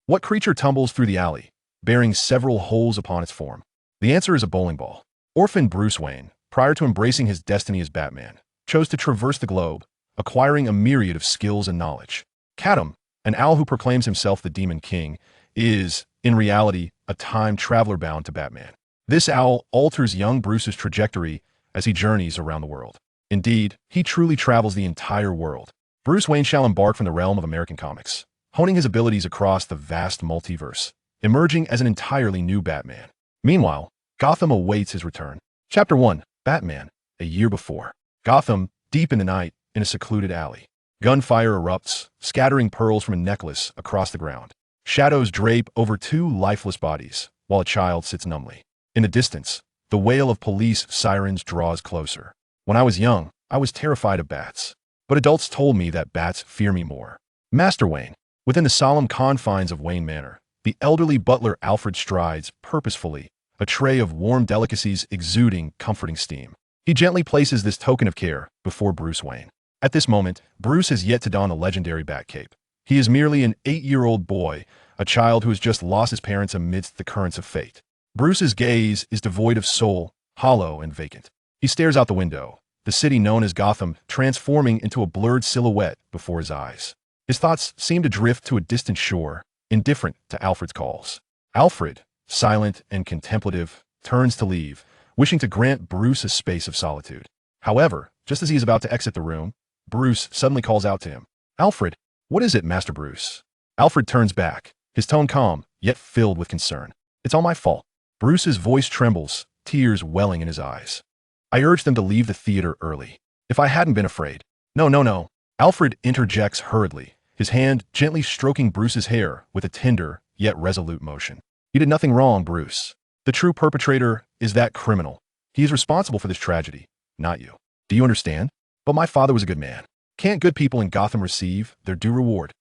What creature tumbles through the alley, bearing several holes upon its form? The answer is a bowling ball. Orphan Bruce Wayne, prior to embracing his destiny as Batman, chose to traverse the globe, acquiring a myriad of skills and knowledge. Catum, an owl who proclaims himself the Demon King, is, in reality, a time traveler bound to Batman. This owl alters young Bruce's trajectory as he journeys around the world. Indeed, he truly travels the entire world. Bruce Wayne shall embark from the realm of American comics, honing his abilities across the vast multiverse, emerging as an entirely new Batman. Meanwhile, Gotham awaits his return. Chapter 1, Batman, a year before. Gotham, deep in the night, in a secluded alley. Gunfire erupts, scattering pearls from a necklace across the ground. Shadows drape over two lifeless bodies, while a child sits numbly. In the distance, the wail of police sirens draws closer. When I was young, I was terrified of bats. But adults told me that bats fear me more. Master Wayne. Within the solemn confines of Wayne Manor, the elderly butler Alfred strides purposefully, a tray of warm delicacies exuding comforting steam. He gently places this token of care before Bruce Wayne. At this moment, Bruce has yet to don the legendary Batcape. He is merely an 8-year-old boy, a child who has just lost his parents amidst the currents of fate. Bruce's gaze is devoid of soul, hollow and vacant. He stares out the window, the city known as Gotham transforming into a blurred silhouette before his eyes. His thoughts seem to drift to a distant shore, indifferent to Alfred's calls. Alfred, silent and contemplative, turns to leave, wishing to grant Bruce a space of solitude. However, just as he is about to exit the room, Bruce suddenly calls out to him. "Alfred, what is it, Master Bruce?" Alfred turns back, his tone calm, yet filled with concern. "It's all my fault." Bruce's voice trembles, tears welling in his eyes. "I urged them to leave the theater early. If I hadn't been afraid." No, no, no. Alfred interjects hurriedly, his hand gently stroking Bruce's hair with a tender, yet resolute motion. "You did nothing wrong, Bruce. The true perpetrator is that criminal. He is responsible for this tragedy, not you. Do you understand? But my father was a good man. Can't good people in Gotham receive their due reward?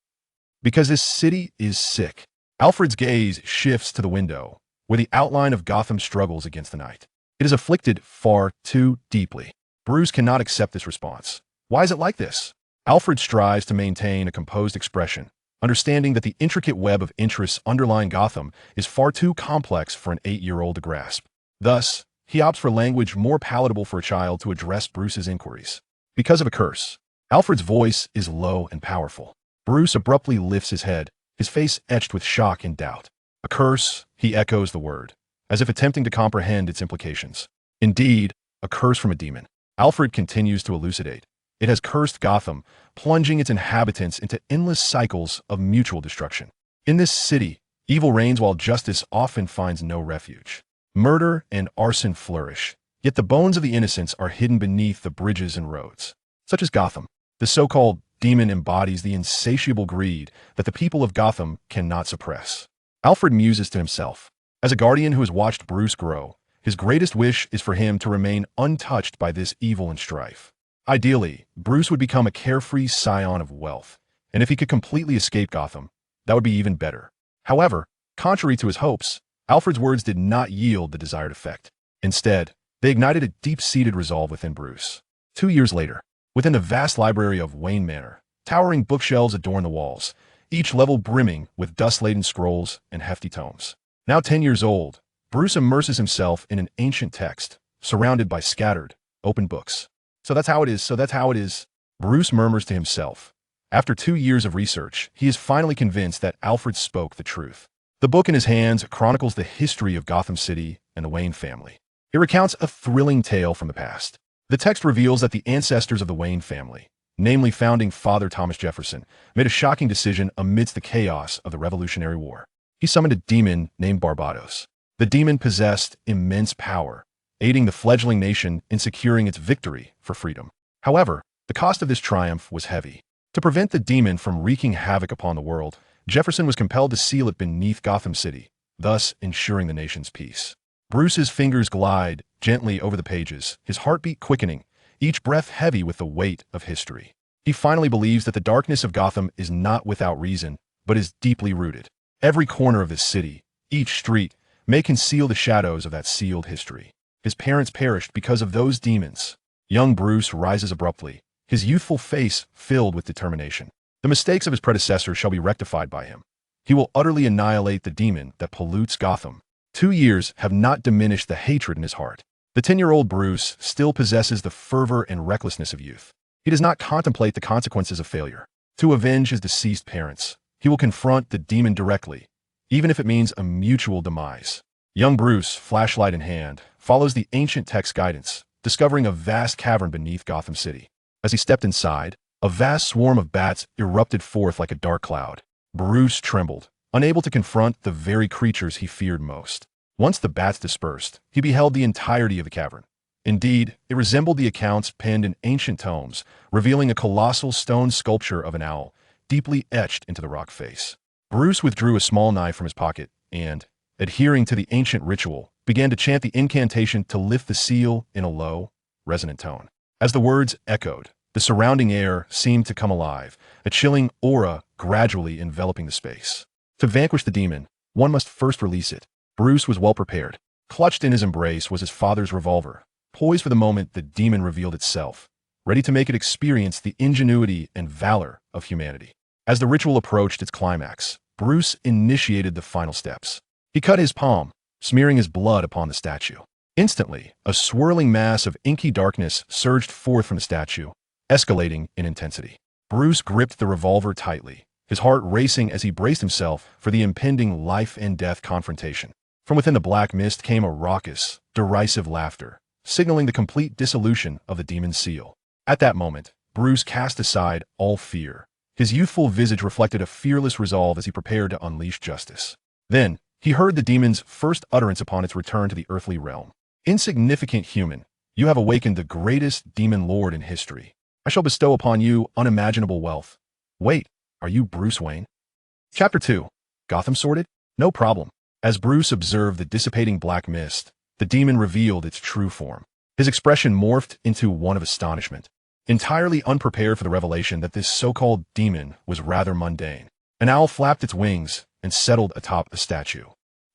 Because this city is sick." Alfred's gaze shifts to the window, where the outline of Gotham struggles against the night. It is afflicted far too deeply. Bruce cannot accept this response. Why is it like this? Alfred strives to maintain a composed expression, understanding that the intricate web of interests underlying Gotham is far too complex for an 8-year-old to grasp. Thus, he opts for language more palatable for a child to address Bruce's inquiries. Because of a curse. Alfred's voice is low and powerful. Bruce abruptly lifts his head, his face etched with shock and doubt. A curse, he echoes the word, as if attempting to comprehend its implications. Indeed, a curse from a demon. Alfred continues to elucidate. It has cursed Gotham, plunging its inhabitants into endless cycles of mutual destruction. In this city, evil reigns while justice often finds no refuge. Murder and arson flourish, yet the bones of the innocents are hidden beneath the bridges and roads. Such as Gotham. The so-called demon embodies the insatiable greed that the people of Gotham cannot suppress. Alfred muses to himself. As a guardian who has watched Bruce grow, his greatest wish is for him to remain untouched by this evil and strife. Ideally, Bruce would become a carefree scion of wealth, and if he could completely escape Gotham, that would be even better. However, contrary to his hopes, Alfred's words did not yield the desired effect. Instead, they ignited a deep-seated resolve within Bruce. 2 years later, within the vast library of Wayne Manor, towering bookshelves adorn the walls, each level brimming with dust-laden scrolls and hefty tomes. Now 10 years old, Bruce immerses himself in an ancient text, surrounded by scattered, open books. So that's how it is, Bruce murmurs to himself. After 2 years of research, he is finally convinced that Alfred spoke the truth. The book in his hands chronicles the history of Gotham City and the Wayne family. It recounts a thrilling tale from the past. The text reveals that the ancestors of the Wayne family, namely founding Father Thomas Jefferson, made a shocking decision amidst the chaos of the Revolutionary War. He summoned a demon named Barbados. The demon possessed immense power, aiding the fledgling nation in securing its victory for freedom. However, the cost of this triumph was heavy. To prevent the demon from wreaking havoc upon the world, Jefferson was compelled to seal it beneath Gotham City, thus ensuring the nation's peace. Bruce's fingers glide gently over the pages, his heartbeat quickening, each breath heavy with the weight of history. He finally believes that the darkness of Gotham is not without reason, but is deeply rooted. Every corner of this city, each street, may conceal the shadows of that sealed history. His parents perished because of those demons. Young Bruce rises abruptly, his youthful face filled with determination. The mistakes of his predecessors shall be rectified by him. He will utterly annihilate the demon that pollutes Gotham. 2 years have not diminished the hatred in his heart. The 10-year-old Bruce still possesses the fervor and recklessness of youth. He does not contemplate the consequences of failure. To avenge his deceased parents, he will confront the demon directly, even if it means a mutual demise. Young Bruce, flashlight in hand, follows the ancient text guidance, discovering a vast cavern beneath Gotham City. As he stepped inside, a vast swarm of bats erupted forth like a dark cloud. Bruce trembled, unable to confront the very creatures he feared most. Once the bats dispersed, he beheld the entirety of the cavern. Indeed, it resembled the accounts penned in ancient tomes, revealing a colossal stone sculpture of an owl, deeply etched into the rock face. Bruce withdrew a small knife from his pocket and, adhering to the ancient ritual, began to chant the incantation to lift the seal in a low, resonant tone. As the words echoed, the surrounding air seemed to come alive, a chilling aura gradually enveloping the space. To vanquish the demon, one must first release it. Bruce was well prepared. Clutched in his embrace was his father's revolver, poised for the moment the demon revealed itself, ready to make it experience the ingenuity and valor of humanity. As the ritual approached its climax, Bruce initiated the final steps. He cut his palm, smearing his blood upon the statue. Instantly, a swirling mass of inky darkness surged forth from the statue, escalating in intensity. Bruce gripped the revolver tightly, his heart racing as he braced himself for the impending life-and-death confrontation. From within the black mist came a raucous, derisive laughter, signaling the complete dissolution of the demon's seal. At that moment, Bruce cast aside all fear. His youthful visage reflected a fearless resolve as he prepared to unleash justice. Then, he heard the demon's first utterance upon its return to the earthly realm. "Insignificant human, you have awakened the greatest demon lord in history. I shall bestow upon you unimaginable wealth. Wait, are you Bruce Wayne?" Chapter 2. Gotham sorted? No problem. As Bruce observed the dissipating black mist, the demon revealed its true form. His expression morphed into one of astonishment, entirely unprepared for the revelation that this so-called demon was rather mundane. An owl flapped its wings and settled atop the statue.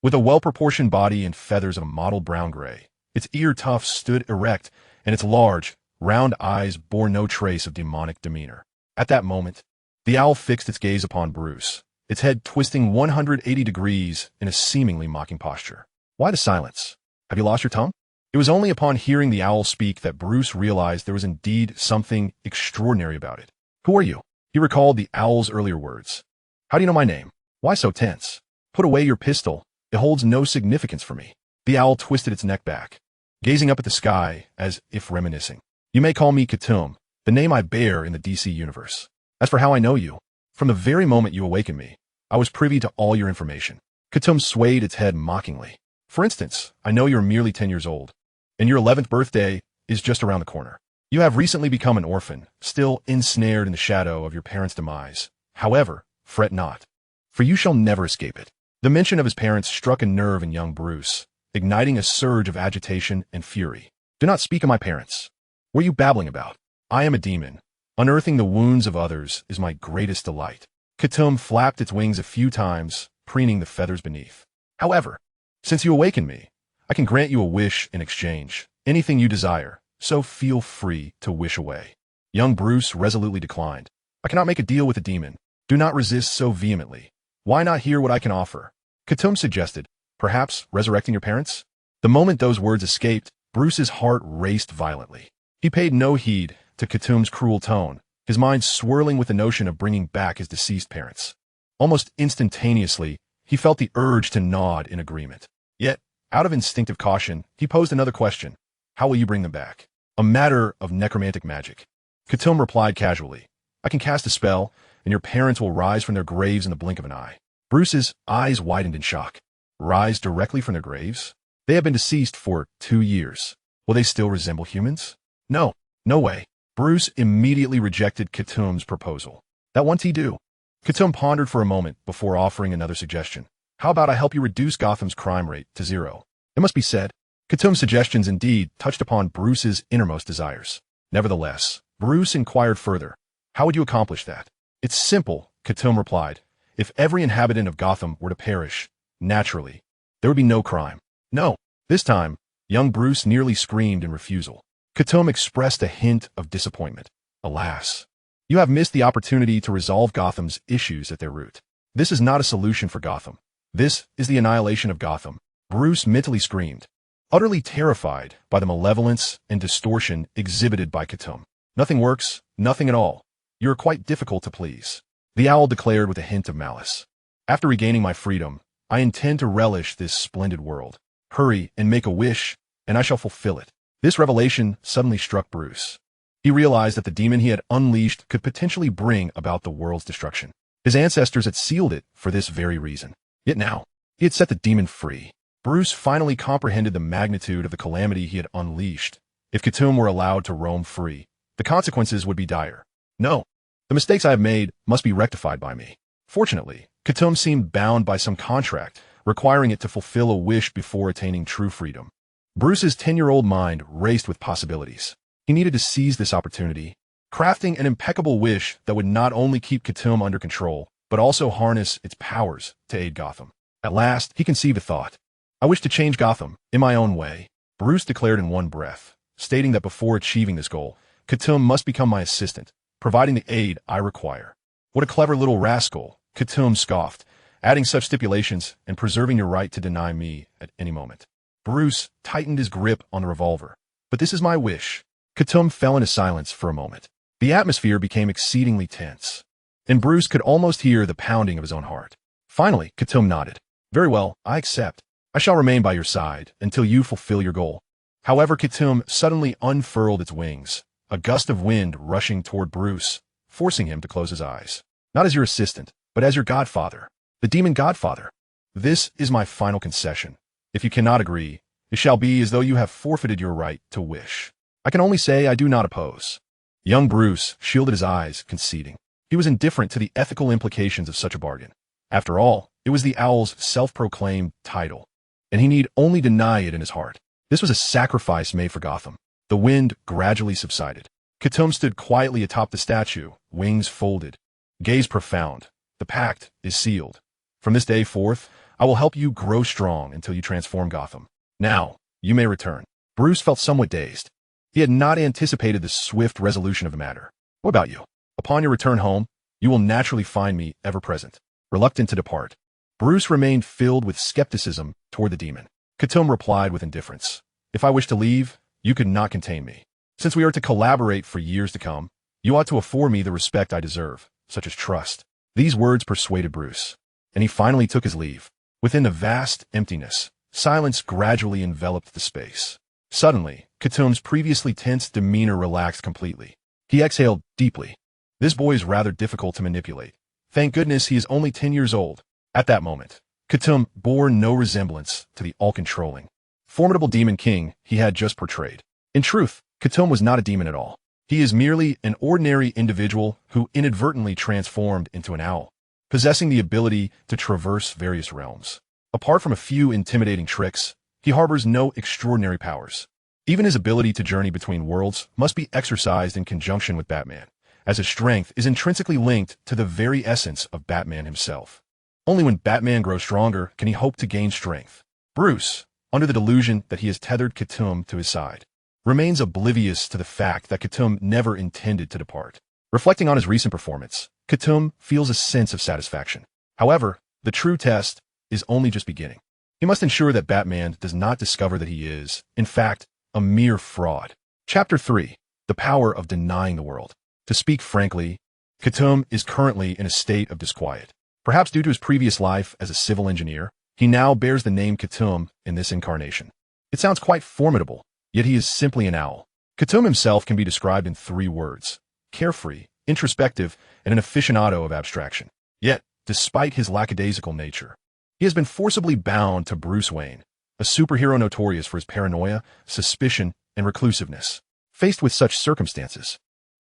With a well-proportioned body and feathers of a mottled brown-gray, its ear tufts stood erect, and its large, round eyes bore no trace of demonic demeanor. At that moment, the owl fixed its gaze upon Bruce, its head twisting 180 degrees in a seemingly mocking posture. "Why the silence? Have you lost your tongue?" It was only upon hearing the owl speak that Bruce realized there was indeed something extraordinary about it. "Who are you?" He recalled the owl's earlier words. "How do you know my name? Why so tense? Put away your pistol. It holds no significance for me." The owl twisted its neck back, gazing up at the sky as if reminiscing. "You may call me Catum, the name I bear in the DC universe. As for how I know you, from the very moment you awakened me, I was privy to all your information." Catum swayed its head mockingly. "For instance, I know you're merely 10 years old, and your 11th birthday is just around the corner. You have recently become an orphan, still ensnared in the shadow of your parents' demise. However, fret not, for you shall never escape it." The mention of his parents struck a nerve in young Bruce, igniting a surge of agitation and fury. "Do not speak of my parents. What are you babbling about? I am a demon. Unearthing the wounds of others is my greatest delight." Catum flapped its wings a few times, preening the feathers beneath. "However, since you awakened me, I can grant you a wish in exchange. Anything you desire, so feel free to wish away." Young Bruce resolutely declined. "I cannot make a deal with a demon. Do not resist so vehemently. Why not hear what I can offer?" Catum suggested, "Perhaps resurrecting your parents?" The moment those words escaped, Bruce's heart raced violently. He paid no heed to Catum's cruel tone, his mind swirling with the notion of bringing back his deceased parents. Almost instantaneously, he felt the urge to nod in agreement. Yet, out of instinctive caution, he posed another question. "How will you bring them back?" "A matter of necromantic magic." Catum replied casually. "I can cast a spell, and your parents will rise from their graves in the blink of an eye." Bruce's eyes widened in shock. Rise directly from their graves? They have been deceased for 2 years. Will they still resemble humans? No, no way. Bruce immediately rejected Catum's proposal. That won't he do? Catum pondered for a moment before offering another suggestion. "How about I help you reduce Gotham's crime rate to 0? It must be said, Catum's suggestions indeed touched upon Bruce's innermost desires. Nevertheless, Bruce inquired further. "How would you accomplish that?" "It's simple," Catum replied. "If every inhabitant of Gotham were to perish, naturally, there would be no crime." "No." This time, young Bruce nearly screamed in refusal. Catum expressed a hint of disappointment. "Alas, you have missed the opportunity to resolve Gotham's issues at their root. This is not a solution for Gotham. This is the annihilation of Gotham. Bruce mentally screamed, utterly terrified by the malevolence and distortion exhibited by Catum. Nothing works, nothing at all. You're quite difficult to please, the owl declared with a hint of malice. After regaining my freedom, I intend to relish this splendid world. Hurry and make a wish, and I shall fulfill it. This revelation suddenly struck Bruce. He realized that the demon he had unleashed could potentially bring about the world's destruction. His ancestors had sealed it for this very reason. Yet now, he had set the demon free. Bruce finally comprehended the magnitude of the calamity he had unleashed. If Catum were allowed to roam free, the consequences would be dire. No, the mistakes I have made must be rectified by me. Fortunately, Catum seemed bound by some contract, requiring it to fulfill a wish before attaining true freedom. Bruce's 10-year-old mind raced with possibilities. He needed to seize this opportunity, crafting an impeccable wish that would not only keep Catum under control, but also harness its powers to aid Gotham. At last, he conceived a thought. I wish to change Gotham in my own way, Bruce declared in one breath, stating that before achieving this goal, Catum must become my assistant, providing the aid I require. What a clever little rascal, Catum scoffed, adding such stipulations and preserving your right to deny me at any moment. Bruce tightened his grip on the revolver. But this is my wish. Catum fell into silence for a moment. The atmosphere became exceedingly tense, and Bruce could almost hear the pounding of his own heart. Finally, Catum nodded. Very well, I accept. I shall remain by your side until you fulfill your goal. However, Catum suddenly unfurled its wings, a gust of wind rushing toward Bruce, forcing him to close his eyes. Not as your assistant, but as your godfather, the demon godfather. This is my final concession. If you cannot agree, it shall be as though you have forfeited your right to wish. I can only say I do not oppose. Young Bruce shielded his eyes, conceding. He was indifferent to the ethical implications of such a bargain. After all, it was the owl's self-proclaimed title, and he need only deny it in his heart. This was a sacrifice made for Gotham. The wind gradually subsided. Catum stood quietly atop the statue, wings folded, gaze profound. The pact is sealed. From this day forth, I will help you grow strong until you transform Gotham. Now, you may return. Bruce felt somewhat dazed. He had not anticipated the swift resolution of the matter. What about you? Upon your return home, you will naturally find me ever present. Reluctant to depart, Bruce remained filled with skepticism toward the demon. Catum replied with indifference. If I wish to leave, you could not contain me. Since we are to collaborate for years to come, you ought to afford me the respect I deserve, such as trust. These words persuaded Bruce, and he finally took his leave. Within the vast emptiness, silence gradually enveloped the space. Suddenly, Catum's previously tense demeanor relaxed completely. He exhaled deeply. This boy is rather difficult to manipulate. Thank goodness he is only 10 years old. At that moment, Catum bore no resemblance to the all-controlling, formidable demon king he had just portrayed. In truth, Catum was not a demon at all. He is merely an ordinary individual who inadvertently transformed into an owl, possessing the ability to traverse various realms. Apart from a few intimidating tricks, he harbors no extraordinary powers. Even his ability to journey between worlds must be exercised in conjunction with Batman, as his strength is intrinsically linked to the very essence of Batman himself. Only when Batman grows stronger can he hope to gain strength. Bruce, under the delusion that he has tethered Catum to his side, remains oblivious to the fact that Catum never intended to depart. Reflecting on his recent performance, Catum feels a sense of satisfaction. However, the true test is only just beginning. He must ensure that Batman does not discover that he is, in fact, a mere fraud. Chapter 3. The Power of Denying the World. To speak frankly, Catum is currently in a state of disquiet. Perhaps due to his previous life as a civil engineer, he now bears the name Catum in this incarnation. It sounds quite formidable, yet he is simply an owl. Catum himself can be described in 3 words: carefree, introspective, and an aficionado of abstraction. Yet, despite his lackadaisical nature, he has been forcibly bound to Bruce Wayne, a superhero notorious for his paranoia, suspicion, and reclusiveness. Faced with such circumstances,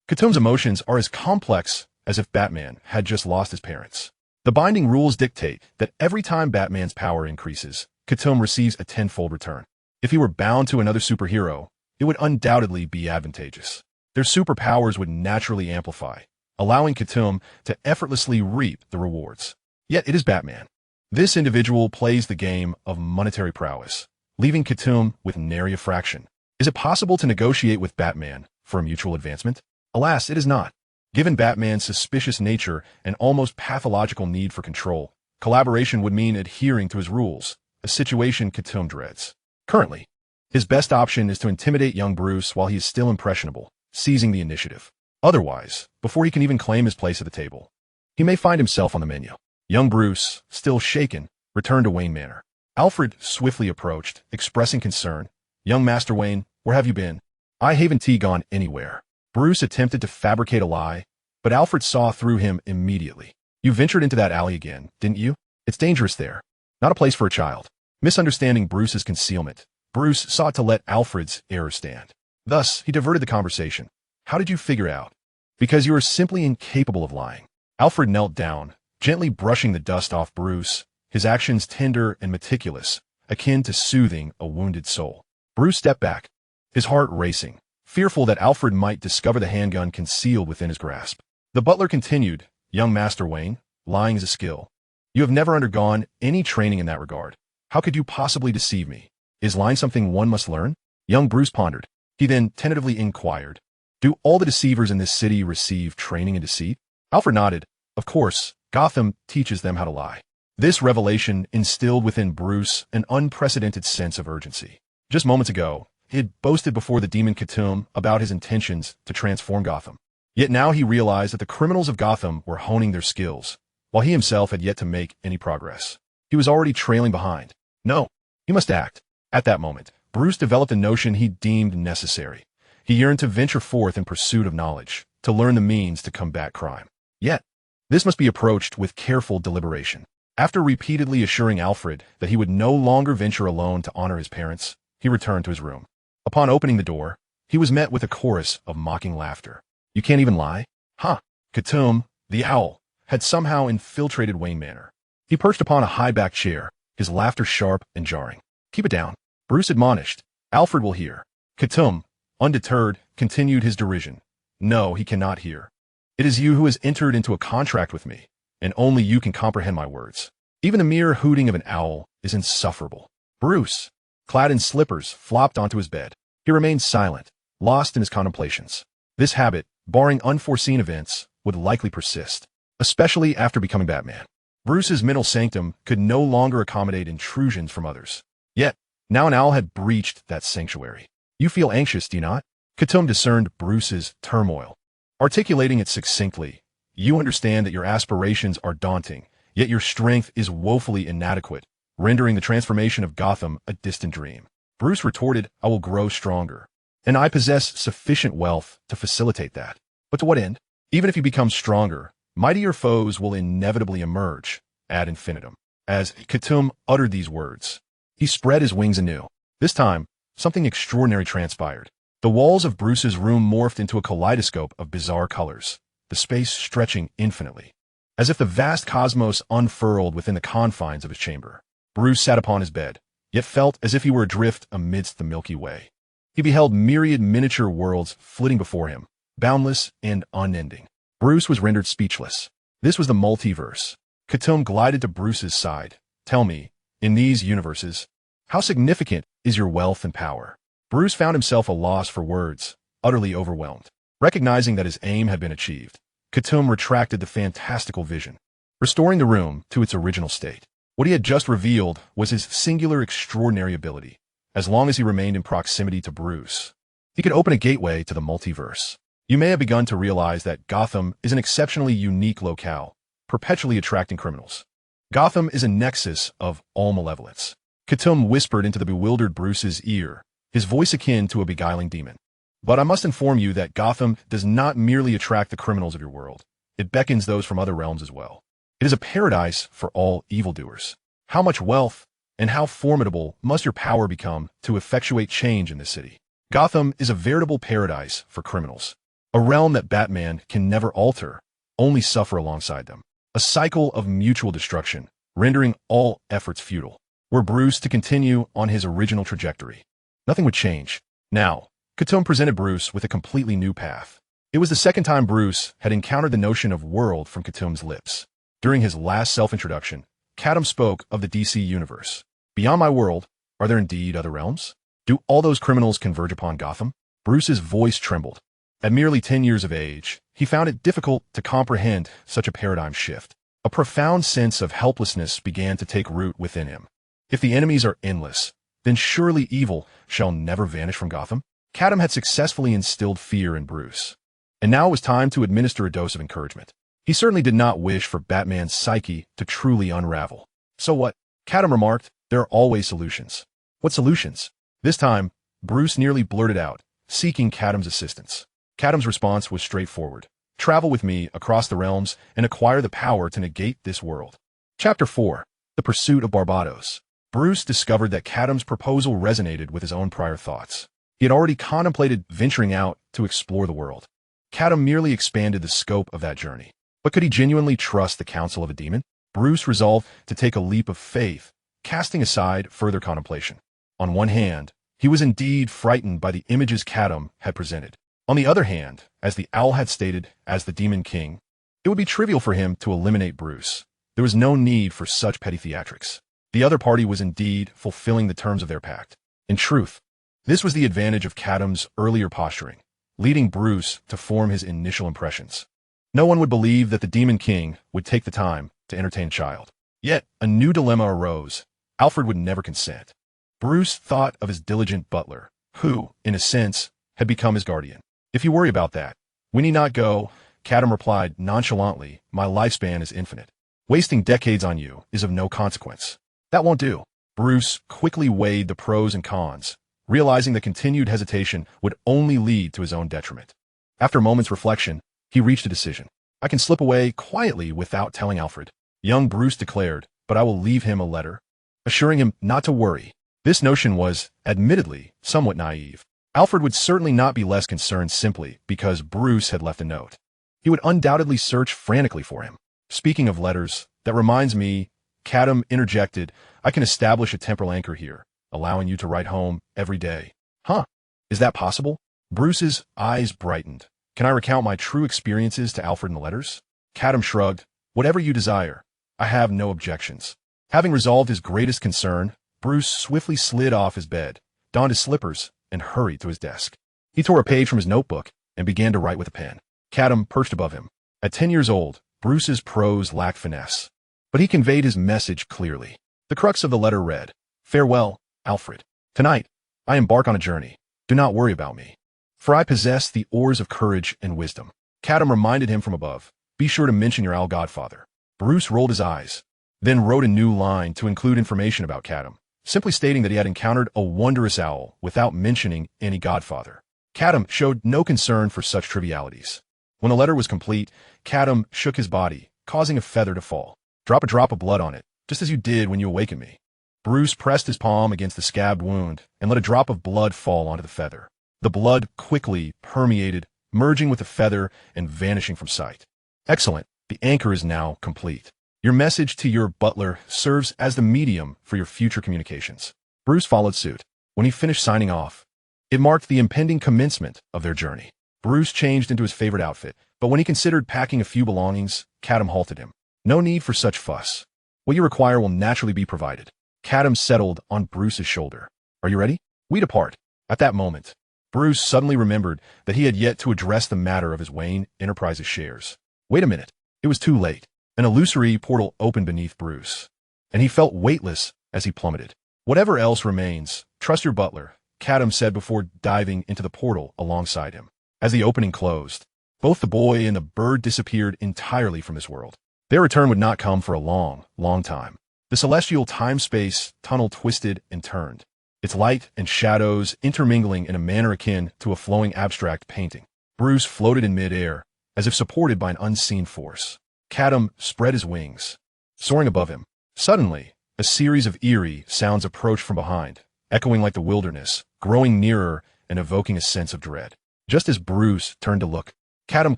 Catum's emotions are as complex as if Batman had just lost his parents. The binding rules dictate that every time Batman's power increases, Catum receives a tenfold return. If he were bound to another superhero, it would undoubtedly be advantageous. Their superpowers would naturally amplify, allowing Catum to effortlessly reap the rewards. Yet it is Batman. This individual plays the game of monetary prowess, leaving Catum with nary a fraction. Is it possible to negotiate with Batman for a mutual advancement? Alas, it is not. Given Batman's suspicious nature and almost pathological need for control, collaboration would mean adhering to his rules, a situation Catum dreads. Currently, his best option is to intimidate young Bruce while he is still impressionable, seizing the initiative. Otherwise, before he can even claim his place at the table, he may find himself on the menu. Young Bruce, still shaken, returned to Wayne Manor. Alfred swiftly approached, expressing concern. "Young Master Wayne, where have you been?" "I haven't gone anywhere." Bruce attempted to fabricate a lie, but Alfred saw through him immediately. "You ventured into that alley again, didn't you? It's dangerous there. Not a place for a child." Misunderstanding Bruce's concealment, Bruce sought to let Alfred's error stand. Thus, he diverted the conversation. "How did you figure out?" "Because you are simply incapable of lying." Alfred knelt down, gently brushing the dust off Bruce, his actions tender and meticulous, akin to soothing a wounded soul. Bruce stepped back, his heart racing, fearful that Alfred might discover the handgun concealed within his grasp. The butler continued, "Young Master Wayne, lying is a skill. You have never undergone any training in that regard. How could you possibly deceive me? Is lying something one must learn?" Young Bruce pondered. He then tentatively inquired, "Do all the deceivers in this city receive training in deceit?" Alfred nodded. "Of course, Gotham teaches them how to lie." This revelation instilled within Bruce an unprecedented sense of urgency. Just moments ago, he had boasted before the demon Catum about his intentions to transform Gotham. Yet now he realized that the criminals of Gotham were honing their skills, while he himself had yet to make any progress. He was already trailing behind. No, he must act. At that moment, Bruce developed a notion he deemed necessary. He yearned to venture forth in pursuit of knowledge, to learn the means to combat crime. Yet, this must be approached with careful deliberation. After repeatedly assuring Alfred that he would no longer venture alone to honor his parents, he returned to his room. Upon opening the door, he was met with a chorus of mocking laughter. "You can't even lie?" "Huh." Catum, the owl, had somehow infiltrated Wayne Manor. He perched upon a high-backed chair, his laughter sharp and jarring. "Keep it down," Bruce admonished. "Alfred will hear." Catum, undeterred, continued his derision. "No, he cannot hear. It is you who has entered into a contract with me, and only you can comprehend my words." Even the mere hooting of an owl is insufferable. Bruce, clad in slippers, flopped onto his bed. He remained silent, lost in his contemplations. This habit, barring unforeseen events, would likely persist, especially after becoming Batman. Bruce's mental sanctum could no longer accommodate intrusions from others. Yet, now an owl had breached that sanctuary. "You feel anxious, do you not?" Catum discerned Bruce's turmoil. Articulating it succinctly, "You understand that your aspirations are daunting, yet your strength is woefully inadequate, rendering the transformation of Gotham a distant dream." Bruce retorted, "I will grow stronger, and I possess sufficient wealth to facilitate that. But to what end? Even if you become stronger, mightier foes will inevitably emerge, ad infinitum." As Catum uttered these words, he spread his wings anew. This time, something extraordinary transpired. The walls of Bruce's room morphed into a kaleidoscope of bizarre colors, the space stretching infinitely, as if the vast cosmos unfurled within the confines of his chamber. Bruce sat upon his bed, yet felt as if he were adrift amidst the Milky Way. He beheld myriad miniature worlds flitting before him, boundless and unending. Bruce was rendered speechless. This was the multiverse. Catum glided to Bruce's side. "Tell me, in these universes, how significant is your wealth and power?" Bruce found himself a loss for words, utterly overwhelmed. Recognizing that his aim had been achieved, Catum retracted the fantastical vision, restoring the room to its original state. What he had just revealed was his singular extraordinary ability. As long as he remained in proximity to Bruce, he could open a gateway to the multiverse. You may have begun to realize that Gotham is an exceptionally unique locale, perpetually attracting criminals. Gotham is a nexus of all malevolence. Catum whispered into the bewildered Bruce's ear, his voice akin to a beguiling demon. "But I must inform you that Gotham does not merely attract the criminals of your world. It beckons those from other realms as well. It is a paradise for all evildoers. How much wealth and how formidable must your power become to effectuate change in this city? Gotham is a veritable paradise for criminals, a realm that Batman can never alter, only suffer alongside them. A cycle of mutual destruction, rendering all efforts futile. Were Bruce to continue on his original trajectory, nothing would change. Now, Catum presented Bruce with a completely new path. It was the second time Bruce had encountered the notion of world from Catum's lips. During his last self-introduction, Catum spoke of the DC universe. "Beyond my world, are there indeed other realms? Do all those criminals converge upon Gotham?" Bruce's voice trembled. At merely 10 years of age, he found it difficult to comprehend such a paradigm shift. A profound sense of helplessness began to take root within him. If the enemies are endless, then surely evil shall never vanish from Gotham. Catum had successfully instilled fear in Bruce, and now it was time to administer a dose of encouragement. He certainly did not wish for Batman's psyche to truly unravel. So what? Catum remarked, there are always solutions. What solutions? This time, Bruce nearly blurted out, seeking Catum's assistance. Catum's response was straightforward. Travel with me across the realms and acquire the power to negate this world. Chapter 4. The Pursuit of Barbados. Bruce discovered that Catum's proposal resonated with his own prior thoughts. He had already contemplated venturing out to explore the world. Catum merely expanded the scope of that journey. But could he genuinely trust the counsel of a demon? Bruce resolved to take a leap of faith, casting aside further contemplation. On one hand, he was indeed frightened by the images Catum had presented. On the other hand, as the owl had stated as the Demon King, it would be trivial for him to eliminate Bruce. There was no need for such petty theatrics. The other party was indeed fulfilling the terms of their pact. In truth, this was the advantage of Catum's earlier posturing, leading Bruce to form his initial impressions. No one would believe that the Demon King would take the time to entertain a child. Yet, a new dilemma arose. Alfred would never consent. Bruce thought of his diligent butler, who, in a sense, had become his guardian. If you worry about that, we need not go, Catum replied nonchalantly, my lifespan is infinite. Wasting decades on you is of no consequence. That won't do. Bruce quickly weighed the pros and cons, realizing that continued hesitation would only lead to his own detriment. After a moment's reflection, he reached a decision. I can slip away quietly without telling Alfred, young Bruce declared, but I will leave him a letter, assuring him not to worry. This notion was, admittedly, somewhat naive. Alfred would certainly not be less concerned simply because Bruce had left a note. He would undoubtedly search frantically for him. Speaking of letters, that reminds me, Catum interjected, I can establish a temporal anchor here, allowing you to write home every day. Huh? Is that possible? Bruce's eyes brightened. Can I recount my true experiences to Alfred in the letters? Catum shrugged. Whatever you desire. I have no objections. Having resolved his greatest concern, Bruce swiftly slid off his bed, donned his slippers, and hurried to his desk. He tore a page from his notebook and began to write with a pen. Catum perched above him. At 10 years old, Bruce's prose lacked finesse, but he conveyed his message clearly. The crux of the letter read, Farewell, Alfred. Tonight, I embark on a journey. Do not worry about me, for I possess the oars of courage and wisdom. Catum reminded him from above, Be sure to mention your Owl Godfather. Bruce rolled his eyes, then wrote a new line to include information about Catum, simply stating that he had encountered a wondrous owl without mentioning any godfather. Catum showed no concern for such trivialities. When the letter was complete, Catum shook his body, causing a feather to fall. Drop a drop of blood on it, just as you did when you awakened me. Bruce pressed his palm against the scabbed wound and let a drop of blood fall onto the feather. The blood quickly permeated, merging with the feather and vanishing from sight. Excellent. The anchor is now complete. Your message to your butler serves as the medium for your future communications. Bruce followed suit. When he finished signing off, it marked the impending commencement of their journey. Bruce changed into his favorite outfit, but when he considered packing a few belongings, Catum halted him. No need for such fuss. What you require will naturally be provided. Catum settled on Bruce's shoulder. Are you ready? We depart. At that moment, Bruce suddenly remembered that he had yet to address the matter of his Wayne Enterprises shares. Wait a minute. It was too late. An illusory portal opened beneath Bruce, and he felt weightless as he plummeted. Whatever else remains, trust your butler, Catum said before diving into the portal alongside him. As the opening closed, both the boy and the bird disappeared entirely from this world. Their return would not come for a long, long time. The celestial time-space tunnel twisted and turned, its light and shadows intermingling in a manner akin to a flowing abstract painting. Bruce floated in mid-air, as if supported by an unseen force. Catum spread his wings, soaring above him. Suddenly, a series of eerie sounds approached from behind, echoing like the wilderness, growing nearer and evoking a sense of dread. Just as Bruce turned to look, Catum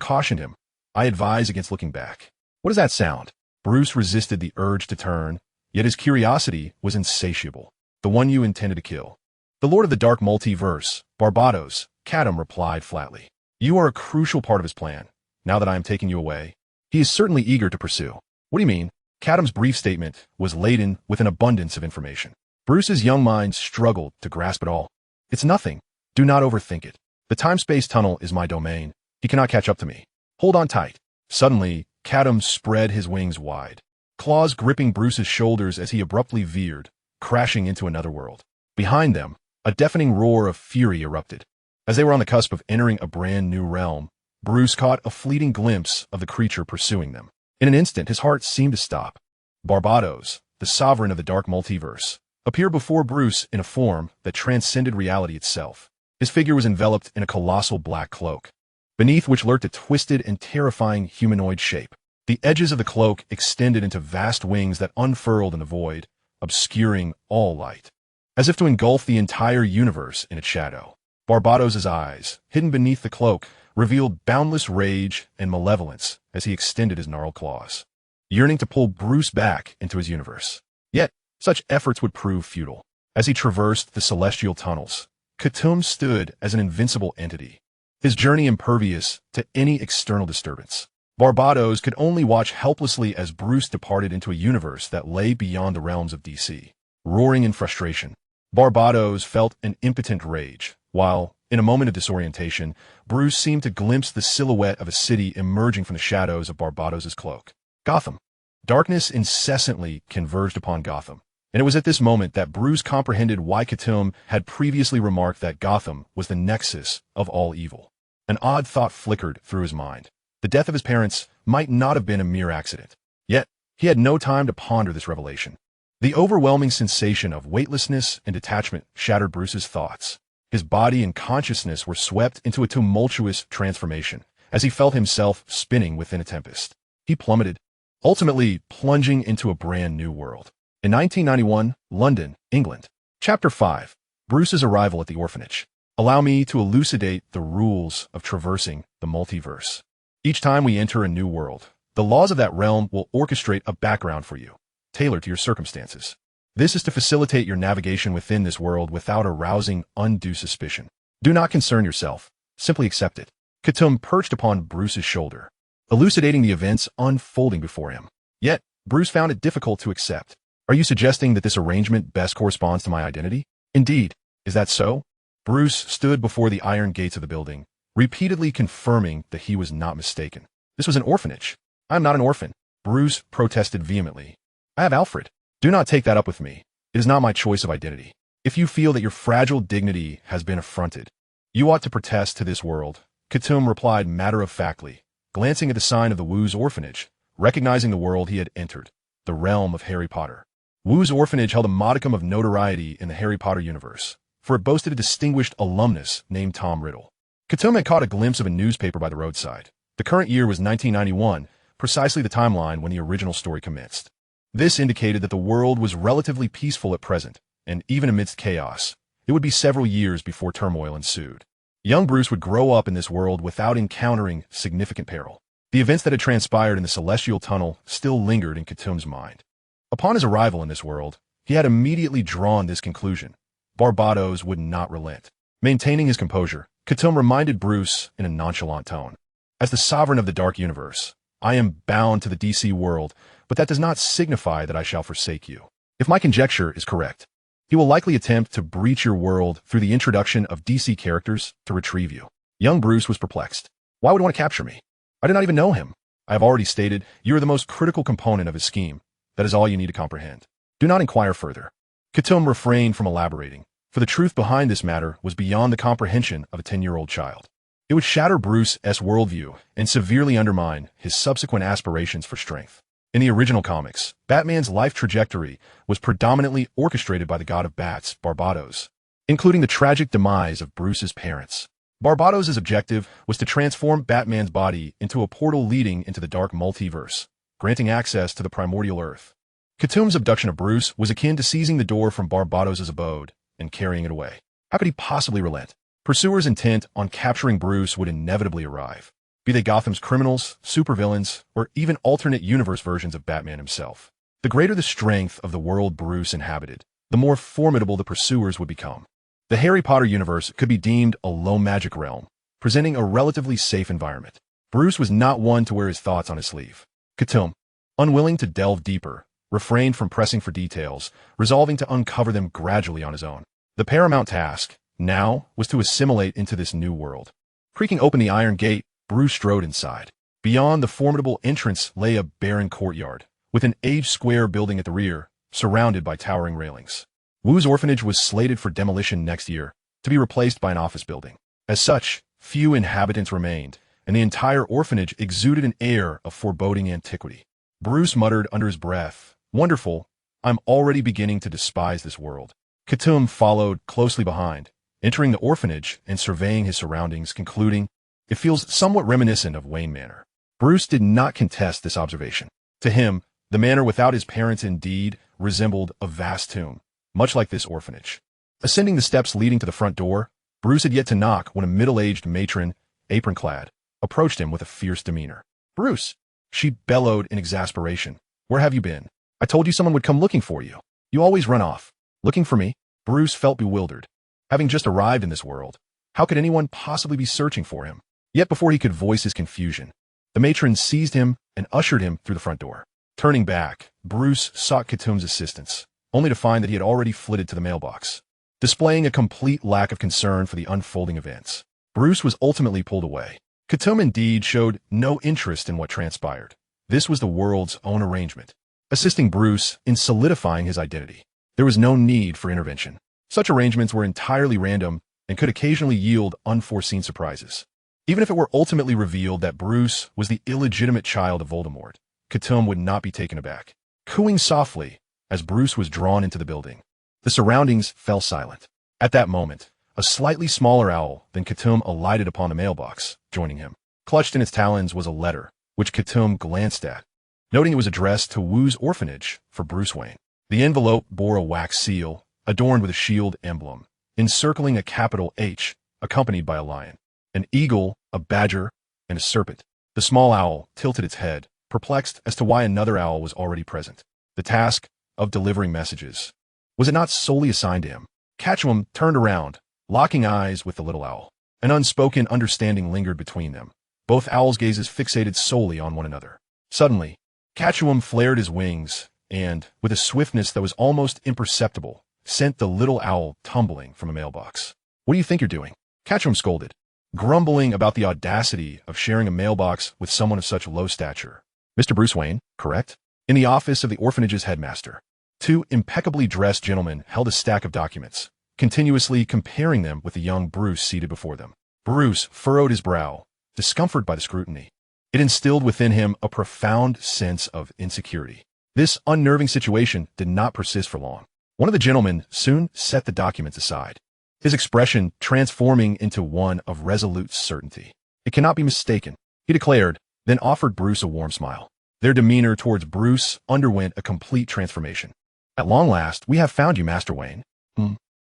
cautioned him, I advise against looking back. What does that sound? Bruce resisted the urge to turn, yet his curiosity was insatiable. The one you intended to kill. The Lord of the Dark Multiverse, Barbados, Catum replied flatly. You are a crucial part of his plan. Now that I am taking you away, he is certainly eager to pursue. What do you mean? Catum's brief statement was laden with an abundance of information. Bruce's young mind struggled to grasp it all. It's nothing. Do not overthink it. The time-space tunnel is my domain. He cannot catch up to me. Hold on tight. Suddenly, Catum spread his wings wide, claws gripping Bruce's shoulders as he abruptly veered, crashing into another world. Behind them, a deafening roar of fury erupted. As they were on the cusp of entering a brand new realm, Bruce caught a fleeting glimpse of the creature pursuing them. In an instant, his heart seemed to stop. Barbados, the sovereign of the dark multiverse, appeared before Bruce in a form that transcended reality itself. His figure was enveloped in a colossal black cloak, beneath which lurked a twisted and terrifying humanoid shape. The edges of the cloak extended into vast wings that unfurled in the void, obscuring all light, as if to engulf the entire universe in its shadow. Barbados's eyes, hidden beneath the cloak, revealed boundless rage and malevolence as he extended his gnarled claws, yearning to pull Bruce back into his universe. Yet, such efforts would prove futile. As he traversed the celestial tunnels, Catum stood as an invincible entity, his journey impervious to any external disturbance. Barbados could only watch helplessly as Bruce departed into a universe that lay beyond the realms of DC. Roaring in frustration, Barbados felt an impotent rage, while, in a moment of disorientation, Bruce seemed to glimpse the silhouette of a city emerging from the shadows of Barbados's cloak. Gotham. Darkness incessantly converged upon Gotham, and it was at this moment that Bruce comprehended why Catum had previously remarked that Gotham was the nexus of all evil. An odd thought flickered through his mind. The death of his parents might not have been a mere accident. Yet, he had no time to ponder this revelation. The overwhelming sensation of weightlessness and detachment shattered Bruce's thoughts. His body and consciousness were swept into a tumultuous transformation as he felt himself spinning within a tempest. He plummeted, ultimately plunging into a brand new world. In 1991, London, England. Chapter 5. Bruce's arrival at the orphanage. Allow me to elucidate the rules of traversing the multiverse. Each time we enter a new world, the laws of that realm will orchestrate a background for you, tailored to your circumstances. This is to facilitate your navigation within this world without arousing undue suspicion. Do not concern yourself. Simply accept it. Catum perched upon Bruce's shoulder, elucidating the events unfolding before him. Yet, Bruce found it difficult to accept. Are you suggesting that this arrangement best corresponds to my identity? Indeed. Is that so? Bruce stood before the iron gates of the building, repeatedly confirming that he was not mistaken. This was an orphanage. I am not an orphan. Bruce protested vehemently. I have Alfred. Do not take that up with me. It is not my choice of identity. If you feel that your fragile dignity has been affronted, you ought to protest to this world. Catum replied matter-of-factly, glancing at the sign of the Wu's orphanage, recognizing the world he had entered, the realm of Harry Potter. Wu's orphanage held a modicum of notoriety in the Harry Potter universe, for it boasted a distinguished alumnus named Tom Riddle. Catum had caught a glimpse of a newspaper by the roadside. The current year was 1991, precisely the timeline when the original story commenced. This indicated that the world was relatively peaceful at present, and even amidst chaos, it would be several years before turmoil ensued. Young Bruce would grow up in this world without encountering significant peril. The events that had transpired in the Celestial Tunnel still lingered in Catum's mind. Upon his arrival in this world, he had immediately drawn this conclusion. Barbados would not relent. Maintaining his composure, Catum reminded Bruce in a nonchalant tone. As the sovereign of the dark universe, I am bound to the DC world, but that does not signify that I shall forsake you. If my conjecture is correct, he will likely attempt to breach your world through the introduction of DC characters to retrieve you. Young Bruce was perplexed. Why would he want to capture me? I do not even know him. I have already stated, you are the most critical component of his scheme. That is all you need to comprehend. Do not inquire further. Catum refrained from elaborating, for the truth behind this matter was beyond the comprehension of a 10-year-old child. It would shatter Bruce's worldview and severely undermine his subsequent aspirations for strength. In the original comics, Batman's life trajectory was predominantly orchestrated by the god of bats, Barbados, including the tragic demise of Bruce's parents. Barbados's objective was to transform Batman's body into a portal leading into the dark multiverse, granting access to the primordial Earth. Catum's abduction of Bruce was akin to seizing the door from Barbados's abode and carrying it away. How could he possibly relent? Pursuers intent on capturing Bruce would inevitably arrive, be they Gotham's criminals, supervillains, or even alternate universe versions of Batman himself. The greater the strength of the world Bruce inhabited, the more formidable the pursuers would become. The Harry Potter universe could be deemed a low magic realm, presenting a relatively safe environment. Bruce was not one to wear his thoughts on his sleeve. Catum, unwilling to delve deeper, refrained from pressing for details, resolving to uncover them gradually on his own. The paramount task, now was to assimilate into this new world. Creaking open the iron gate, Bruce strode inside. Beyond the formidable entrance lay a barren courtyard, with an age-square building at the rear, surrounded by towering railings. Wu's orphanage was slated for demolition next year, to be replaced by an office building. As such, few inhabitants remained, and the entire orphanage exuded an air of foreboding antiquity. Bruce muttered under his breath, "Wonderful, I'm already beginning to despise this world." Catum followed closely behind, entering the orphanage and surveying his surroundings, concluding, "It feels somewhat reminiscent of Wayne Manor." Bruce did not contest this observation. To him, the manor without his parents indeed resembled a vast tomb, much like this orphanage. Ascending the steps leading to the front door, Bruce had yet to knock when a middle-aged matron, apron-clad, approached him with a fierce demeanor. "Bruce!" she bellowed in exasperation. "Where have you been? I told you someone would come looking for you. You always run off." "Looking for me?" Bruce felt bewildered. Having just arrived in this world, how could anyone possibly be searching for him? Yet before he could voice his confusion, the matron seized him and ushered him through the front door. Turning back, Bruce sought Catum's assistance, only to find that he had already flitted to the mailbox. Displaying a complete lack of concern for the unfolding events, Bruce was ultimately pulled away. Catum indeed showed no interest in what transpired. This was the world's own arrangement, assisting Bruce in solidifying his identity. There was no need for intervention. Such arrangements were entirely random and could occasionally yield unforeseen surprises. Even if it were ultimately revealed that Bruce was the illegitimate child of Voldemort, Catum would not be taken aback. Cooing softly as Bruce was drawn into the building, the surroundings fell silent. At that moment, a slightly smaller owl than Catum alighted upon the mailbox, joining him. Clutched in its talons was a letter, which Catum glanced at, noting it was addressed to Wu's orphanage for Bruce Wayne. The envelope bore a wax seal, adorned with a shield emblem, encircling a capital H, accompanied by a lion, an eagle, a badger, and a serpent. The small owl tilted its head, perplexed as to why another owl was already present. The task of delivering messages. Was it not solely assigned to him? Catum turned around, locking eyes with the little owl. An unspoken understanding lingered between them, both owls' gazes fixated solely on one another. Suddenly, Catum flared his wings and, with a swiftness that was almost imperceptible, sent the little owl tumbling from a mailbox. "What do you think you're doing?" Catum scolded, grumbling about the audacity of sharing a mailbox with someone of such low stature. "Mr. Bruce Wayne, correct?" In the office of the orphanage's headmaster, two impeccably dressed gentlemen held a stack of documents, continuously comparing them with the young Bruce seated before them. Bruce furrowed his brow, discomforted by the scrutiny. It instilled within him a profound sense of insecurity. This unnerving situation did not persist for long. One of the gentlemen soon set the documents aside, his expression transforming into one of resolute certainty. "It cannot be mistaken," he declared, then offered Bruce a warm smile. Their demeanor towards Bruce underwent a complete transformation. "At long last, we have found you, Master Wayne."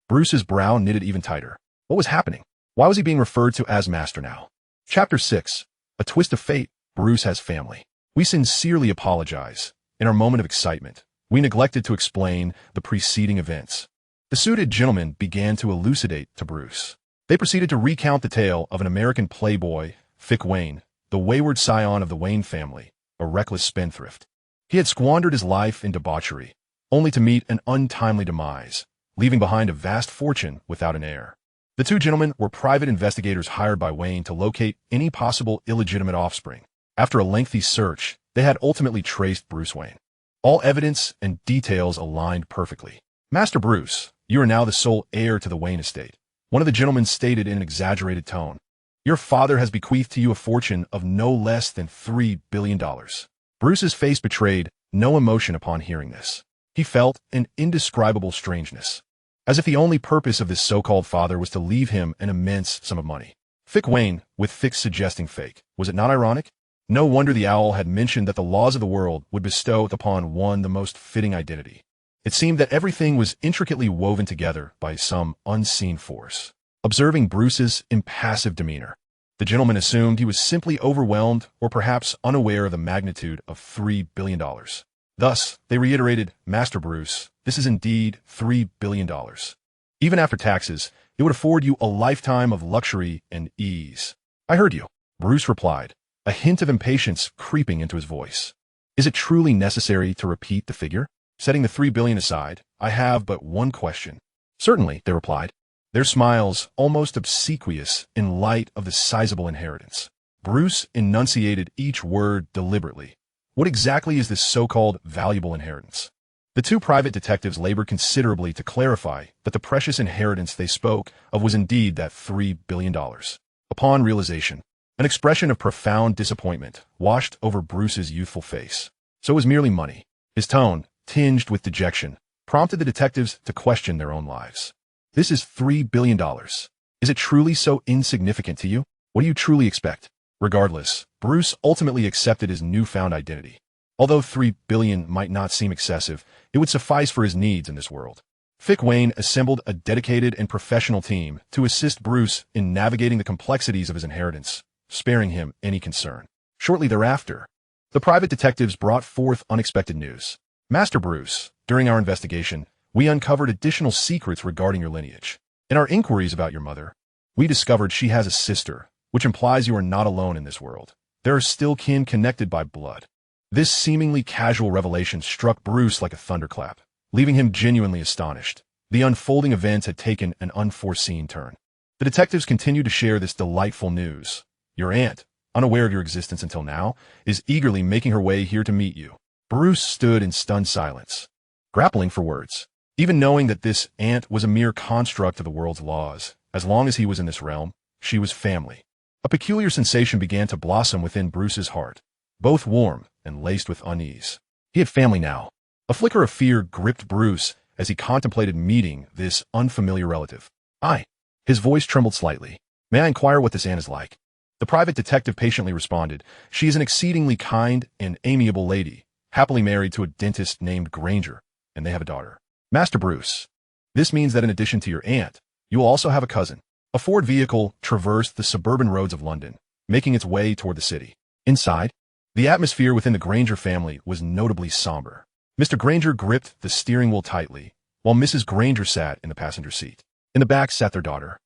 Bruce's brow knitted even tighter. What was happening? Why was he being referred to as Master now? Chapter 6. A twist of fate. Bruce has family. We sincerely apologize. In our moment of excitement, we neglected to explain the preceding events. The suited gentlemen began to elucidate to Bruce. They proceeded to recount the tale of an American playboy, Fick Wayne, the wayward scion of the Wayne family, a reckless spendthrift. He had squandered his life in debauchery, only to meet an untimely demise, leaving behind a vast fortune without an heir. The two gentlemen were private investigators hired by Wayne to locate any possible illegitimate offspring. After a lengthy search, they had ultimately traced Bruce Wayne. All evidence and details aligned perfectly. "Master Bruce, you are now the sole heir to the Wayne estate," one of the gentlemen stated in an exaggerated tone. "Your father has bequeathed to you a fortune of no less than $3 billion. Bruce's face betrayed no emotion upon hearing this. He felt an indescribable strangeness, as if the only purpose of this so-called father was to leave him an immense sum of money. Fick Wayne, with Fick suggesting fake. Was it not ironic? No wonder the owl had mentioned that the laws of the world would bestow upon one the most fitting identity. It seemed that everything was intricately woven together by some unseen force. Observing Bruce's impassive demeanor, the gentleman assumed he was simply overwhelmed or perhaps unaware of the magnitude of $3 billion. Thus, they reiterated, "Master Bruce, this is indeed $3 billion. Even after taxes, it would afford you a lifetime of luxury and ease." "I heard you," Bruce replied, a hint of impatience creeping into his voice. "Is it truly necessary to repeat the figure? Setting the $3 billion aside, I have but one question." "Certainly," they replied. their smiles almost obsequious in light of the sizable inheritance. Bruce enunciated each word deliberately. What exactly is this so-called valuable inheritance? The two private detectives labored considerably to clarify that the precious inheritance they spoke of was indeed that $3 billion. Upon realization, an expression of profound disappointment washed over Bruce's youthful face. So it was merely money. His tone, tinged with dejection, prompted the detectives to question their own lives. This is $3 billion. Is it truly so insignificant to you? What do you truly expect? Regardless, Bruce ultimately accepted his newfound identity. Although $3 billion might not seem excessive, it would suffice for his needs in this world. Fick Wayne assembled a dedicated and professional team to assist Bruce in navigating the complexities of his inheritance, sparing him any concern. Shortly thereafter, the private detectives brought forth unexpected news. Master Bruce, during our investigation, we uncovered additional secrets regarding your lineage. In our inquiries about your mother, we discovered she has a sister, which implies you are not alone in this world. There are still kin connected by blood. This seemingly casual revelation struck Bruce like a thunderclap, leaving him genuinely astonished. The unfolding events had taken an unforeseen turn. The detectives continued to share this delightful news. Your aunt, unaware of your existence until now, is eagerly making her way here to meet you. Bruce stood in stunned silence, grappling for words. Even knowing that this aunt was a mere construct of the world's laws, as long as he was in this realm, she was family. A peculiar sensation began to blossom within Bruce's heart, both warm and laced with unease. He had family now. A flicker of fear gripped Bruce as he contemplated meeting this unfamiliar relative. His voice trembled slightly. May I inquire what this aunt is like? The private detective patiently responded. She is an exceedingly kind and amiable lady, happily married to a dentist named Granger, and they have a daughter. Master Bruce, this means that in addition to your aunt, you will also have a cousin. A Ford vehicle traversed the suburban roads of London, making its way toward the city. Inside, the atmosphere within the Granger family was notably somber. Mr. Granger gripped the steering wheel tightly, while Mrs. Granger sat in the passenger seat. In the back sat their daughter,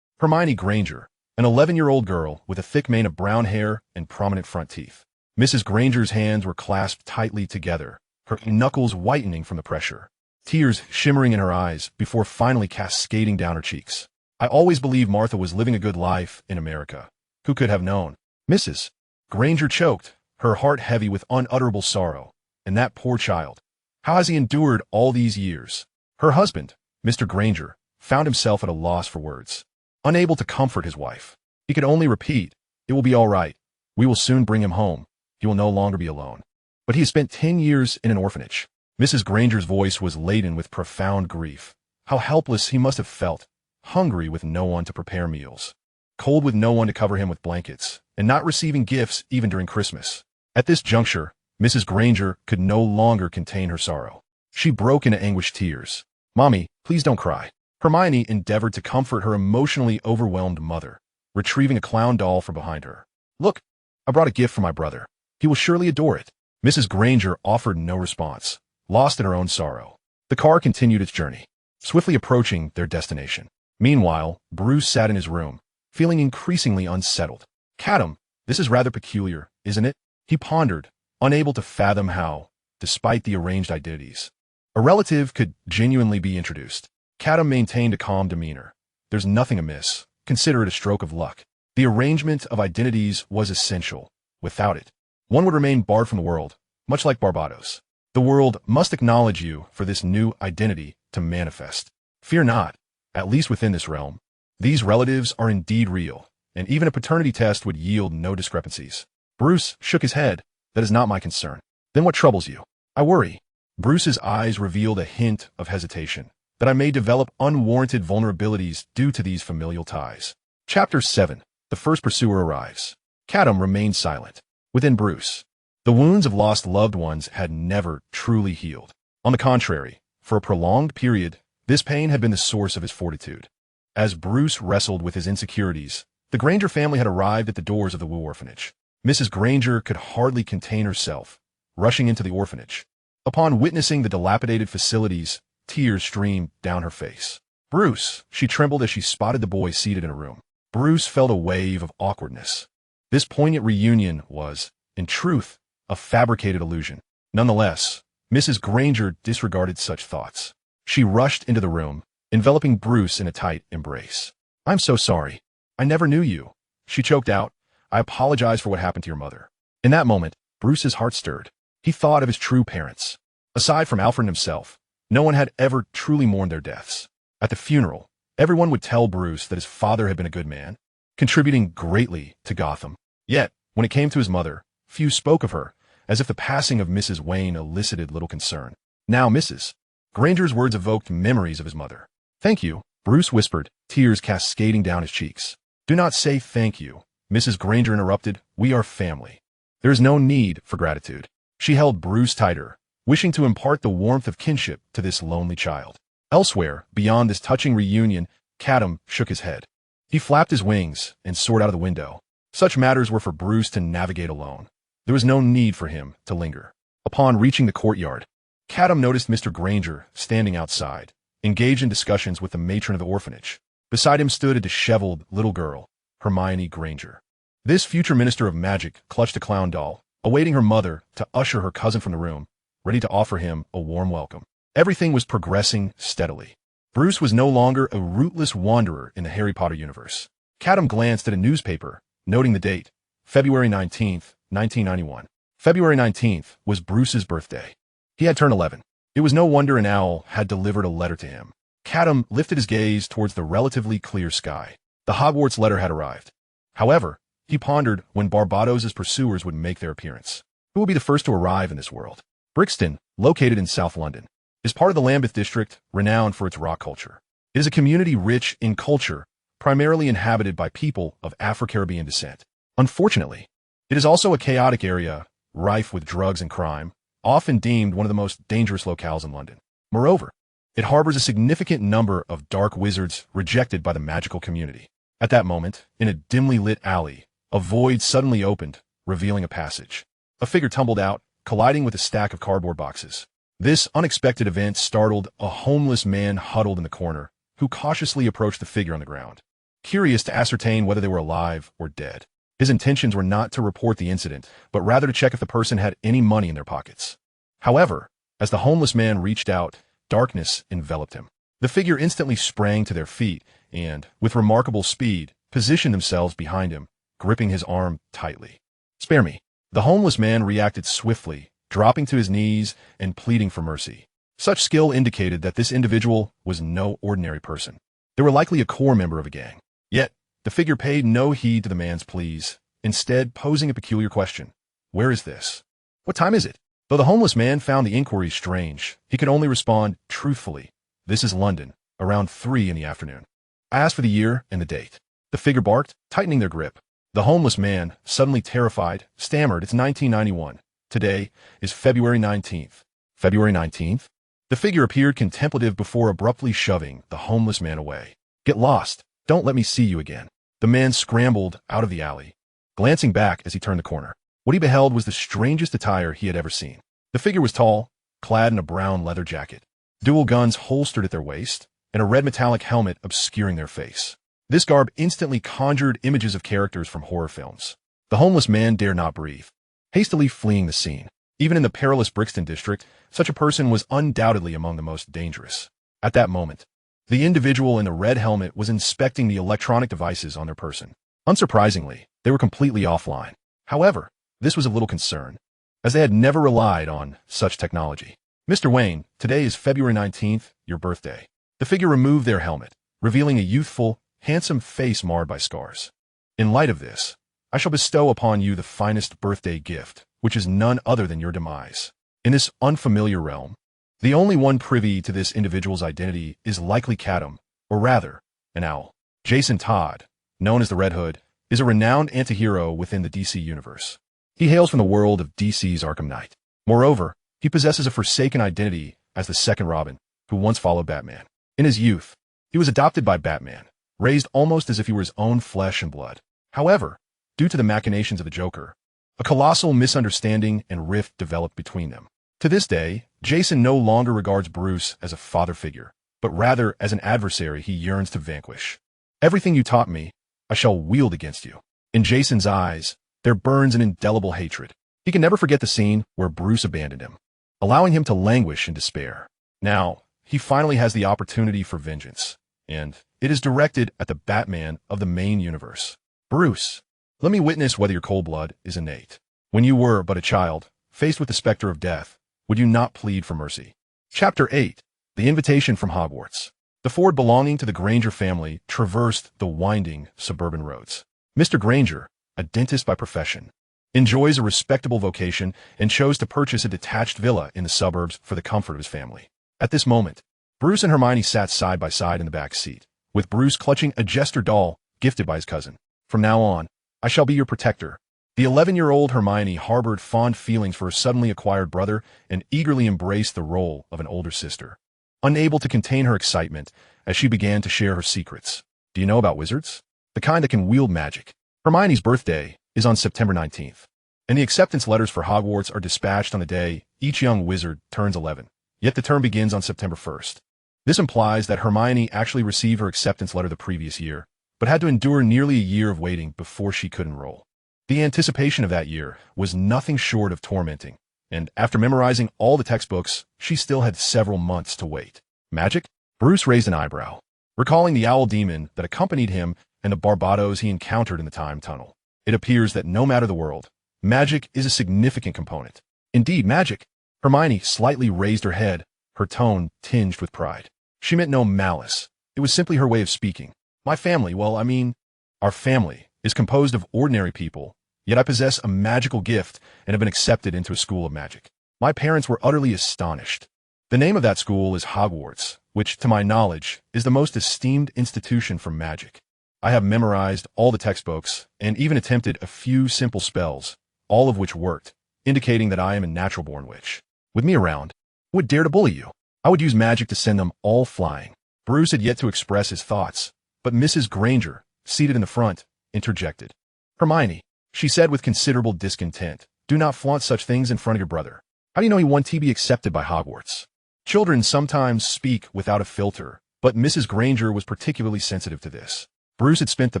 Hermione Granger, an 11-year-old girl with a thick mane of brown hair and prominent front teeth. Mrs. Granger's hands were clasped tightly together, her knuckles whitening from the pressure, tears shimmering in her eyes before finally cascading down her cheeks. I always believed Martha was living a good life in America. Who could have known? Mrs. Granger choked, her heart heavy with unutterable sorrow. And that poor child. How has he endured all these years? Her husband, Mr. Granger, found himself at a loss for words. Unable to comfort his wife, he could only repeat, "It will be all right. We will soon bring him home. He will no longer be alone." But he has spent 10 years in an orphanage. Mrs. Granger's voice was laden with profound grief. How helpless he must have felt, hungry with no one to prepare meals, cold with no one to cover him with blankets, and not receiving gifts even during Christmas. At this juncture, Mrs. Granger could no longer contain her sorrow. She broke into anguished tears. "Mommy, please don't cry." Hermione endeavored to comfort her emotionally overwhelmed mother, retrieving a clown doll from behind her. "Look, I brought a gift for my brother. He will surely adore it." Mrs. Granger offered no response, lost in her own sorrow. The car continued its journey, swiftly approaching their destination. Meanwhile, Bruce sat in his room, feeling increasingly unsettled. "Catum, this is rather peculiar, isn't it?" He pondered, unable to fathom how, despite the arranged identities, a relative could genuinely be introduced. Catum maintained a calm demeanor. "There's nothing amiss. Consider it a stroke of luck. The arrangement of identities was essential. Without it, one would remain barred from the world, much like Barbados. The world must acknowledge you for this new identity to manifest. Fear not, at least within this realm. These relatives are indeed real, and even a paternity test would yield no discrepancies." Bruce shook his head. "That is not my concern." "Then what troubles you?" "I worry." Bruce's eyes revealed a hint of hesitation, that I may develop unwarranted vulnerabilities due to these familial ties. Chapter 7. The first pursuer arrives. Catum remained silent. Within Bruce, the wounds of lost loved ones had never truly healed. On the contrary, for a prolonged period, this pain had been the source of his fortitude. As Bruce wrestled with his insecurities, the Granger family had arrived at the doors of the Wu orphanage. Mrs. Granger could hardly contain herself, rushing into the orphanage. Upon witnessing the dilapidated facilities, tears streamed down her face. "Bruce," she trembled as she spotted the boy seated in a room. Bruce felt a wave of awkwardness. This poignant reunion was, in truth, a fabricated illusion. Nonetheless, Mrs. Granger disregarded such thoughts. She rushed into the room, enveloping Bruce in a tight embrace. "I'm so sorry. I never knew you," she choked out. "I apologize for what happened to your mother." In that moment, Bruce's heart stirred. He thought of his true parents. Aside from Alfred himself, no one had ever truly mourned their deaths. At the funeral, everyone would tell Bruce that his father had been a good man, contributing greatly to Gotham. Yet, when it came to his mother, few spoke of her, as if the passing of Mrs. Wayne elicited little concern. Now Mrs. Granger's words evoked memories of his mother. "Thank you," Bruce whispered, tears cascading down his cheeks. "Do not say thank you," Mrs. Granger interrupted. "We are family. There is no need for gratitude." She held Bruce tighter, wishing to impart the warmth of kinship to this lonely child. Elsewhere, beyond this touching reunion, Catum shook his head. He flapped his wings and soared out of the window. Such matters were for Bruce to navigate alone. There was no need for him to linger. Upon reaching the courtyard, Catum noticed Mr. Granger standing outside, engaged in discussions with the matron of the orphanage. Beside him stood a disheveled little girl, Hermione Granger. This future minister of magic clutched a clown doll, awaiting her mother to usher her cousin from the room, ready to offer him a warm welcome. Everything was progressing steadily. Bruce was no longer a rootless wanderer in the Harry Potter universe. Catum glanced at a newspaper, noting the date, February 19th, 1991. February 19th was Bruce's birthday. He had turned 11. It was no wonder an owl had delivered a letter to him. Catum lifted his gaze towards the relatively clear sky. The Hogwarts letter had arrived. However, he pondered when Barbados' pursuers would make their appearance. Who would be the first to arrive in this world? Brixton, located in South London, is part of the Lambeth district, renowned for its rock culture. It is a community rich in culture, primarily inhabited by people of Afro-Caribbean descent. Unfortunately, it is also a chaotic area, rife with drugs and crime, often deemed one of the most dangerous locales in London. Moreover, it harbors a significant number of dark wizards rejected by the magical community. At that moment, in a dimly lit alley, a void suddenly opened, revealing a passage. A figure tumbled out, colliding with a stack of cardboard boxes. This unexpected event startled a homeless man huddled in the corner, who cautiously approached the figure on the ground, curious to ascertain whether they were alive or dead. His intentions were not to report the incident, but rather to check if the person had any money in their pockets. However, as the homeless man reached out, darkness enveloped him. The figure instantly sprang to their feet and, with remarkable speed, positioned themselves behind him, gripping his arm tightly. "Spare me." The homeless man reacted swiftly, dropping to his knees and pleading for mercy. Such skill indicated that this individual was no ordinary person. They were likely a core member of a gang. Yet, the figure paid no heed to the man's pleas, instead posing a peculiar question. "Where is this? What time is it?" Though the homeless man found the inquiry strange, he could only respond truthfully. "This is London, around 3 in the afternoon." "I asked for the year and the date." The figure barked, tightening their grip. The homeless man, suddenly terrified, stammered, "It's 1991. Today is February 19th. February 19th? The figure appeared contemplative before abruptly shoving the homeless man away. "Get lost. Don't let me see you again." The man scrambled out of the alley, glancing back as he turned the corner. What he beheld was the strangest attire he had ever seen. The figure was tall, clad in a brown leather jacket, dual guns holstered at their waist, and a red metallic helmet obscuring their face. This garb instantly conjured images of characters from horror films. The homeless man dared not breathe, hastily fleeing the scene. Even in the perilous Brixton district, such a person was undoubtedly among the most dangerous. At that moment, the individual in the red helmet was inspecting the electronic devices on their person. Unsurprisingly, they were completely offline. However, this was of little concern, as they had never relied on such technology. "Mr. Wayne, today is February 19th, your birthday." The figure removed their helmet, revealing a youthful, handsome face marred by scars. "In light of this, I shall bestow upon you the finest birthday gift, which is none other than your demise. In this unfamiliar realm, the only one privy to this individual's identity is likely Catum, or rather, an owl. Jason Todd, known as the Red Hood, is a renowned antihero within the DC universe. He hails from the world of DC's Arkham Knight. Moreover, he possesses a forsaken identity as the second Robin, who once followed Batman. In his youth, he was adopted by Batman, raised almost as if he were his own flesh and blood. However, due to the machinations of the Joker, a colossal misunderstanding and rift developed between them. To this day, Jason no longer regards Bruce as a father figure, but rather as an adversary he yearns to vanquish. "Everything you taught me, I shall wield against you." In Jason's eyes, there burns an indelible hatred. He can never forget the scene where Bruce abandoned him, allowing him to languish in despair. Now, he finally has the opportunity for vengeance, and it is directed at the Batman of the main universe. Bruce, let me witness whether your cold blood is innate. When you were but a child, faced with the specter of death, would you not plead for mercy? Chapter 8. The Invitation from Hogwarts. The Ford belonging to the Granger family traversed the winding suburban roads. Mr. Granger, a dentist by profession, enjoys a respectable vocation and chose to purchase a detached villa in the suburbs for the comfort of his family. At this moment, Bruce and Hermione sat side by side in the back seat, with Bruce clutching a jester doll gifted by his cousin. From now on, I shall be your protector. The 11-year-old Hermione harbored fond feelings for her suddenly acquired brother and eagerly embraced the role of an older sister, unable to contain her excitement as she began to share her secrets. Do you know about wizards? The kind that can wield magic. Hermione's birthday is on September 19th, and the acceptance letters for Hogwarts are dispatched on the day each young wizard turns 11, yet the term begins on September 1st. This implies that Hermione actually received her acceptance letter the previous year, but had to endure nearly a year of waiting before she could enroll. The anticipation of that year was nothing short of tormenting, and after memorizing all the textbooks, she still had several months to wait. Magic? Bruce raised an eyebrow, recalling the owl demon that accompanied him and the barbados he encountered in the time tunnel. It appears that no matter the world, magic is a significant component. Indeed, magic. Hermione slightly raised her head, her tone tinged with pride. She meant no malice. It was simply her way of speaking. My family, our family, is composed of ordinary people, yet I possess a magical gift and have been accepted into a school of magic. My parents were utterly astonished. The name of that school is Hogwarts, which, to my knowledge, is the most esteemed institution for magic. I have memorized all the textbooks and even attempted a few simple spells, all of which worked, indicating that I am a natural-born witch. With me around, who would dare to bully you? I would use magic to send them all flying. Bruce had yet to express his thoughts, but Mrs. Granger, seated in the front, interjected. Hermione, she said with considerable discontent, do not flaunt such things in front of your brother. How do you know he won to be accepted by Hogwarts? Children sometimes speak without a filter, but Mrs. Granger was particularly sensitive to this. Bruce had spent the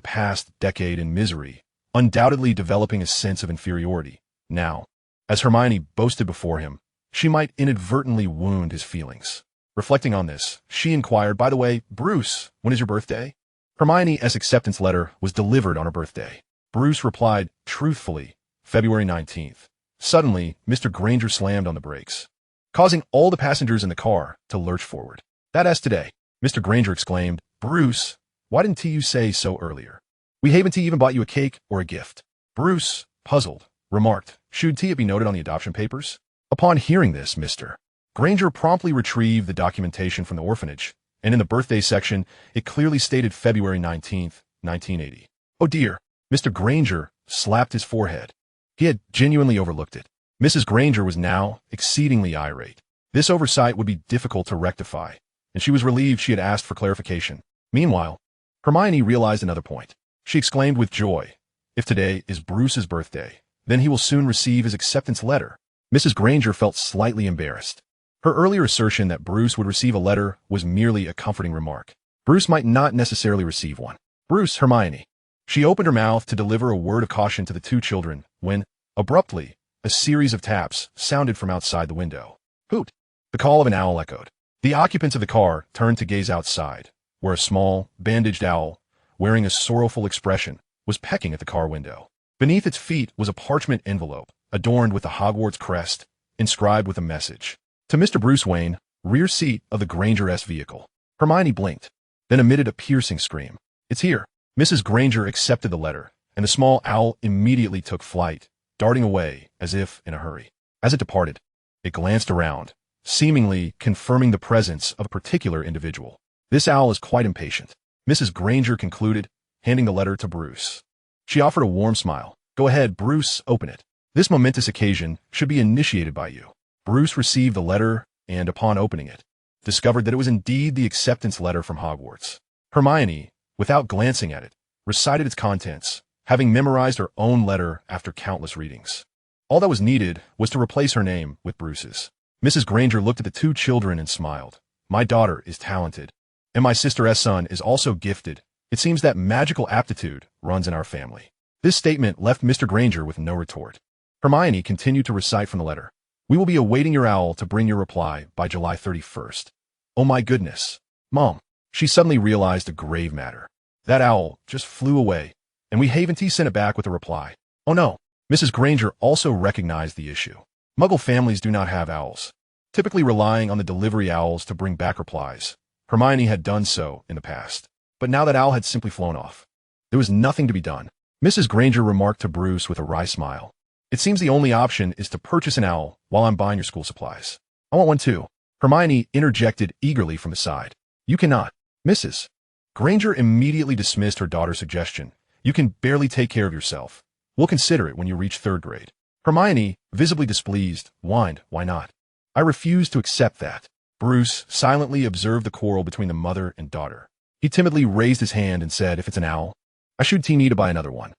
past decade in misery, undoubtedly developing a sense of inferiority. Now, as Hermione boasted before him, she might inadvertently wound his feelings. Reflecting on this, she inquired, by the way, Bruce, when is your birthday? Hermione's acceptance letter was delivered on her birthday. Bruce replied, truthfully, February 19th. Suddenly, Mr. Granger slammed on the brakes, causing all the passengers in the car to lurch forward. That's today, Mr. Granger exclaimed. Bruce, why didn't you say so earlier? We haven't even bought you a cake or a gift. Bruce, puzzled, remarked, should it be noted on the adoption papers? Upon hearing this, Mr. Granger promptly retrieved the documentation from the orphanage, and in the birthday section, it clearly stated February 19th, 1980. Oh dear, Mr. Granger slapped his forehead. He had genuinely overlooked it. Mrs. Granger was now exceedingly irate. This oversight would be difficult to rectify, and she was relieved she had asked for clarification. Meanwhile, Hermione realized another point. She exclaimed with joy, if today is Bruce's birthday, then he will soon receive his acceptance letter. Mrs. Granger felt slightly embarrassed. Her earlier assertion that Bruce would receive a letter was merely a comforting remark. Bruce might not necessarily receive one. Bruce, Hermione. She opened her mouth to deliver a word of caution to the two children when, abruptly, a series of taps sounded from outside the window. Hoot! The call of an owl echoed. The occupants of the car turned to gaze outside, where a small, bandaged owl, wearing a sorrowful expression, was pecking at the car window. Beneath its feet was a parchment envelope, adorned with the Hogwarts crest, inscribed with a message. To Mr. Bruce Wayne, rear seat of the Granger-S vehicle. Hermione blinked, then emitted a piercing scream. It's here. Mrs. Granger accepted the letter, and the small owl immediately took flight, darting away as if in a hurry. As it departed, it glanced around, seemingly confirming the presence of a particular individual. This owl is quite impatient, Mrs. Granger concluded, handing the letter to Bruce. She offered a warm smile. Go ahead, Bruce, open it. This momentous occasion should be initiated by you. Bruce received the letter and, upon opening it, discovered that it was indeed the acceptance letter from Hogwarts. Hermione, without glancing at it, recited its contents, having memorized her own letter after countless readings. All that was needed was to replace her name with Bruce's. Mrs. Granger looked at the two children and smiled. My daughter is talented, and my sister's son is also gifted. It seems that magical aptitude runs in our family. This statement left Mr. Granger with no retort. Hermione continued to recite from the letter. We will be awaiting your owl to bring your reply by July 31st. Oh my goodness. Mom. She suddenly realized a grave matter. That owl just flew away, and we haven't sent it back with a reply. Oh no. Mrs. Granger also recognized the issue. Muggle families do not have owls, typically relying on the delivery owls to bring back replies. Hermione had done so in the past, but now that owl had simply flown off. There was nothing to be done. Mrs. Granger remarked to Bruce with a wry smile. It seems the only option is to purchase an owl while I'm buying your school supplies. I want one too. Hermione interjected eagerly from the side. You cannot. Mrs. Granger immediately dismissed her daughter's suggestion. You can barely take care of yourself. We'll consider it when you reach 3rd grade. Hermione, visibly displeased, whined, why not? I refuse to accept that. Bruce silently observed the quarrel between the mother and daughter. He timidly raised his hand and said, if it's an owl, I should need to buy another one.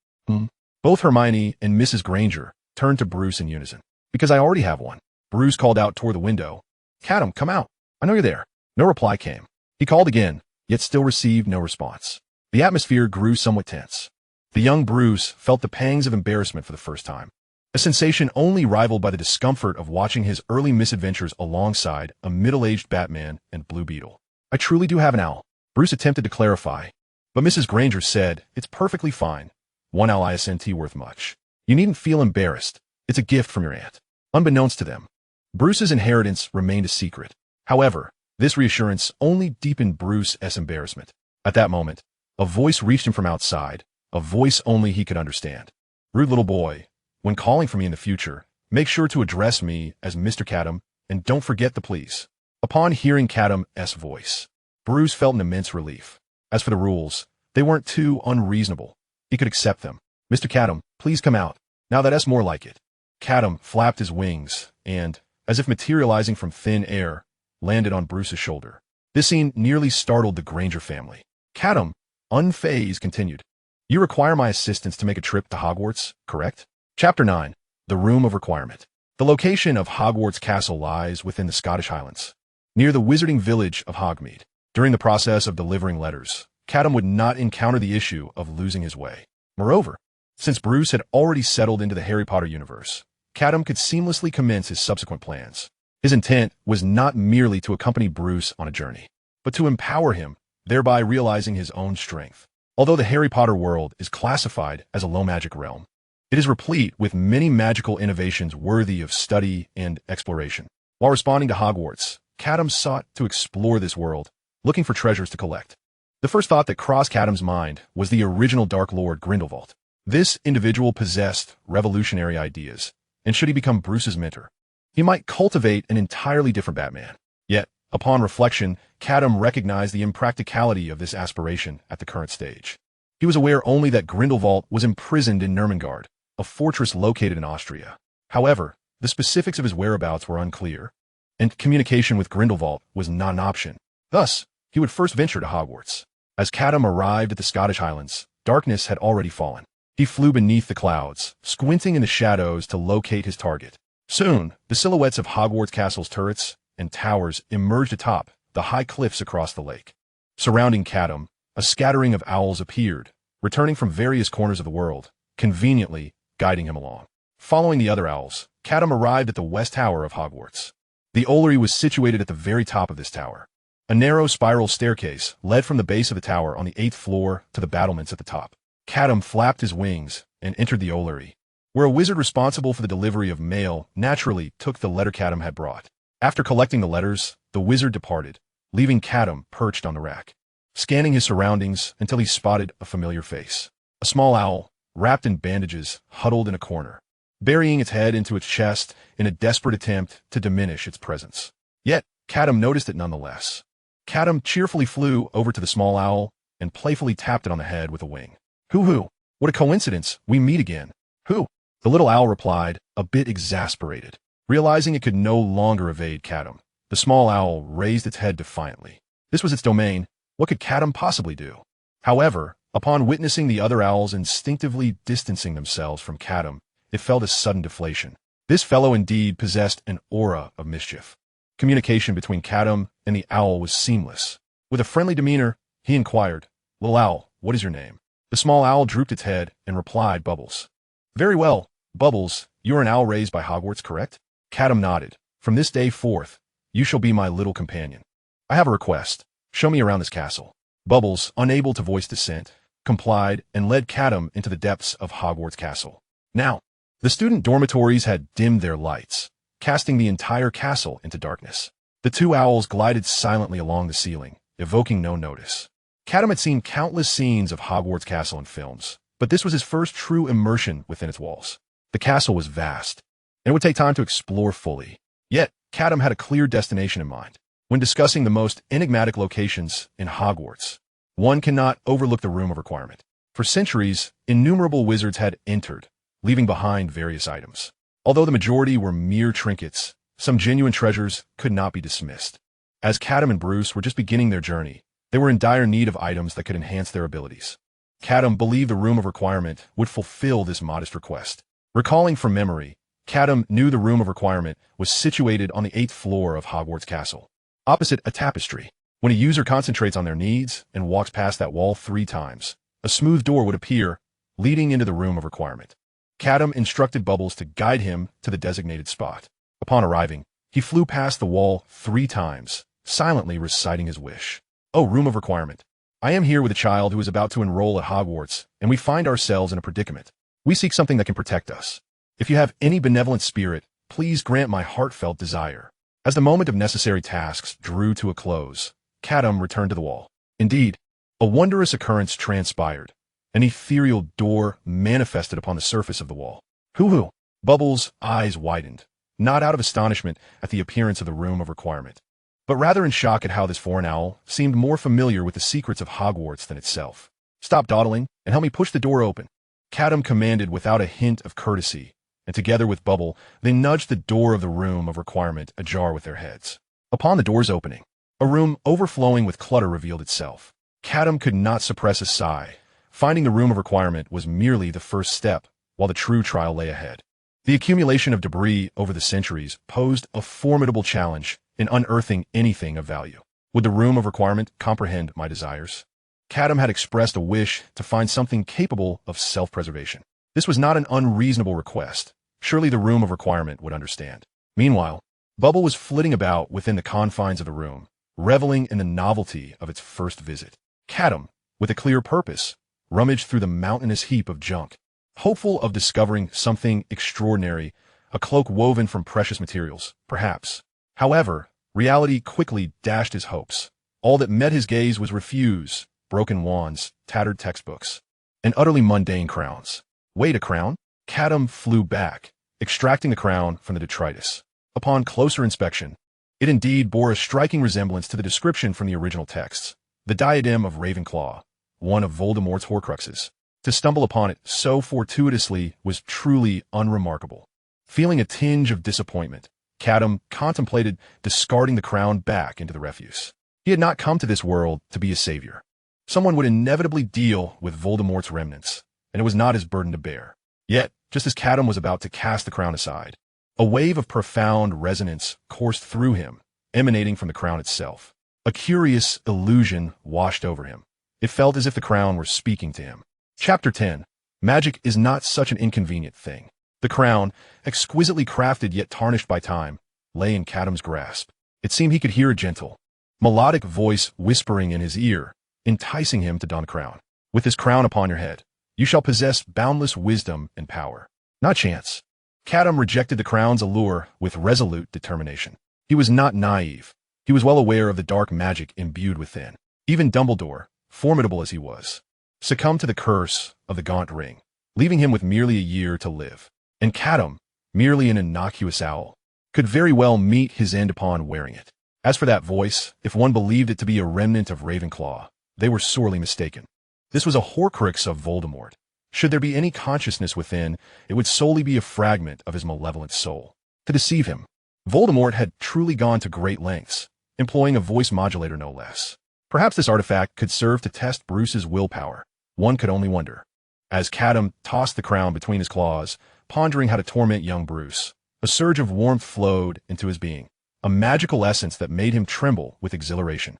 Both Hermione and Mrs. Granger turned to Bruce in unison. Because I already have one. Bruce called out toward the window. Catum, come out. I know you're there. No reply came. He called again, yet still received no response. The atmosphere grew somewhat tense. The young Bruce felt the pangs of embarrassment for the first time, a sensation only rivaled by the discomfort of watching his early misadventures alongside a middle-aged Batman and Blue Beetle. I truly do have an owl. Bruce attempted to clarify, but Mrs. Granger said, it's perfectly fine. One owl isn't worth much. You needn't feel embarrassed. It's a gift from your aunt. Unbeknownst to them, Bruce's inheritance remained a secret. However, this reassurance only deepened Bruce's embarrassment. At that moment, a voice reached him from outside, a voice only he could understand. Rude little boy, when calling for me in the future, make sure to address me as Mr. Catum, and don't forget the please. Upon hearing Catum's voice, Bruce felt an immense relief. As for the rules, they weren't too unreasonable. He could accept them. Mr. Catum, please come out. Now that's more like it. Catum flapped his wings and, as if materializing from thin air, landed on Bruce's shoulder. This scene nearly startled the Granger family. Catum, unfazed, continued. You require my assistance to make a trip to Hogwarts, correct? Chapter 9. The Room of Requirement. The location of Hogwarts Castle lies within the Scottish Highlands, near the wizarding village of Hogsmeade. During the process of delivering letters, Catum would not encounter the issue of losing his way. Moreover, since Bruce had already settled into the Harry Potter universe, Catum could seamlessly commence his subsequent plans. His intent was not merely to accompany Bruce on a journey, but to empower him, thereby realizing his own strength. Although the Harry Potter world is classified as a low-magic realm, it is replete with many magical innovations worthy of study and exploration. While responding to Hogwarts, Catum sought to explore this world, looking for treasures to collect. The first thought that crossed Catum's mind was the original Dark Lord Grindelwald. This individual possessed revolutionary ideas, and should he become Bruce's mentor, he might cultivate an entirely different Batman. Yet, upon reflection, Catum recognized the impracticality of this aspiration at the current stage. He was aware only that Grindelwald was imprisoned in Nurmengard, a fortress located in Austria. However, the specifics of his whereabouts were unclear, and communication with Grindelwald was not an option. Thus, he would first venture to Hogwarts. As Catum arrived at the Scottish Highlands, darkness had already fallen. He flew beneath the clouds, squinting in the shadows to locate his target. Soon, the silhouettes of Hogwarts Castle's turrets and towers emerged atop the high cliffs across the lake. Surrounding Catum, a scattering of owls appeared, returning from various corners of the world, conveniently guiding him along. Following the other owls, Catum arrived at the west tower of Hogwarts. The Owlery was situated at the very top of this tower. A narrow spiral staircase led from the base of the tower on the 8th floor to the battlements at the top. Catum flapped his wings and entered the Owlery, where a wizard responsible for the delivery of mail naturally took the letter Catum had brought. After collecting the letters, the wizard departed, leaving Catum perched on the rack, scanning his surroundings until he spotted a familiar face. A small owl, wrapped in bandages, huddled in a corner, burying its head into its chest in a desperate attempt to diminish its presence. Yet, Catum noticed it nonetheless. Catum cheerfully flew over to the small owl and playfully tapped it on the head with a wing. Hoo-hoo, what a coincidence, we meet again. Who? The little owl replied, a bit exasperated. Realizing it could no longer evade Catum, the small owl raised its head defiantly. This was its domain. What could Catum possibly do? However, upon witnessing the other owls instinctively distancing themselves from Catum, it felt a sudden deflation. This fellow indeed possessed an aura of mischief. Communication between Catum and the owl was seamless. With a friendly demeanor, he inquired, Little owl, what is your name? The small owl drooped its head and replied, Bubbles. Very well, Bubbles, you are an owl raised by Hogwarts, correct? Catum nodded. From this day forth, you shall be my little companion. I have a request. Show me around this castle. Bubbles, unable to voice dissent, complied and led Catum into the depths of Hogwarts Castle. Now, the student dormitories had dimmed their lights, casting the entire castle into darkness. The two owls glided silently along the ceiling, evoking no notice. Catum had seen countless scenes of Hogwarts Castle in films, but this was his first true immersion within its walls. The castle was vast, and it would take time to explore fully. Yet, Catum had a clear destination in mind. When discussing the most enigmatic locations in Hogwarts, one cannot overlook the Room of Requirement. For centuries, innumerable wizards had entered, leaving behind various items. Although the majority were mere trinkets, some genuine treasures could not be dismissed. As Catum and Bruce were just beginning their journey, they were in dire need of items that could enhance their abilities. Catum believed the Room of Requirement would fulfill this modest request. Recalling from memory, Catum knew the Room of Requirement was situated on the 8th floor of Hogwarts Castle, opposite a tapestry. When a user concentrates on their needs and walks past that wall 3 times, a smooth door would appear, leading into the Room of Requirement. Catum instructed Bubbles to guide him to the designated spot. Upon arriving, he flew past the wall 3 times, silently reciting his wish. "Oh, Room of Requirement. I am here with a child who is about to enroll at Hogwarts, and we find ourselves in a predicament. We seek something that can protect us. If you have any benevolent spirit, please grant my heartfelt desire." As the moment of necessary tasks drew to a close, Catum returned to the wall. Indeed, a wondrous occurrence transpired. An ethereal door manifested upon the surface of the wall. Hoo-hoo! Bubbles' eyes widened, not out of astonishment at the appearance of the Room of Requirement, but rather in shock at how this foreign owl seemed more familiar with the secrets of Hogwarts than itself. "Stop dawdling and help me push the door open," Catum commanded without a hint of courtesy, and together with Bubble, they nudged the door of the Room of Requirement ajar with their heads. Upon the door's opening, a room overflowing with clutter revealed itself. Catum could not suppress a sigh. Finding the Room of Requirement was merely the first step, while the true trial lay ahead. The accumulation of debris over the centuries posed a formidable challenge in unearthing anything of value. Would the Room of Requirement comprehend my desires? Catum had expressed a wish to find something capable of self-preservation. This was not an unreasonable request. Surely the Room of Requirement would understand. Meanwhile, Bubble was flitting about within the confines of the room, reveling in the novelty of its first visit. Catum, with a clear purpose, rummaged through the mountainous heap of junk, hopeful of discovering something extraordinary, a cloak woven from precious materials, perhaps. However, reality quickly dashed his hopes. All that met his gaze was refuse, broken wands, tattered textbooks, and utterly mundane crowns. Wait, a crown? Catum flew back, extracting the crown from the detritus. Upon closer inspection, it indeed bore a striking resemblance to the description from the original texts, the diadem of Ravenclaw, one of Voldemort's Horcruxes. To stumble upon it so fortuitously was truly unremarkable. Feeling a tinge of disappointment, Catum contemplated discarding the crown back into the refuse. He had not come to this world to be a savior. Someone would inevitably deal with Voldemort's remnants, and it was not his burden to bear. Yet, just as Catum was about to cast the crown aside, a wave of profound resonance coursed through him, emanating from the crown itself. A curious illusion washed over him. It felt as if the crown were speaking to him. Chapter 10. Magic is not such an inconvenient thing. The crown, exquisitely crafted yet tarnished by time, lay in Catum's grasp. It seemed he could hear a gentle, melodic voice whispering in his ear, enticing him to don the crown. "With this crown upon your head, you shall possess boundless wisdom and power." Not chance. Catum rejected the crown's allure with resolute determination. He was not naive. He was well aware of the dark magic imbued within. Even Dumbledore, formidable as he was, succumbed to the curse of the Gaunt Ring, leaving him with merely a year to live. And Catum, merely an innocuous owl, could very well meet his end upon wearing it. As for that voice, if one believed it to be a remnant of Ravenclaw, they were sorely mistaken. This was a Horcrux of Voldemort. Should there be any consciousness within, it would solely be a fragment of his malevolent soul. To deceive him, Voldemort had truly gone to great lengths, employing a voice modulator no less. Perhaps this artifact could serve to test Bruce's willpower. One could only wonder. As Catum tossed the crown between his claws, pondering how to torment young Bruce, a surge of warmth flowed into his being, a magical essence that made him tremble with exhilaration.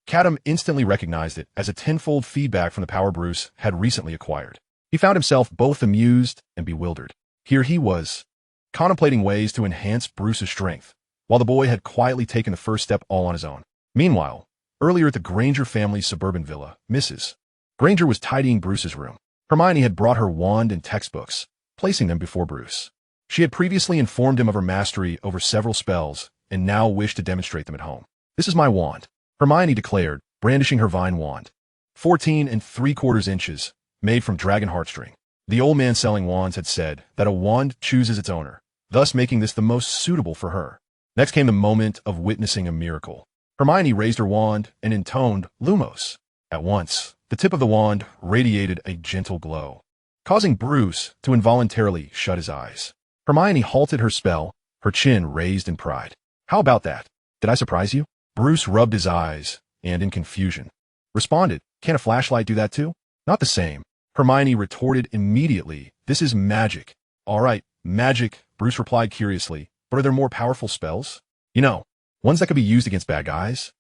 Catum instantly recognized it as a tenfold feedback from the power Bruce had recently acquired. He found himself both amused and bewildered. Here he was, contemplating ways to enhance Bruce's strength, while the boy had quietly taken the first step all on his own. Meanwhile, earlier at the Granger family's suburban villa, Mrs. Granger was tidying Bruce's room. Hermione had brought her wand and textbooks, placing them before Bruce. She had previously informed him of her mastery over several spells and now wished to demonstrate them at home. "This is my wand," Hermione declared, brandishing her vine wand. 14 3/4 inches, made from dragon heartstring. The old man selling wands had said that a wand chooses its owner, thus making this the most suitable for her. Next came the moment of witnessing a miracle. Hermione raised her wand and intoned Lumos. At once, the tip of the wand radiated a gentle glow, causing Bruce to involuntarily shut his eyes. Hermione halted her spell, her chin raised in pride. "How about that? Did I surprise you?" Bruce rubbed his eyes and, in confusion, responded, "Can a flashlight do that too?" "Not the same," Hermione retorted immediately. "This is magic." "All right, magic," Bruce replied curiously, "but are there more powerful spells? You know, ones that could be used against bad guys?"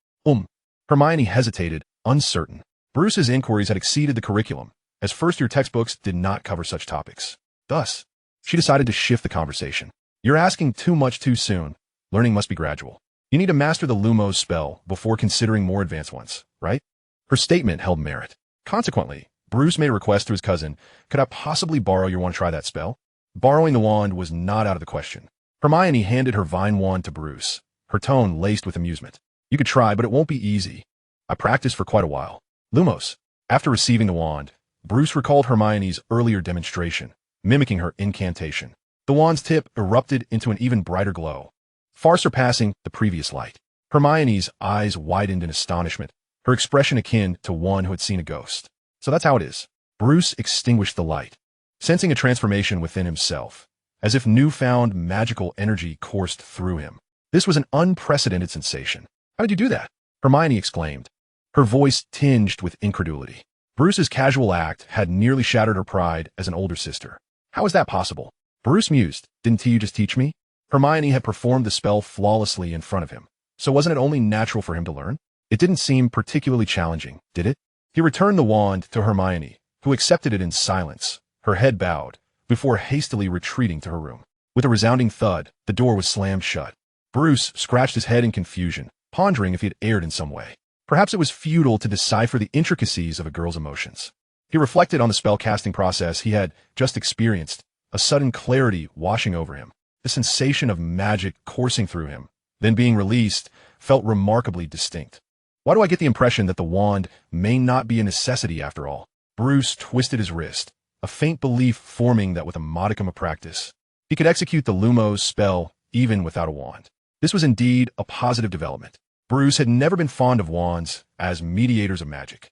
Hermione hesitated, uncertain. Bruce's inquiries had exceeded the curriculum, as first-year textbooks did not cover such topics. Thus, she decided to shift the conversation. "You're asking too much too soon. Learning must be gradual. You need to master the Lumos spell before considering more advanced ones, right?" Her statement held merit. Consequently, Bruce made a request to his cousin. "Could I possibly borrow your wand to try that spell?" Borrowing the wand was not out of the question. Hermione handed her vine wand to Bruce, her tone laced with amusement. "You could try, but it won't be easy. I practiced for quite a while." Lumos. After receiving the wand, Bruce recalled Hermione's earlier demonstration, mimicking her incantation. The wand's tip erupted into an even brighter glow, far surpassing the previous light. Hermione's eyes widened in astonishment, her expression akin to one who had seen a ghost. "So that's how it is." Bruce extinguished the light, sensing a transformation within himself, as if newfound magical energy coursed through him. This was an unprecedented sensation. "How did you do that?" Hermione exclaimed, her voice tinged with incredulity. Bruce's casual act had nearly shattered her pride as an older sister. "How is that possible?" Bruce mused. "Didn't you just teach me?" Hermione had performed the spell flawlessly in front of him, so wasn't it only natural for him to learn? It didn't seem particularly challenging, did it? He returned the wand to Hermione, who accepted it in silence, her head bowed, before hastily retreating to her room. With a resounding thud, the door was slammed shut. Bruce scratched his head in confusion, pondering if he had erred in some way. Perhaps it was futile to decipher the intricacies of a girl's emotions. He reflected on the spell-casting process he had just experienced, a sudden clarity washing over him. The sensation of magic coursing through him, then being released, felt remarkably distinct. Why do I get the impression that the wand may not be a necessity after all? Bruce twisted his wrist, a faint belief forming that with a modicum of practice, he could execute the Lumos spell even without a wand. This was indeed a positive development. Bruce had never been fond of wands as mediators of magic.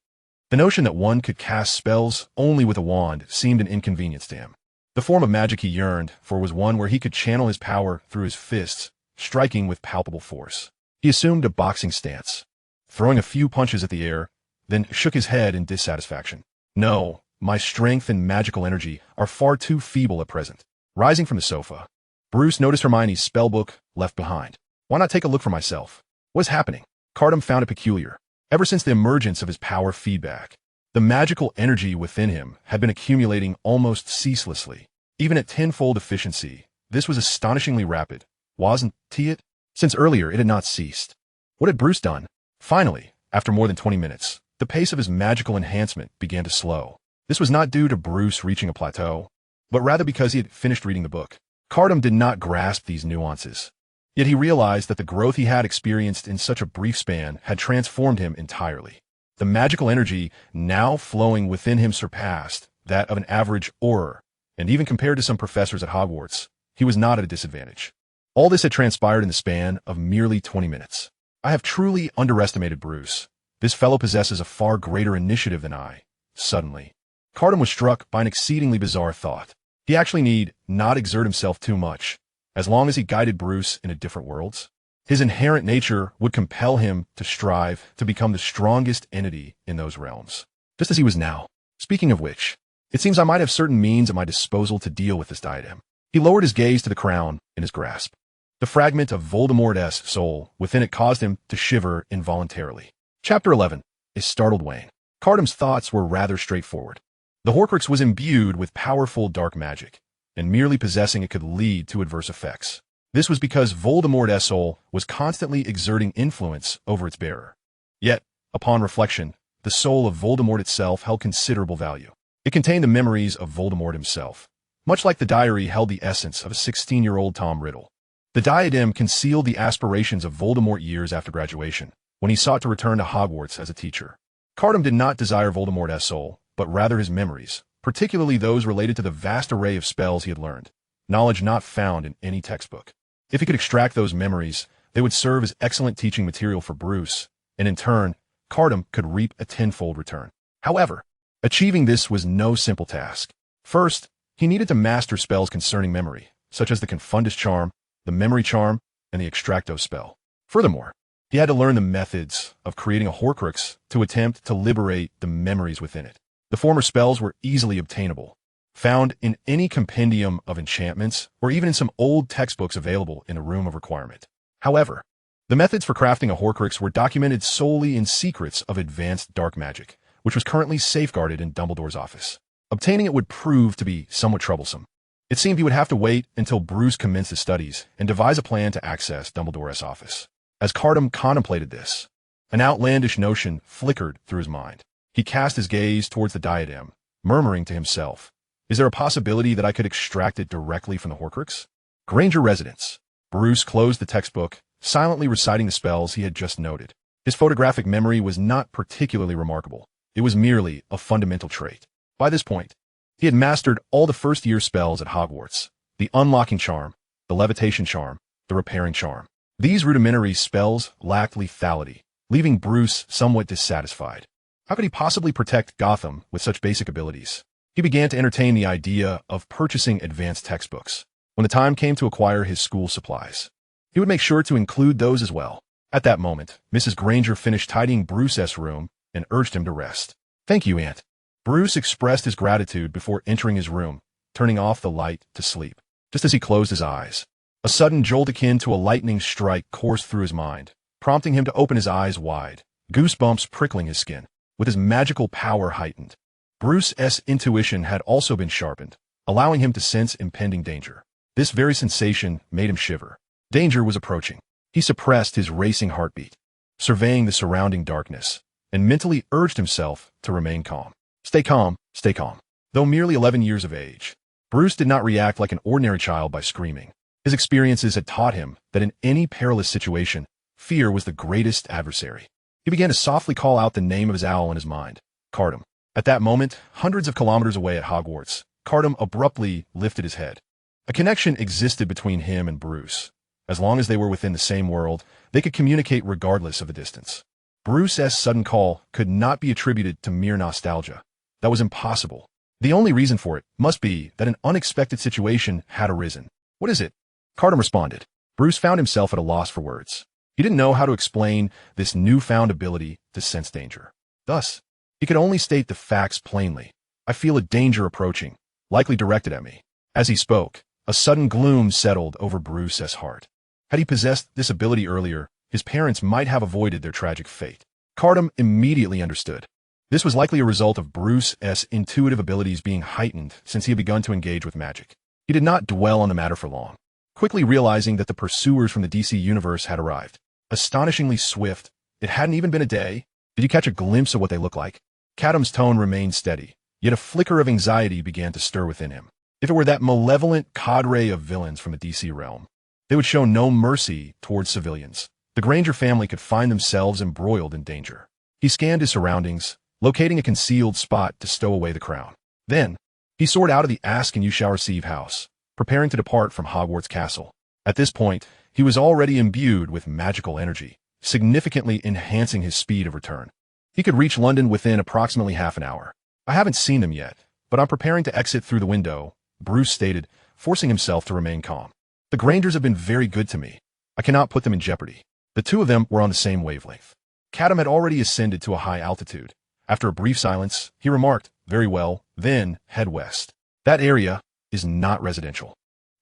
The notion that one could cast spells only with a wand seemed an inconvenience to him. The form of magic he yearned for was one where he could channel his power through his fists, striking with palpable force. He assumed a boxing stance, throwing a few punches at the air, then shook his head in dissatisfaction. "No, my strength and magical energy are far too feeble at present." Rising from the sofa, Bruce noticed Hermione's spellbook left behind. "Why not take a look for myself?" What was happening? Catum found it peculiar. Ever since the emergence of his power feedback, the magical energy within him had been accumulating almost ceaselessly. Even at tenfold efficiency, this was astonishingly rapid, wasn't it? Since earlier it had not ceased. What had Bruce done? Finally, after more than 20 minutes, the pace of his magical enhancement began to slow. This was not due to Bruce reaching a plateau, but rather because he had finished reading the book. Catum did not grasp these nuances. Yet he realized that the growth he had experienced in such a brief span had transformed him entirely. The magical energy now flowing within him surpassed that of an average Auror, and even compared to some professors at Hogwarts, he was not at a disadvantage. All this had transpired in the span of merely 20 minutes. "I have truly underestimated Bruce. This fellow possesses a far greater initiative than I." Suddenly, Catum was struck by an exceedingly bizarre thought. He actually need not exert himself too much, as long as he guided Bruce into different worlds. His inherent nature would compel him to strive to become the strongest entity in those realms, just as he was now. Speaking of which, it seems I might have certain means at my disposal to deal with this diadem. He lowered his gaze to the crown in his grasp. The fragment of Voldemort's soul within it caused him to shiver involuntarily. Chapter 11. A Startled Wayne. Catum's thoughts were rather straightforward. The Horcrux was imbued with powerful dark magic, and merely possessing it could lead to adverse effects. This was because Voldemort's soul was constantly exerting influence over its bearer. Yet, upon reflection, the soul of Voldemort itself held considerable value. It contained the memories of Voldemort himself, much like the diary held the essence of a 16-year-old Tom Riddle. The diadem concealed the aspirations of Voldemort years after graduation, when he sought to return to Hogwarts as a teacher. Catum did not desire Voldemort's soul, but rather his memories, particularly those related to the vast array of spells he had learned, knowledge not found in any textbook. If he could extract those memories, they would serve as excellent teaching material for Bruce, and in turn, Catum could reap a tenfold return. However, achieving this was no simple task. First, he needed to master spells concerning memory, such as the Confundus Charm, the Memory Charm, and the Extracto spell. Furthermore, he had to learn the methods of creating a Horcrux to attempt to liberate the memories within it. The former spells were easily obtainable, found in any compendium of enchantments, or even in some old textbooks available in a room of requirement. However, the methods for crafting a Horcrux were documented solely in secrets of advanced dark magic, which was currently safeguarded in Dumbledore's office. Obtaining it would prove to be somewhat troublesome. It seemed he would have to wait until Bruce commenced his studies and devise a plan to access Dumbledore's office. As Catum contemplated this, an outlandish notion flickered through his mind. He cast his gaze towards the diadem, murmuring to himself, "Is there a possibility that I could extract it directly from the Horcrux?" Granger Residence. Bruce closed the textbook, silently reciting the spells he had just noted. His photographic memory was not particularly remarkable. It was merely a fundamental trait. By this point, he had mastered all the first-year spells at Hogwarts: the Unlocking Charm, the Levitation Charm, the Repairing Charm. These rudimentary spells lacked lethality, leaving Bruce somewhat dissatisfied. How could he possibly protect Gotham with such basic abilities? He began to entertain the idea of purchasing advanced textbooks. When the time came to acquire his school supplies, he would make sure to include those as well. At that moment, Mrs. Granger finished tidying Bruce's room and urged him to rest. "Thank you, Aunt." Bruce expressed his gratitude before entering his room, turning off the light to sleep. Just as he closed his eyes, a sudden jolt akin to a lightning strike coursed through his mind, prompting him to open his eyes wide, goosebumps prickling his skin. With his magical power heightened, Bruce's intuition had also been sharpened, allowing him to sense impending danger. This very sensation made him shiver. Danger was approaching. He suppressed his racing heartbeat, surveying the surrounding darkness, and mentally urged himself to remain calm. Stay calm, stay calm. Though merely 11 years of age, Bruce did not react like an ordinary child by screaming. His experiences had taught him that in any perilous situation, fear was the greatest adversary. He began to softly call out the name of his owl in his mind, Catum. At that moment, hundreds of kilometers away at Hogwarts, Catum abruptly lifted his head. A connection existed between him and Bruce. As long as they were within the same world, they could communicate regardless of the distance. Bruce's sudden call could not be attributed to mere nostalgia. That was impossible. The only reason for it must be that an unexpected situation had arisen. "What is it?" Catum responded. Bruce found himself at a loss for words. He didn't know how to explain this newfound ability to sense danger. Thus, he could only state the facts plainly. "I feel a danger approaching, likely directed at me." As he spoke, a sudden gloom settled over Bruce's heart. Had he possessed this ability earlier, his parents might have avoided their tragic fate. Catum immediately understood. This was likely a result of Bruce's intuitive abilities being heightened since he had begun to engage with magic. He did not dwell on the matter for long, quickly realizing that the pursuers from the DC universe had arrived. Astonishingly swift, it hadn't even been a day. Did you catch a glimpse of what they look like? Catum's tone remained steady, yet a flicker of anxiety began to stir within him. If it were that malevolent cadre of villains from the DC realm, they would show no mercy towards civilians. The Granger family could find themselves embroiled in danger. He scanned his surroundings, locating a concealed spot to stow away the crown. Then, he soared out of the Ask and You Shall Receive house, preparing to depart from Hogwarts Castle. At this point, he was already imbued with magical energy, significantly enhancing his speed of return. He could reach London within approximately half an hour. "I haven't seen them yet, but I'm preparing to exit through the window," Bruce stated, forcing himself to remain calm. "The Grangers have been very good to me. I cannot put them in jeopardy." The two of them were on the same wavelength. Catum had already ascended to a high altitude. After a brief silence, he remarked, "Very well, then head west. That area is not residential,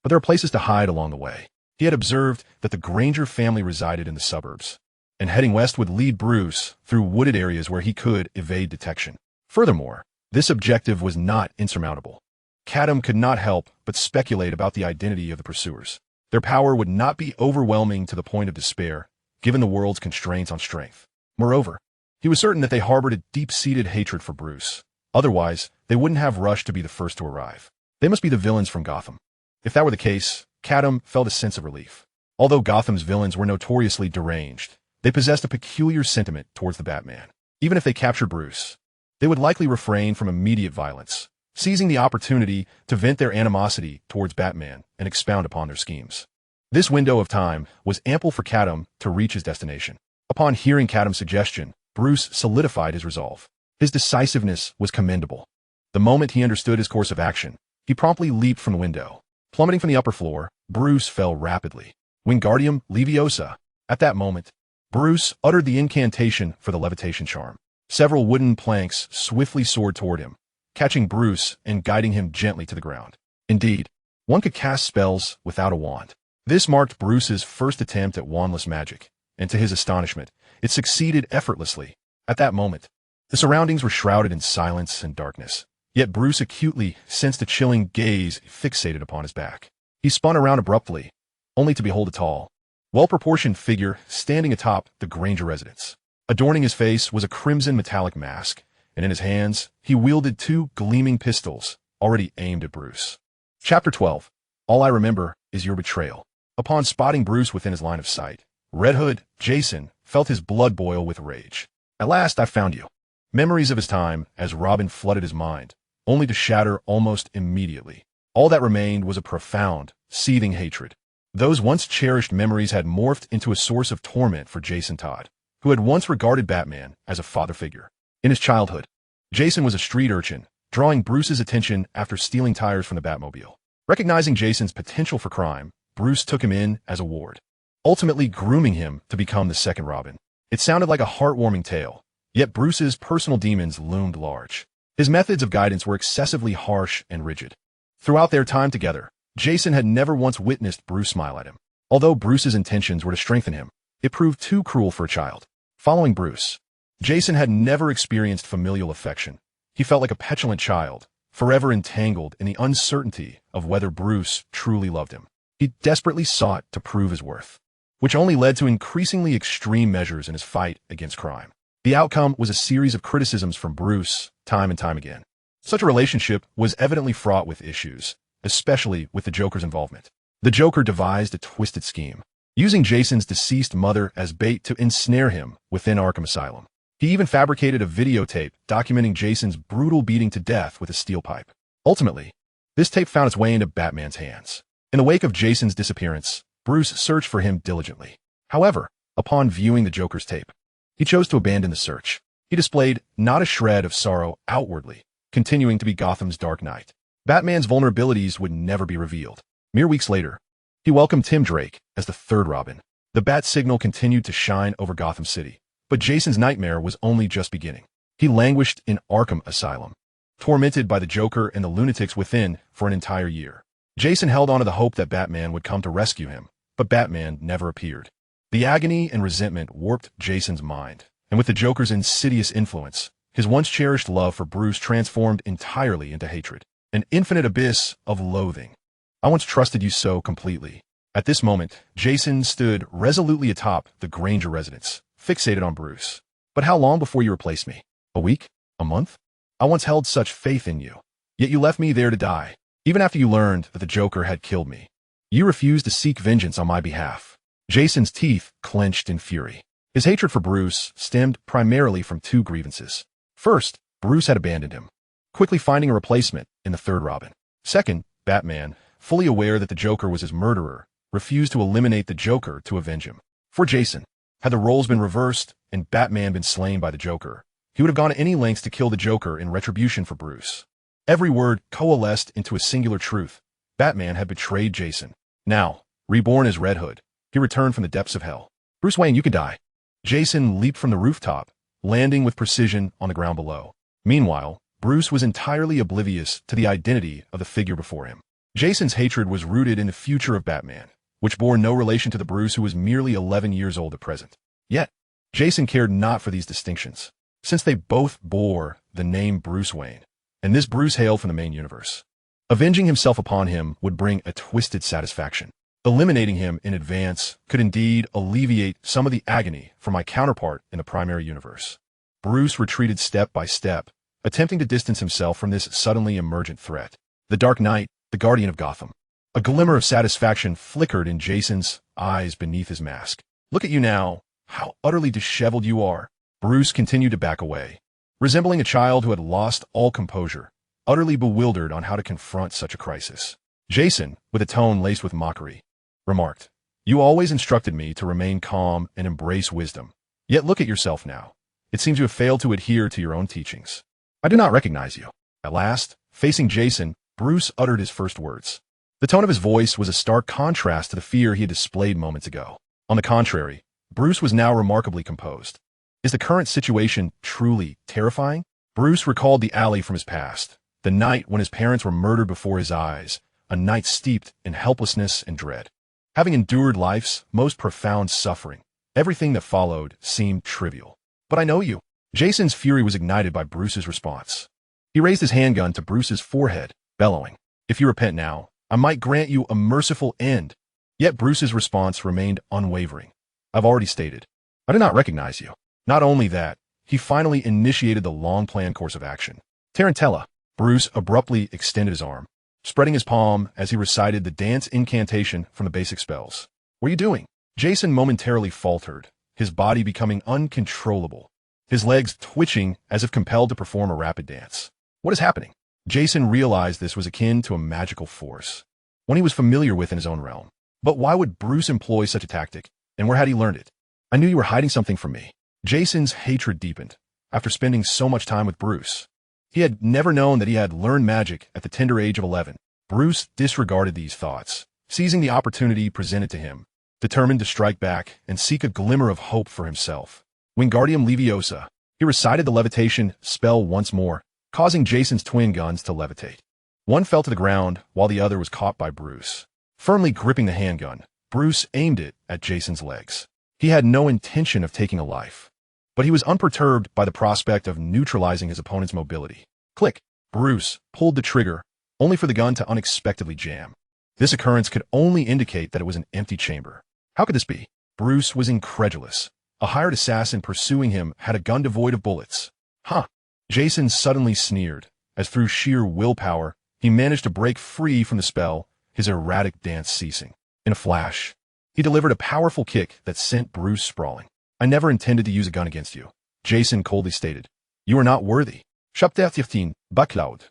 but there are places to hide along the way." He had observed that the Granger family resided in the suburbs, and heading west would lead Bruce through wooded areas where he could evade detection. Furthermore, this objective was not insurmountable. Catum could not help but speculate about the identity of the pursuers. Their power would not be overwhelming to the point of despair, given the world's constraints on strength. Moreover, he was certain that they harbored a deep-seated hatred for Bruce. Otherwise, they wouldn't have rushed to be the first to arrive. They must be the villains from Gotham. If that were the case, Catum felt a sense of relief. Although Gotham's villains were notoriously deranged, they possessed a peculiar sentiment towards the Batman. Even if they captured Bruce, they would likely refrain from immediate violence, seizing the opportunity to vent their animosity towards Batman and expound upon their schemes. This window of time was ample for Catum to reach his destination. Upon hearing Catum's suggestion, Bruce solidified his resolve. His decisiveness was commendable. The moment he understood his course of action, he promptly leaped from the window. Plummeting from the upper floor, Bruce fell rapidly. Wingardium Leviosa. At that moment, Bruce uttered the incantation for the levitation charm. Several wooden planks swiftly soared toward him, catching Bruce and guiding him gently to the ground. Indeed, one could cast spells without a wand. This marked Bruce's first attempt at wandless magic, and to his astonishment, it succeeded effortlessly. At that moment, the surroundings were shrouded in silence and darkness, yet Bruce acutely sensed a chilling gaze fixated upon his back. He spun around abruptly, only to behold a tall, well-proportioned figure standing atop the Granger residence. Adorning his face was a crimson metallic mask, and in his hands, he wielded two gleaming pistols, already aimed at Bruce. Chapter 12. All I Remember is Your Betrayal. Upon spotting Bruce within his line of sight, Red Hood, Jason, felt his blood boil with rage. At last, I found you. Memories of his time as Robin flooded his mind, only to shatter almost immediately. All that remained was a profound, seething hatred. Those once cherished memories had morphed into a source of torment for Jason Todd, who had once regarded Batman as a father figure. In his childhood, Jason was a street urchin, drawing Bruce's attention after stealing tires from the Batmobile. Recognizing Jason's potential for crime, Bruce took him in as a ward, ultimately grooming him to become the second Robin. It sounded like a heartwarming tale, yet Bruce's personal demons loomed large. His methods of guidance were excessively harsh and rigid. Throughout their time together, Jason had never once witnessed Bruce smile at him. Although Bruce's intentions were to strengthen him, it proved too cruel for a child. Following Bruce, Jason had never experienced familial affection. He felt like a petulant child, forever entangled in the uncertainty of whether Bruce truly loved him. He desperately sought to prove his worth, which only led to increasingly extreme measures in his fight against crime. The outcome was a series of criticisms from Bruce, time and time again. Such a relationship was evidently fraught with issues, especially with the Joker's involvement. The Joker devised a twisted scheme, using Jason's deceased mother as bait to ensnare him within Arkham Asylum. He even fabricated a videotape documenting Jason's brutal beating to death with a steel pipe. Ultimately, this tape found its way into Batman's hands. In the wake of Jason's disappearance, Bruce searched for him diligently. However, upon viewing the Joker's tape, he chose to abandon the search. He displayed not a shred of sorrow outwardly, continuing to be Gotham's Dark Knight. Batman's vulnerabilities would never be revealed. Mere weeks later, he welcomed Tim Drake as the third Robin. The bat signal continued to shine over Gotham City, but Jason's nightmare was only just beginning. He languished in Arkham Asylum, tormented by the Joker and the lunatics within for an entire year. Jason held on to the hope that Batman would come to rescue him, but Batman never appeared. The agony and resentment warped Jason's mind, and with the Joker's insidious influence, his once cherished love for Bruce transformed entirely into hatred, an infinite abyss of loathing. I once trusted you so completely. At this moment, Jason stood resolutely atop the Granger residence, fixated on Bruce. But how long before you replaced me? A week? A month? I once held such faith in you, yet you left me there to die. Even after you learned that the Joker had killed me, you refused to seek vengeance on my behalf. Jason's teeth clenched in fury. His hatred for Bruce stemmed primarily from two grievances. First, Bruce had abandoned him, quickly finding a replacement in the third Robin. Second, Batman, fully aware that the Joker was his murderer, refused to eliminate the Joker to avenge him. For Jason, had the roles been reversed and Batman been slain by the Joker, he would have gone to any lengths to kill the Joker in retribution for Bruce. Every word coalesced into a singular truth. Batman had betrayed Jason. Now, reborn as Red Hood, he returned from the depths of hell. Bruce Wayne, you can die. Jason leaped from the rooftop, landing with precision on the ground below. Meanwhile, Bruce was entirely oblivious to the identity of the figure before him. Jason's hatred was rooted in the future of Batman, which bore no relation to the Bruce who was merely 11 years old at present. Yet, Jason cared not for these distinctions, since they both bore the name Bruce Wayne, and this Bruce hailed from the main universe. Avenging himself upon him would bring a twisted satisfaction. Eliminating him in advance could indeed alleviate some of the agony from my counterpart in the primary universe. Bruce retreated step by step, attempting to distance himself from this suddenly emergent threat. The Dark Knight, the Guardian of Gotham. A glimmer of satisfaction flickered in Jason's eyes beneath his mask. Look at you now. How utterly disheveled you are. Bruce continued to back away, resembling a child who had lost all composure, utterly bewildered on how to confront such a crisis. Jason, with a tone laced with mockery, remarked, "You always instructed me to remain calm and embrace wisdom. Yet look at yourself now. It seems you have failed to adhere to your own teachings. I do not recognize you." At last, facing Jason, Bruce uttered his first words. The tone of his voice was a stark contrast to the fear he had displayed moments ago. On the contrary, Bruce was now remarkably composed. Is the current situation truly terrifying? Bruce recalled the alley from his past, the night when his parents were murdered before his eyes, a night steeped in helplessness and dread. Having endured life's most profound suffering, everything that followed seemed trivial. "But I know you." Jason's fury was ignited by Bruce's response. He raised his handgun to Bruce's forehead, bellowing, "If you repent now, I might grant you a merciful end." Yet Bruce's response remained unwavering. "I've already stated, I do not recognize you." Not only that, he finally initiated the long-planned course of action. "Tarantella." Bruce abruptly extended his arm, spreading his palm as he recited the dance incantation from the basic spells. "What are you doing?" Jason momentarily faltered, his body becoming uncontrollable, his legs twitching as if compelled to perform a rapid dance. "What is happening?" Jason realized this was akin to a magical force, one he was familiar with in his own realm. But why would Bruce employ such a tactic, and where had he learned it? "I knew you were hiding something from me." Jason's hatred deepened after spending so much time with Bruce. He had never known that he had learned magic at the tender age of 11. Bruce disregarded these thoughts, seizing the opportunity presented to him, determined to strike back and seek a glimmer of hope for himself. Wingardium Leviosa. He recited the levitation spell once more, causing Jason's twin guns to levitate. One fell to the ground while the other was caught by Bruce. Firmly gripping the handgun, Bruce aimed it at Jason's legs. He had no intention of taking a life, but he was unperturbed by the prospect of neutralizing his opponent's mobility. Click! Bruce pulled the trigger, only for the gun to unexpectedly jam. This occurrence could only indicate that it was an empty chamber. How could this be? Bruce was incredulous. A hired assassin pursuing him had a gun devoid of bullets. Huh! Jason suddenly sneered, as through sheer willpower, he managed to break free from the spell, his erratic dance ceasing. In a flash, he delivered a powerful kick that sent Bruce sprawling. "I never intended to use a gun against you," Jason coldly stated. "You are not worthy." Chapter 15, Buckloud.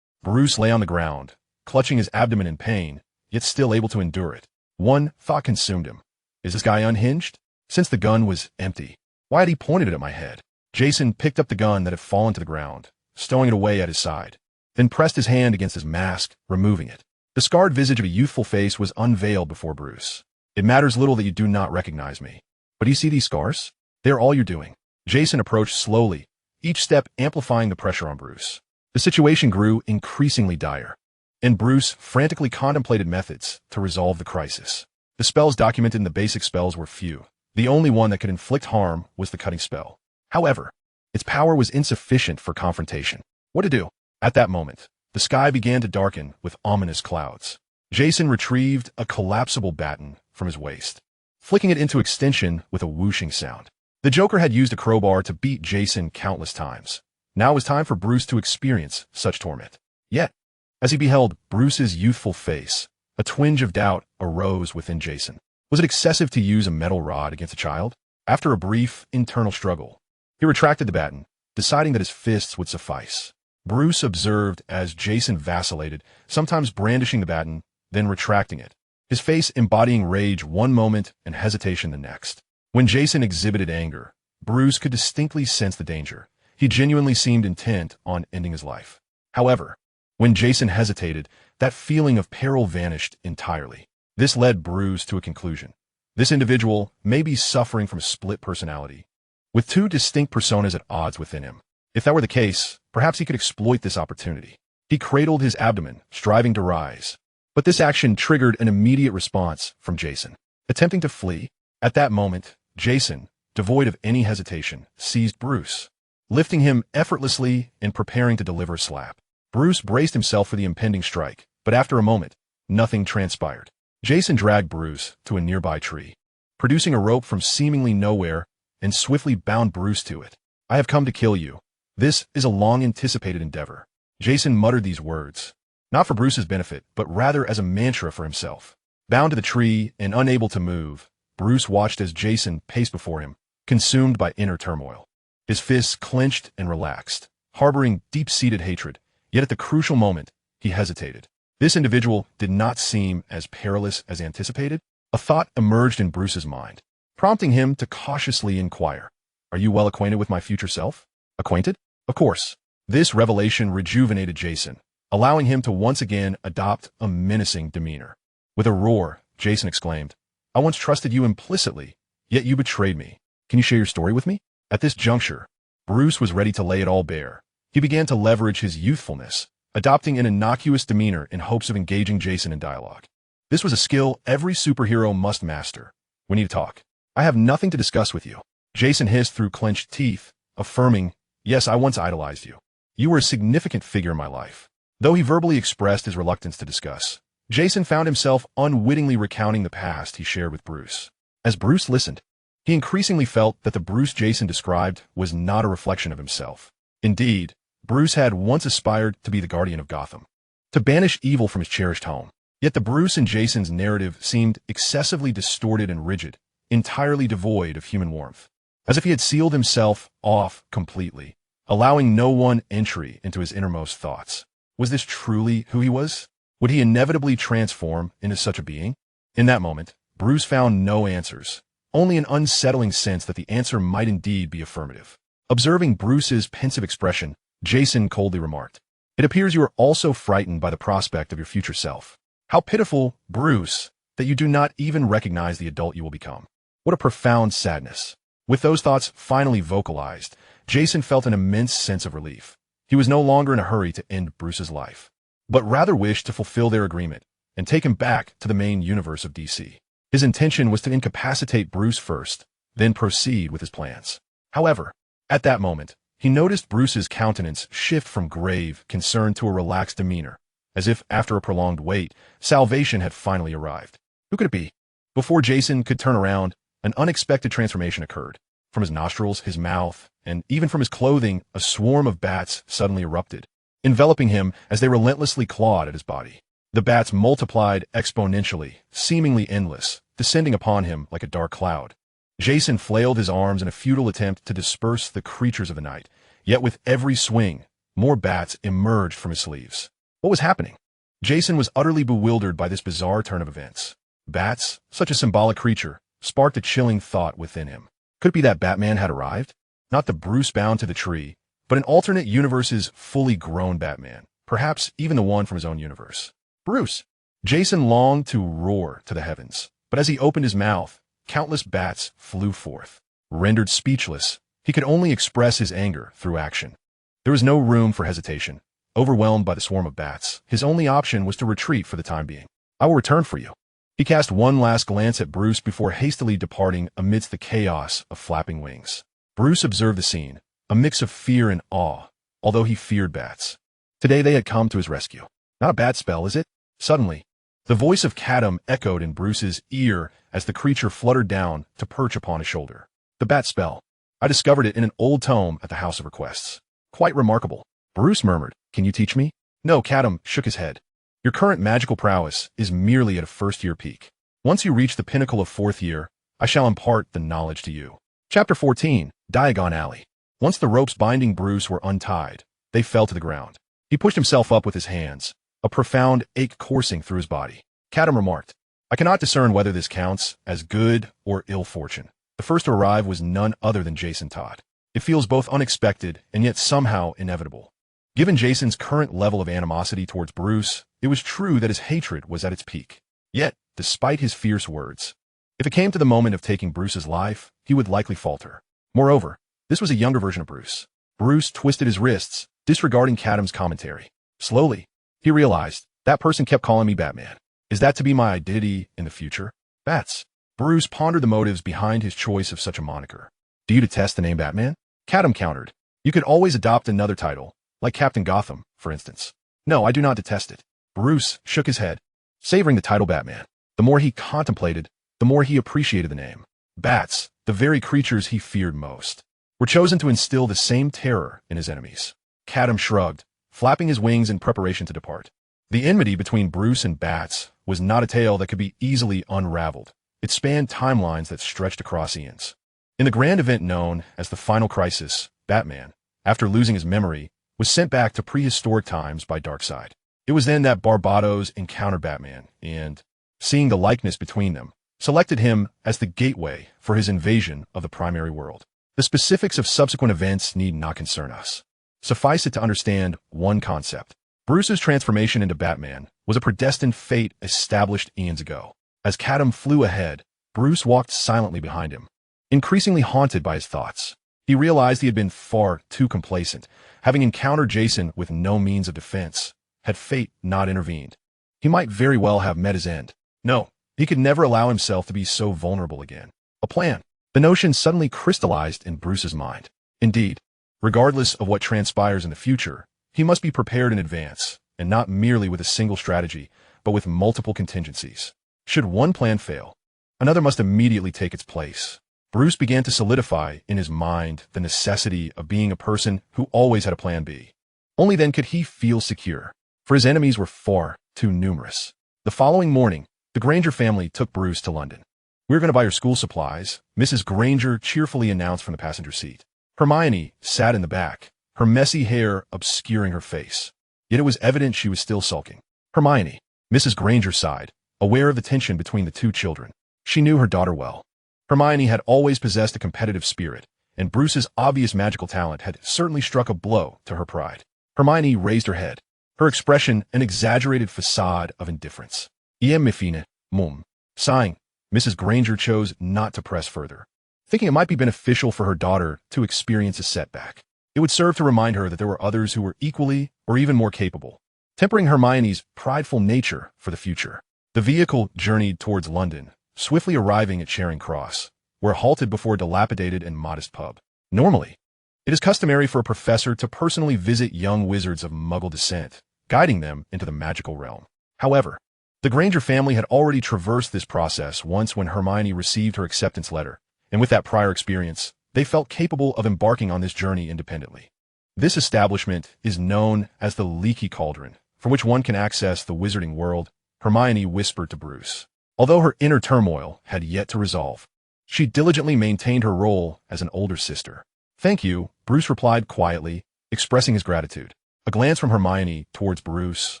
Bruce lay on the ground, clutching his abdomen in pain, yet still able to endure it. One thought consumed him. Is this guy unhinged? Since the gun was empty, why had he pointed it at my head? Jason picked up the gun that had fallen to the ground, stowing it away at his side, then pressed his hand against his mask, removing it. The scarred visage of a youthful face was unveiled before Bruce. "It matters little that you do not recognize me. But do you see these scars? They are all you're doing." Jason approached slowly, each step amplifying the pressure on Bruce. The situation grew increasingly dire, and Bruce frantically contemplated methods to resolve the crisis. The spells documented in the basic spells were few. The only one that could inflict harm was the cutting spell. However, its power was insufficient for confrontation. What to do? At that moment, the sky began to darken with ominous clouds. Jason retrieved a collapsible baton from his waist, flicking it into extension with a whooshing sound. The Joker had used a crowbar to beat Jason countless times. Now it was time for Bruce to experience such torment. Yet, as he beheld Bruce's youthful face, a twinge of doubt arose within Jason. Was it excessive to use a metal rod against a child? After a brief internal struggle, he retracted the baton, deciding that his fists would suffice. Bruce observed as Jason vacillated, sometimes brandishing the baton, then retracting it, his face embodying rage one moment and hesitation the next. When Jason exhibited anger, Bruce could distinctly sense the danger. He genuinely seemed intent on ending his life. However, when Jason hesitated, that feeling of peril vanished entirely. This led Bruce to a conclusion. This individual may be suffering from a split personality, with two distinct personas at odds within him. If that were the case, perhaps he could exploit this opportunity. He cradled his abdomen, striving to rise. But this action triggered an immediate response from Jason. Attempting to flee, at that moment, Jason, devoid of any hesitation, seized Bruce, lifting him effortlessly and preparing to deliver a slap. Bruce braced himself for the impending strike, but after a moment, nothing transpired. Jason dragged Bruce to a nearby tree, producing a rope from seemingly nowhere, and swiftly bound Bruce to it. I have come to kill you. This is a long-anticipated endeavor. Jason muttered these words, not for Bruce's benefit, but rather as a mantra for himself. Bound to the tree and unable to move, Bruce watched as Jason paced before him, consumed by inner turmoil. His fists clenched and relaxed, harboring deep-seated hatred, yet at the crucial moment, he hesitated. This individual did not seem as perilous as anticipated. A thought emerged in Bruce's mind, prompting him to cautiously inquire, "Are you well acquainted with my future self?" Acquainted? Of course. This revelation rejuvenated Jason, allowing him to once again adopt a menacing demeanor. With a roar, Jason exclaimed, "I once trusted you implicitly, yet you betrayed me. Can you share your story with me?" At this juncture, Bruce was ready to lay it all bare. He began to leverage his youthfulness, adopting an innocuous demeanor in hopes of engaging Jason in dialogue. This was a skill every superhero must master. "We need to talk. I have nothing to discuss with you," Jason hissed through clenched teeth, affirming, "Yes, I once idolized you. You were a significant figure in my life." Though he verbally expressed his reluctance to discuss, Jason found himself unwittingly recounting the past he shared with Bruce. As Bruce listened, he increasingly felt that the Bruce Jason described was not a reflection of himself. Indeed, Bruce had once aspired to be the guardian of Gotham, to banish evil from his cherished home. Yet the Bruce in Jason's narrative seemed excessively distorted and rigid, entirely devoid of human warmth, as if he had sealed himself off completely, allowing no one entry into his innermost thoughts. Was this truly who he was? Would he inevitably transform into such a being? In that moment, Bruce found no answers, only an unsettling sense that the answer might indeed be affirmative. Observing Bruce's pensive expression, Jason coldly remarked, "It appears you are also frightened by the prospect of your future self. How pitiful, Bruce, that you do not even recognize the adult you will become. What a profound sadness." With those thoughts finally vocalized, Jason felt an immense sense of relief. He was no longer in a hurry to end Bruce's life, but rather wished to fulfill their agreement and take him back to the main universe of DC. His intention was to incapacitate Bruce first, then proceed with his plans. However, at that moment, he noticed Bruce's countenance shift from grave concern to a relaxed demeanor, as if, after a prolonged wait, salvation had finally arrived. Who could it be? Before Jason could turn around, an unexpected transformation occurred. From his nostrils, his mouth, and even from his clothing, a swarm of bats suddenly erupted, enveloping him as they relentlessly clawed at his body. The bats multiplied exponentially, seemingly endless, descending upon him like a dark cloud. Jason flailed his arms in a futile attempt to disperse the creatures of the night, yet with every swing, more bats emerged from his sleeves. What was happening? Jason was utterly bewildered by this bizarre turn of events. Bats, such a symbolic creature, sparked a chilling thought within him. Could it be that Batman had arrived? Not the Bruce bound to the tree, but an alternate universe's fully grown Batman, perhaps even the one from his own universe. Bruce! Jason longed to roar to the heavens, but as he opened his mouth, countless bats flew forth. Rendered speechless, he could only express his anger through action. There was no room for hesitation. Overwhelmed by the swarm of bats, his only option was to retreat for the time being. "I will return for you." He cast one last glance at Bruce before hastily departing amidst the chaos of flapping wings. Bruce observed the scene, a mix of fear and awe, although he feared bats. Today they had come to his rescue. Not a bad spell, is it? Suddenly, the voice of Catum echoed in Bruce's ear as the creature fluttered down to perch upon his shoulder. "The bat spell. I discovered it in an old tome at the House of Requests. Quite remarkable." Bruce murmured, "Can you teach me?" "No," Catum shook his head. "Your current magical prowess is merely at a first-year peak. Once you reach the pinnacle of fourth year, I shall impart the knowledge to you." Chapter 14, Diagon Alley. Once the ropes binding Bruce were untied, they fell to the ground. He pushed himself up with his hands, a profound ache coursing through his body. Catum remarked, "I cannot discern whether this counts as good or ill fortune." The first to arrive was none other than Jason Todd. It feels both unexpected and yet somehow inevitable. Given Jason's current level of animosity towards Bruce, it was true that his hatred was at its peak. Yet, despite his fierce words, if it came to the moment of taking Bruce's life, he would likely falter. Moreover, this was a younger version of Bruce. Bruce twisted his wrists, disregarding Catum's commentary. Slowly, he realized, that person kept calling me Batman. Is that to be my identity in the future? Bats. Bruce pondered the motives behind his choice of such a moniker. Do you detest the name Batman? Catum countered. You could always adopt another title, like Captain Gotham, for instance. No, I do not detest it. Bruce shook his head, savoring the title Batman. The more he contemplated, the more he appreciated the name. Bats, the very creatures he feared most, were chosen to instill the same terror in his enemies. Catum shrugged, flapping his wings in preparation to depart. The enmity between Bruce and bats was not a tale that could be easily unraveled. It spanned timelines that stretched across eons. In the grand event known as the Final Crisis, Batman, after losing his memory, was sent back to prehistoric times by Darkseid. It was then that Barbados encountered Batman and, seeing the likeness between them, selected him as the gateway for his invasion of the primary world. The specifics of subsequent events need not concern us. Suffice it to understand one concept. Bruce's transformation into Batman was a predestined fate established eons ago. As Catum flew ahead, Bruce walked silently behind him. Increasingly haunted by his thoughts, he realized he had been far too complacent, having encountered Jason with no means of defense. Had fate not intervened, he might very well have met his end. No, he could never allow himself to be so vulnerable again. A plan. The notion suddenly crystallized in Bruce's mind. Indeed, regardless of what transpires in the future, he must be prepared in advance, and not merely with a single strategy, but with multiple contingencies. Should one plan fail, another must immediately take its place. Bruce began to solidify in his mind the necessity of being a person who always had a plan B. Only then could he feel secure, for his enemies were far too numerous. The following morning, the Granger family took Bruce to London. "We're going to buy your school supplies," Mrs. Granger cheerfully announced from the passenger seat. Hermione sat in the back, her messy hair obscuring her face. Yet it was evident she was still sulking. Hermione, Mrs. Granger sighed, aware of the tension between the two children. She knew her daughter well. Hermione had always possessed a competitive spirit, and Bruce's obvious magical talent had certainly struck a blow to her pride. Hermione raised her head, her expression an exaggerated facade of indifference. "Me fine, mum." Sighing, Mrs. Granger chose not to press further, thinking it might be beneficial for her daughter to experience a setback. It would serve to remind her that there were others who were equally or even more capable, tempering Hermione's prideful nature for the future. The vehicle journeyed towards London, swiftly arriving at Charing Cross, where it halted before a dilapidated and modest pub. Normally, it is customary for a professor to personally visit young wizards of Muggle descent, guiding them into the magical realm. However, the Granger family had already traversed this process once when Hermione received her acceptance letter, and with that prior experience, they felt capable of embarking on this journey independently. This establishment is known as the Leaky Cauldron, from which one can access the Wizarding World, Hermione whispered to Bruce. Although her inner turmoil had yet to resolve, she diligently maintained her role as an older sister. "Thank you," Bruce replied quietly, expressing his gratitude. A glance from Hermione towards Bruce,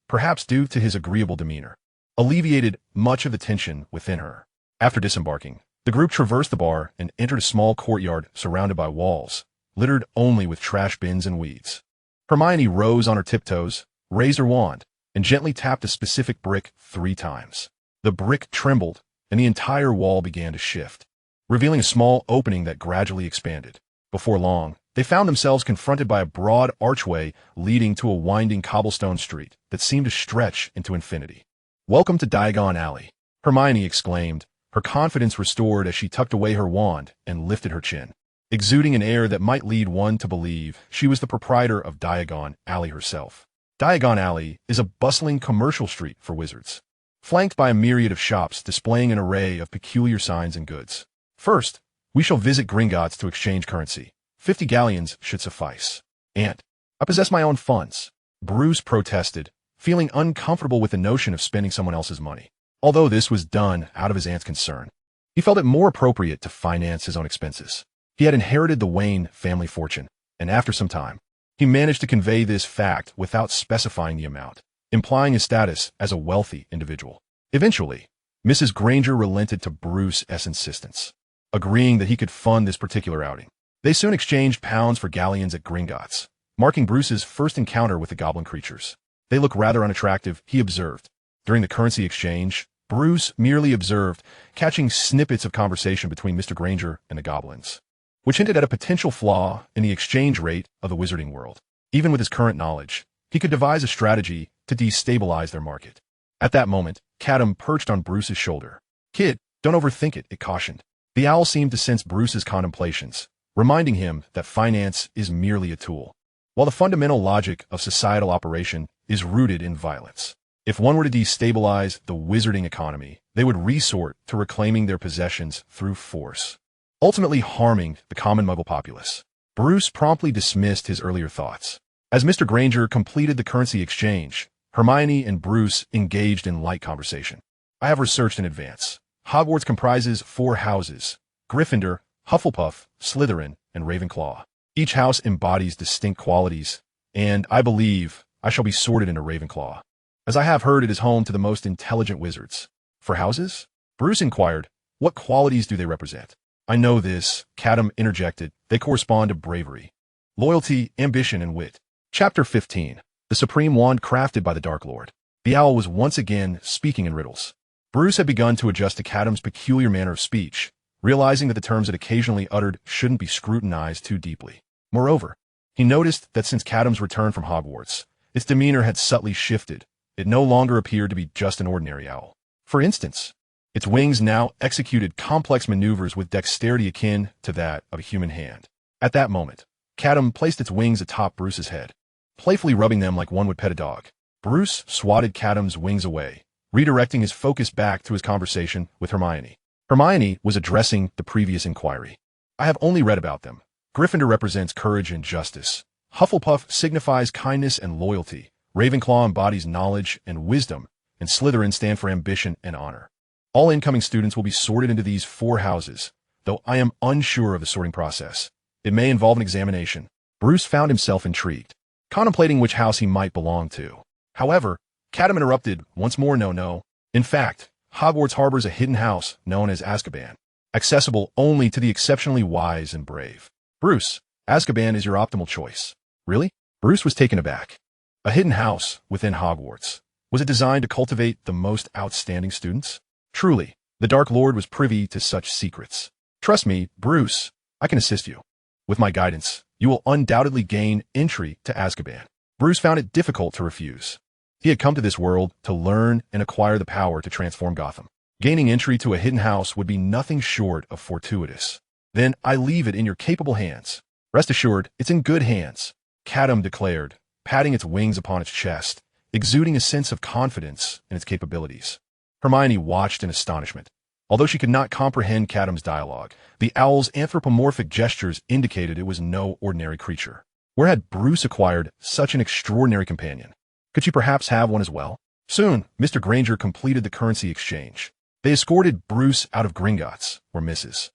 perhaps due to his agreeable demeanor, alleviated much of the tension within her. After disembarking, the group traversed the bar and entered a small courtyard surrounded by walls, littered only with trash bins and weeds. Hermione rose on her tiptoes, raised her wand, and gently tapped a specific brick 3 times. The brick trembled, and the entire wall began to shift, revealing a small opening that gradually expanded. Before long, they found themselves confronted by a broad archway leading to a winding cobblestone street that seemed to stretch into infinity. "Welcome to Diagon Alley," Hermione exclaimed, her confidence restored as she tucked away her wand and lifted her chin, exuding an air that might lead one to believe she was the proprietor of Diagon Alley herself. Diagon Alley is a bustling commercial street for wizards, flanked by a myriad of shops displaying an array of peculiar signs and goods. "First, we shall visit Gringotts to exchange currency. 50 galleons should suffice. And I possess my own funds," Bruce protested, feeling uncomfortable with the notion of spending someone else's money. Although this was done out of his aunt's concern, he felt it more appropriate to finance his own expenses. He had inherited the Wayne family fortune, and after some time, he managed to convey this fact without specifying the amount, implying his status as a wealthy individual. Eventually, Mrs. Granger relented to Bruce's insistence, agreeing that he could fund this particular outing. They soon exchanged pounds for galleons at Gringotts, marking Bruce's first encounter with the goblin creatures. "They look rather unattractive," he observed. During the currency exchange, Bruce merely observed, catching snippets of conversation between Mr. Granger and the goblins, which hinted at a potential flaw in the exchange rate of the Wizarding World. Even with his current knowledge, he could devise a strategy to destabilize their market. At that moment, Catum perched on Bruce's shoulder. "Kid, don't overthink it," it cautioned. The owl seemed to sense Bruce's contemplations, reminding him that finance is merely a tool, while the fundamental logic of societal operation is rooted in violence. If one were to destabilize the wizarding economy, they would resort to reclaiming their possessions through force, ultimately harming the common muggle populace. Bruce promptly dismissed his earlier thoughts. As Mr. Granger completed the currency exchange, Hermione and Bruce engaged in light conversation. I have researched in advance. Hogwarts comprises 4 houses: Gryffindor, Hufflepuff, Slytherin, and Ravenclaw. Each house embodies distinct qualities, and I believe I shall be sorted into Ravenclaw, as I have heard it is home to the most intelligent wizards. For houses? Bruce inquired, what qualities do they represent? I know this, Catum interjected. They correspond to bravery, loyalty, ambition, and wit. Chapter 15. The Supreme Wand Crafted by the Dark Lord. The owl was once again speaking in riddles. Bruce had begun to adjust to Catum's peculiar manner of speech, realizing that the terms it occasionally uttered shouldn't be scrutinized too deeply. Moreover, he noticed that since Catum's return from Hogwarts, its demeanor had subtly shifted. It no longer appeared to be just an ordinary owl. For instance, its wings now executed complex maneuvers with dexterity akin to that of a human hand. At that moment, Catum placed its wings atop Bruce's head, playfully rubbing them like one would pet a dog. Bruce swatted Catum's wings away, redirecting his focus back to his conversation with Hermione. Hermione was addressing the previous inquiry. I have only read about them. Gryffindor represents courage and justice. Hufflepuff signifies kindness and loyalty. Ravenclaw embodies knowledge and wisdom, and Slytherin stand for ambition and honor. All incoming students will be sorted into these 4 houses, though I am unsure of the sorting process. It may involve an examination. Bruce found himself intrigued, contemplating which house he might belong to. However, Catum interrupted once more. No. In fact, Hogwarts harbors a hidden house known as Azkaban, accessible only to the exceptionally wise and brave. Bruce, Azkaban is your optimal choice. Really? Bruce was taken aback. A hidden house within Hogwarts. Was it designed to cultivate the most outstanding students? Truly, the Dark Lord was privy to such secrets. Trust me, Bruce, I can assist you. With my guidance, you will undoubtedly gain entry to Azkaban. Bruce found it difficult to refuse. He had come to this world to learn and acquire the power to transform Gotham. Gaining entry to a hidden house would be nothing short of fortuitous. Then I leave it in your capable hands. Rest assured, it's in good hands, Catum declared, patting its wings upon its chest, exuding a sense of confidence in its capabilities. Hermione watched in astonishment. Although she could not comprehend Catum's dialogue, the owl's anthropomorphic gestures indicated it was no ordinary creature. Where had Bruce acquired such an extraordinary companion? Could she perhaps have one as well? Soon, Mr. Granger completed the currency exchange. They escorted Bruce out of Gringotts, or Mrs.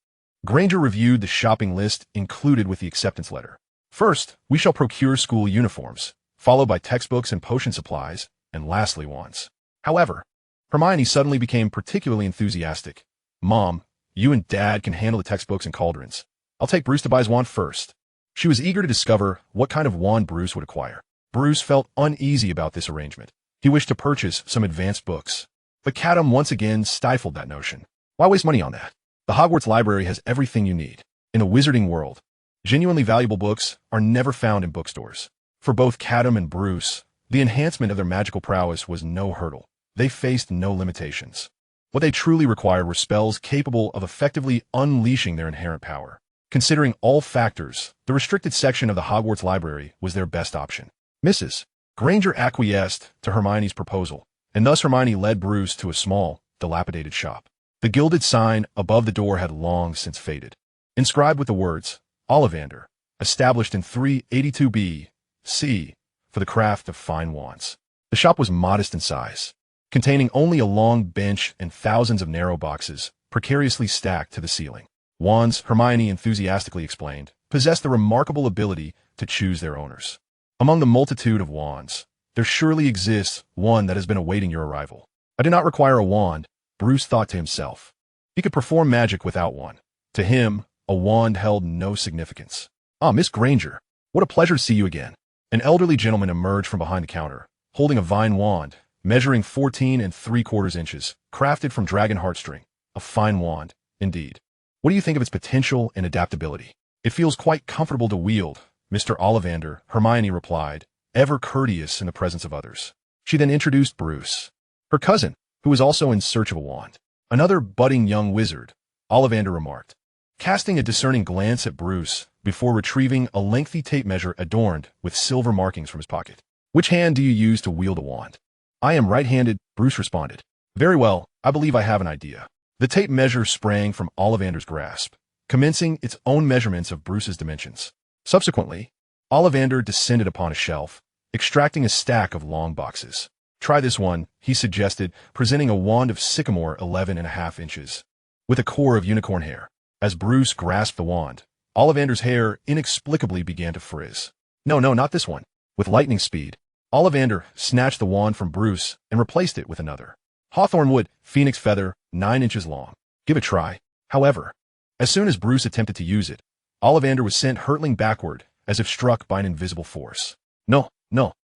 Granger reviewed the shopping list included with the acceptance letter. First, we shall procure school uniforms, followed by textbooks and potion supplies, and lastly wands. However, Hermione suddenly became particularly enthusiastic. Mom, you and Dad can handle the textbooks and cauldrons. I'll take Bruce to buy his wand first. She was eager to discover what kind of wand Bruce would acquire. Bruce felt uneasy about this arrangement. He wished to purchase some advanced books, but Catum once again stifled that notion. Why waste money on that? The Hogwarts library has everything you need. In the Wizarding World, genuinely valuable books are never found in bookstores. For both Catum and Bruce, the enhancement of their magical prowess was no hurdle. They faced no limitations. What they truly required were spells capable of effectively unleashing their inherent power. Considering all factors, the restricted section of the Hogwarts library was their best option. Mrs. Granger acquiesced to Hermione's proposal, and thus Hermione led Bruce to a small, dilapidated shop. The gilded sign above the door had long since faded, inscribed with the words, Ollivander, established in 382 B.C. for the craft of fine wands. The shop was modest in size, containing only a long bench and thousands of narrow boxes, precariously stacked to the ceiling. Wands, Hermione enthusiastically explained, possess the remarkable ability to choose their owners. Among the multitude of wands, there surely exists one that has been awaiting your arrival. I do not require a wand, Bruce thought to himself. He could perform magic without one. To him, a wand held no significance. Ah, Miss Granger, what a pleasure to see you again. An elderly gentleman emerged from behind the counter, holding a vine wand, measuring 14 3/4 inches, crafted from dragon heartstring. A fine wand, indeed. What do you think of its potential and adaptability? It feels quite comfortable to wield, Mr. Ollivander, Hermione replied, ever courteous in the presence of others. She then introduced Bruce, her cousin, who was also in search of a wand. Another budding young wizard, Ollivander remarked, casting a discerning glance at Bruce before retrieving a lengthy tape measure adorned with silver markings from his pocket. Which hand do you use to wield a wand? I am right-handed, Bruce responded. Very well, I believe I have an idea. The tape measure sprang from Ollivander's grasp, commencing its own measurements of Bruce's dimensions. Subsequently, Ollivander descended upon a shelf, extracting a stack of long boxes. Try this one, he suggested, presenting a wand of sycamore 11.5 inches, with a core of unicorn hair. As Bruce grasped the wand, Ollivander's hair inexplicably began to frizz. No, not this one. With lightning speed, Ollivander snatched the wand from Bruce and replaced it with another. Hawthorn wood, phoenix feather, 9 inches long. Give it a try. However, as soon as Bruce attempted to use it, Ollivander was sent hurtling backward as if struck by an invisible force. No,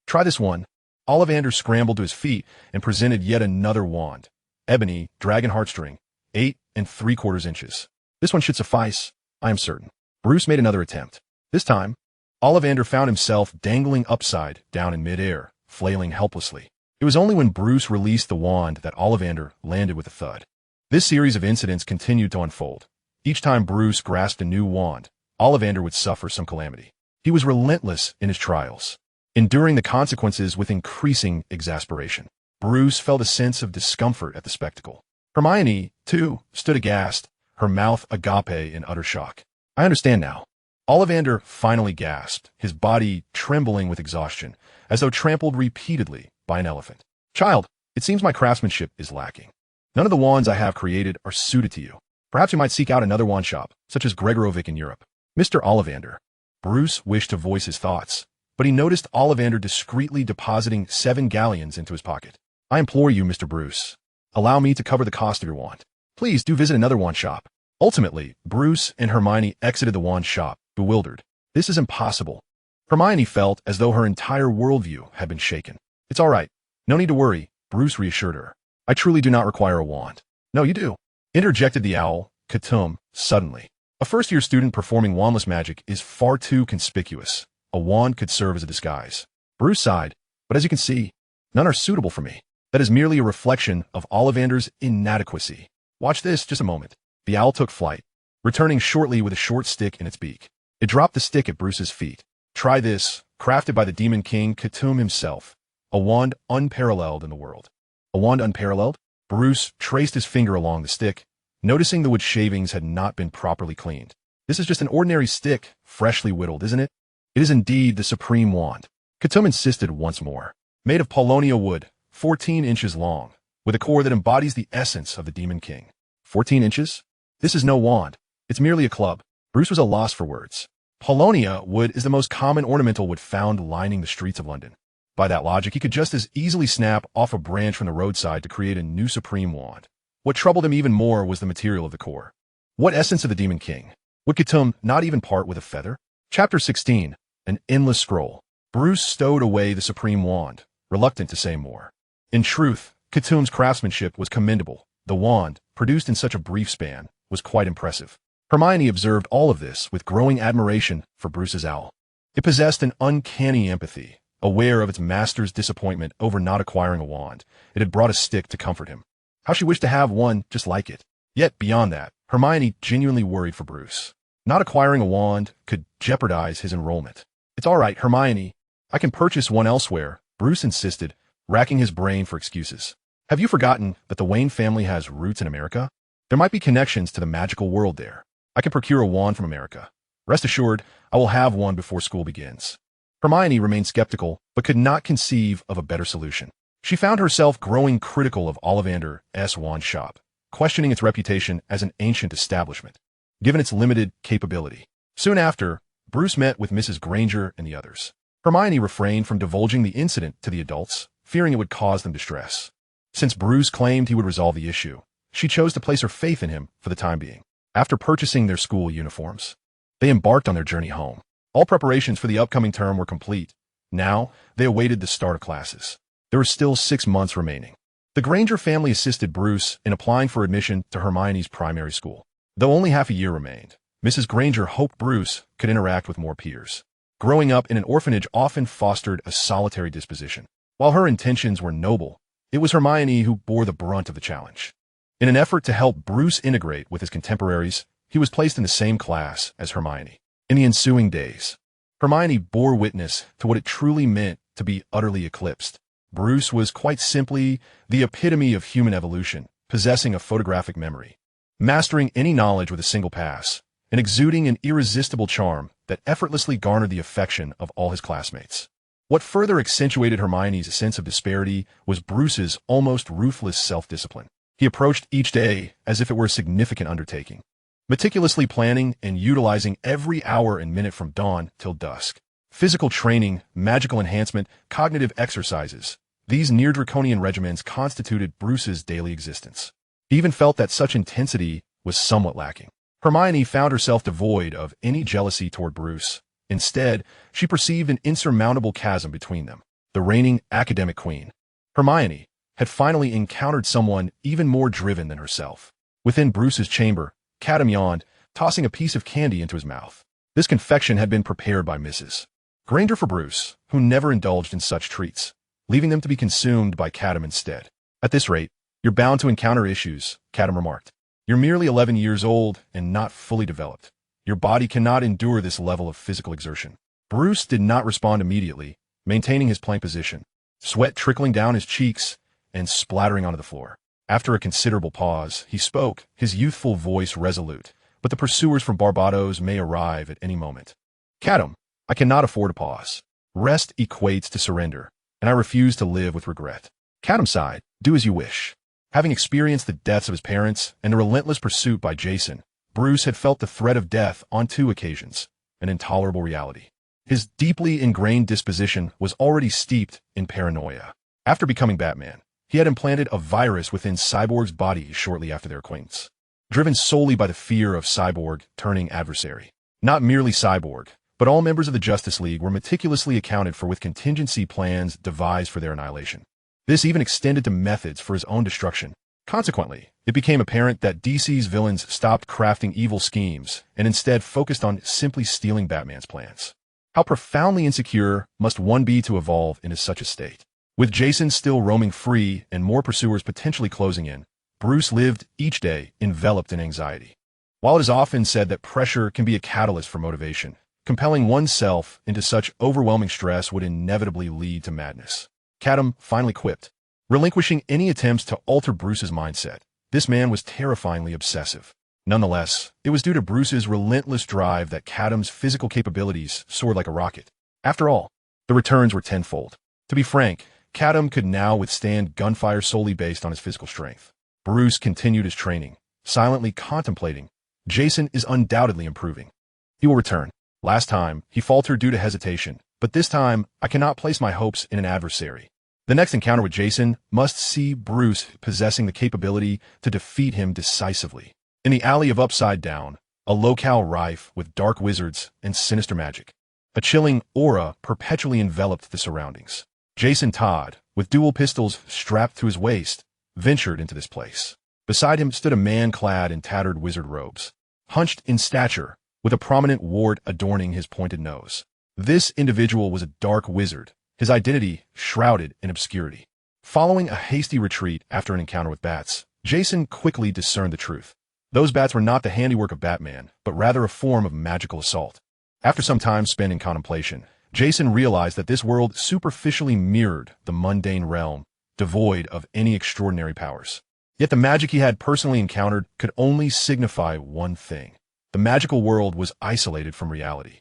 try this one. Ollivander scrambled to his feet and presented yet another wand. Ebony, dragon heartstring, 8 3/4 inches. This one should suffice, I am certain. Bruce made another attempt. This time, Ollivander found himself dangling upside down in midair, flailing helplessly. It was only when Bruce released the wand that Ollivander landed with a thud. This series of incidents continued to unfold. Each time Bruce grasped a new wand, Ollivander would suffer some calamity. He was relentless in his trials, enduring the consequences with increasing exasperation. Bruce felt a sense of discomfort at the spectacle. Hermione, too, stood aghast, her mouth agape in utter shock. I understand now. Ollivander finally gasped, his body trembling with exhaustion, as though trampled repeatedly by an elephant. Child, it seems my craftsmanship is lacking. None of the wands I have created are suited to you. Perhaps you might seek out another wand shop, such as Gregorovic in Europe. Mr. Ollivander. Bruce wished to voice his thoughts, but he noticed Ollivander discreetly depositing 7 galleons into his pocket. I implore you, Mr. Bruce, allow me to cover the cost of your wand. Please do visit another wand shop. Ultimately, Bruce and Hermione exited the wand shop, bewildered. This is impossible. Hermione felt as though her entire worldview had been shaken. It's all right. No need to worry, Bruce reassured her. I truly do not require a wand. No, you do, interjected the owl, Catum, suddenly. A first-year student performing wandless magic is far too conspicuous. A wand could serve as a disguise. Bruce sighed, but as you can see, none are suitable for me. That is merely a reflection of Ollivander's inadequacy. Watch this, just a moment. The owl took flight, returning shortly with a short stick in its beak. It dropped the stick at Bruce's feet. Try this, crafted by the Demon King Catum himself. A wand unparalleled in the world. A wand unparalleled? Bruce traced his finger along the stick, noticing the wood shavings had not been properly cleaned. This is just an ordinary stick, freshly whittled, isn't it? It is indeed the supreme wand. Catum insisted once more. Made of Paulownia wood, 14 inches long, with a core that embodies the essence of the Demon King. 14 inches? This is no wand. It's merely a club. Bruce was at a loss for words. Paulownia wood is the most common ornamental wood found lining the streets of London. By that logic, he could just as easily snap off a branch from the roadside to create a new supreme wand. What troubled him even more was the material of the core. What essence of the Demon King? Would Catum not even part with a feather? Chapter 16. An endless scroll. Bruce stowed away the supreme wand, reluctant to say more. In truth, Catum's craftsmanship was commendable. The wand, produced in such a brief span, was quite impressive. Hermione observed all of this with growing admiration for Bruce's owl. It possessed an uncanny empathy. Aware of its master's disappointment over not acquiring a wand, it had brought a stick to comfort him. How she wished to have one just like it. Yet, beyond that, Hermione genuinely worried for Bruce. Not acquiring a wand could jeopardize his enrollment. It's all right, Hermione. I can purchase one elsewhere, Bruce insisted, racking his brain for excuses. Have you forgotten that the Wayne family has roots in America? There might be connections to the magical world there. I can procure a wand from America. Rest assured, I will have one before school begins. Hermione remained skeptical, but could not conceive of a better solution. She found herself growing critical of Ollivander's wand shop, questioning its reputation as an ancient establishment, given its limited capability. Soon after, Bruce met with Mrs. Granger and the others. Hermione refrained from divulging the incident to the adults, fearing it would cause them distress. Since Bruce claimed he would resolve the issue, she chose to place her faith in him for the time being. After purchasing their school uniforms, they embarked on their journey home. All preparations for the upcoming term were complete. Now, they awaited the start of classes. There were still 6 months remaining. The Granger family assisted Bruce in applying for admission to Hermione's primary school. Though only half a year remained, Mrs. Granger hoped Bruce could interact with more peers. Growing up in an orphanage often fostered a solitary disposition. While her intentions were noble, it was Hermione who bore the brunt of the challenge. In an effort to help Bruce integrate with his contemporaries, he was placed in the same class as Hermione. In the ensuing days, Hermione bore witness to what it truly meant to be utterly eclipsed. Bruce was quite simply the epitome of human evolution, possessing a photographic memory, mastering any knowledge with a single pass, and exuding an irresistible charm that effortlessly garnered the affection of all his classmates. What further accentuated Hermione's sense of disparity was Bruce's almost ruthless self-discipline. He approached each day as if it were a significant undertaking, meticulously planning and utilizing every hour and minute from dawn till dusk. Physical training, magical enhancement, cognitive exercises, these near-draconian regimens constituted Bruce's daily existence. He even felt that such intensity was somewhat lacking. Hermione found herself devoid of any jealousy toward Bruce. Instead, she perceived an insurmountable chasm between them. The reigning academic queen, Hermione, had finally encountered someone even more driven than herself. Within Bruce's chamber, Catum yawned, tossing a piece of candy into his mouth. This confection had been prepared by Mrs. Granger for Bruce, who never indulged in such treats, leaving them to be consumed by Catum instead. At this rate, you're bound to encounter issues, Catum remarked. You're merely 11 years old and not fully developed. Your body cannot endure this level of physical exertion. Bruce did not respond immediately, maintaining his plank position, sweat trickling down his cheeks and splattering onto the floor. After a considerable pause, he spoke, his youthful voice resolute, but the pursuers from Barbados may arrive at any moment. Catum, I cannot afford a pause. Rest equates to surrender, and I refuse to live with regret. Catum sighed, do as you wish. Having experienced the deaths of his parents and a relentless pursuit by Jason, Bruce had felt the threat of death on 2 occasions, an intolerable reality. His deeply ingrained disposition was already steeped in paranoia. After becoming Batman, he had implanted a virus within Cyborg's body shortly after their acquaintance, driven solely by the fear of Cyborg turning adversary. Not merely Cyborg, but all members of the Justice League were meticulously accounted for with contingency plans devised for their annihilation. This even extended to methods for his own destruction. Consequently, it became apparent that DC's villains stopped crafting evil schemes and instead focused on simply stealing Batman's plans. How profoundly insecure must one be to evolve into such a state? With Jason still roaming free and more pursuers potentially closing in, Bruce lived each day enveloped in anxiety. While it is often said that pressure can be a catalyst for motivation, compelling oneself into such overwhelming stress would inevitably lead to madness. Catum finally quipped, relinquishing any attempts to alter Bruce's mindset. This man was terrifyingly obsessive. Nonetheless, it was due to Bruce's relentless drive that Catum's physical capabilities soared like a rocket. After all, the returns were tenfold. To be frank, Catum could now withstand gunfire solely based on his physical strength. Bruce continued his training, silently contemplating. Jason is undoubtedly improving. He will return. Last time, he faltered due to hesitation, but this time, I cannot place my hopes in an adversary. The next encounter with Jason must see Bruce possessing the capability to defeat him decisively. In the alley of Upside Down, a locale rife with dark wizards and sinister magic, a chilling aura perpetually enveloped the surroundings. Jason Todd, with dual pistols strapped to his waist, ventured into this place. Beside him stood a man clad in tattered wizard robes, hunched in stature, with a prominent wart adorning his pointed nose. This individual was a dark wizard, his identity shrouded in obscurity. Following a hasty retreat after an encounter with bats, Jason quickly discerned the truth. Those bats were not the handiwork of Batman, but rather a form of magical assault. After some time spent in contemplation, Jason realized that this world superficially mirrored the mundane realm, devoid of any extraordinary powers. Yet the magic he had personally encountered could only signify one thing. The magical world was isolated from reality,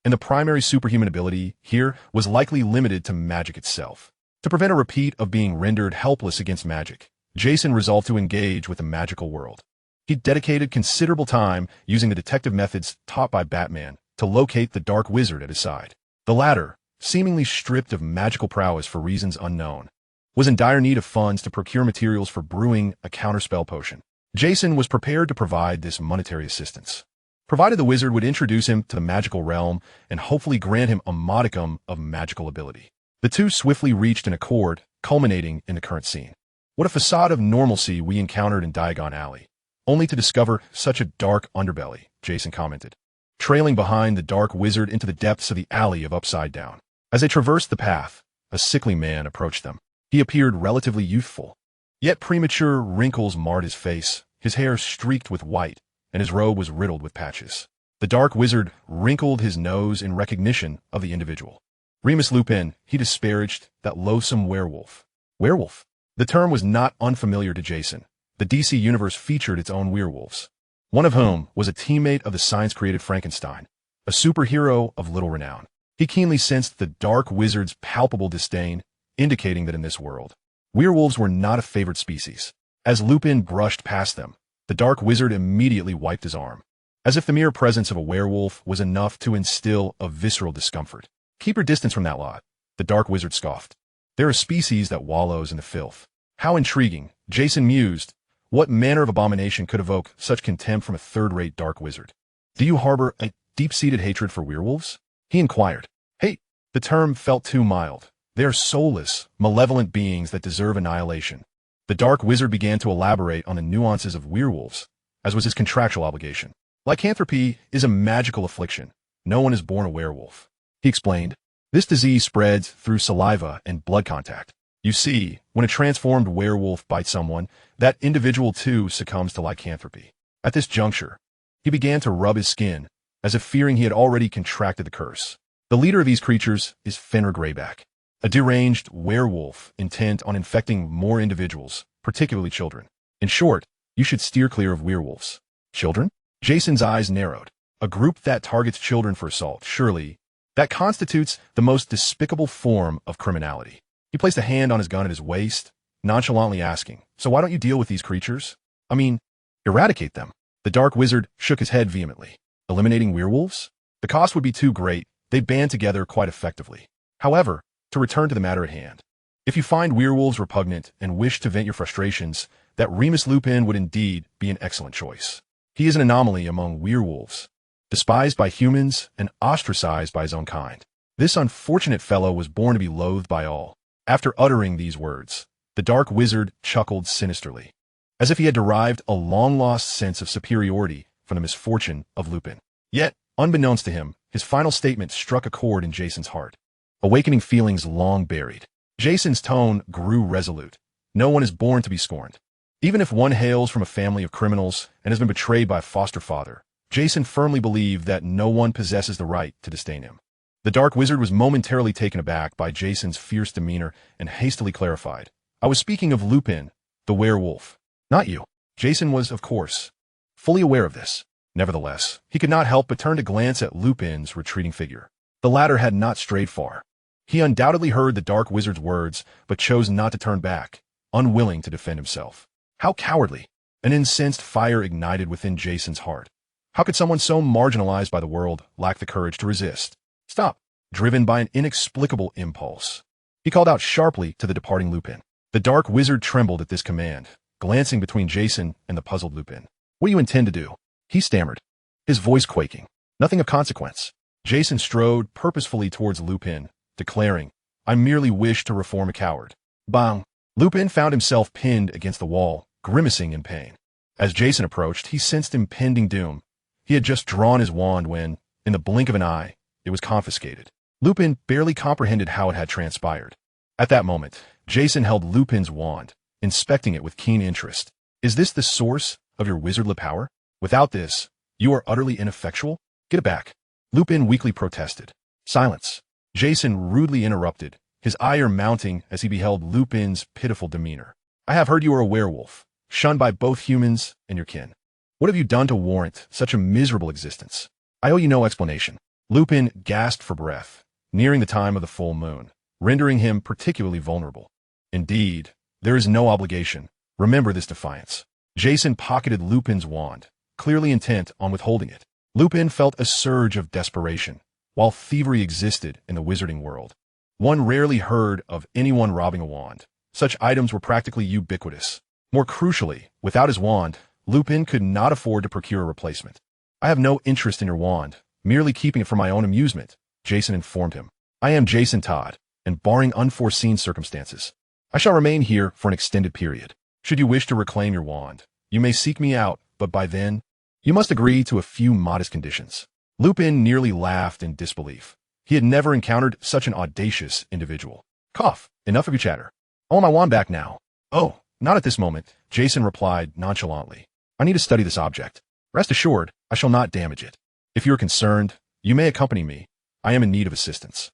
and the primary superhuman ability here was likely limited to magic itself. To prevent a repeat of being rendered helpless against magic, Jason resolved to engage with the magical world. He dedicated considerable time using the detective methods taught by Batman to locate the dark wizard at his side. The latter, seemingly stripped of magical prowess for reasons unknown, was in dire need of funds to procure materials for brewing a counterspell potion. Jason was prepared to provide this monetary assistance, provided the wizard would introduce him to the magical realm and hopefully grant him a modicum of magical ability. The two swiftly reached an accord, culminating in the current scene. What a facade of normalcy we encountered in Diagon Alley, only to discover such a dark underbelly, Jason commented, trailing behind the dark wizard into the depths of the alley of Upside Down. As they traversed the path, a sickly man approached them. He appeared relatively youthful, yet premature wrinkles marred his face, his hair streaked with white, and his robe was riddled with patches. The dark wizard wrinkled his nose in recognition of the individual. Remus Lupin, he disparaged that loathsome werewolf. Werewolf? The term was not unfamiliar to Jason. The DC universe featured its own werewolves, one of whom was a teammate of the science-created Frankenstein, a superhero of little renown. He keenly sensed the Dark Wizard's palpable disdain, indicating that in this world, werewolves were not a favored species. As Lupin brushed past them, the Dark Wizard immediately wiped his arm, as if the mere presence of a werewolf was enough to instill a visceral discomfort. Keep your distance from that lot, the Dark Wizard scoffed. They're a species that wallows in the filth. How intriguing, Jason mused. What manner of abomination could evoke such contempt from a third-rate Dark Wizard? Do you harbor a deep-seated hatred for werewolves? He inquired. Hate. The term felt too mild. They are soulless, malevolent beings that deserve annihilation. The Dark Wizard began to elaborate on the nuances of werewolves, as was his contractual obligation. Lycanthropy is a magical affliction. No one is born a werewolf. He explained. This disease spreads through saliva and blood contact. You see, when a transformed werewolf bites someone, that individual too succumbs to lycanthropy. At this juncture, he began to rub his skin, as if fearing he had already contracted the curse. The leader of these creatures is Fenrir Greyback, a deranged werewolf intent on infecting more individuals, particularly children. In short, you should steer clear of werewolves. Children? Jason's eyes narrowed. A group that targets children for assault, surely, that constitutes the most despicable form of criminality. He placed a hand on his gun at his waist, nonchalantly asking, so why don't you deal with these creatures? I mean, eradicate them. The Dark Wizard shook his head vehemently. Eliminating werewolves? The cost would be too great. They band together quite effectively. However, to return to the matter at hand, if you find werewolves repugnant and wish to vent your frustrations, that Remus Lupin would indeed be an excellent choice. He is an anomaly among werewolves, despised by humans and ostracized by his own kind. This unfortunate fellow was born to be loathed by all. After uttering these words, the Dark Wizard chuckled sinisterly, as if he had derived a long-lost sense of superiority from the misfortune of Lupin. Yet, unbeknownst to him, his final statement struck a chord in Jason's heart, awakening feelings long buried. Jason's tone grew resolute. No one is born to be scorned. Even if one hails from a family of criminals and has been betrayed by a foster father, Jason firmly believed that no one possesses the right to disdain him. The Dark Wizard was momentarily taken aback by Jason's fierce demeanor and hastily clarified. I was speaking of Lupin, the werewolf, not you. Jason was, of course, fully aware of this. Nevertheless, he could not help but turn to glance at Lupin's retreating figure. The latter had not strayed far. He undoubtedly heard the Dark Wizard's words, but chose not to turn back, unwilling to defend himself. How cowardly! An incensed fire ignited within Jason's heart. How could someone so marginalized by the world lack the courage to resist? Stop! Driven by an inexplicable impulse, he called out sharply to the departing Lupin. The Dark Wizard trembled at this command, glancing between Jason and the puzzled Lupin. What do you intend to do? He stammered, his voice quaking. Nothing of consequence. Jason strode purposefully towards Lupin, declaring, I merely wish to reform a coward. Bang! Lupin found himself pinned against the wall, grimacing in pain. As Jason approached, he sensed impending doom. He had just drawn his wand when, in the blink of an eye, it was confiscated. Lupin barely comprehended how it had transpired. At that moment, Jason held Lupin's wand, inspecting it with keen interest. Is this the source of your wizardly power? Without this, you are utterly ineffectual? Get it back. Lupin weakly protested. Silence. Jason rudely interrupted, his ire mounting as he beheld Lupin's pitiful demeanor. I have heard you are a werewolf, shunned by both humans and your kin. What have you done to warrant such a miserable existence? I owe you no explanation. Lupin gasped for breath, nearing the time of the full moon, rendering him particularly vulnerable. Indeed, there is no obligation. Remember this defiance. Jason pocketed Lupin's wand, clearly intent on withholding it. Lupin felt a surge of desperation. While thievery existed in the wizarding world, one rarely heard of anyone robbing a wand. Such items were practically ubiquitous. More crucially, without his wand, Lupin could not afford to procure a replacement. I have no interest in your wand, merely keeping it for my own amusement, Jason informed him. I am Jason Todd, and barring unforeseen circumstances, I shall remain here for an extended period. Should you wish to reclaim your wand, you may seek me out, but by then, you must agree to a few modest conditions. Lupin nearly laughed in disbelief. He had never encountered such an audacious individual. Cough, enough of your chatter. I want my wand back now. Oh, not at this moment, Jason replied nonchalantly. I need to study this object. Rest assured, I shall not damage it. If you are concerned, you may accompany me. I am in need of assistance.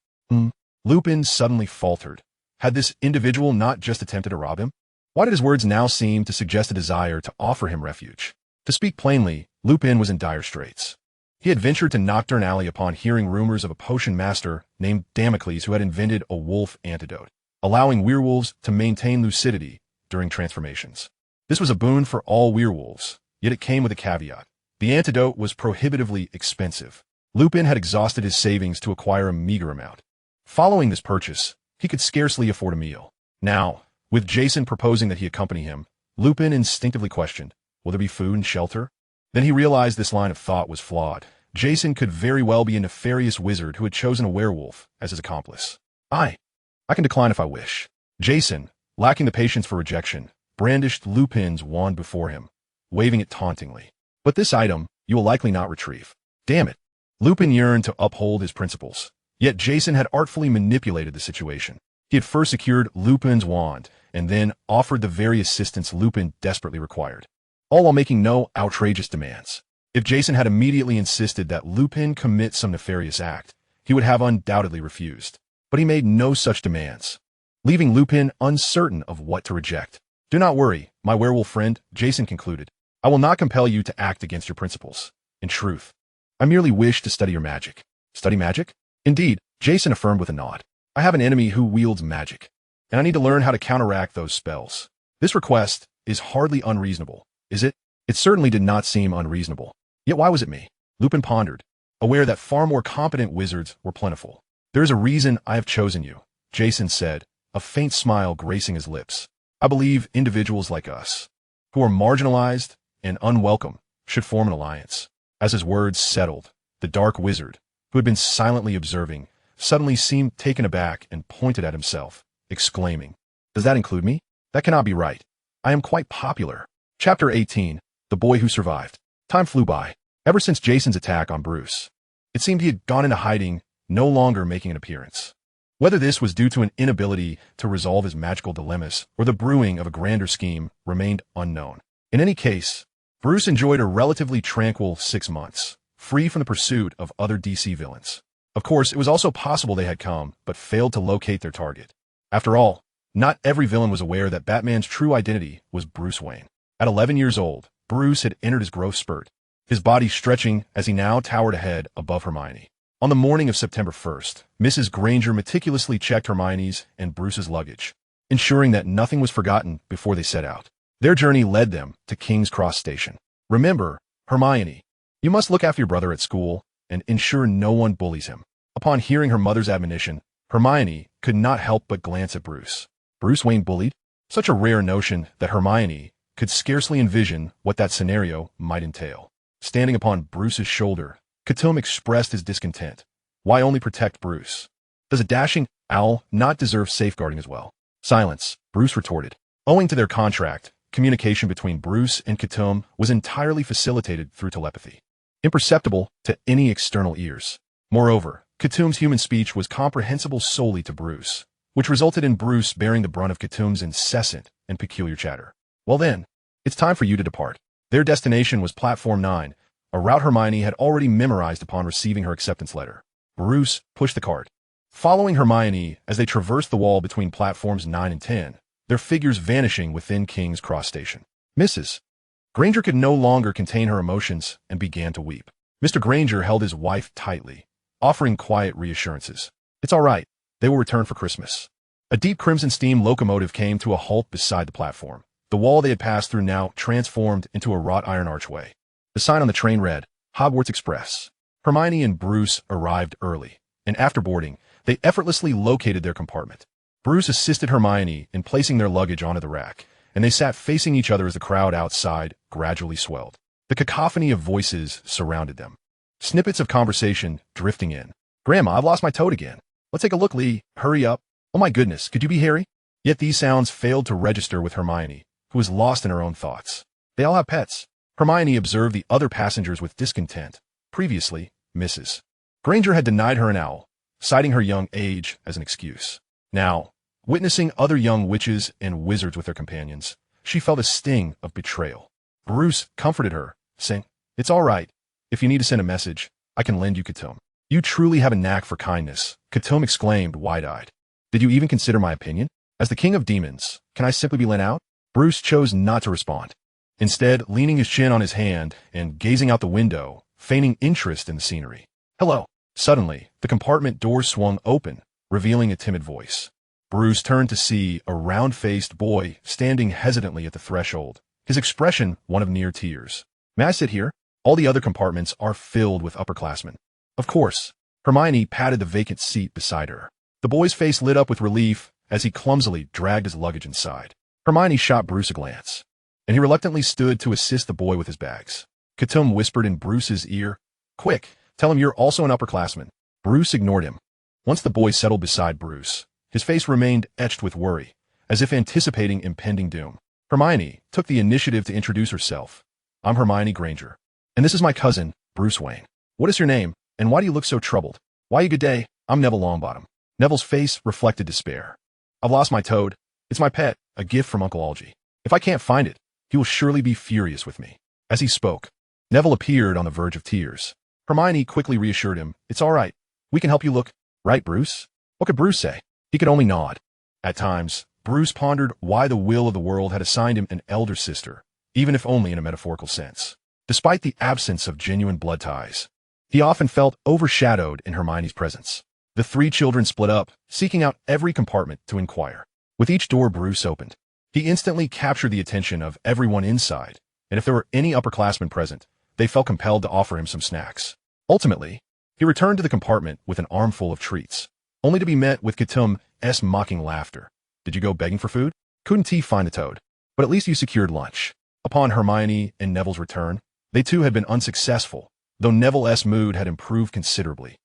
Lupin suddenly faltered. Had this individual not just attempted to rob him? Why did his words now seem to suggest a desire to offer him refuge? To speak plainly, Lupin was in dire straits. He had ventured to Nocturne Alley upon hearing rumors of a potion master named Damocles who had invented a wolf antidote, allowing werewolves to maintain lucidity during transformations. This was a boon for all werewolves, yet it came with a caveat. The antidote was prohibitively expensive. Lupin had exhausted his savings to acquire a meager amount. Following this purchase, he could scarcely afford a meal. Now, with Jason proposing that he accompany him, Lupin instinctively questioned, will there be food and shelter? Then he realized this line of thought was flawed. Jason could very well be a nefarious wizard who had chosen a werewolf as his accomplice. I can decline if I wish. Jason, lacking the patience for rejection, brandished Lupin's wand before him, waving it tauntingly. But this item you will likely not retrieve. Damn it. Lupin yearned to uphold his principles. Yet Jason had artfully manipulated the situation. He had first secured Lupin's wand, and then offered the very assistance Lupin desperately required, all while making no outrageous demands. If Jason had immediately insisted that Lupin commit some nefarious act, he would have undoubtedly refused. But he made no such demands, leaving Lupin uncertain of what to reject. Do not worry, my werewolf friend, Jason concluded. I will not compel you to act against your principles. In truth, I merely wish to study your magic. Study magic? Indeed, Jason affirmed with a nod. I have an enemy who wields magic, and I need to learn how to counteract those spells. This request is hardly unreasonable, is it? It certainly did not seem unreasonable. Yet why was it me? Lupin pondered, aware that far more competent wizards were plentiful. There is a reason I have chosen you, Jason said, a faint smile gracing his lips. I believe individuals like us, who are marginalized and unwelcome, should form an alliance. As his words settled, the dark wizard, who had been silently observing, suddenly seemed taken aback and pointed at himself, exclaiming, does that include me? That cannot be right. I am quite popular. Chapter 18, The Boy Who Survived. Time flew by. Ever since Jason's attack on Bruce, it seemed he had gone into hiding, no longer making an appearance. Whether this was due to an inability to resolve his magical dilemmas or the brewing of a grander scheme remained unknown. In any case, Bruce enjoyed a relatively tranquil 6 months, free from the pursuit of other DC villains. Of course, it was also possible they had come, but failed to locate their target. After all, not every villain was aware that Batman's true identity was Bruce Wayne. At 11 years old, Bruce had entered his growth spurt, his body stretching as he now towered ahead above Hermione. On the morning of September 1st, Mrs. Granger meticulously checked Hermione's and Bruce's luggage, ensuring that nothing was forgotten before they set out. Their journey led them to King's Cross Station. Remember, Hermione, you must look after your brother at school and ensure no one bullies him. Upon hearing her mother's admonition, Hermione could not help but glance at Bruce. Bruce Wayne bullied? Such a rare notion that Hermione could scarcely envision what that scenario might entail. Standing upon Bruce's shoulder, Catum expressed his discontent. Why only protect Bruce? Does a dashing owl not deserve safeguarding as well? Silence, Bruce retorted. Owing to their contract, communication between Bruce and Catum was entirely facilitated through telepathy, imperceptible to any external ears. Moreover, Catum's human speech was comprehensible solely to Bruce, which resulted in Bruce bearing the brunt of Catum's incessant and peculiar chatter. Well then, it's time for you to depart. Their destination was Platform 9, a route Hermione had already memorized upon receiving her acceptance letter. Bruce pushed the cart. Following Hermione as they traversed the wall between Platforms 9 and 10, their figures vanishing within King's Cross Station. Mrs. Granger could no longer contain her emotions and began to weep. Mr. Granger held his wife tightly, offering quiet reassurances. It's all right. They will return for Christmas. A deep crimson steam locomotive came to a halt beside the platform. The wall they had passed through now transformed into a wrought iron archway. The sign on the train read, Hogwarts Express. Hermione and Bruce arrived early, and after boarding, they effortlessly located their compartment. Bruce assisted Hermione in placing their luggage onto the rack, and they sat facing each other as the crowd outside gradually swelled. The cacophony of voices surrounded them, snippets of conversation drifting in. Grandma, I've lost my toad again. Let's take a look, Lee. Hurry up. Oh my goodness, could you be Harry? Yet these sounds failed to register with Hermione, who was lost in her own thoughts. They all have pets. Hermione observed the other passengers with discontent. Previously, Mrs. Granger had denied her an owl, citing her young age as an excuse. Now, witnessing other young witches and wizards with their companions, she felt a sting of betrayal. Bruce comforted her, saying, It's all right. If you need to send a message, I can lend you Catum. You truly have a knack for kindness, Catum exclaimed, wide-eyed. Did you even consider my opinion? As the king of demons, can I simply be lent out? Bruce chose not to respond. Instead, leaning his chin on his hand and gazing out the window, feigning interest in the scenery. Hello. Suddenly, the compartment door swung open, revealing a timid voice. Bruce turned to see a round-faced boy standing hesitantly at the threshold, his expression one of near tears. May I sit here? All the other compartments are filled with upperclassmen. Of course. Hermione patted the vacant seat beside her. The boy's face lit up with relief as he clumsily dragged his luggage inside. Hermione shot Bruce a glance, and he reluctantly stood to assist the boy with his bags. Catum whispered in Bruce's ear, "Quick, tell him you're also an upperclassman." Bruce ignored him. Once the boy settled beside Bruce, his face remained etched with worry, as if anticipating impending doom. Hermione took the initiative to introduce herself. "I'm Hermione Granger, and this is my cousin, Bruce Wayne. What is your name, and why do you look so troubled?" "Why, good day, I'm Neville Longbottom." Neville's face reflected despair. "I've lost my toad. It's my pet, a gift from Uncle Algy. If I can't find it, he will surely be furious with me." As he spoke, Neville appeared on the verge of tears. Hermione quickly reassured him, "It's all right. We can help you look. Right, Bruce?" What could Bruce say? He could only nod. At times, Bruce pondered why the will of the world had assigned him an elder sister, even if only in a metaphorical sense. Despite the absence of genuine blood ties, he often felt overshadowed in Hermione's presence. The three children split up, seeking out every compartment to inquire. With each door Bruce opened, he instantly captured the attention of everyone inside, and if there were any upperclassmen present, they felt compelled to offer him some snacks. Ultimately, he returned to the compartment with an armful of treats, only to be met with Catum's mocking laughter. "Did you go begging for food? Couldn't he find the toad? But at least you secured lunch." Upon Hermione and Neville's return, they too had been unsuccessful, though Neville's mood had improved considerably,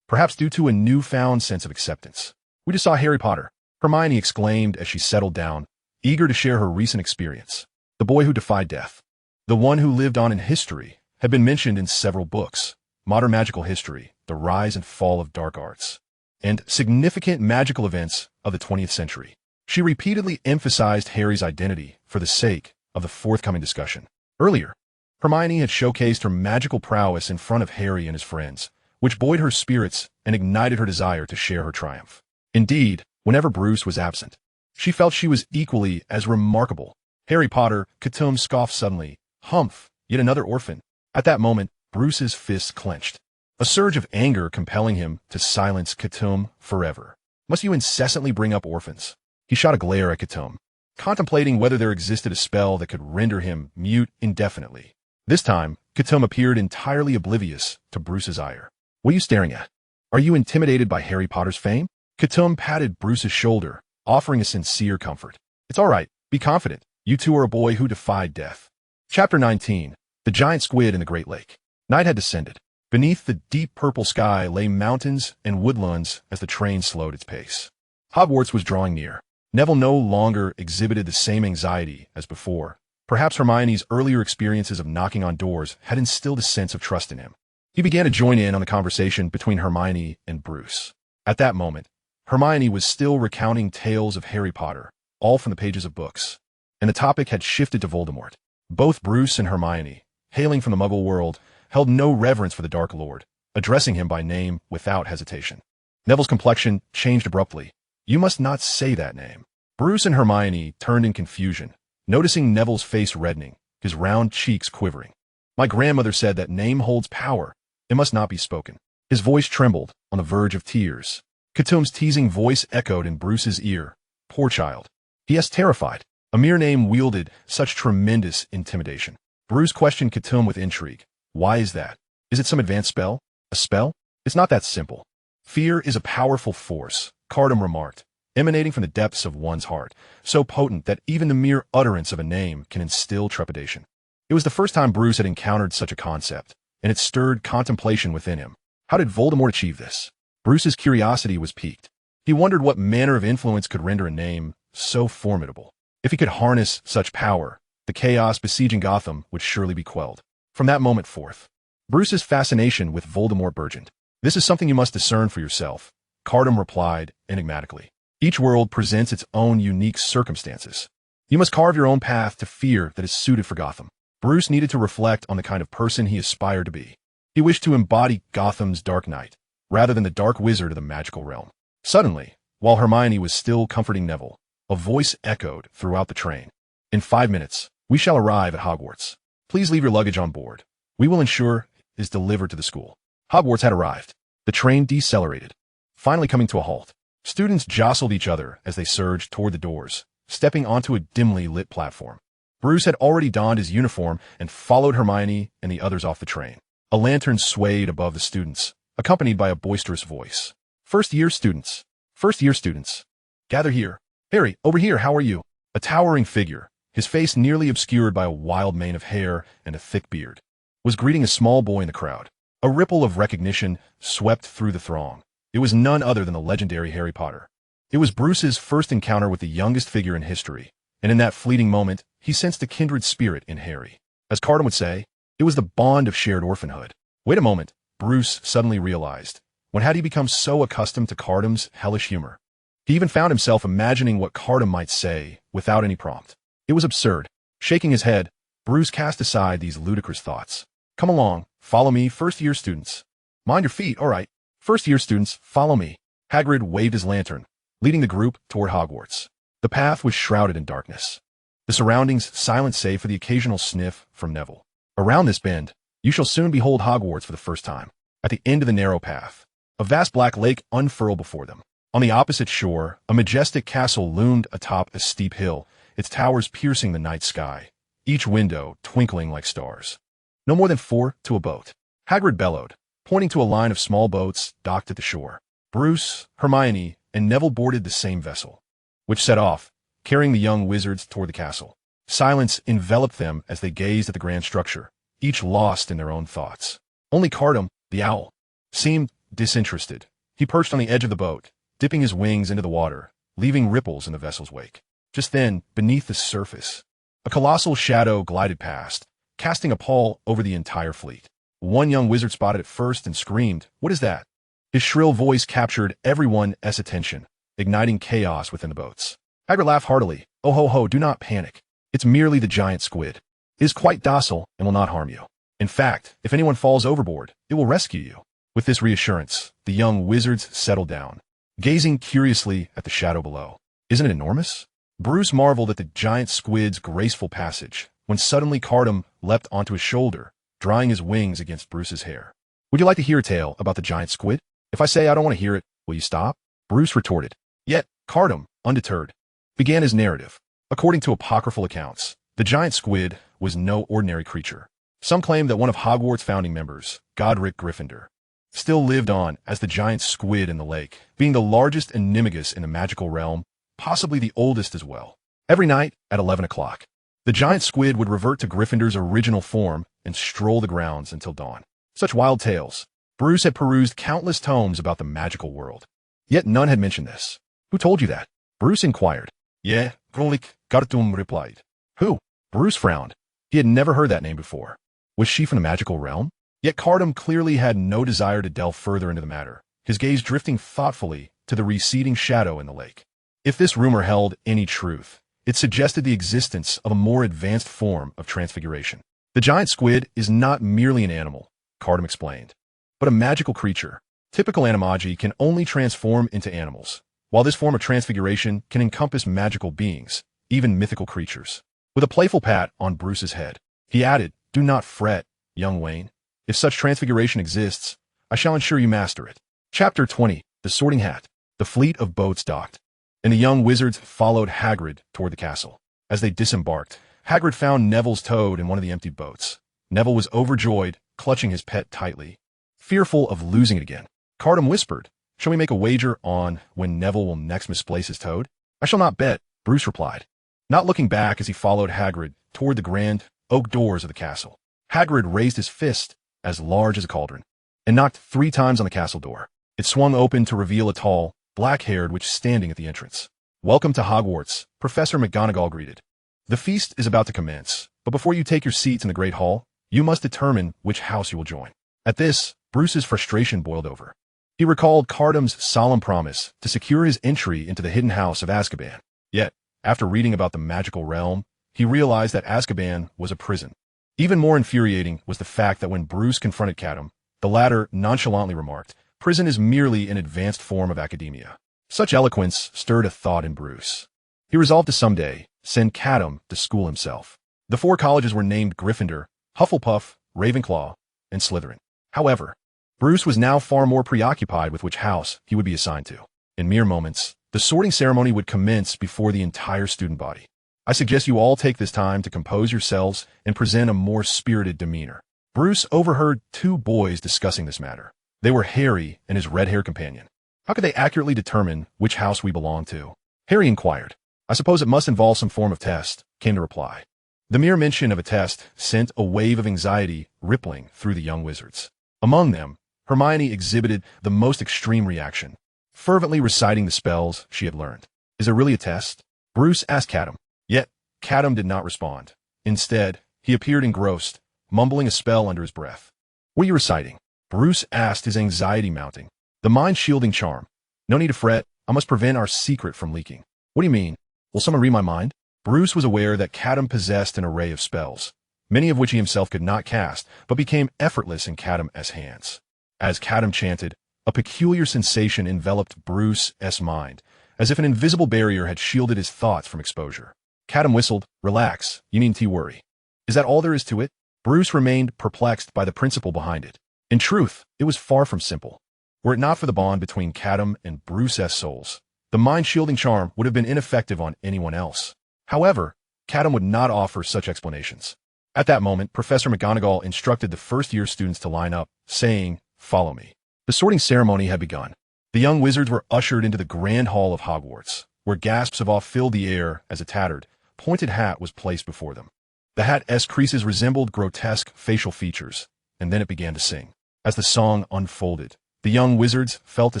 perhaps due to a newfound sense of acceptance. "We just saw Harry Potter," Hermione exclaimed as she settled down, eager to share her recent experience. The boy who defied death, the one who lived on in history, had been mentioned in several books: Modern Magical History, The Rise and Fall of Dark Arts, and Significant Magical Events of the 20th Century. She repeatedly emphasized Harry's identity for the sake of the forthcoming discussion. Earlier, Hermione had showcased her magical prowess in front of Harry and his friends, which buoyed her spirits and ignited her desire to share her triumph. Indeed, whenever Bruce was absent, she felt she was equally as remarkable. "Harry Potter," Catum scoffed suddenly. "Humph, yet another orphan." At that moment, Bruce's fists clenched, a surge of anger compelling him to silence Catum forever. "Must you incessantly bring up orphans?" He shot a glare at Catum, contemplating whether there existed a spell that could render him mute indefinitely. This time, Catum appeared entirely oblivious to Bruce's ire. "What are you staring at? Are you intimidated by Harry Potter's fame?" Catum patted Bruce's shoulder, offering a sincere comfort. "It's all right. Be confident. You two are a boy who defied death." Chapter 19. The Giant Squid in the Great Lake. Night had descended. Beneath the deep purple sky lay mountains and woodlands as the train slowed its pace. Hogwarts was drawing near. Neville no longer exhibited the same anxiety as before. Perhaps Hermione's earlier experiences of knocking on doors had instilled a sense of trust in him. He began to join in on the conversation between Hermione and Bruce. At that moment, Hermione was still recounting tales of Harry Potter, all from the pages of books, and the topic had shifted to Voldemort. Both Bruce and Hermione, hailing from the Muggle world, held no reverence for the Dark Lord, addressing him by name without hesitation. Neville's complexion changed abruptly. "You must not say that name." Bruce and Hermione turned in confusion, noticing Neville's face reddening, his round cheeks quivering. "My grandmother said that name holds power. It must not be spoken." His voice trembled, on the verge of tears. Catum's teasing voice echoed in Bruce's ear. "Poor child. He is terrified." A mere name wielded such tremendous intimidation. Bruce questioned Catum with intrigue. "Why is that? Is it some advanced spell? A spell? It's not that simple." "Fear is a powerful force," Catum remarked, "emanating from the depths of one's heart, so potent that even the mere utterance of a name can instill trepidation." It was the first time Bruce had encountered such a concept, and it stirred contemplation within him. How did Voldemort achieve this? Bruce's curiosity was piqued. He wondered what manner of influence could render a name so formidable. If he could harness such power, the chaos besieging Gotham would surely be quelled. From that moment forth, Bruce's fascination with Voldemort burgeoned. "This is something you must discern for yourself," Catum replied enigmatically. "Each world presents its own unique circumstances. You must carve your own path to fear that is suited for Gotham." Bruce needed to reflect on the kind of person he aspired to be. He wished to embody Gotham's Dark Knight, rather than the dark wizard of the magical realm. Suddenly, while Hermione was still comforting Neville, a voice echoed throughout the train. In 5 minutes, we shall arrive at Hogwarts. Please leave your luggage on board. We will ensure it is delivered to the school. Hogwarts had arrived. The train decelerated, finally coming to a halt. Students jostled each other as they surged toward the doors, stepping onto a dimly lit platform. Bruce had already donned his uniform and followed Hermione and the others off the train. A lantern swayed above the students, accompanied by a boisterous voice. First-year students. First-year students. Gather here. Harry, over here, how are you? A towering figure, his face nearly obscured by a wild mane of hair and a thick beard, was greeting a small boy in the crowd. A ripple of recognition swept through the throng. It was none other than the legendary Harry Potter. It was Bruce's first encounter with the youngest figure in history, and in that fleeting moment, he sensed a kindred spirit in Harry. As Catum would say, it was the bond of shared orphanhood. Wait a moment, Bruce suddenly realized. When had he become so accustomed to Catum's hellish humor? He even found himself imagining what Catum might say without any prompt. It was absurd. Shaking his head, Bruce cast aside these ludicrous thoughts. Come along, follow me, first-year students. Mind your feet, all right. First-year students, follow me. Hagrid waved his lantern, leading the group toward Hogwarts. The path was shrouded in darkness, the surroundings silent save for the occasional sniff from Neville. Around this bend, you shall soon behold Hogwarts for the first time. At the end of the narrow path, a vast black lake unfurled before them. On the opposite shore, a majestic castle loomed atop a steep hill, its towers piercing the night sky, each window twinkling like stars. No more than 4 to a boat. Hagrid bellowed, pointing to a line of small boats docked at the shore. Bruce, Hermione, and Neville boarded the same vessel, which set off, carrying the young wizards toward the castle. Silence enveloped them as they gazed at the grand structure, each lost in their own thoughts. Only Catum, the owl, seemed disinterested. He perched on the edge of the boat, dipping his wings into the water, leaving ripples in the vessel's wake. Just then, beneath the surface, a colossal shadow glided past, casting a pall over the entire fleet. One young wizard spotted it first and screamed, "What is that?" His shrill voice captured everyone's attention, igniting chaos within the boats. Hagrid laughed heartily. "Oh ho ho, do not panic. It's merely the giant squid. It is quite docile and will not harm you. In fact, if anyone falls overboard, it will rescue you." With this reassurance, the young wizards settled down, gazing curiously at the shadow below. Isn't it enormous? Bruce marveled at the giant squid's graceful passage, when suddenly Catum leapt onto his shoulder, drying his wings against Bruce's hair. "Would you like to hear a tale about the giant squid? If I say I don't want to hear it, will you stop?" Bruce retorted. Yet, Catum, undeterred, began his narrative. According to apocryphal accounts, the giant squid was no ordinary creature. Some claim that one of Hogwarts' founding members, Godric Gryffindor, still lived on as the giant squid in the lake, being the largest animagus in the magical realm, possibly the oldest as well. Every night at 11 o'clock, the giant squid would revert to Gryffindor's original form and stroll the grounds until dawn. Such wild tales. Bruce had perused countless tomes about the magical world, yet none had mentioned this. "Who told you that?" Bruce inquired. "Yeah, Catum replied. "Who?" Bruce frowned. He had never heard that name before. Was she from the magical realm? Yet Catum clearly had no desire to delve further into the matter, his gaze drifting thoughtfully to the receding shadow in the lake. If this rumor held any truth, it suggested the existence of a more advanced form of transfiguration. "The giant squid is not merely an animal," Catum explained, "but a magical creature. Typical animagi can only transform into animals, while this form of transfiguration can encompass magical beings, even mythical creatures." With a playful pat on Bruce's head, he added, "Do not fret, young Wayne. If such transfiguration exists, I shall ensure you master it." Chapter 20. The Sorting Hat. The fleet of boats docked, and the young wizards followed Hagrid toward the castle. As they disembarked, Hagrid found Neville's toad in one of the emptied boats. Neville was overjoyed, clutching his pet tightly, fearful of losing it again. Catum whispered, "Shall we make a wager on when Neville will next misplace his toad?" "I shall not bet," Bruce replied, not looking back as he followed Hagrid toward the grand oak doors of the castle. Hagrid raised his fist, as large as a cauldron, and knocked 3 times on the castle door. It swung open to reveal a tall, black-haired witch standing at the entrance. "Welcome to Hogwarts," Professor McGonagall greeted. "The feast is about to commence, but before you take your seats in the Great Hall, you must determine which house you will join." At this, Bruce's frustration boiled over. He recalled Catum's solemn promise to secure his entry into the hidden house of Azkaban. Yet, after reading about the magical realm, he realized that Azkaban was a prison. Even more infuriating was the fact that when Bruce confronted Catum, the latter nonchalantly remarked, Prison is merely an advanced form of academia. Such eloquence stirred a thought in Bruce. He resolved to someday send Catum to school himself. The 4 colleges were named Gryffindor, Hufflepuff, Ravenclaw, and Slytherin. However, Bruce was now far more preoccupied with which house he would be assigned to. In mere moments, the sorting ceremony would commence before the entire student body. I suggest you all take this time to compose yourselves and present a more spirited demeanor. Bruce overheard 2 boys discussing this matter. They were Harry and his red-haired companion. How could they accurately determine which house we belong to? Harry inquired. I suppose it must involve some form of test, came the reply. The mere mention of a test sent a wave of anxiety rippling through the young wizards. Among them, Hermione exhibited the most extreme reaction, fervently reciting the spells she had learned. Is there really a test? Bruce asked Catum. Yet, Catum did not respond. Instead, he appeared engrossed, mumbling a spell under his breath. What are you reciting? Bruce asked, his anxiety mounting. The mind-shielding charm. No need to fret. I must prevent our secret from leaking. What do you mean? Will someone read my mind? Bruce was aware that Catum possessed an array of spells, many of which he himself could not cast, but became effortless in Catum's hands. As Catum chanted, a peculiar sensation enveloped Bruce's mind, as if an invisible barrier had shielded his thoughts from exposure. Catum whistled. Relax, you needn't worry. Is that all there is to it? Bruce remained perplexed by the principle behind it. In truth, it was far from simple. Were it not for the bond between Catum and Bruce's souls, the mind-shielding charm would have been ineffective on anyone else. However, Catum would not offer such explanations. At that moment, Professor McGonagall instructed the first-year students to line up, saying, "Follow me." The sorting ceremony had begun. The young wizards were ushered into the grand hall of Hogwarts, where gasps of awe filled the air as a tattered, pointed hat was placed before them. The hat's creases resembled grotesque facial features, and then it began to sing. As the song unfolded, the young wizards felt a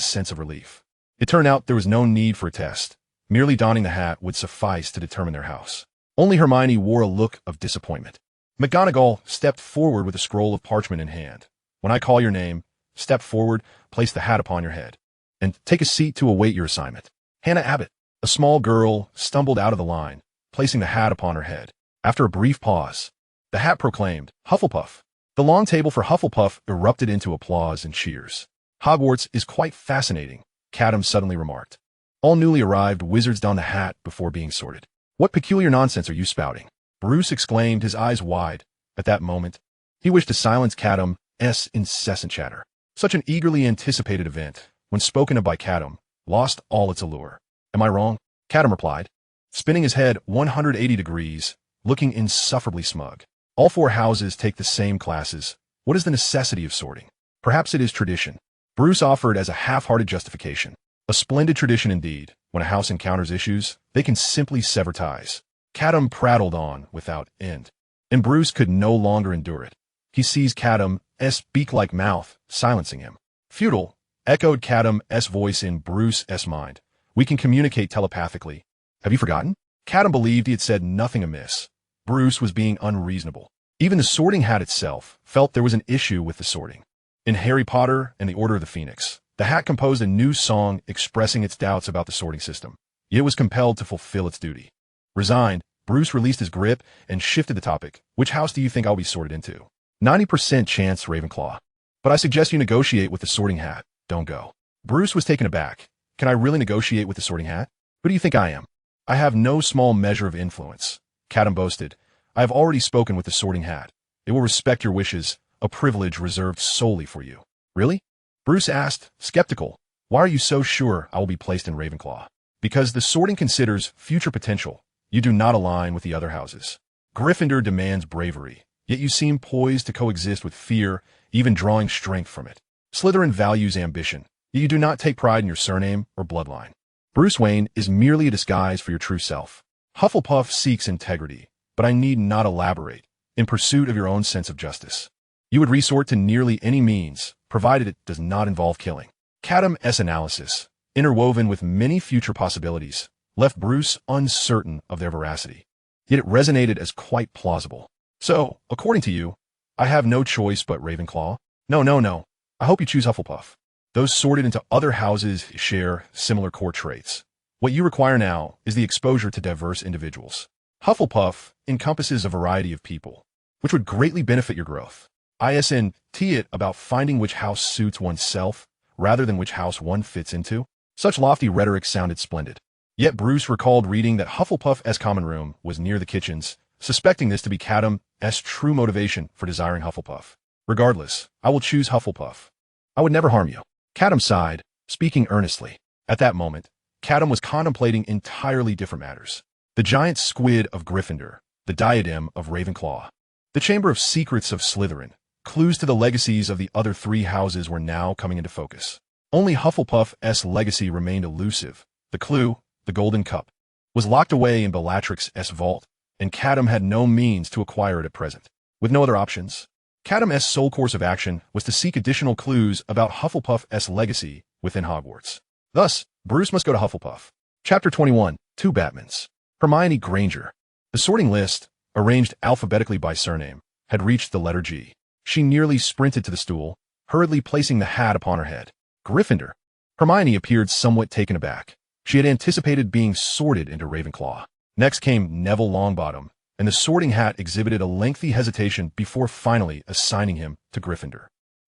sense of relief. It turned out there was no need for a test. Merely donning the hat would suffice to determine their house. Only Hermione wore a look of disappointment. McGonagall stepped forward with a scroll of parchment in hand. When I call your name, step forward, place the hat upon your head, and take a seat to await your assignment. Hannah Abbott, a small girl, stumbled out of the line, placing the hat upon her head. After a brief pause, the hat proclaimed, Hufflepuff. The long table for Hufflepuff erupted into applause and cheers. Hogwarts is quite fascinating, Catum suddenly remarked. All newly arrived wizards donned the hat before being sorted. What peculiar nonsense are you spouting? Bruce exclaimed, his eyes wide. At that moment, he wished to silence Catum's incessant chatter. Such an eagerly anticipated event, when spoken of by Catum, lost all its allure. Am I wrong? Catum replied, spinning his head 180 degrees, looking insufferably smug. All 4 houses take the same classes. What is the necessity of sorting? Perhaps it is tradition. Bruce offered as a half-hearted justification. A splendid tradition indeed. When a house encounters issues, they can simply sever ties. Catum prattled on without end, and Bruce could no longer endure it. He seized Catum's beak-like mouth, silencing him. Futile, echoed Catum's voice in Bruce's mind. We can communicate telepathically. Have you forgotten? Catum believed he had said nothing amiss. Bruce was being unreasonable. Even the sorting hat itself felt there was an issue with the sorting. In Harry Potter and the Order of the Phoenix, the hat composed a new song expressing its doubts about the sorting system. Yet it was compelled to fulfill its duty. Resigned, Bruce released his grip and shifted the topic. Which house do you think I'll be sorted into? 90% chance Ravenclaw. But I suggest you negotiate with the sorting hat. Don't go. Bruce was taken aback. Can I really negotiate with the sorting hat? Who do you think I am? I have no small measure of influence. Catum boasted. I have already spoken with the sorting hat. It will respect your wishes, a privilege reserved solely for you. Really? Bruce asked, skeptical. Why are you so sure I will be placed in Ravenclaw? Because the sorting considers future potential. You do not align with the other houses. Gryffindor demands bravery, yet you seem poised to coexist with fear, even drawing strength from it. Slytherin values ambition, yet you do not take pride in your surname or bloodline. Bruce Wayne is merely a disguise for your true self. Hufflepuff seeks integrity, but I need not elaborate, in pursuit of your own sense of justice. You would resort to nearly any means, provided it does not involve killing. Catum's analysis, interwoven with many future possibilities, left Bruce uncertain of their veracity. Yet it resonated as quite plausible. So, according to you, I have no choice but Ravenclaw? No. I hope you choose Hufflepuff. Those sorted into other houses share similar core traits. What you require now is the exposure to diverse individuals. Hufflepuff encompasses a variety of people, which would greatly benefit your growth. ISNT it about finding which house suits oneself, rather than which house one fits into? Such lofty rhetoric sounded splendid. Yet Bruce recalled reading that Hufflepuff's common room was near the kitchens, suspecting this to be Catum's true motivation for desiring Hufflepuff. Regardless, I will choose Hufflepuff. I would never harm you. Catum sighed, speaking earnestly. At that moment, Catum was contemplating entirely different matters. The giant squid of Gryffindor, the diadem of Ravenclaw, the Chamber of Secrets of Slytherin. Clues to the legacies of the other three houses were now coming into focus. Only Hufflepuff's legacy remained elusive. The clue, the Golden Cup, was locked away in Bellatrix's vault, and Catum had no means to acquire it at present. With no other options, Catum's sole course of action was to seek additional clues about Hufflepuff's legacy within Hogwarts. Thus, Bruce must go to Hufflepuff. Chapter 21, Two Batmans. Hermione Granger. The sorting list, arranged alphabetically by surname, had reached the letter G. She nearly sprinted to the stool, hurriedly placing the hat upon her head. Gryffindor. Hermione appeared somewhat taken aback. She had anticipated being sorted into Ravenclaw. Next came Neville Longbottom, and the sorting hat exhibited a lengthy hesitation before finally assigning him to Gryffindor.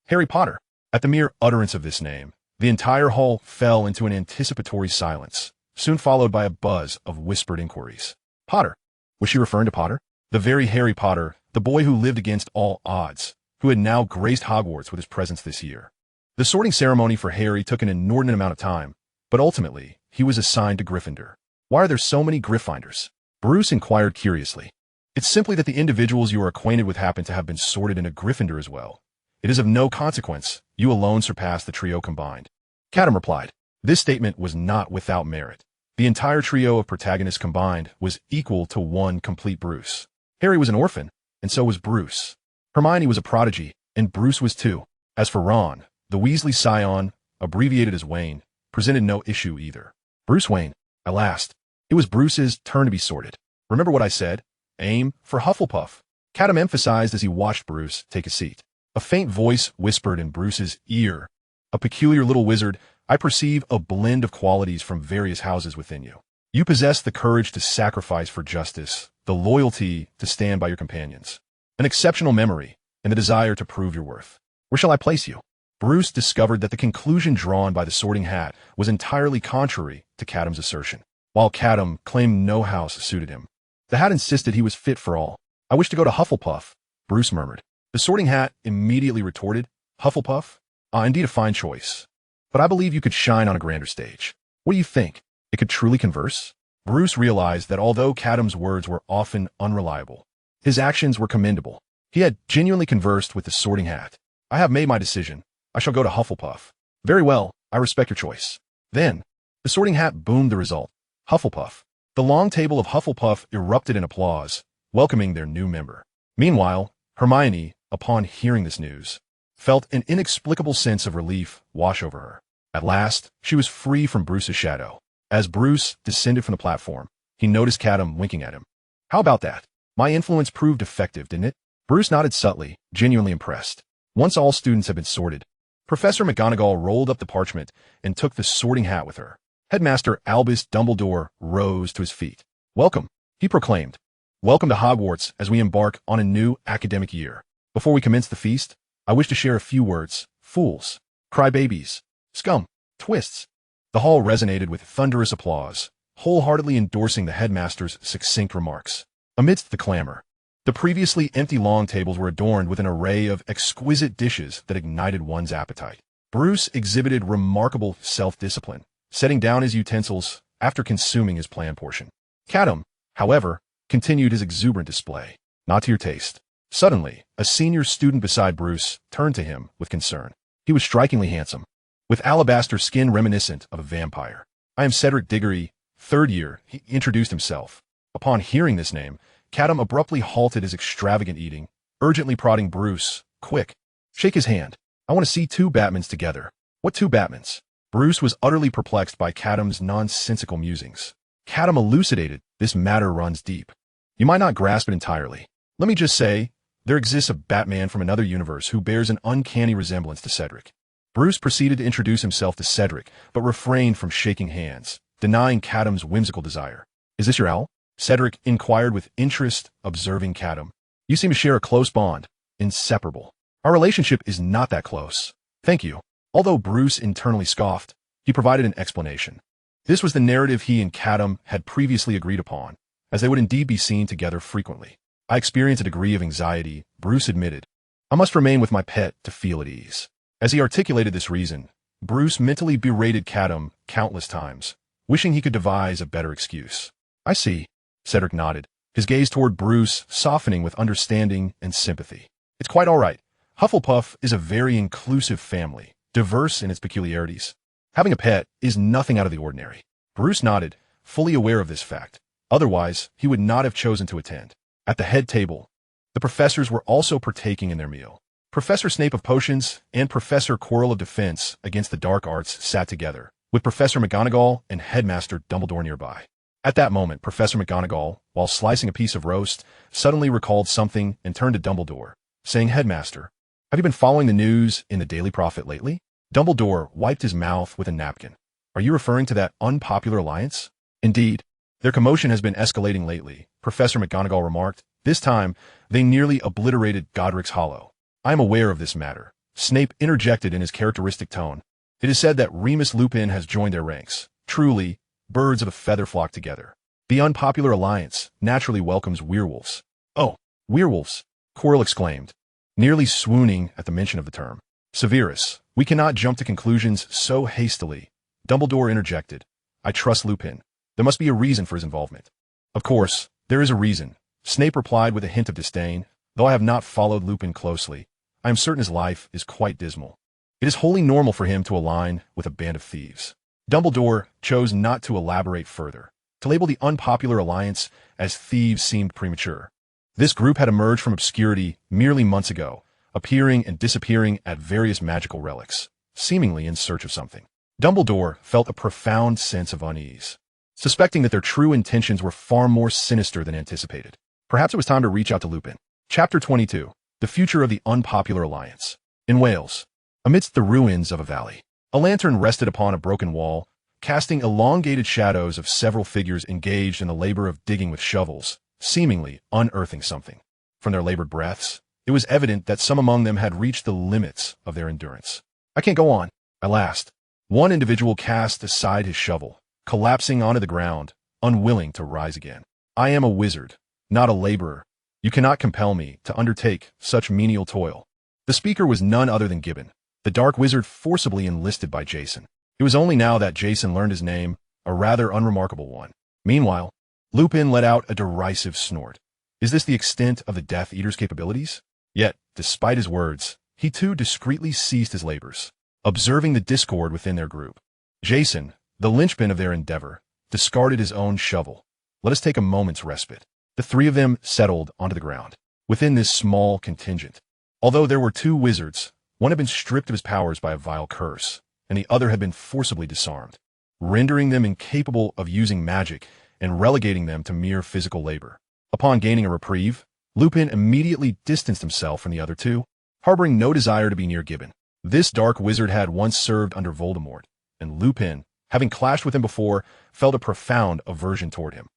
Harry Potter. At the mere utterance of this name, the entire hall fell into an anticipatory silence, soon followed by a buzz of whispered inquiries. Potter. Was she referring to Potter? The very Harry Potter, the boy who lived against all odds, who had now graced Hogwarts with his presence this year. The sorting ceremony for Harry took an inordinate amount of time, but ultimately, he was assigned to Gryffindor. Why are there so many Gryffindors? Bruce inquired curiously. It's simply that the individuals you are acquainted with happen to have been sorted into Gryffindor as well. It is of no consequence. You alone surpass the trio combined. Catum replied. This statement was not without merit. The entire trio of protagonists combined was equal to one complete Bruce. Harry was an orphan, and so was Bruce. Hermione was a prodigy, and Bruce was too. As for Ron, the Weasley scion, abbreviated as Wayne, presented no issue either. Bruce Wayne. At last, it was Bruce's turn to be sorted. Remember what I said? Aim for Hufflepuff. Catum emphasized as he watched Bruce take a seat. A faint voice whispered in Bruce's ear. A peculiar little wizard, I perceive a blend of qualities from various houses within you. You possess the courage to sacrifice for justice, the loyalty to stand by your companions, an exceptional memory, and the desire to prove your worth. Where shall I place you? Bruce discovered that the conclusion drawn by the sorting hat was entirely contrary to Catum's assertion. While Catum claimed no house suited him, the hat insisted he was fit for all. I wish to go to Hufflepuff, Bruce murmured. The sorting hat immediately retorted, Hufflepuff? Indeed a fine choice. But I believe you could shine on a grander stage. What do you think? It could truly converse? Bruce realized that although Catum's words were often unreliable, his actions were commendable. He had genuinely conversed with the sorting hat. I have made my decision. I shall go to Hufflepuff. Very well, I respect your choice. Then, the sorting hat boomed the result. Hufflepuff. The long table of Hufflepuff erupted in applause, welcoming their new member. Meanwhile, Hermione, upon hearing this news, felt an inexplicable sense of relief wash over her. At last, she was free from Bruce's shadow. As Bruce descended from the platform, he noticed Catum winking at him. How about that? My influence proved effective, didn't it? Bruce nodded subtly, genuinely impressed. Once all students had been sorted, Professor McGonagall rolled up the parchment and took the sorting hat with her. Headmaster Albus Dumbledore rose to his feet. Welcome, he proclaimed. Welcome to Hogwarts as we embark on a new academic year. Before we commence the feast, I wish to share a few words. Fools, crybabies, scum, twists. The hall resonated with thunderous applause, wholeheartedly endorsing the headmaster's succinct remarks. Amidst the clamor, the previously empty long tables were adorned with an array of exquisite dishes that ignited one's appetite. Bruce exhibited remarkable self-discipline, setting down his utensils after consuming his planned portion. Catum, however, continued his exuberant display. Not to your taste. Suddenly, a senior student beside Bruce turned to him with concern. He was strikingly handsome, with alabaster skin reminiscent of a vampire. I am Cedric Diggory, third year, he introduced himself. Upon hearing this name, Catum abruptly halted his extravagant eating, urgently prodding Bruce. Quick, shake his hand. I want to see two Batmans together. What two Batmans? Bruce was utterly perplexed by Catum's nonsensical musings. Catum elucidated, this matter runs deep. You might not grasp it entirely. Let me just say, there exists a Batman from another universe who bears an uncanny resemblance to Cedric. Bruce proceeded to introduce himself to Cedric, but refrained from shaking hands, denying Catum's whimsical desire. Is this your owl? Cedric inquired with interest, observing Catum. You seem to share a close bond. Inseparable. Our relationship is not that close. Thank you. Although Bruce internally scoffed, he provided an explanation. This was the narrative he and Catum had previously agreed upon, as they would indeed be seen together frequently. I experience a degree of anxiety, Bruce admitted. I must remain with my pet to feel at ease. As he articulated this reason, Bruce mentally berated Catum countless times, wishing he could devise a better excuse. I see, Cedric nodded, his gaze toward Bruce softening with understanding and sympathy. It's quite all right. Hufflepuff is a very inclusive family, diverse in its peculiarities. Having a pet is nothing out of the ordinary. Bruce nodded, fully aware of this fact. Otherwise, he would not have chosen to attend. At the head table, the professors were also partaking in their meal. Professor Snape of Potions and Professor Quirrell of Defense against the Dark Arts sat together, with Professor McGonagall and Headmaster Dumbledore nearby. At that moment, Professor McGonagall, while slicing a piece of roast, suddenly recalled something and turned to Dumbledore, saying, Headmaster, have you been following the news in the Daily Prophet lately? Dumbledore wiped his mouth with a napkin. Are you referring to that unpopular alliance? Indeed. Their commotion has been escalating lately, Professor McGonagall remarked. This time, they nearly obliterated Godric's Hollow. I am aware of this matter. Snape interjected in his characteristic tone. It is said that Remus Lupin has joined their ranks. Truly, birds of a feather flock together. The unpopular alliance naturally welcomes werewolves. Oh, werewolves, Quirrell exclaimed, nearly swooning at the mention of the term. Severus, we cannot jump to conclusions so hastily. Dumbledore interjected. I trust Lupin. There must be a reason for his involvement. Of course, there is a reason, Snape replied with a hint of disdain. Though I have not followed Lupin closely, I am certain his life is quite dismal. It is wholly normal for him to align with a band of thieves. Dumbledore chose not to elaborate further. To label the unpopular alliance as thieves seemed premature. This group had emerged from obscurity merely months ago, appearing and disappearing at various magical relics, seemingly in search of something. Dumbledore felt a profound sense of unease, suspecting that their true intentions were far more sinister than anticipated. Perhaps it was time to reach out to Lupin. Chapter 22. The Future of the Unpopular Alliance. In Wales, amidst the ruins of a valley, a lantern rested upon a broken wall, casting elongated shadows of several figures engaged in the labor of digging with shovels, seemingly unearthing something. From their labored breaths, it was evident that some among them had reached the limits of their endurance. I can't go on. At last, one individual cast aside his shovel, collapsing onto the ground, unwilling to rise again. I am a wizard, not a laborer. You cannot compel me to undertake such menial toil. The speaker was none other than Gibbon, the dark wizard forcibly enlisted by Jason. It was only now that Jason learned his name, a rather unremarkable one. Meanwhile, Lupin let out a derisive snort. Is this the extent of the Death Eater's capabilities? Yet, despite his words, he too discreetly ceased his labors, observing the discord within their group. Jason, the linchpin of their endeavor, discarded his own shovel. Let us take a moment's respite. The three of them settled onto the ground. Within this small contingent, although there were two wizards, one had been stripped of his powers by a vile curse, and the other had been forcibly disarmed, rendering them incapable of using magic and relegating them to mere physical labor. Upon gaining a reprieve, Lupin immediately distanced himself from the other two, harboring no desire to be near Gibbon. This dark wizard had once served under Voldemort, and Lupin, having clashed with him before, felt a profound aversion toward him.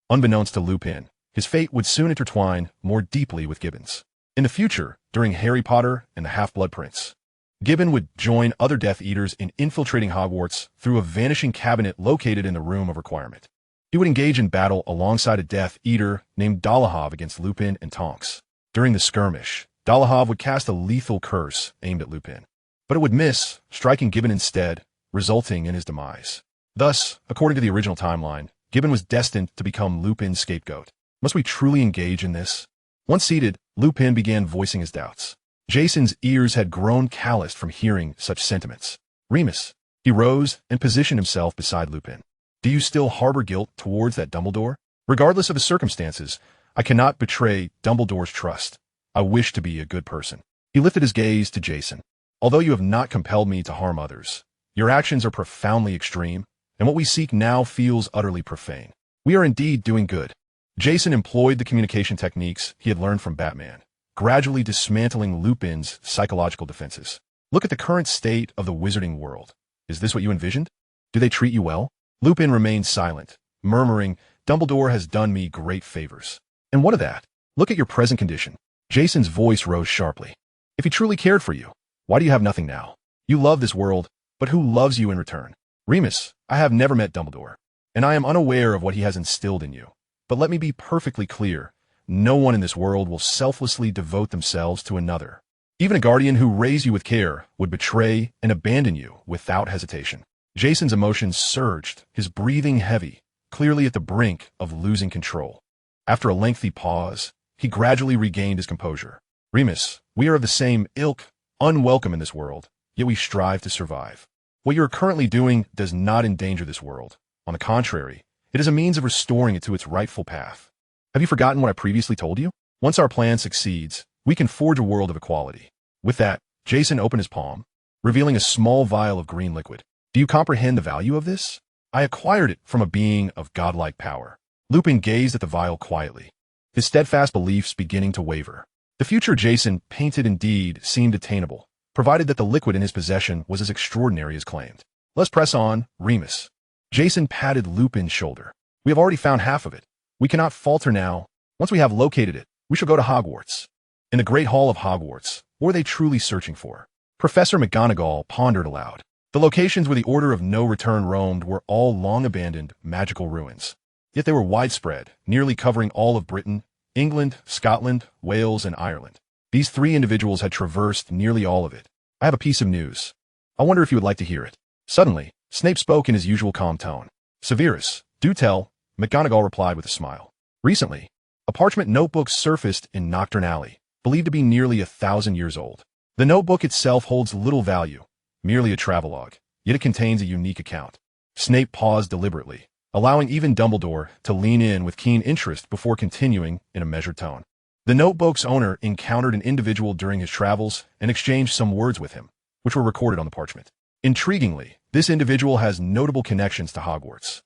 Unbeknownst to Lupin, his fate would soon intertwine more deeply with Gibbon's. In the future, during Harry Potter and the Half-Blood Prince, Gibbon would join other Death Eaters in infiltrating Hogwarts through a vanishing cabinet located in the Room of Requirement. He would engage in battle alongside a Death Eater named Dolohov against Lupin and Tonks. During the skirmish, Dolohov would cast a lethal curse aimed at Lupin, but it would miss, striking Gibbon instead, resulting in his demise. Thus, according to the original timeline, Gibbon was destined to become Lupin's scapegoat. Must we truly engage in this? Once seated, Lupin began voicing his doubts. Jason's ears had grown calloused from hearing such sentiments. Remus. He rose and positioned himself beside Lupin. Do you still harbor guilt towards that Dumbledore? Regardless of the circumstances, I cannot betray Dumbledore's trust. I wish to be a good person. He lifted his gaze to Jason. Although you have not compelled me to harm others, your actions are profoundly extreme, and what we seek now feels utterly profane. We are indeed doing good. Jason employed the communication techniques he had learned from Batman, gradually dismantling Lupin's psychological defenses. Look at the current state of the wizarding world. Is this what you envisioned? Do they treat you well? Lupin remained silent, murmuring, Dumbledore has done me great favors. And what of that? Look at your present condition. Jason's voice rose sharply. If he truly cared for you, why do you have nothing now? You love this world, but who loves you in return? Remus, I have never met Dumbledore, and I am unaware of what he has instilled in you. But let me be perfectly clear. No one in this world will selflessly devote themselves to another. Even a guardian who raised you with care would betray and abandon you without hesitation. Jason's emotions surged, his breathing heavy, clearly at the brink of losing control. After a lengthy pause, he gradually regained his composure. Remus, we are of the same ilk, unwelcome in this world, yet we strive to survive. What you are currently doing does not endanger this world. On the contrary, it is a means of restoring it to its rightful path. Have you forgotten what I previously told you? Once our plan succeeds, we can forge a world of equality. With that, Jason opened his palm, revealing a small vial of green liquid. Do you comprehend the value of this? I acquired it from a being of godlike power. Lupin gazed at the vial quietly, his steadfast beliefs beginning to waver. The future Jason painted indeed seemed attainable, provided that the liquid in his possession was as extraordinary as claimed. Let's press on, Remus. Jason patted Lupin's shoulder. We have already found half of it. We cannot falter now. Once we have located it, we shall go to Hogwarts. In the Great Hall of Hogwarts, what were they truly searching for? Professor McGonagall pondered aloud. The locations where the Order of No Return roamed were all long-abandoned magical ruins. Yet they were widespread, nearly covering all of Britain, England, Scotland, Wales, and Ireland. These three individuals had traversed nearly all of it. I have a piece of news. I wonder if you would like to hear it. Suddenly, Snape spoke in his usual calm tone. Severus, do tell, McGonagall replied with a smile. Recently, a parchment notebook surfaced in Knockturn Alley, believed to be nearly 1,000 years old. The notebook itself holds little value, merely a travelogue, yet it contains a unique account. Snape paused deliberately, allowing even Dumbledore to lean in with keen interest before continuing in a measured tone. The notebook's owner encountered an individual during his travels and exchanged some words with him, which were recorded on the parchment. Intriguingly, this individual has notable connections to Hogwarts.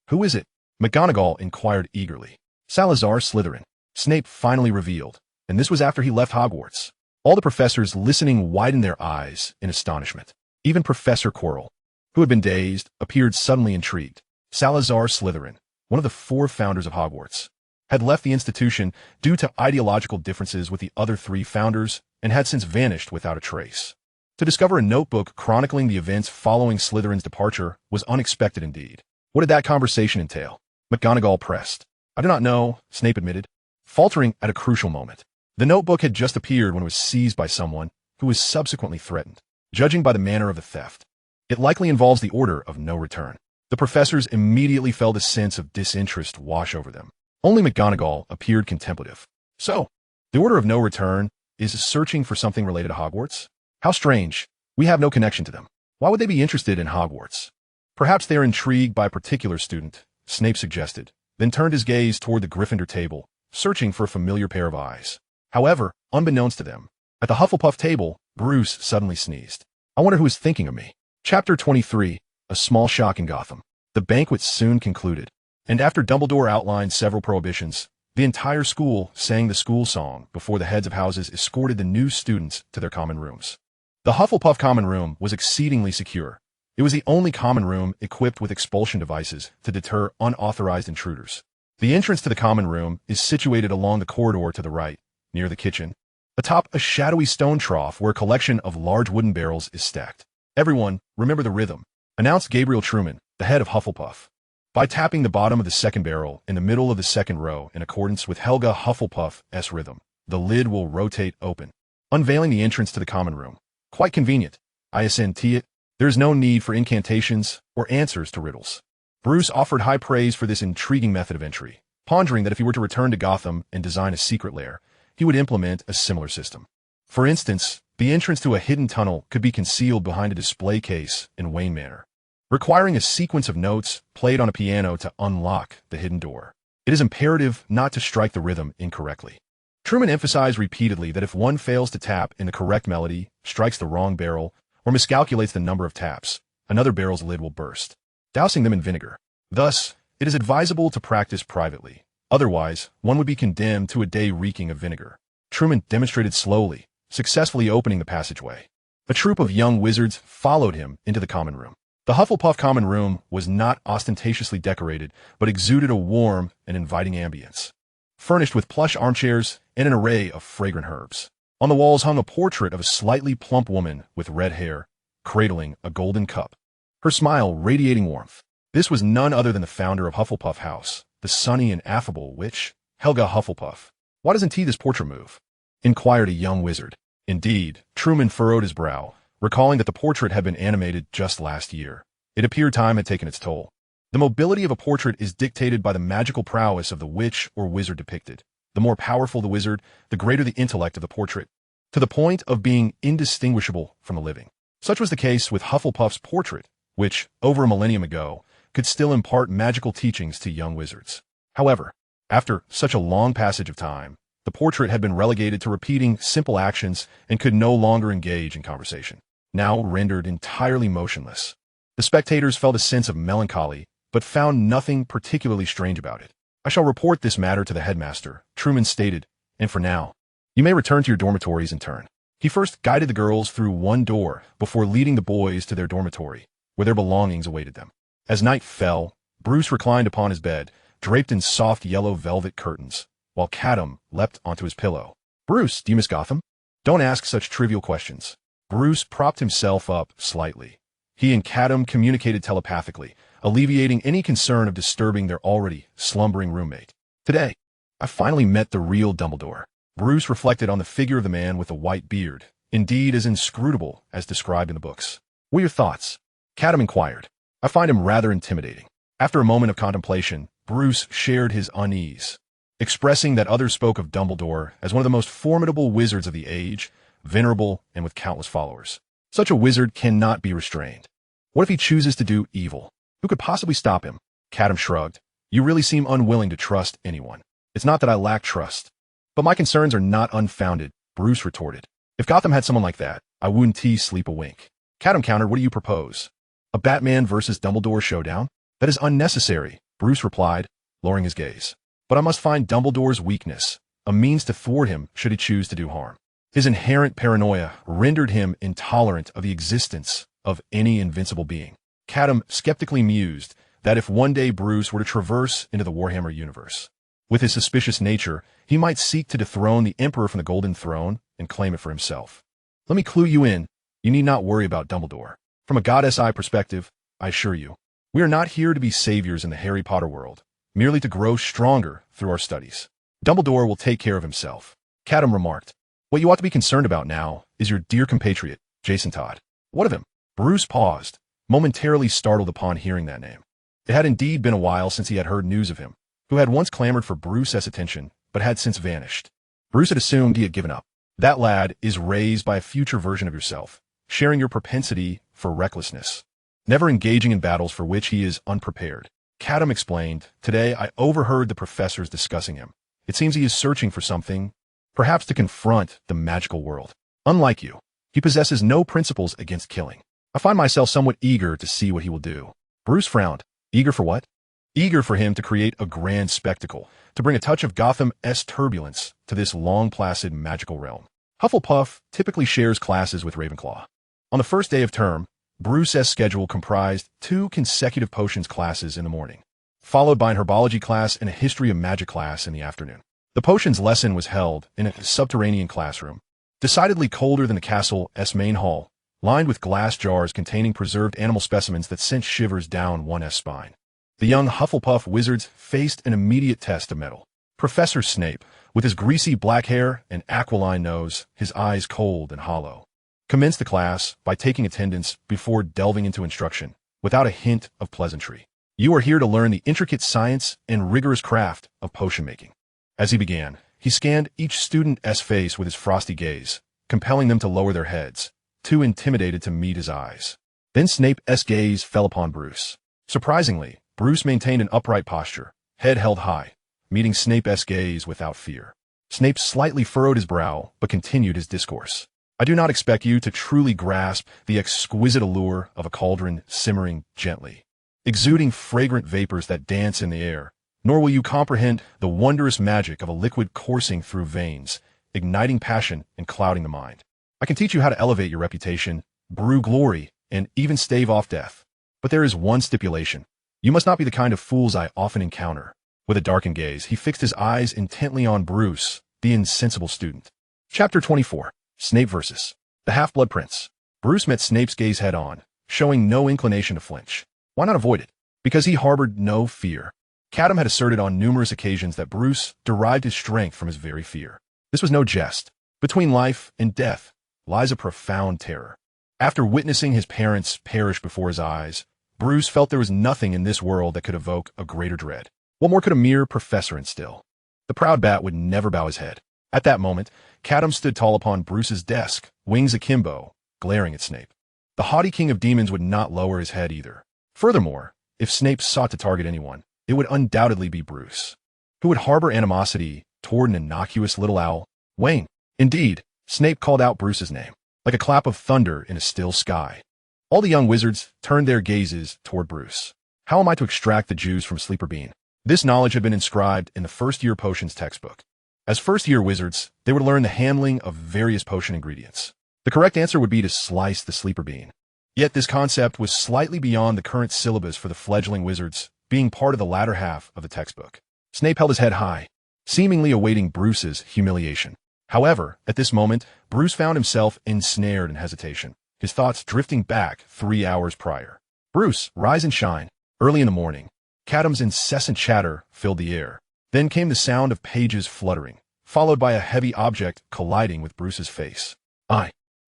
Who is it? McGonagall inquired eagerly. Salazar Slytherin, Snape finally revealed, and this was after he left Hogwarts. All the professors listening widened their eyes in astonishment. Even Professor Quirrell, who had been dazed, appeared suddenly intrigued. Salazar Slytherin, one of the 4 founders of Hogwarts, had left the institution due to ideological differences with the other 3 founders and had since vanished without a trace. To discover a notebook chronicling the events following Slytherin's departure was unexpected indeed. What did that conversation entail? McGonagall pressed. I do not know, Snape admitted, faltering at a crucial moment. The notebook had just appeared when it was seized by someone who was subsequently threatened. Judging by the manner of the theft, it likely involves the Order of No Return. The professors immediately felt a sense of disinterest wash over them. Only McGonagall appeared contemplative. So, the Order of No Return is searching for something related to Hogwarts? How strange. We have no connection to them. Why would they be interested in Hogwarts? Perhaps they are intrigued by a particular student, Snape suggested, then turned his gaze toward the Gryffindor table, searching for a familiar pair of eyes. However, unbeknownst to them, at the Hufflepuff table, Bruce suddenly sneezed. I wonder who is thinking of me. Chapter 23, A Small Shock in Gotham. The banquet soon concluded, and after Dumbledore outlined several prohibitions, the entire school sang the school song before the heads of houses escorted the new students to their common rooms. The Hufflepuff common room was exceedingly secure. It was the only common room equipped with expulsion devices to deter unauthorized intruders. The entrance to the common room is situated along the corridor to the right, near the kitchen, atop a shadowy stone trough where a collection of large wooden barrels is stacked. Everyone, remember the rhythm, announced Gabriel Truman, the head of Hufflepuff. By tapping the bottom of the second barrel in the middle of the second row in accordance with Helga Hufflepuff's rhythm, the lid will rotate open, unveiling the entrance to the common room. Quite convenient. I assent to it. There is no need for incantations or answers to riddles. Bruce offered high praise for this intriguing method of entry, pondering that if he were to return to Gotham and design a secret lair, he would implement a similar system. For instance, the entrance to a hidden tunnel could be concealed behind a display case in Wayne Manor, requiring a sequence of notes played on a piano to unlock the hidden door. It is imperative not to strike the rhythm incorrectly. Truman emphasized repeatedly that if one fails to tap in the correct melody, strikes the wrong barrel, or miscalculates the number of taps, another barrel's lid will burst, dousing them in vinegar. Thus, it is advisable to practice privately. Otherwise, one would be condemned to a day reeking of vinegar. Truman demonstrated slowly, successfully opening the passageway. A troop of young wizards followed him into the common room. The Hufflepuff common room was not ostentatiously decorated, but exuded a warm and inviting ambience, furnished with plush armchairs and an array of fragrant herbs. On the walls hung a portrait of a slightly plump woman with red hair, cradling a golden cup, her smile radiating warmth. This was none other than the founder of Hufflepuff House, the sunny and affable witch, Helga Hufflepuff. "Why doesn't this portrait move?" inquired a young wizard. Indeed, Truman furrowed his brow, recalling that the portrait had been animated just last year. It appeared time had taken its toll. The mobility of a portrait is dictated by the magical prowess of the witch or wizard depicted. The more powerful the wizard, the greater the intellect of the portrait, to the point of being indistinguishable from the living. Such was the case with Hufflepuff's portrait, which, over a millennium ago, could still impart magical teachings to young wizards. However, after such a long passage of time, the portrait had been relegated to repeating simple actions and could no longer engage in conversation. Now rendered entirely motionless, the spectators felt a sense of melancholy, but found nothing particularly strange about it. "I shall report this matter to the headmaster," Truman stated, "and for now, you may return to your dormitories in turn." He first guided the girls through one door before leading the boys to their dormitory, where their belongings awaited them. As night fell, Bruce reclined upon his bed, draped in soft yellow velvet curtains, while Catum leapt onto his pillow. "Bruce, do you miss Gotham?" "Don't ask such trivial questions." Bruce propped himself up slightly. He and Catum communicated telepathically, alleviating any concern of disturbing their already slumbering roommate. "Today, I finally met the real Dumbledore." Bruce reflected on the figure of the man with the white beard, indeed as inscrutable as described in the books. "What are your thoughts?" Catum inquired. "I find him rather intimidating." After a moment of contemplation, Bruce shared his unease, expressing that others spoke of Dumbledore as one of the most formidable wizards of the age, venerable and with countless followers. Such a wizard cannot be restrained. What if he chooses to do evil? Who could possibly stop him? Catum shrugged. "You really seem unwilling to trust anyone." "It's not that I lack trust, but my concerns are not unfounded," Bruce retorted. "If Gotham had someone like that, I wouldn't sleep a wink." Catum countered, "What do you propose? A Batman versus Dumbledore showdown?" "That is unnecessary," Bruce replied, lowering his gaze. "But I must find Dumbledore's weakness, a means to thwart him should he choose to do harm." His inherent paranoia rendered him intolerant of the existence of any invincible being. Catum skeptically mused that if one day Bruce were to traverse into the Warhammer universe, with his suspicious nature, he might seek to dethrone the Emperor from the Golden Throne and claim it for himself. "Let me clue you in. You need not worry about Dumbledore. From a goddess eye perspective, I assure you, we are not here to be saviors in the Harry Potter world, merely to grow stronger through our studies. Dumbledore will take care of himself." Catum remarked. "What you ought to be concerned about now is your dear compatriot, Jason Todd." "What of him?" Bruce paused, momentarily startled upon hearing that name. It had indeed been a while since he had heard news of him, who had once clamored for Bruce's attention, but had since vanished. Bruce had assumed he had given up. "That lad is raised by a future version of yourself, sharing your propensity for recklessness, never engaging in battles for which he is unprepared." Catum explained, "Today I overheard the professors discussing him. It seems he is searching for something, perhaps to confront the magical world. Unlike you, he possesses no principles against killing. I find myself somewhat eager to see what he will do." Bruce frowned. "Eager for what?" "Eager for him to create a grand spectacle, to bring a touch of Gotham's turbulence to this long placid magical realm." Hufflepuff typically shares classes with Ravenclaw. On the first day of term, Bruce's schedule comprised 2 consecutive potions classes in the morning, followed by an herbology class and a history of magic class in the afternoon. The potions lesson was held in a subterranean classroom, decidedly colder than the castle's main hall, lined with glass jars containing preserved animal specimens that sent shivers down one's spine. The young Hufflepuff wizards faced an immediate test of mettle. Professor Snape, with his greasy black hair and aquiline nose, his eyes cold and hollow, commenced the class by taking attendance before delving into instruction, without a hint of pleasantry. "You are here to learn the intricate science and rigorous craft of potion making." As he began, he scanned each student's face with his frosty gaze, compelling them to lower their heads, too intimidated to meet his eyes. Then Snape's gaze fell upon Bruce. Surprisingly, Bruce maintained an upright posture, head held high, meeting Snape's gaze without fear. Snape slightly furrowed his brow, but continued his discourse. "I do not expect you to truly grasp the exquisite allure of a cauldron simmering gently, exuding fragrant vapors that dance in the air, nor will you comprehend the wondrous magic of a liquid coursing through veins, igniting passion and clouding the mind. I can teach you how to elevate your reputation, brew glory, and even stave off death. But there is one stipulation. You must not be the kind of fools I often encounter." With a darkened gaze, he fixed his eyes intently on Bruce, the insensible student. Chapter 24. Snape vs. the Half-Blood Prince. Bruce met Snape's gaze head-on, showing no inclination to flinch. Why not avoid it? Because he harbored no fear. Catum had asserted on numerous occasions that Bruce derived his strength from his very fear. This was no jest. Between life and death lies a profound terror. After witnessing his parents perish before his eyes, Bruce felt there was nothing in this world that could evoke a greater dread. What more could a mere professor instill? The proud bat would never bow his head. At that moment, Catum stood tall upon Bruce's desk, wings akimbo, glaring at Snape. The haughty king of demons would not lower his head either. Furthermore, if Snape sought to target anyone, it would undoubtedly be Bruce, who would harbor animosity toward an innocuous little owl, Wayne. Indeed, Snape called out Bruce's name, like a clap of thunder in a still sky. All the young wizards turned their gazes toward Bruce. How am I to extract the juice from Sleeper Bean? This knowledge had been inscribed in the first-year potions textbook. As first-year wizards, they would learn the handling of various potion ingredients. The correct answer would be to slice the Sleeper Bean. Yet this concept was slightly beyond the current syllabus for the fledgling wizards, being part of the latter half of the textbook. Snape held his head high, seemingly awaiting Bruce's humiliation. However, at this moment, Bruce found himself ensnared in hesitation, his thoughts drifting back 3 hours prior. Bruce, rise and shine. Early in the morning, Catum's incessant chatter filled the air. Then came the sound of pages fluttering, followed by a heavy object colliding with Bruce's face.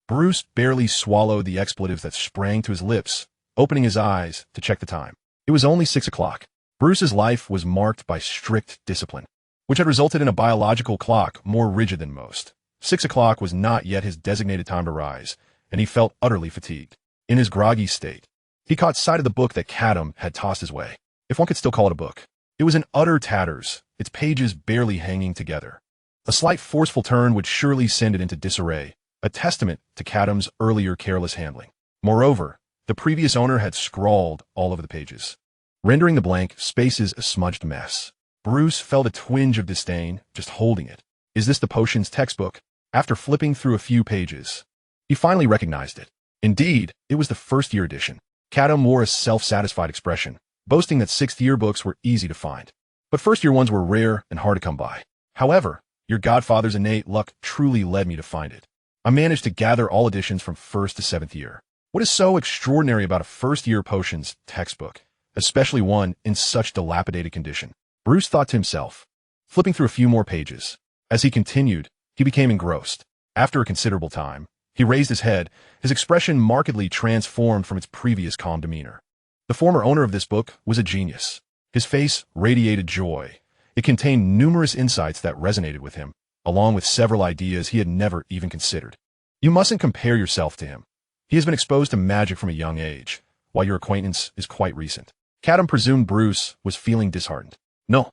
Bruce barely swallowed the expletives that sprang to his lips, opening his eyes to check the time. It was only 6 o'clock. Bruce's life was marked by strict discipline, which had resulted in a biological clock more rigid than most. 6 o'clock was not yet his designated time to rise, and he felt utterly fatigued. In his groggy state, he caught sight of the book that Catum had tossed his way, if one could still call it a book. It was in utter tatters, its pages barely hanging together. A slight forceful turn would surely send it into disarray, a testament to Catum's earlier careless handling. Moreover, the previous owner had scrawled all over the pages, rendering the blank spaces a smudged mess. Bruce felt a twinge of disdain just holding it. Is this the potions textbook? After flipping through a few pages, he finally recognized it. Indeed, it was the first-year edition. Catum wore a self-satisfied expression, boasting that sixth-year books were easy to find. But first-year ones were rare and hard to come by. However, your godfather's innate luck truly led me to find it. I managed to gather all editions from 1st to 7th year. What is so extraordinary about a first-year potions textbook, especially one in such dilapidated condition? Bruce thought to himself, flipping through a few more pages. As he continued, he became engrossed. After a considerable time, he raised his head, his expression markedly transformed from its previous calm demeanor. The former owner of this book was a genius. His face radiated joy. It contained numerous insights that resonated with him, along with several ideas he had never even considered. You mustn't compare yourself to him. He has been exposed to magic from a young age, while your acquaintance is quite recent. Catum presumed Bruce was feeling disheartened. No,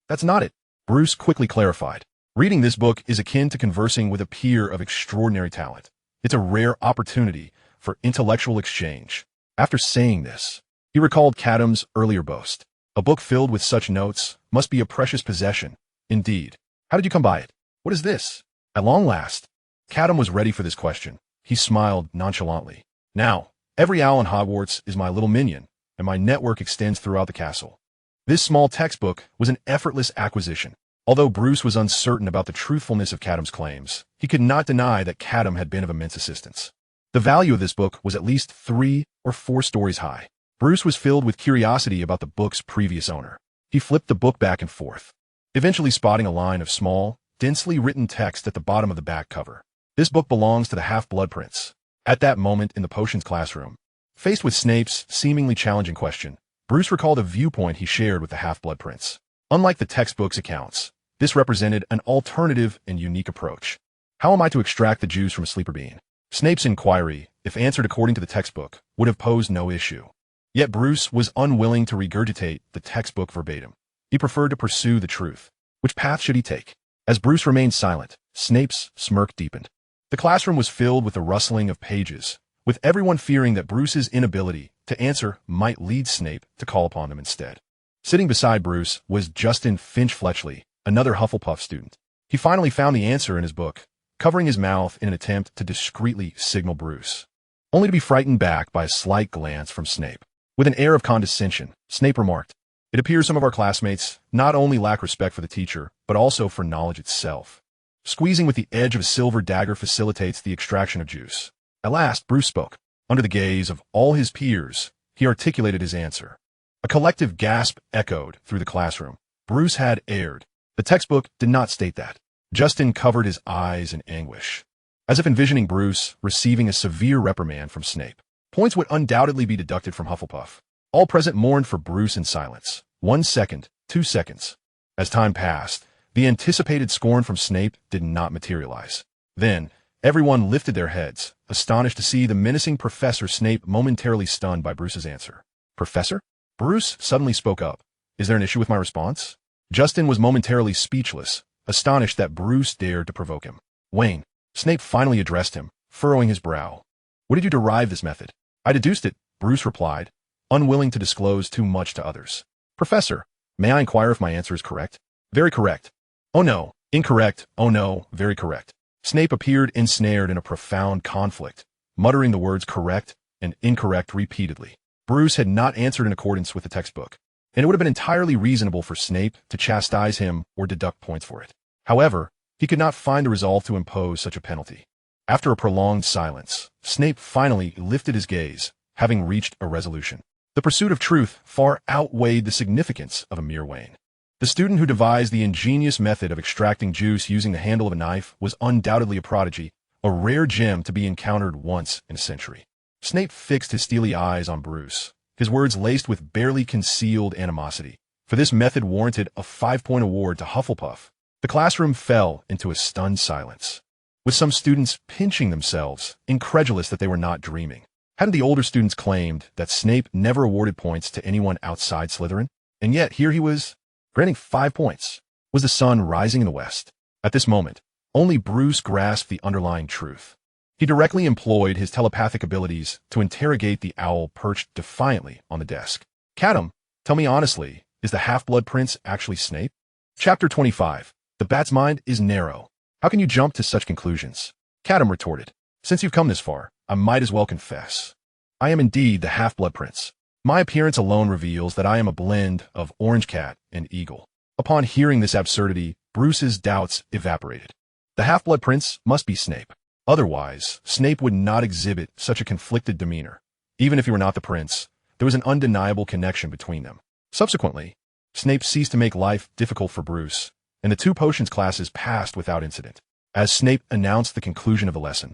that's not it. Bruce quickly clarified. Reading this book is akin to conversing with a peer of extraordinary talent. It's a rare opportunity for intellectual exchange. After saying this, he recalled Catum's earlier boast. A book filled with such notes must be a precious possession. Indeed. How did you come by it? What is this? At long last, Catum was ready for this question. He smiled nonchalantly. Now, every owl in Hogwarts is my little minion, and my network extends throughout the castle. This small textbook was an effortless acquisition. Although Bruce was uncertain about the truthfulness of Catum's claims, he could not deny that Catum had been of immense assistance. The value of this book was at least 3 or 4 stories high. Bruce was filled with curiosity about the book's previous owner. He flipped the book back and forth, eventually spotting a line of small, densely written text at the bottom of the back cover. This book belongs to the Half-Blood Prince. At that moment in the potions classroom, faced with Snape's seemingly challenging question, Bruce recalled a viewpoint he shared with the Half-Blood Prince. Unlike the textbook's accounts, this represented an alternative and unique approach. How am I to extract the juice from a sleeper bean? Snape's inquiry, if answered according to the textbook, would have posed no issue. Yet Bruce was unwilling to regurgitate the textbook verbatim. He preferred to pursue the truth. Which path should he take? As Bruce remained silent, Snape's smirk deepened. The classroom was filled with the rustling of pages, with everyone fearing that Bruce's inability to answer might lead Snape to call upon them instead. Sitting beside Bruce was Justin Finch-Fletchley, another Hufflepuff student. He finally found the answer in his book, covering his mouth in an attempt to discreetly signal Bruce, only to be frightened back by a slight glance from Snape. With an air of condescension, Snape remarked, "It appears some of our classmates not only lack respect for the teacher, but also for knowledge itself. Squeezing with the edge of a silver dagger facilitates the extraction of juice." At last, Bruce spoke. Under the gaze of all his peers, he articulated his answer. A collective gasp echoed through the classroom. Bruce had erred. The textbook did not state that. Justin covered his eyes in anguish, as if envisioning Bruce receiving a severe reprimand from Snape. Points would undoubtedly be deducted from Hufflepuff. All present mourned for Bruce in silence. 1 second, 2 seconds. As time passed, the anticipated scorn from Snape did not materialize. Then, everyone lifted their heads, astonished to see the menacing Professor Snape momentarily stunned by Bruce's answer. Professor? Bruce suddenly spoke up. Is there an issue with my response? Justin was momentarily speechless, astonished that Bruce dared to provoke him. Wayne. Snape finally addressed him, furrowing his brow. Where did you derive this method? I deduced it, Bruce replied, unwilling to disclose too much to others. Professor, may I inquire if my answer is correct? Very correct. Oh no, incorrect. Oh no, very correct. Snape appeared ensnared in a profound conflict, muttering the words correct and incorrect repeatedly. Bruce had not answered in accordance with the textbook, and it would have been entirely reasonable for Snape to chastise him or deduct points for it. However, he could not find the resolve to impose such a penalty. After a prolonged silence, Snape finally lifted his gaze, having reached a resolution. The pursuit of truth far outweighed the significance of a mere Wayne. The student who devised the ingenious method of extracting juice using the handle of a knife was undoubtedly a prodigy, a rare gem to be encountered once in a century. Snape fixed his steely eyes on Bruce, his words laced with barely concealed animosity. For this method warranted a 5-point award to Hufflepuff. The classroom fell into a stunned silence, with some students pinching themselves, incredulous that they were not dreaming. Hadn't the older students claimed that Snape never awarded points to anyone outside Slytherin? And yet here he was, granting 5 points. Was the sun rising in the west? At this moment, only Bruce grasped the underlying truth. He directly employed his telepathic abilities to interrogate the owl perched defiantly on the desk. Catum, tell me honestly, is the Half-Blood Prince actually Snape? Chapter 25. The bat's mind is narrow. How can you jump to such conclusions? Catum retorted. Since you've come this far, I might as well confess. I am indeed the Half-Blood Prince. My appearance alone reveals that I am a blend of Orange Cat and Eagle. Upon hearing this absurdity, Bruce's doubts evaporated. The Half-Blood Prince must be Snape. Otherwise, Snape would not exhibit such a conflicted demeanor. Even if he were not the prince, there was an undeniable connection between them. Subsequently, Snape ceased to make life difficult for Bruce, and the 2 potions classes passed without incident. As Snape announced the conclusion of the lesson,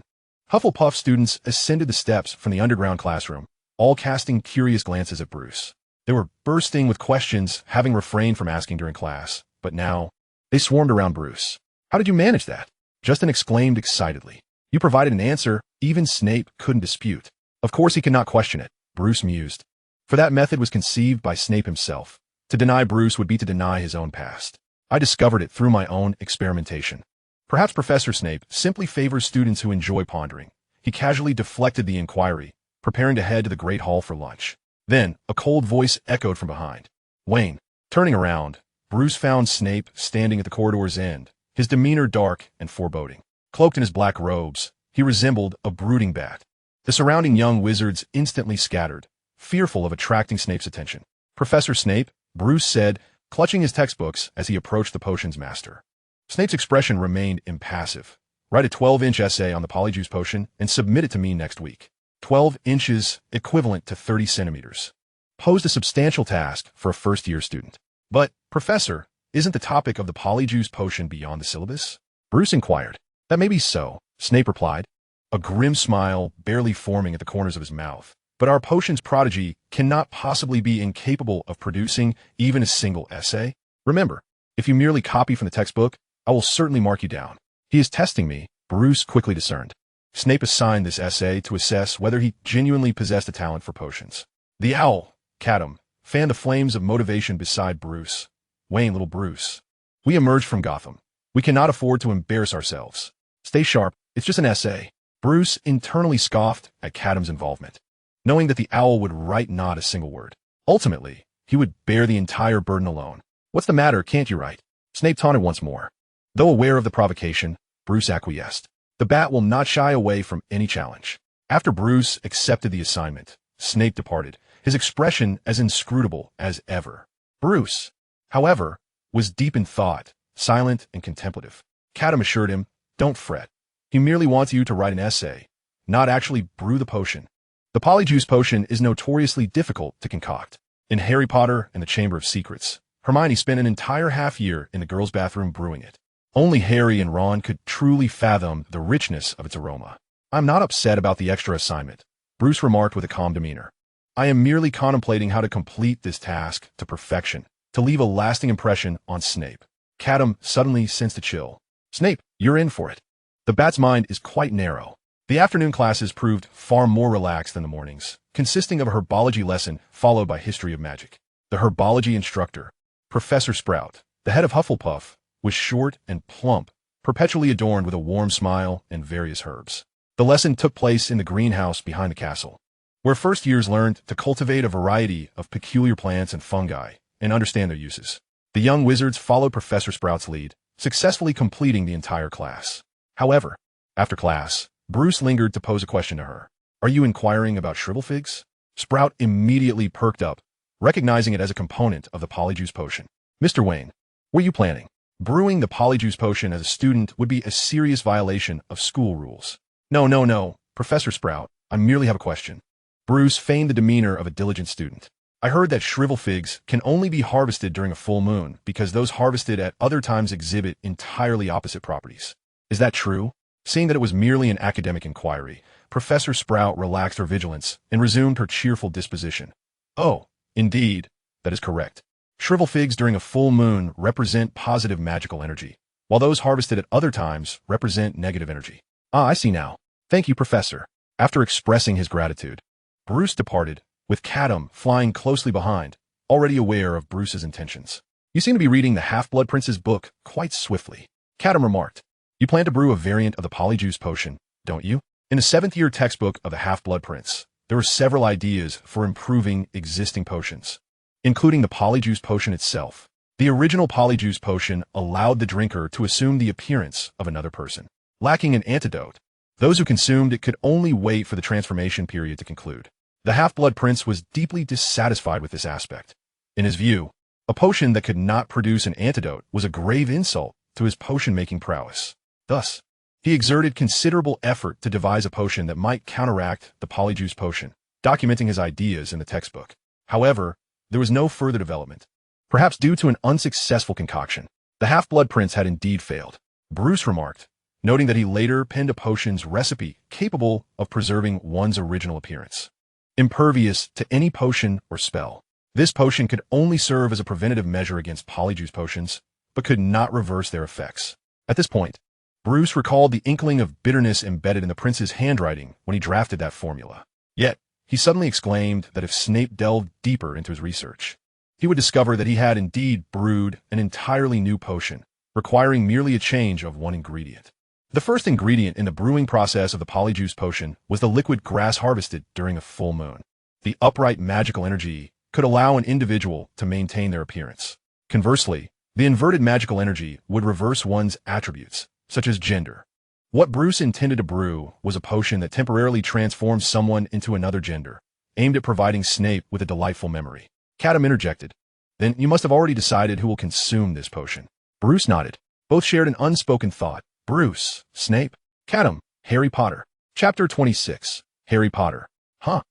Hufflepuff students ascended the steps from the underground classroom, all casting curious glances at Bruce. They were bursting with questions, having refrained from asking during class, but now they swarmed around Bruce. How did you manage that? Justin exclaimed excitedly. You provided an answer even Snape couldn't dispute. Of course he could not question it, Bruce mused. For that method was conceived by Snape himself. To deny Bruce would be to deny his own past. I discovered it through my own experimentation. Perhaps Professor Snape simply favors students who enjoy pondering. He casually deflected the inquiry, preparing to head to the Great Hall for lunch. Then, a cold voice echoed from behind. Wayne. Turning around, Bruce found Snape standing at the corridor's end, his demeanor dark and foreboding. Cloaked in his black robes, he resembled a brooding bat. The surrounding young wizards instantly scattered, fearful of attracting Snape's attention. Professor Snape, Bruce said, clutching his textbooks as he approached the potions master. Snape's expression remained impassive. Write a 12-inch essay on the Polyjuice potion and submit it to me next week. 12 inches, equivalent to 30 centimeters. Posed a substantial task for a first-year student. But, Professor, isn't the topic of the Polyjuice potion beyond the syllabus? Bruce inquired. That may be so, Snape replied, a grim smile barely forming at the corners of his mouth. But our potion's prodigy cannot possibly be incapable of producing even a single essay. Remember, if you merely copy from the textbook, I will certainly mark you down. He is testing me, Bruce quickly discerned. Snape assigned this essay to assess whether he genuinely possessed a talent for potions. The owl, Catum, fanned the flames of motivation beside Bruce. Wayne, little Bruce. We emerged from Gotham. We cannot afford to embarrass ourselves. Stay sharp, it's just an essay. Bruce internally scoffed at Catum's involvement, knowing that the owl would write not a single word. Ultimately, he would bear the entire burden alone. What's the matter, can't you write? Snape taunted once more. Though aware of the provocation, Bruce acquiesced. The bat will not shy away from any challenge. After Bruce accepted the assignment, Snape departed, his expression as inscrutable as ever. Bruce, however, was deep in thought, silent and contemplative. Catum assured him, don't fret. He merely wants you to write an essay, not actually brew the potion. The polyjuice potion is notoriously difficult to concoct. In Harry Potter and the Chamber of Secrets, Hermione spent an entire half-year in the girls' bathroom brewing it. Only Harry and Ron could truly fathom the richness of its aroma. "I'm not upset about the extra assignment," Bruce remarked with a calm demeanor. "I am merely contemplating how to complete this task to perfection, to leave a lasting impression on Snape." Catum suddenly sensed a chill. "Snape, you're in for it." The bat's mind is quite narrow. The afternoon classes proved far more relaxed than the mornings, consisting of a herbology lesson followed by history of magic. The herbology instructor, Professor Sprout, the head of Hufflepuff, was short and plump, perpetually adorned with a warm smile and various herbs. The lesson took place in the greenhouse behind the castle, where first years learned to cultivate a variety of peculiar plants and fungi and understand their uses. The young wizards followed Professor Sprout's lead, successfully completing the entire class. However, after class, Bruce lingered to pose a question to her. "Are you inquiring about shrivel figs?" Sprout immediately perked up, recognizing it as a component of the polyjuice potion. "Mr. Wayne, were you planning? Brewing the polyjuice potion as a student would be a serious violation of school rules." No, Professor Sprout, I merely have a question." Bruce feigned the demeanor of a diligent student. "I heard that shrivel figs can only be harvested during a full moon because those harvested at other times exhibit entirely opposite properties. Is that true?" Seeing that it was merely an academic inquiry, Professor Sprout relaxed her vigilance and resumed her cheerful disposition. "Oh, indeed, that is correct. Shrivel figs during a full moon represent positive magical energy, while those harvested at other times represent negative energy." "Ah, I see now. Thank you, Professor." After expressing his gratitude, Bruce departed, with Catum flying closely behind, already aware of Bruce's intentions. "You seem to be reading the Half-Blood Prince's book quite swiftly," Catum remarked. "You plan to brew a variant of the polyjuice potion, don't you?" In the 7th-year textbook of the Half-Blood Prince, there were several ideas for improving existing potions, including the polyjuice potion itself. The original polyjuice potion allowed the drinker to assume the appearance of another person. Lacking an antidote, those who consumed it could only wait for the transformation period to conclude. The Half-Blood Prince was deeply dissatisfied with this aspect. In his view, a potion that could not produce an antidote was a grave insult to his potion-making prowess. Thus, he exerted considerable effort to devise a potion that might counteract the polyjuice potion, documenting his ideas in the textbook. However, there was no further development. Perhaps due to an unsuccessful concoction, the Half-Blood Prince had indeed failed, Bruce remarked, noting that he later penned a potion's recipe capable of preserving one's original appearance. Impervious to any potion or spell, this potion could only serve as a preventative measure against polyjuice potions, but could not reverse their effects. At this point, Bruce recalled the inkling of bitterness embedded in the prince's handwriting when he drafted that formula. Yet, he suddenly exclaimed that if Snape delved deeper into his research, he would discover that he had indeed brewed an entirely new potion, requiring merely a change of one ingredient. The first ingredient in the brewing process of the polyjuice potion was the liquid grass harvested during a full moon. The upright magical energy could allow an individual to maintain their appearance. Conversely, the inverted magical energy would reverse one's attributes, such as gender. What Bruce intended to brew was a potion that temporarily transformed someone into another gender, aimed at providing Snape with a delightful memory. Catum interjected. "Then you must have already decided who will consume this potion." Bruce nodded. Both shared an unspoken thought. Bruce, Snape, Catum, Harry Potter. Chapter 26. Harry Potter. Huh?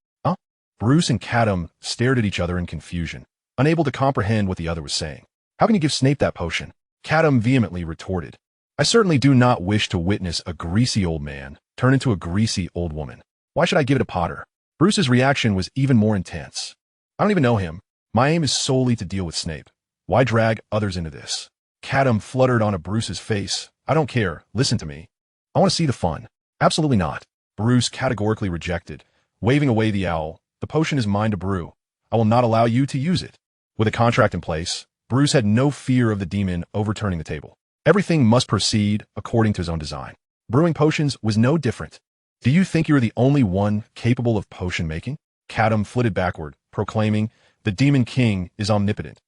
Bruce and Catum stared at each other in confusion, unable to comprehend what the other was saying. "How can you give Snape that potion?" Catum vehemently retorted. "I certainly do not wish to witness a greasy old man turn into a greasy old woman. Why should I give it to Potter?" Bruce's reaction was even more intense. "I don't even know him. My aim is solely to deal with Snape. Why drag others into this?" Catum fluttered onto Bruce's face. "I don't care. Listen to me. I want to see the fun." "Absolutely not," Bruce categorically rejected, waving away the owl. "The potion is mine to brew. I will not allow you to use it." With a contract in place, Bruce had no fear of the demon overturning the table. Everything must proceed according to his own design. Brewing potions was no different. "Do you think you are the only one capable of potion making?" Catum flitted backward, proclaiming, "The Demon King is omnipotent.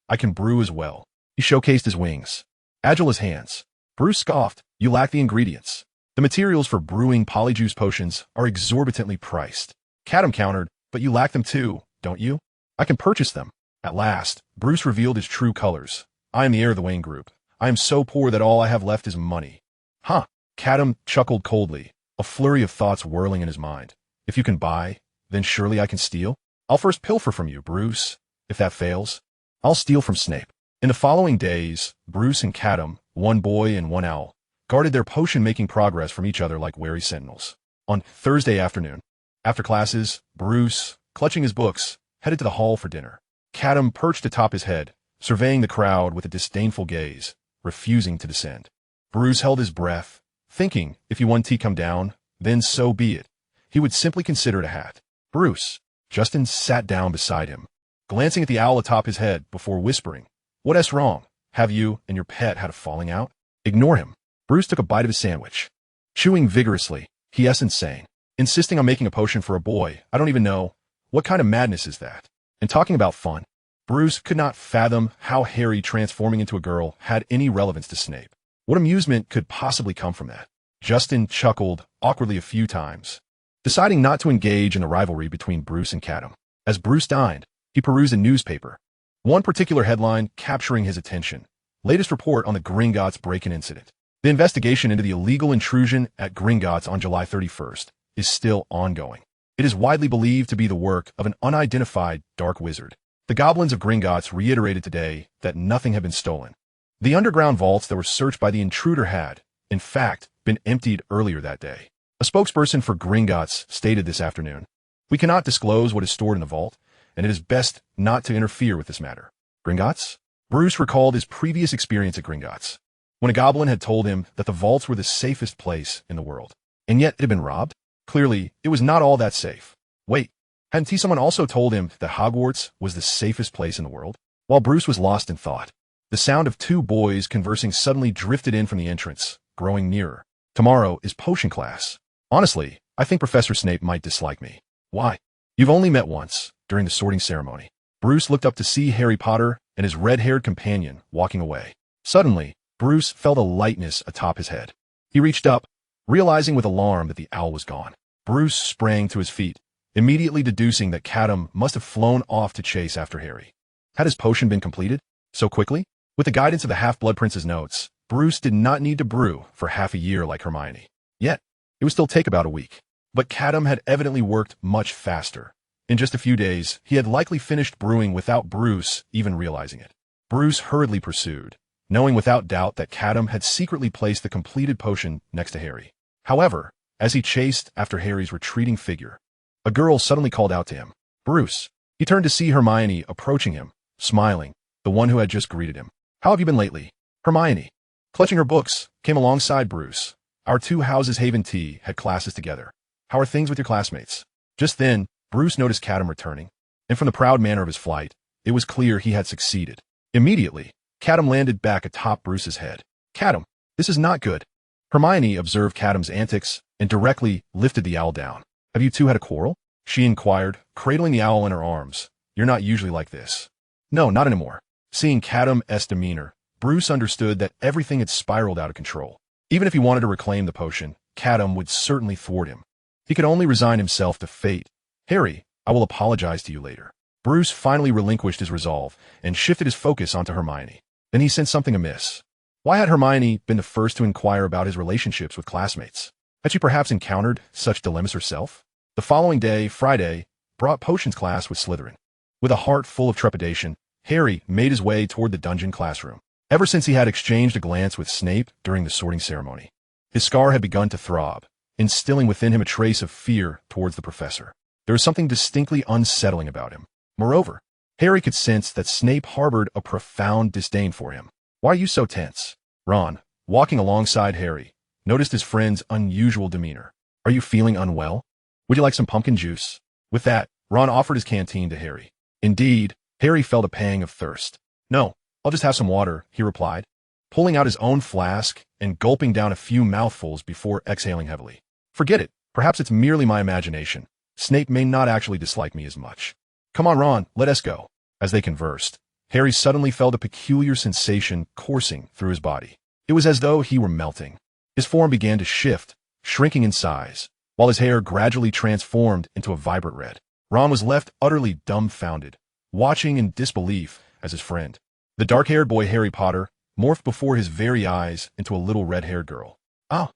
I can brew as well." He showcased his wings, agile as hands. Bruce scoffed. "You lack the ingredients. The materials for brewing polyjuice potions are exorbitantly priced." Catum countered, "But you lack them too, don't you? I can purchase them." At last, Bruce revealed his true colors. "I am the heir of the Wayne Group. I am so poor that all I have left is money." "Huh?" Catum chuckled coldly. a flurry of thoughts whirling in his mind. If you can buy, then surely I can steal? I'll first pilfer from you, Bruce. If that fails, I'll steal from Snape. In the following days, Bruce and Catum, one boy and one owl, guarded their potion-making progress from each other like wary sentinels. On Thursday afternoon, after classes, Bruce, clutching his books, headed to the hall for dinner. Catum perched atop his head, surveying the crowd with a disdainful gaze, refusing to descend. Bruce held his breath, thinking if he won tea come down, then so be it. He would simply consider it a hat. Bruce. Justin sat down beside him, glancing at the owl atop his head before whispering, "What's wrong? Have you and your pet had a falling out?" Ignore him. Bruce took a bite of his sandwich. Chewing vigorously, he essayed saying, "Insisting on making a potion for a boy, I don't even know. What kind of madness is that?" And talking about fun, Bruce could not fathom how Harry transforming into a girl had any relevance to Snape. What amusement could possibly come from that? Justin chuckled awkwardly a few times, deciding not to engage in the rivalry between Bruce and Catum. As Bruce dined, he perused a newspaper, one particular headline capturing his attention. Latest report on the Gringotts break-in incident. The investigation into the illegal intrusion at Gringotts on July 31st is still ongoing. It is widely believed to be the work of an unidentified dark wizard. The goblins of Gringotts reiterated today that nothing had been stolen. The underground vaults that were searched by the intruder had, in fact, been emptied earlier that day. A spokesperson for Gringotts stated this afternoon, "We cannot disclose what is stored in the vault, and it is best not to interfere with this matter." Gringotts? Bruce recalled his previous experience at Gringotts, when a goblin had told him that the vaults were the safest place in the world. And yet it had been robbed? Clearly, it was not all that safe. Wait, hadn't someone also told him that Hogwarts was the safest place in the world? While Bruce was lost in thought, the sound of two boys conversing suddenly drifted in from the entrance, growing nearer. "Tomorrow is potion class. Honestly, I think Professor Snape might dislike me." "Why?" "You've only met once, during the sorting ceremony." Bruce looked up to see Harry Potter and his red-haired companion walking away. Suddenly, Bruce felt a lightness atop his head. He reached up, realizing with alarm that the owl was gone. Bruce sprang to his feet, immediately deducing that Catum must have flown off to chase after Harry. Had his potion been completed so quickly? With the guidance of the Half-Blood Prince's notes, Bruce did not need to brew for half a year like Hermione. Yet, it would still take about a week. But Catum had evidently worked much faster. In just a few days, he had likely finished brewing without Bruce even realizing it. Bruce hurriedly pursued, knowing without doubt that Catum had secretly placed the completed potion next to Harry. However, as he chased after Harry's retreating figure, a girl suddenly called out to him, "Bruce." He turned to see Hermione approaching him, smiling, the one who had just greeted him. "How have you been lately?" Hermione, clutching her books, came alongside Bruce. "Our two houses Haven T had classes together. How are things with your classmates?" Just then, Bruce noticed Catum returning, and from the proud manner of his flight, it was clear he had succeeded. Immediately, Catum landed back atop Bruce's head. "Catum, this is not good." Hermione observed Catum's antics and directly lifted the owl down. "Have you two had a quarrel?" she inquired, cradling the owl in her arms. "You're not usually like this." "No, not anymore." Seeing Catum's demeanor, Bruce understood that everything had spiraled out of control. Even if he wanted to reclaim the potion, Catum would certainly thwart him. He could only resign himself to fate. "Harry, I will apologize to you later." Bruce finally relinquished his resolve and shifted his focus onto Hermione. Then he sensed something amiss. Why had Hermione been the first to inquire about his relationships with classmates? Had she perhaps encountered such dilemmas herself? The following day, Friday, brought potions class with Slytherin. With a heart full of trepidation, Harry made his way toward the dungeon classroom. Ever since he had exchanged a glance with Snape during the sorting ceremony, his scar had begun to throb, instilling within him a trace of fear towards the professor. There was something distinctly unsettling about him. Moreover, Harry could sense that Snape harbored a profound disdain for him. "Why are you so tense?" Ron, walking alongside Harry, noticed his friend's unusual demeanor. "Are you feeling unwell? Would you like some pumpkin juice?" With that, Ron offered his canteen to Harry. Indeed, Harry felt a pang of thirst. "No, I'll just have some water," he replied, pulling out his own flask and gulping down a few mouthfuls before exhaling heavily. "Forget it. Perhaps it's merely my imagination. Snape may not actually dislike me as much. Come on, Ron, let us go." As they conversed, Harry suddenly felt a peculiar sensation coursing through his body. It was as though he were melting. His form began to shift, shrinking in size, while his hair gradually transformed into a vibrant red. Ron was left utterly dumbfounded, watching in disbelief as his friend, the dark-haired boy Harry Potter, morphed before his very eyes into a little red-haired girl. "Ah!"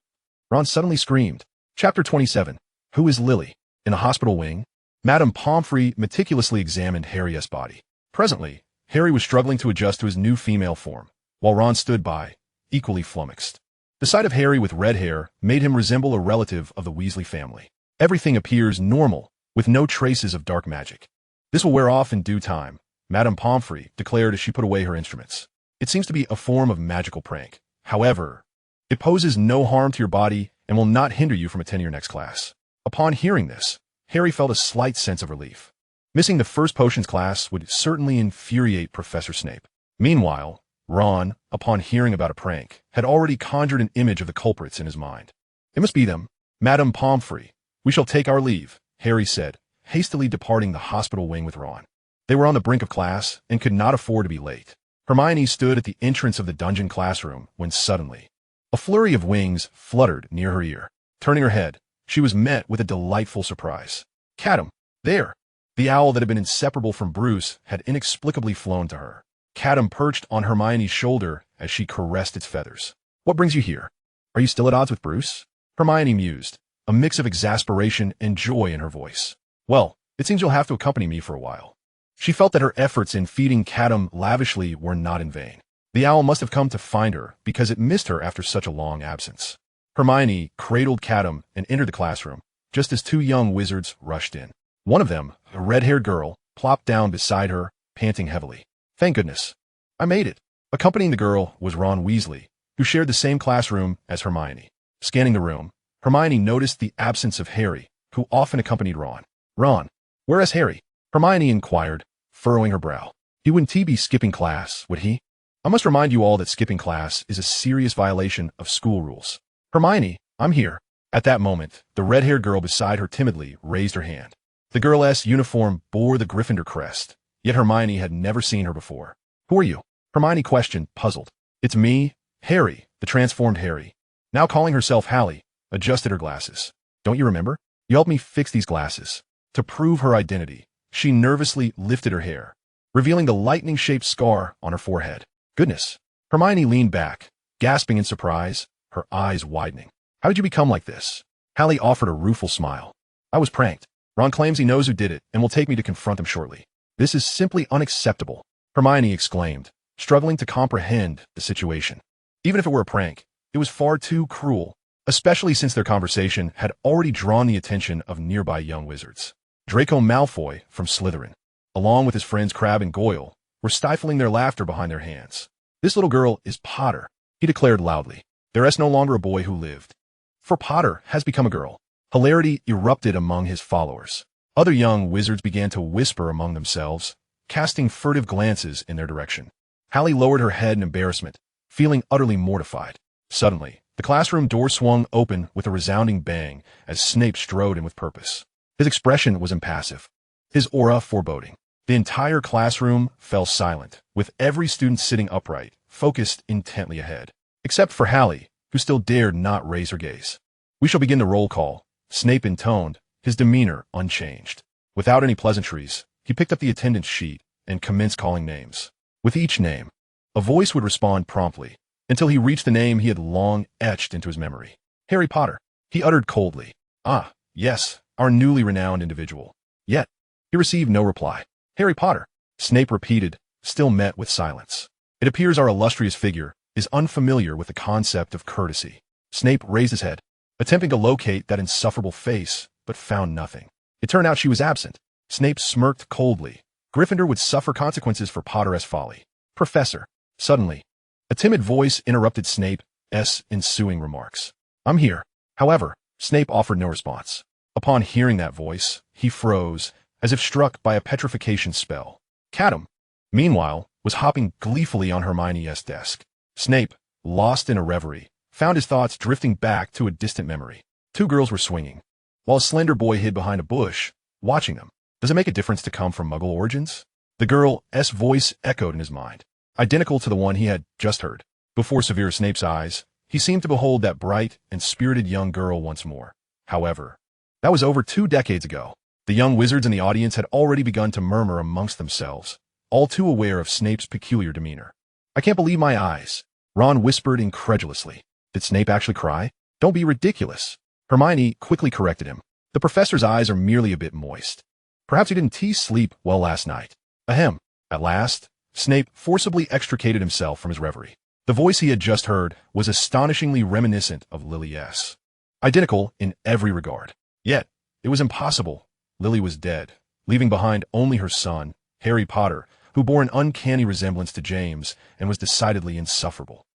Ron suddenly screamed, Chapter 27. Who is Lily? In the hospital wing, Madame Pomfrey meticulously examined Harry's body. Presently, Harry was struggling to adjust to his new female form, while Ron stood by, equally flummoxed. The sight of Harry with red hair made him resemble a relative of the Weasley family. Everything appears normal, with no traces of dark magic. This will wear off in due time, Madame Pomfrey declared as she put away her instruments. It seems to be a form of magical prank. However, it poses no harm to your body and will not hinder you from attending your next class. Upon hearing this, Harry felt a slight sense of relief. Missing the first potions class would certainly infuriate Professor Snape. Meanwhile, Ron, upon hearing about a prank, had already conjured an image of the culprits in his mind. It must be them. Madame Pomfrey. We shall take our leave, Harry said, hastily departing the hospital wing with Ron. They were on the brink of class and could not afford to be late. Hermione stood at the entrance of the dungeon classroom when suddenly, a flurry of wings fluttered near her ear. Turning her head, she was met with a delightful surprise. Catum, there! The owl that had been inseparable from Bruce had inexplicably flown to her. Catum perched on Hermione's shoulder as she caressed its feathers. What brings you here? Are you still at odds with Bruce? Hermione mused, a mix of exasperation and joy in her voice. Well, it seems you'll have to accompany me for a while. She felt that her efforts in feeding Catum lavishly were not in vain. The owl must have come to find her because it missed her after such a long absence. Hermione cradled Catum and entered the classroom, just as two young wizards rushed in. One of them, a red-haired girl, plopped down beside her, panting heavily. Thank goodness. I made it. Accompanying the girl was Ron Weasley, who shared the same classroom as Hermione. Scanning the room, Hermione noticed the absence of Harry, who often accompanied Ron. Ron, where is Harry? Hermione inquired, furrowing her brow. He wouldn't be skipping class, would he? I must remind you all that skipping class is a serious violation of school rules. Hermione, I'm here. At that moment, the red-haired girl beside her timidly raised her hand. The girl's uniform bore the Gryffindor crest, yet Hermione had never seen her before. Who are you? Hermione questioned, puzzled. It's me, Harry, the transformed Harry. Now calling herself Hallie, adjusted her glasses. Don't you remember? You helped me fix these glasses. To prove her identity, she nervously lifted her hair, revealing the lightning-shaped scar on her forehead. Goodness. Hermione leaned back, gasping in surprise, her eyes widening. How did you become like this? Hallie offered a rueful smile. I was pranked. Ron claims he knows who did it and will take me to confront him shortly. This is simply unacceptable, Hermione exclaimed, struggling to comprehend the situation. Even if it were a prank, it was far too cruel, especially since their conversation had already drawn the attention of nearby young wizards. Draco Malfoy from Slytherin, along with his friends Crabbe and Goyle, were stifling their laughter behind their hands. This little girl is Potter, he declared loudly. There is no longer a boy who lived. For Potter has become a girl. Hilarity erupted among his followers. Other young wizards began to whisper among themselves, casting furtive glances in their direction. Hallie lowered her head in embarrassment, feeling utterly mortified. Suddenly, the classroom door swung open with a resounding bang as Snape strode in with purpose. His expression was impassive, his aura foreboding. The entire classroom fell silent, with every student sitting upright, focused intently ahead. Except for Hallie, who still dared not raise her gaze. We shall begin the roll call, Snape intoned, his demeanor unchanged. Without any pleasantries, he picked up the attendance sheet and commenced calling names. With each name, a voice would respond promptly, until he reached the name he had long etched into his memory. Harry Potter, he uttered coldly. Ah, yes, our newly renowned individual. Yet, he received no reply. Harry Potter, Snape repeated, still met with silence. It appears our illustrious figure is unfamiliar with the concept of courtesy. Snape raised his head, attempting to locate that insufferable face, but found nothing. It turned out she was absent. Snape smirked coldly. Gryffindor would suffer consequences for Potter's folly. Professor. Suddenly, a timid voice interrupted Snape's ensuing remarks. I'm here. However, Snape offered no response. Upon hearing that voice, he froze, as if struck by a petrification spell. Catum, meanwhile, was hopping gleefully on Hermione's desk. Snape, lost in a reverie, found his thoughts drifting back to a distant memory. Two girls were swinging, while a slender boy hid behind a bush, watching them. Does it make a difference to come from Muggle origins? The girl's voice echoed in his mind, identical to the one he had just heard. Before Severus Snape's eyes, he seemed to behold that bright and spirited young girl once more. However, that was over 2 decades ago. The young wizards in the audience had already begun to murmur amongst themselves, all too aware of Snape's peculiar demeanor. I can't believe my eyes, Ron whispered incredulously. Did Snape actually cry? Don't be ridiculous. Hermione quickly corrected him. The professor's eyes are merely a bit moist. Perhaps he didn't sleep well last night. Ahem. At last, Snape forcibly extricated himself from his reverie. The voice he had just heard was astonishingly reminiscent of Lily S. Identical in every regard. Yet, it was impossible. Lily was dead, leaving behind only her son, Harry Potter, who bore an uncanny resemblance to James and was decidedly insufferable.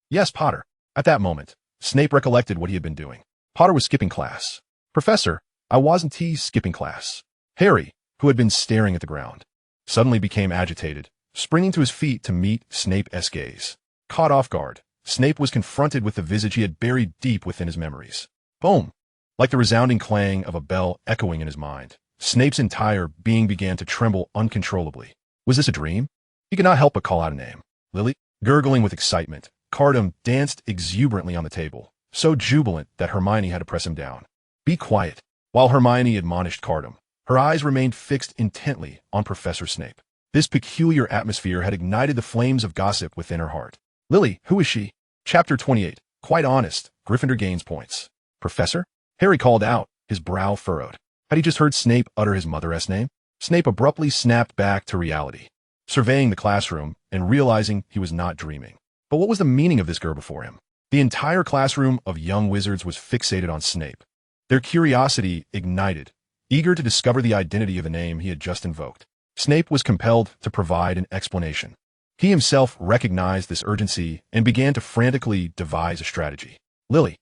Yes, Potter. At that moment, Snape recollected what he had been doing. Potter was skipping class. Professor, I wasn't skipping class. Harry, who had been staring at the ground, suddenly became agitated, springing to his feet to meet Snape's gaze. Caught off guard, Snape was confronted with the visage he had buried deep within his memories. Boom! Like the resounding clang of a bell echoing in his mind, Snape's entire being began to tremble uncontrollably. Was this a dream? He could not help but call out a name. Lily? Gurgling with excitement, Catum danced exuberantly on the table, so jubilant that Hermione had to press him down. Be quiet. While Hermione admonished Catum, her eyes remained fixed intently on Professor Snape. This peculiar atmosphere had ignited the flames of gossip within her heart. Lily, who is she? Chapter 28. Quite honest, Gryffindor gains points. Professor? Harry called out, his brow furrowed. Had he just heard Snape utter his mother's name? Snape abruptly snapped back to reality, surveying the classroom and realizing he was not dreaming. But what was the meaning of this girl before him? The entire classroom of young wizards was fixated on Snape. Their curiosity ignited, eager to discover the identity of the name he had just invoked. Snape was compelled to provide an explanation. He himself recognized this urgency and began to frantically devise a strategy. Lily,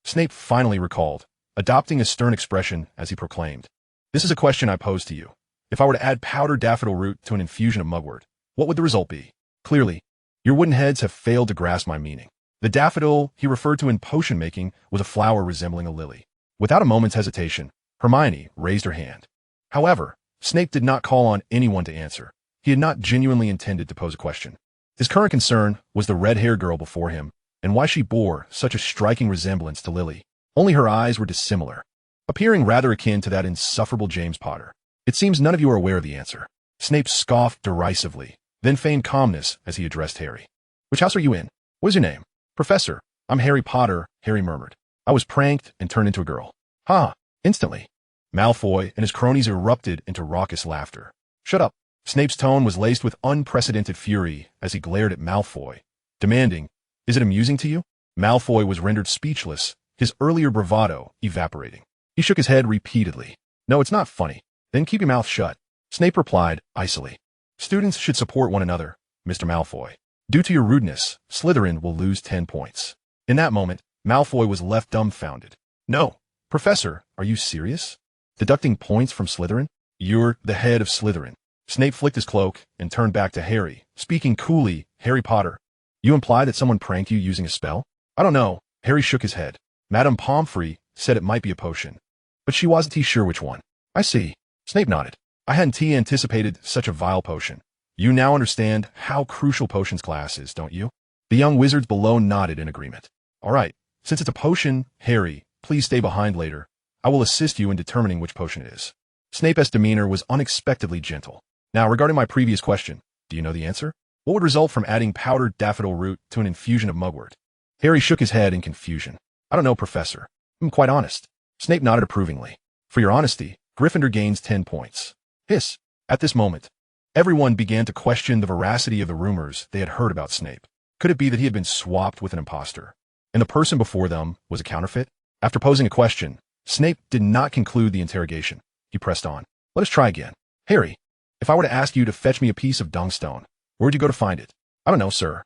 Snape finally recalled, adopting a stern expression as he proclaimed. This is a question I pose to you. If I were to add powdered daffodil root to an infusion of mugwort, what would the result be? Clearly, your wooden heads have failed to grasp my meaning. The daffodil he referred to in potion making was a flower resembling a lily. Without a moment's hesitation, Hermione raised her hand. However, Snape did not call on anyone to answer. He had not genuinely intended to pose a question. His current concern was the red-haired girl before him, and why she bore such a striking resemblance to Lily. Only her eyes were dissimilar, appearing rather akin to that insufferable James Potter. It seems none of you are aware of the answer. Snape scoffed derisively, then feigned calmness as he addressed Harry. Which house are you in? What is your name? Professor, I'm Harry Potter, Harry murmured. I was pranked and turned into a girl. Ha! Instantly. Malfoy and his cronies erupted into raucous laughter. Shut up. Snape's tone was laced with unprecedented fury as he glared at Malfoy, demanding, Is it amusing to you? Malfoy was rendered speechless, his earlier bravado evaporating. He shook his head repeatedly. No, it's not funny. Then keep your mouth shut. Snape replied, icily. Students should support one another, Mr. Malfoy. Due to your rudeness, Slytherin will lose 10 points. In that moment, Malfoy was left dumbfounded. No, Professor, are you serious? Deducting points from Slytherin? You're the head of Slytherin. Snape flicked his cloak and turned back to Harry, speaking coolly. Harry Potter, you imply that someone pranked you using a spell? I don't know. Harry shook his head. Madame Pomfrey said it might be a potion, but she wasn't sure which one. I see. Snape nodded. I hadn't anticipated such a vile potion. You now understand how crucial potions class is, don't you? The young wizards below nodded in agreement. All right, since it's a potion, Harry, please stay behind later. I will assist you in determining which potion it is. Snape's demeanor was unexpectedly gentle. Now, regarding my previous question, do you know the answer? What would result from adding powdered daffodil root to an infusion of mugwort? Harry shook his head in confusion. I don't know, Professor. I'm quite honest. Snape nodded approvingly. For your honesty, Gryffindor gains 10 points. Hiss. At this moment, everyone began to question the veracity of the rumors they had heard about Snape. Could it be that he had been swapped with an imposter, and the person before them was a counterfeit? After posing a question, Snape did not conclude the interrogation. He pressed on. Let us try again. Harry, if I were to ask you to fetch me a piece of dungstone, where would you go to find it? I don't know, sir.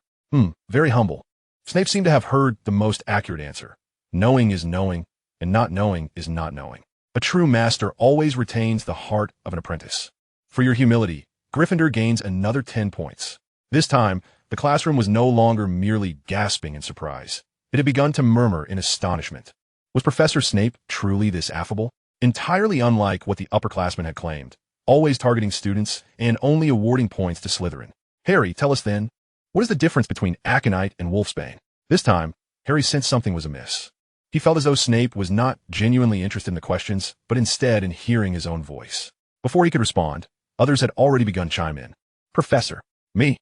Very humble. Snape seemed to have heard the most accurate answer. Knowing is knowing, and not knowing is not knowing. A true master always retains the heart of an apprentice. For your humility, Gryffindor gains another 10 points. This time, the classroom was no longer merely gasping in surprise. It had begun to murmur in astonishment. Was Professor Snape truly this affable? Entirely unlike what the upperclassmen had claimed, always targeting students and only awarding points to Slytherin. Harry, tell us then, what is the difference between aconite and wolfsbane? This time, Harry sensed something was amiss. He felt as though Snape was not genuinely interested in the questions, but instead in hearing his own voice. Before he could respond, others had already begun to chime in. Professor. Me.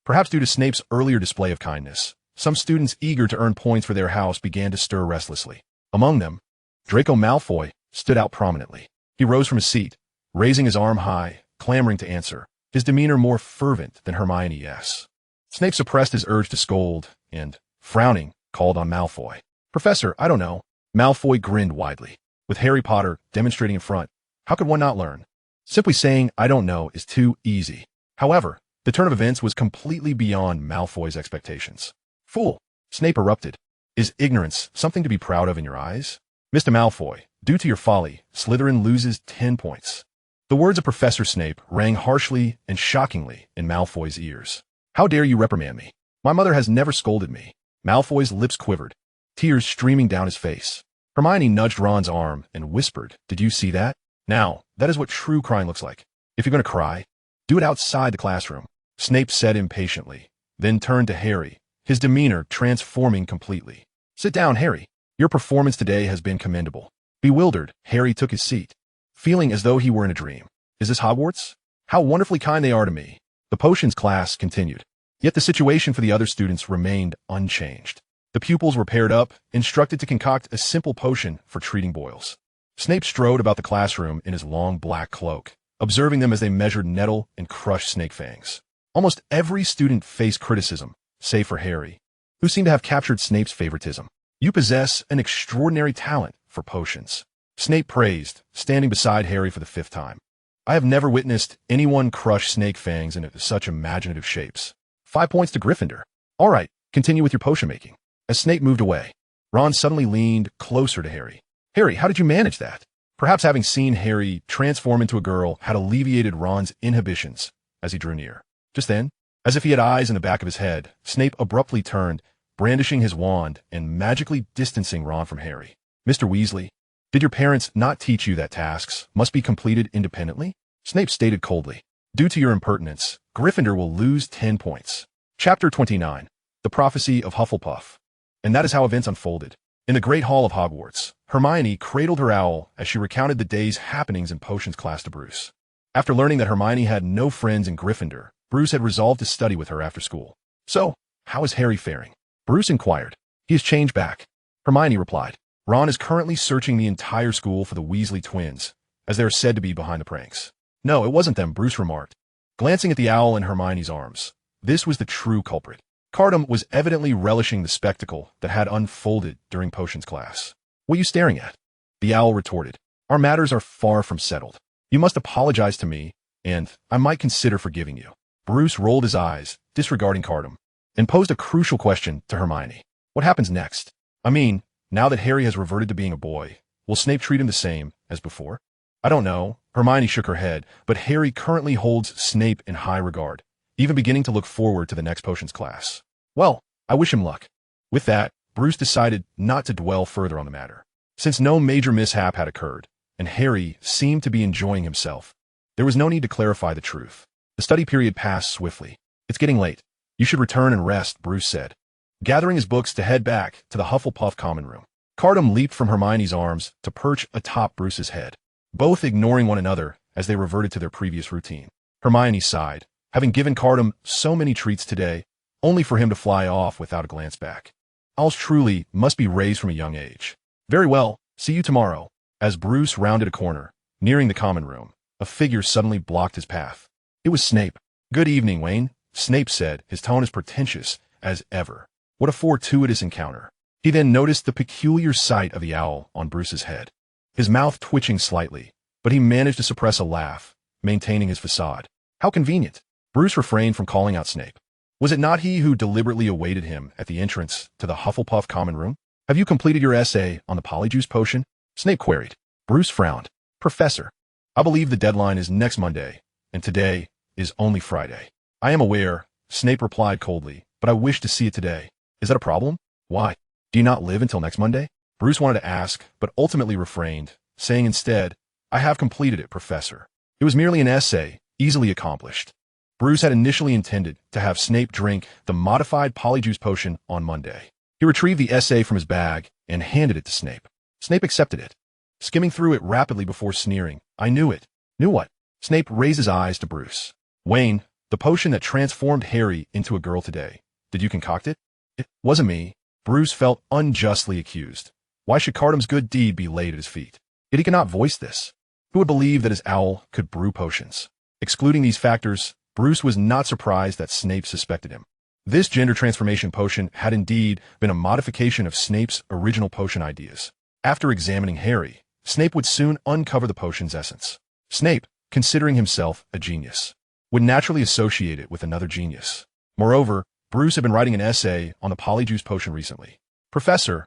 Perhaps due to Snape's earlier display of kindness, some students eager to earn points for their house began to stir restlessly. Among them, Draco Malfoy stood out prominently. He rose from his seat, raising his arm high, clamoring to answer, his demeanor more fervent than Hermione's. Snape suppressed his urge to scold and, frowning, called on Malfoy. "Professor, I don't know." Malfoy grinned widely. With Harry Potter demonstrating in front, how could one not learn? Simply saying, "I don't know," is too easy. However, the turn of events was completely beyond Malfoy's expectations. "Fool!" Snape erupted. "Is ignorance something to be proud of in your eyes? Mr. Malfoy, due to your folly, Slytherin loses 10 points. The words of Professor Snape rang harshly and shockingly in Malfoy's ears. "How dare you reprimand me? My mother has never scolded me." Malfoy's lips quivered, tears streaming down his face. Hermione nudged Ron's arm and whispered, "Did you see that? Now, that is what true crying looks like. If you're going to cry, do it outside the classroom." Snape said impatiently, then turned to Harry, his demeanor transforming completely. "Sit down, Harry. Your performance today has been commendable." Bewildered, Harry took his seat, feeling as though he were in a dream. "Is this Hogwarts? How wonderfully kind they are to me." The potions class continued. Yet the situation for the other students remained unchanged. The pupils were paired up, instructed to concoct a simple potion for treating boils. Snape strode about the classroom in his long black cloak, observing them as they measured nettle and crushed snake fangs. Almost every student faced criticism, save for Harry, who seemed to have captured Snape's favoritism. "You possess an extraordinary talent for potions," Snape praised, standing beside Harry for the 5th time. "I have never witnessed anyone crush snake fangs into such imaginative shapes." 5 points to Gryffindor. "All right, continue with your potion making." As Snape moved away, Ron suddenly leaned closer to Harry. "Harry, how did you manage that?" Perhaps having seen Harry transform into a girl had alleviated Ron's inhibitions as he drew near. Just then, as if he had eyes in the back of his head, Snape abruptly turned, brandishing his wand and magically distancing Ron from Harry. "Mr. Weasley, did your parents not teach you that tasks must be completed independently?" Snape stated coldly. "Due to your impertinence, Gryffindor will lose 10 points. Chapter 29. The Prophecy of Hufflepuff. And that is how events unfolded. In the Great Hall of Hogwarts, Hermione cradled her owl as she recounted the day's happenings in potions class to Bruce. After learning that Hermione had no friends in Gryffindor, Bruce had resolved to study with her after school. "So, how is Harry faring?" Bruce inquired. "He has changed back," Hermione replied. "Ron is currently searching the entire school for the Weasley twins, as they are said to be behind the pranks." "No, it wasn't them," Bruce remarked, glancing at the owl in Hermione's arms. This was the true culprit. Catum was evidently relishing the spectacle that had unfolded during potions class. "What are you staring at?" The owl retorted. "Our matters are far from settled. You must apologize to me, and I might consider forgiving you." Bruce rolled his eyes, disregarding Catum, and posed a crucial question to Hermione. "What happens next? I mean, now that Harry has reverted to being a boy, will Snape treat him the same as before?" "I don't know." Hermione shook her head, but Harry currently holds Snape in high regard, even beginning to look forward to the next potions class. "Well, I wish him luck." With that, Bruce decided not to dwell further on the matter. Since no major mishap had occurred, and Harry seemed to be enjoying himself, there was no need to clarify the truth. The study period passed swiftly. "It's getting late. You should return and rest," Bruce said, gathering his books to head back to the Hufflepuff common room. Catum leaped from Hermione's arms to perch atop Bruce's head, both ignoring one another as they reverted to their previous routine. Hermione sighed, having given Catum so many treats today, only for him to fly off without a glance back. Owls truly must be raised from a young age. "Very well, see you tomorrow." As Bruce rounded a corner, nearing the common room, a figure suddenly blocked his path. It was Snape. "Good evening, Wayne," Snape said, his tone as pretentious as ever. What a fortuitous encounter. He then noticed the peculiar sight of the owl on Bruce's head, his mouth twitching slightly, but he managed to suppress a laugh, maintaining his facade. How convenient. Bruce refrained from calling out Snape. Was it not he who deliberately awaited him at the entrance to the Hufflepuff common room? "Have you completed your essay on the polyjuice potion?" Snape queried. Bruce frowned. "Professor, I believe the deadline is next Monday, and today is only Friday." "I am aware," Snape replied coldly, "but I wish to see it today." "Is that a problem?" "Why? Do you not live until next Monday?" Bruce wanted to ask, but ultimately refrained, saying instead, "I have completed it, Professor. It was merely an essay, easily accomplished." Bruce had initially intended to have Snape drink the modified polyjuice potion on Monday. He retrieved the essay from his bag and handed it to Snape. Snape accepted it, skimming through it rapidly before sneering. "I knew it." "Knew what?" Snape raised his eyes to Bruce. "Wayne, the potion that transformed Harry into a girl today. Did you concoct it?" "It wasn't me." Bruce felt unjustly accused. Why should Catum's good deed be laid at his feet? Yet he cannot voice this. Who would believe that his owl could brew potions? Excluding these factors, Bruce was not surprised that Snape suspected him. This gender transformation potion had indeed been a modification of Snape's original potion ideas. After examining Harry, Snape would soon uncover the potion's essence. Snape, considering himself a genius, would naturally associate it with another genius. Moreover, Bruce had been writing an essay on the Polyjuice potion recently. Professor,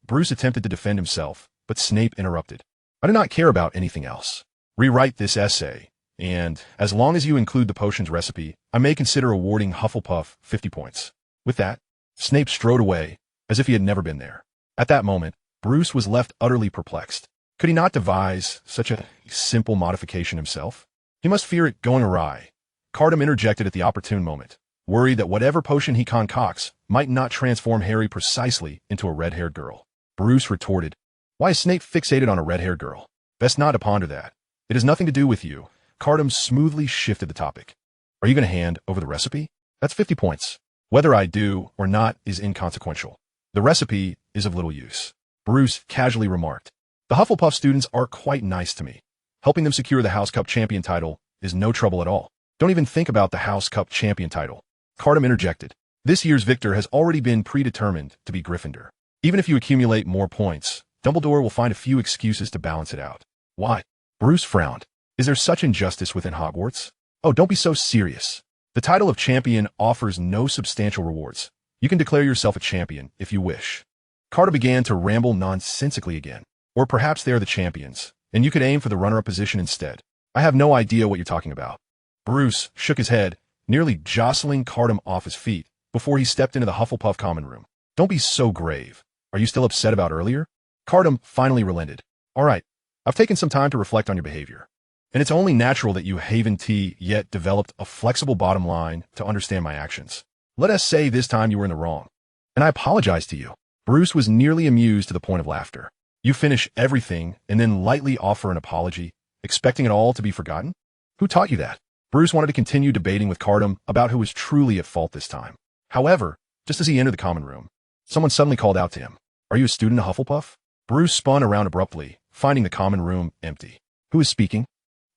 Bruce attempted to defend himself, but Snape interrupted. I do not care about anything else. Rewrite this essay, and, as long as you include the potion's recipe, I may consider awarding Hufflepuff 50 points. With that, Snape strode away, as if he had never been there. At that moment, Bruce was left utterly perplexed. Could he not devise such a simple modification himself? He must fear it going awry. Catum interjected at the opportune moment, worried that whatever potion he concocts might not transform Harry precisely into a red-haired girl. Bruce retorted, "Why is Snape fixated on a red-haired girl? Best not to ponder that. It has nothing to do with you." Catum smoothly shifted the topic. "Are you going to hand over the recipe? That's 50 points. Whether I do or not is inconsequential. The recipe is of little use." Bruce casually remarked, "The Hufflepuff students are quite nice to me. Helping them secure the House Cup champion title is no trouble at all. Don't even think about the House Cup champion title." Catum interjected, "This year's victor has already been predetermined to be Gryffindor. Even if you accumulate more points, Dumbledore will find a few excuses to balance it out." "Why?" Bruce frowned. "Is there such injustice within Hogwarts?" "Oh, don't be so serious. The title of champion offers no substantial rewards. You can declare yourself a champion if you wish." Catum began to ramble nonsensically again. "Or perhaps they are the champions, and you could aim for the runner-up position instead. I have no idea what you're talking about." Bruce shook his head, nearly jostling Catum off his feet before he stepped into the Hufflepuff common room. "Don't be so grave. Are you still upset about earlier?" Catum finally relented. "All right, I've taken some time to reflect on your behavior, and it's only natural that you haven't yet developed a flexible bottom line to understand my actions. Let us say this time you were in the wrong, and I apologize to you." Bruce was nearly amused to the point of laughter. "You finish everything and then lightly offer an apology, expecting it all to be forgotten? Who taught you that?" Bruce wanted to continue debating with Catum about who was truly at fault this time. However, just as he entered the common room, someone suddenly called out to him, "Are you a student of Hufflepuff?" Bruce spun around abruptly, finding the common room empty. "Who is speaking?"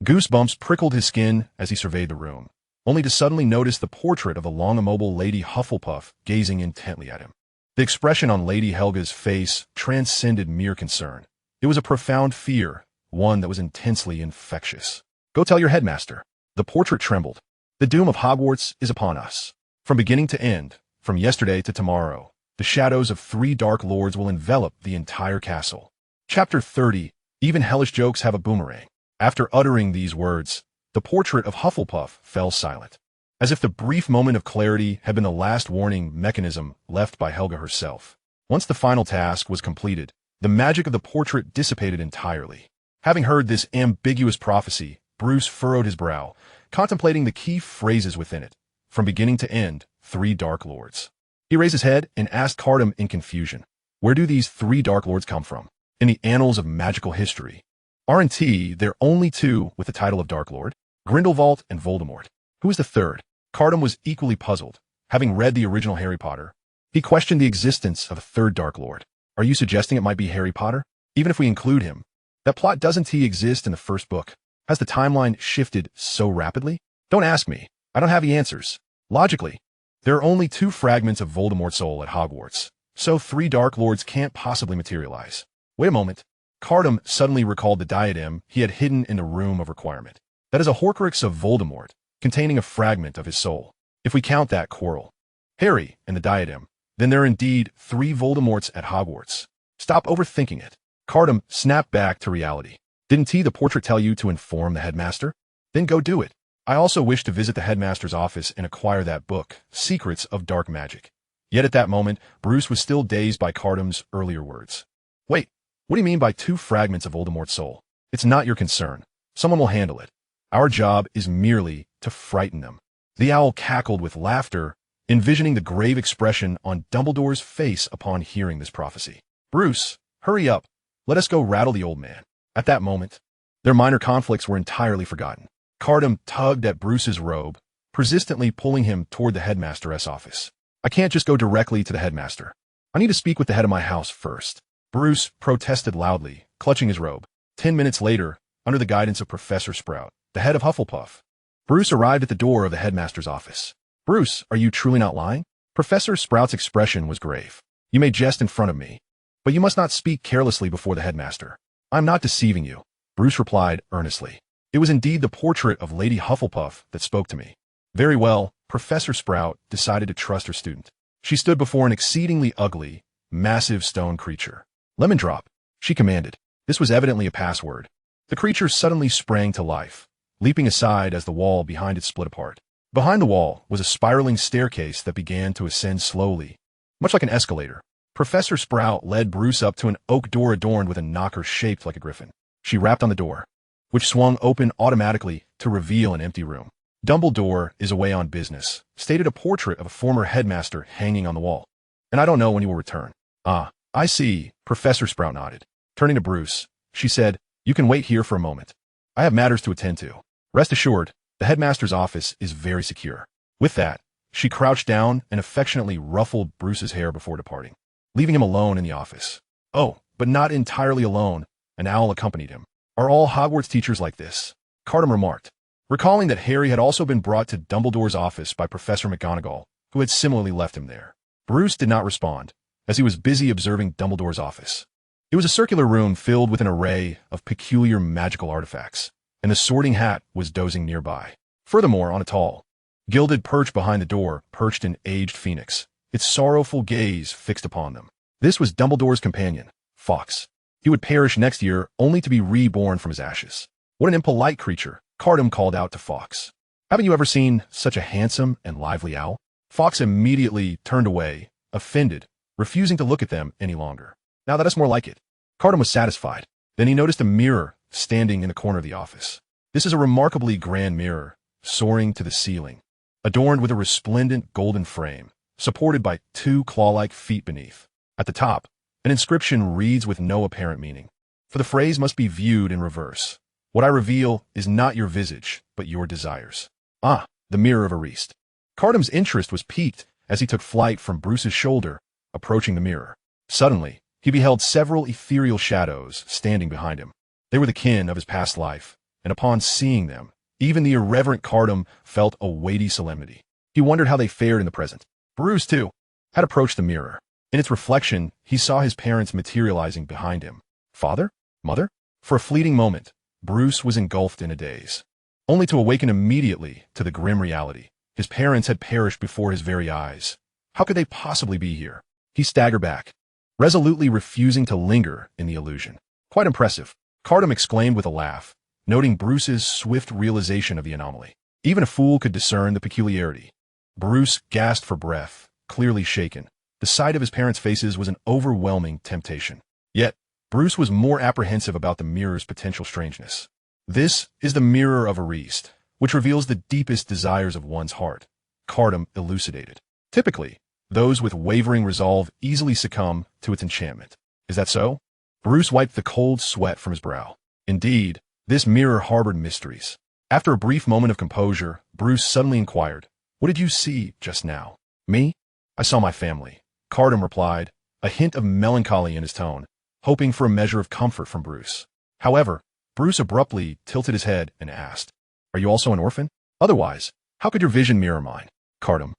Goosebumps prickled his skin as he surveyed the room, only to suddenly notice the portrait of the long-immobile Lady Hufflepuff gazing intently at him. The expression on Lady Helga's face transcended mere concern. It was a profound fear, one that was intensely infectious. "Go tell your headmaster." The portrait trembled. "The doom of Hogwarts is upon us. From beginning to end, from yesterday to tomorrow, the shadows of 3 Dark Lords will envelop the entire castle." Chapter 30, Even Hellish Jokes Have a Boomerang. After uttering these words, the portrait of Hufflepuff fell silent, as if the brief moment of clarity had been the last warning mechanism left by Helga herself. Once the final task was completed, the magic of the portrait dissipated entirely. Having heard this ambiguous prophecy, Bruce furrowed his brow, contemplating the key phrases within it. From beginning to end, 3 Dark Lords. He raised his head and asked Catum in confusion, "Where do these 3 Dark Lords come from? In the annals of magical history, aren't there only 2 with the title of Dark Lord? Grindelwald and Voldemort. Who is the third?" Catum was equally puzzled. Having read the original Harry Potter, he questioned the existence of a 3rd Dark Lord. "Are you suggesting it might be Harry Potter? Even if we include him, that plot doesn't exist in the first book. Has the timeline shifted so rapidly?" "Don't ask me. I don't have the answers. Logically, there are only 2 fragments of Voldemort's soul at Hogwarts, so 3 Dark Lords can't possibly materialize." Wait a moment. Catum suddenly recalled the diadem he had hidden in the Room of Requirement. That is a Horcrux of Voldemort, containing a fragment of his soul. If we count that quarrel, Harry and the diadem, then there are indeed 3 Voldemorts at Hogwarts. Stop overthinking it. Catum snapped back to reality. "Didn't the portrait tell you to inform the headmaster? Then go do it. I also wish to visit the headmaster's office and acquire that book, Secrets of Dark Magic." Yet at that moment, Bruce was still dazed by Catum's earlier words. "Wait, what do you mean by 2 fragments of Voldemort's soul? It's not your concern. Someone will handle it. Our job is merely to frighten them." The owl cackled with laughter, envisioning the grave expression on Dumbledore's face upon hearing this prophecy. "Bruce, hurry up. Let us go rattle the old man." At that moment, their minor conflicts were entirely forgotten. Catum tugged at Bruce's robe, persistently pulling him toward the headmaster's office. "I can't just go directly to the headmaster. I need to speak with the head of my house first." Bruce protested loudly, clutching his robe. 10 minutes later, under the guidance of Professor Sprout, the head of Hufflepuff, Bruce arrived at the door of the headmaster's office. Bruce, are you truly not lying? Professor Sprout's expression was grave. You may jest in front of me, but you must not speak carelessly before the headmaster. I'm not deceiving you, Bruce replied earnestly. It was indeed the portrait of Lady Hufflepuff that spoke to me. Very well, Professor Sprout decided to trust her student. She stood before an exceedingly ugly, massive stone creature. Lemon drop, she commanded. This was evidently a password. The creature suddenly sprang to life, leaping aside as the wall behind it split apart. Behind the wall was a spiraling staircase that began to ascend slowly, much like an escalator. Professor Sprout led Bruce up to an oak door adorned with a knocker shaped like a griffin. She rapped on the door, which swung open automatically to reveal an empty room. Dumbledore is away on business, stated a portrait of a former headmaster hanging on the wall. And I don't know when he will return. Ah, I see, Professor Sprout nodded. Turning to Bruce, she said, you can wait here for a moment. I have matters to attend to. Rest assured, the headmaster's office is very secure. With that, she crouched down and affectionately ruffled Bruce's hair before departing, leaving him alone in the office. Oh, but not entirely alone, an owl accompanied him. Are all Hogwarts teachers like this? Catum remarked, recalling that Harry had also been brought to Dumbledore's office by Professor McGonagall, who had similarly left him there. Bruce did not respond, as he was busy observing Dumbledore's office. It was a circular room filled with an array of peculiar magical artifacts, and the Sorting Hat was dozing nearby. Furthermore, on a tall, gilded perch behind the door perched an aged phoenix, its sorrowful gaze fixed upon them. This was Dumbledore's companion, Fawkes. He would perish next year only to be reborn from his ashes. What an impolite creature, Catum called out to Fawkes. Haven't you ever seen such a handsome and lively owl? Fawkes immediately turned away, offended, refusing to look at them any longer. Now that's more like it. Catum was satisfied. Then he noticed a mirror standing in the corner of the office. This is a remarkably grand mirror, soaring to the ceiling, adorned with a resplendent golden frame, supported by two claw-like feet beneath. At the top, an inscription reads with no apparent meaning, for the phrase must be viewed in reverse. What I reveal is not your visage, but your desires. Ah, the mirror of Ariste. Catum's interest was piqued as he took flight from Bruce's shoulder, approaching the mirror. Suddenly, he beheld several ethereal shadows standing behind him. They were the kin of his past life, and upon seeing them, even the irreverent Catum felt a weighty solemnity. He wondered how they fared in the present. Bruce, too, had approached the mirror. In its reflection, he saw his parents materializing behind him. Father? Mother? For a fleeting moment, Bruce was engulfed in a daze, only to awaken immediately to the grim reality. His parents had perished before his very eyes. How could they possibly be here? He staggered back, resolutely refusing to linger in the illusion. Quite impressive, Catum exclaimed with a laugh, noting Bruce's swift realization of the anomaly. Even a fool could discern the peculiarity. Bruce gasped for breath, clearly shaken. The sight of his parents' faces was an overwhelming temptation. Yet, Bruce was more apprehensive about the mirror's potential strangeness. This is the mirror of Ariste, which reveals the deepest desires of one's heart, Catum elucidated. Typically, those with wavering resolve easily succumb to its enchantment. Is that so? Bruce wiped the cold sweat from his brow. Indeed, this mirror harbored mysteries. After a brief moment of composure, Bruce suddenly inquired, "What did you see just now?" "Me? I saw my family," Catum replied, a hint of melancholy in his tone, hoping for a measure of comfort from Bruce. However, Bruce abruptly tilted his head and asked, "Are you also an orphan? Otherwise, how could your vision mirror mine?" Catum: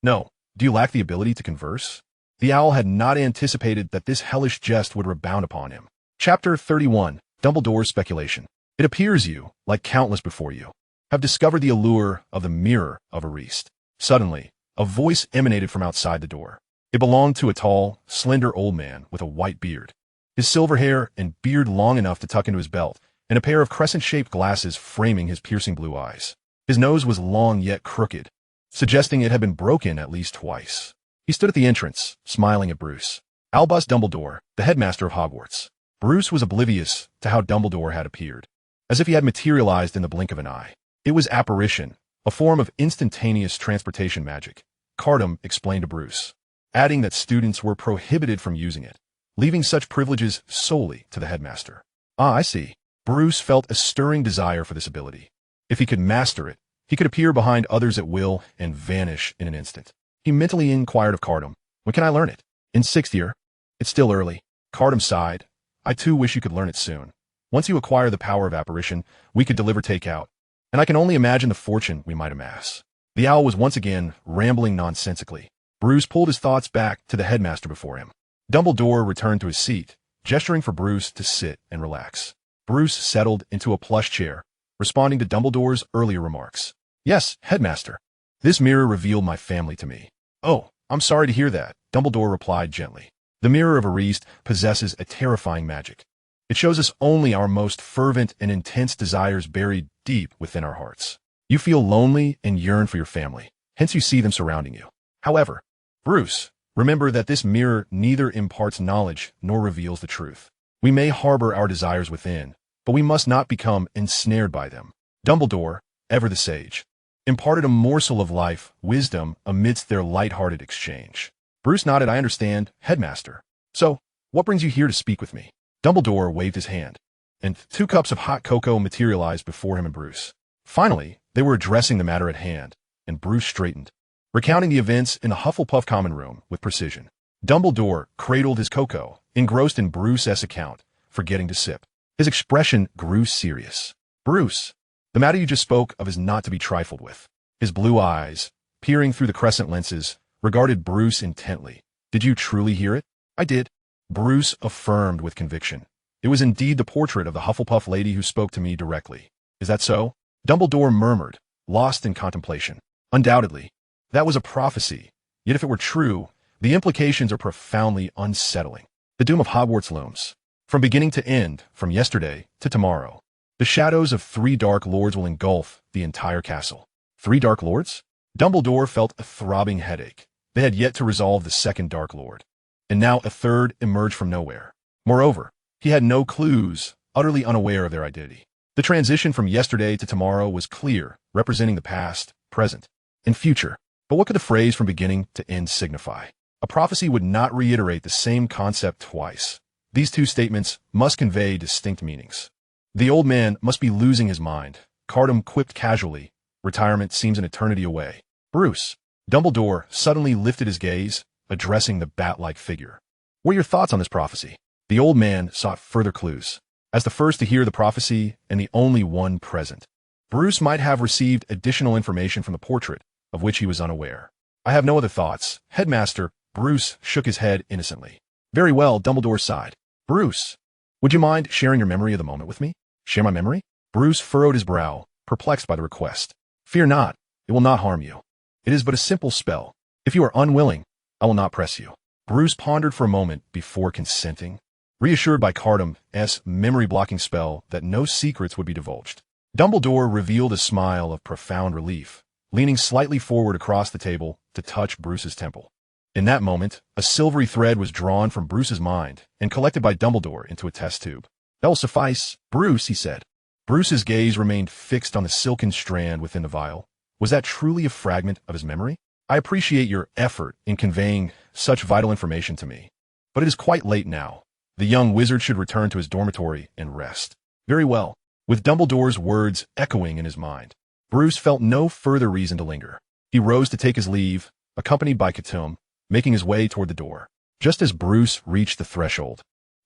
"No. Do you lack the ability to converse?" The owl had not anticipated that this hellish jest would rebound upon him. Chapter 31, Dumbledore's Speculation. It appears you, like countless before you, have discovered the allure of the mirror of Ariste. Suddenly, a voice emanated from outside the door. It belonged to a tall, slender old man with a white beard. His silver hair and beard long enough to tuck into his belt, and a pair of crescent-shaped glasses framing his piercing blue eyes. His nose was long yet crooked, suggesting it had been broken at least twice. He stood at the entrance, smiling at Bruce. Albus Dumbledore, the headmaster of Hogwarts. Bruce was oblivious to how Dumbledore had appeared, as if he had materialized in the blink of an eye. It was apparition, a form of instantaneous transportation magic, Catum explained to Bruce, adding that students were prohibited from using it, leaving such privileges solely to the headmaster. Ah, I see. Bruce felt a stirring desire for this ability. If he could master it, he could appear behind others at will and vanish in an instant. He mentally inquired of Catum, "When can I learn it?" "In 6th year. It's still early," Catum sighed. I too wish you could learn it soon. Once you acquire the power of apparition, we could deliver takeout, and I can only imagine the fortune we might amass. The owl was once again rambling nonsensically. Bruce pulled his thoughts back to the headmaster before him. Dumbledore returned to his seat, gesturing for Bruce to sit and relax. Bruce settled into a plush chair, responding to Dumbledore's earlier remarks. Yes, headmaster. This mirror revealed my family to me. Oh, I'm sorry to hear that, Dumbledore replied gently. The mirror of Arist possesses a terrifying magic. It shows us only our most fervent and intense desires buried deep within our hearts. You feel lonely and yearn for your family, hence you see them surrounding you. However, Bruce, remember that this mirror neither imparts knowledge nor reveals the truth. We may harbor our desires within, but we must not become ensnared by them. Dumbledore, ever the sage, imparted a morsel of life, wisdom, amidst their light-hearted exchange. Bruce nodded. I understand, headmaster. So, what brings you here to speak with me? Dumbledore waved his hand, and 2 cups of hot cocoa materialized before him and Bruce. Finally, they were addressing the matter at hand, and Bruce straightened, recounting the events in the Hufflepuff common room with precision. Dumbledore cradled his cocoa, engrossed in Bruce's account, forgetting to sip. His expression grew serious. Bruce, the matter you just spoke of is not to be trifled with. His blue eyes, peering through the crescent lenses, regarded Bruce intently. Did you truly hear it? I did. Bruce affirmed with conviction. It was indeed the portrait of the Hufflepuff lady who spoke to me directly. Is that so? Dumbledore murmured, lost in contemplation. Undoubtedly. That was a prophecy. Yet if it were true, the implications are profoundly unsettling. The doom of Hogwarts looms. From beginning to end, from yesterday to tomorrow. The shadows of 3 Dark Lords will engulf the entire castle. 3 Dark Lords? Dumbledore felt a throbbing headache. They had yet to resolve the 2nd Dark Lord. And now a 3rd emerged from nowhere. Moreover, he had no clues, utterly unaware of their identity. The transition from yesterday to tomorrow was clear, representing the past, present, and future. But what could the phrase from beginning to end signify? A prophecy would not reiterate the same concept twice. These 2 statements must convey distinct meanings. The old man must be losing his mind. Catum quipped casually. Retirement seems an eternity away. Bruce. Dumbledore suddenly lifted his gaze, addressing the bat-like figure. What are your thoughts on this prophecy? The old man sought further clues. As the first to hear the prophecy and the only one present, Bruce might have received additional information from the portrait, of which he was unaware. I have no other thoughts. Headmaster, Bruce shook his head innocently. Very well, Dumbledore sighed. Bruce, would you mind sharing your memory of the moment with me? Share my memory? Bruce furrowed his brow, perplexed by the request. Fear not, it will not harm you. It is but a simple spell. If you are unwilling, I will not press you. Bruce pondered for a moment before consenting, reassured by Catum's memory-blocking spell that no secrets would be divulged. Dumbledore revealed a smile of profound relief, leaning slightly forward across the table to touch Bruce's temple. In that moment, a silvery thread was drawn from Bruce's mind and collected by Dumbledore into a test tube. That will suffice, Bruce, he said. Bruce's gaze remained fixed on the silken strand within the vial. Was that truly a fragment of his memory? I appreciate your effort in conveying such vital information to me. But it is quite late now. The young wizard should return to his dormitory and rest. Very well. With Dumbledore's words echoing in his mind, Bruce felt no further reason to linger. He rose to take his leave, accompanied by Catum, making his way toward the door. Just as Bruce reached the threshold,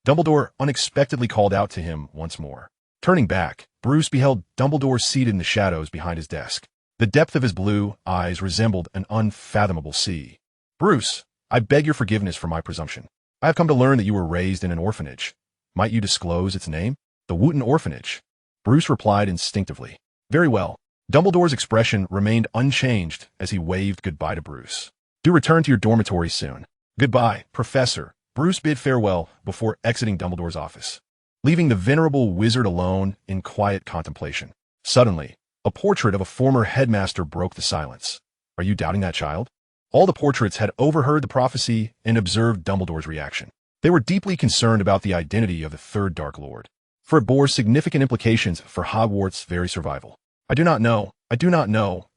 Dumbledore unexpectedly called out to him once more. Turning back, Bruce beheld Dumbledore seated in the shadows behind his desk. The depth of his blue eyes resembled an unfathomable sea. Bruce, I beg your forgiveness for my presumption. I have come to learn that you were raised in an orphanage. Might you disclose its name? The Wooten Orphanage. Bruce replied instinctively. Very well. Dumbledore's expression remained unchanged as he waved goodbye to Bruce. Do return to your dormitory soon. Goodbye, Professor. Bruce bid farewell before exiting Dumbledore's office, leaving the venerable wizard alone in quiet contemplation. Suddenly, a portrait of a former headmaster broke the silence. Are you doubting that child? All the portraits had overheard the prophecy and observed Dumbledore's reaction. They were deeply concerned about the identity of the 3rd Dark Lord, for it bore significant implications for Hogwarts' very survival. I do not know,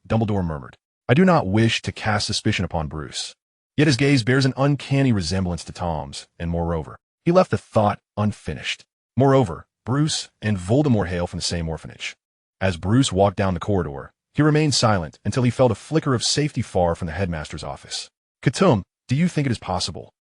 Dumbledore murmured. I do not wish to cast suspicion upon Bruce. Yet his gaze bears an uncanny resemblance to Tom's, and moreover, he left the thought unfinished. Moreover, Bruce and Voldemort hail from the same orphanage. As Bruce walked down the corridor, he remained silent until he felt a flicker of safety far from the headmaster's office. Catum, do you think it is possible?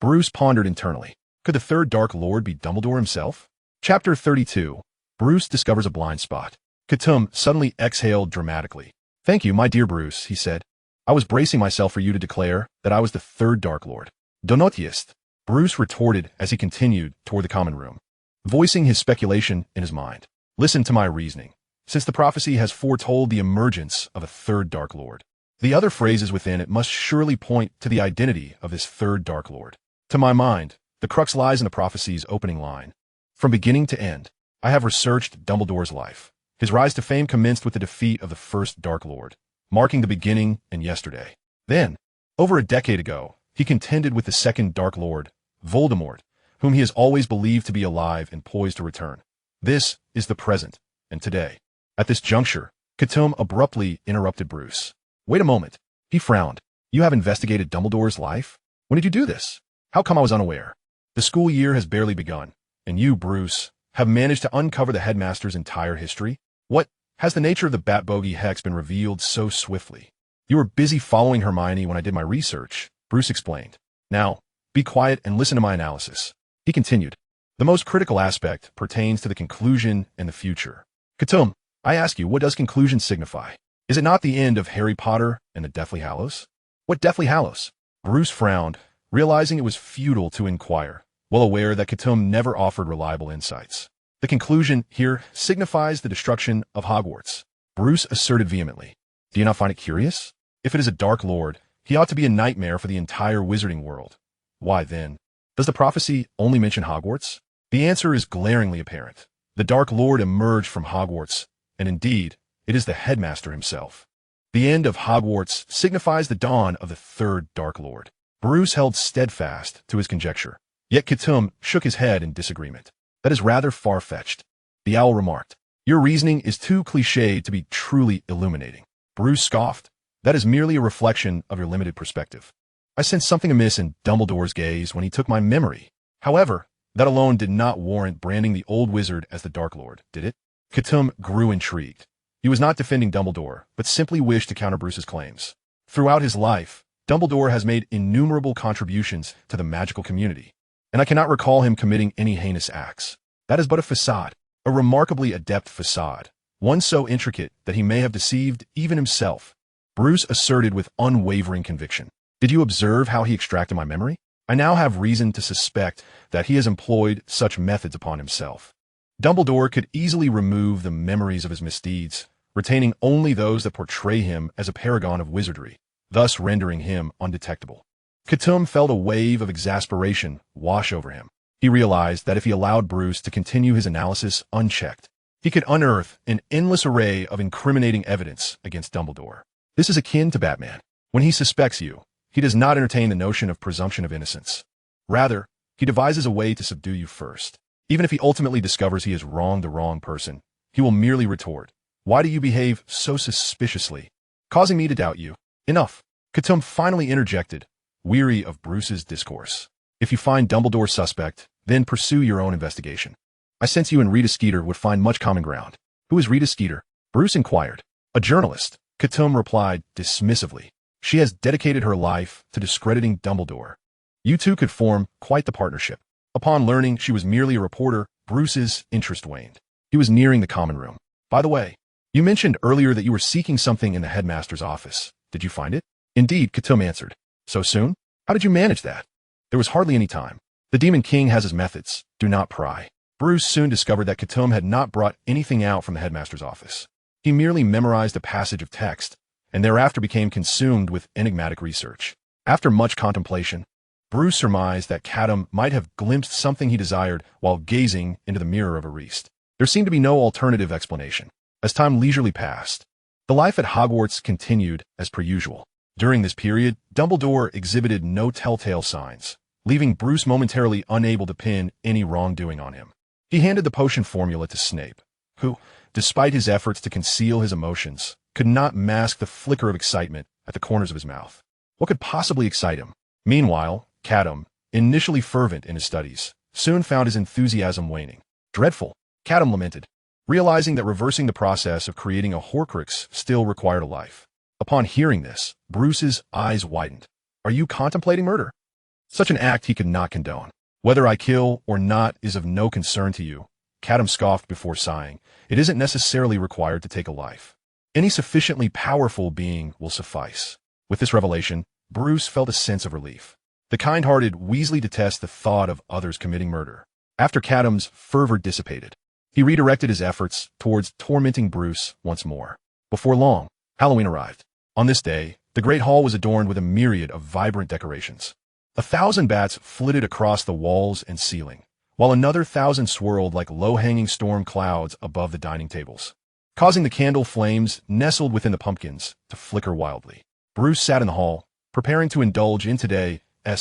Bruce pondered internally. Could the third Dark Lord be Dumbledore himself? Chapter 32. Bruce discovers a blind spot. Catum suddenly exhaled dramatically. "Thank you, my dear Bruce," he said. "I was bracing myself for you to declare that I was the third Dark Lord." "Donotist," Bruce retorted as he continued toward the common room, voicing his speculation in his mind. "Listen to my reasoning. Since the prophecy has foretold the emergence of a third Dark Lord, the other phrases within it must surely point to the identity of this third Dark Lord. To my mind, the crux lies in the prophecy's opening line. From beginning to end, I have researched Dumbledore's life. His rise to fame commenced with the defeat of the first Dark Lord, marking the beginning and yesterday. Then, over a decade ago, he contended with the second Dark Lord, Voldemort, whom he has always believed to be alive and poised to return. This is the present, and today." At this juncture, Catum abruptly interrupted Bruce. "Wait a moment," he frowned. "You have investigated Dumbledore's life? When did you do this? How come I was unaware? The school year has barely begun, and you, Bruce, have managed to uncover the headmaster's entire history? What has the nature of the Bat-Bogey hex been revealed so swiftly?" "You were busy following Hermione when I did my research," Bruce explained. "Now, be quiet and listen to my analysis." He continued. "The most critical aspect pertains to the conclusion and the future. Catum, I ask you, what does conclusion signify? Is it not the end of Harry Potter and the Deathly Hallows?" "What Deathly Hallows?" Bruce frowned, realizing it was futile to inquire, well aware that Catum never offered reliable insights. "The conclusion here signifies the destruction of Hogwarts," Bruce asserted vehemently. "Do you not find it curious? If it is a Dark Lord, he ought to be a nightmare for the entire Wizarding World. Why then, does the prophecy only mention Hogwarts? The answer is glaringly apparent. The Dark Lord emerged from Hogwarts, and indeed, it is the headmaster himself. The end of Hogwarts signifies the dawn of the third Dark Lord." Bruce held steadfast to his conjecture, yet Catum shook his head in disagreement. "That is rather far-fetched," the owl remarked. "Your reasoning is too cliched to be truly illuminating." Bruce scoffed. "That is merely a reflection of your limited perspective. I sensed something amiss in Dumbledore's gaze when he took my memory. However, that alone did not warrant branding the old wizard as the Dark Lord, did it?" Catum grew intrigued. He was not defending Dumbledore, but simply wished to counter Bruce's claims. Throughout his life, Dumbledore has made innumerable contributions to the magical community, and I cannot recall him committing any heinous acts. That is but a facade, a remarkably adept facade, one so intricate that he may have deceived even himself, Bruce asserted with unwavering conviction. "Did you observe how he extracted my memory? I now have reason to suspect that he has employed such methods upon himself. Dumbledore could easily remove the memories of his misdeeds, retaining only those that portray him as a paragon of wizardry, thus rendering him undetectable." Catum felt a wave of exasperation wash over him. He realized that if he allowed Bruce to continue his analysis unchecked, he could unearth an endless array of incriminating evidence against Dumbledore. This is akin to Batman. When he suspects you, he does not entertain the notion of presumption of innocence. Rather, he devises a way to subdue you first. Even if he ultimately discovers he has wronged the wrong person, he will merely retort, "Why do you behave so suspiciously, causing me to doubt you?" "Enough," Catum finally interjected, weary of Bruce's discourse. "If you find Dumbledore suspect, then pursue your own investigation. I sense you and Rita Skeeter would find much common ground." "Who is Rita Skeeter?" Bruce inquired. "A journalist," Catum replied dismissively. "She has dedicated her life to discrediting Dumbledore. You two could form quite the partnership." Upon learning she was merely a reporter, Bruce's interest waned. He was nearing the common room. "By the way, you mentioned earlier that you were seeking something in the headmaster's office. Did you find it?" "Indeed," Catum answered. "So soon? How did you manage that?" "There was hardly any time. The Demon King has his methods. Do not pry." Bruce soon discovered that Catum had not brought anything out from the headmaster's office. He merely memorized a passage of text, and thereafter became consumed with enigmatic research. After much contemplation, Bruce surmised that Catum might have glimpsed something he desired while gazing into the mirror of a Reist. There seemed to be no alternative explanation. As time leisurely passed, the life at Hogwarts continued as per usual. During this period, Dumbledore exhibited no telltale signs, leaving Bruce momentarily unable to pin any wrongdoing on him. He handed the potion formula to Snape, who, despite his efforts to conceal his emotions, could not mask the flicker of excitement at the corners of his mouth. What could possibly excite him? Meanwhile, Catum, initially fervent in his studies, soon found his enthusiasm waning. "Dreadful," Catum lamented, realizing that reversing the process of creating a Horcrux still required a life. Upon hearing this, Bruce's eyes widened. "Are you contemplating murder?" Such an act he could not condone. Whether I kill or not is of no concern to you, Catum scoffed before sighing. It isn't necessarily required to take a life. Any sufficiently powerful being will suffice. With this revelation, Bruce felt a sense of relief. The kind-hearted Weasley detests the thought of others committing murder. After Catum's fervor dissipated, he redirected his efforts towards tormenting Bruce once more. Before long, Halloween arrived. On this day, the Great Hall was adorned with a myriad of vibrant decorations. 1,000 bats flitted across the walls and ceiling, while another 1,000 swirled like low-hanging storm clouds above the dining tables, causing the candle flames nestled within the pumpkins to flicker wildly. Bruce sat in the hall, preparing to indulge in today's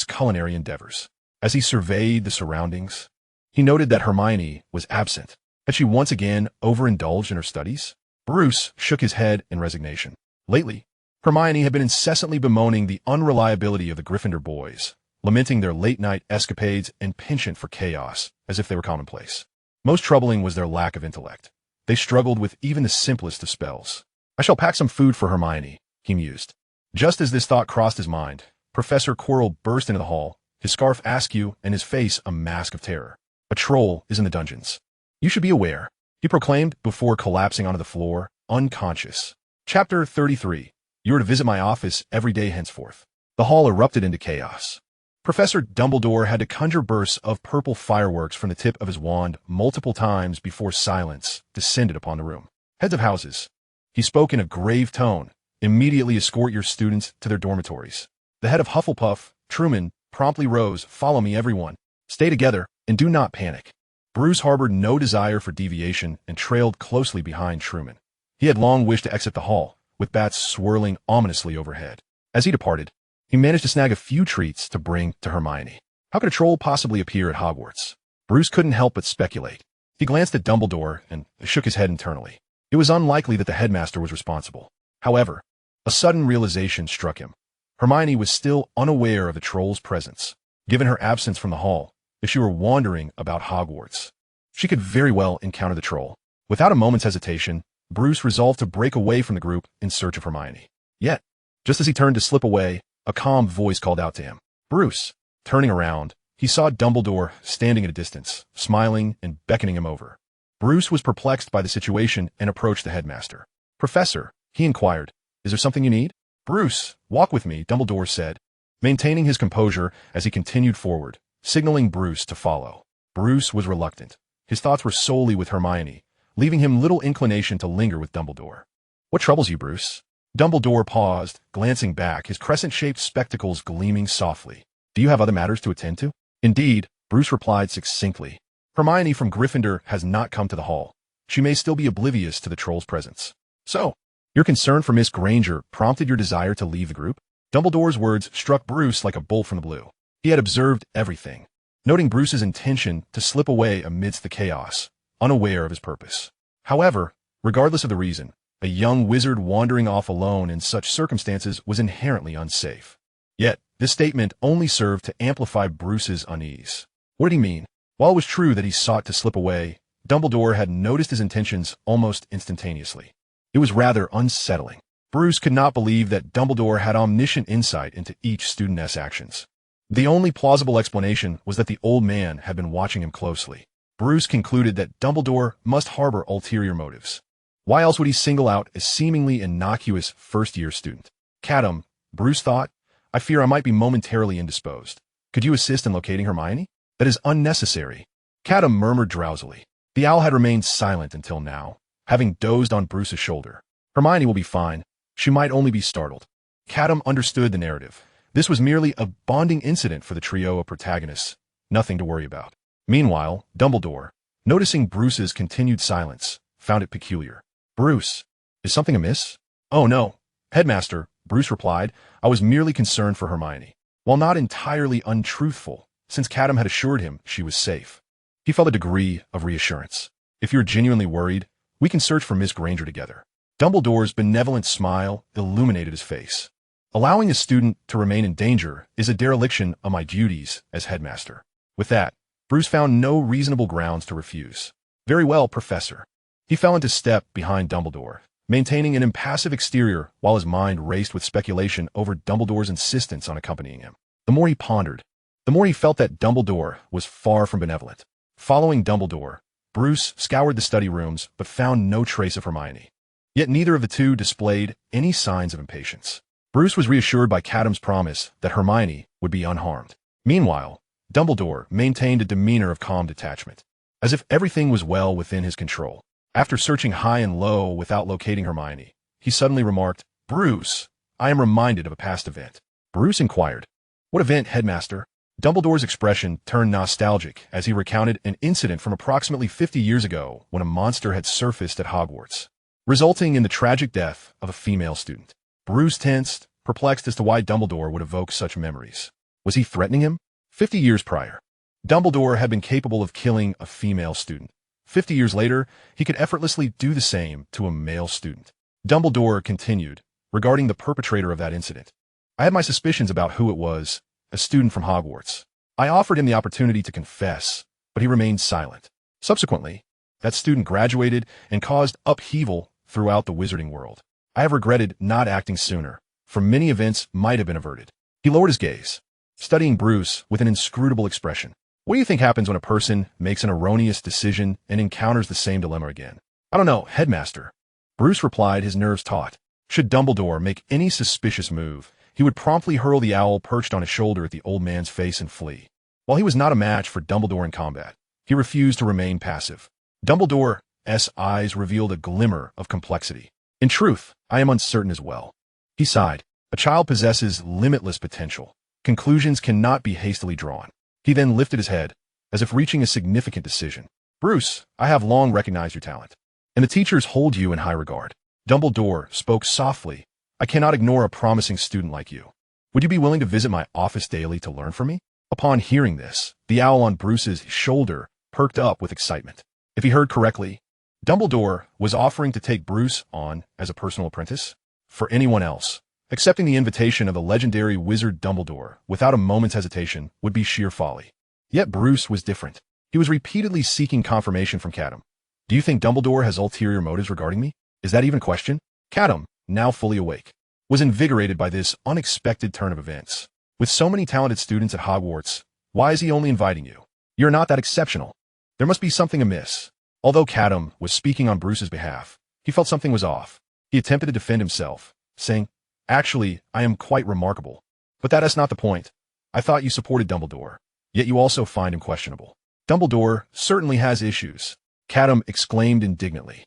culinary endeavors. As he surveyed the surroundings, he noted that Hermione was absent. Had she once again overindulged in her studies? Bruce shook his head in resignation. Lately, Hermione had been incessantly bemoaning the unreliability of the Gryffindor boys, lamenting their late-night escapades and penchant for chaos, as if they were commonplace. Most troubling was their lack of intellect. They struggled with even the simplest of spells. I shall pack some food for Hermione, he mused. Just as this thought crossed his mind, Professor Quirrell burst into the hall, his scarf askew and his face a mask of terror. A troll is in the dungeons. You should be aware, he proclaimed before collapsing onto the floor, unconscious. Chapter 33. You are to visit my office every day henceforth. The hall erupted into chaos. Professor Dumbledore had to conjure bursts of purple fireworks from the tip of his wand multiple times before silence descended upon the room. Heads of houses, he spoke in a grave tone, immediately escort your students to their dormitories. The head of Hufflepuff, Truman, promptly rose. Follow me, everyone. Stay together, and do not panic. Bruce harbored no desire for deviation and trailed closely behind Truman. He had long wished to exit the hall, with bats swirling ominously overhead. As he departed, he managed to snag a few treats to bring to Hermione. How could a troll possibly appear at Hogwarts? Bruce couldn't help but speculate. He glanced at Dumbledore and shook his head internally. It was unlikely that the headmaster was responsible. However, a sudden realization struck him. Hermione was still unaware of the troll's presence. Given her absence from the hall, if she were wandering about Hogwarts, she could very well encounter the troll. Without a moment's hesitation, Bruce resolved to break away from the group in search of Hermione. Yet, just as he turned to slip away, a calm voice called out to him. Bruce. Turning around, he saw Dumbledore standing at a distance, smiling and beckoning him over. Bruce was perplexed by the situation and approached the headmaster. Professor, he inquired, is there something you need? Bruce, walk with me, Dumbledore said, maintaining his composure as he continued forward, signaling Bruce to follow. Bruce was reluctant. His thoughts were solely with Hermione, leaving him little inclination to linger with Dumbledore. What troubles you, Bruce? Dumbledore paused, glancing back, his crescent-shaped spectacles gleaming softly. Do you have other matters to attend to? Indeed, Bruce replied succinctly. Hermione from Gryffindor has not come to the hall. She may still be oblivious to the troll's presence. So, your concern for Miss Granger prompted your desire to leave the group? Dumbledore's words struck Bruce like a bolt from the blue. He had observed everything, noting Bruce's intention to slip away amidst the chaos, unaware of his purpose. However, regardless of the reason, a young wizard wandering off alone in such circumstances was inherently unsafe. Yet, this statement only served to amplify Bruce's unease. What did he mean? While it was true that he sought to slip away, Dumbledore had noticed his intentions almost instantaneously. It was rather unsettling. Bruce could not believe that Dumbledore had omniscient insight into each student's actions. The only plausible explanation was that the old man had been watching him closely. Bruce concluded that Dumbledore must harbor ulterior motives. Why else would he single out a seemingly innocuous first-year student? Catum, Bruce thought, I fear I might be momentarily indisposed. Could you assist in locating Hermione? That is unnecessary. Catum murmured drowsily. The owl had remained silent until now, having dozed on Bruce's shoulder. Hermione will be fine. She might only be startled. Catum understood the narrative. This was merely a bonding incident for the trio of protagonists. Nothing to worry about. Meanwhile, Dumbledore, noticing Bruce's continued silence, found it peculiar. Bruce, is something amiss? Oh no, Headmaster, Bruce replied. I was merely concerned for Hermione. While not entirely untruthful, since Catum had assured him she was safe, he felt a degree of reassurance. If you're genuinely worried, we can search for Miss Granger together. Dumbledore's benevolent smile illuminated his face. Allowing a student to remain in danger is a dereliction of my duties as headmaster. With that, Bruce found no reasonable grounds to refuse. Very well, Professor. He fell into step behind Dumbledore, maintaining an impassive exterior while his mind raced with speculation over Dumbledore's insistence on accompanying him. The more he pondered, the more he felt that Dumbledore was far from benevolent. Following Dumbledore, Bruce scoured the study rooms but found no trace of Hermione. Yet neither of the two displayed any signs of impatience. Bruce was reassured by Catum's promise that Hermione would be unharmed. Meanwhile, Dumbledore maintained a demeanor of calm detachment, as if everything was well within his control. After searching high and low without locating Hermione, he suddenly remarked, "Bruce, I am reminded of a past event." Bruce inquired, "What event, Headmaster?" Dumbledore's expression turned nostalgic as he recounted an incident from approximately 50 years ago when a monster had surfaced at Hogwarts, resulting in the tragic death of a female student. Bruce tensed, perplexed as to why Dumbledore would evoke such memories. Was he threatening him? 50 years prior, Dumbledore had been capable of killing a female student. 50 years later, he could effortlessly do the same to a male student. Dumbledore continued, regarding the perpetrator of that incident. "I had my suspicions about who it was, a student from Hogwarts. I offered him the opportunity to confess, but he remained silent. Subsequently, that student graduated and caused upheaval throughout the Wizarding World. I have regretted not acting sooner, for many events might have been averted." He lowered his gaze, studying Bruce with an inscrutable expression. "What do you think happens when a person makes an erroneous decision and encounters the same dilemma again?" "I don't know, Headmaster." Bruce replied, his nerves taut. Should Dumbledore make any suspicious move, he would promptly hurl the owl perched on his shoulder at the old man's face and flee. While he was not a match for Dumbledore in combat, he refused to remain passive. Dumbledore's eyes revealed a glimmer of complexity. "In truth, I am uncertain as well." He sighed. "A child possesses limitless potential. Conclusions cannot be hastily drawn." He then lifted his head, as if reaching a significant decision. "Bruce, I have long recognized your talent, and the teachers hold you in high regard." Dumbledore spoke softly. "I cannot ignore a promising student like you. Would you be willing to visit my office daily to learn from me?" Upon hearing this, the owl on Bruce's shoulder perked up with excitement. If he heard correctly, Dumbledore was offering to take Bruce on as a personal apprentice. For anyone else, accepting the invitation of the legendary wizard Dumbledore without a moment's hesitation would be sheer folly. Yet Bruce was different. He was repeatedly seeking confirmation from Catum. "Do you think Dumbledore has ulterior motives regarding me? Is that even a question?" Catum, now fully awake, was invigorated by this unexpected turn of events. "With so many talented students at Hogwarts, why is he only inviting you? You're not that exceptional. There must be something amiss." Although Catum was speaking on Bruce's behalf, he felt something was off. He attempted to defend himself, saying, "Actually, I am quite remarkable. But that is not the point. I thought you supported Dumbledore, yet you also find him questionable." "Dumbledore certainly has issues," Catum exclaimed indignantly.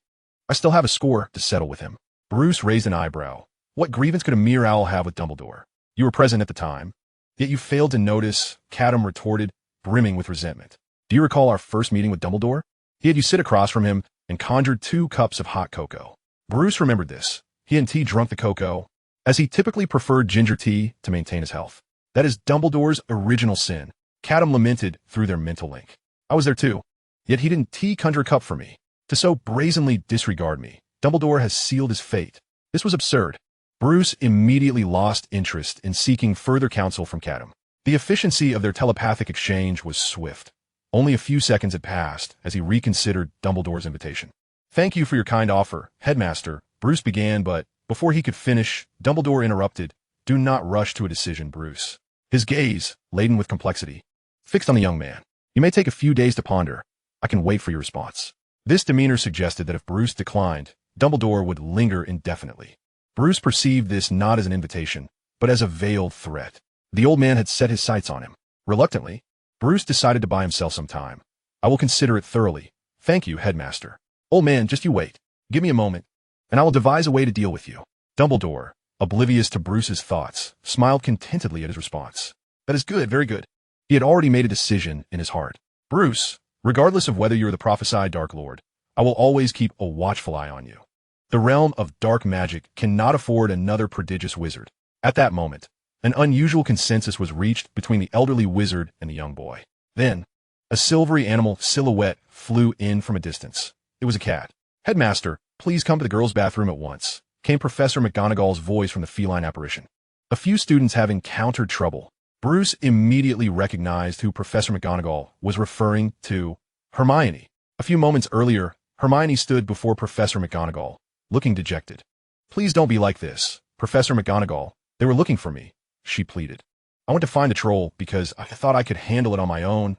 "I still have a score to settle with him." Bruce raised an eyebrow. What grievance could a mere owl have with Dumbledore? "You were present at the time, yet you failed to notice," Catum retorted, brimming with resentment. "Do you recall our first meeting with Dumbledore? He had you sit across from him and conjured 2 cups of hot cocoa." Bruce remembered this. He and T drunk the cocoa, as he typically preferred ginger tea to maintain his health. "That is Dumbledore's original sin," Catum lamented through their mental link. "I was there too. Yet he didn't conjure a cup for me. To so brazenly disregard me, Dumbledore has sealed his fate." This was absurd. Bruce immediately lost interest in seeking further counsel from Catum. The efficiency of their telepathic exchange was swift. Only a few seconds had passed as he reconsidered Dumbledore's invitation. "Thank you for your kind offer, Headmaster," Bruce began, but before he could finish, Dumbledore interrupted. "Do not rush to a decision, Bruce." His gaze, laden with complexity, fixed on the young man. "You may take a few days to ponder. I can wait for your response." This demeanor suggested that if Bruce declined, Dumbledore would linger indefinitely. Bruce perceived this not as an invitation, but as a veiled threat. The old man had set his sights on him. Reluctantly, Bruce decided to buy himself some time. "I will consider it thoroughly. Thank you, Headmaster." "Old man, just you wait. Give me a moment, and I will devise a way to deal with you." Dumbledore, oblivious to Bruce's thoughts, smiled contentedly at his response. "That is good, very good." He had already made a decision in his heart. "Bruce, regardless of whether you're the prophesied Dark Lord, I will always keep a watchful eye on you. The realm of dark magic cannot afford another prodigious wizard." At that moment, an unusual consensus was reached between the elderly wizard and the young boy. Then, a silvery animal silhouette flew in from a distance. It was a cat. "Headmaster, please come to the girls' bathroom at once," came Professor McGonagall's voice from the feline apparition. A few students have encountered trouble. Bruce immediately recognized who Professor McGonagall was referring to: Hermione. A few moments earlier, Hermione stood before Professor McGonagall, looking dejected. "Please don't be like this, Professor McGonagall. They were looking for me," she pleaded. I went to find the troll because I thought I could handle it on my own,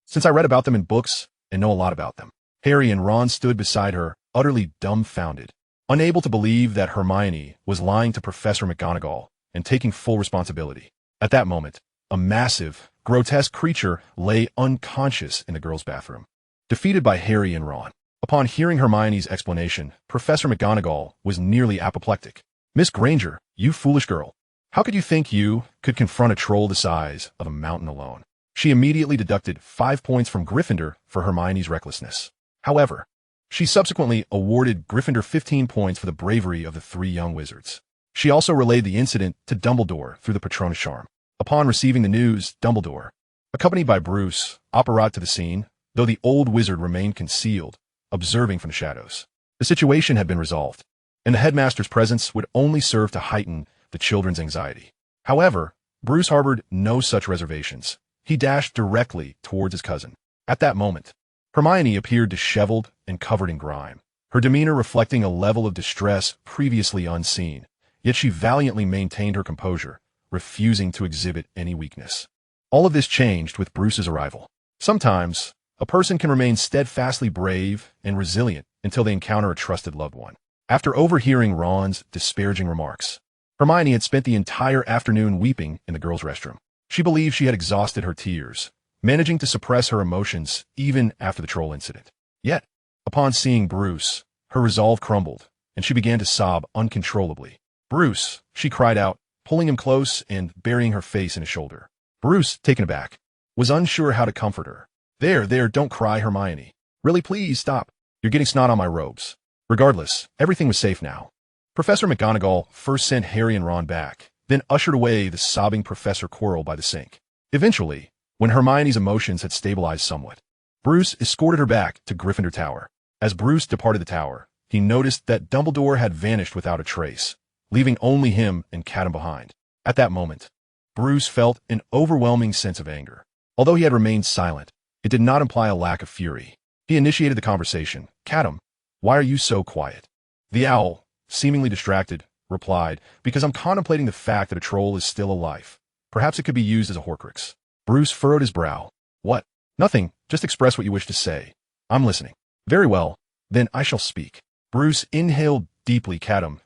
since I read about them in books and know a lot about them. Harry and Ron stood beside her, utterly dumbfounded, unable to believe that Hermione was lying to Professor McGonagall and taking full responsibility. At that moment, a massive, grotesque creature lay unconscious in the girls' bathroom, defeated by Harry and Ron. Upon hearing Hermione's explanation, Professor McGonagall was nearly apoplectic. "Miss Granger, you foolish girl. How could you think you could confront a troll the size of a mountain alone?" She immediately deducted 5 points from Gryffindor for Hermione's recklessness. However, she subsequently awarded Gryffindor 15 points for the bravery of the 3 young wizards. She also relayed the incident to Dumbledore through the Patronus charm. Upon receiving the news, Dumbledore, accompanied by Bruce, apparat to the scene, though the old wizard remained concealed, observing from the shadows. The situation had been resolved, and the headmaster's presence would only serve to heighten the children's anxiety. However, Bruce harbored no such reservations. He dashed directly towards his cousin. At that moment, Hermione appeared disheveled and covered in grime, her demeanor reflecting a level of distress previously unseen, yet she valiantly maintained her composure, refusing to exhibit any weakness. All of this changed with Bruce's arrival. Sometimes, a person can remain steadfastly brave and resilient until they encounter a trusted loved one. After overhearing Ron's disparaging remarks, Hermione had spent the entire afternoon weeping in the girls' restroom. She believed she had exhausted her tears, managing to suppress her emotions even after the troll incident. Yet, upon seeing Bruce, her resolve crumbled, and she began to sob uncontrollably. "Bruce," she cried out, pulling him close and burying her face in his shoulder. Bruce, taken aback, was unsure how to comfort her. There, don't cry, Hermione. Really, please stop. You're getting snot on my robes." Regardless, everything was safe now. Professor McGonagall first sent Harry and Ron back, then ushered away the sobbing Professor Quirrell by the sink. Eventually, when Hermione's emotions had stabilized somewhat, Bruce escorted her back to Gryffindor Tower. As Bruce departed the tower, he noticed that Dumbledore had vanished without a trace, leaving only him and Catum behind. At that moment, Bruce felt an overwhelming sense of anger. Although he had remained silent, it did not imply a lack of fury. He initiated the conversation. "Catum, why are you so quiet?" The owl, seemingly distracted, replied, "Because I'm contemplating the fact that a troll is still alive. Perhaps it could be used as a Horcrux." Bruce furrowed his brow. "What?" "Nothing. Just express what you wish to say. I'm listening." "Very well. Then I shall speak." Bruce inhaled deeply. "Catum,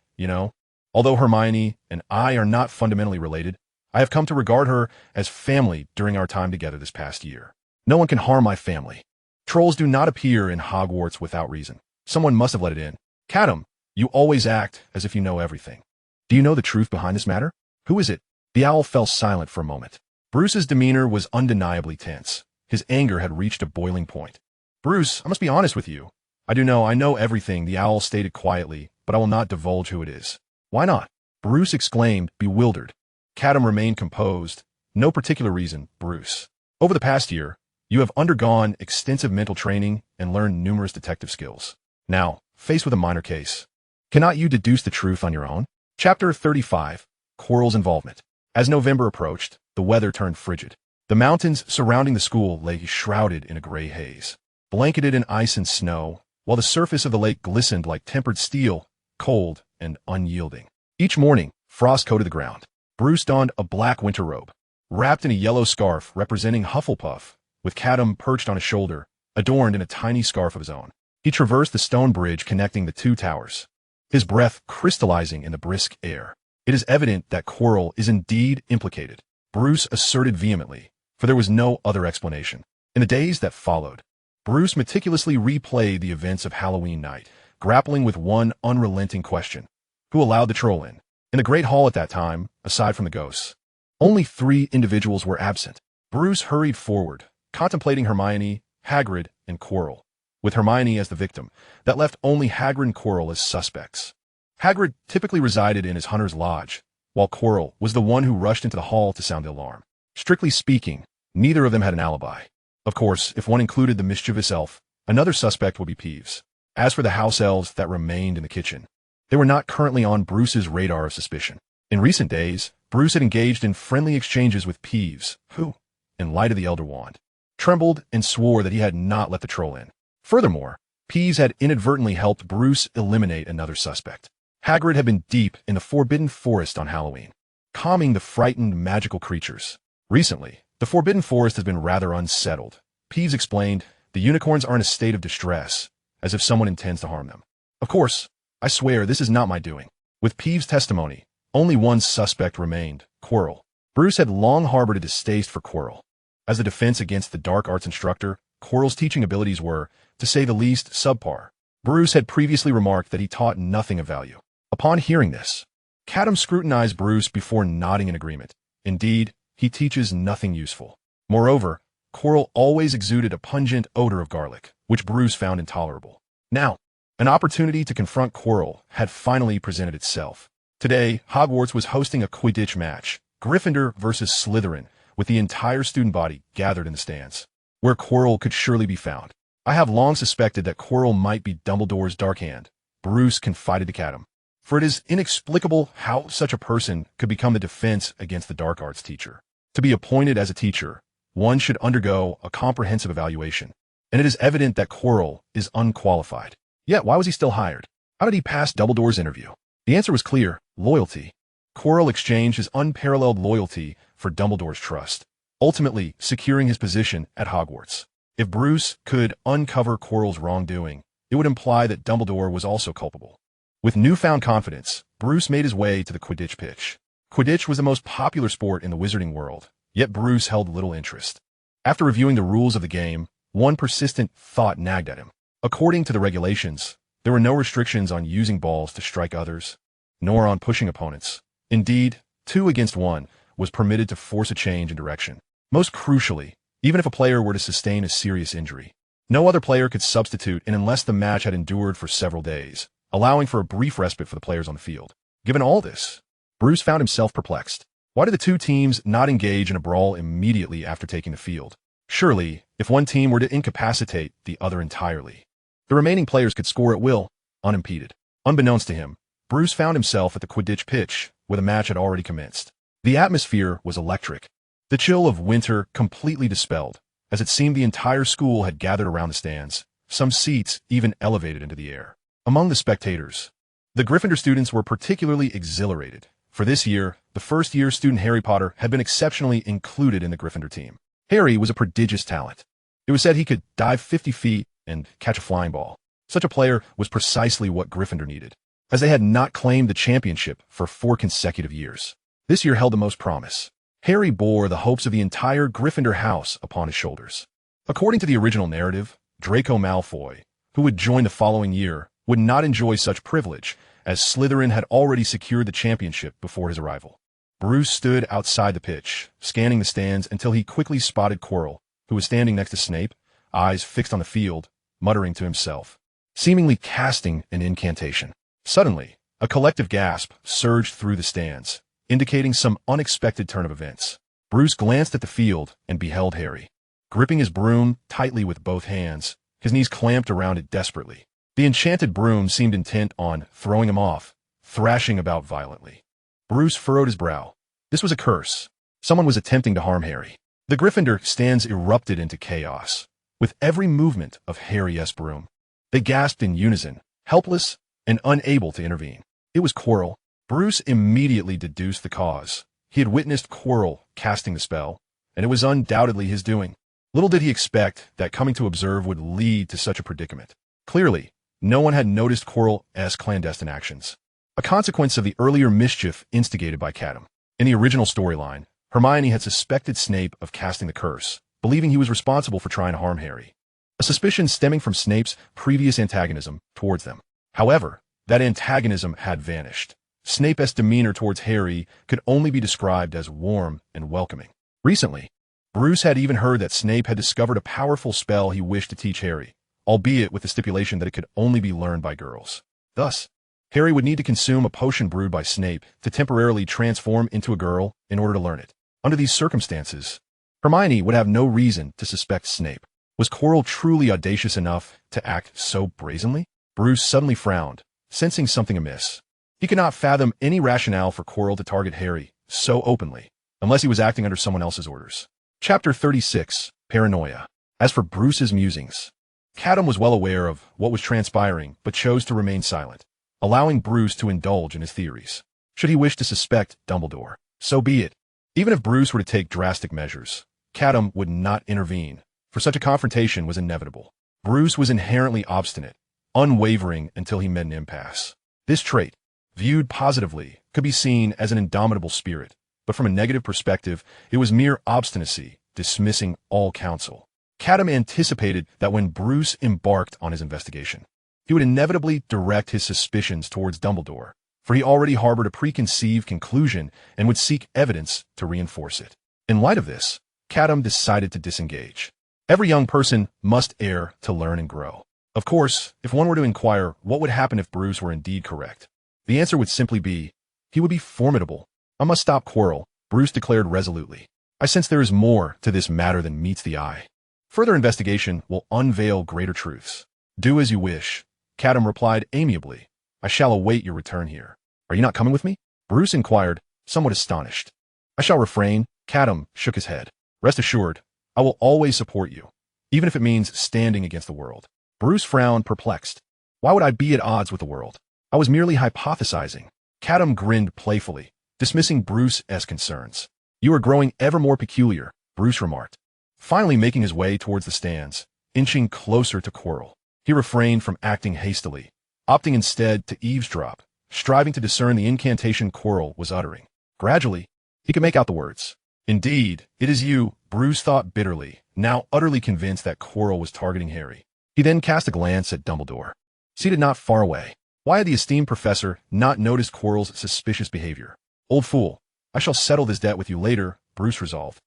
although Hermione and I are not fundamentally related, I have come to regard her as family during our time together this past year. No one can harm my family. Trolls do not appear in Hogwarts without reason. Someone must have let it in. Catum, you always act as if you know everything. Do you know the truth behind this matter? Who is it?" The owl fell silent for a moment. Bruce's demeanor was undeniably tense. His anger had reached a boiling point. "Bruce, I must be honest with you. I know everything," the owl stated quietly, "but I will not divulge who it is." "Why not?" Bruce exclaimed, bewildered. Catum remained composed. "No particular reason, Bruce. Over the past year, you have undergone extensive mental training and learned numerous detective skills. Now, faced with a minor case, cannot you deduce the truth on your own?" Chapter 35, Quirrell's Involvement. As November approached, the weather turned frigid. The mountains surrounding the school lay shrouded in a gray haze, blanketed in ice and snow, while the surface of the lake glistened like tempered steel, cold and unyielding. Each morning, frost coated the ground. Bruce donned a black winter robe, wrapped in a yellow scarf representing Hufflepuff, with Catum perched on his shoulder, adorned in a tiny scarf of his own. He traversed the stone bridge connecting the 2 towers, his breath crystallizing in the brisk air. "It is evident that Quirrell is indeed implicated," Bruce asserted vehemently, for there was no other explanation. In the days that followed, Bruce meticulously replayed the events of Halloween night, grappling with one unrelenting question: who allowed the troll in? In the Great Hall at that time, aside from the ghosts, only 3 individuals were absent. Bruce hurried forward, contemplating Hermione, Hagrid, and Quirrell. With Hermione as the victim, that left only Hagrid and Quirrell as suspects. Hagrid typically resided in his hunter's lodge, while Quirrell was the one who rushed into the hall to sound the alarm. Strictly speaking, neither of them had an alibi. Of course, if one included the mischievous elf, another suspect would be Peeves. As for the house elves that remained in the kitchen, they were not currently on Bruce's radar of suspicion. In recent days, Bruce had engaged in friendly exchanges with Peeves, who, in light of the Elder Wand, trembled and swore that he had not let the troll in. Furthermore, Peeves had inadvertently helped Bruce eliminate another suspect. Hagrid had been deep in the Forbidden Forest on Halloween. calming the frightened magical creatures. Recently, the Forbidden Forest has been rather unsettled. Peeves explained, the unicorns are in a state of distress, as if someone intends to harm them. Of course, I swear this is not my doing. With Peeves' testimony, only one suspect remained, Quirrell. Bruce had long harbored a distaste for Quirrell. As a defense against the dark arts instructor, Quirrell's teaching abilities were, to say the least, subpar. Bruce had previously remarked that he taught nothing of value. Upon hearing this, Catum scrutinized Bruce before nodding in agreement. Indeed, he teaches nothing useful. Moreover, Quirrell always exuded a pungent odor of garlic, which Bruce found intolerable. Now, an opportunity to confront Quirrell had finally presented itself. Today, Hogwarts was hosting a Quidditch match, Gryffindor versus Slytherin, with the entire student body gathered in the stands, where Quirrell could surely be found. I have long suspected that Quirrell might be Dumbledore's dark hand, Bruce confided to Catum. For it is inexplicable how such a person could become the defense against the dark arts teacher. To be appointed as a teacher, one should undergo a comprehensive evaluation, and it is evident that Quirrell is unqualified. Yet why was he still hired? How did he pass Dumbledore's interview? The answer was clear: loyalty. Quirrell exchanged his unparalleled loyalty for Dumbledore's trust, ultimately securing his position at Hogwarts. If Bruce could uncover Quirrell's wrongdoing, it would imply that Dumbledore was also culpable. With newfound confidence, Bruce made his way to the Quidditch pitch. Quidditch was the most popular sport in the Wizarding World, yet Bruce held little interest. After reviewing the rules of the game, one persistent thought nagged at him. According to the regulations, there were no restrictions on using balls to strike others, nor on pushing opponents. Indeed, 2 against 1 was permitted to force a change in direction. Most crucially, even if a player were to sustain a serious injury, no other player could substitute in unless the match had endured for several days, allowing for a brief respite for the players on the field. Given all this, Bruce found himself perplexed. Why did the two teams not engage in a brawl immediately after taking the field? Surely, if one team were to incapacitate the other entirely, the remaining players could score at will, unimpeded. Unbeknownst to him, Bruce found himself at the Quidditch pitch, where the match had already commenced. The atmosphere was electric. The chill of winter completely dispelled, as it seemed the entire school had gathered around the stands, some seats even elevated into the air. Among the spectators, the Gryffindor students were particularly exhilarated. For this year, the first-year student Harry Potter had been exceptionally included in the Gryffindor team. Harry was a prodigious talent. It was said he could dive 50 feet and catch a flying ball. Such a player was precisely what Gryffindor needed, as they had not claimed the championship for 4 consecutive years. This year held the most promise. Harry bore the hopes of the entire Gryffindor house upon his shoulders. According to the original narrative, Draco Malfoy, who would join the following year, would not enjoy such privilege, as Slytherin had already secured the championship before his arrival. Bruce stood outside the pitch, scanning the stands until he quickly spotted Quirrell, who was standing next to Snape, eyes fixed on the field, muttering to himself, seemingly casting an incantation. Suddenly, a collective gasp surged through the stands, indicating some unexpected turn of events. Bruce glanced at the field and beheld Harry, gripping his broom tightly with both hands, his knees clamped around it desperately. The enchanted broom seemed intent on throwing him off, thrashing about violently. Bruce furrowed his brow. This was a curse. Someone was attempting to harm Harry. The Gryffindor stands erupted into chaos, with every movement of Harry's broom. They gasped in unison, helpless and unable to intervene. It was Quirrell. Bruce immediately deduced the cause. He had witnessed Quirrell casting the spell, and it was undoubtedly his doing. Little did he expect that coming to observe would lead to such a predicament. Clearly, no one had noticed Quirrell's clandestine actions, a consequence of the earlier mischief instigated by Catum. In the original storyline, Hermione had suspected Snape of casting the curse, believing he was responsible for trying to harm Harry, a suspicion stemming from Snape's previous antagonism towards them. However, that antagonism had vanished. Snape's demeanor towards Harry could only be described as warm and welcoming. Recently, Bruce had even heard that Snape had discovered a powerful spell he wished to teach Harry, albeit with the stipulation that it could only be learned by girls. Thus, Harry would need to consume a potion brewed by Snape to temporarily transform into a girl in order to learn it. Under these circumstances, Hermione would have no reason to suspect Snape. Was Quirrell truly audacious enough to act so brazenly? Bruce suddenly frowned, sensing something amiss. He could not fathom any rationale for Quirrell to target Harry so openly, unless he was acting under someone else's orders. Chapter 36, Paranoia. As for Bruce's musings, Catum was well aware of what was transpiring, but chose to remain silent, allowing Bruce to indulge in his theories. Should he wish to suspect Dumbledore, So be it. Even if Bruce were to take drastic measures, Catum would not intervene, for such a confrontation was inevitable. Bruce was inherently obstinate, unwavering until he met an impasse. This trait, viewed positively, could be seen as an indomitable spirit, but from a negative perspective, it was mere obstinacy, dismissing all counsel. Catum anticipated that when Bruce embarked on his investigation, he would inevitably direct his suspicions towards Dumbledore, for he already harbored a preconceived conclusion and would seek evidence to reinforce it. In light of this, Catum decided to disengage. Every young person must err to learn and grow. Of course, if one were to inquire what would happen if Bruce were indeed correct, the answer would simply be, he would be formidable. I must stop Quirrell, Bruce declared resolutely. I sense there is more to this matter than meets the eye. Further investigation will unveil greater truths. Do as you wish, Catum replied amiably. I shall await your return here. Are you not coming with me? Bruce inquired, somewhat astonished. I shall refrain, Catum shook his head. Rest assured, I will always support you, even if it means standing against the world. Bruce frowned, perplexed. Why would I be at odds with the world? I was merely hypothesizing. Catum grinned playfully, dismissing Bruce's concerns. You are growing ever more peculiar, Bruce remarked. Finally making his way towards the stands, inching closer to Quirrell. He refrained from acting hastily, opting instead to eavesdrop, striving to discern the incantation Quirrell was uttering. Gradually, he could make out the words. Indeed, it is you, Bruce thought bitterly, now utterly convinced that Quirrell was targeting Harry. He then cast a glance at Dumbledore, seated not far away. Why had the esteemed professor not noticed Quirrell's suspicious behavior? Old fool, I shall settle this debt with you later, Bruce resolved.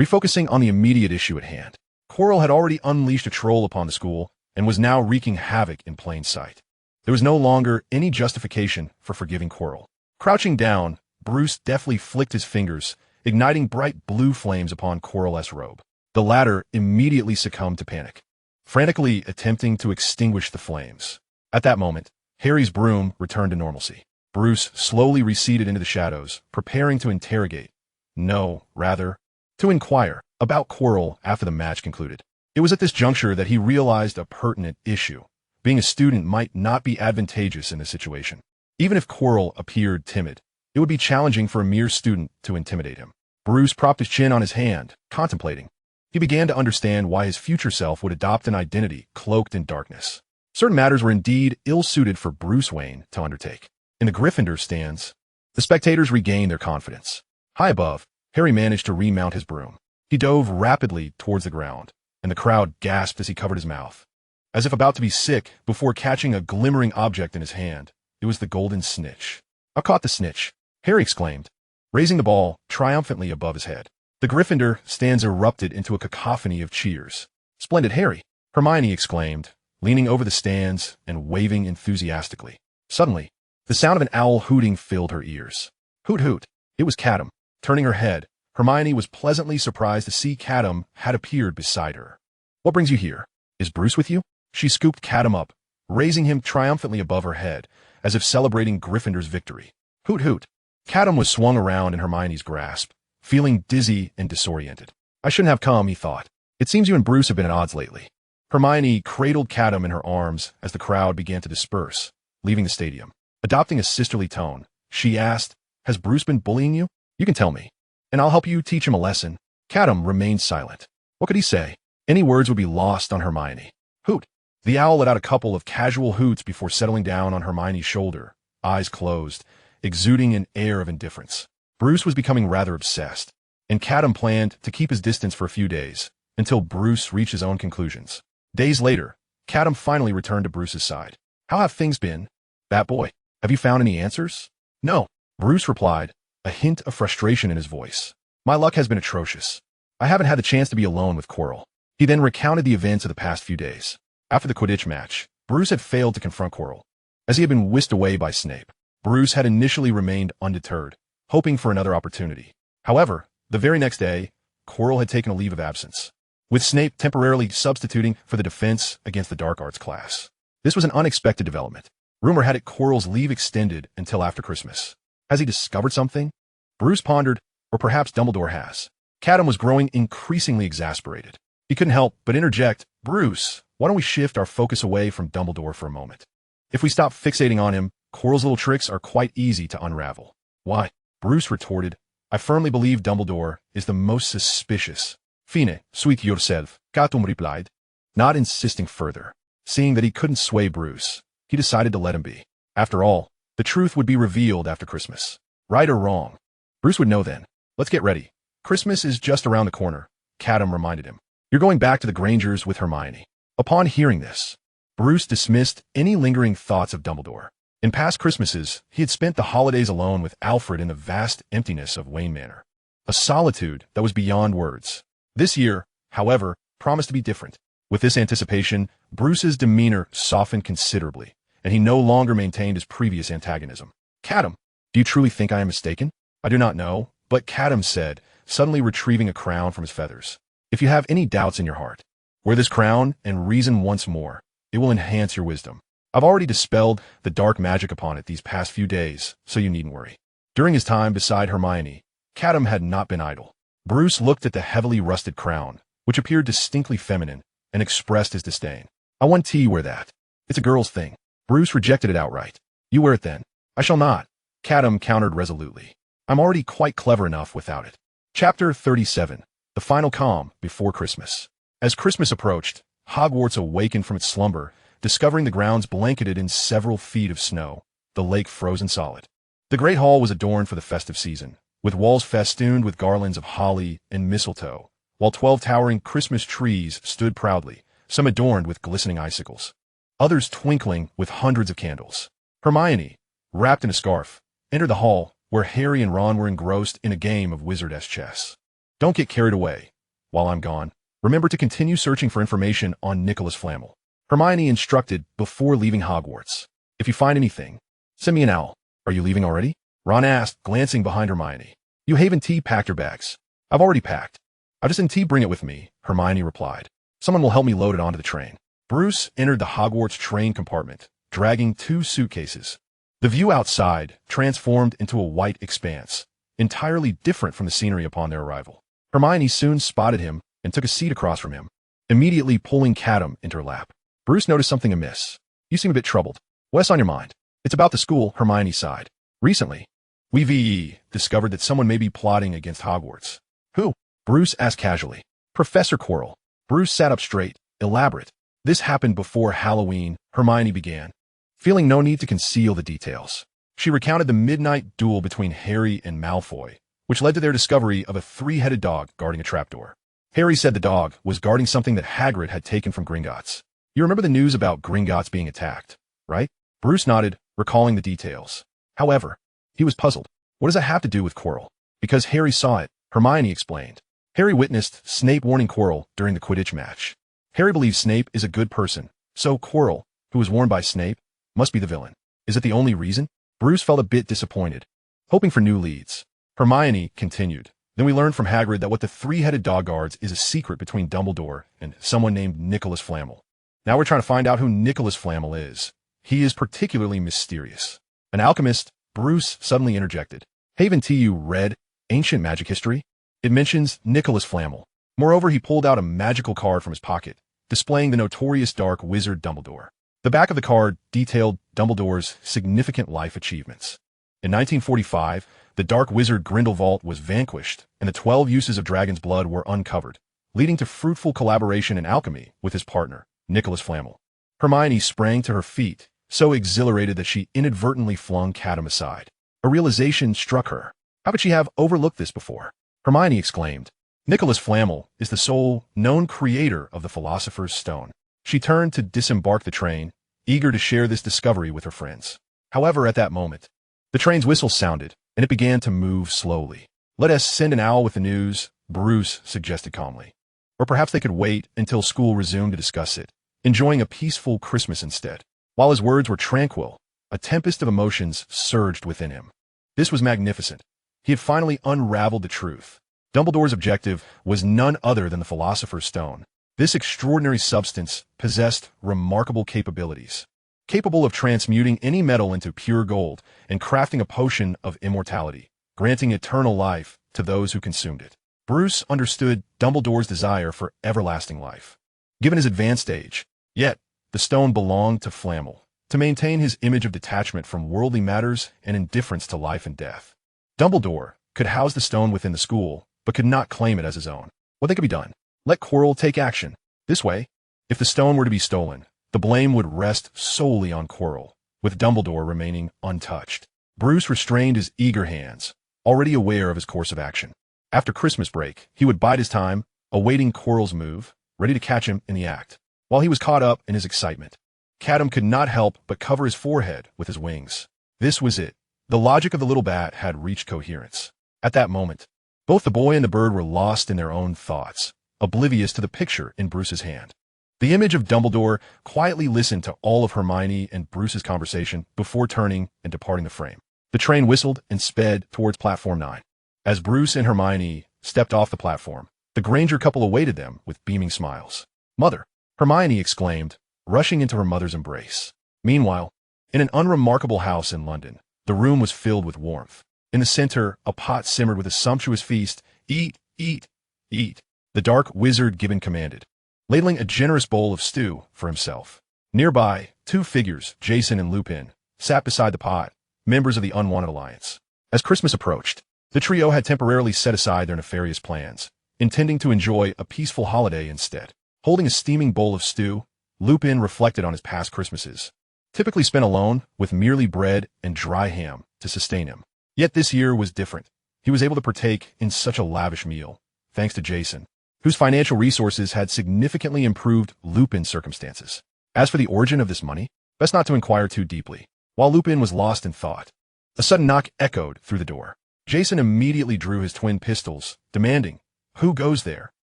Refocusing on the immediate issue at hand, Quirrell had already unleashed a troll upon the school and was now wreaking havoc in plain sight. There was no longer any justification for forgiving Quirrell. Crouching down, Bruce deftly flicked his fingers, igniting bright blue flames upon Quirrell's robe. The latter immediately succumbed to panic, frantically attempting to extinguish the flames. At that moment, Harry's broom returned to normalcy. Bruce slowly receded into the shadows, preparing to interrogate. No, rather, to inquire about Quirrell after the match concluded. It was at this juncture that he realized a pertinent issue. Being a student might not be advantageous in this situation. Even if Quirrell appeared timid, it would be challenging for a mere student to intimidate him. Bruce propped his chin on his hand, contemplating. He began to understand why his future self would adopt an identity cloaked in darkness. Certain matters were indeed ill-suited for Bruce Wayne to undertake. In the Gryffindor stands, the spectators regained their confidence. High above, Harry managed to remount his broom. He dove rapidly towards the ground, and the crowd gasped as he covered his mouth, as if about to be sick before catching a glimmering object in his hand. It was the golden snitch. I caught the snitch, Harry exclaimed, raising the ball triumphantly above his head. The Gryffindor stands erupted into a cacophony of cheers. Splendid, Harry, Hermione exclaimed, leaning over the stands and waving enthusiastically. Suddenly, the sound of an owl hooting filled her ears. Hoot hoot. It was Catum. Turning her head, Hermione was pleasantly surprised to see Catum had appeared beside her. What brings you here? Is Bruce with you? She scooped Catum up, raising him triumphantly above her head, as if celebrating Gryffindor's victory. Hoot hoot. Catum was swung around in Hermione's grasp, feeling dizzy and disoriented. I shouldn't have come, he thought. It seems you and Bruce have been at odds lately. Hermione cradled Catum in her arms as the crowd began to disperse, leaving the stadium. Adopting a sisterly tone, she asked, Has Bruce been bullying you? You can tell me, and I'll help you teach him a lesson. Catum remained silent. What could he say? Any words would be lost on Hermione. Hoot. The owl let out a couple of casual hoots before settling down on Hermione's shoulder, eyes closed, exuding an air of indifference. Bruce was becoming rather obsessed, and Catum planned to keep his distance for a few days, until Bruce reached his own conclusions. Days later, Catum finally returned to Bruce's side. How have things been, Bat Boy? Have you found any answers? No, Bruce replied, a hint of frustration in his voice. My luck has been atrocious. I haven't had the chance to be alone with Quirrell. He then recounted the events of the past few days. After the Quidditch match, Bruce had failed to confront Quirrell, as he had been whisked away by Snape. Bruce had initially remained undeterred, hoping for another opportunity. However, the very next day, Quirrell had taken a leave of absence, with Snape temporarily substituting for the defense against the dark arts class. This was an unexpected development. Rumor had it Quirrell's leave extended until after Christmas. Has he discovered something? Bruce pondered, or perhaps Dumbledore has. Catum was growing increasingly exasperated. He couldn't help but interject, Bruce, why don't we shift our focus away from Dumbledore for a moment? If we stop fixating on him, Quirrell's little tricks are quite easy to unravel. Why? Bruce retorted, I firmly believe Dumbledore is the most suspicious. Fine, suit yourself, Catum replied, not insisting further. Seeing that he couldn't sway Bruce, he decided to let him be. After all, the truth would be revealed after Christmas. Right or wrong? Bruce would know then. Let's get ready. Christmas is just around the corner, Catum reminded him. You're going back to the Grangers with Hermione. Upon hearing this, Bruce dismissed any lingering thoughts of Dumbledore. In past Christmases, he had spent the holidays alone with Alfred in the vast emptiness of Wayne Manor. A solitude that was beyond words. This year, however, promised to be different. With this anticipation, Bruce's demeanor softened considerably, and he no longer maintained his previous antagonism. Catum, do you truly think I am mistaken? I do not know, but Catum said, suddenly retrieving a crown from his feathers. If you have any doubts in your heart, wear this crown and reason once more. It will enhance your wisdom. I've already dispelled the dark magic upon it these past few days, so you needn't worry. During his time beside Hermione, Catum had not been idle. Bruce looked at the heavily rusted crown, which appeared distinctly feminine, and expressed his disdain. I want T wear that. It's a girl's thing. Bruce rejected it outright. You wear it then. I shall not. Catum countered resolutely. I'm already quite clever enough without it. Chapter 37. The final calm before Christmas. As Christmas approached, Hogwarts awakened from its slumber, discovering the grounds blanketed in several feet of snow, the lake frozen solid. The Great Hall was adorned for the festive season, with walls festooned with garlands of holly and mistletoe, while 12 towering Christmas trees stood proudly, some adorned with glistening icicles, others twinkling with hundreds of candles. Hermione, wrapped in a scarf, entered the hall, where Harry and Ron were engrossed in a game of wizardess chess. Don't get carried away. While I'm gone, remember to continue searching for information on Nicholas Flamel. Hermione instructed before leaving Hogwarts. If you find anything, send me an owl. Are you leaving already? Ron asked, glancing behind Hermione. You haven't packed your bags. I've already packed. I just didn't bring it with me, Hermione replied. Someone will help me load it onto the train. Bruce entered the Hogwarts train compartment, dragging 2 suitcases. The view outside transformed into a white expanse, entirely different from the scenery upon their arrival. Hermione soon spotted him and took a seat across from him, immediately pulling Catum into her lap. Bruce noticed something amiss. You seem a bit troubled. What's on your mind? It's about the school, Hermione sighed. Recently, we've discovered that someone may be plotting against Hogwarts. Who? Bruce asked casually. Professor Quirrell. Bruce sat up straight, elaborate. This happened before Halloween, Hermione began, feeling no need to conceal the details. She recounted the midnight duel between Harry and Malfoy, which led to their discovery of a 3-headed dog guarding a trapdoor. Harry said the dog was guarding something that Hagrid had taken from Gringotts. You remember the news about Gringotts being attacked, right? Bruce nodded, recalling the details. However, he was puzzled. What does that have to do with Quirrell? Because Harry saw it, Hermione explained. Harry witnessed Snape warning Quirrell during the Quidditch match. Harry believes Snape is a good person, so Quirrell, who was warned by Snape, must be the villain. Is it the only reason? Bruce felt a bit disappointed, hoping for new leads. Hermione continued. Then we learned from Hagrid that what the 3-headed dog guards is a secret between Dumbledore and someone named Nicholas Flamel. Now we're trying to find out who Nicholas Flamel is. He is particularly mysterious. An alchemist, Bruce suddenly interjected. Haven't you read ancient magic history? It mentions Nicholas Flamel. Moreover, he pulled out a magical card from his pocket, displaying the notorious dark wizard Dumbledore. The back of the card detailed Dumbledore's significant life achievements. In 1945, the dark wizard Grindelwald was vanquished, and the 12 uses of dragon's blood were uncovered, leading to fruitful collaboration in alchemy with his partner, Nicholas Flamel. Hermione sprang to her feet, so exhilarated that she inadvertently flung Catum aside. A realization struck her. How could she have overlooked this before? Hermione exclaimed. Nicholas Flamel is the sole known creator of the Philosopher's Stone. She turned to disembark the train, eager to share this discovery with her friends. However, at that moment, the train's whistle sounded, and it began to move slowly. Let us send an owl with the news, Bruce suggested calmly. Or perhaps they could wait until school resumed to discuss it, enjoying a peaceful Christmas instead. While his words were tranquil, a tempest of emotions surged within him. This was magnificent. He had finally unraveled the truth. Dumbledore's objective was none other than the Philosopher's Stone. This extraordinary substance possessed remarkable capabilities, capable of transmuting any metal into pure gold and crafting a potion of immortality, granting eternal life to those who consumed it. Bruce understood Dumbledore's desire for everlasting life. Given his advanced age, yet, the stone belonged to Flamel, to maintain his image of detachment from worldly matters and indifference to life and death. Dumbledore, could house the stone within the school, but could not claim it as his own. What they could be done? Let Quirrell take action. This way, if the stone were to be stolen, the blame would rest solely on Quirrell, with Dumbledore remaining untouched. Bruce restrained his eager hands, already aware of his course of action. After Christmas break, he would bide his time, awaiting Quirrell's move, ready to catch him in the act. While he was caught up in his excitement, Catum could not help but cover his forehead with his wings. This was it. The logic of the little bat had reached coherence. At that moment, both the boy and the bird were lost in their own thoughts, oblivious to the picture in Bruce's hand. The image of Dumbledore quietly listened to all of Hermione and Bruce's conversation before turning and departing the frame. The train whistled and sped towards Platform 9. As Bruce and Hermione stepped off the platform, the Granger couple awaited them with beaming smiles. "Mother!" Hermione exclaimed, rushing into her mother's embrace. Meanwhile, in an unremarkable house in London, the room was filled with warmth. In the center, a pot simmered with a sumptuous feast. "Eat, eat, eat," the dark wizard Gibbon commanded, ladling a generous bowl of stew for himself. Nearby, two figures, Jason and Lupin, sat beside the pot, members of the Unwanted Alliance. As Christmas approached, the trio had temporarily set aside their nefarious plans, intending to enjoy a peaceful holiday instead. Holding a steaming bowl of stew, Lupin reflected on his past Christmases, typically spent alone with merely bread and dry ham to sustain him. Yet this year was different. He was able to partake in such a lavish meal, thanks to Jason, whose financial resources had significantly improved Lupin's circumstances. As for the origin of this money, best not to inquire too deeply. While Lupin was lost in thought, a sudden knock echoed through the door. Jason immediately drew his twin pistols, demanding, "Who goes there?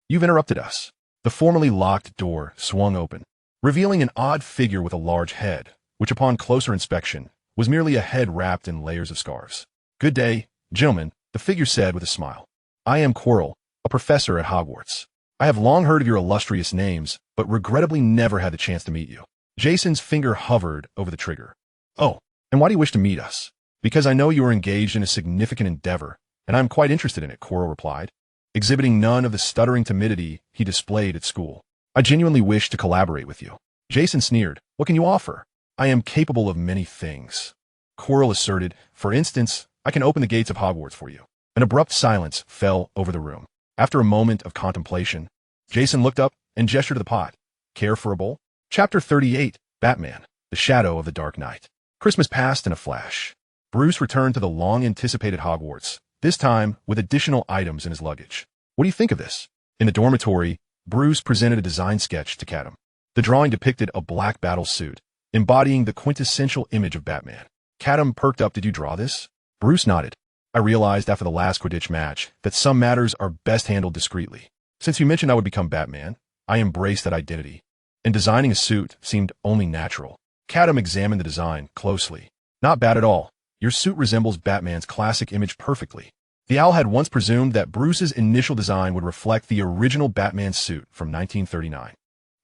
You've interrupted us." The formerly locked door swung open, revealing an odd figure with a large head, which upon closer inspection was merely a head wrapped in layers of scarves. "Good day, gentlemen," the figure said with a smile. "I am Quirrell, a professor at Hogwarts. I have long heard of your illustrious names, but regrettably never had the chance to meet you." Jason's finger hovered over the trigger. "Oh, and why do you wish to meet us?" "Because I know you are engaged in a significant endeavor, and I am quite interested in it," Quirrell replied, exhibiting none of the stuttering timidity he displayed at school. "I genuinely wish to collaborate with you." Jason sneered. "What can you offer?" "I am capable of many things," Quirrell asserted. "For instance, I can open the gates of Hogwarts for you." An abrupt silence fell over the room. After a moment of contemplation, Jason looked up and gestured to the pot. "Care for a bowl?" Chapter 38, Batman, The Shadow of the Dark Knight. Christmas passed in a flash. Bruce returned to the long-anticipated Hogwarts, this time with additional items in his luggage. "What do you think of this?" In the dormitory, Bruce presented a design sketch to Catum. The drawing depicted a black battle suit, embodying the quintessential image of Batman. Catum perked up. "Did you draw this?" Bruce nodded. "I realized after the last Quidditch match that some matters are best handled discreetly. Since you mentioned I would become Batman, I embraced that identity, and designing a suit seemed only natural." Catum examined the design closely. "Not bad at all. Your suit resembles Batman's classic image perfectly." The Owl had once presumed that Bruce's initial design would reflect the original Batman suit from 1939.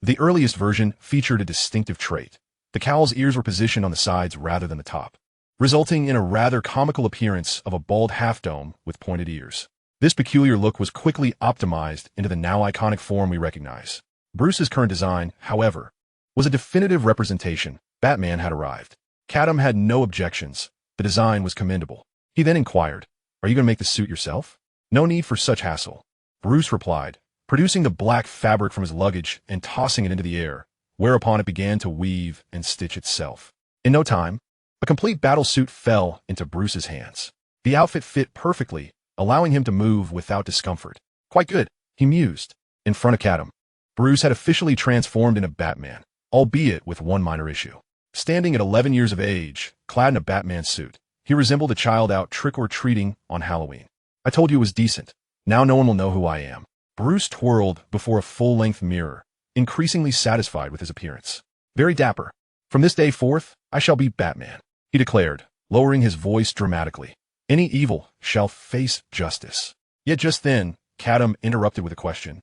The earliest version featured a distinctive trait. The cowl's ears were positioned on the sides rather than the top, resulting in a rather comical appearance of a bald half-dome with pointed ears. This peculiar look was quickly optimized into the now iconic form we recognize. Bruce's current design, however, was a definitive representation. Batman had arrived. Catum had no objections. The design was commendable. He then inquired, "Are you going to make the suit yourself?" "No need for such hassle," Bruce replied, producing the black fabric from his luggage and tossing it into the air, whereupon it began to weave and stitch itself. In no time, a complete battle suit fell into Bruce's hands. The outfit fit perfectly, allowing him to move without discomfort. "Quite good," he mused. In front of Catum, Bruce had officially transformed into Batman, albeit with one minor issue. Standing at 11 years of age, clad in a Batman suit, he resembled a child out trick-or-treating on Halloween. "I told you it was decent. Now no one will know who I am." Bruce twirled before a full-length mirror, increasingly satisfied with his appearance. "Very dapper. From this day forth, I shall be Batman," he declared, lowering his voice dramatically. "Any evil shall face justice." Yet just then, Catum interrupted with a question.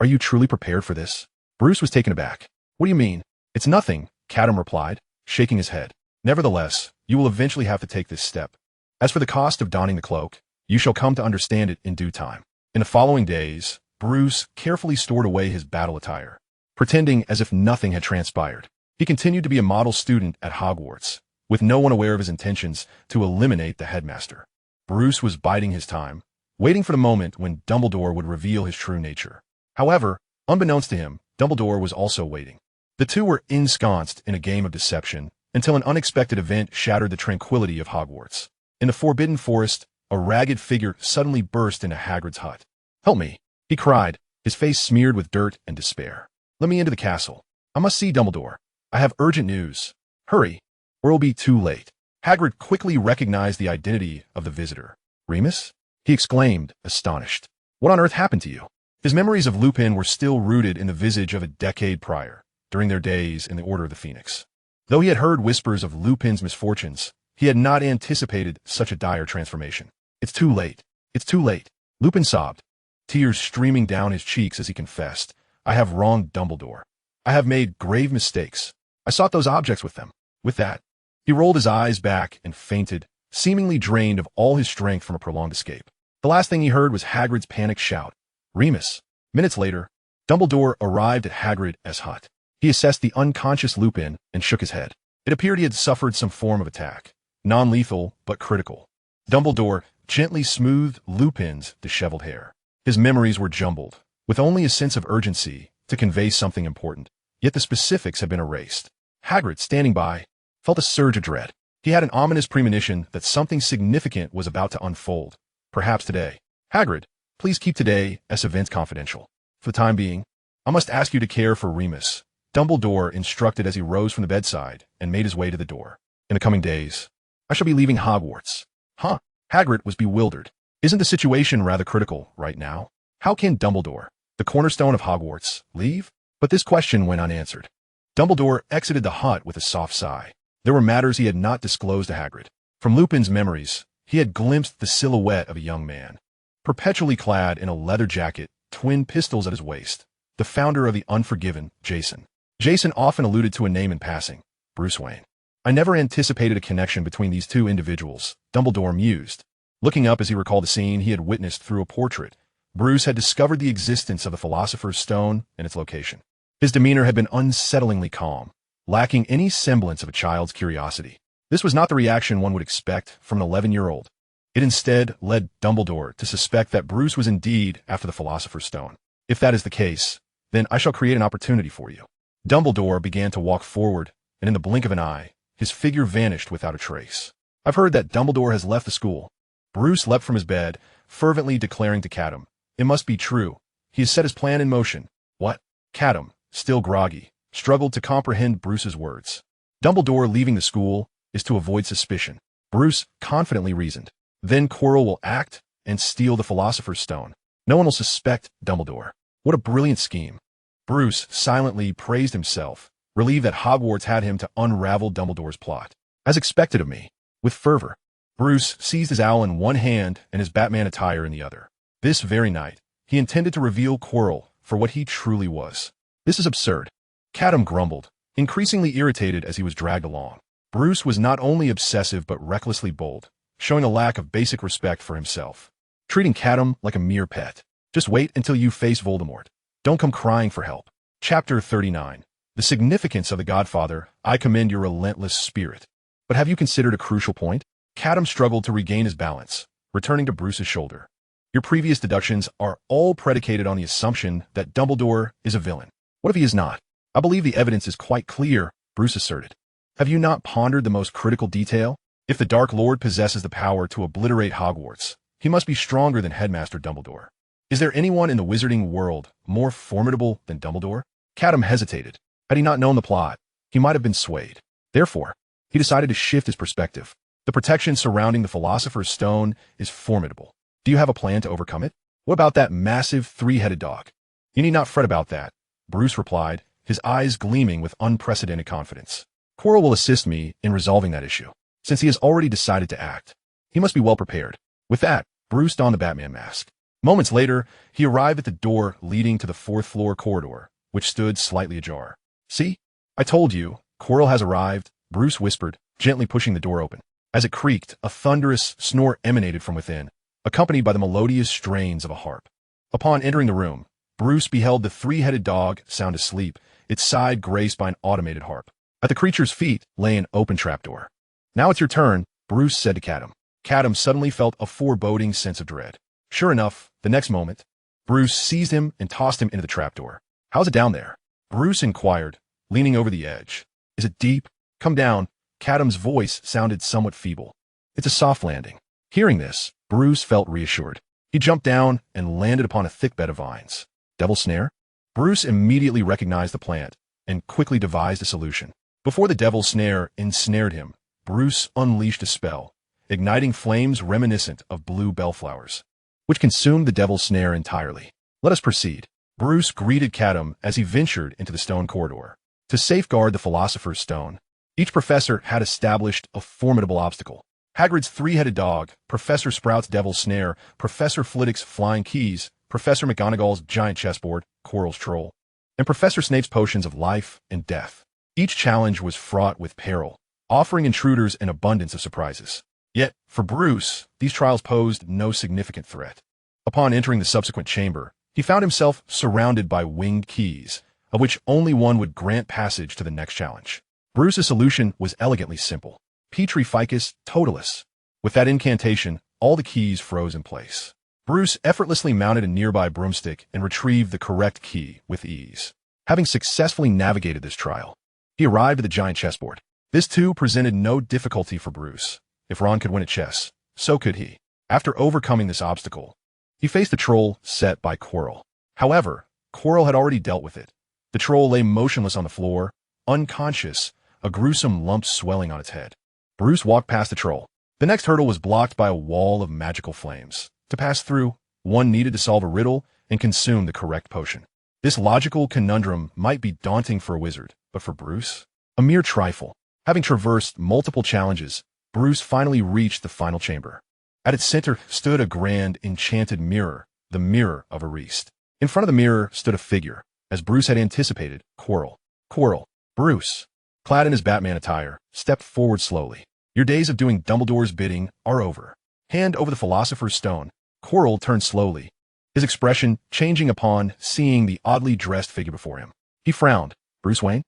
"Are you truly prepared for this?" Bruce was taken aback. "What do you mean?" "It's nothing," Catum replied, shaking his head. "Nevertheless, you will eventually have to take this step. As for the cost of donning the cloak, you shall come to understand it in due time." In the following days, Bruce carefully stored away his battle attire, pretending as if nothing had transpired. He continued to be a model student at Hogwarts, with no one aware of his intentions to eliminate the headmaster. Bruce was biding his time, waiting for the moment when Dumbledore would reveal his true nature. However, unbeknownst to him, Dumbledore was also waiting. The two were ensconced in a game of deception until an unexpected event shattered the tranquility of Hogwarts. In the Forbidden Forest, a ragged figure suddenly burst into Hagrid's hut. "Help me," he cried, his face smeared with dirt and despair. "Let me into the castle. I must see Dumbledore. I have urgent news. Hurry, or it'll be too late." Hagrid quickly recognized the identity of the visitor. "Remus?" he exclaimed, astonished. "What on earth happened to you?" His memories of Lupin were still rooted in the visage of a decade prior, during their days in the Order of the Phoenix. Though he had heard whispers of Lupin's misfortunes, he had not anticipated such a dire transformation. "It's too late. It's too late," Lupin sobbed, tears streaming down his cheeks as he confessed, "I have wronged Dumbledore. I have made grave mistakes. I sought those objects with them." With that, he rolled his eyes back and fainted, seemingly drained of all his strength from a prolonged escape. The last thing he heard was Hagrid's panicked shout, "Remus!" Minutes later, Dumbledore arrived at Hagrid's hut. He assessed the unconscious Lupin and shook his head. It appeared he had suffered some form of attack, non-lethal but critical. Dumbledore gently smoothed Lupin's disheveled hair. His memories were jumbled, with only a sense of urgency to convey something important, yet the specifics had been erased. Hagrid, standing by, felt a surge of dread. He had an ominous premonition that something significant was about to unfold, perhaps today. "Hagrid, please keep today's events confidential. For the time being, I must ask you to care for Remus," Dumbledore instructed as he rose from the bedside and made his way to the door. "In the coming days, I shall be leaving Hogwarts." "Huh?" Hagrid was bewildered. "Isn't the situation rather critical right now? How can Dumbledore, the cornerstone of Hogwarts, leave?" But this question went unanswered. Dumbledore exited the hut with a soft sigh. There were matters he had not disclosed to Hagrid. From Lupin's memories, he had glimpsed the silhouette of a young man, perpetually clad in a leather jacket, twin pistols at his waist, the founder of the Unforgiven, Jason. Jason often alluded to a name in passing, Bruce Wayne. "I never anticipated a connection between these two individuals," Dumbledore mused. Looking up as he recalled the scene he had witnessed through a portrait, Bruce had discovered the existence of the Philosopher's Stone and its location. His demeanor had been unsettlingly calm, lacking any semblance of a child's curiosity. This was not the reaction one would expect from an 11-year-old. It instead led Dumbledore to suspect that Bruce was indeed after the Philosopher's Stone. "If that is the case, then I shall create an opportunity for you." Dumbledore began to walk forward, and in the blink of an eye, his figure vanished without a trace. "I've heard that Dumbledore has left the school." Bruce leapt from his bed, fervently declaring to Catum, "It must be true. He has set his plan in motion." "What?" Catum, still groggy, struggled to comprehend Bruce's words. "Dumbledore leaving the school is to avoid suspicion," Bruce confidently reasoned. "Then Quirrell will act and steal the Philosopher's Stone. No one will suspect Dumbledore. What a brilliant scheme." Bruce silently praised himself, relieved that Hogwarts had him to unravel Dumbledore's plot. "As expected of me." With fervor, Bruce seized his owl in one hand and his Batman attire in the other. This very night, he intended to reveal Quirrell for what he truly was. "This is absurd," Catum grumbled, increasingly irritated as he was dragged along. Bruce was not only obsessive but recklessly bold, showing a lack of basic respect for himself. Treating Catum like a mere pet. "Just wait until you face Voldemort. Don't come crying for help." Chapter 39. The significance of the Godfather. "I commend your relentless spirit. But have you considered a crucial point?" Catum struggled to regain his balance, returning to Bruce's shoulder. "Your previous deductions are all predicated on the assumption that Dumbledore is a villain. What if he is not?" "I believe the evidence is quite clear," Bruce asserted. "Have you not pondered the most critical detail? If the Dark Lord possesses the power to obliterate Hogwarts, he must be stronger than Headmaster Dumbledore. Is there anyone in the wizarding world more formidable than Dumbledore?" Catum hesitated. Had he not known the plot, he might have been swayed. Therefore, he decided to shift his perspective. "The protection surrounding the Philosopher's Stone is formidable. Do you have a plan to overcome it? What about that massive three-headed dog?" "You need not fret about that," Bruce replied, his eyes gleaming with unprecedented confidence. "Quirrell will assist me in resolving that issue, since he has already decided to act. He must be well prepared." With that, Bruce donned the Batman mask. Moments later, he arrived at the door leading to the fourth-floor corridor, which stood slightly ajar. "See? I told you, Quirrell has arrived," Bruce whispered, gently pushing the door open. As it creaked, a thunderous snore emanated from within, accompanied by the melodious strains of a harp. Upon entering the room, Bruce beheld the three-headed dog sound asleep, its side graced by an automated harp. At the creature's feet lay an open trapdoor. "Now it's your turn," Bruce said to Catum. Catum suddenly felt a foreboding sense of dread. Sure enough, the next moment, Bruce seized him and tossed him into the trapdoor. "How's it down there?" Bruce inquired, leaning over the edge. "Is it deep?" "Come down." Catum's voice sounded somewhat feeble. "It's a soft landing." Hearing this, Bruce felt reassured. He jumped down and landed upon a thick bed of vines. Devil's snare? Bruce immediately recognized the plant and quickly devised a solution. Before the devil's snare ensnared him, Bruce unleashed a spell, igniting flames reminiscent of blue bellflowers, which consumed the devil's snare entirely. "Let us proceed." Bruce greeted Catum as he ventured into the stone corridor. To safeguard the Philosopher's Stone, each professor had established a formidable obstacle. Hagrid's three-headed dog, Professor Sprout's devil's snare, Professor Flitwick's flying keys, Professor McGonagall's giant chessboard, Quirrell's troll, and Professor Snape's potions of life and death. Each challenge was fraught with peril, offering intruders an abundance of surprises. Yet, for Bruce, these trials posed no significant threat. Upon entering the subsequent chamber, he found himself surrounded by winged keys, of which only one would grant passage to the next challenge. Bruce's solution was elegantly simple. Petri Ficus Totalis. With that incantation, all the keys froze in place. Bruce effortlessly mounted a nearby broomstick and retrieved the correct key with ease. Having successfully navigated this trial, he arrived at the giant chessboard. This too presented no difficulty for Bruce. If Ron could win at chess, so could he. After overcoming this obstacle, he faced the troll set by Quirrell. However, Quirrell had already dealt with it. The troll lay motionless on the floor, unconscious, a gruesome lump swelling on its head. Bruce walked past the troll. The next hurdle was blocked by a wall of magical flames. To pass through, one needed to solve a riddle and consume the correct potion. This logical conundrum might be daunting for a wizard, but for Bruce, a mere trifle. Having traversed multiple challenges, Bruce finally reached the final chamber. At its center stood a grand, enchanted mirror, the Mirror of Ariste. In front of the mirror stood a figure, as Bruce had anticipated, Quirrell. Quirrell, Bruce, clad in his Batman attire, stepped forward slowly. "Your days of doing Dumbledore's bidding are over. Hand over the Philosopher's Stone." Quirrell turned slowly, his expression changing upon seeing the oddly dressed figure before him. He frowned. "Bruce Wayne?"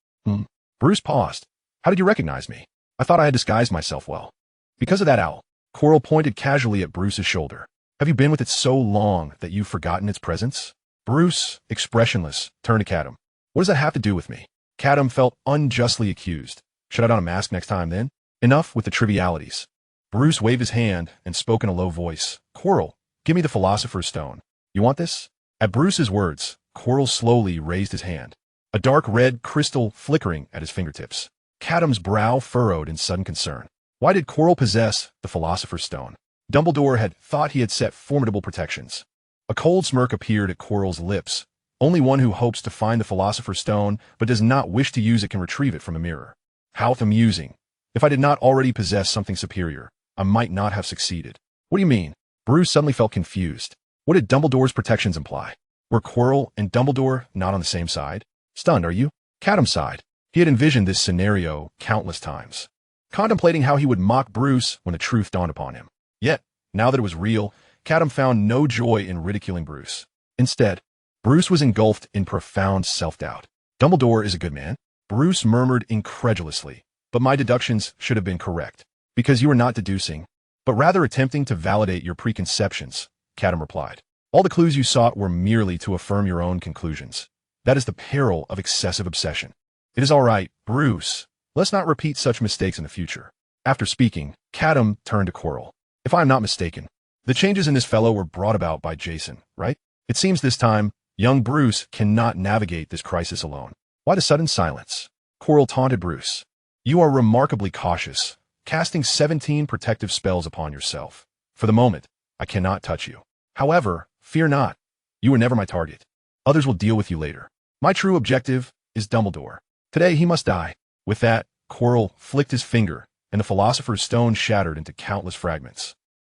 Bruce paused. "How did you recognize me? I thought I had disguised myself well." "Because of that owl." Quirrell pointed casually at Bruce's shoulder. "Have you been with it so long that you've forgotten its presence?" Bruce, expressionless, turned to Catum. "What does that have to do with me?" Catum felt unjustly accused. "Should I don a mask next time, then?" Enough with the trivialities. Bruce waved his hand and spoke in a low voice. "Quirrell, give me the Philosopher's Stone. You want this?" At Bruce's words, Quirrell slowly raised his hand, a dark red crystal flickering at his fingertips. Catum's brow furrowed in sudden concern. Why did Quirrell possess the Philosopher's Stone? Dumbledore had thought he had set formidable protections. A cold smirk appeared at Quirrell's lips. Only one who hopes to find the Philosopher's Stone but does not wish to use it can retrieve it from a mirror. How amusing. If I did not already possess something superior, I might not have succeeded. What do you mean? Bruce suddenly felt confused. What did Dumbledore's protections imply? Were Quirrell and Dumbledore not on the same side? Stunned, are you? Catum sighed. He had envisioned this scenario countless times, contemplating how he would mock Bruce when the truth dawned upon him. Yet, now that it was real, Catum found no joy in ridiculing Bruce. Instead, Bruce was engulfed in profound self-doubt. "Dumbledore is a good man," Bruce murmured incredulously, "but my deductions should have been correct, because you were not deducing, but rather attempting to validate your preconceptions," Catum replied. "All the clues you sought were merely to affirm your own conclusions. That is the peril of excessive obsession. It is all right, Bruce. Let's not repeat such mistakes in the future." After speaking, Catum turned to Quirrell. "If I am not mistaken, the changes in this fellow were brought about by Jason, right? It seems this time, young Bruce cannot navigate this crisis alone." "Why the sudden silence?" Quirrell taunted Bruce. "You are remarkably cautious, casting 17 protective spells upon yourself. For the moment, I cannot touch you. However, fear not. You were never my target. Others will deal with you later. My true objective is Dumbledore. Today he must die." With that, Quirrell flicked his finger, and the Philosopher's Stone shattered into countless fragments.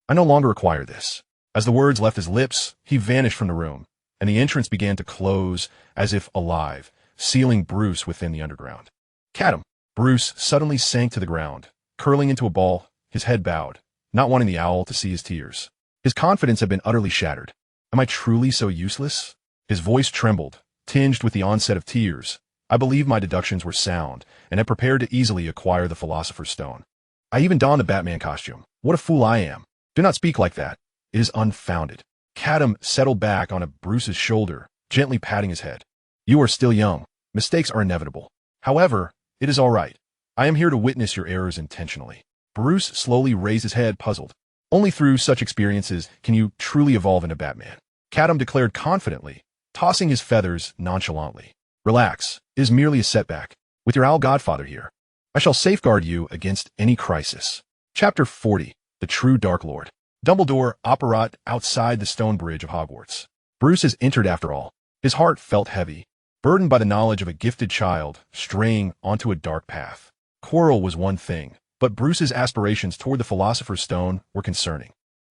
"I no longer require this." As the words left his lips, he vanished from the room, and the entrance began to close as if alive, sealing Bruce within the underground. "Catum!" Bruce suddenly sank to the ground, curling into a ball, his head bowed, not wanting the owl to see his tears. His confidence had been utterly shattered. Am I truly so useless? His voice trembled, tinged with the onset of tears. I believe my deductions were sound, and had prepared to easily acquire the Philosopher's Stone. I even donned the Batman costume. What a fool I am. Do not speak like that. It is unfounded. Catum settled back on Bruce's shoulder, gently patting his head. You are still young. Mistakes are inevitable. However, it is all right. I am here to witness your errors intentionally. Bruce slowly raised his head, puzzled. Only through such experiences can you truly evolve into Batman. Catum declared confidently, tossing his feathers nonchalantly. Relax. It is merely a setback. With your Owl Godfather here, I shall safeguard you against any crisis. Chapter 40. The True Dark Lord. Dumbledore operate outside the stone bridge of Hogwarts. Bruce has entered after all. His heart felt heavy, burdened by the knowledge of a gifted child straying onto a dark path. Quirrell was one thing, but Bruce's aspirations toward the Philosopher's Stone were concerning.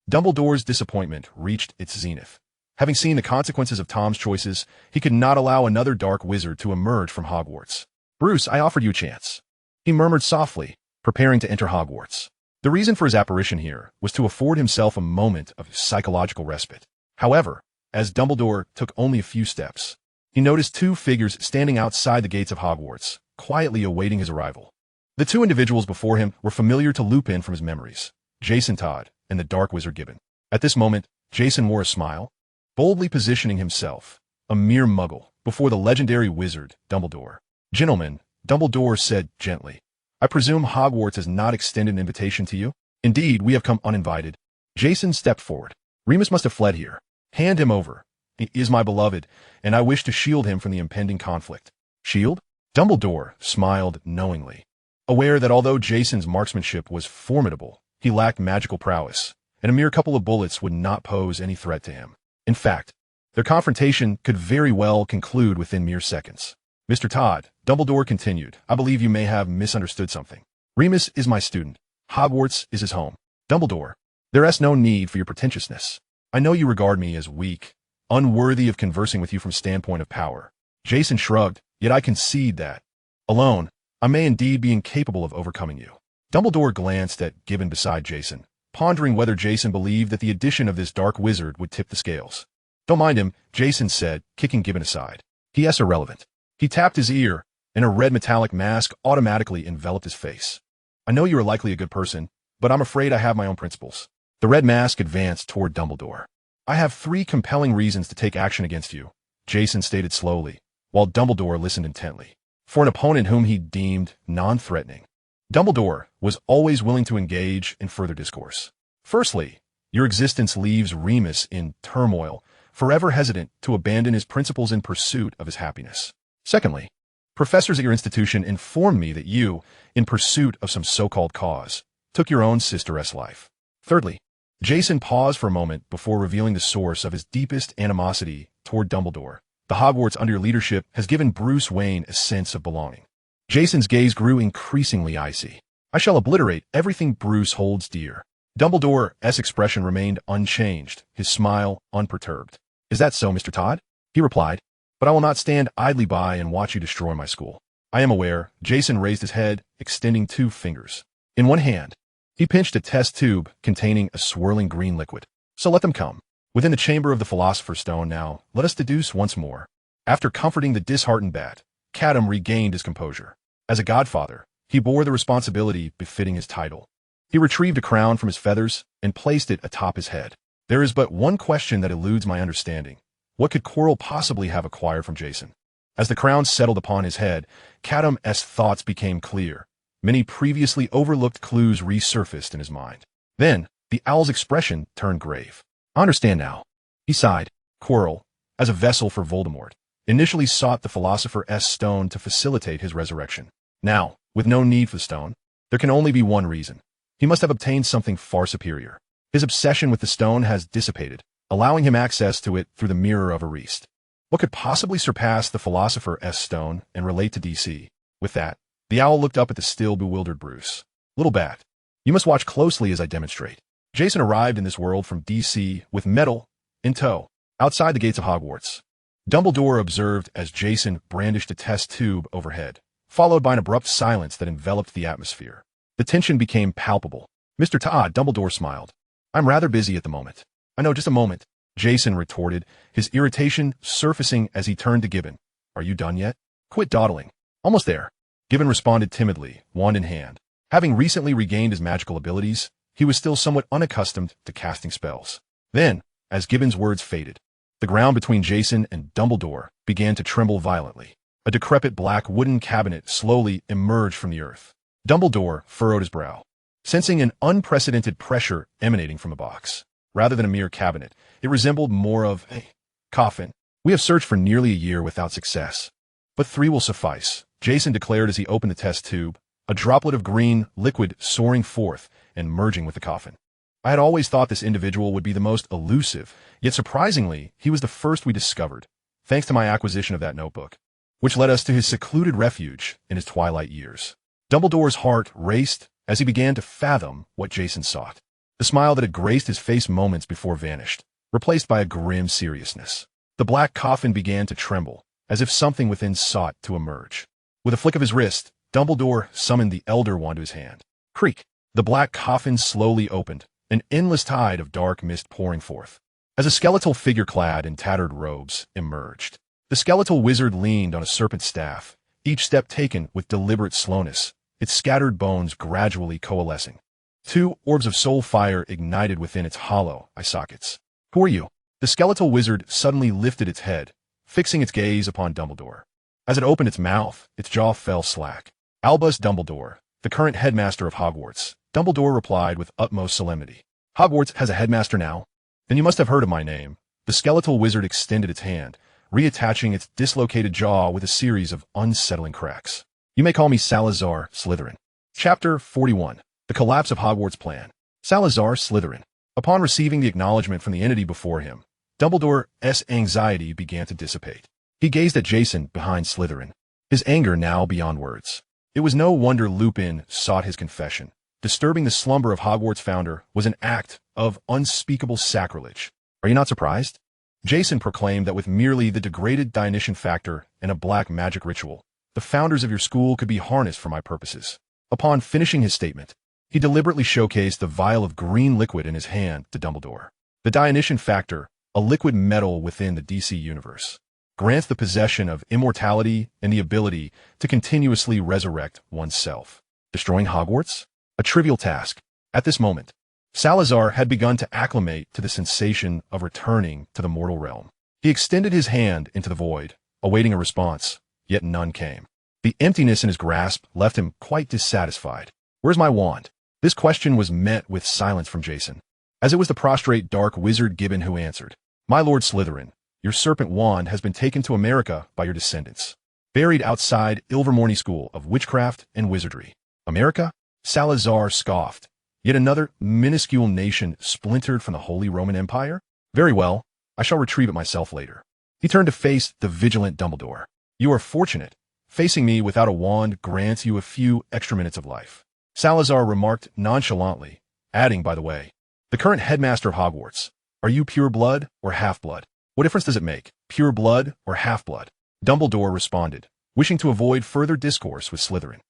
Dumbledore's disappointment reached its zenith. Having seen the consequences of Tom's choices, he could not allow another dark wizard to emerge from Hogwarts. Bruce, I offered you a chance. He murmured softly, preparing to enter Hogwarts. The reason for his apparition here was to afford himself a moment of psychological respite. However, as Dumbledore took only a few steps, he noticed two figures standing outside the gates of Hogwarts, quietly awaiting his arrival. The two individuals before him were familiar to Lupin from his memories, Jason Todd and the Dark Wizard Gibbon. At this moment, Jason wore a smile, boldly positioning himself, a mere muggle, before the legendary wizard, Dumbledore. Gentlemen, Dumbledore said gently, I presume Hogwarts has not extended an invitation to you? Indeed, we have come uninvited. Jason stepped forward. Remus must have fled here. Hand him over. He is my beloved, and I wish to shield him from the impending conflict. Shield? Dumbledore smiled knowingly, aware that although Jason's marksmanship was formidable, he lacked magical prowess, and a mere couple of bullets would not pose any threat to him. In fact, their confrontation could very well conclude within mere seconds. Mr. Todd, Dumbledore continued, I believe you may have misunderstood something. Remus is my student. Hogwarts is his home. Dumbledore, there is no need for your pretentiousness. I know you regard me as weak, unworthy of conversing with you from standpoint of power. Jason shrugged, yet I concede that, alone, I may indeed be incapable of overcoming you. Dumbledore glanced at Gibbon beside Jason, pondering whether Jason believed that the addition of this dark wizard would tip the scales. Don't mind him, Jason said, kicking Gibbon aside. He is irrelevant. He tapped his ear, and a red metallic mask automatically enveloped his face. I know you are likely a good person, but I'm afraid I have my own principles. The red mask advanced toward Dumbledore. I have 3 compelling reasons to take action against you, Jason stated slowly, while Dumbledore listened intently. For an opponent whom he deemed non-threatening, Dumbledore was always willing to engage in further discourse. Firstly, your existence leaves Remus in turmoil, forever hesitant to abandon his principles in pursuit of his happiness. Secondly, professors at your institution informed me that you, in pursuit of some so-called cause, took your own sister's life. Thirdly, Jason paused for a moment before revealing the source of his deepest animosity toward Dumbledore. The Hogwarts under your leadership has given Bruce Wayne a sense of belonging. Jason's gaze grew increasingly icy. I shall obliterate everything Bruce holds dear. Dumbledore's expression remained unchanged, his smile unperturbed. Is that so, Mr. Todd? He replied, but I will not stand idly by and watch you destroy my school. I am aware. Jason raised his head, extending 2 fingers. In one hand, he pinched a test tube containing a swirling green liquid. So let them come. Within the chamber of the Philosopher's Stone now, let us deduce once more. After comforting the disheartened bat, Catum regained his composure. As a godfather, he bore the responsibility befitting his title. He retrieved a crown from his feathers and placed it atop his head. There is but one question that eludes my understanding. What could Quirrell possibly have acquired from Jason? As the crown settled upon his head, Catum's thoughts became clear. Many previously overlooked clues resurfaced in his mind. Then, the owl's expression turned grave. I understand now. He sighed. Quirrell, as a vessel for Voldemort, initially sought the Philosopher's Stone to facilitate his resurrection. Now, with no need for the stone, there can only be one reason. He must have obtained something far superior. His obsession with the stone has dissipated, allowing him access to it through the mirror of Ariste. What could possibly surpass the Philosopher's Stone and relate to DC? With that, the owl looked up at the still bewildered Bruce. Little bat, you must watch closely as I demonstrate. Jason arrived in this world from DC with metal in tow, outside the gates of Hogwarts. Dumbledore observed as Jason brandished a test tube overhead, followed by an abrupt silence that enveloped the atmosphere. The tension became palpable. Mr. Todd, Dumbledore smiled. I'm rather busy at the moment. I know, just a moment, Jason retorted, his irritation surfacing as he turned to Gibbon. Are you done yet? Quit dawdling. Almost there. Gibbon responded timidly, wand in hand. Having recently regained his magical abilities, he was still somewhat unaccustomed to casting spells. Then, as Gibbon's words faded, the ground between Jason and Dumbledore began to tremble violently. A decrepit black wooden cabinet slowly emerged from the earth. Dumbledore furrowed his brow, sensing an unprecedented pressure emanating from the box. Rather than a mere cabinet, it resembled more of a coffin. We have searched for nearly a year without success, but 3 will suffice, Jason declared as he opened the test tube, a droplet of green liquid soaring forth and merging with the coffin. I had always thought this individual would be the most elusive, yet surprisingly, he was the first we discovered, thanks to my acquisition of that notebook, which led us to his secluded refuge in his twilight years. Dumbledore's heart raced as he began to fathom what Jason sought. The smile that had graced his face moments before vanished, replaced by a grim seriousness. The black coffin began to tremble, as if something within sought to emerge. With a flick of his wrist, Dumbledore summoned the Elder Wand to his hand. Creak! The black coffin slowly opened, an endless tide of dark mist pouring forth. As a skeletal figure clad in tattered robes emerged, the skeletal wizard leaned on a serpent staff, each step taken with deliberate slowness, its scattered bones gradually coalescing. 2 orbs of soul fire ignited within its hollow eye sockets. Who are you? The skeletal wizard suddenly lifted its head, fixing its gaze upon Dumbledore. As it opened its mouth, its jaw fell slack. Albus Dumbledore, the current headmaster of Hogwarts, Dumbledore replied with utmost solemnity. Hogwarts has a headmaster now? Then you must have heard of my name. The skeletal wizard extended its hand, reattaching its dislocated jaw with a series of unsettling cracks. You may call me Salazar Slytherin. Chapter 41. The Collapse of Hogwarts Plan. Salazar Slytherin. Upon receiving the acknowledgement from the entity before him, Dumbledore's anxiety began to dissipate. He gazed at Jason behind Slytherin, his anger now beyond words. It was no wonder Lupin sought his confession. Disturbing the slumber of Hogwarts' founder was an act of unspeakable sacrilege. Are you not surprised? Jason proclaimed that with merely the degraded Dionysian factor and a black magic ritual, the founders of your school could be harnessed for my purposes. Upon finishing his statement, he deliberately showcased the vial of green liquid in his hand to Dumbledore. The Dionysian factor, a liquid metal within the DC universe, grants the possession of immortality and the ability to continuously resurrect oneself. Destroying Hogwarts? A trivial task. At this moment, Salazar had begun to acclimate to the sensation of returning to the mortal realm. He extended his hand into the void, awaiting a response, yet none came. The emptiness in his grasp left him quite dissatisfied. Where's my wand? This question was met with silence from Jason, as it was the prostrate dark wizard Gibbon who answered. My lord Slytherin, your serpent wand has been taken to America by your descendants, buried outside Ilvermorny School of Witchcraft and Wizardry. America? Salazar scoffed. Yet another minuscule nation splintered from the Holy Roman Empire? Very well, I shall retrieve it myself later. He turned to face the vigilant Dumbledore. You are fortunate. Facing me without a wand grants you a few extra minutes of life. Salazar remarked nonchalantly, adding, by the way, the current headmaster of Hogwarts. Are you pure blood or half-blood? What difference does it make, pure blood or half-blood? Dumbledore responded, wishing to avoid further discourse with Slytherin.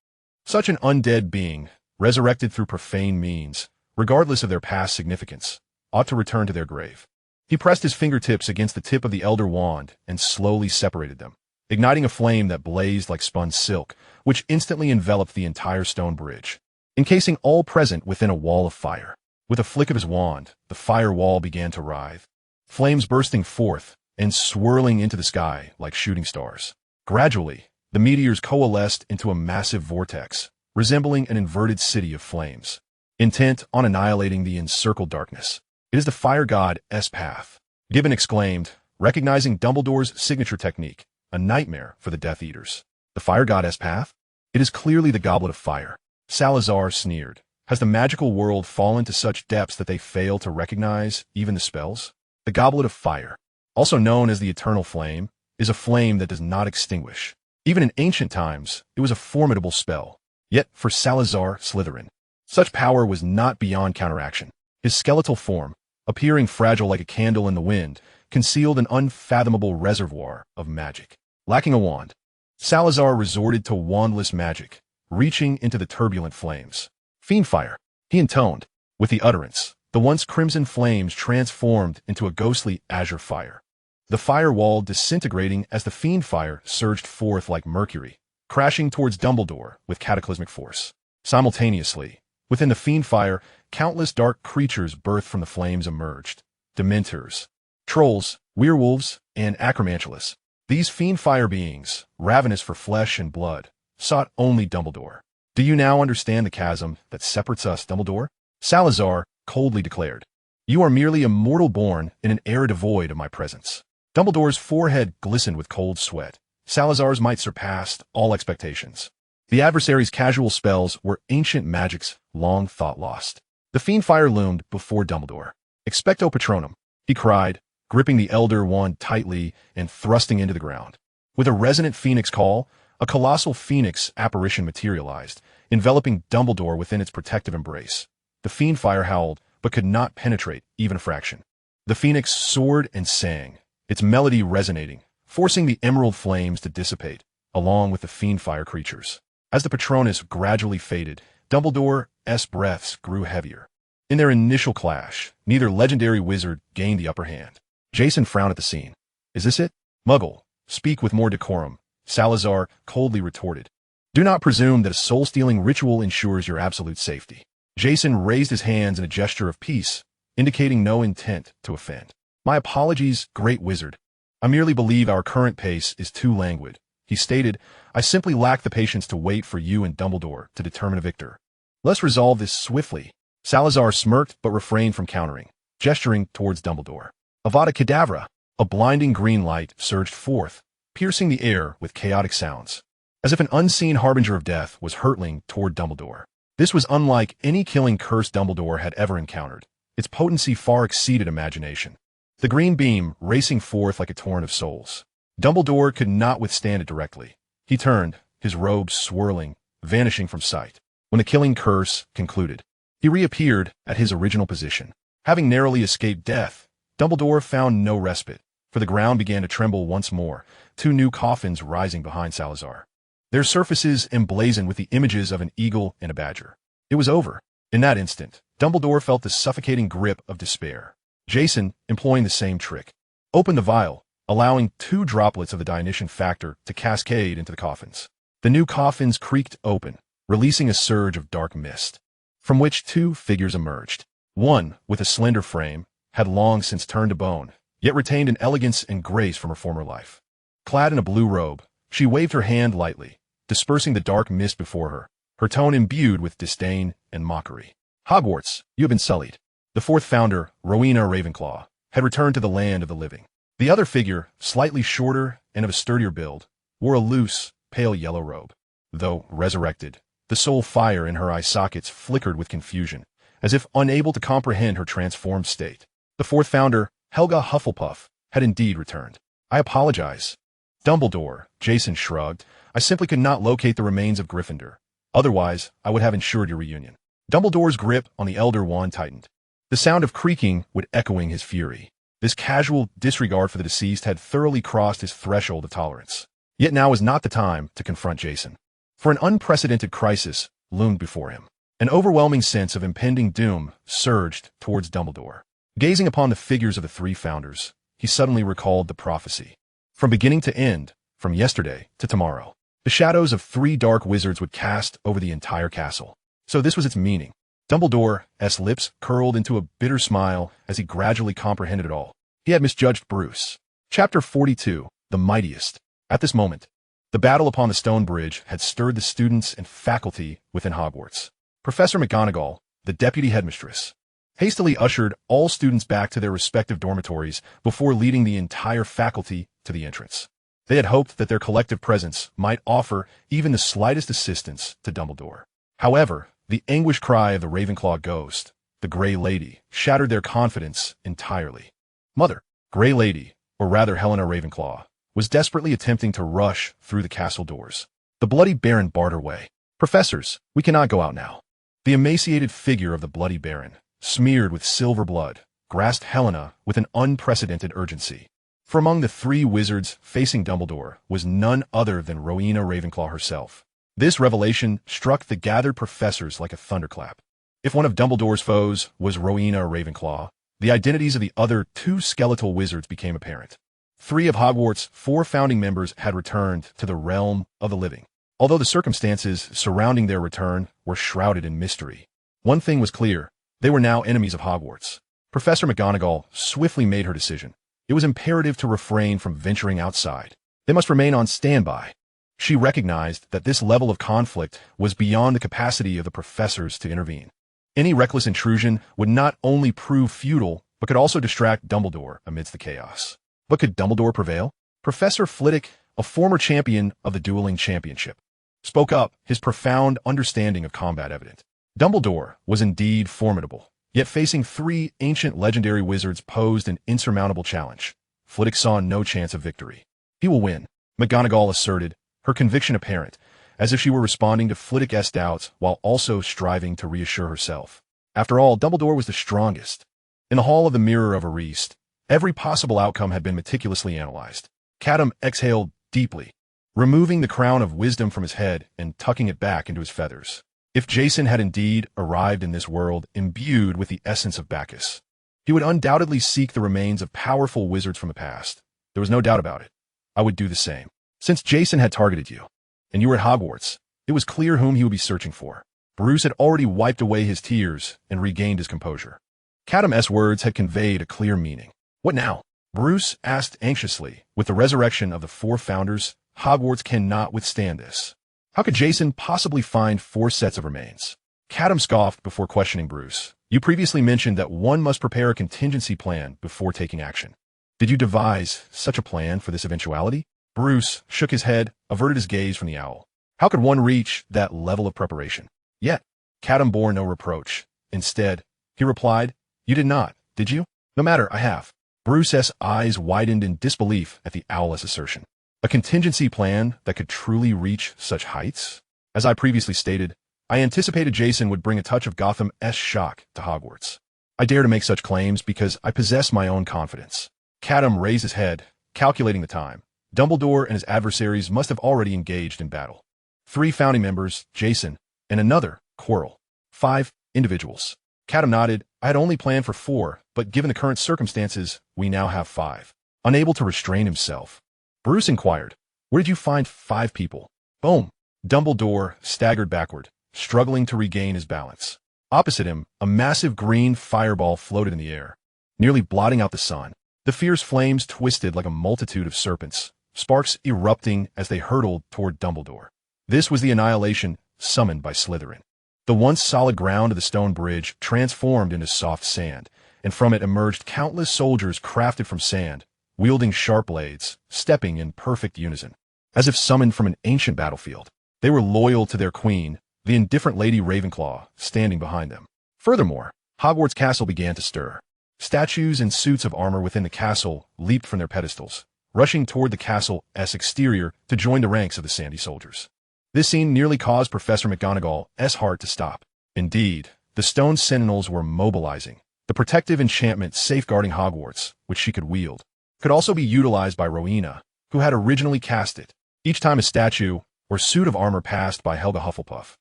Such an undead being, resurrected through profane means, regardless of their past significance, ought to return to their grave. He pressed his fingertips against the tip of the Elder Wand and slowly separated them, igniting a flame that blazed like spun silk, which instantly enveloped the entire stone bridge, encasing all present within a wall of fire. With a flick of his wand, the fire wall began to writhe, flames bursting forth and swirling into the sky like shooting stars. Gradually, the meteors coalesced into a massive vortex, resembling an inverted city of flames, intent on annihilating the encircled darkness. It is the fire god's path, Gibbon exclaimed, recognizing Dumbledore's signature technique, a nightmare for the Death Eaters. The fire god's path? It is clearly the Goblet of Fire. Salazar sneered. Has the magical world fallen to such depths that they fail to recognize even the spells? The Goblet of Fire, also known as the Eternal Flame, is a flame that does not extinguish. Even in ancient times, it was a formidable spell. Yet, for Salazar Slytherin, such power was not beyond counteraction. His skeletal form, appearing fragile like a candle in the wind, concealed an unfathomable reservoir of magic. Lacking a wand, Salazar resorted to wandless magic, reaching into the turbulent flames. Fiendfire, he intoned. With the utterance, the once crimson flames transformed into a ghostly azure fire. The firewall disintegrating as the fiendfire surged forth like mercury, crashing towards Dumbledore with cataclysmic force. Simultaneously, Within the Fiendfire, countless dark creatures birthed from the flames emerged. Dementors, trolls, werewolves, and acromantulas. These Fiendfire beings, ravenous for flesh and blood, sought only Dumbledore. "Do you now understand the chasm that separates us, Dumbledore?" Salazar coldly declared. "You are merely a mortal born in an era devoid of my presence." Dumbledore's forehead glistened with cold sweat. Salazar's might surpassed all expectations. The adversary's casual spells were ancient magics long thought lost. The Fiendfire loomed before Dumbledore. "Expecto Patronum," he cried, gripping the Elder Wand tightly and thrusting into the ground. With a resonant phoenix call, a colossal phoenix apparition materialized, enveloping Dumbledore within its protective embrace. The Fiendfire howled, but could not penetrate even a fraction. The phoenix soared and sang, its melody resonating, forcing the emerald flames to dissipate, along with the Fiendfire creatures. As the Patronus gradually faded, Dumbledore's breaths grew heavier. In their initial clash, neither legendary wizard gained the upper hand. Jason frowned at the scene. "Is this it? Muggle, speak with more decorum," Salazar coldly retorted. "Do not presume that a soul-stealing ritual ensures your absolute safety." Jason raised his hands in a gesture of peace, indicating no intent to offend. "My apologies, great wizard. I merely believe our current pace is too languid," he stated. "I simply lack the patience to wait for you and Dumbledore to determine a victor. Let's resolve this swiftly." Salazar smirked but refrained from countering, gesturing towards Dumbledore. Avada Kedavra! A blinding green light surged forth, piercing the air with chaotic sounds, as if an unseen harbinger of death was hurtling toward Dumbledore. This was unlike any killing curse Dumbledore had ever encountered. Its potency far exceeded imagination. The green beam racing forth like a torrent of souls. Dumbledore could not withstand it directly. He turned, his robes swirling, vanishing from sight. When the killing curse concluded, he reappeared at his original position. Having narrowly escaped death, Dumbledore found no respite, for the ground began to tremble once more, two new coffins rising behind Salazar. Their surfaces emblazoned with the images of an eagle and a badger. It was over. In that instant, Dumbledore felt the suffocating grip of despair. Jason, employing the same trick, opened the vial, allowing 2 droplets of the Dionysian factor to cascade into the coffins. The new coffins creaked open, releasing a surge of dark mist, from which 2 figures emerged. One, with a slender frame, had long since turned to bone, yet retained an elegance and grace from her former life. Clad in a blue robe, she waved her hand lightly, dispersing the dark mist before her, her tone imbued with disdain and mockery. "Hogwarts, you have been sullied." The 4th founder, Rowena Ravenclaw, had returned to the land of the living. The other figure, slightly shorter and of a sturdier build, wore a loose, pale yellow robe. Though resurrected, the soul fire in her eye sockets flickered with confusion, as if unable to comprehend her transformed state. The 4th founder, Helga Hufflepuff, had indeed returned. "I apologize." "Dumbledore," Jason shrugged. "I simply could not locate the remains of Gryffindor. Otherwise, I would have ensured your reunion." Dumbledore's grip on the Elder Wand tightened. The sound of creaking would echoing his fury. This casual disregard for the deceased had thoroughly crossed his threshold of tolerance. Yet now was not the time to confront Jason. For an unprecedented crisis loomed before him. An overwhelming sense of impending doom surged towards Dumbledore. Gazing upon the figures of the 3 founders, he suddenly recalled the prophecy. From beginning to end, from yesterday to tomorrow, the shadows of 3 dark wizards would cast over the entire castle. So this was its meaning. Dumbledore's lips curled into a bitter smile as he gradually comprehended it all. He had misjudged Bruce. Chapter 42, The Mightiest. At this moment, the battle upon the stone bridge had stirred the students and faculty within Hogwarts. Professor McGonagall, the deputy headmistress, hastily ushered all students back to their respective dormitories before leading the entire faculty to the entrance. They had hoped that their collective presence might offer even the slightest assistance to Dumbledore. However, the anguished cry of the Ravenclaw ghost, the Grey Lady, shattered their confidence entirely. Mother, Grey Lady, or rather Helena Ravenclaw, was desperately attempting to rush through the castle doors. The Bloody Baron barred her way. "Professors, we cannot go out now." The emaciated figure of the Bloody Baron, smeared with silver blood, grasped Helena with an unprecedented urgency. For among the 3 wizards facing Dumbledore was none other than Rowena Ravenclaw herself. This revelation struck the gathered professors like a thunderclap. If one of Dumbledore's foes was Rowena Ravenclaw, the identities of the other 2 skeletal wizards became apparent. 3 of Hogwarts' 4 founding members had returned to the realm of the living, although the circumstances surrounding their return were shrouded in mystery. One thing was clear. They were now enemies of Hogwarts. Professor McGonagall swiftly made her decision. It was imperative to refrain from venturing outside. They must remain on standby. She recognized that this level of conflict was beyond the capacity of the professors to intervene. Any reckless intrusion would not only prove futile, but could also distract Dumbledore amidst the chaos. But could Dumbledore prevail? Professor Flitwick, a former champion of the dueling championship, spoke up, his profound understanding of combat evident. Dumbledore was indeed formidable, yet facing 3 ancient legendary wizards posed an insurmountable challenge. Flitwick saw no chance of victory. He will win, McGonagall asserted, her conviction apparent, as if she were responding to Flitwick's doubts while also striving to reassure herself. After all, Dumbledore was the strongest. In the hall of the Mirror of Erist, every possible outcome had been meticulously analyzed. Catum exhaled deeply, removing the crown of wisdom from his head and tucking it back into his feathers. If Jason had indeed arrived in this world imbued with the essence of Bacchus, he would undoubtedly seek the remains of powerful wizards from the past. There was no doubt about it. I would do the same. Since Jason had targeted you, and you were at Hogwarts, it was clear whom he would be searching for. Bruce had already wiped away his tears and regained his composure. Catum's words had conveyed a clear meaning. What now? Bruce asked anxiously. With the resurrection of the 4 founders, Hogwarts cannot withstand this. How could Jason possibly find 4 sets of remains? Catum scoffed before questioning Bruce. You previously mentioned that one must prepare a contingency plan before taking action. Did you devise such a plan for this eventuality? Bruce shook his head, averted his gaze from the owl. How could one reach that level of preparation? Yet, Catum bore no reproach. Instead, he replied, You did not, did you? No matter, I have. Bruce's eyes widened in disbelief at the owl's assertion. A contingency plan that could truly reach such heights? As I previously stated, I anticipated Jason would bring a touch of Gotham's shock to Hogwarts. I dare to make such claims because I possess my own confidence. Catum raised his head, calculating the time. Dumbledore and his adversaries must have already engaged in battle. 3 founding members, Jason, and another, Quirrell. 5 individuals. Catum nodded. I had only planned for 4, but given the current circumstances, we now have 5. Unable to restrain himself, Bruce inquired, Where did you find 5 people? Boom. Dumbledore staggered backward, struggling to regain his balance. Opposite him, a massive green fireball floated in the air, nearly blotting out the sun. The fierce flames twisted like a multitude of serpents, sparks erupting as they hurtled toward Dumbledore. This was the annihilation summoned by Slytherin. The once solid ground of the stone bridge transformed into soft sand, and from it emerged countless soldiers crafted from sand, wielding sharp blades, stepping in perfect unison. As if summoned from an ancient battlefield, they were loyal to their queen, the indifferent Lady Ravenclaw, standing behind them. Furthermore, Hogwarts Castle began to stir. Statues and suits of armor within the castle leaped from their pedestals, rushing toward the castle's exterior to join the ranks of the sandy soldiers. This scene nearly caused Professor McGonagall's heart to stop. Indeed, the stone sentinels were mobilizing. The protective enchantment safeguarding Hogwarts, which she could wield, could also be utilized by Rowena, who had originally cast it. Each time a statue or suit of armor passed by Helga Hufflepuff,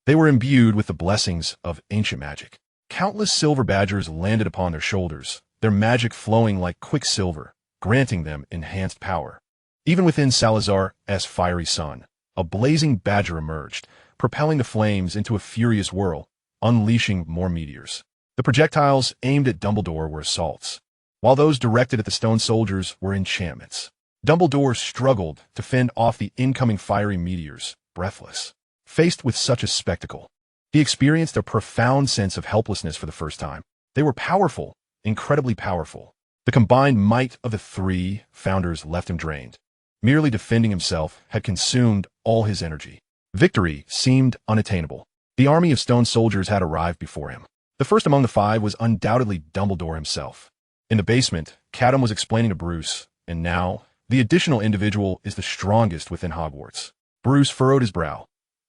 they were imbued with the blessings of ancient magic. Countless silver badgers landed upon their shoulders, their magic flowing like quicksilver, granting them enhanced power. Even within Salazar's fiery sun, a blazing badger emerged, propelling the flames into a furious whirl, unleashing more meteors. The projectiles aimed at Dumbledore were assaults, while those directed at the stone soldiers were enchantments. Dumbledore struggled to fend off the incoming fiery meteors, breathless. Faced with such a spectacle, he experienced a profound sense of helplessness for the first time. They were powerful, incredibly powerful. The combined might of the 3 founders left him drained. Merely defending himself had consumed all his energy. Victory seemed unattainable. The army of stone soldiers had arrived before him. The first among the 5 was undoubtedly Dumbledore himself. In the basement, Catum was explaining to Bruce, and now, the additional individual is the strongest within Hogwarts. Bruce furrowed his brow.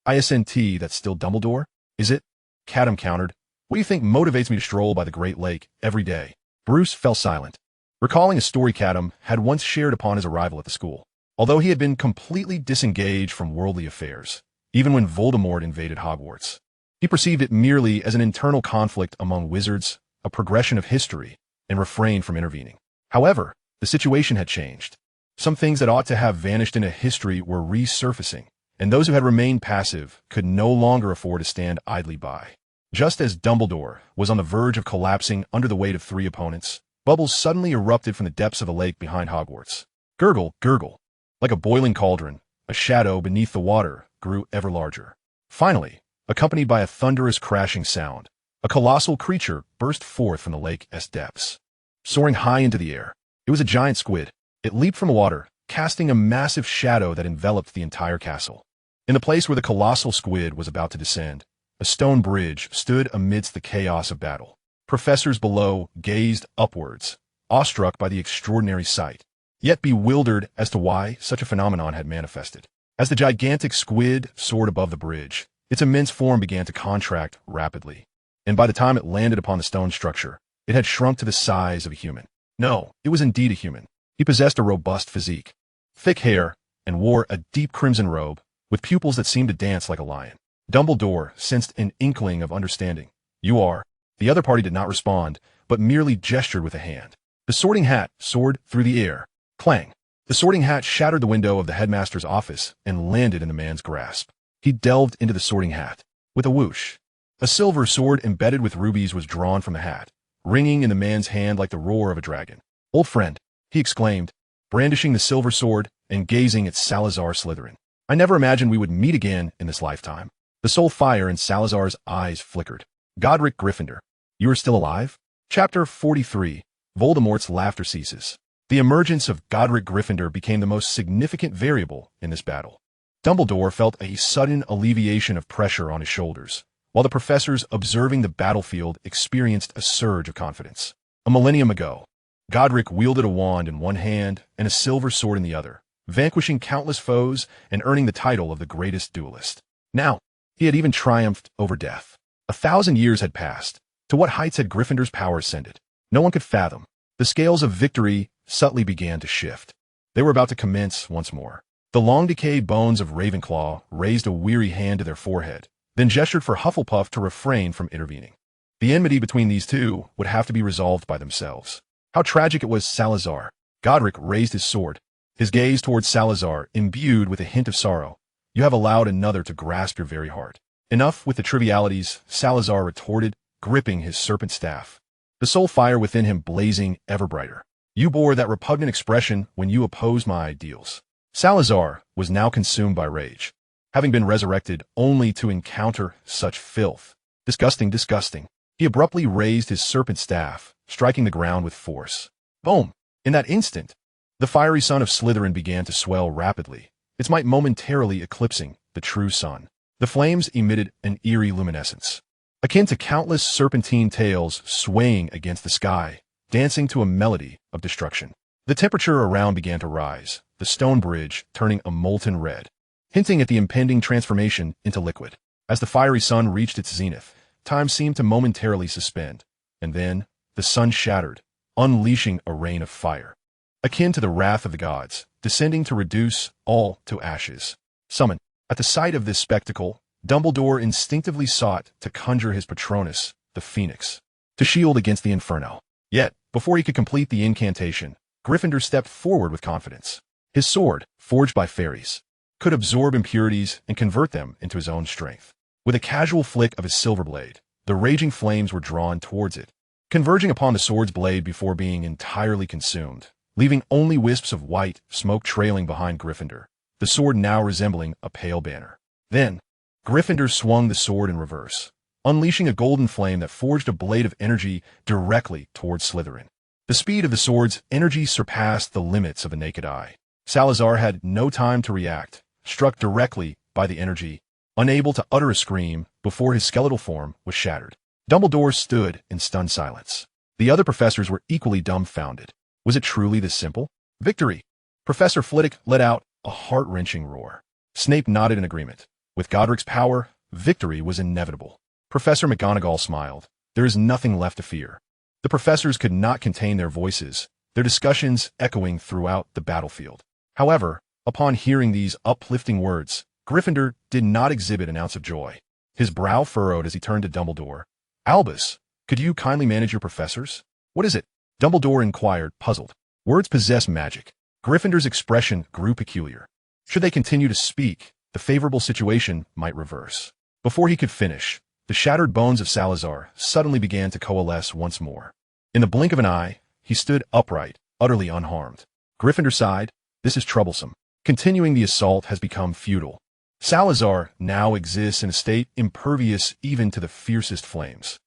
ISNT, that's still Dumbledore? Is it? Catum countered. What do you think motivates me to stroll by the Great Lake every day? Bruce fell silent, recalling a story Catum had once shared upon his arrival at the school. Although he had been completely disengaged from worldly affairs, even when Voldemort invaded Hogwarts, he perceived it merely as an internal conflict among wizards, a progression of history, and refrained from intervening. However, the situation had changed. Some things that ought to have vanished into history were resurfacing, and those who had remained passive could no longer afford to stand idly by. Just as Dumbledore was on the verge of collapsing under the weight of 3 opponents, bubbles suddenly erupted from the depths of a lake behind Hogwarts. Gurgle, gurgle. Like a boiling cauldron, a shadow beneath the water grew ever larger. Finally, accompanied by a thunderous crashing sound, a colossal creature burst forth from the lake's depths. Soaring high into the air, it was a giant squid. It leaped from the water, casting a massive shadow that enveloped the entire castle. In the place where the colossal squid was about to descend, a stone bridge stood amidst the chaos of battle. Professors below gazed upwards, awestruck by the extraordinary sight, yet bewildered as to why such a phenomenon had manifested. As the gigantic squid soared above the bridge, its immense form began to contract rapidly, and by the time it landed upon the stone structure, it had shrunk to the size of a human. No, it was indeed a human. He possessed a robust physique, thick hair, and wore a deep crimson robe, with pupils that seemed to dance like a lion. Dumbledore sensed an inkling of understanding. "You are." The other party did not respond, but merely gestured with a hand. The Sorting Hat soared through the air. Clang! The Sorting Hat shattered the window of the headmaster's office and landed in the man's grasp. He delved into the Sorting Hat. With a whoosh, a silver sword embedded with rubies was drawn from the hat, ringing in the man's hand like the roar of a dragon. "Old friend," he exclaimed, brandishing the silver sword and gazing at Salazar Slytherin. "I never imagined we would meet again in this lifetime." The soul fire in Salazar's eyes flickered. "Godric Gryffindor, you are still alive?" Chapter 43. Voldemort's laughter ceases. The emergence of Godric Gryffindor became the most significant variable in this battle. Dumbledore felt a sudden alleviation of pressure on his shoulders, while the professors observing the battlefield experienced a surge of confidence. A millennium ago, Godric wielded a wand in one hand and a silver sword in the other, vanquishing countless foes and earning the title of the greatest duelist. Now, he had even triumphed over death. 1,000 years had passed. To what heights had Gryffindor's power ascended? No one could fathom. The scales of victory subtly began to shift. They were about to commence once more. The long-decayed bones of Ravenclaw raised a weary hand to their forehead, then gestured for Hufflepuff to refrain from intervening. The enmity between these two would have to be resolved by themselves. How tragic it was. Salazar. Godric raised his sword, his gaze towards Salazar imbued with a hint of sorrow. "You have allowed another to grasp your very heart." "Enough with the trivialities," Salazar retorted, gripping his serpent staff, the soul fire within him blazing ever brighter. "You bore that repugnant expression when you opposed my ideals." Salazar was now consumed by rage, having been resurrected only to encounter such filth. Disgusting, disgusting. He abruptly raised his serpent staff, striking the ground with force. Boom! In that instant, the fiery sun of Slytherin began to swell rapidly, its might momentarily eclipsing the true sun. The flames emitted an eerie luminescence, akin to countless serpentine tails swaying against the sky, dancing to a melody of destruction. The temperature around began to rise, the stone bridge turning a molten red, hinting at the impending transformation into liquid. As the fiery sun reached its zenith, time seemed to momentarily suspend, and then the sun shattered, unleashing a rain of fire, akin to the wrath of the gods, descending to reduce all to ashes. Summon. At the sight of this spectacle, Dumbledore instinctively sought to conjure his Patronus, the Phoenix, to shield against the Inferno. Yet, before he could complete the incantation, Gryffindor stepped forward with confidence. His sword, forged by fairies, could absorb impurities and convert them into his own strength. With a casual flick of his silver blade, the raging flames were drawn towards it, converging upon the sword's blade before being entirely consumed, leaving only wisps of white smoke trailing behind Gryffindor, the sword now resembling a pale banner. Then, Gryffindor swung the sword in reverse, unleashing a golden flame that forged a blade of energy directly towards Slytherin. The speed of the sword's energy surpassed the limits of the naked eye. Salazar had no time to react, struck directly by the energy, unable to utter a scream before his skeletal form was shattered. Dumbledore stood in stunned silence. The other professors were equally dumbfounded. Was it truly this simple? Victory! Professor Flitwick let out a heart-wrenching roar. Snape nodded in agreement. With Godric's power, victory was inevitable. Professor McGonagall smiled. There is nothing left to fear. The professors could not contain their voices, their discussions echoing throughout the battlefield. However, upon hearing these uplifting words, Gryffindor did not exhibit an ounce of joy. His brow furrowed as he turned to Dumbledore. "Albus, could you kindly manage your professors?" "What is it?" Dumbledore inquired, puzzled. Words possess magic. Gryffindor's expression grew peculiar. Should they continue to speak, the favorable situation might reverse. Before he could finish, The shattered bones of Salazar suddenly began to coalesce once more. In the blink of an eye, he stood upright, utterly unharmed. Gryffindor sighed, "This is troublesome. Continuing the assault has become futile. Salazar now exists in a state impervious even to the fiercest flames."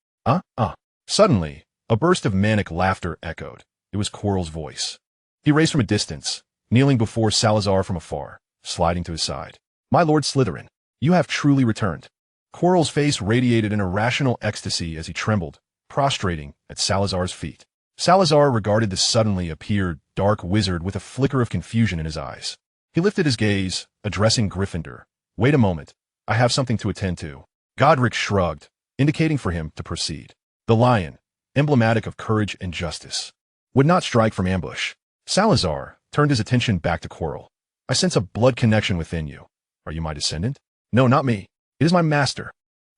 Suddenly, a burst of manic laughter echoed. It was Quirrell's voice. He raced from a distance, kneeling before Salazar from afar, sliding to his side. "My Lord Slytherin, you have truly returned." Quirrell's face radiated an irrational ecstasy as he trembled, prostrating at Salazar's feet. Salazar regarded the suddenly appeared dark wizard with a flicker of confusion in his eyes. He lifted his gaze, addressing Gryffindor. "Wait a moment. I have something to attend to." Godric shrugged, indicating for him to proceed. The lion, emblematic of courage and justice, would not strike from ambush. Salazar turned his attention back to Quirrell. "I sense a blood connection within you. Are you my descendant?" "No, not me. It is my master."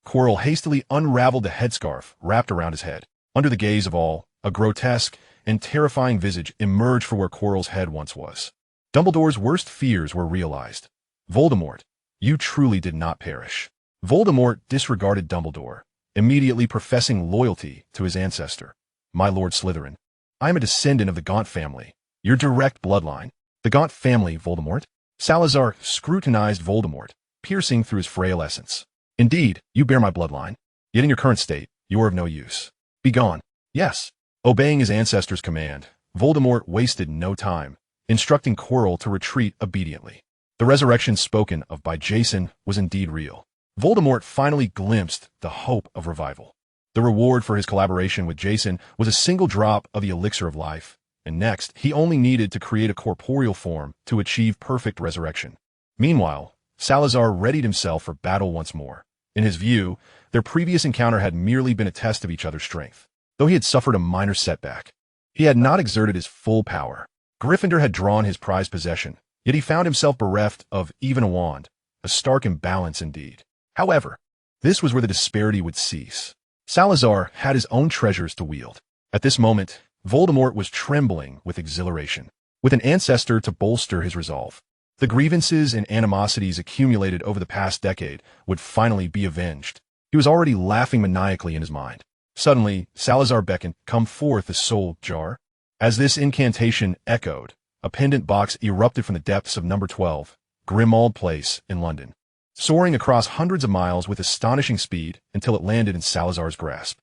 Quirrell hastily unraveled the headscarf wrapped around his head. Under the gaze of all, a grotesque and terrifying visage emerged from where Quirrell's head once was. Dumbledore's worst fears were realized. "Voldemort, you truly did not perish." Voldemort disregarded Dumbledore, immediately professing loyalty to his ancestor. "My Lord Slytherin, I am a descendant of the Gaunt family, your direct bloodline." "The Gaunt family, Voldemort?" Salazar scrutinized Voldemort, piercing through his frail essence. "Indeed, you bear my bloodline. Yet in your current state, you are of no use. Begone." "Yes." Obeying his ancestor's command, Voldemort wasted no time, instructing Quirrell to retreat obediently. The resurrection spoken of by Jason was indeed real. Voldemort finally glimpsed the hope of revival. The reward for his collaboration with Jason was a single drop of the elixir of life, and next, he only needed to create a corporeal form to achieve perfect resurrection. Meanwhile, Salazar readied himself for battle once more. In his view, their previous encounter had merely been a test of each other's strength. Though he had suffered a minor setback, he had not exerted his full power. Gryffindor had drawn his prized possession, yet he found himself bereft of even a wand, a stark imbalance indeed. However, this was where the disparity would cease. Salazar had his own treasures to wield. At this moment, Voldemort was trembling with exhilaration. With an ancestor to bolster his resolve, the grievances and animosities accumulated over the past decade would finally be avenged. He was already laughing maniacally in his mind. Suddenly, Salazar beckoned, "Come forth, the soul jar." As this incantation echoed, a pendant box erupted from the depths of number 12, Grimmauld Place in London, soaring across hundreds of miles with astonishing speed until it landed in Salazar's grasp.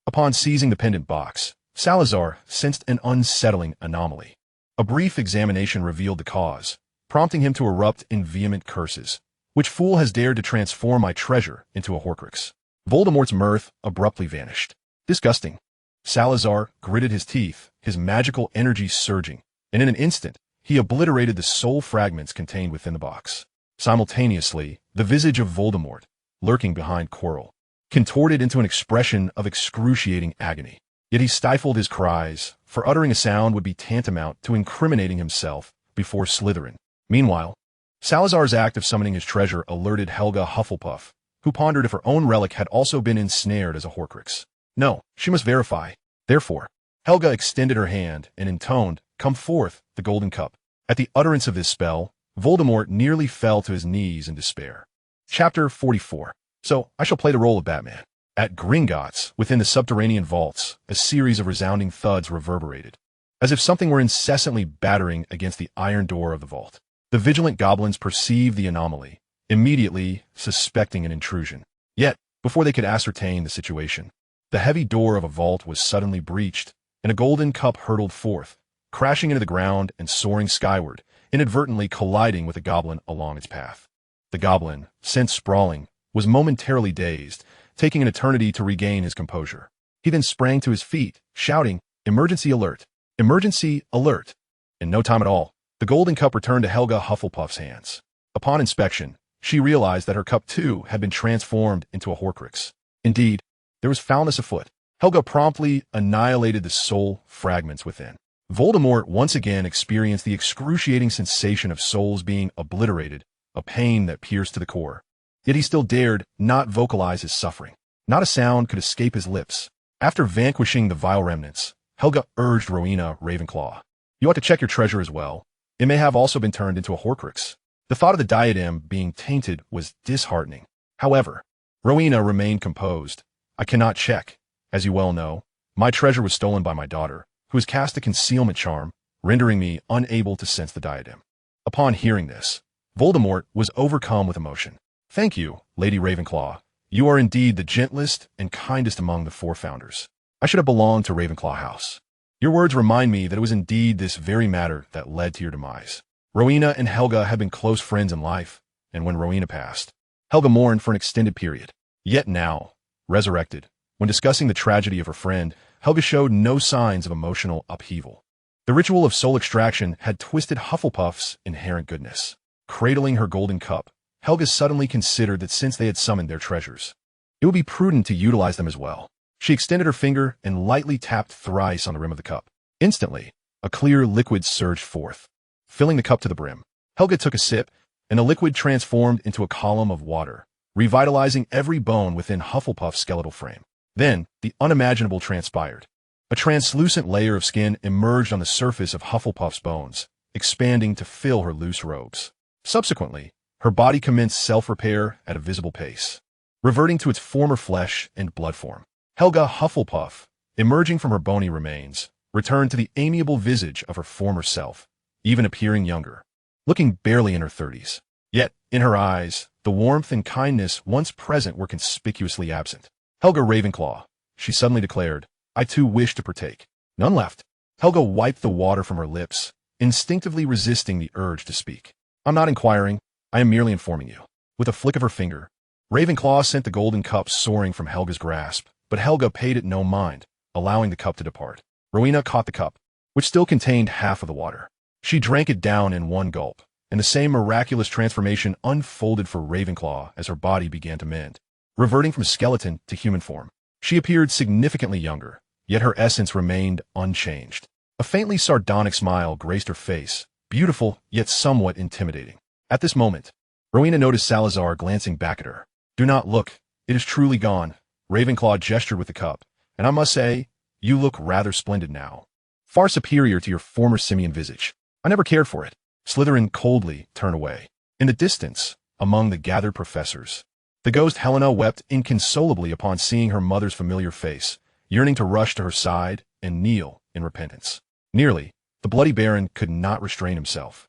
Upon seizing the pendant box, Salazar sensed an unsettling anomaly. A brief examination revealed the cause, prompting him to erupt in vehement curses. "Which fool has dared to transform my treasure into a Horcrux?" Voldemort's mirth abruptly vanished. "Disgusting." Salazar gritted his teeth, his magical energy surging, and in an instant, he obliterated the soul fragments contained within the box. Simultaneously, the visage of Voldemort, lurking behind Quirrell, contorted into an expression of excruciating agony. Yet he stifled his cries, for uttering a sound would be tantamount to incriminating himself before Slytherin. Meanwhile, Salazar's act of summoning his treasure alerted Helga Hufflepuff, who pondered if her own relic had also been ensnared as a Horcrux. No, she must verify. Therefore, Helga extended her hand and intoned, "Come forth, the golden cup." At the utterance of this spell, Voldemort nearly fell to his knees in despair. Chapter 44. So, I shall play the role of Batman. At Gringotts, within the subterranean vaults, a series of resounding thuds reverberated, as if something were incessantly battering against the iron door of the vault. The vigilant goblins perceived the anomaly, immediately suspecting an intrusion. Yet, before they could ascertain the situation, the heavy door of a vault was suddenly breached, and a golden cup hurtled forth, crashing into the ground and soaring skyward, inadvertently colliding with a goblin along its path. The goblin, sent sprawling, was momentarily dazed, taking an eternity to regain his composure. He then sprang to his feet, shouting, "Emergency alert! Emergency alert!" In no time at all, the golden cup returned to Helga Hufflepuff's hands. Upon inspection, she realized that her cup too had been transformed into a Horcrux. Indeed, there was foulness afoot. Helga promptly annihilated the soul fragments within. Voldemort once again experienced the excruciating sensation of souls being obliterated, a pain that pierced to the core. Yet he still dared not vocalize his suffering. Not a sound could escape his lips. After vanquishing the vile remnants, Helga urged Rowena Ravenclaw, "You ought to check your treasure as well. It may have also been turned into a Horcrux." The thought of the diadem being tainted was disheartening. However, Rowena remained composed. I cannot check. As you well know, my treasure was stolen by my daughter, who has cast a concealment charm, rendering me unable to sense the diadem. Upon hearing this, Voldemort was overcome with emotion. Thank you, Lady Ravenclaw. You are indeed the gentlest and kindest among the four founders. I should have belonged to Ravenclaw House. Your words remind me that it was indeed this very matter that led to your demise. Rowena and Helga had been close friends in life, and when Rowena passed, Helga mourned for an extended period. Yet now, resurrected, when discussing the tragedy of her friend, Helga showed no signs of emotional upheaval. The ritual of soul extraction had twisted Hufflepuff's inherent goodness. Cradling her golden cup, Helga suddenly considered that since they had summoned their treasures, it would be prudent to utilize them as well. She extended her finger and lightly tapped thrice on the rim of the cup. Instantly, a clear liquid surged forth. Filling the cup to the brim, Helga took a sip, and the liquid transformed into a column of water, revitalizing every bone within Hufflepuff's skeletal frame. Then, the unimaginable transpired. A translucent layer of skin emerged on the surface of Hufflepuff's bones, expanding to fill her loose robes. Subsequently, her body commenced self-repair at a visible pace, reverting to its former flesh and blood form. Helga Hufflepuff, emerging from her bony remains, returned to the amiable visage of her former self, even appearing younger, looking barely in her 30s. Yet, in her eyes, the warmth and kindness once present were conspicuously absent. Helga Ravenclaw, she suddenly declared, I too wish to partake. None left. Helga wiped the water from her lips, instinctively resisting the urge to speak. I'm not inquiring, I am merely informing you. With a flick of her finger, Ravenclaw sent the golden cup soaring from Helga's grasp, but Helga paid it no mind, allowing the cup to depart. Rowena caught the cup, which still contained half of the water. She drank it down in one gulp, and the same miraculous transformation unfolded for Ravenclaw as her body began to mend. Reverting from skeleton to human form, she appeared significantly younger, yet her essence remained unchanged. A faintly sardonic smile graced her face, beautiful yet somewhat intimidating. At this moment, Rowena noticed Salazar glancing back at her. Do not look, it is truly gone. Ravenclaw gestured with the cup, and I must say, you look rather splendid now. Far superior to your former simian visage. I never cared for it. Slytherin coldly turned away. In the distance, among the gathered professors, the ghost Helena wept inconsolably upon seeing her mother's familiar face, yearning to rush to her side and kneel in repentance. Nearly, the bloody Baron could not restrain himself.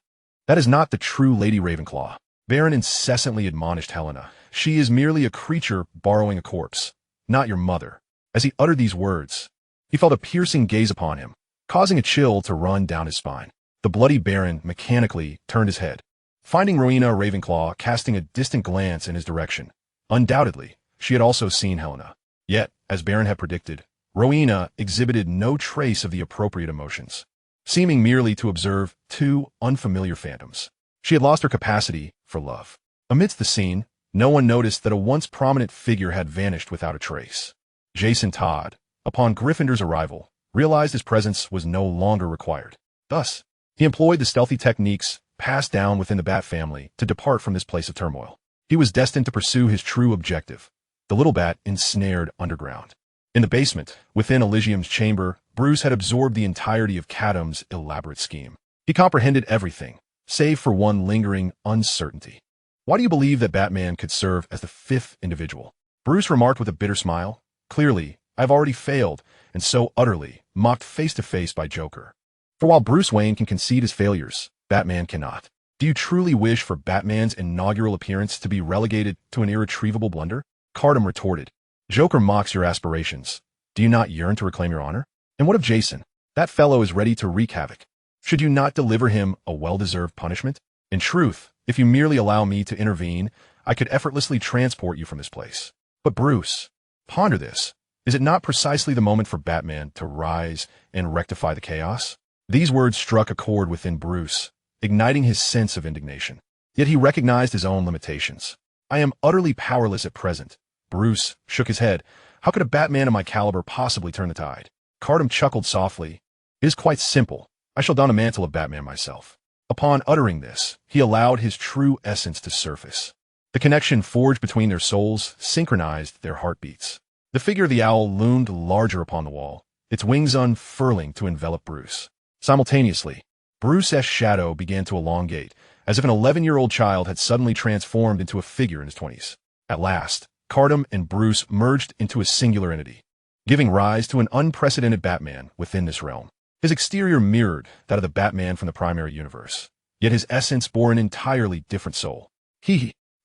That is not the true Lady Ravenclaw. Baron incessantly admonished Helena. She is merely a creature borrowing a corpse, not your mother. As he uttered these words, he felt a piercing gaze upon him, causing a chill to run down his spine. The bloody Baron mechanically turned his head, finding Rowena Ravenclaw casting a distant glance in his direction. Undoubtedly, she had also seen Helena. Yet, as Baron had predicted, Rowena exhibited no trace of the appropriate emotions, seeming merely to observe two unfamiliar phantoms. She had lost her capacity for love. Amidst the scene, no one noticed that a once prominent figure had vanished without a trace. Jason Todd, upon Gryffindor's arrival, realized his presence was no longer required. Thus, he employed the stealthy techniques passed down within the Bat family to depart from this place of turmoil. He was destined to pursue his true objective, the little bat ensnared underground. In the basement, within Elysium's chamber, Bruce had absorbed the entirety of Catum's elaborate scheme. He comprehended everything, save for one lingering uncertainty. Why do you believe that Batman could serve as the fifth individual? Bruce remarked with a bitter smile. Clearly, I've already failed, and so utterly, mocked face to face by Joker. For while Bruce Wayne can concede his failures, Batman cannot. Do you truly wish for Batman's inaugural appearance to be relegated to an irretrievable blunder? Catum retorted. Joker mocks your aspirations. Do you not yearn to reclaim your honor? And what of Jason? That fellow is ready to wreak havoc. Should you not deliver him a well-deserved punishment? In truth, if you merely allow me to intervene, I could effortlessly transport you from this place. But Bruce, ponder this. Is it not precisely the moment for Batman to rise and rectify the chaos? These words struck a chord within Bruce, igniting his sense of indignation. Yet he recognized his own limitations. I am utterly powerless at present. Bruce shook his head. How could a Batman of my caliber possibly turn the tide? Catum chuckled softly. It is quite simple. I shall don a mantle of Batman myself. Upon uttering this, he allowed his true essence to surface. The connection forged between their souls synchronized their heartbeats. The figure of the owl loomed larger upon the wall, its wings unfurling to envelop Bruce. Simultaneously, Bruce's shadow began to elongate, as if an 11-year-old child had suddenly transformed into a figure in his 20s. At last, Catum and Bruce merged into a singular entity, giving rise to an unprecedented Batman within this realm. His exterior mirrored that of the Batman from the primary universe, yet his essence bore an entirely different soul.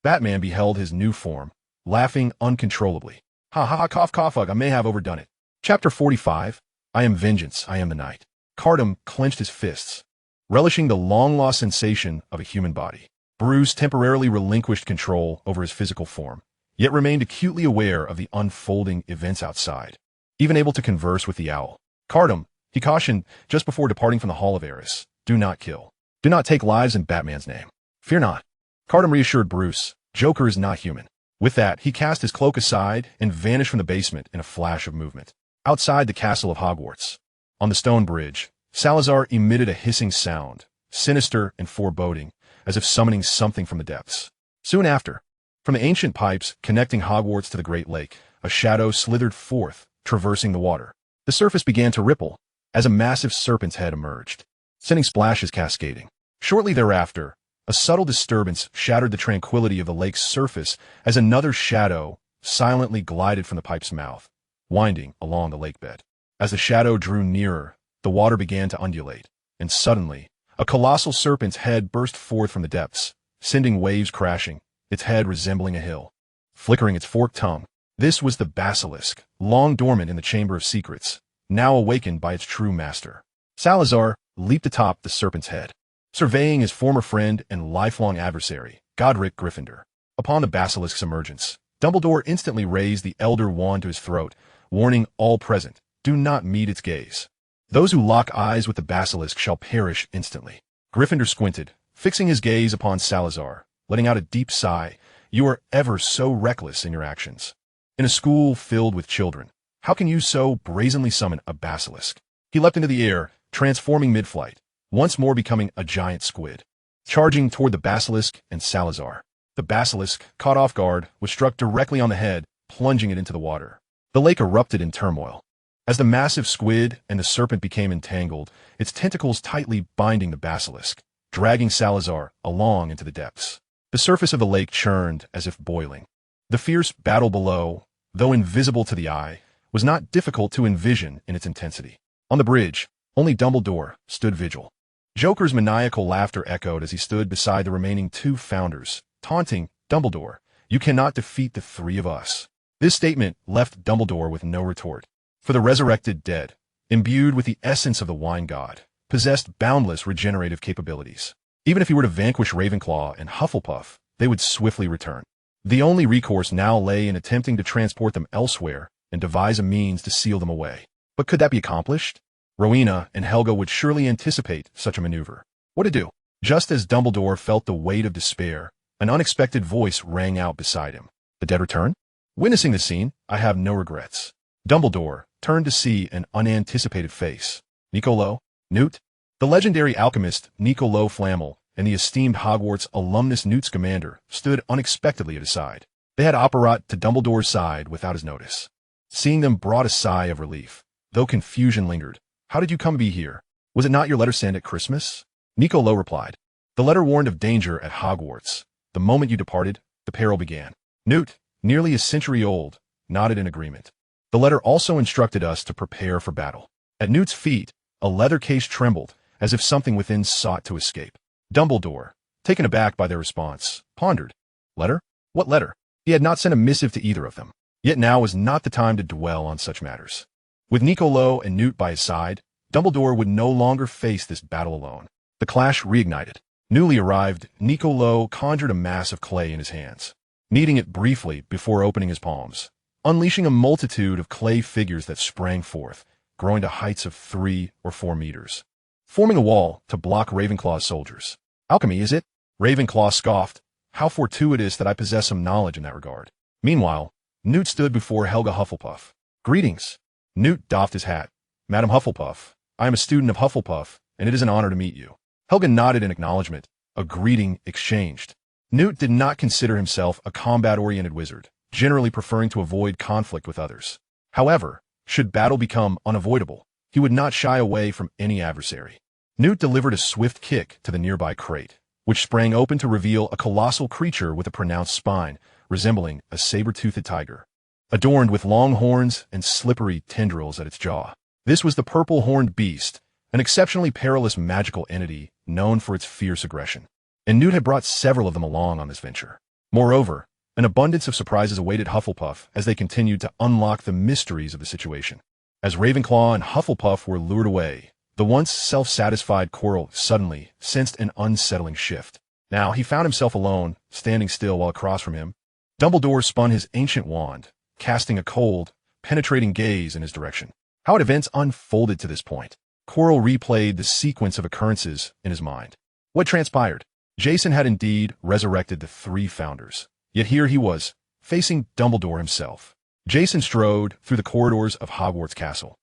Batman beheld his new form, laughing uncontrollably. Ha ha, cough cough, I may have overdone it. Chapter 45, I am vengeance, I am the night. Catum clenched his fists, relishing the long-lost sensation of a human body. Bruce temporarily relinquished control over his physical form, yet remained acutely aware of the unfolding events outside, even able to converse with the owl. Catum, he cautioned just before departing from the Hall of Eris, do not kill. Do not take lives in Batman's name. Fear not. Catum reassured Bruce, Joker is not human. With that, he cast his cloak aside and vanished from the basement in a flash of movement. Outside the castle of Hogwarts, on the stone bridge, Salazar emitted a hissing sound, sinister and foreboding, as if summoning something from the depths. Soon after, from the ancient pipes connecting Hogwarts to the Great Lake, a shadow slithered forth, traversing the water. The surface began to ripple, as a massive serpent's head emerged, sending splashes cascading. Shortly thereafter, a subtle disturbance shattered the tranquility of the lake's surface as another shadow silently glided from the pipe's mouth, winding along the lake bed. As the shadow drew nearer, the water began to undulate, and suddenly, a colossal serpent's head burst forth from the depths, sending waves crashing, its head resembling a hill, flickering its forked tongue. This was the basilisk, long dormant in the Chamber of Secrets, now awakened by its true master. Salazar leaped atop the serpent's head, surveying his former friend and lifelong adversary, Godric Gryffindor. Upon the basilisk's emergence, Dumbledore instantly raised the Elder Wand to his throat, warning all present, do not meet its gaze. Those who lock eyes with the basilisk shall perish instantly. Gryffindor squinted, fixing his gaze upon Salazar, letting out a deep sigh. You are ever so reckless in your actions. In a school filled with children, how can you so brazenly summon a basilisk? He leapt into the air, transforming mid-flight, once more becoming a giant squid, charging toward the basilisk and Salazar. The basilisk, caught off guard, was struck directly on the head, plunging it into the water. The lake erupted in turmoil. As the massive squid and the serpent became entangled, its tentacles tightly binding the basilisk, dragging Salazar along into the depths. The surface of the lake churned as if boiling. The fierce battle below, though invisible to the eye, was not difficult to envision in its intensity. On the bridge, only Dumbledore stood vigil. Joker's maniacal laughter echoed as he stood beside the remaining two founders, taunting, Dumbledore, you cannot defeat the three of us. This statement left Dumbledore with no retort. For the resurrected dead, imbued with the essence of the wine god, possessed boundless regenerative capabilities. Even if he were to vanquish Ravenclaw and Hufflepuff, they would swiftly return. The only recourse now lay in attempting to transport them elsewhere and devise a means to seal them away. But could that be accomplished? Rowena and Helga would surely anticipate such a maneuver. What to do? Just as Dumbledore felt the weight of despair, an unexpected voice rang out beside him. The dead return? Witnessing the scene, I have no regrets. Dumbledore turned to see an unanticipated face. Nicolo, Newt, the legendary alchemist Nicolo Flamel, and the esteemed Hogwarts alumnus Newt Scamander stood unexpectedly at his side. They had apparat to Dumbledore's side without his notice. Seeing them brought a sigh of relief, though confusion lingered. How did you come to be here? Was it not your letter sent at Christmas? Nicolo replied. The letter warned of danger at Hogwarts. The moment you departed, the peril began. Newt, nearly a century old, nodded in agreement. The letter also instructed us to prepare for battle. At Newt's feet, a leather case trembled, as if something within sought to escape. Dumbledore, taken aback by their response, pondered. Letter? What letter? He had not sent a missive to either of them. Yet now was not the time to dwell on such matters. With Nicolo and Newt by his side, Dumbledore would no longer face this battle alone. The clash reignited. Newly arrived, Nicolo conjured a mass of clay in his hands, kneading it briefly before opening his palms, unleashing a multitude of clay figures that sprang forth, growing to heights of 3 or 4 meters, forming a wall to block Ravenclaw's soldiers. Alchemy, is it? Ravenclaw scoffed. How fortuitous that I possess some knowledge in that regard. Meanwhile, Newt stood before Helga Hufflepuff. Greetings. Newt doffed his hat. Madam Hufflepuff, I am a student of Hufflepuff, and it is an honor to meet you. Helga nodded in acknowledgement, a greeting exchanged. Newt did not consider himself a combat-oriented wizard, generally preferring to avoid conflict with others. However, should battle become unavoidable, he would not shy away from any adversary. Newt delivered a swift kick to the nearby crate, which sprang open to reveal a colossal creature with a pronounced spine, resembling a saber-toothed tiger, adorned with long horns and slippery tendrils at its jaw. This was the purple-horned beast, an exceptionally perilous magical entity known for its fierce aggression. And Newt had brought several of them along on this venture. Moreover, an abundance of surprises awaited Hufflepuff as they continued to unlock the mysteries of the situation. As Ravenclaw and Hufflepuff were lured away, the once self-satisfied Quirrell suddenly sensed an unsettling shift. Now he found himself alone, standing still while across from him, Dumbledore spun his ancient wand, casting a cold, penetrating gaze in his direction. How had events unfolded to this point? Quirrell replayed the sequence of occurrences in his mind. What transpired? Jason had indeed resurrected the three founders. Yet here he was, facing Dumbledore himself. Jason strode through the corridors of Hogwarts Castle,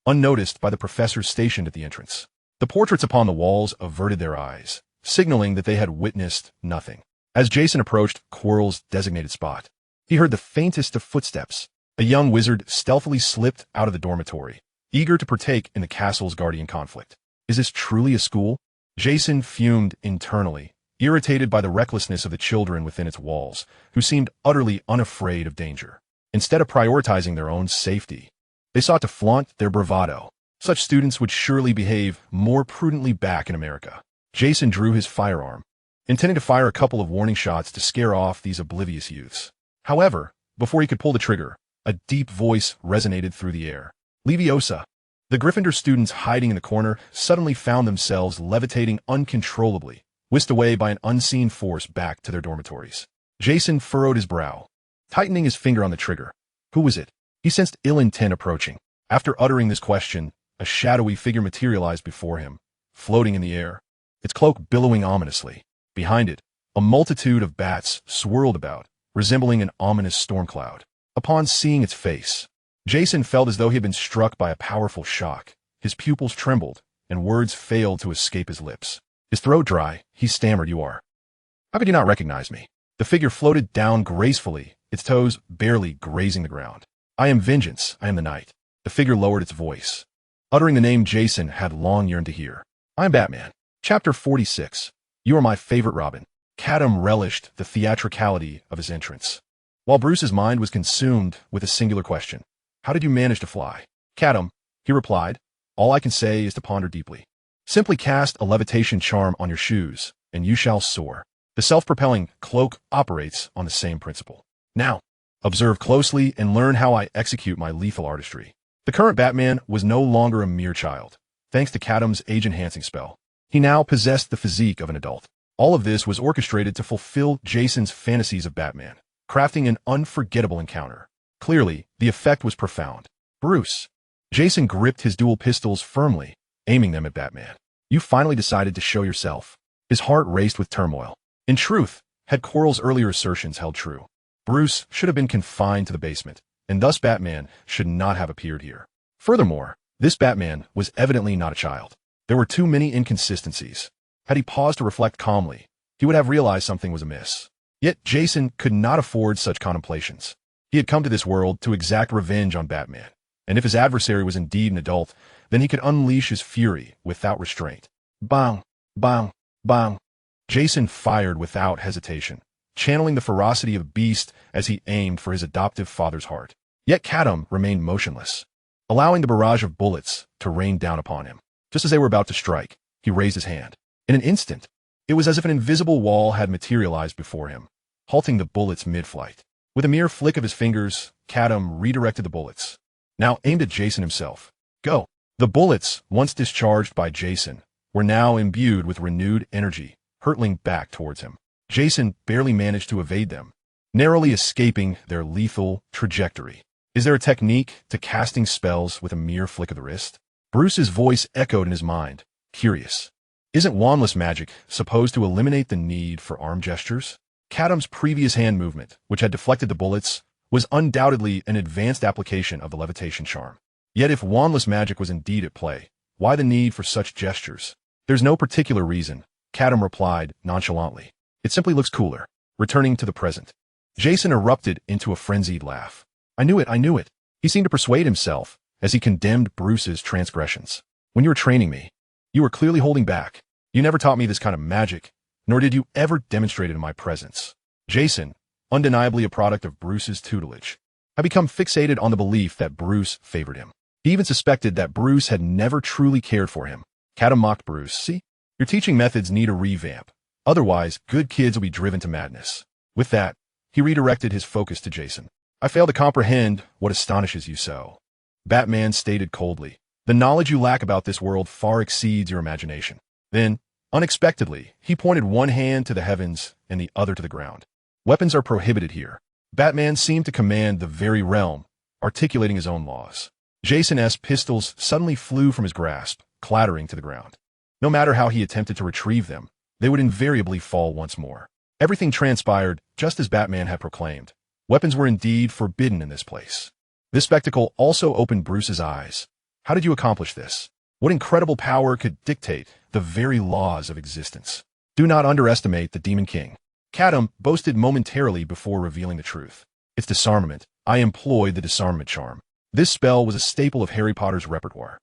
unnoticed by the professors stationed at the entrance. The portraits upon the walls averted their eyes, signaling that they had witnessed nothing. As Jason approached Quirrell's designated spot, he heard the faintest of footsteps. A young wizard stealthily slipped out of the dormitory, eager to partake in the castle's guardian conflict. Is this truly a school? Jason fumed internally, irritated by the recklessness of the children within its walls, who seemed utterly unafraid of danger. Instead of prioritizing their own safety, they sought to flaunt their bravado. Such students would surely behave more prudently back in America. Jason drew his firearm, intending to fire a couple of warning shots to scare off these oblivious youths. However, before he could pull the trigger, a deep voice resonated through the air. Leviosa. The Gryffindor students hiding in the corner suddenly found themselves levitating uncontrollably, whisked away by an unseen force back to their dormitories. Jason furrowed his brow, tightening his finger on the trigger. Who was it? He sensed ill intent approaching. After uttering this question, a shadowy figure materialized before him, floating in the air, its cloak billowing ominously. Behind it, a multitude of bats swirled about, resembling an ominous storm cloud. Upon seeing its face, Jason felt as though he had been struck by a powerful shock. His pupils trembled, and words failed to escape his lips. His throat dry, he stammered, "You are. How could you not recognize me?" The figure floated down gracefully, its toes barely grazing the ground. "I am Vengeance, I am the Night." The figure lowered its voice, uttering the name Jason had long yearned to hear. "I am Batman." Chapter 46. You are my favorite Robin. Catum relished the theatricality of his entrance, while Bruce's mind was consumed with a singular question. "How did you manage to fly?" "Catum," he replied, "all I can say is to ponder deeply. Simply cast a levitation charm on your shoes, and you shall soar. The self-propelling cloak operates on the same principle. Now, observe closely and learn how I execute my lethal artistry." The current Batman was no longer a mere child. Thanks to Catum's age-enhancing spell, he now possessed the physique of an adult. All of this was orchestrated to fulfill Jason's fantasies of Batman, crafting an unforgettable encounter. Clearly, the effect was profound. "Bruce." Jason gripped his dual pistols firmly, aiming them at Batman. "You finally decided to show yourself." His heart raced with turmoil. In truth, had Quirrell's earlier assertions held true, Bruce should have been confined to the basement, and thus Batman should not have appeared here. Furthermore, this Batman was evidently not a child. There were too many inconsistencies. Had he paused to reflect calmly, he would have realized something was amiss. Yet Jason could not afford such contemplations. He had come to this world to exact revenge on Batman, and if his adversary was indeed an adult, then he could unleash his fury without restraint. Bang, bang, bang. Jason fired without hesitation, channeling the ferocity of a beast as he aimed for his adoptive father's heart. Yet Catum remained motionless, allowing the barrage of bullets to rain down upon him. Just as they were about to strike, he raised his hand. In an instant, it was as if an invisible wall had materialized before him, halting the bullets mid-flight. With a mere flick of his fingers, Catum redirected the bullets, now aimed at Jason himself. "Go." The bullets, once discharged by Jason, were now imbued with renewed energy, hurtling back towards him. Jason barely managed to evade them, narrowly escaping their lethal trajectory. Is there a technique to casting spells with a mere flick of the wrist? Bruce's voice echoed in his mind, curious. Isn't wandless magic supposed to eliminate the need for arm gestures? Catum's previous hand movement, which had deflected the bullets, was undoubtedly an advanced application of the levitation charm. Yet if wandless magic was indeed at play, why the need for such gestures? "There's no particular reason," Catum replied nonchalantly. "It simply looks cooler." Returning to the present, Jason erupted into a frenzied laugh. I knew it. He seemed to persuade himself as he condemned Bruce's transgressions. "When you were training me, you were clearly holding back. You never taught me this kind of magic, nor did you ever demonstrate it in my presence." Jason, undeniably a product of Bruce's tutelage, had become fixated on the belief that Bruce favored him. He even suspected that Bruce had never truly cared for him. Catum mocked Bruce. See, your teaching methods need a revamp. Otherwise, good kids will be driven to madness. With that, he redirected his focus to Jason. I fail to comprehend what astonishes you so. Batman stated coldly. The knowledge you lack about this world far exceeds your imagination. Then, unexpectedly, he pointed one hand to the heavens and the other to the ground. Weapons are prohibited here. Batman seemed to command the very realm, articulating his own laws. Jason's pistols suddenly flew from his grasp, clattering to the ground. No matter how he attempted to retrieve them, they would invariably fall once more. Everything transpired just as Batman had proclaimed. Weapons were indeed forbidden in this place. This spectacle also opened Bruce's eyes. How did you accomplish this? What incredible power could dictate the very laws of existence? Do not underestimate the Demon King. Catum boasted momentarily before revealing the truth. It's disarmament. I employed the disarmament charm. This spell was a staple of Harry Potter's repertoire.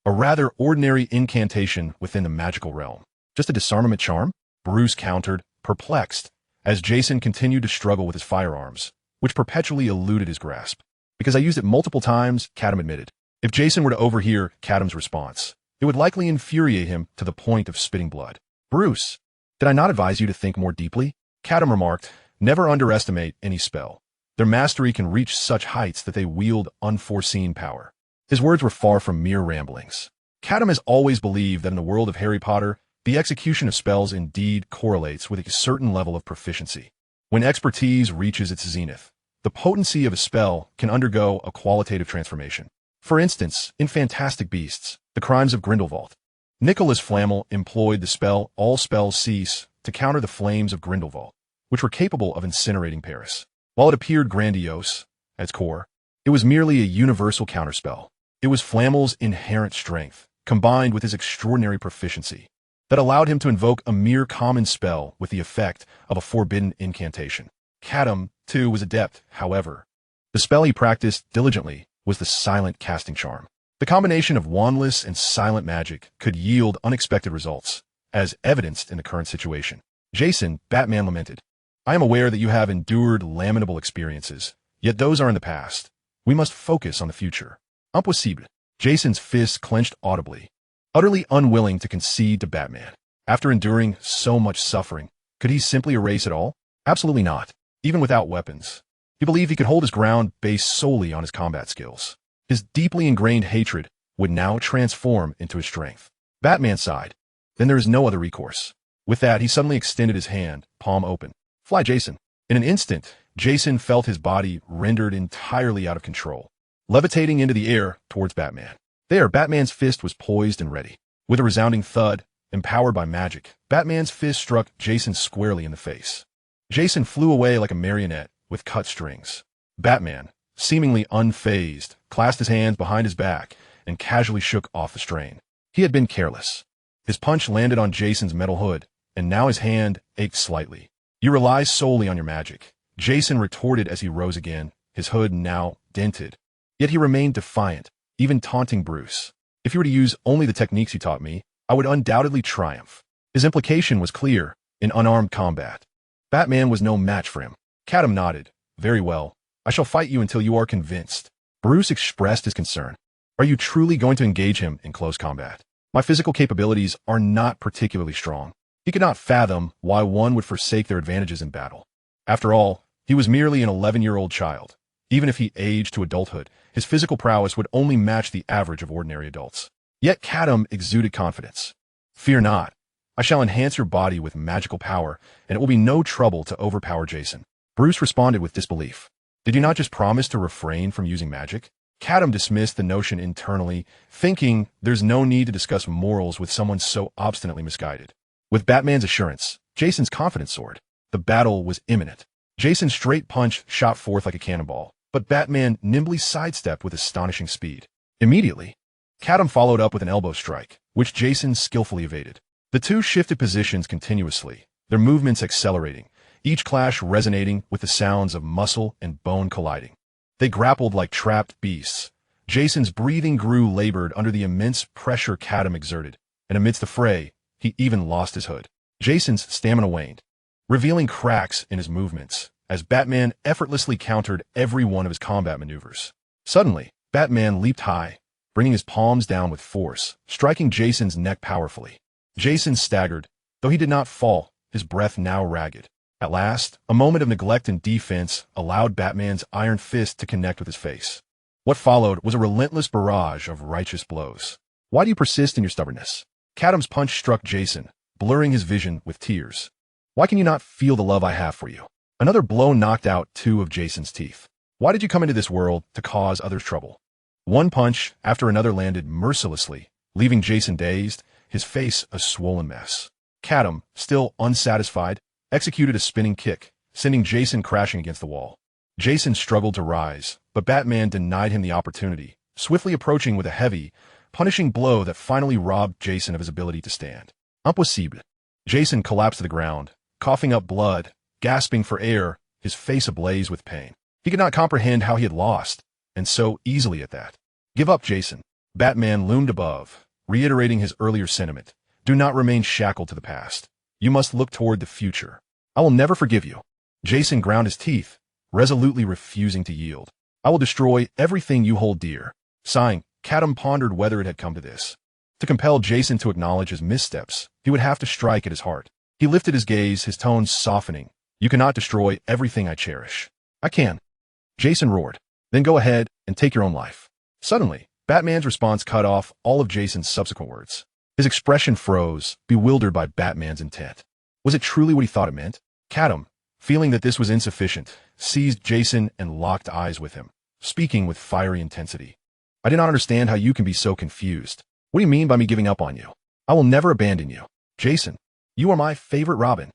A rather ordinary incantation within the magical realm. Just a disarmament charm? Bruce countered, perplexed, as Jason continued to struggle with his firearms, which perpetually eluded his grasp. Because I used it multiple times, Catum admitted. If Jason were to overhear Catum's response, it would likely infuriate him to the point of spitting blood. Bruce, did I not advise you to think more deeply? Catum remarked, never underestimate any spell. Their mastery can reach such heights that they wield unforeseen power. His words were far from mere ramblings. Catum has always believed that in the world of Harry Potter, the execution of spells indeed correlates with a certain level of proficiency. When expertise reaches its zenith, the potency of a spell can undergo a qualitative transformation. For instance, in Fantastic Beasts, The Crimes of Grindelwald, Nicholas Flamel employed the spell All Spells Cease to counter the flames of Grindelwald, which were capable of incinerating Paris. While it appeared grandiose at its core, it was merely a universal counterspell. It was Flamel's inherent strength, combined with his extraordinary proficiency, that allowed him to invoke a mere common spell with the effect of a forbidden incantation. Catum, too, was adept, however. The spell he practiced diligently was the silent casting charm. The combination of wandless and silent magic could yield unexpected results, as evidenced in the current situation. Jason, Batman lamented. I am aware that you have endured lamentable experiences, yet those are in the past. We must focus on the future. Impossible. Jason's fists clenched audibly, utterly unwilling to concede to Batman. After enduring so much suffering, could he simply erase it all? Absolutely not. Even without weapons. He believed he could hold his ground based solely on his combat skills. His deeply ingrained hatred would now transform into his strength. Batman sighed. Then there is no other recourse. With that, he suddenly extended his hand, palm open. Fly, Jason. In an instant, Jason felt his body rendered entirely out of control, levitating into the air towards Batman. There, Batman's fist was poised and ready. With a resounding thud, empowered by magic, Batman's fist struck Jason squarely in the face. Jason flew away like a marionette with cut strings. Batman, seemingly unfazed, clasped his hands behind his back and casually shook off the strain. He had been careless. His punch landed on Jason's metal hood, and now his hand ached slightly. You rely solely on your magic, Jason retorted as he rose again, his hood now dented. Yet he remained defiant, even taunting Bruce. If you were to use only the techniques you taught me, I would undoubtedly triumph. His implication was clear: in unarmed combat, Batman was no match for him. Catum nodded. Very well. I shall fight you until you are convinced. Bruce expressed his concern. Are you truly going to engage him in close combat? My physical capabilities are not particularly strong. He could not fathom why one would forsake their advantages in battle. After all, he was merely an 11-year-old child. Even if he aged to adulthood, his physical prowess would only match the average of ordinary adults. Yet Catum exuded confidence. Fear not. I shall enhance your body with magical power, and it will be no trouble to overpower Jason. Bruce responded with disbelief. Did you not just promise to refrain from using magic? Catum dismissed the notion internally, thinking there's no need to discuss morals with someone so obstinately misguided. With Batman's assurance, Jason's confidence soared. The battle was imminent. Jason's straight punch shot forth like a cannonball, but Batman nimbly sidestepped with astonishing speed. Immediately, Catum followed up with an elbow strike, which Jason skillfully evaded. The two shifted positions continuously, their movements accelerating, each clash resonating with the sounds of muscle and bone colliding. They grappled like trapped beasts. Jason's breathing grew labored under the immense pressure Catum exerted, and amidst the fray, he even lost his hood. Jason's stamina waned, revealing cracks in his movements, as Batman effortlessly countered every one of his combat maneuvers. Suddenly, Batman leaped high, bringing his palms down with force, striking Jason's neck powerfully. Jason staggered, though he did not fall, his breath now ragged. At last, a moment of neglect and defense allowed Batman's iron fist to connect with his face. What followed was a relentless barrage of righteous blows. Why do you persist in your stubbornness? Catum's punch struck Jason, blurring his vision with tears. Why can you not feel the love I have for you? Another blow knocked out 2 of Jason's teeth. Why did you come into this world to cause others trouble? One punch after another landed mercilessly, leaving Jason dazed, his face a swollen mess. Catum, still unsatisfied, executed a spinning kick, sending Jason crashing against the wall. Jason struggled to rise, but Batman denied him the opportunity, swiftly approaching with a heavy, punishing blow that finally robbed Jason of his ability to stand. Impossible. Jason collapsed to the ground, coughing up blood, gasping for air, his face ablaze with pain. He could not comprehend how he had lost, and so easily at that. Give up, Jason. Batman loomed above, reiterating his earlier sentiment. Do not remain shackled to the past. You must look toward the future. I will never forgive you. Jason ground his teeth, resolutely refusing to yield. I will destroy everything you hold dear. Sighing, Catum pondered whether it had come to this. To compel Jason to acknowledge his missteps, he would have to strike at his heart. He lifted his gaze, his tones softening. You cannot destroy everything I cherish. I can. Jason roared. Then go ahead and take your own life. Suddenly, Batman's response cut off all of Jason's subsequent words. His expression froze, bewildered by Batman's intent. Was it truly what he thought it meant? Catum, feeling that this was insufficient, seized Jason and locked eyes with him, speaking with fiery intensity. I do not understand how you can be so confused. What do you mean by me giving up on you? I will never abandon you. Jason, you are my favorite Robin.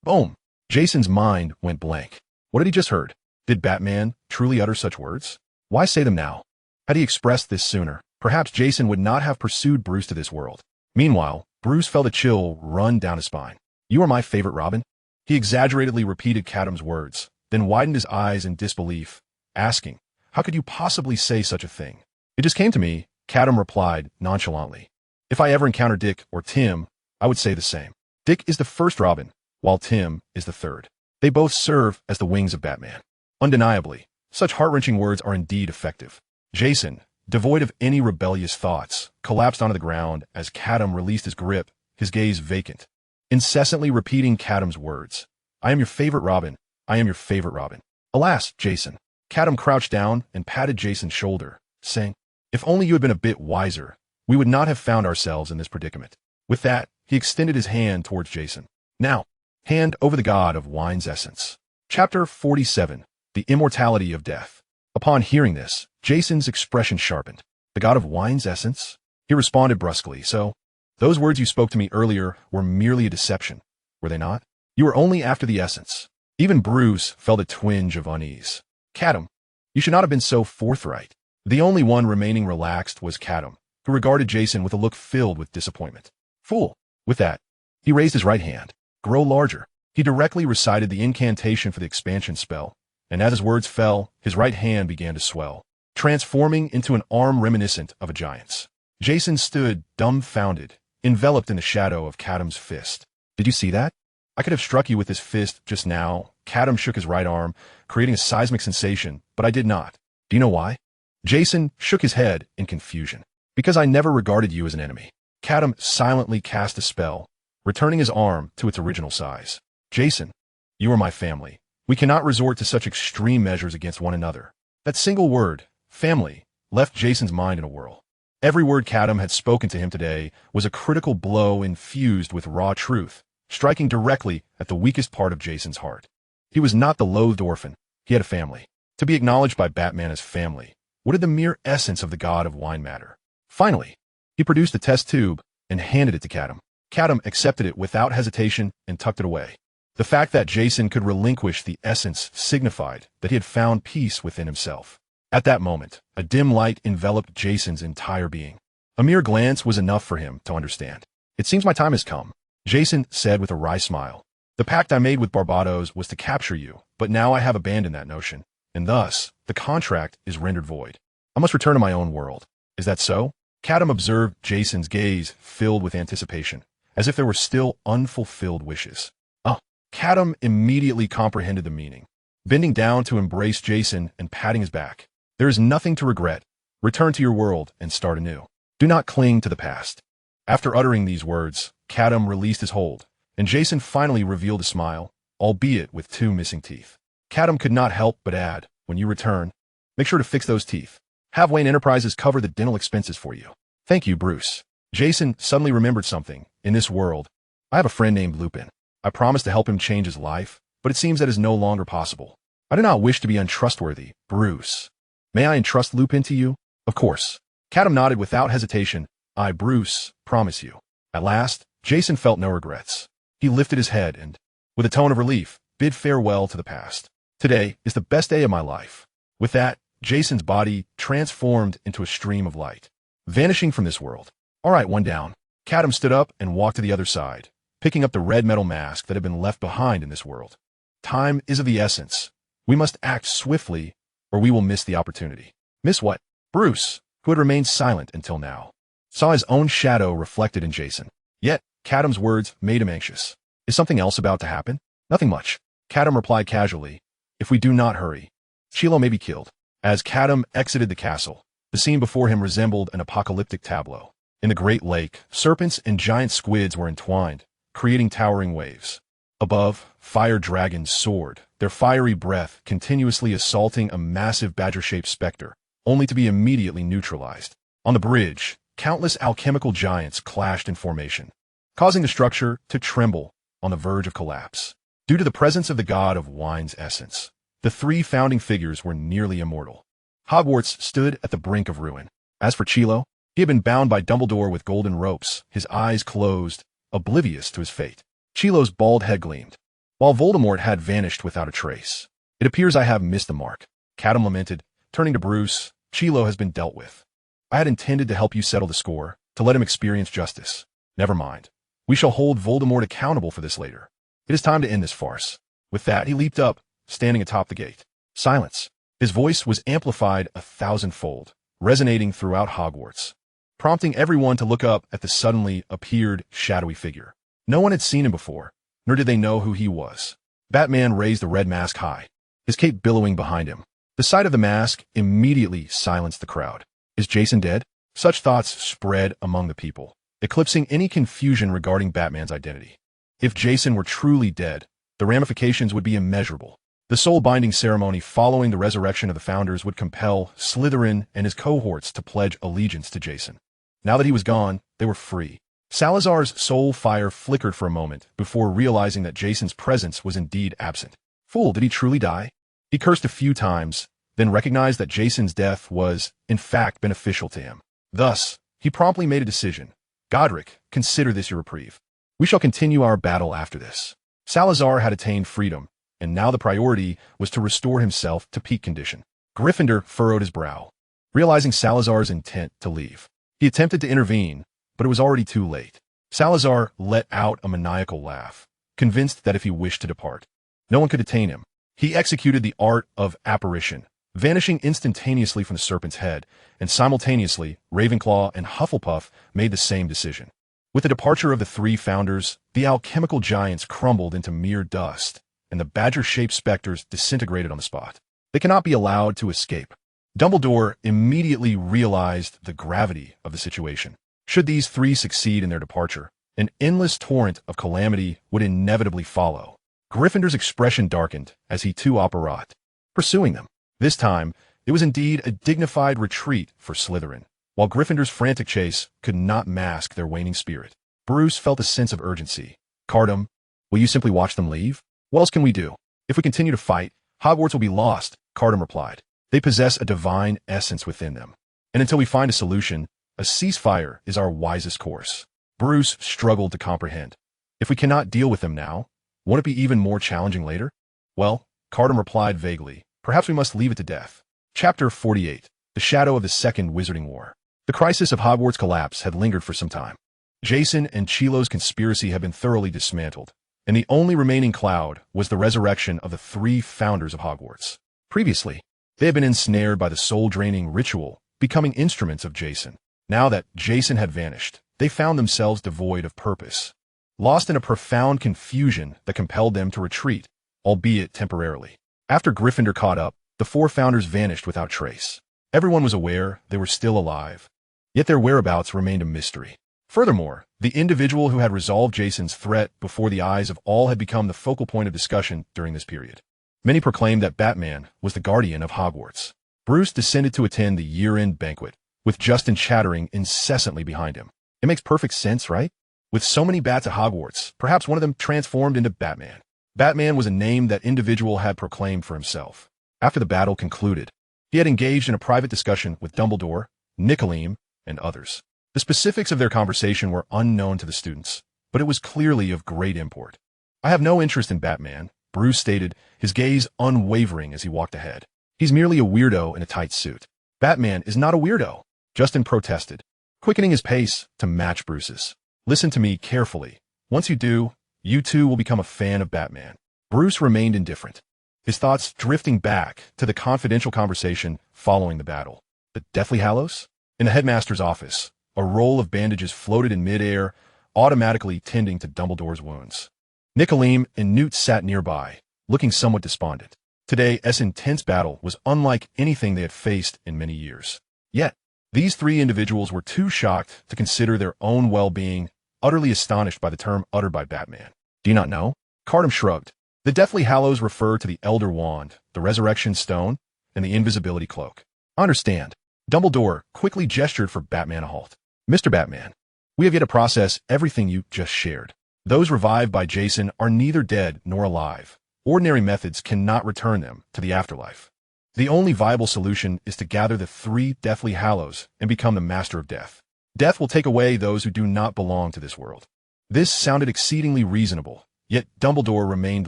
Boom. Jason's mind went blank. What had he just heard? Did Batman truly utter such words? Why say them now? Had he expressed this sooner, perhaps Jason would not have pursued Bruce to this world. Meanwhile, Bruce felt a chill run down his spine. You are my favorite Robin? He exaggeratedly repeated Catum's words, then widened his eyes in disbelief, asking, how could you possibly say such a thing? It just came to me, Catum replied nonchalantly. If I ever encounter Dick or Tim, I would say the same. Dick is the first Robin, while Tim is the third. They both serve as the wings of Batman. Undeniably, such heart-wrenching words are indeed effective. Jason, devoid of any rebellious thoughts, collapsed onto the ground as Catum released his grip, his gaze vacant, incessantly repeating Catum's words. I am your favorite Robin. I am your favorite Robin. Alas, Jason. Catum crouched down and patted Jason's shoulder, saying, if only you had been a bit wiser, we would not have found ourselves in this predicament. With that, he extended his hand towards Jason. Now, hand over the god of wine's essence. Chapter 47, The Immortality of Death. Upon hearing this, Jason's expression sharpened. The god of wine's essence? He responded brusquely, so, those words you spoke to me earlier were merely a deception, were they not? You were only after the essence. Even Bruce felt a twinge of unease. Catum, you should not have been so forthright. The only one remaining relaxed was Catum, who regarded Jason with a look filled with disappointment. Fool. With that, he raised his right hand. Grow larger. He directly recited the incantation for the expansion spell, and as his words fell, his right hand began to swell, transforming into an arm reminiscent of a giant's. Jason stood dumbfounded, enveloped in the shadow of Catum's fist. Did you see that? I could have struck you with this fist just now. Catum shook his right arm, creating a seismic sensation, but I did not. Do you know why? Jason shook his head in confusion. Because I never regarded you as an enemy. Catum silently cast a spell, returning his arm to its original size. Jason, you are my family. We cannot resort to such extreme measures against one another. That single word, family, left Jason's mind in a whirl. Every word Catum had spoken to him today was a critical blow infused with raw truth, striking directly at the weakest part of Jason's heart. He was not the loathed orphan. He had a family. To be acknowledged by Batman as family, what did the mere essence of the god of wine matter? Finally, he produced a test tube and handed it to Catum. Catum accepted it without hesitation and tucked it away. The fact that Jason could relinquish the essence signified that he had found peace within himself. At that moment, a dim light enveloped Jason's entire being. A mere glance was enough for him to understand. It seems my time has come, Jason said with a wry smile. The pact I made with Barbados was to capture you, but now I have abandoned that notion, and thus, the contract is rendered void. I must return to my own world. Is that so? Catum observed Jason's gaze filled with anticipation, as if there were still unfulfilled wishes. Oh, Catum immediately comprehended the meaning. bending down to embrace Jason and patting his back. There is nothing to regret. Return to your world and start anew. Do not cling to the past. After uttering these words, Catum released his hold, and Jason finally revealed a smile, albeit with 2 missing teeth. Catum could not help but add, when you return, make sure to fix those teeth. Have Wayne Enterprises cover the dental expenses for you. Thank you, Bruce. Jason suddenly remembered something. In this world, I have a friend named Lupin. I promised to help him change his life, but it seems that is no longer possible. I do not wish to be untrustworthy, Bruce. May I entrust Lupin to you? Of course. Catum nodded without hesitation. I, Bruce, promise you. At last, Jason felt no regrets. He lifted his head and, with a tone of relief, bid farewell to the past. Today is the best day of my life. With that, Jason's body transformed into a stream of light, vanishing from this world. All right, one down. Catum stood up and walked to the other side, picking up the red metal mask that had been left behind in this world. Time is of the essence. We must act swiftly, or we will miss the opportunity. Miss what? Bruce, who had remained silent until now, saw his own shadow reflected in Jason. Yet, Catum's words made him anxious. Is something else about to happen? Nothing much. Catum replied casually. If we do not hurry, Chilo may be killed. As Catum exited the castle, the scene before him resembled an apocalyptic tableau. In the great lake, serpents and giant squids were entwined, creating towering waves. Above, fire dragons soared, their fiery breath continuously assaulting a massive badger-shaped specter, only to be immediately neutralized. On the bridge, countless alchemical giants clashed in formation, causing the structure to tremble on the verge of collapse. Due to the presence of the god of wine's essence, the 3 founding figures were nearly immortal. Hogwarts stood at the brink of ruin. As for Chilo, he had been bound by Dumbledore with golden ropes, his eyes closed, oblivious to his fate. Chilo's bald head gleamed, while Voldemort had vanished without a trace. It appears I have missed the mark. Catum lamented, turning to Bruce. Chilo has been dealt with. I had intended to help you settle the score, to let him experience justice. Never mind. We shall hold Voldemort accountable for this later. It is time to end this farce. With that, he leaped up, standing atop the gate. Silence. His voice was amplified 1,000-fold, resonating throughout Hogwarts, prompting everyone to look up at the suddenly appeared shadowy figure. No one had seen him before, nor did they know who he was. Batman raised the red mask high, his cape billowing behind him. The sight of the mask immediately silenced the crowd. Is Jason dead? Such thoughts spread among the people, eclipsing any confusion regarding Batman's identity. If Jason were truly dead, the ramifications would be immeasurable. The soul-binding ceremony following the resurrection of the Founders would compel Slytherin and his cohorts to pledge allegiance to Jason. Now that he was gone, they were free. Salazar's soul fire flickered for a moment before realizing that Jason's presence was indeed absent. Fool, did he truly die? He cursed a few times, then recognized that Jason's death was, in fact, beneficial to him. Thus, he promptly made a decision. Godric, consider this your reprieve. We shall continue our battle after this. Salazar had attained freedom, and now the priority was to restore himself to peak condition. Gryffindor furrowed his brow, realizing Salazar's intent to leave. He attempted to intervene, but it was already too late. Salazar let out a maniacal laugh, convinced that if he wished to depart, no one could detain him. He executed the art of apparition, vanishing instantaneously from the serpent's head, and simultaneously, Ravenclaw and Hufflepuff made the same decision. With the departure of the 3 founders, the alchemical giants crumbled into mere dust, and the badger-shaped specters disintegrated on the spot. They cannot be allowed to escape. Dumbledore immediately realized the gravity of the situation. Should these 3 succeed in their departure, an endless torrent of calamity would inevitably follow. Gryffindor's expression darkened as he too apparat, pursuing them. This time, it was indeed a dignified retreat for Slytherin, while Gryffindor's frantic chase could not mask their waning spirit. Bruce felt a sense of urgency. Catum, will you simply watch them leave? What else can we do? If we continue to fight, Hogwarts will be lost, Catum replied. They possess a divine essence within them, and until we find a solution, a ceasefire is our wisest course. Bruce struggled to comprehend. If we cannot deal with them now, won't it be even more challenging later? Well, Catum replied vaguely, perhaps we must leave it to death. Chapter 48. The Shadow of the Second Wizarding War. The crisis of Hogwarts' collapse had lingered for some time. Jason and Chilo's conspiracy had been thoroughly dismantled, and the only remaining cloud was the resurrection of the 3 founders of Hogwarts. Previously, they had been ensnared by the soul-draining ritual, becoming instruments of Jason. Now that Jason had vanished, they found themselves devoid of purpose, lost in a profound confusion that compelled them to retreat, albeit temporarily. After Gryffindor caught up, the four founders vanished without trace. Everyone was aware they were still alive, yet their whereabouts remained a mystery. Furthermore, the individual who had resolved Jason's threat before the eyes of all had become the focal point of discussion during this period. Many proclaimed that Batman was the guardian of Hogwarts. Bruce descended to attend the year-end banquet, with Justin chattering incessantly behind him. It makes perfect sense, right? With so many bats at Hogwarts, perhaps one of them transformed into Batman. Batman was a name that individual had proclaimed for himself. After the battle concluded, he had engaged in a private discussion with Dumbledore, Nicolene, and others. The specifics of their conversation were unknown to the students, but it was clearly of great import. I have no interest in Batman, Bruce stated, his gaze unwavering as he walked ahead. He's merely a weirdo in a tight suit. Batman is not a weirdo, Justin protested, quickening his pace to match Bruce's. Listen to me carefully. Once you do, you too will become a fan of Batman. Bruce remained indifferent, his thoughts drifting back to the confidential conversation following the battle. The Deathly Hallows? In the headmaster's office, a roll of bandages floated in midair, automatically tending to Dumbledore's wounds. Nicolene and Newt sat nearby, looking somewhat despondent. Today's intense battle was unlike anything they had faced in many years. Yet, these three individuals were too shocked to consider their own well-being, utterly astonished by the term uttered by Batman. Do you not know? Catum shrugged. The Deathly Hallows refer to the Elder Wand, the Resurrection Stone, and the Invisibility Cloak. Understand. Dumbledore quickly gestured for Batman to halt. Mr. Batman, we have yet to process everything you just shared. Those revived by Jason are neither dead nor alive. Ordinary methods cannot return them to the afterlife. The only viable solution is to gather the three Deathly Hallows and become the Master of Death. Death will take away those who do not belong to this world. This sounded exceedingly reasonable, yet Dumbledore remained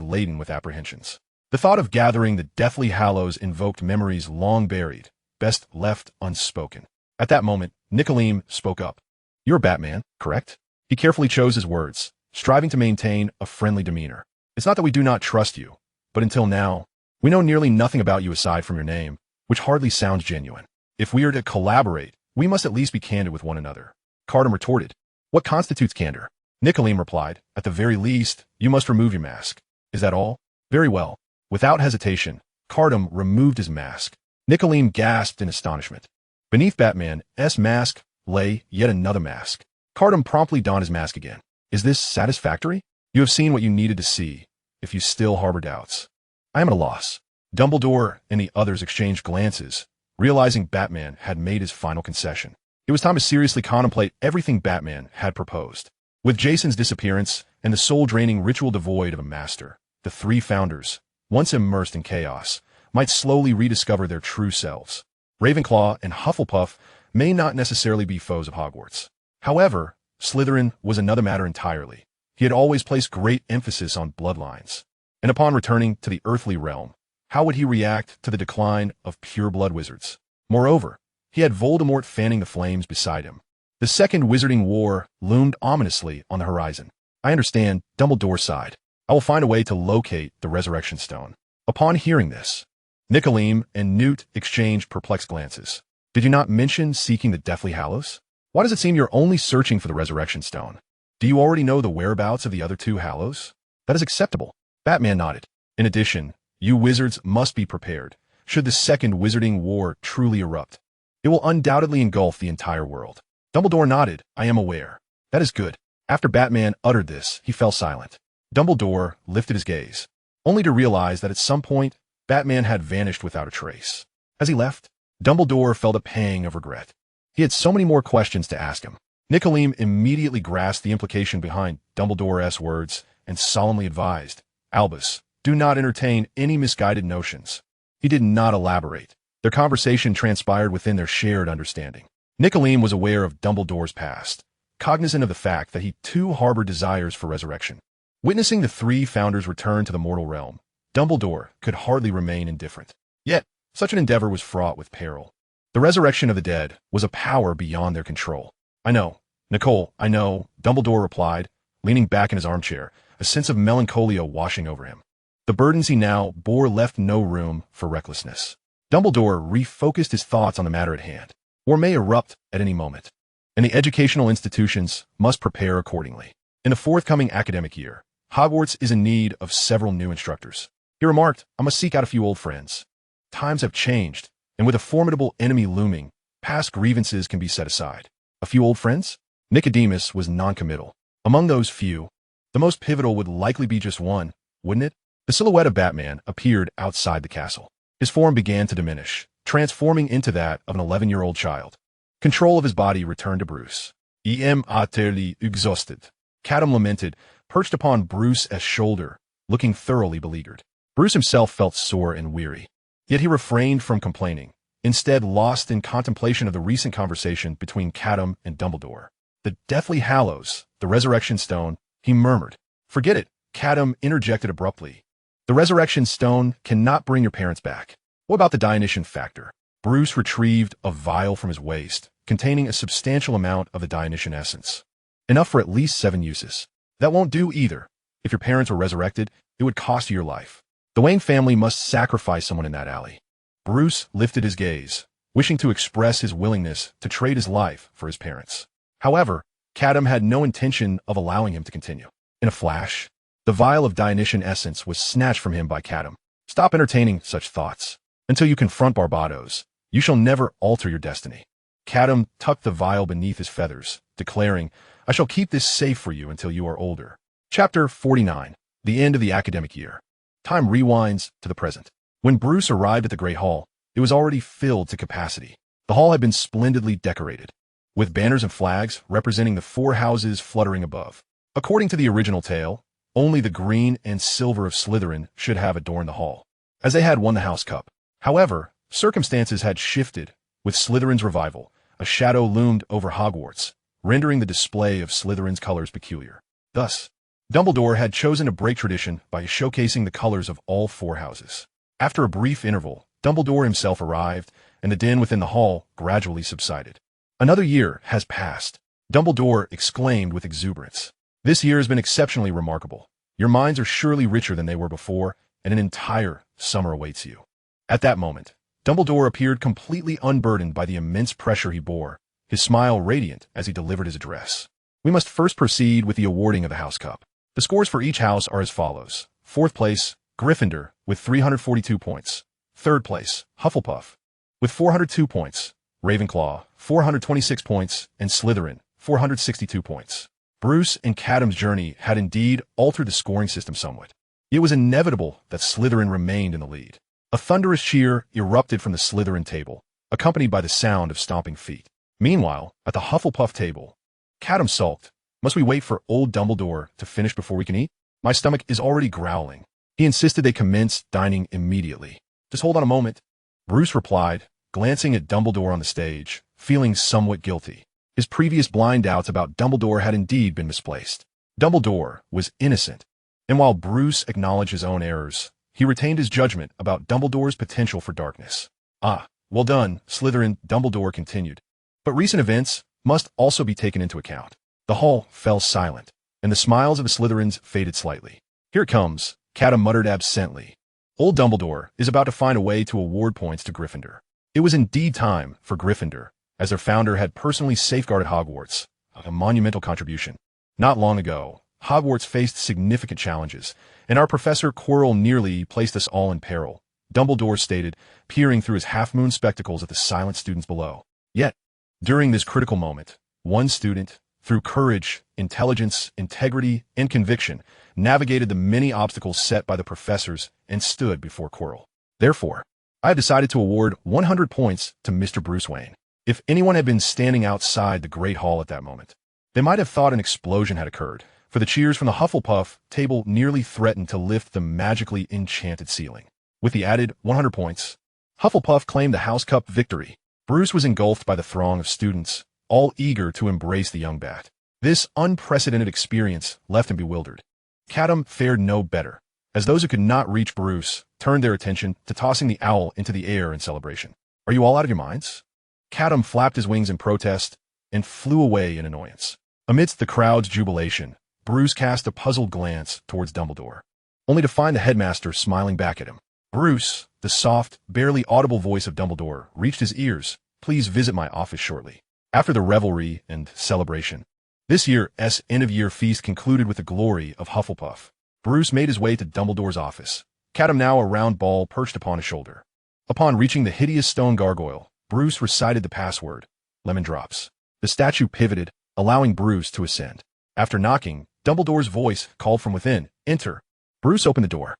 laden with apprehensions. The thought of gathering the Deathly Hallows invoked memories long buried, best left unspoken. At that moment, Nicolene spoke up. You're Batman, correct? He carefully chose his words, striving to maintain a friendly demeanor. It's not that we do not trust you, but until now, we know nearly nothing about you aside from your name, which hardly sounds genuine. If we are to collaborate, we must at least be candid with one another. Catum retorted. What constitutes candor? Nicolene replied, at the very least, you must remove your mask. Is that all? Very well. Without hesitation, Catum removed his mask. Nicolene gasped in astonishment. Beneath Batman's mask lay yet another mask. Catum promptly donned his mask again. Is this satisfactory? You have seen what you needed to see, if you still harbor doubts. I am at a loss. Dumbledore and the others exchanged glances, realizing Batman had made his final concession. It was time to seriously contemplate everything Batman had proposed. With Jason's disappearance and the soul-draining ritual devoid of a master, the three founders, once immersed in chaos, might slowly rediscover their true selves. Ravenclaw and Hufflepuff may not necessarily be foes of Hogwarts. However, Slytherin was another matter entirely. He had always placed great emphasis on bloodlines. And upon returning to the earthly realm, how would he react to the decline of pure-blood wizards? Moreover, he had Voldemort fanning the flames beside him. The Second Wizarding War loomed ominously on the horizon. I understand, Dumbledore sighed. I will find a way to locate the Resurrection Stone. Upon hearing this, Nicolene and Newt exchanged perplexed glances. Did you not mention seeking the Deathly Hallows? Why does it seem you're only searching for the Resurrection Stone? Do you already know the whereabouts of the other two Hallows? That is acceptable. Batman nodded. In addition, you wizards must be prepared, should the Second Wizarding War truly erupt. It will undoubtedly engulf the entire world. Dumbledore nodded. I am aware. That is good. After Batman uttered this, he fell silent. Dumbledore lifted his gaze, only to realize that at some point, Batman had vanished without a trace. As he left, Dumbledore felt a pang of regret. He had so many more questions to ask him. Nicolene immediately grasped the implication behind Dumbledore's words and solemnly advised, Albus, do not entertain any misguided notions. He did not elaborate. Their conversation transpired within their shared understanding. Nicolene was aware of Dumbledore's past, cognizant of the fact that he too harbored desires for resurrection. Witnessing the three founders return to the mortal realm, Dumbledore could hardly remain indifferent. Yet, such an endeavor was fraught with peril. The resurrection of the dead was a power beyond their control. I know, Nicole, I know, Dumbledore replied, leaning back in his armchair, a sense of melancholia washing over him. The burdens he now bore left no room for recklessness. Dumbledore refocused his thoughts on the matter at hand. War may erupt at any moment, and the educational institutions must prepare accordingly. In the forthcoming academic year, Hogwarts is in need of several new instructors. He remarked, "I must seek out a few old friends. Times have changed, and with a formidable enemy looming, past grievances can be set aside. A few old friends?" Nicodemus was noncommittal. Among those few, the most pivotal would likely be just one, wouldn't it? The silhouette of Batman appeared outside the castle. His form began to diminish, transforming into that of an 11-year-old child. Control of his body returned to Bruce. "I am utterly exhausted," Catum lamented, perched upon Bruce's shoulder, looking thoroughly beleaguered. Bruce himself felt sore and weary. Yet he refrained from complaining, instead lost in contemplation of the recent conversation between Catum and Dumbledore. "The Deathly Hallows, the Resurrection Stone," he murmured. "Forget it," Catum interjected abruptly. "The Resurrection Stone cannot bring your parents back." "What about the Dionysian factor?" Bruce retrieved a vial from his waist, containing a substantial amount of the Dionysian essence. "Enough for at least 7 uses." "That won't do either. If your parents were resurrected, it would cost you your life. The Wayne family must sacrifice someone in that alley." Bruce lifted his gaze, wishing to express his willingness to trade his life for his parents. However, Catum had no intention of allowing him to continue. In a flash, the vial of Dionysian essence was snatched from him by Catum. "Stop entertaining such thoughts. Until you confront Barbados, you shall never alter your destiny." Catum tucked the vial beneath his feathers, declaring, "I shall keep this safe for you until you are older." Chapter 49. The End of the Academic Year. Time rewinds to the present. When Bruce arrived at the Great Hall, it was already filled to capacity. The hall had been splendidly decorated, with banners and flags representing the 4 houses fluttering above. According to the original tale, only the green and silver of Slytherin should have adorned the hall, as they had won the House Cup. However, circumstances had shifted. With Slytherin's revival, a shadow loomed over Hogwarts, rendering the display of Slytherin's colors peculiar. Thus, Dumbledore had chosen to break tradition by showcasing the colors of all 4 houses. After a brief interval, Dumbledore himself arrived, and the din within the hall gradually subsided. "Another year has passed," Dumbledore exclaimed with exuberance. "This year has been exceptionally remarkable. Your minds are surely richer than they were before, and an entire summer awaits you." At that moment, Dumbledore appeared completely unburdened by the immense pressure he bore, his smile radiant as he delivered his address. "We must first proceed with the awarding of the House Cup. The scores for each house are as follows. 4th place, Gryffindor, with 342 points. 3rd place, Hufflepuff, with 402 points. Ravenclaw, 426 points, and Slytherin, 462 points. Bruce and Catum's journey had indeed altered the scoring system somewhat. It was inevitable that Slytherin remained in the lead. A thunderous cheer erupted from the Slytherin table, accompanied by the sound of stomping feet. Meanwhile, at the Hufflepuff table, Catum sulked. "Must we wait for old Dumbledore to finish before we can eat? My stomach is already growling." He insisted they commence dining immediately. "Just hold on a moment," Bruce replied, glancing at Dumbledore on the stage, feeling somewhat guilty. His previous blind doubts about Dumbledore had indeed been misplaced. Dumbledore was innocent, and while Bruce acknowledged his own errors, he retained his judgment about Dumbledore's potential for darkness. "Ah, well done, Slytherin," Dumbledore continued. "But recent events must also be taken into account." The hall fell silent, and the smiles of the Slytherins faded slightly. "Here it comes," Catum muttered absently. Old Dumbledore is about to find a way to award points to Gryffindor. It was indeed time for Gryffindor, as their founder had personally safeguarded Hogwarts, a monumental contribution. Not long ago, Hogwarts faced significant challenges, and our Professor Quirrell nearly placed us all in peril, Dumbledore stated, peering through his half-moon spectacles at the silent students below. Yet, during this critical moment, one student, through courage, intelligence, integrity, and conviction, navigated the many obstacles set by the professors and stood before Quirrell. Therefore, I have decided to award 100 points to Mr. Bruce Wayne. If anyone had been standing outside the Great Hall at that moment, they might have thought an explosion had occurred, for the cheers from the Hufflepuff table nearly threatened to lift the magically enchanted ceiling. With the added 100 points, Hufflepuff claimed the House Cup victory. Bruce was engulfed by the throng of students, all eager to embrace the young bat. This unprecedented experience left him bewildered. Catum fared no better, as those who could not reach Bruce turned their attention to tossing the owl into the air in celebration. "Are you all out of your minds?" Catum flapped his wings in protest and flew away in annoyance. Amidst the crowd's jubilation, Bruce cast a puzzled glance towards Dumbledore, only to find the headmaster smiling back at him. "Bruce," the soft, barely audible voice of Dumbledore reached his ears, "please visit my office shortly." After the revelry and celebration, this year's end-of-year feast concluded with the glory of Hufflepuff. Bruce made his way to Dumbledore's office, Catum now a round ball perched upon his shoulder. Upon reaching the hideous stone gargoyle, Bruce recited the password, lemon drops. The statue pivoted, allowing Bruce to ascend. After knocking, Dumbledore's voice called from within, enter. Bruce opened the door.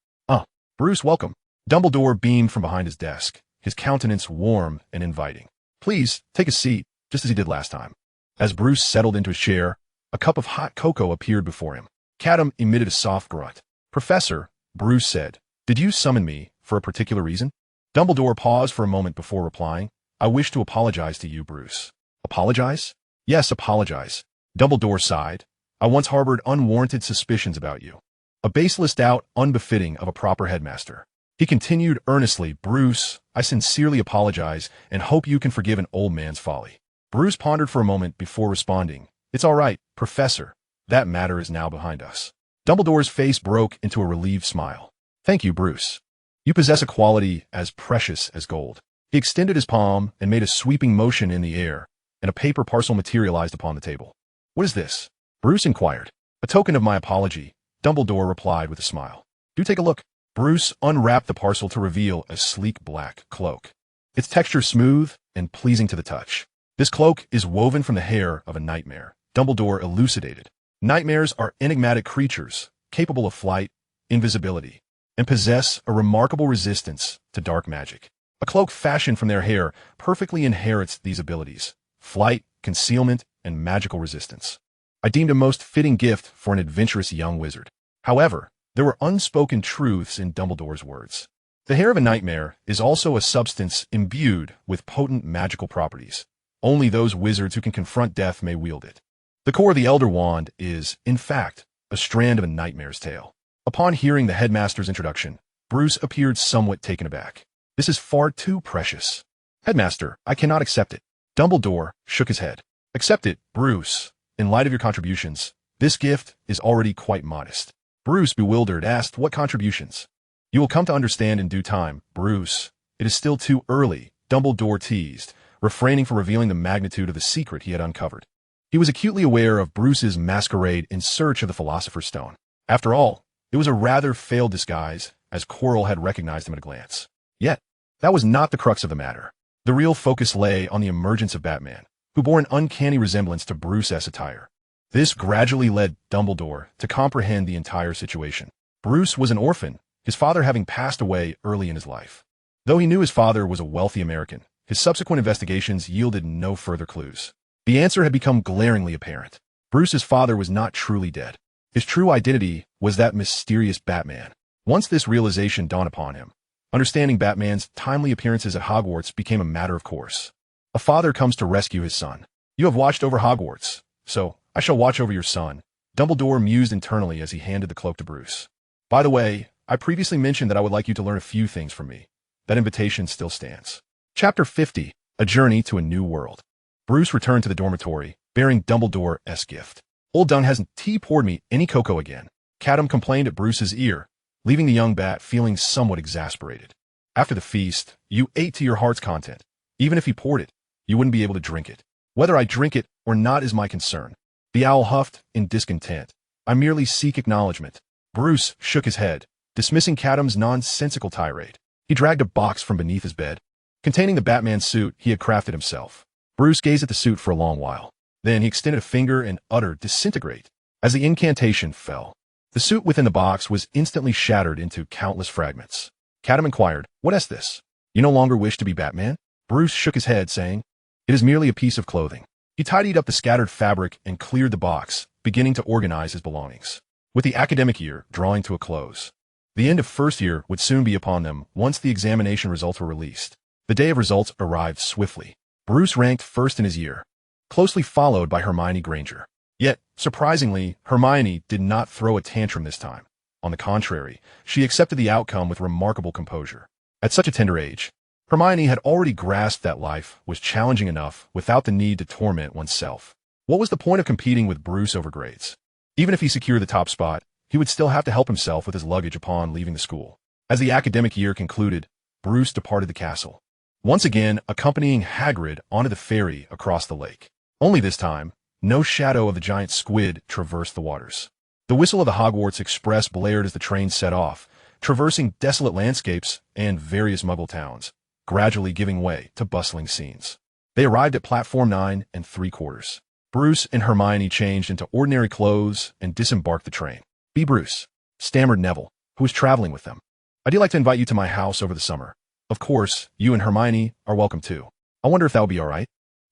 Bruce, welcome. Dumbledore beamed from behind his desk, his countenance warm and inviting. Please, take a seat, just as he did last time. As Bruce settled into his chair, a cup of hot cocoa appeared before him. Catum emitted a soft grunt. Professor, Bruce said, did you summon me for a particular reason? Dumbledore paused for a moment before replying. I wish to apologize to you, Bruce. Apologize? Yes, apologize. Dumbledore sighed. I once harbored unwarranted suspicions about you. A baseless doubt unbefitting of a proper headmaster. He continued earnestly, Bruce, I sincerely apologize and hope you can forgive an old man's folly. Bruce pondered for a moment before responding. It's all right, Professor. That matter is now behind us. Dumbledore's face broke into a relieved smile. Thank you, Bruce. You possess a quality as precious as gold. He extended his palm and made a sweeping motion in the air, and a paper parcel materialized upon the table. What is this? Bruce inquired. A token of my apology, Dumbledore replied with a smile. Do take a look. Bruce unwrapped the parcel to reveal a sleek black cloak. Its texture smooth and pleasing to the touch. This cloak is woven from the hair of a nightmare, Dumbledore elucidated. Nightmares are enigmatic creatures, capable of flight, invisibility, and possess a remarkable resistance to dark magic. A cloak fashioned from their hair perfectly inherits these abilities: flight, concealment, and magical resistance. I deemed a most fitting gift for an adventurous young wizard. However, there were unspoken truths in Dumbledore's words. The hair of a nightmare is also a substance imbued with potent magical properties. Only those wizards who can confront death may wield it. The core of the Elder Wand is, in fact, a strand of a nightmare's tale. Upon hearing the headmaster's introduction, Bruce appeared somewhat taken aback. This is far too precious. Headmaster, I cannot accept it. Dumbledore shook his head. Accept it, Bruce. In light of your contributions, this gift is already quite modest. Bruce, bewildered, asked, what contributions? You will come to understand in due time, Bruce. It is still too early, Dumbledore teased, refraining from revealing the magnitude of the secret he had uncovered. He was acutely aware of Bruce's masquerade in search of the Philosopher's Stone. After all, it was a rather failed disguise, as Quirrell had recognized him at a glance. Yet, that was not the crux of the matter. The real focus lay on the emergence of Batman, who bore an uncanny resemblance to Bruce's attire. This gradually led Dumbledore to comprehend the entire situation. Bruce was an orphan, his father having passed away early in his life. Though he knew his father was a wealthy American, his subsequent investigations yielded no further clues. The answer had become glaringly apparent. Bruce's father was not truly dead. His true identity was that mysterious Batman. Once this realization dawned upon him, understanding Batman's timely appearances at Hogwarts became a matter of course. A father comes to rescue his son. You have watched over Hogwarts, so I shall watch over your son, Dumbledore mused internally as he handed the cloak to Bruce. By the way, I previously mentioned that I would like you to learn a few things from me. That invitation still stands. Chapter 50, A Journey to a New World. Bruce returned to the dormitory, bearing Dumbledore's gift. Old Dun hasn't poured me any cocoa again. Catum complained at Bruce's ear, leaving the young bat feeling somewhat exasperated. After the feast, you ate to your heart's content. Even if he poured it, you wouldn't be able to drink it. Whether I drink it or not is my concern. The owl huffed in discontent. I merely seek acknowledgement. Bruce shook his head, dismissing Catum's nonsensical tirade. He dragged a box from beneath his bed, containing the Batman suit he had crafted himself. Bruce gazed at the suit for a long while. Then he extended a finger and uttered, disintegrate. As the incantation fell, the suit within the box was instantly shattered into countless fragments. Catum inquired, what is this? You no longer wish to be Batman? Bruce shook his head, saying, it is merely a piece of clothing. He tidied up the scattered fabric and cleared the box, beginning to organize his belongings. With the academic year drawing to a close, the end of first year would soon be upon them once the examination results were released. The day of results arrived swiftly. Bruce ranked first in his year, closely followed by Hermione Granger. Yet, surprisingly, Hermione did not throw a tantrum this time. On the contrary, she accepted the outcome with remarkable composure. At such a tender age, Hermione had already grasped that life was challenging enough without the need to torment oneself. What was the point of competing with Bruce over grades? Even if he secured the top spot, he would still have to help himself with his luggage upon leaving the school. As the academic year concluded, Bruce departed the castle, once again accompanying Hagrid onto the ferry across the lake. Only this time, no shadow of the giant squid traversed the waters. The whistle of the Hogwarts Express blared as the train set off, traversing desolate landscapes and various Muggle towns, gradually giving way to bustling scenes. They arrived at platform 9 3/4. Bruce and Hermione changed into ordinary clothes and disembarked the train. "Be Bruce," stammered Neville, who was traveling with them. "I'd like to invite you to my house over the summer. Of course, you and Hermione are welcome too. I wonder if that would be all right."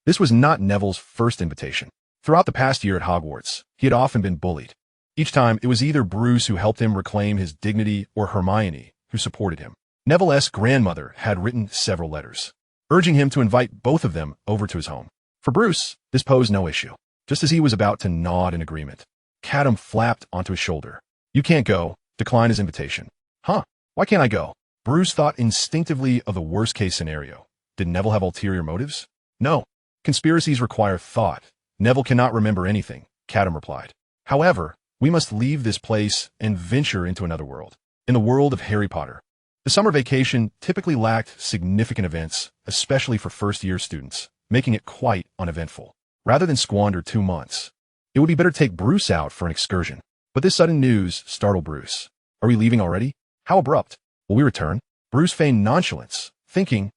This was not Neville's first invitation. Throughout the past year at Hogwarts, he had often been bullied. Each time, it was either Bruce who helped him reclaim his dignity or Hermione who supported him. Neville's grandmother had written several letters, urging him to invite both of them over to his home. For Bruce, this posed no issue. Just as he was about to nod in agreement, Catum flapped onto his shoulder. "You can't go. Decline his invitation." "Huh? Why can't I go?" Bruce thought instinctively of the worst-case scenario. Did Neville have ulterior motives? "No. Conspiracies require thought. Neville cannot remember anything," Catum replied. "However, we must leave this place and venture into another world. In the world of Harry Potter." The summer vacation typically lacked significant events, especially for first-year students, making it quite uneventful. Rather than squander 2 months, it would be better to take Bruce out for an excursion. But this sudden news startled Bruce. "Are we leaving already? How abrupt. Will we return?" Bruce feigned nonchalance, thinking,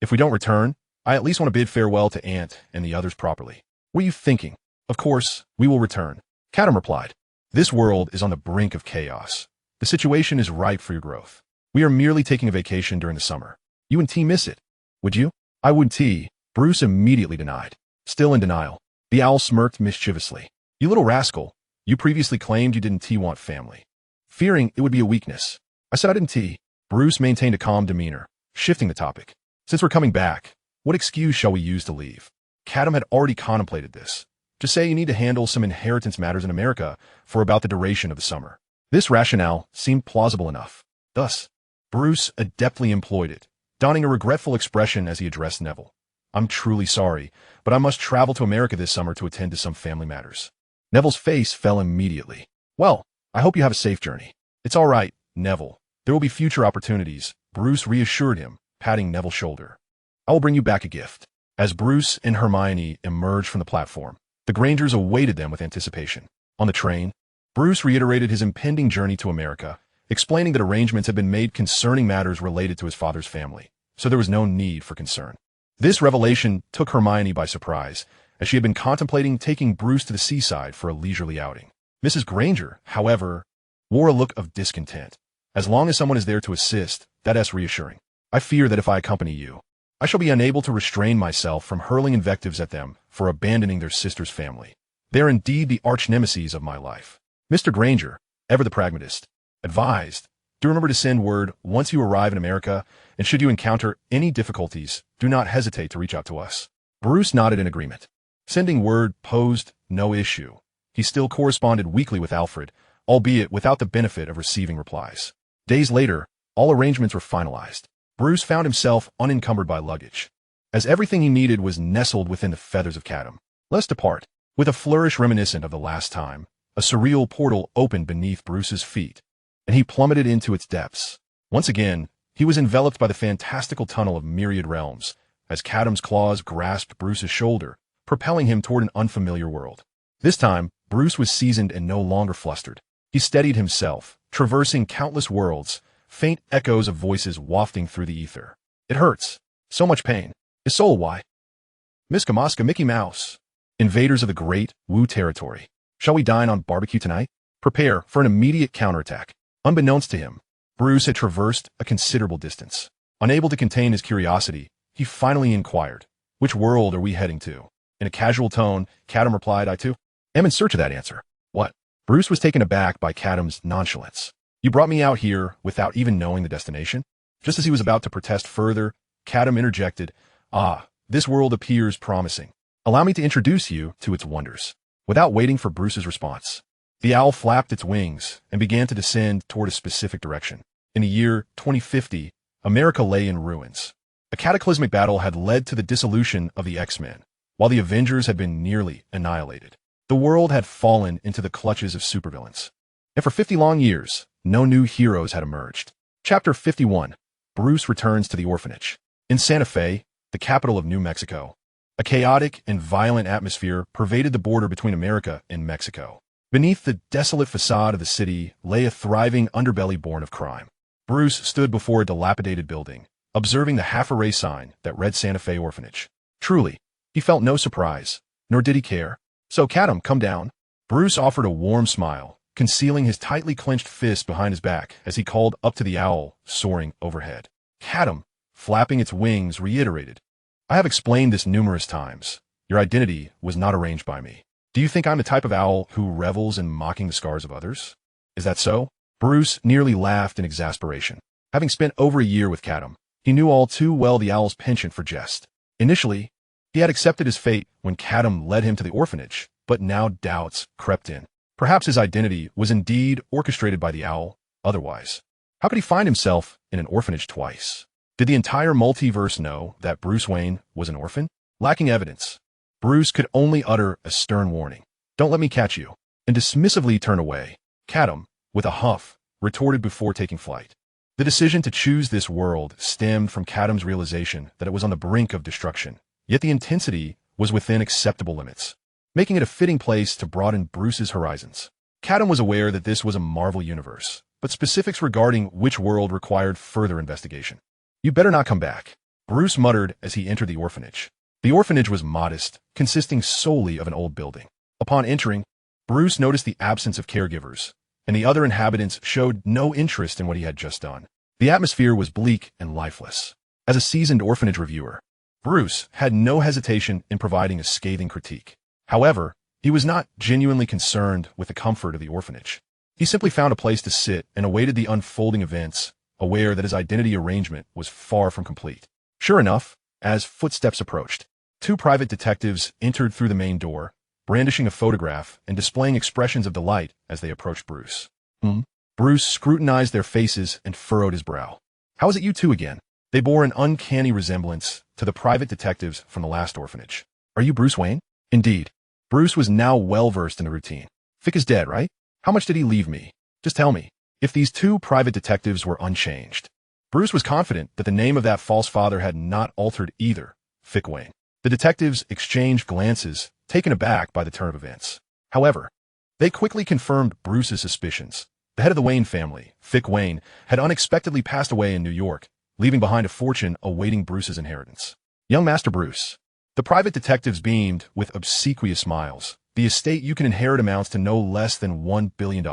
"If we don't return, I at least want to bid farewell to Aunt and the others properly." "What are you thinking?" "Of course, we will return," Catum replied. "This world is on the brink of chaos. The situation is ripe for your growth. We are merely taking a vacation during the summer. You and T miss it. Would you?" "I would, T," Bruce immediately denied. Still in denial, the owl smirked mischievously. "You little rascal, you previously claimed you didn't T want family, fearing it would be a weakness." "I said I didn't T." Bruce maintained a calm demeanor, shifting the topic. "Since we're coming back, what excuse shall we use to leave?" Catum had already contemplated this. Just say you need to handle some inheritance matters in America for about the duration of the summer. This rationale seemed plausible enough. Thus, Bruce adeptly employed it, donning a regretful expression as he addressed Neville. "I'm truly sorry, but I must travel to America this summer to attend to some family matters." Neville's face fell immediately. "Well, I hope you have a safe journey." "It's all right, Neville. There will be future opportunities," Bruce reassured him, patting Neville's shoulder. "I will bring you back a gift." As Bruce and Hermione emerged from the platform, the Grangers awaited them with anticipation. On the train, Bruce reiterated his impending journey to America, explaining that arrangements had been made concerning matters related to his father's family, so there was no need for concern. This revelation took Hermione by surprise, as she had been contemplating taking Bruce to the seaside for a leisurely outing. Mrs. Granger, however, wore a look of discontent. "As long as someone is there to assist, that's reassuring. I fear that if I accompany you, I shall be unable to restrain myself from hurling invectives at them for abandoning their sister's family. They are indeed the arch-nemeses of my life." Mr. Granger, ever the pragmatist, advised, "Do remember to send word once you arrive in America, and should you encounter any difficulties, do not hesitate to reach out to us." Bruce nodded in agreement. Sending word posed no issue. He still corresponded weekly with Alfred, albeit without the benefit of receiving replies. Days later, all arrangements were finalized. Bruce found himself unencumbered by luggage, as everything he needed was nestled within the feathers of Catum. Let's depart. With a flourish reminiscent of the last time, a surreal portal opened beneath Bruce's feet, and he plummeted into its depths. Once again, he was enveloped by the fantastical tunnel of myriad realms, as Catum's claws grasped Bruce's shoulder, propelling him toward an unfamiliar world. This time, Bruce was seasoned and no longer flustered. He steadied himself, traversing countless worlds, faint echoes of voices wafting through the ether. "It hurts. So much pain. Is Soul why? Miss Kamaska Mickey Mouse. Invaders of the Great Wu territory. Shall we dine on barbecue tonight? Prepare for an immediate counterattack." Unbeknownst to him, Bruce had traversed a considerable distance. Unable to contain his curiosity, he finally inquired, "Which world are we heading to?" In a casual tone, Catum replied, "I too am in search of that answer." "What?" Bruce was taken aback by Catum's nonchalance. "You brought me out here without even knowing the destination?" Just as he was about to protest further, Catum interjected, "Ah, this world appears promising. Allow me to introduce you to its wonders." Without waiting for Bruce's response, the owl flapped its wings and began to descend toward a specific direction. In the year 2050, America lay in ruins. A cataclysmic battle had led to the dissolution of the X-Men, while the Avengers had been nearly annihilated. The world had fallen into the clutches of supervillains, and for 50 long years, no new heroes had emerged. Chapter 51. Bruce returns to the orphanage. In Santa Fe, the capital of New Mexico, a chaotic and violent atmosphere pervaded the border between America and Mexico. Beneath the desolate facade of the city lay a thriving underbelly born of crime. Bruce stood before a dilapidated building, observing the half-array sign that read Santa Fe Orphanage. Truly, he felt no surprise, nor did he care. "So, Catum, come down." Bruce offered a warm smile, concealing his tightly clenched fist behind his back as he called up to the owl soaring overhead. Catum, flapping its wings, reiterated, "I have explained this numerous times. Your identity was not arranged by me. Do you think I'm the type of owl who revels in mocking the scars of others? Is that so?" Bruce nearly laughed in exasperation. Having spent over a year with Catum, he knew all too well the owl's penchant for jest. Initially, he had accepted his fate when Catum led him to the orphanage, but now doubts crept in. Perhaps his identity was indeed orchestrated by the owl. Otherwise, how could he find himself in an orphanage twice? Did the entire multiverse know that Bruce Wayne was an orphan? Lacking evidence, Bruce could only utter a stern warning. "Don't let me catch you," and dismissively turn away. Catum, with a huff, retorted before taking flight. The decision to choose this world stemmed from Catum's realization that it was on the brink of destruction, yet the intensity was within acceptable limits, making it a fitting place to broaden Bruce's horizons. Catum was aware that this was a Marvel universe, but specifics regarding which world required further investigation. "You better not come back," Bruce muttered as he entered the orphanage. The orphanage was modest, consisting solely of an old building. Upon entering, Bruce noticed the absence of caregivers, and the other inhabitants showed no interest in what he had just done. The atmosphere was bleak and lifeless. As a seasoned orphanage reviewer, Bruce had no hesitation in providing a scathing critique. However, he was not genuinely concerned with the comfort of the orphanage. He simply found a place to sit and awaited the unfolding events, aware that his identity arrangement was far from complete. Sure enough, as footsteps approached, two private detectives entered through the main door, brandishing a photograph and displaying expressions of delight as they approached Bruce. Bruce scrutinized their faces and furrowed his brow. "How is it you two again?" They bore an uncanny resemblance to the private detectives from the last orphanage. "Are you Bruce Wayne?" Indeed. Bruce was now well-versed in the routine. "Fick is dead, right? How much did he leave me? Just tell me." If these two private detectives were unchanged, Bruce was confident that the name of that false father had not altered either. Fick Wayne. The detectives exchanged glances, taken aback by the turn of events. However, they quickly confirmed Bruce's suspicions. The head of the Wayne family, Fick Wayne, had unexpectedly passed away in New York, leaving behind a fortune awaiting Bruce's inheritance. "Young Master Bruce." The private detectives beamed with obsequious smiles. "The estate you can inherit amounts to no less than $1 billion.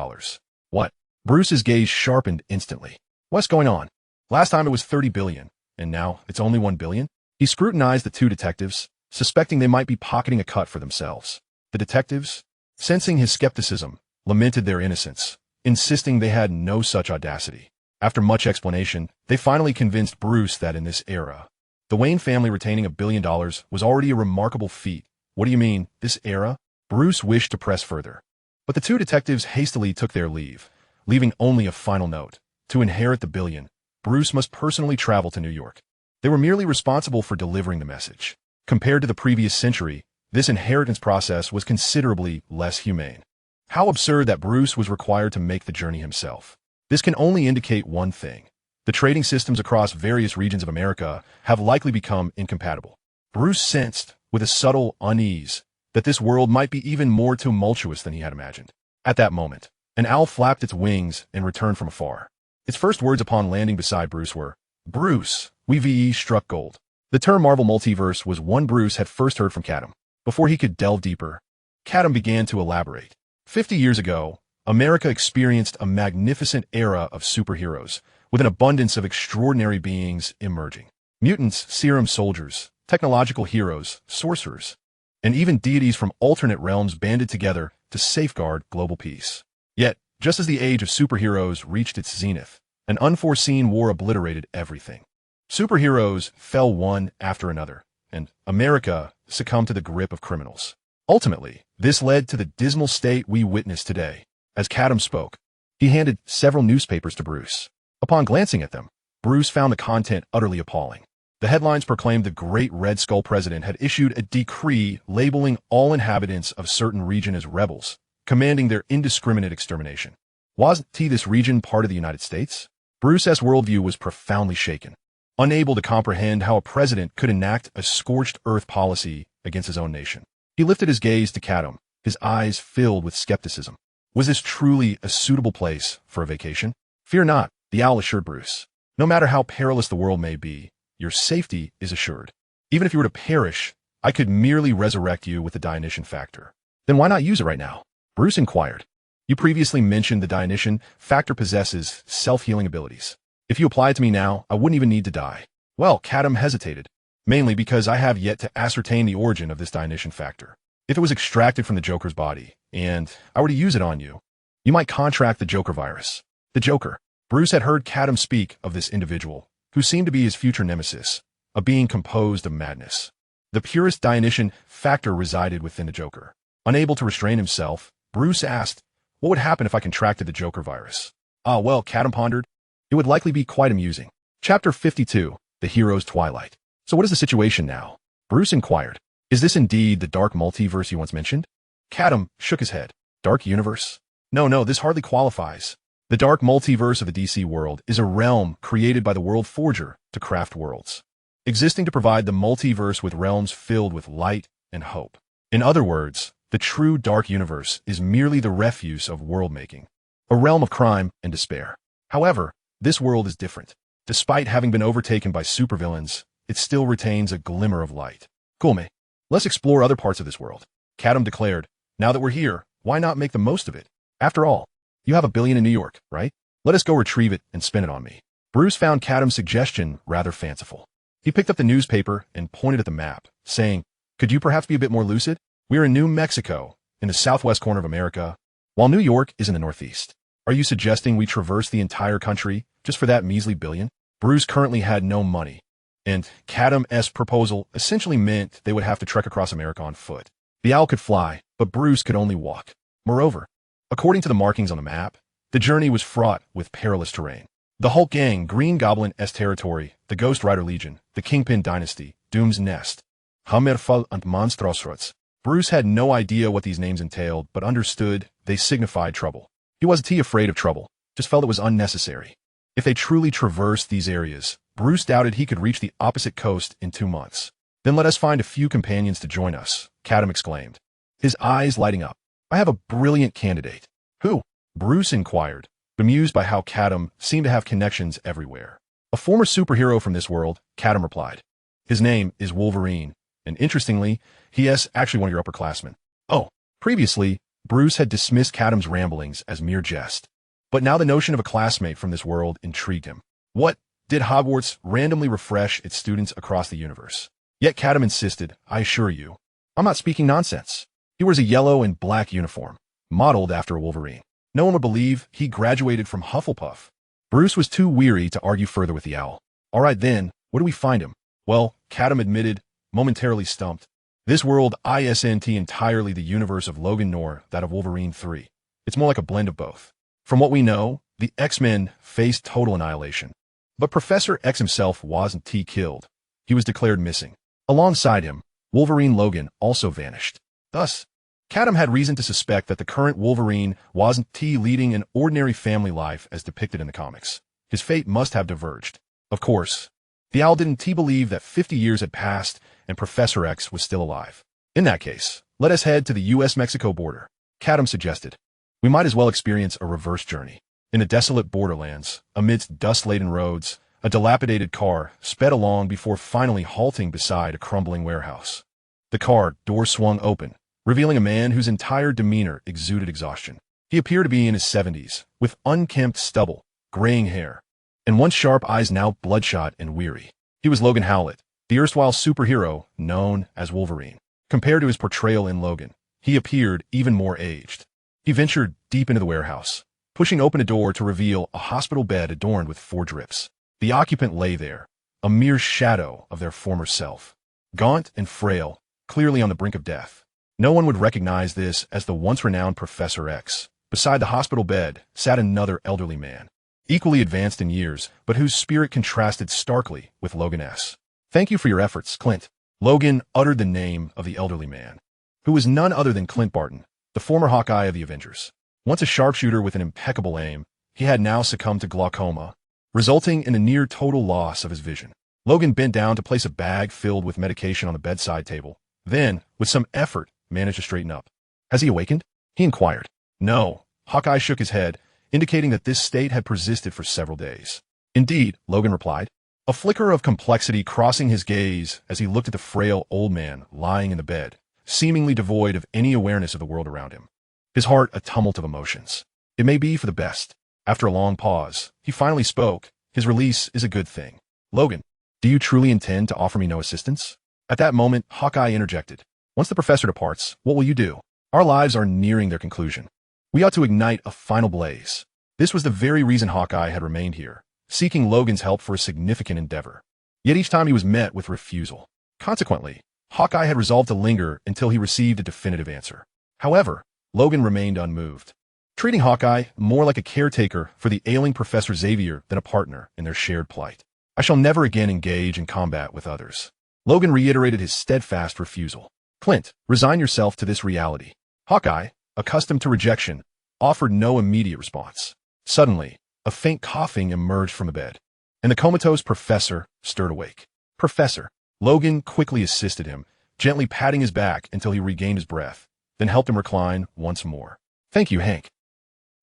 What? Bruce's gaze sharpened instantly. "What's going on? Last time it was 30 billion, and now it's only 1 billion? He scrutinized the two detectives, suspecting they might be pocketing a cut for themselves. The detectives, sensing his skepticism, lamented their innocence, insisting they had no such audacity. After much explanation, they finally convinced Bruce that in this era, the Wayne family retaining $1 billion was already a remarkable feat. "What do you mean, this era?" Bruce wished to press further, but the two detectives hastily took their leave, leaving only a final note. To inherit the billion, Bruce must personally travel to New York. They were merely responsible for delivering the message. Compared to the previous century, this inheritance process was considerably less humane. How absurd that Bruce was required to make the journey himself. This can only indicate one thing. The trading systems across various regions of America have likely become incompatible. Bruce sensed, with a subtle unease, that this world might be even more tumultuous than he had imagined. At that moment, an owl flapped its wings and returned from afar. Its first words upon landing beside Bruce were, "Bruce, we struck gold." The term Marvel Multiverse was one Bruce had first heard from Catum. Before he could delve deeper, Catum began to elaborate. 50 years ago, America experienced a magnificent era of superheroes, with an abundance of extraordinary beings emerging. Mutants, serum soldiers, technological heroes, sorcerers, and even deities from alternate realms banded together to safeguard global peace. Yet, just as the age of superheroes reached its zenith, an unforeseen war obliterated everything. Superheroes fell one after another, and America succumbed to the grip of criminals. Ultimately, this led to the dismal state we witness today. As Catum spoke, he handed several newspapers to Bruce. Upon glancing at them, Bruce found the content utterly appalling. The headlines proclaimed the Great Red Skull President had issued a decree labeling all inhabitants of certain region as rebels, commanding their indiscriminate extermination. Wasn't this region part of the United States? Bruce's worldview was profoundly shaken. Unable to comprehend how a president could enact a scorched earth policy against his own nation. He lifted his gaze to Catum, his eyes filled with skepticism. Was this truly a suitable place for a vacation? "Fear not," The owl assured Bruce. No matter how perilous the world may be, your safety is assured. Even if you were to perish, I could merely resurrect you with the Dionysian factor. Then why not use it right now? Bruce inquired. You previously mentioned the Dionysian factor possesses self-healing abilities. If you apply it to me now, I wouldn't even need to die. Well, Catum hesitated, mainly because I have yet to ascertain the origin of this Dionysian factor. If it was extracted from the Joker's body, and I were to use it on you, you might contract the Joker virus. The Joker. Bruce had heard Catum speak of this individual, who seemed to be his future nemesis, a being composed of madness. The purest Dionysian factor resided within the Joker. Unable to restrain himself, Bruce asked, what would happen if I contracted the Joker virus? Ah, well, Catum pondered. It would likely be quite amusing. Chapter 52, The Hero's Twilight. So what is the situation now? Bruce inquired. Is this indeed the dark multiverse you once mentioned? Catum shook his head. Dark universe? No, this hardly qualifies. The dark multiverse of the DC world is a realm created by the World Forger to craft worlds, existing to provide the multiverse with realms filled with light and hope. In other words, the true dark universe is merely the refuse of world-making, a realm of crime and despair. However, this world is different. Despite having been overtaken by supervillains, it still retains a glimmer of light. Cool, mate. Let's explore other parts of this world. Catum declared, now that we're here, why not make the most of it? After all, you have $1 billion in New York, right? Let us go retrieve it and spend it on me. Bruce found Catum's suggestion rather fanciful. He picked up the newspaper and pointed at the map, saying, could you perhaps be a bit more lucid? We're in New Mexico, in the southwest corner of America, while New York is in the northeast. Are you suggesting we traverse the entire country just for that measly $1 billion? Bruce currently had no money, and Catum's proposal essentially meant they would have to trek across America on foot. The owl could fly, but Bruce could only walk. Moreover, according to the markings on the map, the journey was fraught with perilous terrain. The Hulk Gang, Green Goblin's territory, the Ghost Rider Legion, the Kingpin Dynasty, Doom's Nest, Hammerfall and Monstrosrats. Bruce had no idea what these names entailed, but understood they signified trouble. He wasn't afraid of trouble, just felt it was unnecessary. If they truly traversed these areas, Bruce doubted he could reach the opposite coast in 2 months. Then let us find a few companions to join us, Catum exclaimed, his eyes lighting up. I have a brilliant candidate. Who? Bruce inquired, bemused by how Catum seemed to have connections everywhere. A former superhero from this world, Catum replied. His name is Wolverine, and interestingly, he is actually one of your upperclassmen. Oh, previously, Bruce had dismissed Catum's ramblings as mere jest. But now the notion of a classmate from this world intrigued him. What? Did Hogwarts randomly refresh its students across the universe? Yet Catum insisted, I assure you, I'm not speaking nonsense. He wears a yellow and black uniform, modeled after a Wolverine. No one would believe he graduated from Hufflepuff. Bruce was too weary to argue further with the owl. All right then, where do we find him? Well, Catum admitted, momentarily stumped. This world isn't entirely the universe of Logan nor that of Wolverine 3. It's more like a blend of both. From what we know, the X-Men faced total annihilation. But Professor X himself wasn't killed. He was declared missing. Alongside him, Wolverine Logan also vanished. Thus, Catum had reason to suspect that the current Wolverine wasn't leading an ordinary family life as depicted in the comics. His fate must have diverged. Of course, the owl didn't believe that 50 years had passed and Professor X was still alive. In that case, let us head to the US-Mexico border, Catum suggested. We might as well experience a reverse journey. In the desolate borderlands, amidst dust-laden roads, a dilapidated car sped along before finally halting beside a crumbling warehouse. The car door swung open, revealing a man whose entire demeanor exuded exhaustion. He appeared to be in his 70s, with unkempt stubble, graying hair, and once sharp eyes now bloodshot and weary. He was Logan Howlett, the erstwhile superhero known as Wolverine. Compared to his portrayal in Logan, he appeared even more aged. He ventured deep into the warehouse, pushing open a door to reveal a hospital bed adorned with 4 drips. The occupant lay there, a mere shadow of their former self, gaunt and frail, clearly on the brink of death. No one would recognize this as the once-renowned Professor X. Beside the hospital bed sat another elderly man, equally advanced in years, but whose spirit contrasted starkly with Logan S. Thank you for your efforts, Clint. Logan uttered the name of the elderly man, who was none other than Clint Barton, the former Hawkeye of the Avengers. Once a sharpshooter with an impeccable aim, he had now succumbed to glaucoma, resulting in a near-total loss of his vision. Logan bent down to place a bag filled with medication on the bedside table, then, with some effort, managed to straighten up. Has he awakened? He inquired. No. Hawkeye shook his head, indicating that this state had persisted for several days. Indeed, Logan replied, a flicker of complexity crossing his gaze as he looked at the frail old man lying in the bed, seemingly devoid of any awareness of the world around him. His heart a tumult of emotions. It may be for the best. After a long pause, he finally spoke. His release is a good thing. Logan, do you truly intend to offer me no assistance? At that moment, Hawkeye interjected. Once the professor departs, what will you do? Our lives are nearing their conclusion. We ought to ignite a final blaze. This was the very reason Hawkeye had remained here, seeking Logan's help for a significant endeavor. Yet each time he was met with refusal. Consequently, Hawkeye had resolved to linger until he received a definitive answer. However, Logan remained unmoved, treating Hawkeye more like a caretaker for the ailing Professor Xavier than a partner in their shared plight. I shall never again engage in combat with others. Logan reiterated his steadfast refusal. Clint, resign yourself to this reality. Hawkeye, accustomed to rejection, offered no immediate response. Suddenly, a faint coughing emerged from the bed, and the comatose professor stirred awake. Professor, Logan quickly assisted him, gently patting his back until he regained his breath, then helped him recline once more. Thank you, Hank.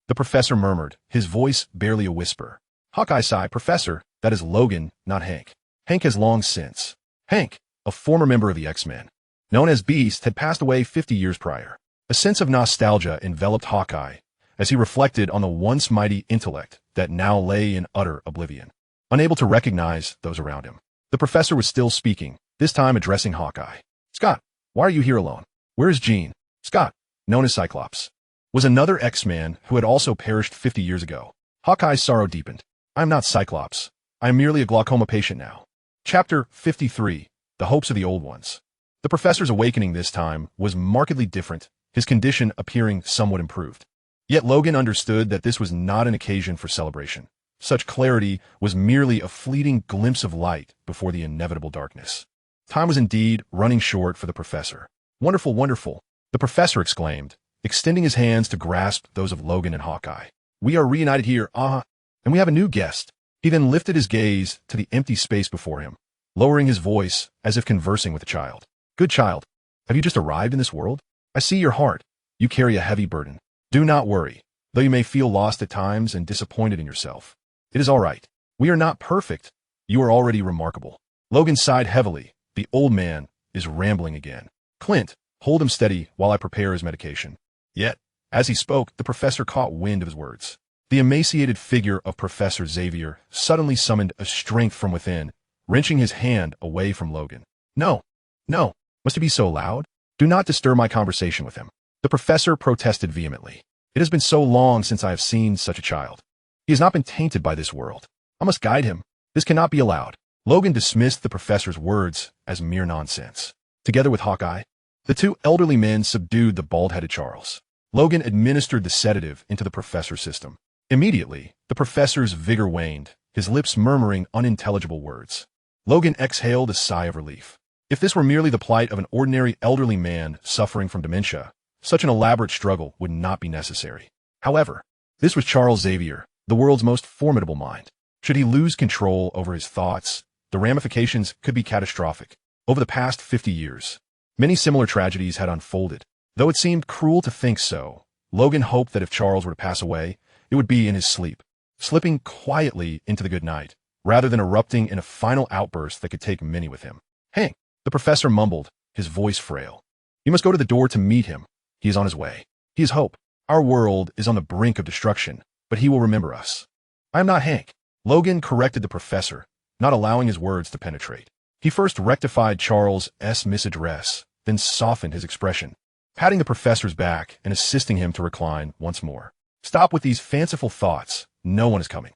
The professor murmured, his voice barely a whisper. Hawkeye sighed, Professor, that is Logan, not Hank. Hank has long since. Hank, a former member of the X-Men, known as Beast, had passed away 50 years prior. A sense of nostalgia enveloped Hawkeye as he reflected on the once mighty intellect that now lay in utter oblivion, unable to recognize those around him. The professor was still speaking, this time addressing Hawkeye. Scott, why are you here alone? Where is Jean? Scott, known as Cyclops, was another X-Man who had also perished 50 years ago. Hawkeye's sorrow deepened. I am not Cyclops. I am merely a glaucoma patient now. Chapter 53, The Hopes of the Old Ones. The professor's awakening this time was markedly different, his condition appearing somewhat improved. Yet Logan understood that this was not an occasion for celebration. Such clarity was merely a fleeting glimpse of light before the inevitable darkness. Time was indeed running short for the professor. Wonderful, wonderful, the professor exclaimed, extending his hands to grasp those of Logan and Hawkeye. We are reunited here, and we have a new guest. He then lifted his gaze to the empty space before him, lowering his voice as if conversing with a child. Good child, have you just arrived in this world? I see your heart. You carry a heavy burden. Do not worry, though you may feel lost at times and disappointed in yourself. It is all right. We are not perfect. You are already remarkable. Logan sighed heavily. The old man is rambling again. Clint, hold him steady while I prepare his medication. Yet, as he spoke, the professor caught wind of his words. The emaciated figure of Professor Xavier suddenly summoned a strength from within, wrenching his hand away from Logan. No, no, must he be so loud? Do not disturb my conversation with him. The professor protested vehemently. It has been so long since I have seen such a child. He has not been tainted by this world. I must guide him. This cannot be allowed. Logan dismissed the professor's words as mere nonsense. Together with Hawkeye, the two elderly men subdued the bald-headed Charles. Logan administered the sedative into the professor's system. Immediately, the professor's vigor waned, his lips murmuring unintelligible words. Logan exhaled a sigh of relief. If this were merely the plight of an ordinary elderly man suffering from dementia, such an elaborate struggle would not be necessary. However, this was Charles Xavier, the world's most formidable mind. Should he lose control over his thoughts, the ramifications could be catastrophic. Over the past 50 years, many similar tragedies had unfolded. Though it seemed cruel to think so, Logan hoped that if Charles were to pass away, it would be in his sleep, slipping quietly into the good night, rather than erupting in a final outburst that could take many with him. Hank, the professor mumbled, his voice frail. You must go to the door to meet him. He is on his way. He is hope. Our world is on the brink of destruction, but he will remember us. I am not Hank. Logan corrected the professor, not allowing his words to penetrate. He first rectified Charles' misaddress, then softened his expression, patting the professor's back and assisting him to recline once more. Stop with these fanciful thoughts. No one is coming.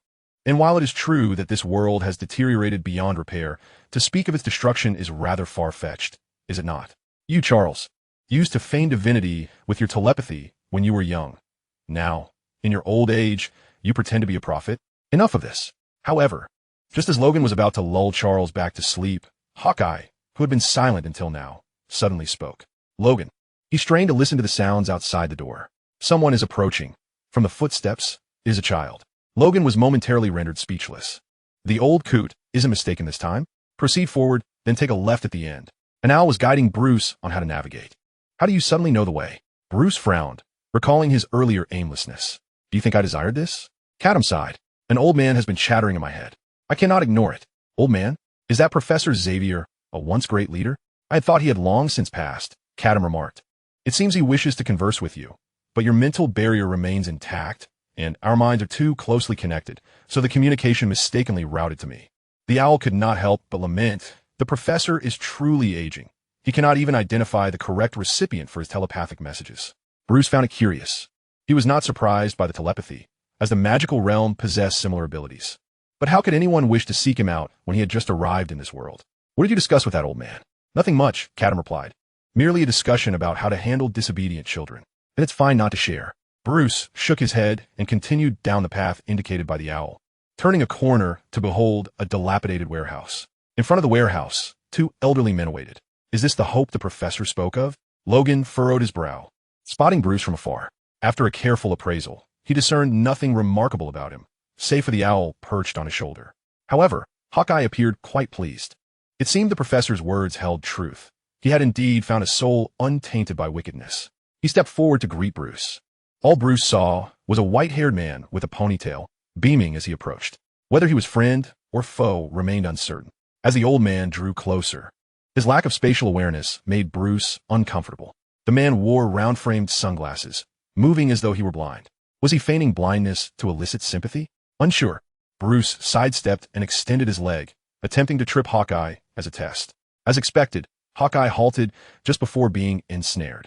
And while it is true that this world has deteriorated beyond repair, to speak of its destruction is rather far-fetched, is it not? You, Charles, used to feign divinity with your telepathy when you were young. Now, in your old age, you pretend to be a prophet. Enough of this. However, just as Logan was about to lull Charles back to sleep, Hawkeye, who had been silent until now, suddenly spoke. Logan. He strained to listen to the sounds outside the door. Someone is approaching. From the footsteps is a child. Logan was momentarily rendered speechless. The old coot isn't mistaken this time. Proceed forward, then take a left at the end. An owl was guiding Bruce on how to navigate. How do you suddenly know the way? Bruce frowned, recalling his earlier aimlessness. Do you think I desired this? Catum sighed. An old man has been chattering in my head. I cannot ignore it. Old man? Is that Professor Xavier, a once great leader? I had thought he had long since passed, Catum remarked. It seems he wishes to converse with you, but your mental barrier remains intact, and our minds are too closely connected, so the communication mistakenly routed to me. The owl could not help but lament. The professor is truly aging. He cannot even identify the correct recipient for his telepathic messages. Bruce found it curious. He was not surprised by the telepathy, as the magical realm possessed similar abilities. But how could anyone wish to seek him out when he had just arrived in this world? What did you discuss with that old man? Nothing much, Catum replied. Merely a discussion about how to handle disobedient children. And it's fine not to share. Bruce shook his head and continued down the path indicated by the owl, turning a corner to behold a dilapidated warehouse. In front of the warehouse, two elderly men awaited. Is this the hope the professor spoke of? Logan furrowed his brow, spotting Bruce from afar. After a careful appraisal, he discerned nothing remarkable about him, save for the owl perched on his shoulder. However, Hawkeye appeared quite pleased. It seemed the professor's words held truth. He had indeed found a soul untainted by wickedness. He stepped forward to greet Bruce. All Bruce saw was a white-haired man with a ponytail, beaming as he approached. Whether he was friend or foe remained uncertain. As the old man drew closer, his lack of spatial awareness made Bruce uncomfortable. The man wore round-framed sunglasses, moving as though he were blind. Was he feigning blindness to elicit sympathy? Unsure, Bruce sidestepped and extended his leg, attempting to trip Hawkeye as a test. As expected, Hawkeye halted just before being ensnared.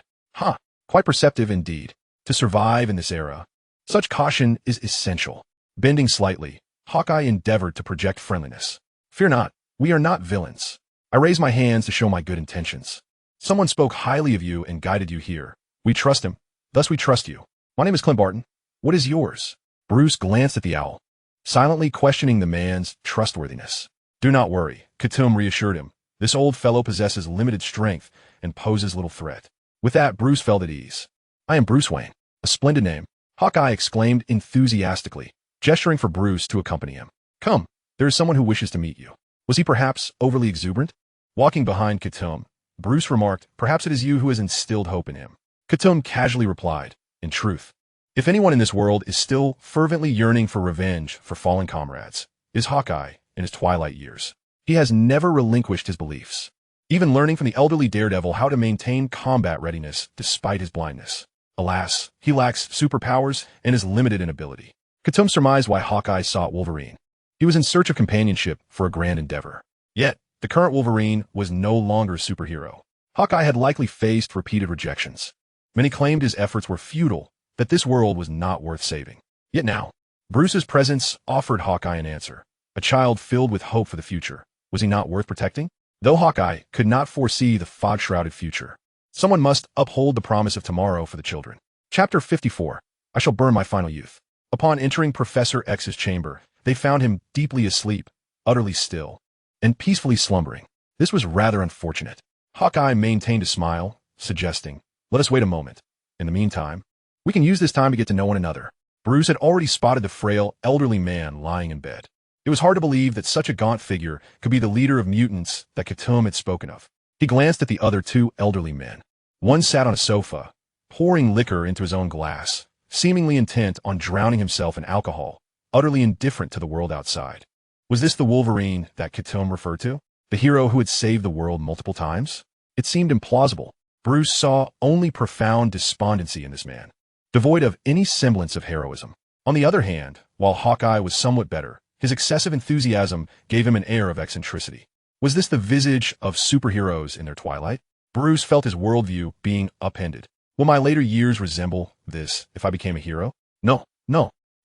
Quite perceptive indeed. To survive in this era, such caution is essential. Bending slightly, Hawkeye endeavored to project friendliness. Fear not, we are not villains. I raise my hands to show my good intentions. Someone spoke highly of you and guided you here. We trust him, thus we trust you. My name is Clint Barton. What is yours? Bruce glanced at the owl, silently questioning the man's trustworthiness. Do not worry, Catum reassured him. This old fellow possesses limited strength and poses little threat. With that, Bruce felt at ease. I am Bruce Wayne. A splendid name, Hawkeye exclaimed enthusiastically, gesturing for Bruce to accompany him. Come, there is someone who wishes to meet you. Was he perhaps overly exuberant? Walking behind Catum, Bruce remarked, perhaps it is you who has instilled hope in him. Catum casually replied, in truth, if anyone in this world is still fervently yearning for revenge for fallen comrades, it is Hawkeye in his twilight years. He has never relinquished his beliefs, even learning from the elderly daredevil how to maintain combat readiness despite his blindness. Alas, he lacks superpowers and is limited in ability. Catum surmised why Hawkeye sought Wolverine. He was in search of companionship for a grand endeavor. Yet, the current Wolverine was no longer a superhero. Hawkeye had likely faced repeated rejections. Many claimed his efforts were futile, that this world was not worth saving. Yet now, Bruce's presence offered Hawkeye an answer. A child filled with hope for the future. Was he not worth protecting? Though Hawkeye could not foresee the fog-shrouded future, someone must uphold the promise of tomorrow for the children. Chapter 54. I shall burn my final youth. Upon entering Professor X's chamber, they found him deeply asleep, utterly still, and peacefully slumbering. This was rather unfortunate. Hawkeye maintained a smile, suggesting, let us wait a moment. In the meantime, we can use this time to get to know one another. Bruce had already spotted the frail, elderly man lying in bed. It was hard to believe that such a gaunt figure could be the leader of mutants that Catum had spoken of. He glanced at the other two elderly men. One sat on a sofa, pouring liquor into his own glass, seemingly intent on drowning himself in alcohol, utterly indifferent to the world outside. Was this the Wolverine that Catum referred to? The hero who had saved the world multiple times? It seemed implausible. Bruce saw only profound despondency in this man, devoid of any semblance of heroism. On the other hand, while Hawkeye was somewhat better, his excessive enthusiasm gave him an air of eccentricity. Was this the visage of superheroes in their twilight? Bruce felt his worldview being upended. Will my later years resemble this if I became a hero? No.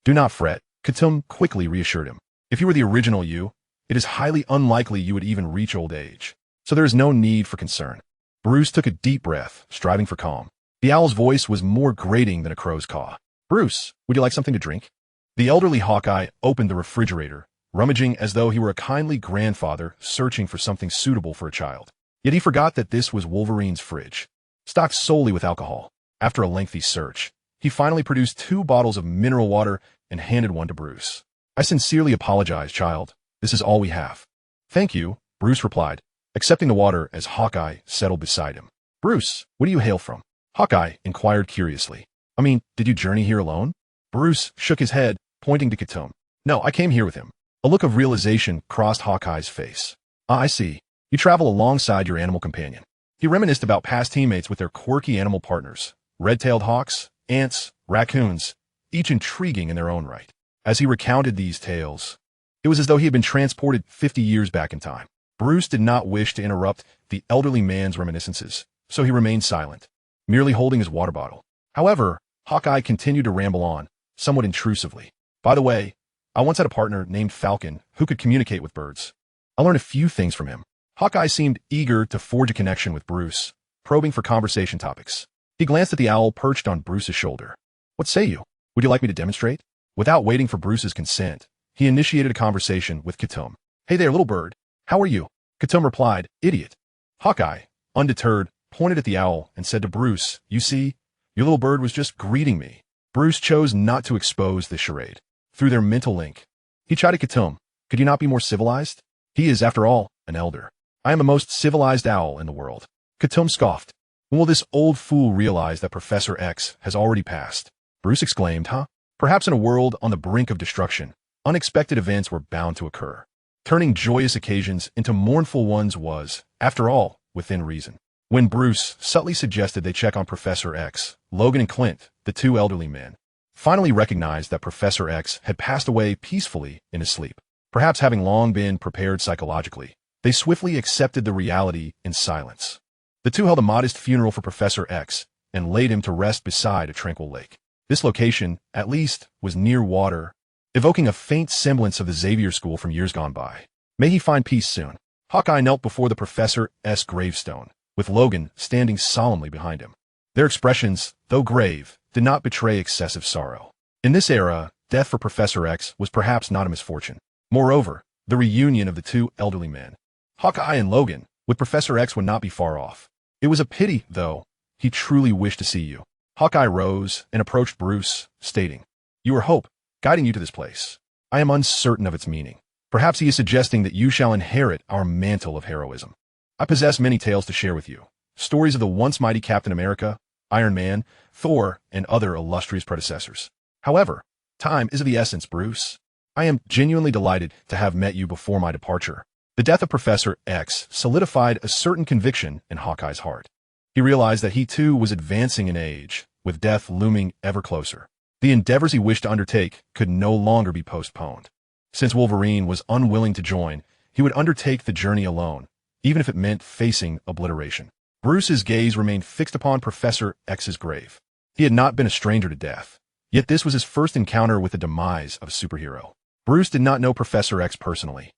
Do not fret, Catum quickly reassured him. If you were the original you, it is highly unlikely you would even reach old age. So there is no need for concern. Bruce took a deep breath, striving for calm. The owl's voice was more grating than a crow's caw. Bruce, would you like something to drink? The elderly Hawkeye opened the refrigerator, rummaging as though he were a kindly grandfather searching for something suitable for a child. Yet he forgot that this was Wolverine's fridge, stocked solely with alcohol. After a lengthy search, he finally produced 2 bottles of mineral water and handed one to Bruce. I sincerely apologize, child. This is all we have. Thank you, Bruce replied, accepting the water as Hawkeye settled beside him. Bruce, where do you hail from? Hawkeye inquired curiously. Did you journey here alone? Bruce shook his head, pointing to Catum. No, I came here with him. A look of realization crossed Hawkeye's face. Ah, I see. You travel alongside your animal companion. He reminisced about past teammates with their quirky animal partners. Red-tailed hawks, ants, raccoons, each intriguing in their own right. As he recounted these tales, it was as though he had been transported 50 years back in time. Bruce did not wish to interrupt the elderly man's reminiscences, so he remained silent, merely holding his water bottle. However, Hawkeye continued to ramble on, somewhat intrusively. By the way, I once had a partner named Falcon who could communicate with birds. I learned a few things from him. Hawkeye seemed eager to forge a connection with Bruce, probing for conversation topics. He glanced at the owl perched on Bruce's shoulder. What say you? Would you like me to demonstrate? Without waiting for Bruce's consent, he initiated a conversation with Catum. Hey there, little bird. How are you? Catum replied, idiot. Hawkeye, undeterred, pointed at the owl and said to Bruce, you see, your little bird was just greeting me. Bruce chose not to expose the charade. Through their mental link, he chided Catum. Could you not be more civilized? He is, after all, an elder. I am the most civilized owl in the world. Catum scoffed. When will this old fool realize that Professor X has already passed? Bruce exclaimed, huh? Perhaps in a world on the brink of destruction, unexpected events were bound to occur. Turning joyous occasions into mournful ones was, after all, within reason. When Bruce subtly suggested they check on Professor X, Logan and Clint, the two elderly men, finally recognized that Professor X had passed away peacefully in his sleep. Perhaps having long been prepared psychologically, they swiftly accepted the reality in silence. The two held a modest funeral for Professor X and laid him to rest beside a tranquil lake. This location, at least, was near water, evoking a faint semblance of the Xavier School from years gone by. May he find peace soon. Hawkeye knelt before the Professor's gravestone, with Logan standing solemnly behind him. Their expressions, though grave, did not betray excessive sorrow. In this era, death for Professor X was perhaps not a misfortune. Moreover, the reunion of the two elderly men, Hawkeye and Logan, with Professor X would not be far off. It was a pity, though. He truly wished to see you. Hawkeye rose and approached Bruce, stating, You are hope, guiding you to this place. I am uncertain of its meaning. Perhaps he is suggesting that you shall inherit our mantle of heroism. I possess many tales to share with you. Stories of the once mighty Captain America, Iron Man, Thor, and other illustrious predecessors. However, time is of the essence, Bruce. I am genuinely delighted to have met you before my departure. The death of Professor X solidified a certain conviction in Hawkeye's heart. He realized that he too was advancing in age, with death looming ever closer. The endeavors he wished to undertake could no longer be postponed. Since Wolverine was unwilling to join, he would undertake the journey alone, even if it meant facing obliteration. Bruce's gaze remained fixed upon Professor X's grave. He had not been a stranger to death, yet this was his first encounter with the demise of a superhero. Bruce did not know Professor X personally,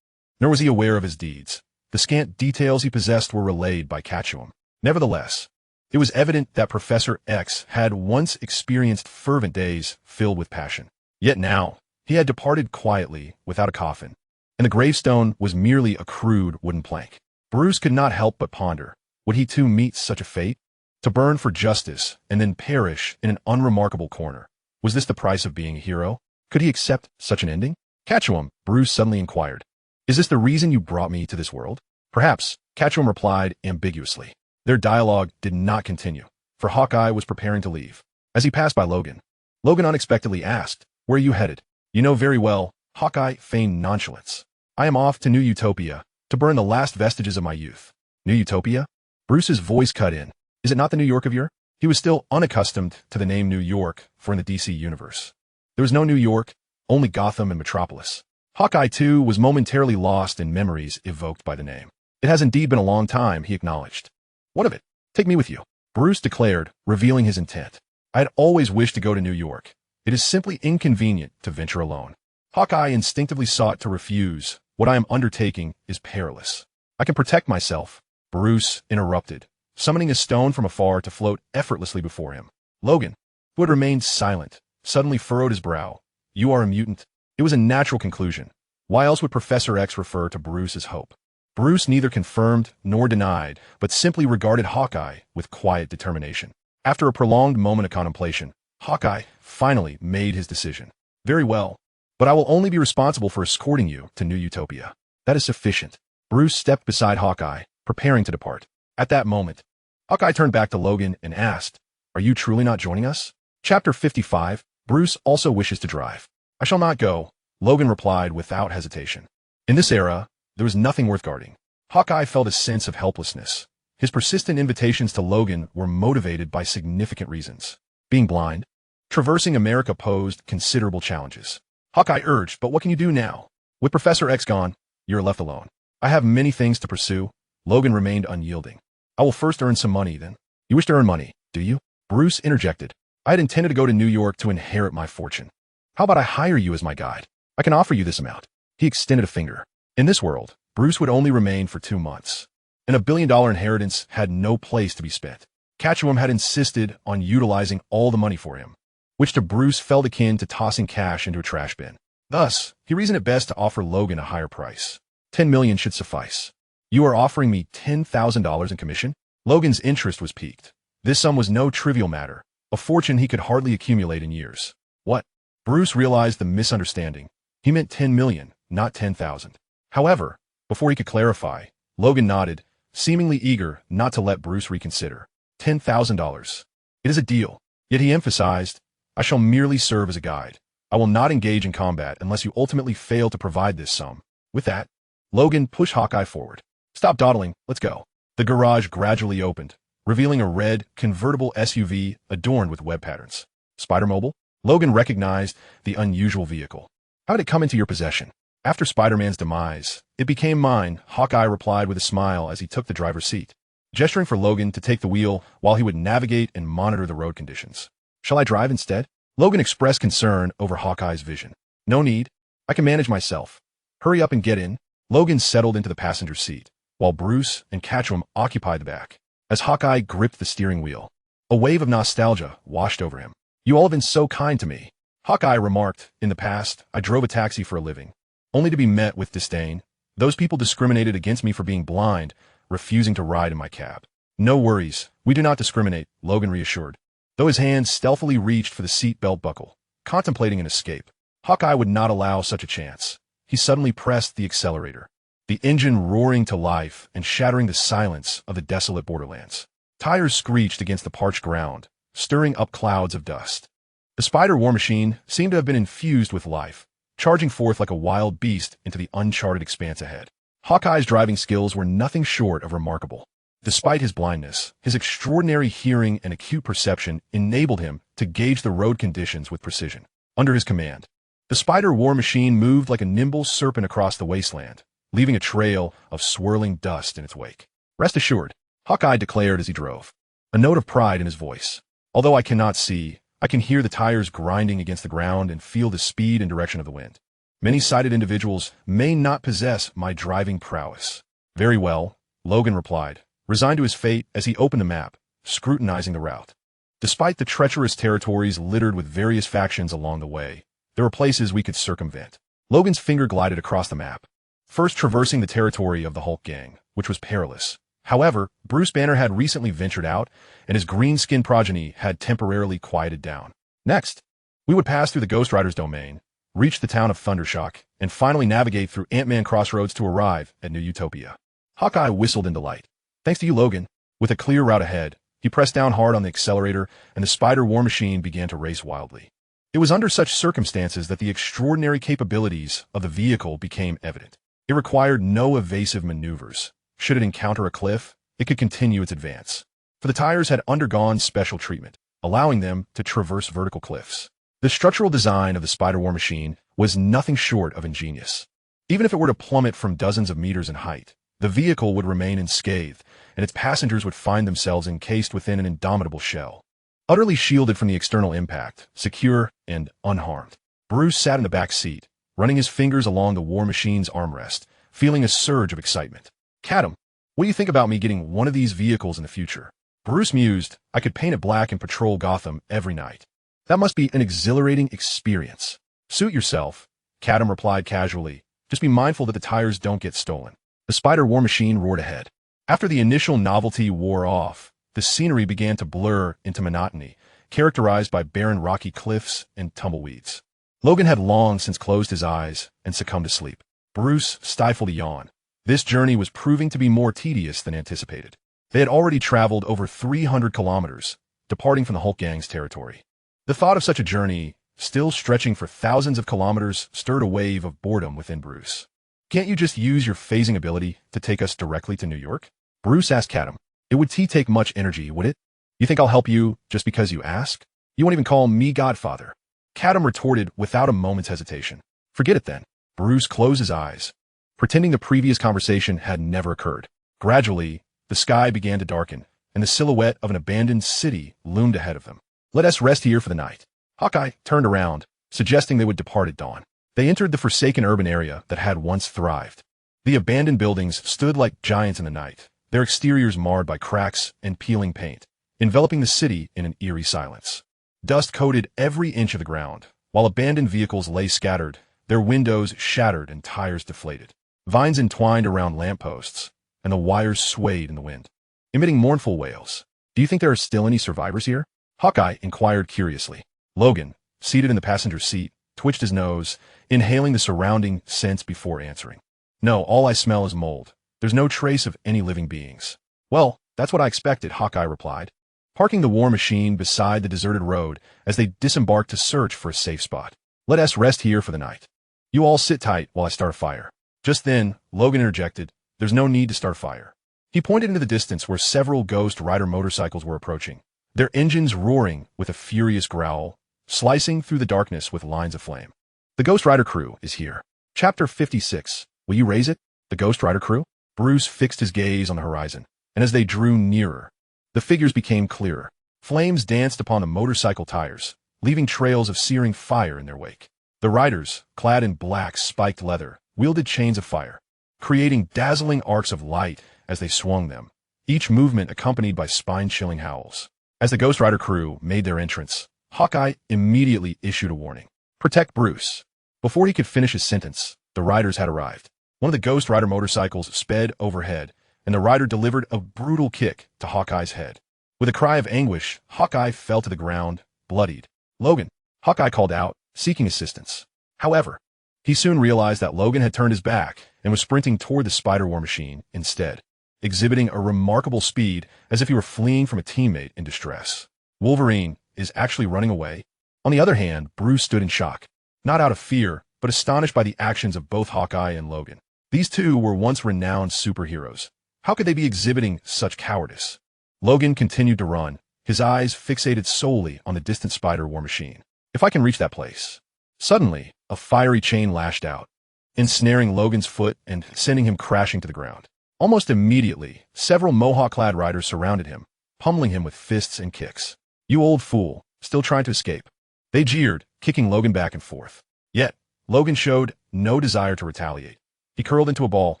nor was he aware of his deeds. The scant details he possessed were relayed by Catum. Nevertheless, it was evident that Professor X had once experienced fervent days filled with passion. Yet now, he had departed quietly, without a coffin, and the gravestone was merely a crude wooden plank. Bruce could not help but ponder, would he too meet such a fate? To burn for justice and then perish in an unremarkable corner. Was this the price of being a hero? Could he accept such an ending? Catum, Bruce suddenly inquired. Is this the reason you brought me to this world? Perhaps, Catum replied ambiguously. Their dialogue did not continue, for Hawkeye was preparing to leave. As he passed by Logan, Logan unexpectedly asked, Where are you headed? You know very well, Hawkeye feigned nonchalance. I am off to New Utopia, to burn the last vestiges of my youth. New Utopia? Bruce's voice cut in. Is it not the New York of yore? He was still unaccustomed to the name New York for in the DC universe. There was no New York, only Gotham and Metropolis. Hawkeye, too, was momentarily lost in memories evoked by the name. It has indeed been a long time, he acknowledged. What of it? Take me with you, Bruce declared, revealing his intent. I had always wished to go to New York. It is simply inconvenient to venture alone. Hawkeye instinctively sought to refuse. What I am undertaking is perilous. I can protect myself, Bruce interrupted, summoning a stone from afar to float effortlessly before him. Logan, who had remained silent, suddenly furrowed his brow. You are a mutant. It was a natural conclusion. Why else would Professor X refer to Bruce as hope? Bruce neither confirmed nor denied, but simply regarded Hawkeye with quiet determination. After a prolonged moment of contemplation, Hawkeye finally made his decision. Very well, but I will only be responsible for escorting you to New Utopia. That is sufficient. Bruce stepped beside Hawkeye, preparing to depart. At that moment, Hawkeye turned back to Logan and asked, Are you truly not joining us? Chapter 55, Bruce also wishes to drive. I shall not go, Logan replied without hesitation. In this era, there was nothing worth guarding. Hawkeye felt a sense of helplessness. His persistent invitations to Logan were motivated by significant reasons. Being blind, traversing America posed considerable challenges. Hawkeye urged, but what can you do now? With Professor X gone, you're left alone. I have many things to pursue. Logan remained unyielding. I will first earn some money, then. You wish to earn money, do you? Bruce interjected. I had intended to go to New York to inherit my fortune. How about I hire you as my guide? I can offer you this amount. He extended a finger. In this world, Bruce would only remain for 2 months. And $1 billion inheritance had no place to be spent. Catum had insisted on utilizing all the money for him, which to Bruce felt akin to tossing cash into a trash bin. Thus, he reasoned it best to offer Logan a higher price. $10 million should suffice. You are offering me $10,000 in commission? Logan's interest was piqued. This sum was no trivial matter, a fortune he could hardly accumulate in years. What? Bruce realized the misunderstanding. He meant 10 million, not 10,000. However, before he could clarify, Logan nodded, seemingly eager not to let Bruce reconsider. $10,000. It is a deal. Yet he emphasized, I shall merely serve as a guide. I will not engage in combat unless you ultimately fail to provide this sum. With that, Logan pushed Hawkeye forward. Stop dawdling, let's go. The garage gradually opened, revealing a red, convertible SUV adorned with web patterns. Spider-Mobile? Logan recognized the unusual vehicle. How did it come into your possession? After Spider-Man's demise, it became mine, Hawkeye replied with a smile as he took the driver's seat, gesturing for Logan to take the wheel while he would navigate and monitor the road conditions. Shall I drive instead? Logan expressed concern over Hawkeye's vision. No need. I can manage myself. Hurry up and get in. Logan settled into the passenger seat, while Bruce and Catum occupied the back. As Hawkeye gripped the steering wheel, a wave of nostalgia washed over him. You all have been so kind to me. Hawkeye remarked, in the past, I drove a taxi for a living, only to be met with disdain. Those people discriminated against me for being blind, refusing to ride in my cab. No worries, we do not discriminate, Logan reassured, though his hand stealthily reached for the seat belt buckle, contemplating an escape. Hawkeye would not allow such a chance. He suddenly pressed the accelerator, the engine roaring to life and shattering the silence of the desolate borderlands. Tires screeched against the parched ground, stirring up clouds of dust. The Spider war machine seemed to have been infused with life, charging forth like a wild beast into the uncharted expanse ahead. Hawkeye's driving skills were nothing short of remarkable. Despite his blindness, his extraordinary hearing and acute perception enabled him to gauge the road conditions with precision. Under his command, the Spider war machine moved like a nimble serpent across the wasteland, leaving a trail of swirling dust in its wake. Rest assured, Hawkeye declared as he drove, a note of pride in his voice. Although I cannot see, I can hear the tires grinding against the ground and feel the speed and direction of the wind. Many sighted individuals may not possess my driving prowess. Very well, Logan replied, resigned to his fate as he opened the map, scrutinizing the route. Despite the treacherous territories littered with various factions along the way, there were places we could circumvent. Logan's finger glided across the map, first traversing the territory of the Hulk gang, which was perilous. However, Bruce Banner had recently ventured out, and his green-skinned progeny had temporarily quieted down. Next, we would pass through the Ghost Rider's domain, reach the town of Thundershock, and finally navigate through Ant-Man Crossroads to arrive at New Utopia. Hawkeye whistled in delight. Thanks to you, Logan. With a clear route ahead, he pressed down hard on the accelerator, and the Spider war machine began to race wildly. It was under such circumstances that the extraordinary capabilities of the vehicle became evident. It required no evasive maneuvers. Should it encounter a cliff, it could continue its advance, for the tires had undergone special treatment, allowing them to traverse vertical cliffs. The structural design of the Spider war machine was nothing short of ingenious. Even if it were to plummet from dozens of meters in height, the vehicle would remain unscathed, and its passengers would find themselves encased within an indomitable shell. Utterly shielded from the external impact, secure and unharmed, Bruce sat in the back seat, running his fingers along the war machine's armrest, feeling a surge of excitement. Catum, what do you think about me getting one of these vehicles in the future? Bruce mused, I could paint it black and patrol Gotham every night. That must be an exhilarating experience. Suit yourself, Catum replied casually. Just be mindful that the tires don't get stolen. The Spider war machine roared ahead. After the initial novelty wore off, the scenery began to blur into monotony, characterized by barren rocky cliffs and tumbleweeds. Logan had long since closed his eyes and succumbed to sleep. Bruce stifled a yawn. This journey was proving to be more tedious than anticipated. They had already traveled over 300 kilometers, departing from the Hulk gang's territory. The thought of such a journey still stretching for thousands of kilometers, stirred a wave of boredom within Bruce. Can't you just use your phasing ability to take us directly to New York? Bruce asked Catum. It would take much energy, would it? You think I'll help you just because you ask? You won't even call me Godfather. Catum retorted without a moment's hesitation. Forget it then. Bruce closed his eyes, pretending the previous conversation had never occurred. Gradually, the sky began to darken, and the silhouette of an abandoned city loomed ahead of them. Let us rest here for the night. Hawkeye turned around, suggesting they would depart at dawn. They entered the forsaken urban area that had once thrived. The abandoned buildings stood like giants in the night, their exteriors marred by cracks and peeling paint, enveloping the city in an eerie silence. Dust coated every inch of the ground, while abandoned vehicles lay scattered, their windows shattered and tires deflated. Vines entwined around lampposts, and the wires swayed in the wind, emitting mournful wails. Do you think there are still any survivors here? Hawkeye inquired curiously. Logan, seated in the passenger seat, twitched his nose, inhaling the surrounding scents before answering. No, all I smell is mold. There's no trace of any living beings. Well, that's what I expected, Hawkeye replied, parking the war machine beside the deserted road as they disembarked to search for a safe spot. Let us rest here for the night. You all sit tight while I start a fire. Just then, Logan interjected, there's no need to start a fire. He pointed into the distance where several Ghost Rider motorcycles were approaching, their engines roaring with a furious growl, slicing through the darkness with lines of flame. The Ghost Rider crew is here. Chapter 56. Will you raise it? The Ghost Rider crew? Bruce fixed his gaze on the horizon, and as they drew nearer, the figures became clearer. Flames danced upon the motorcycle tires, leaving trails of searing fire in their wake. The riders, clad in black spiked leather, wielded chains of fire, creating dazzling arcs of light as they swung them, each movement accompanied by spine-chilling howls. As the Ghost Rider crew made their entrance, Hawkeye immediately issued a warning. Protect Bruce. Before he could finish his sentence, the riders had arrived. One of the Ghost Rider motorcycles sped overhead, and the rider delivered a brutal kick to Hawkeye's head. With a cry of anguish, Hawkeye fell to the ground, bloodied. Logan, Hawkeye called out, seeking assistance. However, he soon realized that Logan had turned his back and was sprinting toward the Spider War machine instead, exhibiting a remarkable speed as if he were fleeing from a teammate in distress. Wolverine is actually running away. On the other hand, Bruce stood in shock, not out of fear, but astonished by the actions of both Hawkeye and Logan. These two were once renowned superheroes. How could they be exhibiting such cowardice? Logan continued to run, his eyes fixated solely on the distant Spider War machine. If I can reach that place. Suddenly, a fiery chain lashed out, ensnaring Logan's foot and sending him crashing to the ground. Almost immediately, several Mohawk-clad riders surrounded him, pummeling him with fists and kicks. You old fool, still trying to escape. They jeered, kicking Logan back and forth. Yet, Logan showed no desire to retaliate. He curled into a ball,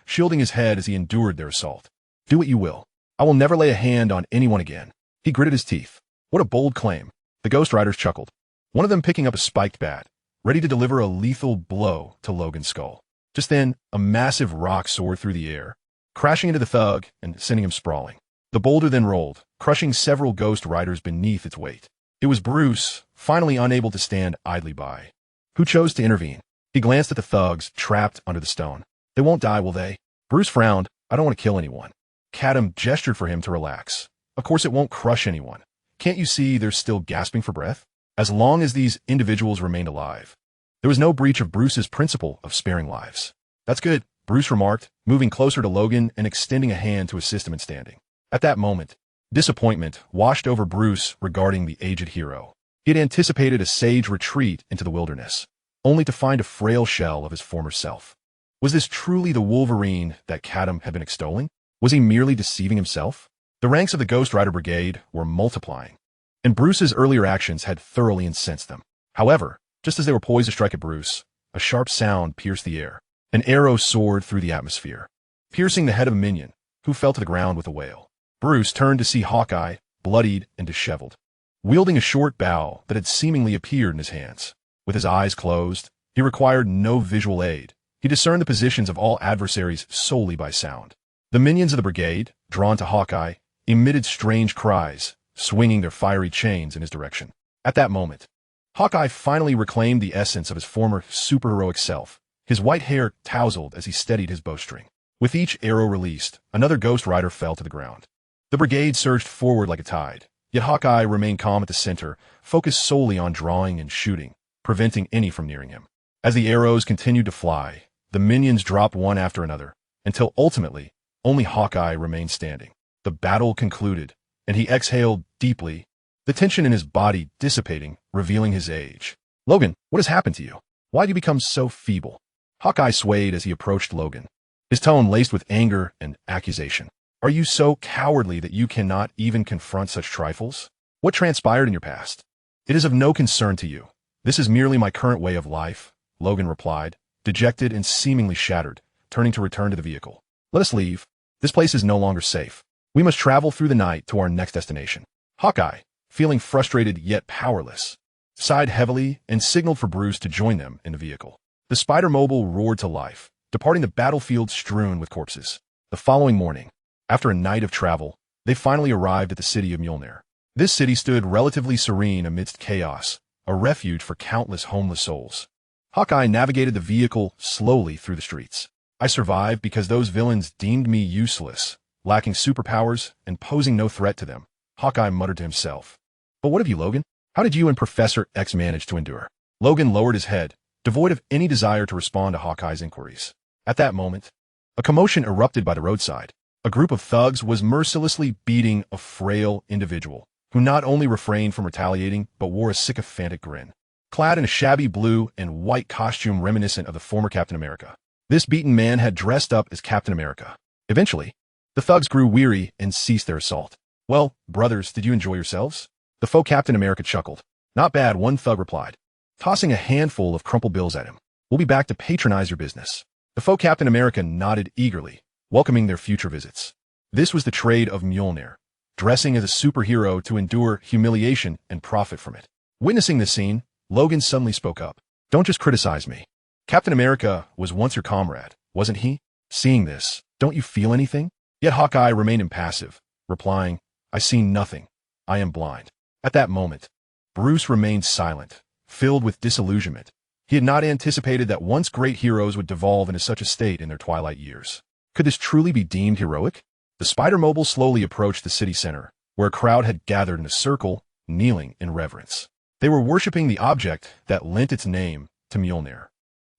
shielding his head as he endured their assault. Do what you will. I will never lay a hand on anyone again. He gritted his teeth. What a bold claim. The Ghost Riders chuckled, one of them picking up a spiked bat, ready to deliver a lethal blow to Logan's skull. Just then, a massive rock soared through the air, crashing into the thug and sending him sprawling. The boulder then rolled, crushing several Ghost Riders beneath its weight. It was Bruce, finally unable to stand idly by, who chose to intervene. He glanced at the thugs trapped under the stone. They won't die, will they? Bruce frowned. I don't want to kill anyone. Catum gestured for him to relax. Of course it won't crush anyone. Can't you see they're still gasping for breath? As long as these individuals remained alive, there was no breach of Bruce's principle of sparing lives. That's good, Bruce remarked, moving closer to Logan and extending a hand to assist him in standing. At that moment, disappointment washed over Bruce regarding the aged hero. He had anticipated a sage retreat into the wilderness, only to find a frail shell of his former self. Was this truly the Wolverine that Catum had been extolling? Was he merely deceiving himself? The ranks of the Ghost Rider Brigade were multiplying, and Bruce's earlier actions had thoroughly incensed them. However, just as they were poised to strike at Bruce, a sharp sound pierced the air. An arrow soared through the atmosphere, piercing the head of a minion, who fell to the ground with a wail. Bruce turned to see Hawkeye, bloodied and disheveled, wielding a short bow that had seemingly appeared in his hands. With his eyes closed, he required no visual aid. He discerned the positions of all adversaries solely by sound. The minions of the brigade, drawn to Hawkeye, emitted strange cries, swinging their fiery chains in his direction. At that moment, Hawkeye finally reclaimed the essence of his former superheroic self. His white hair tousled as he steadied his bowstring. With each arrow released, another Ghost Rider fell to the ground. The brigade surged forward like a tide, yet Hawkeye remained calm at the center, focused solely on drawing and shooting, preventing any from nearing him. As the arrows continued to fly, the minions dropped one after another, until ultimately, only Hawkeye remained standing. The battle concluded, and he exhaled deeply, the tension in his body dissipating, revealing his age. "Logan, what has happened to you? Why do you become so feeble?" Hawkeye swayed as he approached Logan, his tone laced with anger and accusation. "Are you so cowardly that you cannot even confront such trifles? What transpired in your past? It is of no concern to you. This is merely my current way of life," Logan replied, dejected and seemingly shattered, turning to return to the vehicle. "Let us leave. This place is no longer safe. We must travel through the night to our next destination." Hawkeye, feeling frustrated yet powerless, sighed heavily and signaled for Bruce to join them in the vehicle. The Spider-Mobile roared to life, departing the battlefield strewn with corpses. The following morning, after a night of travel, they finally arrived at the city of Mjolnir. This city stood relatively serene amidst chaos, a refuge for countless homeless souls. Hawkeye navigated the vehicle slowly through the streets. "I survived because those villains deemed me useless, lacking superpowers and posing no threat to them," Hawkeye muttered to himself. "But what of you, Logan? How did you and Professor X manage to endure?" Logan lowered his head, devoid of any desire to respond to Hawkeye's inquiries. At that moment, a commotion erupted by the roadside. A group of thugs was mercilessly beating a frail individual, who not only refrained from retaliating but wore a sycophantic grin. Clad in a shabby blue and white costume reminiscent of the former Captain America, this beaten man had dressed up as Captain America. Eventually, the thugs grew weary and ceased their assault. "Well, brothers, did you enjoy yourselves?" The faux Captain America chuckled. "Not bad," one thug replied, tossing a handful of crumpled bills at him. "We'll be back to patronize your business." The faux Captain America nodded eagerly, welcoming their future visits. This was the trade of Mjolnir, dressing as a superhero to endure humiliation and profit from it. Witnessing this scene, Logan suddenly spoke up. "Don't just criticize me. Captain America was once your comrade, wasn't he? Seeing this, don't you feel anything?" Yet Hawkeye remained impassive, replying, "I see nothing. I am blind." At that moment, Bruce remained silent, filled with disillusionment. He had not anticipated that once great heroes would devolve into such a state in their twilight years. Could this truly be deemed heroic? The Spider-Mobile slowly approached the city center, where a crowd had gathered in a circle, kneeling in reverence. They were worshipping the object that lent its name to Mjolnir,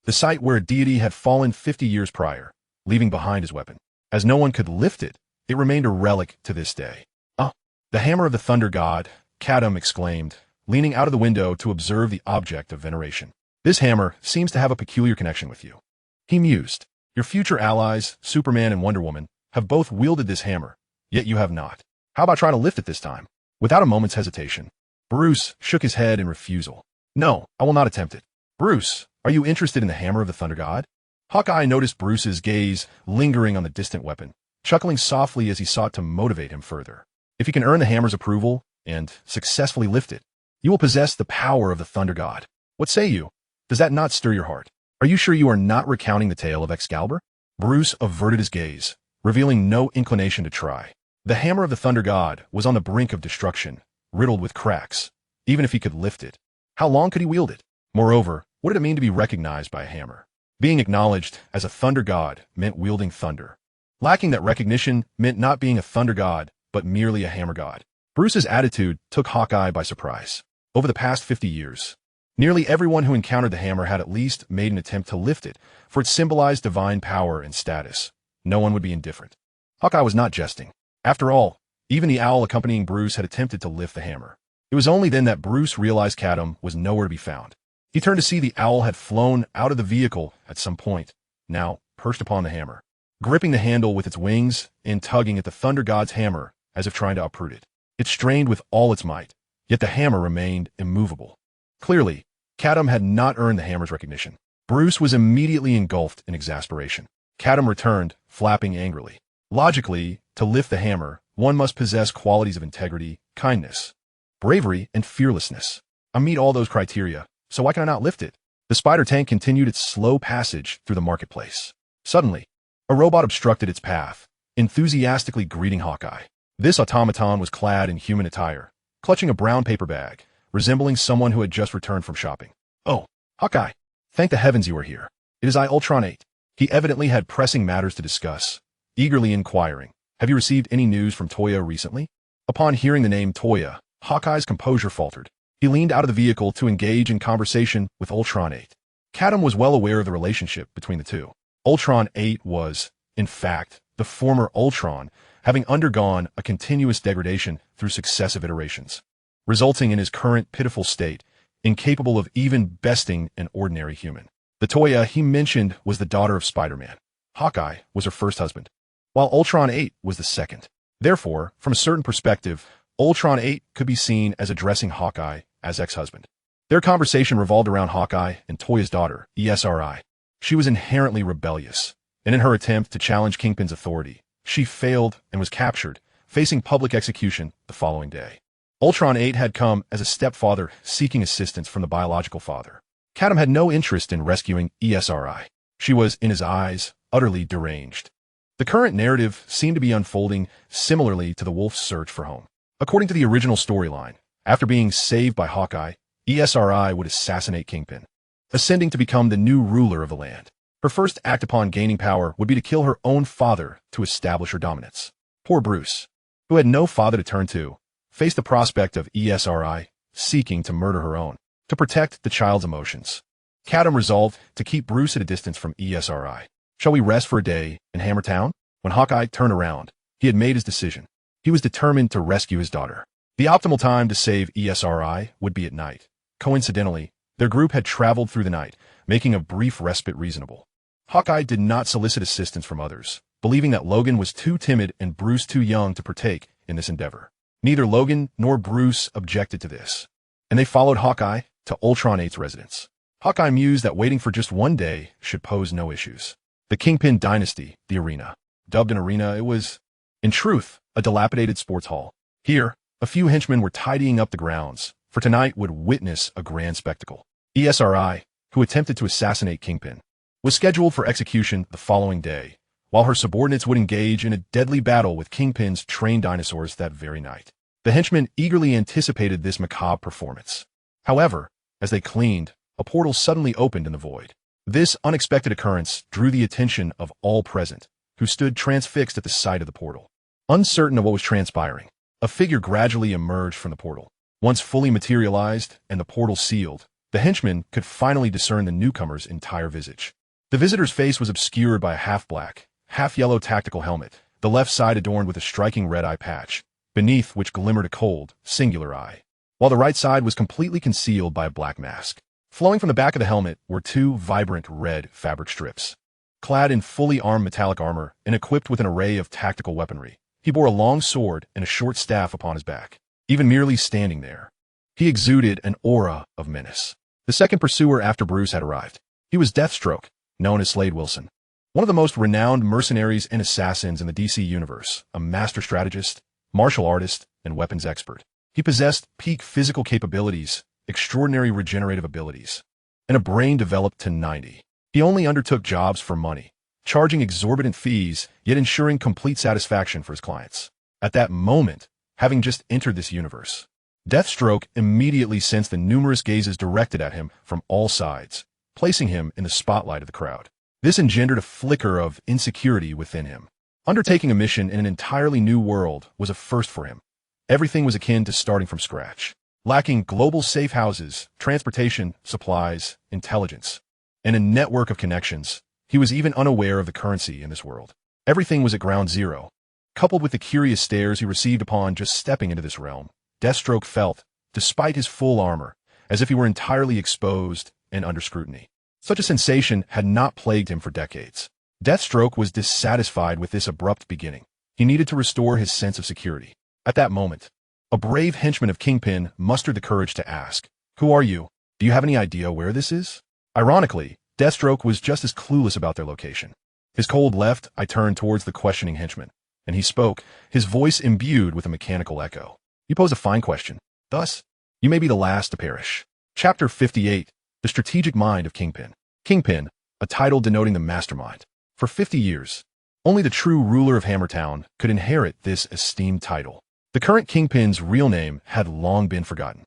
the site where a deity had fallen 50 years prior, leaving behind his weapon. As no one could lift it, it remained a relic to this day. "Ah, the hammer of the thunder god," Catum exclaimed, leaning out of the window to observe the object of veneration. "This hammer seems to have a peculiar connection with you." He mused. "Your future allies, Superman and Wonder Woman, have both wielded this hammer, yet you have not. How about trying to lift it this time?" Without a moment's hesitation, Bruce shook his head in refusal. "No, I will not attempt it." "Bruce, are you interested in the hammer of the thunder god?" Hawkeye noticed Bruce's gaze lingering on the distant weapon, chuckling softly as he sought to motivate him further. "If you can earn the hammer's approval and successfully lift it, you will possess the power of the thunder god. What say you? Does that not stir your heart? Are you sure you are not recounting the tale of Excalibur?" Bruce averted his gaze, revealing no inclination to try. The hammer of the thunder god was on the brink of destruction, riddled with cracks, even if he could lift it. How long could he wield it? Moreover, what did it mean to be recognized by a hammer? Being acknowledged as a thunder god meant wielding thunder. Lacking that recognition meant not being a thunder god, but merely a hammer god. Bruce's attitude took Hawkeye by surprise. Over the past 50 years, nearly everyone who encountered the hammer had at least made an attempt to lift it, for it symbolized divine power and status. No one would be indifferent. Hawkeye was not jesting. After all, even the owl accompanying Bruce had attempted to lift the hammer. It was only then that Bruce realized Catum was nowhere to be found. He turned to see the owl had flown out of the vehicle at some point, now perched upon the hammer, gripping the handle with its wings and tugging at the thunder god's hammer as if trying to uproot it. It strained with all its might, yet the hammer remained immovable. Clearly, Catum had not earned the hammer's recognition. Bruce was immediately engulfed in exasperation. Catum returned, flapping angrily. Logically, to lift the hammer, one must possess qualities of integrity, kindness, bravery, and fearlessness. I meet all those criteria, so why can I not lift it? The spider tank continued its slow passage through the marketplace. Suddenly, a robot obstructed its path, enthusiastically greeting Hawkeye. This automaton was clad in human attire, clutching a brown paper bag, resembling someone who had just returned from shopping. "Oh, Hawkeye, thank the heavens you are here. It is I, Ultron 8. He evidently had pressing matters to discuss, eagerly inquiring, "Have you received any news from Toya recently?" Upon hearing the name Toya, Hawkeye's composure faltered. He leaned out of the vehicle to engage in conversation with Ultron 8. Catum was well aware of the relationship between the two. Ultron 8 was, in fact, the former Ultron, having undergone a continuous degradation through successive iterations, resulting in his current pitiful state, incapable of even besting an ordinary human. The Toya he mentioned was the daughter of Spider-Man. Hawkeye was her first husband, while Ultron 8 was the second. Therefore, from a certain perspective, Ultron 8 could be seen as addressing Hawkeye as ex-husband. Their conversation revolved around Hawkeye and Toya's daughter, ESRI. She was inherently rebellious, and in her attempt to challenge Kingpin's authority, she failed and was captured, facing public execution the following day. Ultron 8 had come as a stepfather seeking assistance from the biological father. Catum had no interest in rescuing ESRI. She was, in his eyes, utterly deranged. The current narrative seemed to be unfolding similarly to the Wolf's search for home. According to the original storyline, after being saved by Hawkeye, ESRI would assassinate Kingpin, ascending to become the new ruler of the land. Her first act upon gaining power would be to kill her own father to establish her dominance. Poor Bruce, who had no father to turn to, faced the prospect of ESRI seeking to murder her own, to protect the child's emotions. Catum resolved to keep Bruce at a distance from ESRI. Shall we rest for a day in Hammertown? When Hawkeye turned around, he had made his decision. He was determined to rescue his daughter. The optimal time to save ESRI would be at night. Coincidentally, their group had traveled through the night, making a brief respite reasonable. Hawkeye did not solicit assistance from others, believing that Logan was too timid and Bruce too young to partake in this endeavor. Neither Logan nor Bruce objected to this, and they followed Hawkeye to Ultron 8's residence. Hawkeye mused that waiting for just one day should pose no issues. The Kingpin Dynasty, the arena. Dubbed an arena, it was, in truth, a dilapidated sports hall. Here, a few henchmen were tidying up the grounds, for tonight would witness a grand spectacle. ESRI, who attempted to assassinate Kingpin, was scheduled for execution the following day, while her subordinates would engage in a deadly battle with Kingpin's trained dinosaurs that very night. The henchmen eagerly anticipated this macabre performance. However, as they cleaned, a portal suddenly opened in the void. This unexpected occurrence drew the attention of all present, who stood transfixed at the sight of the portal. Uncertain of what was transpiring, a figure gradually emerged from the portal. Once fully materialized and the portal sealed, the henchmen could finally discern the newcomer's entire visage. The visitor's face was obscured by a half-black, half-yellow tactical helmet, the left side adorned with a striking red eye patch, beneath which glimmered a cold, singular eye, while the right side was completely concealed by a black mask. Flowing from the back of the helmet were two vibrant red fabric strips. Clad in fully armed metallic armor and equipped with an array of tactical weaponry, he bore a long sword and a short staff upon his back. Even merely standing there, he exuded an aura of menace. The second pursuer after Bruce had arrived. He was Deathstroke, known as Slade Wilson, one of the most renowned mercenaries and assassins in the DC universe, a master strategist, martial artist, and weapons expert. He possessed peak physical capabilities, extraordinary regenerative abilities, and a brain developed to 90. He only undertook jobs for money, charging exorbitant fees, yet ensuring complete satisfaction for his clients. At that moment, having just entered this universe, Deathstroke immediately sensed the numerous gazes directed at him from all sides, placing him in the spotlight of the crowd. This engendered a flicker of insecurity within him. Undertaking a mission in an entirely new world was a first for him. Everything was akin to starting from scratch, lacking global safe houses, transportation, supplies, intelligence, and a network of connections. He was even unaware of the currency in this world. Everything was at ground zero. Coupled with the curious stares he received upon just stepping into this realm, Deathstroke felt, despite his full armor, as if he were entirely exposed and under scrutiny. Such a sensation had not plagued him for decades. Deathstroke was dissatisfied with this abrupt beginning. He needed to restore his sense of security. At that moment, a brave henchman of Kingpin mustered the courage to ask, "Who are you? Do you have any idea where this is?" Ironically, Deathstroke was just as clueless about their location. His cold left eye turned towards the questioning henchman, and he spoke, his voice imbued with a mechanical echo. "You pose a fine question. Thus, you may be the last to perish." Chapter 58, The Strategic Mind of Kingpin. Kingpin, a title denoting the mastermind. For 50 years, only the true ruler of Hammertown could inherit this esteemed title. The current Kingpin's real name had long been forgotten.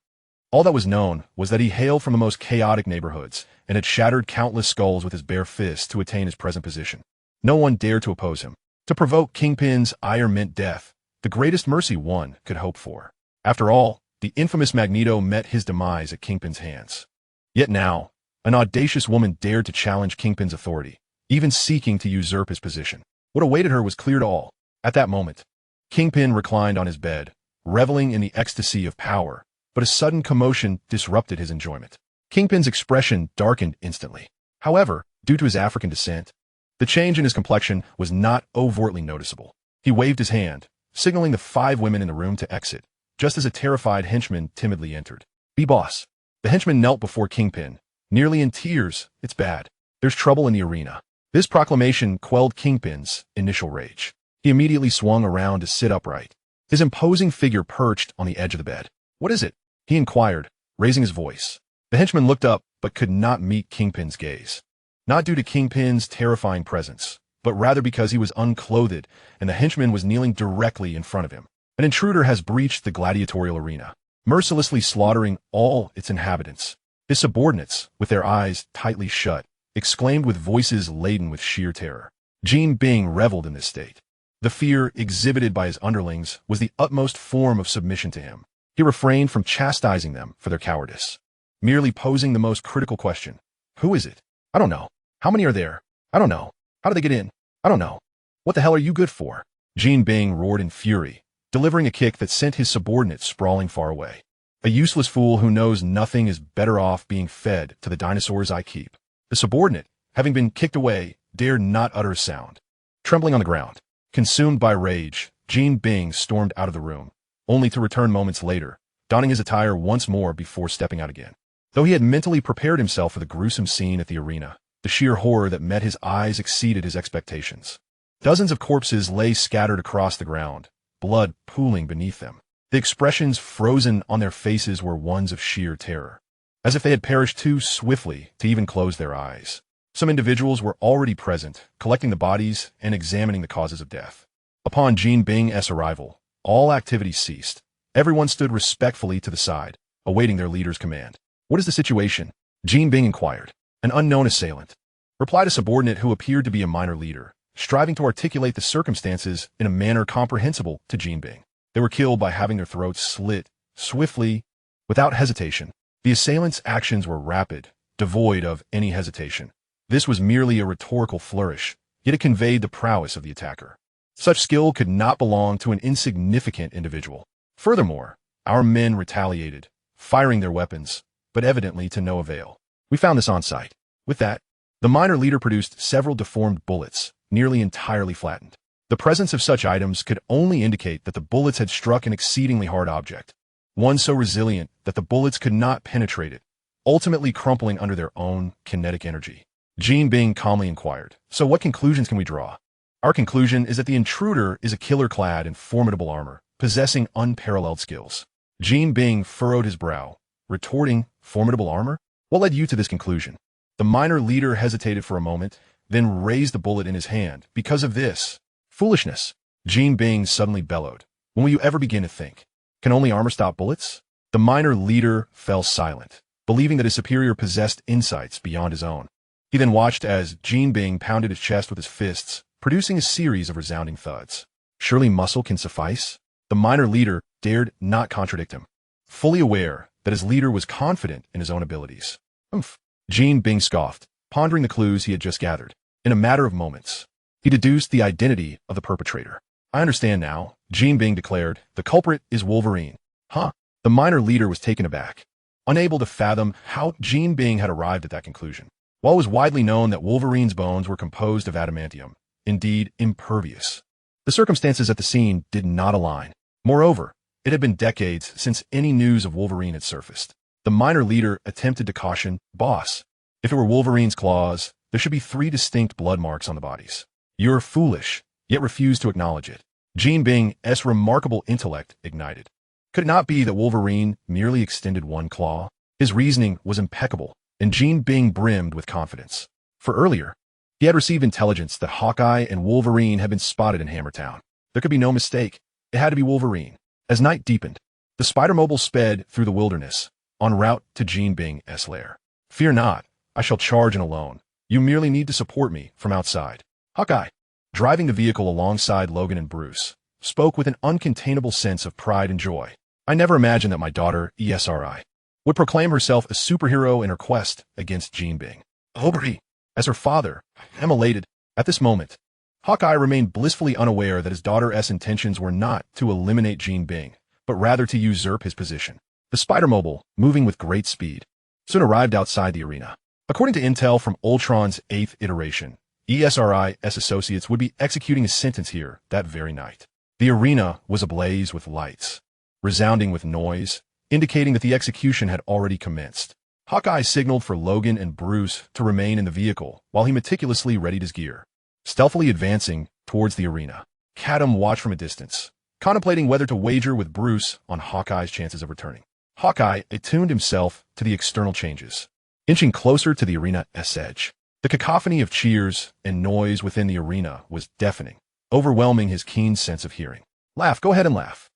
All that was known was that he hailed from the most chaotic neighborhoods and had shattered countless skulls with his bare fists to attain his present position. No one dared to oppose him. To provoke Kingpin's ire meant death, the greatest mercy one could hope for. After all, the infamous Magneto met his demise at Kingpin's hands. Yet now, an audacious woman dared to challenge Kingpin's authority, even seeking to usurp his position. What awaited her was clear to all. At that moment, Kingpin reclined on his bed, reveling in the ecstasy of power, but a sudden commotion disrupted his enjoyment. Kingpin's expression darkened instantly. However, due to his African descent, the change in his complexion was not overtly noticeable. He waved his hand, signaling the 5 women in the room to exit, just as a terrified henchman timidly entered. "Be boss." The henchman knelt before Kingpin, nearly in tears. "It's bad. There's trouble in the arena." This proclamation quelled Kingpin's initial rage. He immediately swung around to sit upright, his imposing figure perched on the edge of the bed. "What is it?" he inquired, raising his voice. The henchman looked up but could not meet Kingpin's gaze. Not due to Kingpin's terrifying presence, but rather because he was unclothed and the henchman was kneeling directly in front of him. An intruder has breached the gladiatorial arena, mercilessly slaughtering all its inhabitants. His subordinates, with their eyes tightly shut, exclaimed with voices laden with sheer terror. Jean Bing reveled in this state. The fear exhibited by his underlings was the utmost form of submission to him. He refrained from chastising them for their cowardice, merely posing the most critical question. "Who is it? I don't know. How many are there? I don't know. How do they get in? I don't know. What the hell are you good for?" Jean Bing roared in fury, delivering a kick that sent his subordinate sprawling far away. "A useless fool who knows nothing is better off being fed to the dinosaurs I keep." The subordinate, having been kicked away, dared not utter a sound. Trembling on the ground, consumed by rage, Jean Bing stormed out of the room, only to return moments later, donning his attire once more before stepping out again. Though he had mentally prepared himself for the gruesome scene at the arena, the sheer horror that met his eyes exceeded his expectations. Dozens of corpses lay scattered across the ground, blood pooling beneath them. The expressions frozen on their faces were ones of sheer terror, as if they had perished too swiftly to even close their eyes. Some individuals were already present, collecting the bodies and examining the causes of death. Upon Jean Bing's arrival, all activity ceased. Everyone stood respectfully to the side, awaiting their leader's command. "What is the situation?" Jean Bing inquired. "An unknown assailant," replied a subordinate who appeared to be a minor leader, striving to articulate the circumstances in a manner comprehensible to Jean Bing. "They were killed by having their throats slit, swiftly, without hesitation." The assailant's actions were rapid, devoid of any hesitation. This was merely a rhetorical flourish, yet it conveyed the prowess of the attacker. Such skill could not belong to an insignificant individual. Furthermore, our men retaliated, firing their weapons, but evidently to no avail. "We found this on site." With that, the minor leader produced several deformed bullets, nearly entirely flattened. The presence of such items could only indicate that the bullets had struck an exceedingly hard object, one so resilient that the bullets could not penetrate it, ultimately crumpling under their own kinetic energy. Jean Bing calmly inquired, "So what conclusions can we draw?" "Our conclusion is that the intruder is a killer clad in formidable armor, possessing unparalleled skills." Jean Bing furrowed his brow, retorting, "Formidable armor? What led you to this conclusion?" The minor leader hesitated for a moment, then raised the bullet in his hand. "Because of this." "Foolishness!" Jean Bing suddenly bellowed. "When will you ever begin to think? Can only armor stop bullets?" The minor leader fell silent, believing that his superior possessed insights beyond his own. He then watched as Jean Bing pounded his chest with his fists, producing a series of resounding thuds. "Surely muscle can suffice?" The minor leader dared not contradict him, fully aware that his leader was confident in his own abilities. "Humph." Jean Bing scoffed, pondering the clues he had just gathered. In a matter of moments, he deduced the identity of the perpetrator. "I understand now," Jean Bing declared. "The culprit is Wolverine." "Huh?" The minor leader was taken aback, unable to fathom how Jean Bing had arrived at that conclusion. While it was widely known that Wolverine's bones were composed of adamantium, indeed impervious, the circumstances at the scene did not align. Moreover, it had been decades since any news of Wolverine had surfaced. The minor leader attempted to caution, "Boss, if it were Wolverine's claws, there should be 3 distinct blood marks on the bodies. You're foolish, yet refuse to acknowledge it." Jean Bing's remarkable intellect ignited. Could it not be that Wolverine merely extended one claw? His reasoning was impeccable, and Jean Bing brimmed with confidence. For earlier, he had received intelligence that Hawkeye and Wolverine had been spotted in Hammertown. There could be no mistake. It had to be Wolverine. As night deepened, the Spider-Mobile sped through the wilderness, en route to Jean Bing's lair. "Fear not, I shall charge in alone. You merely need to support me from outside." Hawkeye, driving the vehicle alongside Logan and Bruce, spoke with an uncontainable sense of pride and joy. I never imagined that my daughter, ESRI, would proclaim herself a superhero in her quest against Jean Bing. Aubrey, as her father, I am elated. At this moment, Hawkeye remained blissfully unaware that his daughter's intentions were not to eliminate Jean Bing, but rather to usurp his position. The Spider-Mobile, moving with great speed, soon arrived outside the arena. According to intel from Ultron's 8th iteration, ESRI's associates would be executing a sentence here that very night. The arena was ablaze with lights, resounding with noise, indicating that the execution had already commenced. Hawkeye signaled for Logan and Bruce to remain in the vehicle while he meticulously readied his gear. Stealthily advancing towards the arena, Catum watched from a distance, contemplating whether to wager with Bruce on Hawkeye's chances of returning. Hawkeye attuned himself to the external changes, inching closer to the arena's edge. The cacophony of cheers and noise within the arena was deafening, overwhelming his keen sense of hearing. Laugh, go ahead and laugh.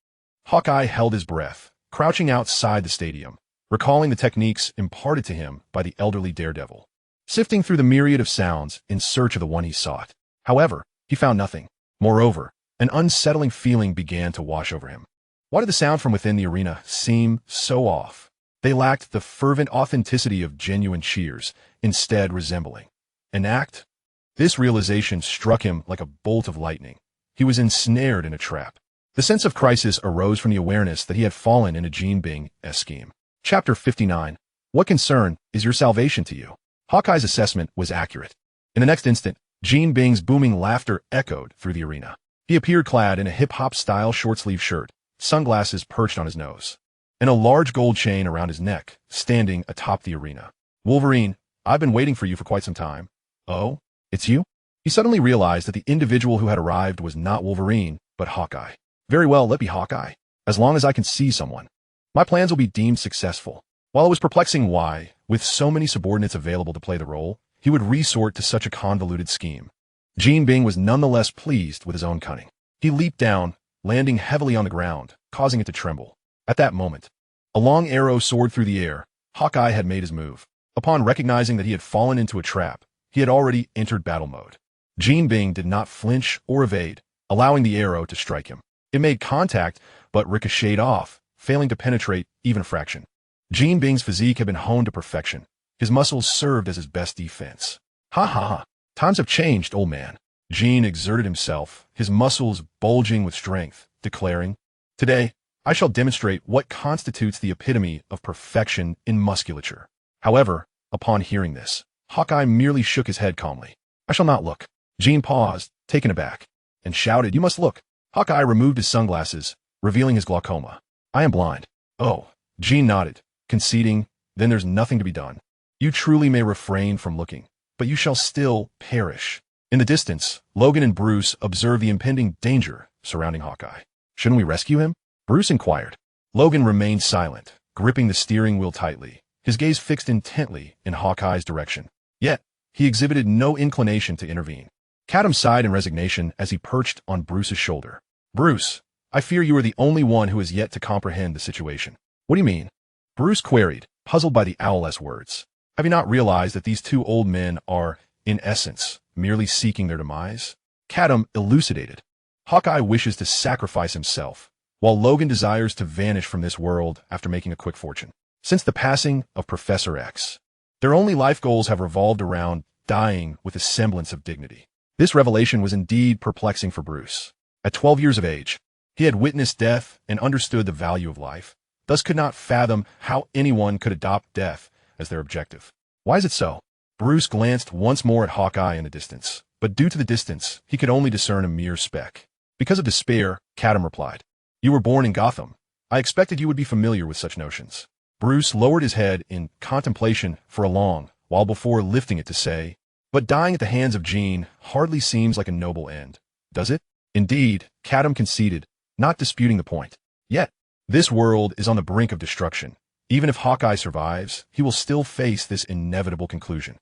Hawkeye held his breath, crouching outside the stadium, recalling the techniques imparted to him by the elderly daredevil, sifting through the myriad of sounds in search of the one he sought. However, he found nothing. Moreover, an unsettling feeling began to wash over him. Why did the sound from within the arena seem so off? They lacked the fervent authenticity of genuine cheers, instead resembling an act. This realization struck him like a bolt of lightning. He was ensnared in a trap. The sense of crisis arose from the awareness that he had fallen in a Jean Bing-esque scheme. Chapter 59. What concern is your salvation to you? Hawkeye's assessment was accurate. In the next instant, Jean Bing's booming laughter echoed through the arena. He appeared clad in a hip-hop style short-sleeve shirt, sunglasses perched on his nose, and a large gold chain around his neck, standing atop the arena. Wolverine, I've been waiting for you for quite some time. Oh, it's you? He suddenly realized that the individual who had arrived was not Wolverine, but Hawkeye. Very well, let be Hawkeye. As long as I can see someone, my plans will be deemed successful. While it was perplexing why, with so many subordinates available to play the role, he would resort to such a convoluted scheme, Jean Bing was nonetheless pleased with his own cunning. He leaped down, landing heavily on the ground, causing it to tremble. At that moment, a long arrow soared through the air. Hawkeye had made his move. Upon recognizing that he had fallen into a trap, he had already entered battle mode. Jean Bing did not flinch or evade, allowing the arrow to strike him. It made contact, but ricocheted off, failing to penetrate even a fraction. Jean Bing's physique had been honed to perfection. His muscles served as his best defense. Ha ha ha. Times have changed, old man. Jean exerted himself, his muscles bulging with strength, declaring, Today, I shall demonstrate what constitutes the epitome of perfection in musculature. However, upon hearing this, Hawkeye merely shook his head calmly. I shall not look. Jean paused, taken aback, and shouted, You must look. Hawkeye removed his sunglasses, revealing his glaucoma. I am blind. Oh, Jean nodded, conceding, Then there's nothing to be done. You truly may refrain from looking, but you shall still perish. In the distance, Logan and Bruce observed the impending danger surrounding Hawkeye. Shouldn't we rescue him? Bruce inquired. Logan remained silent, gripping the steering wheel tightly, his gaze fixed intently in Hawkeye's direction. Yet, he exhibited no inclination to intervene. Catum sighed in resignation as he perched on Bruce's shoulder. Bruce, I fear you are the only one who has yet to comprehend the situation. What do you mean? Bruce queried, puzzled by the owl's words. Have you not realized that these two old men are, in essence, merely seeking their demise? Catum elucidated. Hawkeye wishes to sacrifice himself, while Logan desires to vanish from this world after making a quick fortune. Since the passing of Professor X, their only life goals have revolved around dying with a semblance of dignity. This revelation was indeed perplexing for Bruce. At 12 years of age, he had witnessed death and understood the value of life, thus could not fathom how anyone could adopt death as their objective. Why is it so? Bruce glanced once more at Hawkeye in the distance, but due to the distance, he could only discern a mere speck. Because of despair, Catum replied, You were born in Gotham. I expected you would be familiar with such notions. Bruce lowered his head in contemplation for a long while before lifting it to say, But dying at the hands of Jean hardly seems like a noble end, does it? Indeed, Catum conceded, not disputing the point. Yet, this world is on the brink of destruction. Even if Hawkeye survives, he will still face this inevitable conclusion.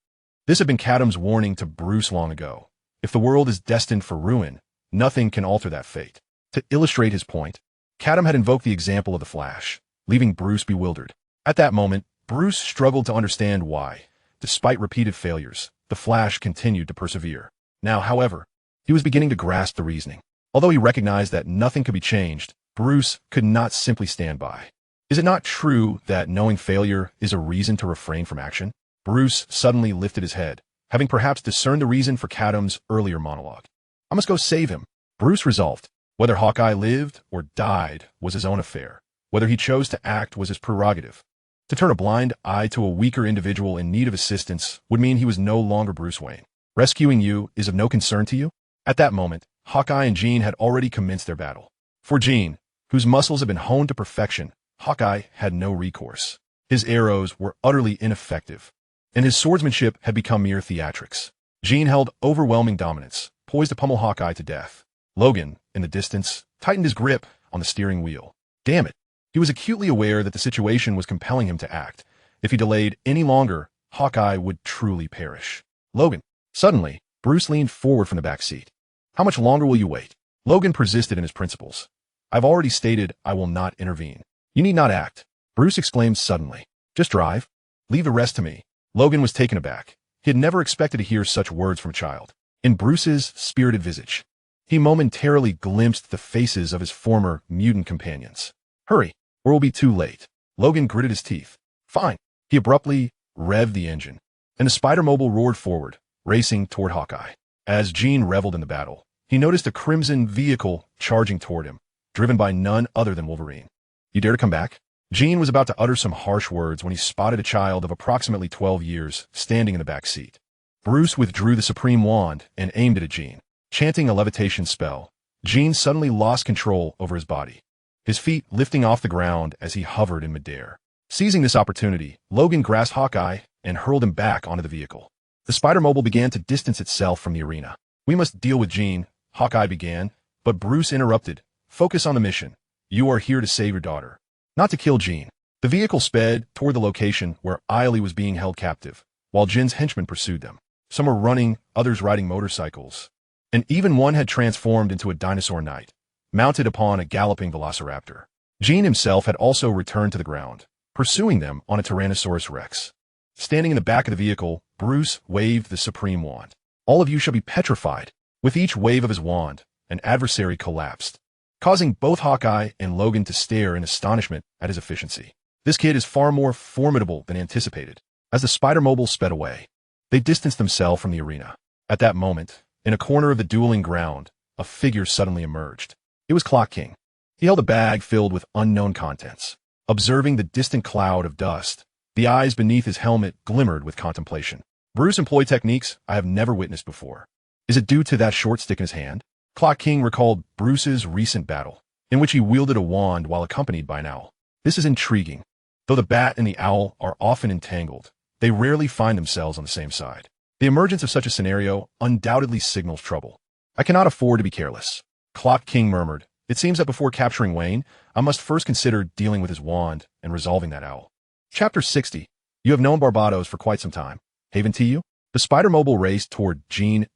This had been Catum's warning to Bruce long ago. If the world is destined for ruin, nothing can alter that fate. To illustrate his point, Catum had invoked the example of the Flash, leaving Bruce bewildered. At that moment, Bruce struggled to understand why, despite repeated failures, the Flash continued to persevere. Now, however, he was beginning to grasp the reasoning. Although he recognized that nothing could be changed, Bruce could not simply stand by. Is it not true that knowing failure is a reason to refrain from action? Bruce suddenly lifted his head, having perhaps discerned the reason for Catum's earlier monologue. I must go save him. Bruce resolved. Whether Hawkeye lived or died was his own affair. Whether he chose to act was his prerogative. To turn a blind eye to a weaker individual in need of assistance would mean he was no longer Bruce Wayne. Rescuing you is of no concern to you? At that moment, Hawkeye and Jean had already commenced their battle. For Jean, whose muscles had been honed to perfection, Hawkeye had no recourse. His arrows were utterly ineffective, and his swordsmanship had become mere theatrics. Jean held overwhelming dominance, poised to pummel Hawkeye to death. Logan, in the distance, tightened his grip on the steering wheel. Damn it! He was acutely aware that the situation was compelling him to act. If he delayed any longer, Hawkeye would truly perish. Logan. Suddenly, Bruce leaned forward from the back seat. How much longer will you wait? Logan persisted in his principles. I've already stated I will not intervene. You need not act. Bruce exclaimed suddenly. Just drive. Leave the rest to me. Logan was taken aback. He had never expected to hear such words from a child. In Bruce's spirited visage, he momentarily glimpsed the faces of his former mutant companions. Hurry, or we'll be too late. Logan gritted his teeth. Fine. He abruptly revved the engine, and the Spider-Mobile roared forward, racing toward Hawkeye. As Jean reveled in the battle, he noticed a crimson vehicle charging toward him, driven by none other than Wolverine. You dare to come back? Jean was about to utter some harsh words when he spotted a child of approximately 12 years standing in the back seat. Bruce withdrew the Supreme Wand and aimed it at Jean. Chanting a levitation spell, Jean suddenly lost control over his body, his feet lifting off the ground as he hovered in midair. Seizing this opportunity, Logan grasped Hawkeye and hurled him back onto the vehicle. The Spider-Mobile began to distance itself from the arena. We must deal with Jean, Hawkeye began, but Bruce interrupted. Focus on the mission. You are here to save your daughter, not to kill Jean. The vehicle sped toward the location where Owl was being held captive, while Jin's henchmen pursued them. Some were running, others riding motorcycles, and even one had transformed into a dinosaur knight, mounted upon a galloping velociraptor. Jean himself had also returned to the ground, pursuing them on a Tyrannosaurus Rex. Standing in the back of the vehicle, Bruce waved the Supreme Wand. All of you shall be petrified. With each wave of his wand, an adversary collapsed, causing both Hawkeye and Logan to stare in astonishment at his efficiency. This kid is far more formidable than anticipated. As the Spider-Mobile sped away, they distanced themselves from the arena. At that moment, in a corner of the dueling ground, a figure suddenly emerged. It was Clock King. He held a bag filled with unknown contents. Observing the distant cloud of dust, the eyes beneath his helmet glimmered with contemplation. Bruce employed techniques I have never witnessed before. Is it due to that short stick in his hand? Clock King recalled Bruce's recent battle, in which he wielded a wand while accompanied by an owl. This is intriguing. Though the bat and the owl are often entangled, they rarely find themselves on the same side. The emergence of such a scenario undoubtedly signals trouble. I cannot afford to be careless. Clock King murmured. It seems that before capturing Wayne, I must first consider dealing with his wand and resolving that owl. Chapter 60. You have known Barbados for quite some time. Haven to you? The Spider-Mobile raced toward Jean's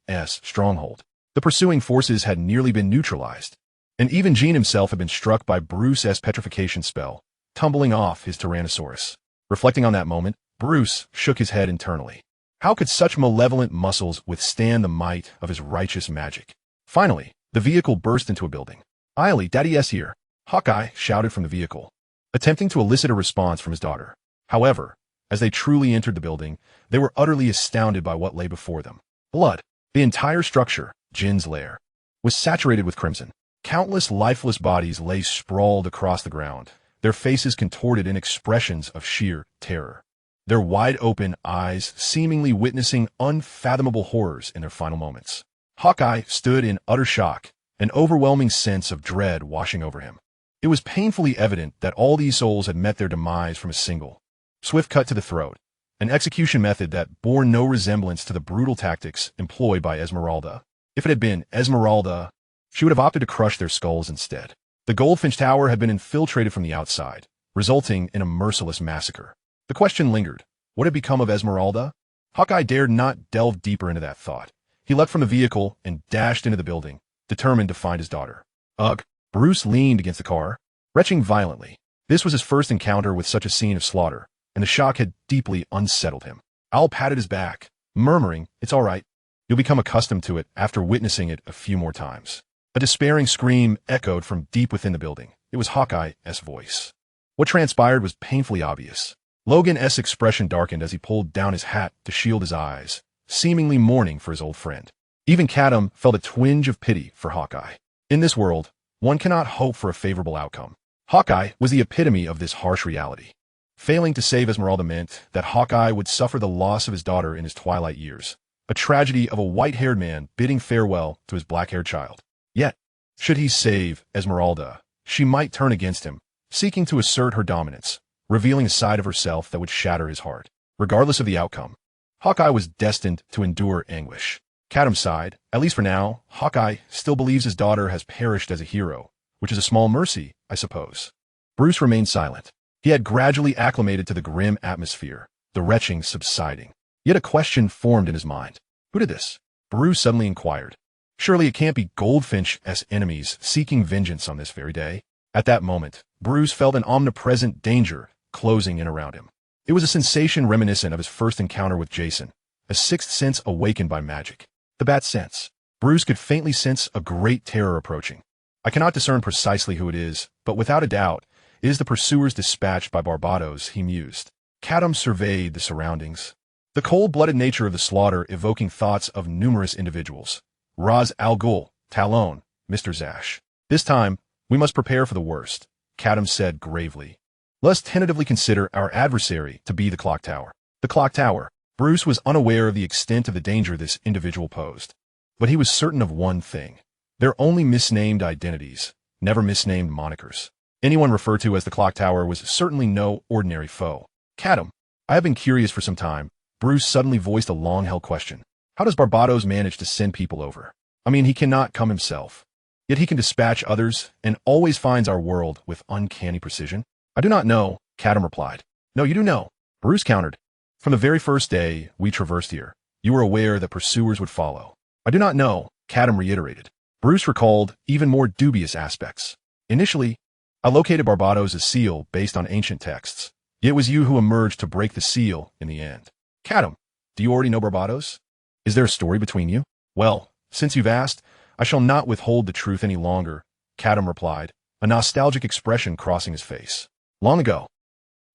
stronghold. The pursuing forces had nearly been neutralized, and even Jean himself had been struck by Bruce's petrification spell, tumbling off his Tyrannosaurus. Reflecting on that moment, Bruce shook his head internally. How could such malevolent muscles withstand the might of his righteous magic? Finally, the vehicle burst into a building. Owl, Daddy S here, Hawkeye shouted from the vehicle, attempting to elicit a response from his daughter. However, as they truly entered the building, they were utterly astounded by what lay before them. Blood. The entire structure, Jin's lair, was saturated with crimson. Countless lifeless bodies lay sprawled across the ground, their faces contorted in expressions of sheer terror, their wide-open eyes seemingly witnessing unfathomable horrors in their final moments. Hawkeye stood in utter shock, an overwhelming sense of dread washing over him. It was painfully evident that all these souls had met their demise from a single, swift cut to the throat, an execution method that bore no resemblance to the brutal tactics employed by Esmeralda. If it had been Esmeralda, she would have opted to crush their skulls instead. The Goldfinch Tower had been infiltrated from the outside, resulting in a merciless massacre. The question lingered. What had become of Esmeralda? Hawkeye dared not delve deeper into that thought. He leapt from the vehicle and dashed into the building, determined to find his daughter. Ugh! Bruce leaned against the car, retching violently. This was his first encounter with such a scene of slaughter, and the shock had deeply unsettled him. Owl patted his back, murmuring, "It's all right. You'll become accustomed to it after witnessing it a few more times." A despairing scream echoed from deep within the building. it was Hawkeye's voice. What transpired was painfully obvious. Logan's expression darkened as he pulled down his hat to shield his eyes, seemingly mourning for his old friend. Even Catum felt a twinge of pity for Hawkeye. In this world, one cannot hope for a favorable outcome. Hawkeye was the epitome of this harsh reality. Failing to save Esmeralda meant that Hawkeye would suffer the loss of his daughter in his twilight years, a tragedy of a white-haired man bidding farewell to his black-haired child. Yet, should he save Esmeralda, she might turn against him, seeking to assert her dominance, revealing a side of herself that would shatter his heart. Regardless of the outcome, Hawkeye was destined to endure anguish. Catum sighed. At least for now, Hawkeye still believes his daughter has perished as a hero, which is a small mercy, I suppose. Bruce remained silent. He had gradually acclimated to the grim atmosphere, the retching subsiding. Yet a question formed in his mind. Who did this? Bruce suddenly inquired. Surely it can't be Goldfinch's enemies seeking vengeance on this very day. At that moment, Bruce felt an omnipresent danger closing in around him. It was a sensation reminiscent of his first encounter with Jason, a sixth sense awakened by magic. The bat sense. Bruce could faintly sense a great terror approaching. I cannot discern precisely who it is, but without a doubt, it is the pursuers dispatched by Barbados, he mused. Catum surveyed the surroundings. The cold-blooded nature of the slaughter evoking thoughts of numerous individuals. Raz Al Ghul, Talon, Mr. Zash. This time, we must prepare for the worst, Catum said gravely. Let's tentatively consider our adversary to be the clock tower. The clock tower. Bruce was unaware of the extent of the danger this individual posed. But he was certain of one thing. They're only misnamed identities, never misnamed monikers. Anyone referred to as the clock tower was certainly no ordinary foe. Catum, I have been curious for some time. Bruce suddenly voiced a long-held question. How does Barbados manage to send people over? I mean, he cannot come himself. Yet he can dispatch others and always finds our world with uncanny precision. I do not know, Catum replied. No, you do know, Bruce countered. From the very first day we traversed here, you were aware that pursuers would follow. I do not know, Catum reiterated. Bruce recalled even more dubious aspects. Initially, I located Barbados' seal based on ancient texts. Yet it was you who emerged to break the seal in the end. Catum, do you already know Barbados? Is there a story between you? Well, since you've asked, I shall not withhold the truth any longer, Catum replied, a nostalgic expression crossing his face. Long ago.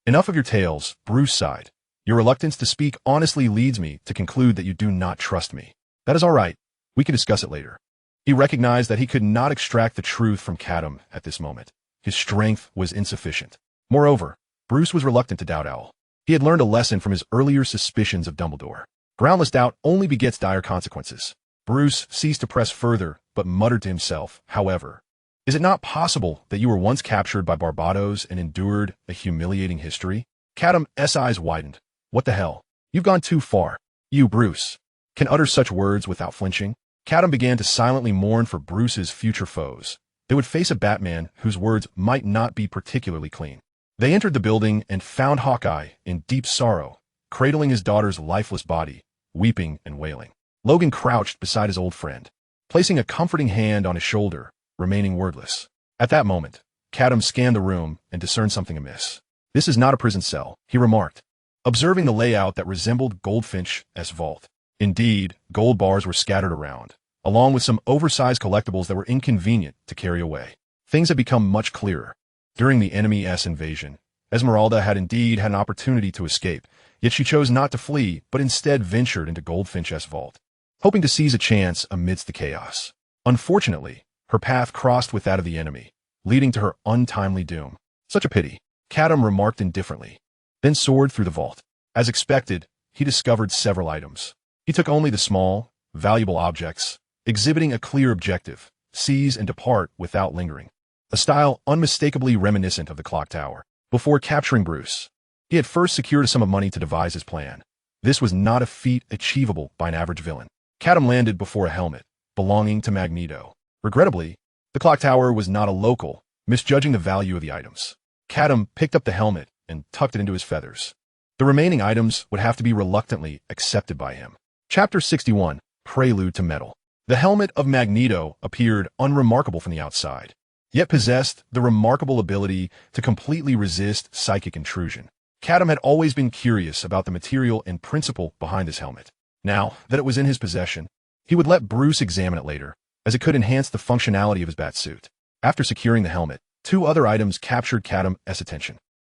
Enough of your tales, Bruce sighed. Your reluctance to speak honestly leads me to conclude that you do not trust me. That is all right. We can discuss it later. He recognized that he could not extract the truth from Catum at this moment. His strength was insufficient. Moreover, Bruce was reluctant to doubt Owl. He had learned a lesson from his earlier suspicions of Dumbledore. Groundless doubt only begets dire consequences. Bruce ceased to press further, but muttered to himself, however, is it not possible that you were once captured by Barbados and endured a humiliating history? Catum's eyes widened. What the hell? You've gone too far. You, Bruce, can utter such words without flinching? Catum began to silently mourn for Bruce's future foes. They would face a Batman whose words might not be particularly clean. They entered the building and found Hawkeye in deep sorrow, cradling his daughter's lifeless body, weeping and wailing. Logan crouched beside his old friend, placing a comforting hand on his shoulder, remaining wordless. At that moment, Catum scanned the room and discerned something amiss. This is not a prison cell, he remarked, observing the layout that resembled Goldfinch's vault. Indeed, gold bars were scattered around, along with some oversized collectibles that were inconvenient to carry away. Things had become much clearer. During the enemy's invasion, Esmeralda had indeed had an opportunity to escape, yet she chose not to flee, but instead ventured into Goldfinch's vault, hoping to seize a chance amidst the chaos. Unfortunately, her path crossed with that of the enemy, leading to her untimely doom. Such a pity, Catum remarked indifferently, then soared through the vault. As expected, he discovered several items. He took only the small, valuable objects, exhibiting a clear objective, seize and depart without lingering, a style unmistakably reminiscent of the clock tower. Before capturing Bruce, he had first secured a sum of money to devise his plan. This was not a feat achievable by an average villain. Catum landed before a helmet, belonging to Magneto. Regrettably, the clock tower was not a local, misjudging the value of the items. Catum picked up the helmet and tucked it into his feathers. The remaining items would have to be reluctantly accepted by him. Chapter 61, Prelude to Metal. The helmet of Magneto appeared unremarkable from the outside, yet possessed the remarkable ability to completely resist psychic intrusion. Catum had always been curious about the material and principle behind this helmet. Now that it was in his possession, he would let Bruce examine it later, as it could enhance the functionality of his bat suit. After securing the helmet, Two other items captured Catum's attention.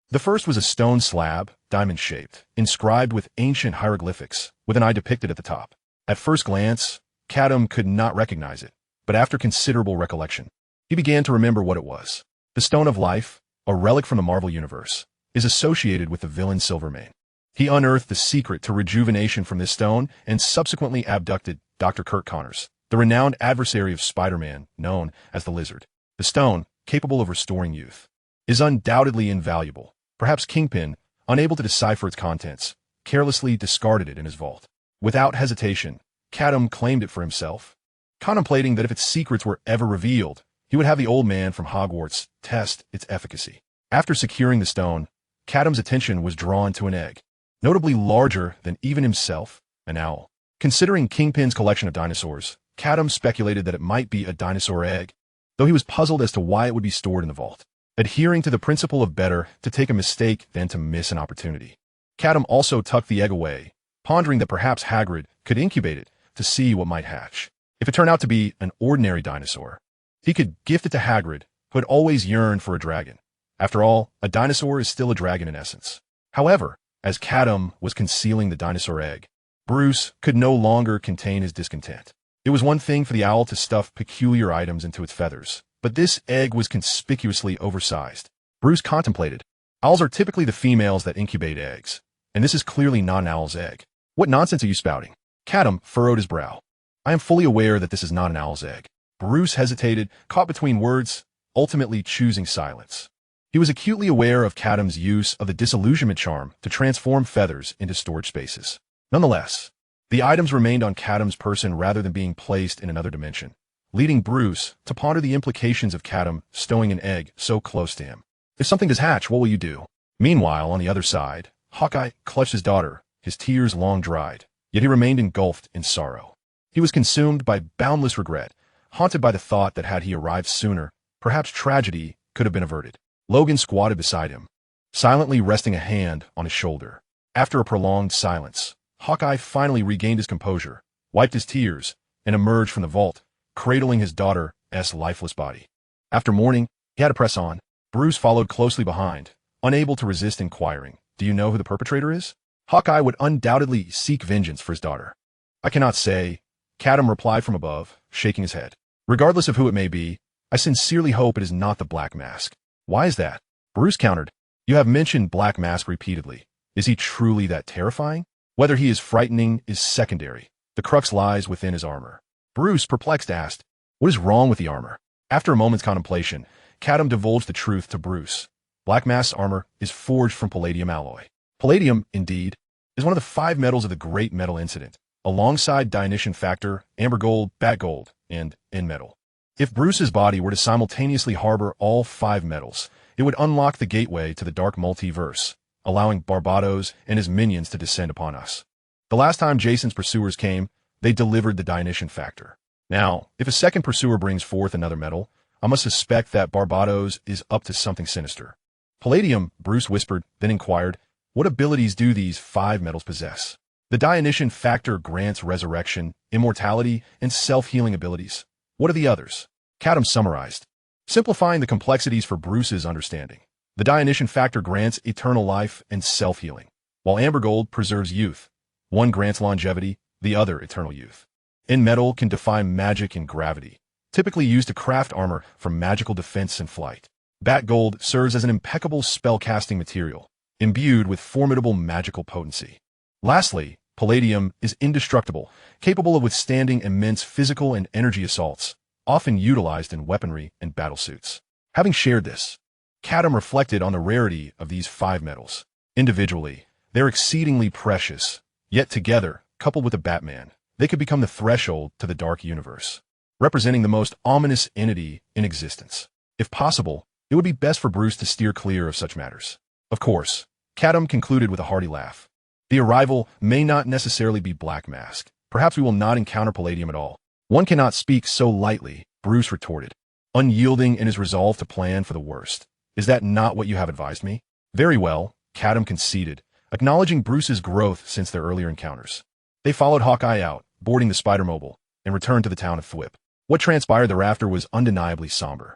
The first was a stone slab, diamond-shaped, inscribed with ancient hieroglyphics, with an eye depicted at the top. At first glance, Catum could not recognize it, but after considerable recollection, he began to remember what it was. The Stone of Life, a relic from the Marvel Universe, is associated with the villain Silvermane. He unearthed the secret to rejuvenation from this stone and subsequently abducted Dr. Kurt Connors, the renowned adversary of Spider-Man, known as the Lizard. The stone, capable of restoring youth, is undoubtedly invaluable. Perhaps Kingpin, unable to decipher its contents, carelessly discarded it in his vault. Without hesitation, Catum claimed it for himself, contemplating that if its secrets were ever revealed, he would have the old man from Hogwarts test its efficacy. After securing the stone, Catum's attention was drawn to an egg, notably larger than even himself, an owl. Considering Kingpin's collection of dinosaurs, Catum speculated that it might be a dinosaur egg, though he was puzzled as to why it would be stored in the vault. Adhering to the principle of better to take a mistake than to miss an opportunity, Catum also tucked the egg away, pondering that perhaps Hagrid could incubate it to see what might hatch. If it turned out to be an ordinary dinosaur, he could gift it to Hagrid, who had always yearned for a dragon. After all, a dinosaur is still a dragon in essence. However, as Catum was concealing the dinosaur egg, Bruce could no longer contain his discontent. It was one thing for the owl to stuff peculiar items into its feathers, but this egg was conspicuously oversized. Bruce contemplated. Owls are typically the females that incubate eggs, and this is clearly not an owl's egg. What nonsense are you spouting? Catum furrowed his brow. I am fully aware that this is not an owl's egg. Bruce hesitated, caught between words, ultimately choosing silence. He was acutely aware of Catum's use of the disillusionment charm to transform feathers into storage spaces. Nonetheless, the items remained on Catum's person rather than being placed in another dimension, leading Bruce to ponder the implications of Catum stowing an egg so close to him. If something does hatch, what will you do? Meanwhile, on the other side, Hawkeye clutched his daughter, his tears long dried, yet he remained engulfed in sorrow. He was consumed by boundless regret, haunted by the thought that had he arrived sooner, perhaps tragedy could have been averted. Logan squatted beside him, silently resting a hand on his shoulder. After a prolonged silence, Hawkeye finally regained his composure, wiped his tears, and emerged from the vault, cradling his daughter's lifeless body. After mourning, he had to press on. Bruce followed closely behind, unable to resist inquiring, "Do you know who the perpetrator is?" Hawkeye would undoubtedly seek vengeance for his daughter. "I cannot say," Catum replied from above, shaking his head. "Regardless of who it may be, I sincerely hope it is not the Black Mask." "Why is that?" Bruce countered. "You have mentioned Black Mask repeatedly. Is he truly that terrifying? Whether he is frightening is secondary. The crux lies within his armor." Bruce, perplexed, asked, "What is wrong with the armor?" After a moment's contemplation, Catum divulged the truth to Bruce. Black Mask's armor is forged from palladium alloy. Palladium, indeed, is one of the 5 metals of the Great Metal Incident, alongside Dionysian Factor, Amber Gold, Bat Gold, and End Metal. If Bruce's body were to simultaneously harbor all 5 metals, it would unlock the gateway to the dark multiverse, allowing Barbados and his minions to descend upon us. The last time Jason's pursuers came, they delivered the Dionysian Factor. Now, if a second pursuer brings forth another metal, I must suspect that Barbados is up to something sinister. Palladium, Bruce whispered, then inquired, what abilities do these 5 metals possess? The Dionysian Factor grants resurrection, immortality, and self-healing abilities. What are the others? Catum summarized, simplifying the complexities for Bruce's understanding. The Dionysian Factor grants eternal life and self-healing, while Amber Gold preserves youth. One grants longevity, the other eternal youth. End Metal can defy magic and gravity, typically used to craft armor for magical defense and flight. Bat Gold serves as an impeccable spell-casting material, imbued with formidable magical potency. Lastly, Palladium is indestructible, capable of withstanding immense physical and energy assaults, often utilized in weaponry and battlesuits. Having shared this, Catum reflected on the rarity of these 5 metals. Individually, they're exceedingly precious, yet together, coupled with the Batman, they could become the threshold to the dark universe, representing the most ominous entity in existence. If possible, it would be best for Bruce to steer clear of such matters. Of course, Catum concluded with a hearty laugh. The arrival may not necessarily be Black Mask. Perhaps we will not encounter Palladium at all. One cannot speak so lightly, Bruce retorted, unyielding in his resolve to plan for the worst. Is that not what you have advised me? Very well, Catum conceded, acknowledging Bruce's growth since their earlier encounters. They followed Hawkeye out, boarding the Spider-Mobile, and returned to the town of Thwip. What transpired thereafter was undeniably somber.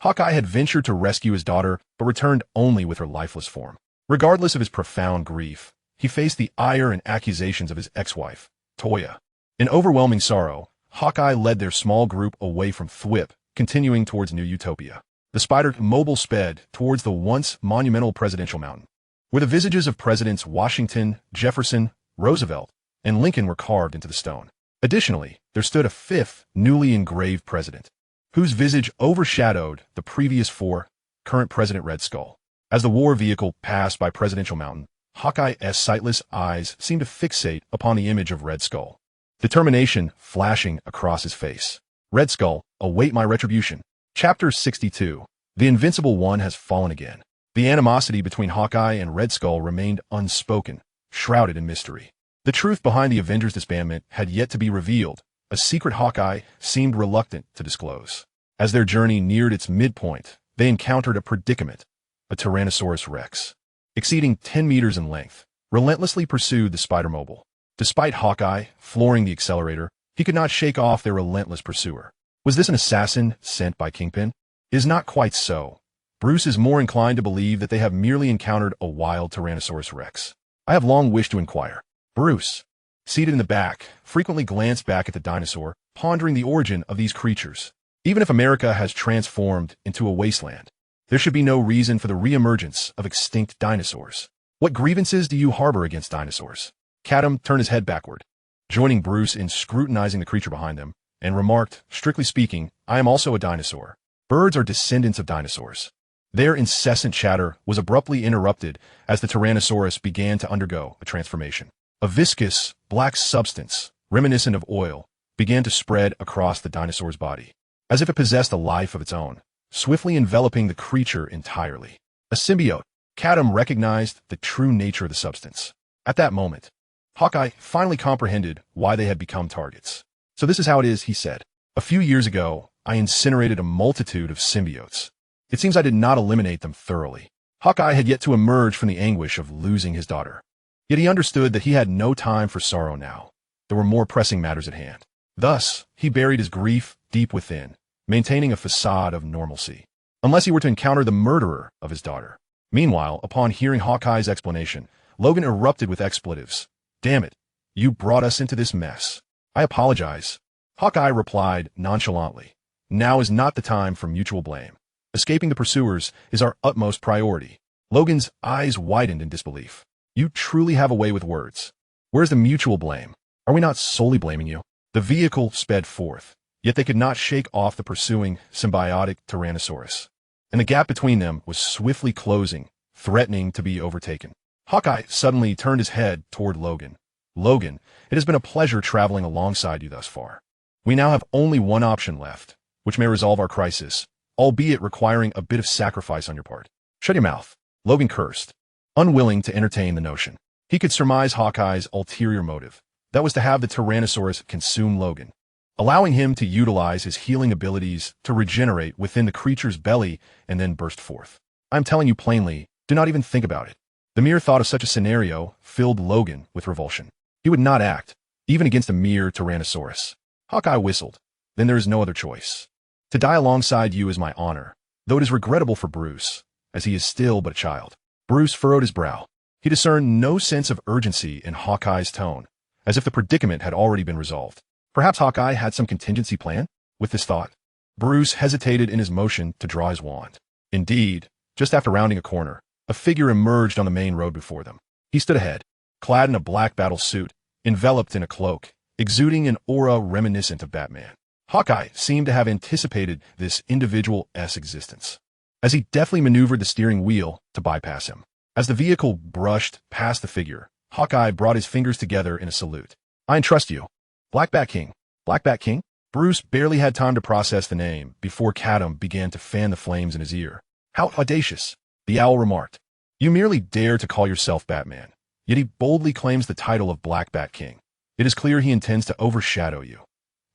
Hawkeye had ventured to rescue his daughter, but returned only with her lifeless form. Regardless of his profound grief, he faced the ire and accusations of his ex-wife, Toya. In overwhelming sorrow, Hawkeye led their small group away from Thwip, continuing towards New Utopia. The Spider Mobile sped towards the once monumental Presidential Mountain, where the visages of Presidents Washington, Jefferson, Roosevelt, and Lincoln were carved into the stone. Additionally, there stood a fifth, newly engraved president, whose visage overshadowed the previous four, current President Red Skull. As the war vehicle passed by Presidential Mountain, Hawkeye's sightless eyes seemed to fixate upon the image of Red Skull, determination flashing across his face. Red Skull, await my retribution. Chapter 62. The Invincible One has fallen again. The animosity between Hawkeye and Red Skull remained unspoken, shrouded in mystery. The truth behind the Avengers' disbandment had yet to be revealed, a secret Hawkeye seemed reluctant to disclose. As their journey neared its midpoint, they encountered a predicament. A Tyrannosaurus Rex, exceeding 10 meters in length, relentlessly pursued the Spider-Mobile. Despite Hawkeye flooring the accelerator, he could not shake off their relentless pursuer. Was this an assassin sent by Kingpin? It is not quite so. Bruce is more inclined to believe that they have merely encountered a wild Tyrannosaurus Rex. I have long wished to inquire. Bruce, seated in the back, frequently glanced back at the dinosaur, pondering the origin of these creatures. Even if America has transformed into a wasteland, there should be no reason for the reemergence of extinct dinosaurs. What grievances do you harbor against dinosaurs? Catum turned his head backward, joining Bruce in scrutinizing the creature behind them, and remarked, strictly speaking, I am also a dinosaur. Birds are descendants of dinosaurs. Their incessant chatter was abruptly interrupted as the Tyrannosaurus began to undergo a transformation. A viscous, black substance, reminiscent of oil, began to spread across the dinosaur's body, as if it possessed a life of its own, swiftly enveloping the creature entirely. A symbiote. Catum recognized the true nature of the substance. At that moment, Hawkeye finally comprehended why they had become targets. So this is how it is, he said. A few years ago, I incinerated a multitude of symbiotes. It seems I did not eliminate them thoroughly. Hawkeye had yet to emerge from the anguish of losing his daughter. Yet he understood that he had no time for sorrow now. There were more pressing matters at hand. Thus, he buried his grief deep within, maintaining a facade of normalcy, unless he were to encounter the murderer of his daughter. Meanwhile, upon hearing Hawkeye's explanation, Logan erupted with expletives. Damn it, you brought us into this mess. I apologize. Hawkeye replied nonchalantly. Now is not the time for mutual blame. Escaping the pursuers is our utmost priority. Logan's eyes widened in disbelief. You truly have a way with words. Where's the mutual blame? Are we not solely blaming you? The vehicle sped forth, yet they could not shake off the pursuing symbiotic Tyrannosaurus, and the gap between them was swiftly closing, threatening to be overtaken. Hawkeye suddenly turned his head toward Logan. Logan, it has been a pleasure traveling alongside you thus far. We now have only one option left, which may resolve our crisis, albeit requiring a bit of sacrifice on your part. Shut your mouth. Logan cursed, unwilling to entertain the notion. He could surmise Hawkeye's ulterior motive. That was to have the Tyrannosaurus consume Logan, allowing him to utilize his healing abilities to regenerate within the creature's belly and then burst forth. I'm telling you plainly, do not even think about it. The mere thought of such a scenario filled Logan with revulsion. He would not act, even against a mere Tyrannosaurus. Hawkeye whistled. Then there is no other choice. To die alongside you is my honor, though it is regrettable for Bruce, as he is still but a child. Bruce furrowed his brow. He discerned no sense of urgency in Hawkeye's tone, as if the predicament had already been resolved. Perhaps Hawkeye had some contingency plan? With this thought, Bruce hesitated in his motion to draw his wand. Indeed, just after rounding a corner, a figure emerged on the main road before them. He stood ahead, clad in a black battle suit, enveloped in a cloak, exuding an aura reminiscent of Batman. Hawkeye seemed to have anticipated this individual's existence, as he deftly maneuvered the steering wheel to bypass him. As the vehicle brushed past the figure, Hawkeye brought his fingers together in a salute. I entrust you. Black Bat King. Black Bat King? Bruce barely had time to process the name before Catum began to fan the flames in his ear. How audacious, the owl remarked. You merely dare to call yourself Batman, yet he boldly claims the title of Black Bat King. It is clear he intends to overshadow you.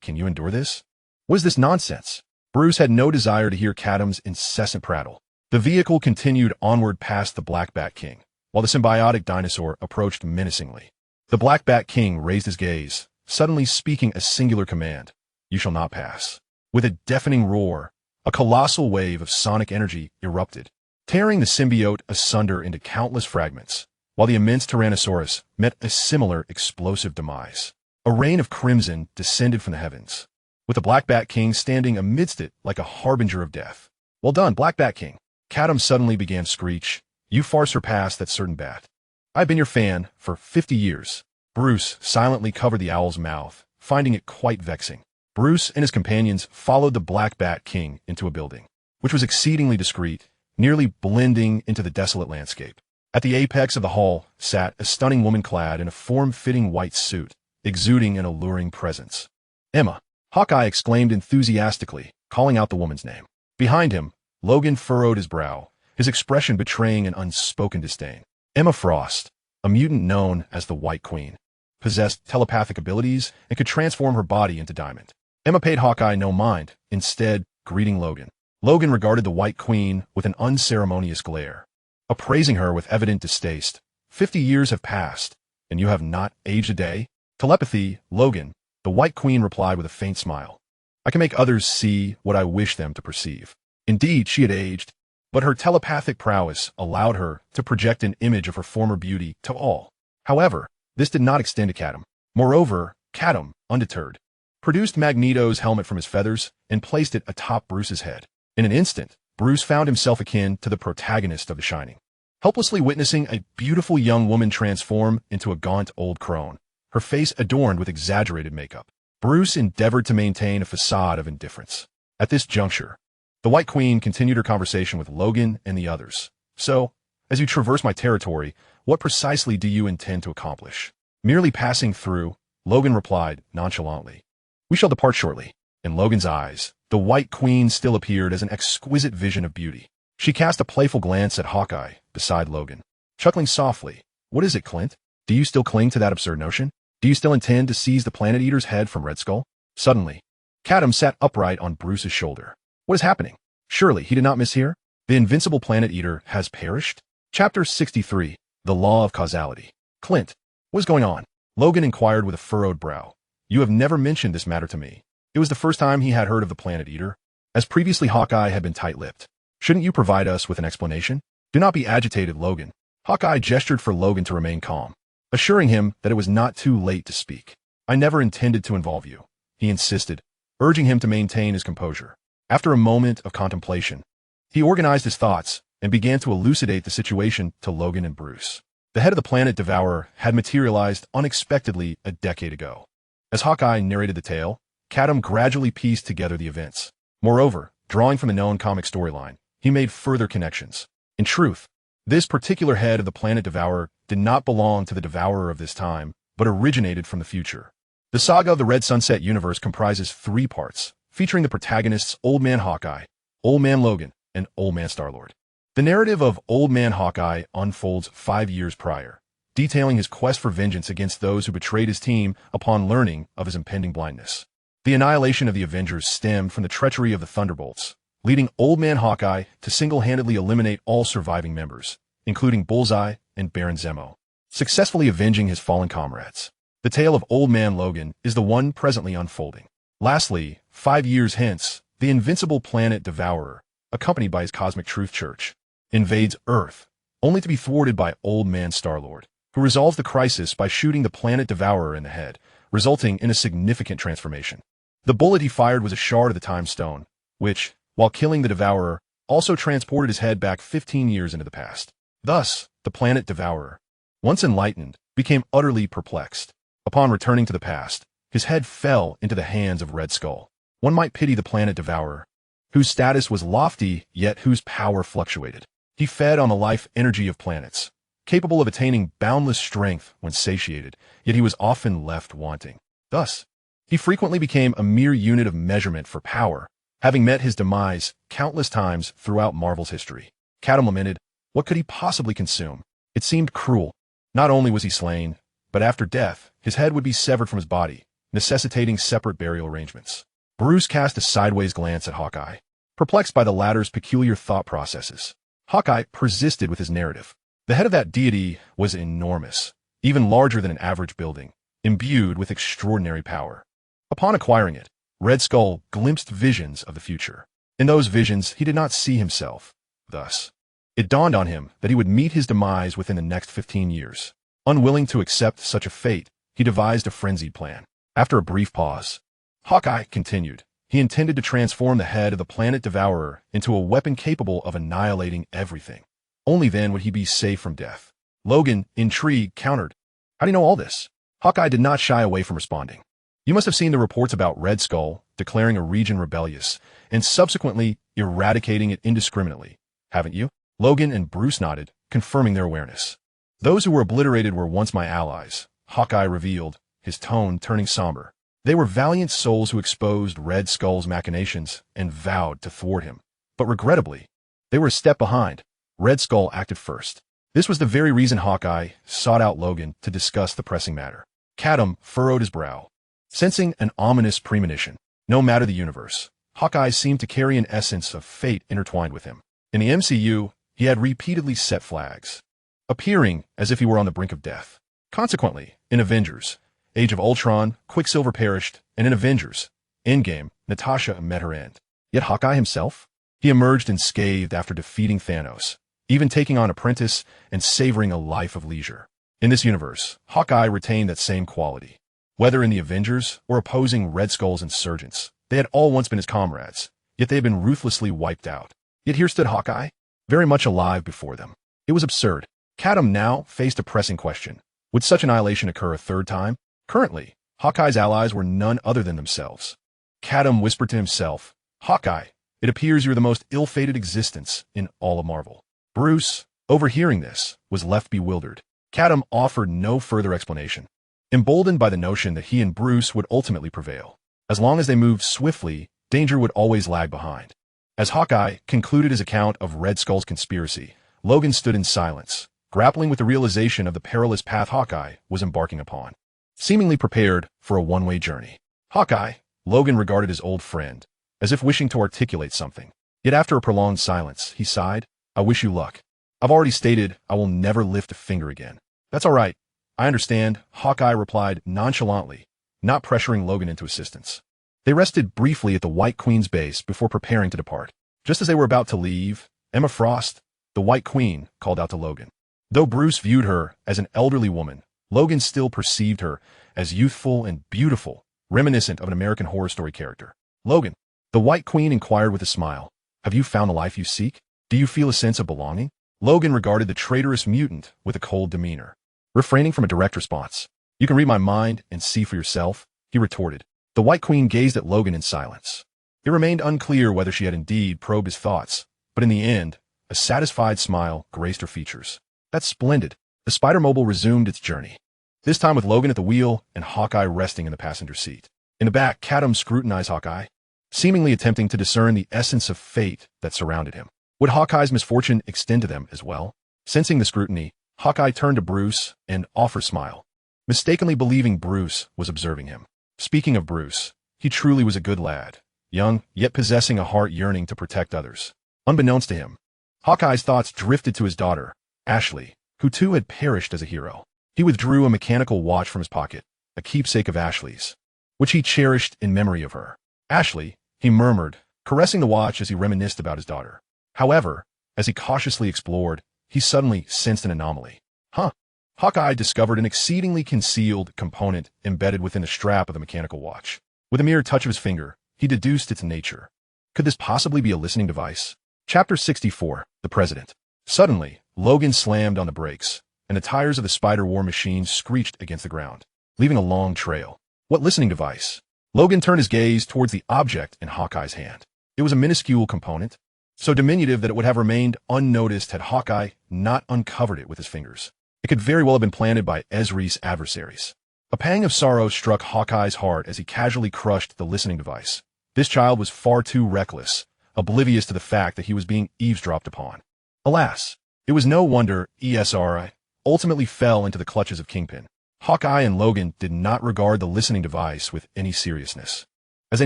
Can you endure this? What is this nonsense? Bruce had no desire to hear Catum's incessant prattle. The vehicle continued onward past the Black Bat King, while the symbiotic dinosaur approached menacingly. The Black Bat King raised his gaze, suddenly speaking a singular command. You shall not pass. With a deafening roar, A colossal wave of sonic energy erupted, tearing the symbiote asunder into countless fragments, while the immense Tyrannosaurus met a similar explosive demise. A rain of crimson descended from the heavens, with the Black Bat King standing amidst it like a harbinger of death. "Well done, Black Bat King." Catum suddenly began to screech. "You far surpass that certain bat. I've been your fan for 50 years. Bruce silently covered the owl's mouth, finding it quite vexing. Bruce and his companions followed the Black Bat King into a building, which was exceedingly discreet, nearly blending into the desolate landscape. At the apex of the hall sat a stunning woman clad in a form-fitting white suit, exuding an alluring presence. "Emma!" Hawkeye exclaimed enthusiastically, calling out the woman's name. Behind him, Logan furrowed his brow, his expression betraying an unspoken disdain. Emma Frost, a mutant known as the White Queen, possessed telepathic abilities and could transform her body into diamond. Emma paid Hawkeye no mind, instead greeting Logan. Logan regarded the White Queen with an unceremonious glare, appraising her with evident distaste. 50 years have passed, and you have not aged a day? Telepathy, Logan, the White Queen replied with a faint smile. I can make others see what I wish them to perceive. Indeed, she had aged, but her telepathic prowess allowed her to project an image of her former beauty to all. However, this did not extend to Catum. Moreover, Catum, undeterred, produced Magneto's helmet from his feathers and placed it atop Bruce's head. In an instant, Bruce found himself akin to the protagonist of The Shining, helplessly witnessing a beautiful young woman transform into a gaunt old crone, her face adorned with exaggerated makeup. Bruce endeavored to maintain a facade of indifference. At this juncture, the White Queen continued her conversation with Logan and the others. "So, as you traverse my territory, what precisely do you intend to accomplish?" "Merely passing through," Logan replied nonchalantly. "We shall depart shortly." In Logan's eyes, the White Queen still appeared as an exquisite vision of beauty. She cast a playful glance at Hawkeye beside Logan, chuckling softly. "What is it, Clint? Do you still cling to that absurd notion? Do you still intend to seize the Planet Eater's head from Red Skull?" Suddenly, Catum sat upright on Bruce's shoulder. "What is happening? Surely he did not mishear? The invincible Planet Eater has perished?" Chapter 63, The Law of Causality. "Clint, what is going on?" Logan inquired with a furrowed brow. "You have never mentioned this matter to me." It was the first time he had heard of the Planet Eater, as previously Hawkeye had been tight-lipped. "Shouldn't you provide us with an explanation?" "Do not be agitated, Logan." Hawkeye gestured for Logan to remain calm, assuring him that it was not too late to speak. "I never intended to involve you," he insisted, urging him to maintain his composure. After a moment of contemplation, he organized his thoughts and began to elucidate the situation to Logan and Bruce. The head of the Planet Devourer had materialized unexpectedly a decade ago. As Hawkeye narrated the tale, Catum gradually pieced together the events. Moreover, drawing from the known comic storyline, he made further connections. In truth, this particular head of the Planet Devourer did not belong to the Devourer of this time, but originated from the future. The saga of the Red Sunset universe comprises 3 parts, featuring the protagonists Old Man Hawkeye, Old Man Logan, and Old Man Star-Lord. The narrative of Old Man Hawkeye unfolds 5 years prior, detailing his quest for vengeance against those who betrayed his team upon learning of his impending blindness. The annihilation of the Avengers stemmed from the treachery of the Thunderbolts, leading Old Man Hawkeye to single-handedly eliminate all surviving members, including Bullseye and Baron Zemo, successfully avenging his fallen comrades. The tale of Old Man Logan is the one presently unfolding. Lastly, 5 years hence, the invincible Planet Devourer, accompanied by his Cosmic Truth Church, invades Earth, only to be thwarted by Old Man Star-Lord, who resolves the crisis by shooting the Planet Devourer in the head, resulting in a significant transformation. The bullet he fired was a shard of the Time Stone, which, while killing the Devourer, also transported his head back 15 years into the past. Thus, the Planet Devourer, once enlightened, became utterly perplexed. Upon returning to the past, his head fell into the hands of Red Skull. One might pity the Planet Devourer, whose status was lofty yet whose power fluctuated. He fed on the life energy of planets, capable of attaining boundless strength when satiated, yet he was often left wanting. Thus, he frequently became a mere unit of measurement for power, having met his demise countless times throughout Marvel's history. Catum lamented, what could he possibly consume? It seemed cruel. Not only was he slain, but after death, his head would be severed from his body, necessitating separate burial arrangements. Bruce cast a sideways glance at Hawkeye, perplexed by the latter's peculiar thought processes. Hawkeye persisted with his narrative. The head of that deity was enormous, even larger than an average building, imbued with extraordinary power. Upon acquiring it, Red Skull glimpsed visions of the future. In those visions, he did not see himself. Thus, it dawned on him that he would meet his demise within the next 15 years. Unwilling to accept such a fate, he devised a frenzied plan. After a brief pause, Hawkeye continued. He intended to transform the head of the planet Devourer into a weapon capable of annihilating everything. Only then would he be safe from death. Logan, intrigued, countered. How do you know all this? Hawkeye did not shy away from responding. You must have seen the reports about Red Skull declaring a region rebellious and subsequently eradicating it indiscriminately, haven't you? Logan and Bruce nodded, confirming their awareness. Those who were obliterated were once my allies, Hawkeye revealed, his tone turning somber. They were valiant souls who exposed Red Skull's machinations and vowed to thwart him. But regrettably, they were a step behind. Red Skull acted first. This was the very reason Hawkeye sought out Logan to discuss the pressing matter. Catum furrowed his brow, sensing an ominous premonition. No matter the universe, Hawkeye seemed to carry an essence of fate intertwined with him. In the MCU, he had repeatedly set flags, appearing as if he were on the brink of death. Consequently, in Avengers, Age of Ultron, Quicksilver perished, and in Avengers, Endgame, Natasha met her end. Yet Hawkeye himself? He emerged unscathed after defeating Thanos, even taking on Apprentice and savoring a life of leisure. In this universe, Hawkeye retained that same quality. Whether in the Avengers or opposing Red Skull's insurgents, they had all once been his comrades, yet they had been ruthlessly wiped out. Yet here stood Hawkeye, very much alive before them. It was absurd. Catum now faced a pressing question. Would such annihilation occur a third time? Currently, Hawkeye's allies were none other than themselves. Catum whispered to himself, Hawkeye, it appears you're the most ill-fated existence in all of Marvel. Bruce, overhearing this, was left bewildered. Catum offered no further explanation, emboldened by the notion that he and Bruce would ultimately prevail. As long as they moved swiftly, danger would always lag behind. As Hawkeye concluded his account of Red Skull's conspiracy, Logan stood in silence, grappling with the realization of the perilous path Hawkeye was embarking upon. Seemingly prepared for a one-way journey. Hawkeye, Logan regarded his old friend, as if wishing to articulate something. Yet after a prolonged silence, he sighed, I wish you luck. I've already stated I will never lift a finger again. That's all right. I understand, Hawkeye replied nonchalantly, not pressuring Logan into assistance. They rested briefly at the White Queen's base before preparing to depart. Just as they were about to leave, Emma Frost, the White Queen, called out to Logan. Though Bruce viewed her as an elderly woman, Logan still perceived her as youthful and beautiful, reminiscent of an American Horror Story character. Logan, the White Queen inquired with a smile, have you found the life you seek? Do you feel a sense of belonging? Logan regarded the traitorous mutant with a cold demeanor, refraining from a direct response. You can read my mind and see for yourself, he retorted. The White Queen gazed at Logan in silence. It remained unclear whether she had indeed probed his thoughts, but in the end, a satisfied smile graced her features. That's splendid. The Spider-Mobile resumed its journey, this time with Logan at the wheel and Hawkeye resting in the passenger seat. In the back, Catum scrutinized Hawkeye, seemingly attempting to discern the essence of fate that surrounded him. Would Hawkeye's misfortune extend to them as well? Sensing the scrutiny, Hawkeye turned to Bruce and offered a smile, mistakenly believing Bruce was observing him. Speaking of Bruce, he truly was a good lad, young, yet possessing a heart yearning to protect others. Unbeknownst to him, Hawkeye's thoughts drifted to his daughter, Ashley, who too had perished as a hero. He withdrew a mechanical watch from his pocket, a keepsake of Ashley's, which he cherished in memory of her. Ashley, he murmured, caressing the watch as he reminisced about his daughter. However, as he cautiously explored, he suddenly sensed an anomaly. Hawkeye discovered an exceedingly concealed component embedded within the strap of the mechanical watch. With a mere touch of his finger, he deduced its nature. Could this possibly be a listening device? Chapter 64, The President. Suddenly, Logan slammed on the brakes, and the tires of the Spider-War machine screeched against the ground, leaving a long trail. What listening device? Logan turned his gaze towards the object in Hawkeye's hand. It was a minuscule component, so diminutive that it would have remained unnoticed had Hawkeye not uncovered it with his fingers. It could very well have been planted by Ezri's adversaries. A pang of sorrow struck Hawkeye's heart as he casually crushed the listening device. This child was far too reckless, oblivious to the fact that he was being eavesdropped upon. Alas, it was no wonder ESRI ultimately fell into the clutches of Kingpin. Hawkeye and Logan did not regard the listening device with any seriousness, as they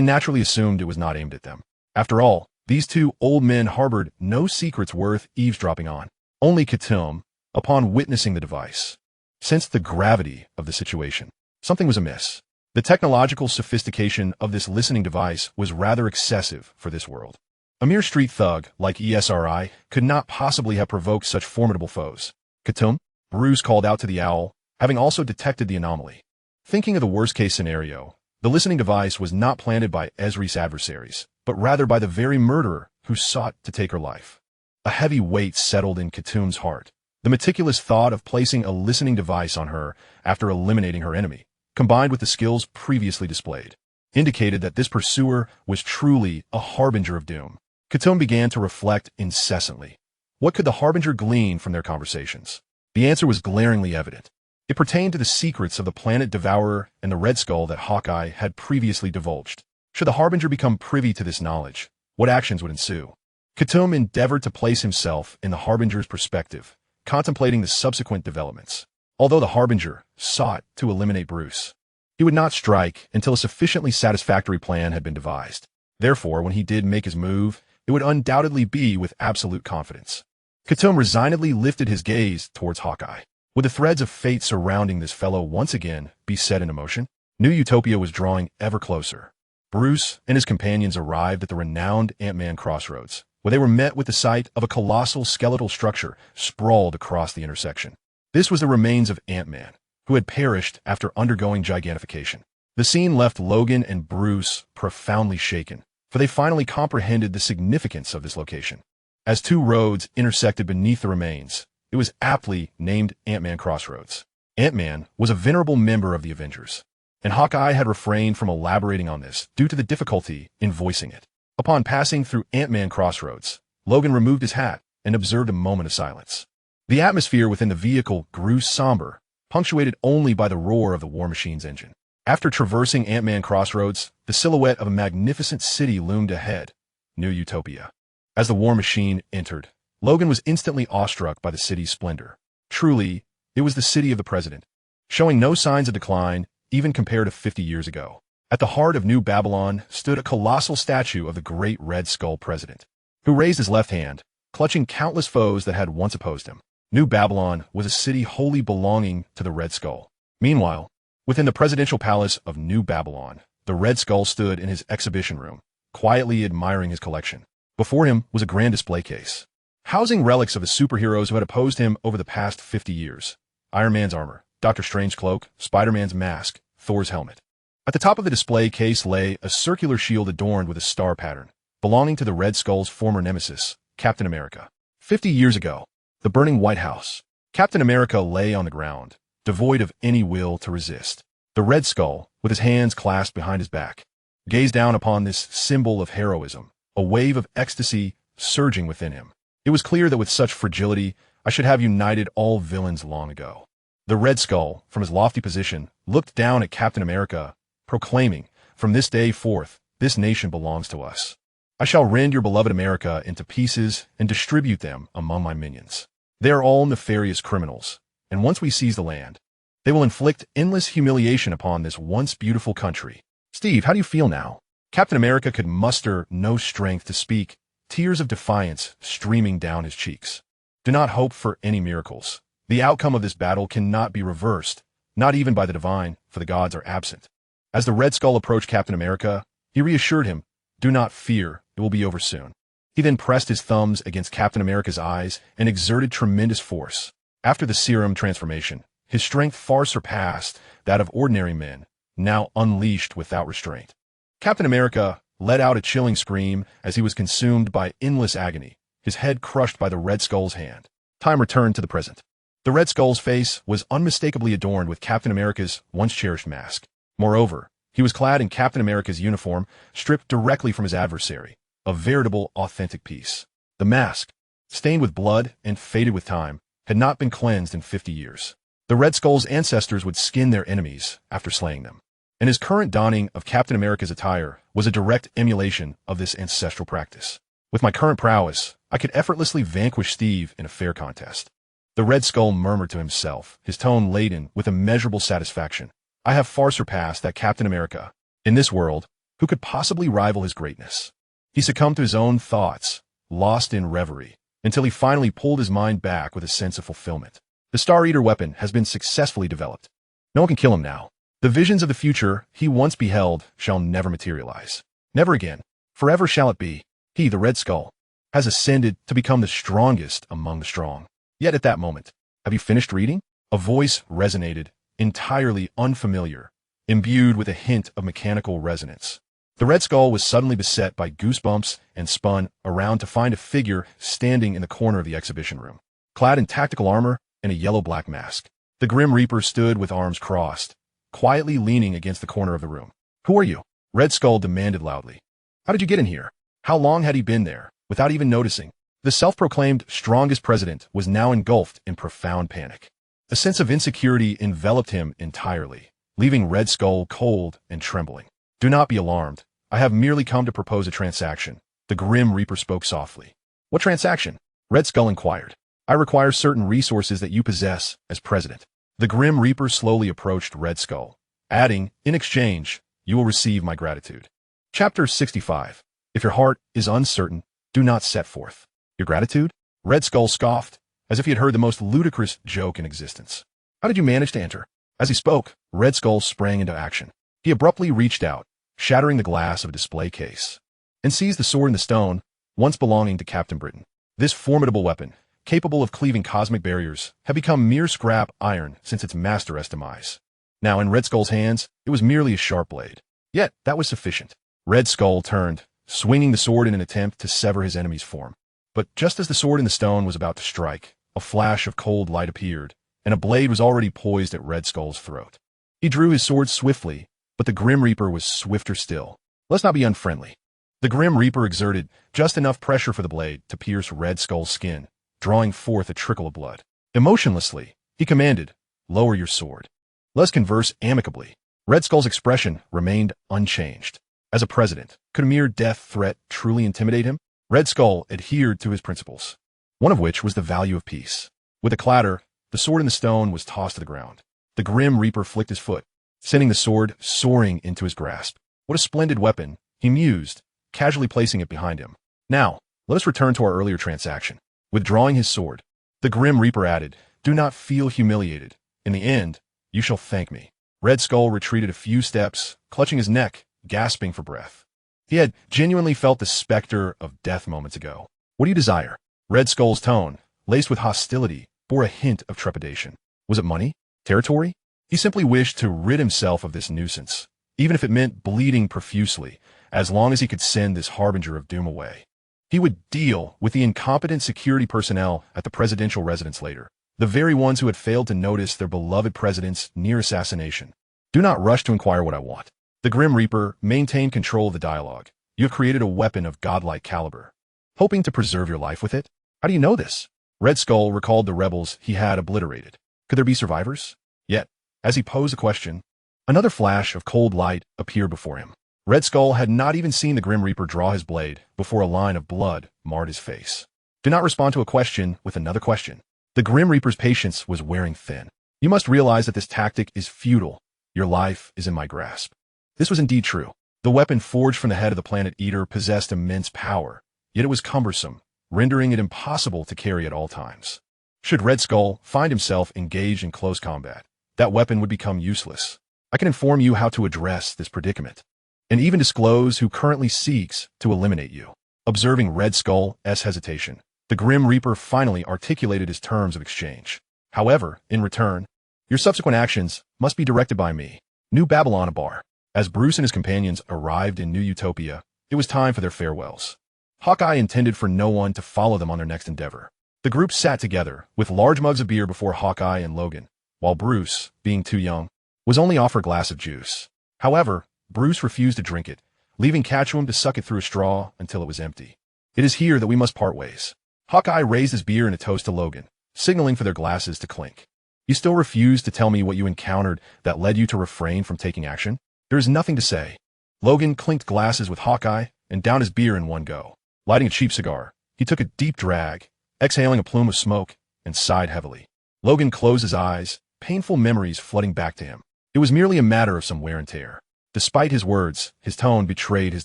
naturally assumed it was not aimed at them. After all, these two old men harbored no secrets worth eavesdropping on. Only Catum, upon witnessing the device, sensed the gravity of the situation. Something was amiss. The technological sophistication of this listening device was rather excessive for this world. A mere street thug like ESRI could not possibly have provoked such formidable foes. Catum, Bruce called out to the owl, having also detected the anomaly. Thinking of the worst-case scenario, the listening device was not planted by Ezri's adversaries, but rather by the very murderer who sought to take her life. A heavy weight settled in Catum's heart. The meticulous thought of placing a listening device on her after eliminating her enemy, combined with the skills previously displayed, indicated that this pursuer was truly a harbinger of doom. Catum began to reflect incessantly. What could the harbinger glean from their conversations? The answer was glaringly evident. It pertained to the secrets of the planet Devourer and the Red Skull that Hawkeye had previously divulged. Should the harbinger become privy to this knowledge, what actions would ensue? Catum endeavored to place himself in the harbinger's perspective, contemplating the subsequent developments. Although the harbinger sought to eliminate Bruce, he would not strike until a sufficiently satisfactory plan had been devised. Therefore, when he did make his move, it would undoubtedly be with absolute confidence. Catum resignedly lifted his gaze towards Hawkeye. Would the threads of fate surrounding this fellow once again be set into motion? New Utopia was drawing ever closer. Bruce and his companions arrived at the renowned Ant-Man crossroads, where they were met with the sight of a colossal skeletal structure sprawled across the intersection. This was the remains of Ant-Man, who had perished after undergoing gigantification. The scene left Logan and Bruce profoundly shaken, for they finally comprehended the significance of this location. As two roads intersected beneath the remains, it was aptly named Ant-Man Crossroads. Ant-Man was a venerable member of the Avengers, and Hawkeye had refrained from elaborating on this due to the difficulty in voicing it. Upon passing through Ant-Man Crossroads, Logan removed his hat and observed a moment of silence. The atmosphere within the vehicle grew somber, punctuated only by the roar of the War Machine's engine. After traversing Ant-Man Crossroads, the silhouette of a magnificent city loomed ahead, New Utopia. As the War Machine entered, Logan was instantly awestruck by the city's splendor. Truly, it was the city of the President, showing no signs of decline even compared to 50 years ago. At the heart of New Babylon stood a colossal statue of the great Red Skull President, who raised his left hand, clutching countless foes that had once opposed him. New Babylon was a city wholly belonging to the Red Skull. Meanwhile, within the presidential palace of New Babylon, the Red Skull stood in his exhibition room, quietly admiring his collection. Before him was a grand display case, housing relics of the superheroes who had opposed him over the past 50 years. Iron Man's armor, Doctor Strange's cloak, Spider-Man's mask, Thor's helmet. At the top of the display case lay a circular shield adorned with a star pattern, belonging to the Red Skull's former nemesis, Captain America. 50 years ago, the burning White House. Captain America lay on the ground, devoid of any will to resist. The Red Skull, with his hands clasped behind his back, gazed down upon this symbol of heroism, a wave of ecstasy surging within him. It was clear that with such fragility, I should have united all villains long ago. The Red Skull, from his lofty position, looked down at Captain America, proclaiming, "From this day forth, this nation belongs to us. I shall rend your beloved America into pieces and distribute them among my minions. They are all nefarious criminals, and once we seize the land, they will inflict endless humiliation upon this once beautiful country." Steve, how do you feel now? Captain America could muster no strength to speak, tears of defiance streaming down his cheeks. Do not hope for any miracles. The outcome of this battle cannot be reversed, not even by the divine, for the gods are absent. As the Red Skull approached Captain America, he reassured him, "Do not fear, it will be over soon." He then pressed his thumbs against Captain America's eyes and exerted tremendous force. After the serum transformation, his strength far surpassed that of ordinary men, now unleashed without restraint. Captain America let out a chilling scream as he was consumed by endless agony, his head crushed by the Red Skull's hand. Time returned to the present. The Red Skull's face was unmistakably adorned with Captain America's once-cherished mask. Moreover, he was clad in Captain America's uniform, stripped directly from his adversary, a veritable authentic piece. The mask, stained with blood and faded with time, had not been cleansed in 50 years. The Red Skull's ancestors would skin their enemies after slaying them, and his current donning of Captain America's attire was a direct emulation of this ancestral practice. With my current prowess, I could effortlessly vanquish Steve in a fair contest. The Red Skull murmured to himself, his tone laden with immeasurable satisfaction. I have far surpassed that Captain America. In this world, who could possibly rival his greatness? He succumbed to his own thoughts, lost in reverie, until he finally pulled his mind back with a sense of fulfillment. The Star Eater weapon has been successfully developed. No one can kill him now. The visions of the future he once beheld shall never materialize. Never again. Forever shall it be. He, the Red Skull, has ascended to become the strongest among the strong. Yet at that moment, have you finished reading? A voice resonated, entirely unfamiliar, imbued with a hint of mechanical resonance. The Red Skull was suddenly beset by goosebumps and spun around to find a figure standing in the corner of the exhibition room, clad in tactical armor and a yellow-black mask. The Grim Reaper stood with arms crossed, quietly leaning against the corner of the room. "Who are you?" Red Skull demanded loudly. "How did you get in here?" How long had he been there, without even noticing? The self-proclaimed strongest president was now engulfed in profound panic. A sense of insecurity enveloped him entirely, leaving Red Skull cold and trembling. "Do not be alarmed. I have merely come to propose a transaction." The Grim Reaper spoke softly. "What transaction?" Red Skull inquired. "I require certain resources that you possess as president." The Grim Reaper slowly approached Red Skull, adding, "In exchange, you will receive my gratitude." Chapter 65. If your heart is uncertain, do not set forth. "Your gratitude?" Red Skull scoffed, as if he had heard the most ludicrous joke in existence. "How did you manage to enter?" As he spoke, Red Skull sprang into action. He abruptly reached out, shattering the glass of a display case, and seized the sword in the stone, once belonging to Captain Britain. This formidable weapon, capable of cleaving cosmic barriers, had become mere scrap iron since its master's demise. Now, in Red Skull's hands, it was merely a sharp blade. Yet, that was sufficient. Red Skull turned, swinging the sword in an attempt to sever his enemy's form. But just as the sword in the stone was about to strike, a flash of cold light appeared, and a blade was already poised at Red Skull's throat. He drew his sword swiftly, but the Grim Reaper was swifter still. "Let's not be unfriendly." The Grim Reaper exerted just enough pressure for the blade to pierce Red Skull's skin, drawing forth a trickle of blood. Emotionlessly, he commanded, "Lower your sword. Let's converse amicably." Red Skull's expression remained unchanged. As a president, could a mere death threat truly intimidate him? Red Skull adhered to his principles, one of which was the value of peace. With a clatter, the sword in the stone was tossed to the ground. The Grim Reaper flicked his foot, sending the sword soaring into his grasp. "What a splendid weapon," he mused, casually placing it behind him. "Now, let us return to our earlier transaction." Withdrawing his sword, the Grim Reaper added, "Do not feel humiliated. In the end, you shall thank me." Red Skull retreated a few steps, clutching his neck, gasping for breath. He had genuinely felt the specter of death moments ago. "What do you desire?" Red Skull's tone, laced with hostility, bore a hint of trepidation. Was it money? Territory? He simply wished to rid himself of this nuisance, even if it meant bleeding profusely, as long as he could send this harbinger of doom away. He would deal with the incompetent security personnel at the presidential residence later, the very ones who had failed to notice their beloved president's near assassination. "Do not rush to inquire what I want." The Grim Reaper maintained control of the dialogue. "You have created a weapon of godlike caliber, hoping to preserve your life with it? How do you know this?" Red Skull recalled the rebels he had obliterated. Could there be survivors? Yet, as he posed the question, another flash of cold light appeared before him. Red Skull had not even seen the Grim Reaper draw his blade before a line of blood marred his face. "Do not respond to a question with another question." The Grim Reaper's patience was wearing thin. "You must realize that this tactic is futile. Your life is in my grasp." This was indeed true. The weapon forged from the head of the Planet Eater possessed immense power, yet it was cumbersome, rendering it impossible to carry at all times. Should Red Skull find himself engaged in close combat, that weapon would become useless. "I can inform you how to address this predicament, and even disclose who currently seeks to eliminate you." Observing Red Skull's hesitation, the Grim Reaper finally articulated his terms of exchange. "However, in return, your subsequent actions must be directed by me." New Babylon Bar. As Bruce and his companions arrived in New Utopia, it was time for their farewells. Hawkeye intended for no one to follow them on their next endeavor. The group sat together, with large mugs of beer before Hawkeye and Logan, while Bruce, being too young, was only offered a glass of juice. However, Bruce refused to drink it, leaving Catum to suck it through a straw until it was empty. "It is here that we must part ways." Hawkeye raised his beer in a toast to Logan, signaling for their glasses to clink. "You still refuse to tell me what you encountered that led you to refrain from taking action?" "There is nothing to say." Logan clinked glasses with Hawkeye and downed his beer in one go. Lighting a cheap cigar, he took a deep drag, exhaling a plume of smoke, and sighed heavily. Logan closed his eyes, painful memories flooding back to him. It was merely a matter of some wear and tear. Despite his words, his tone betrayed his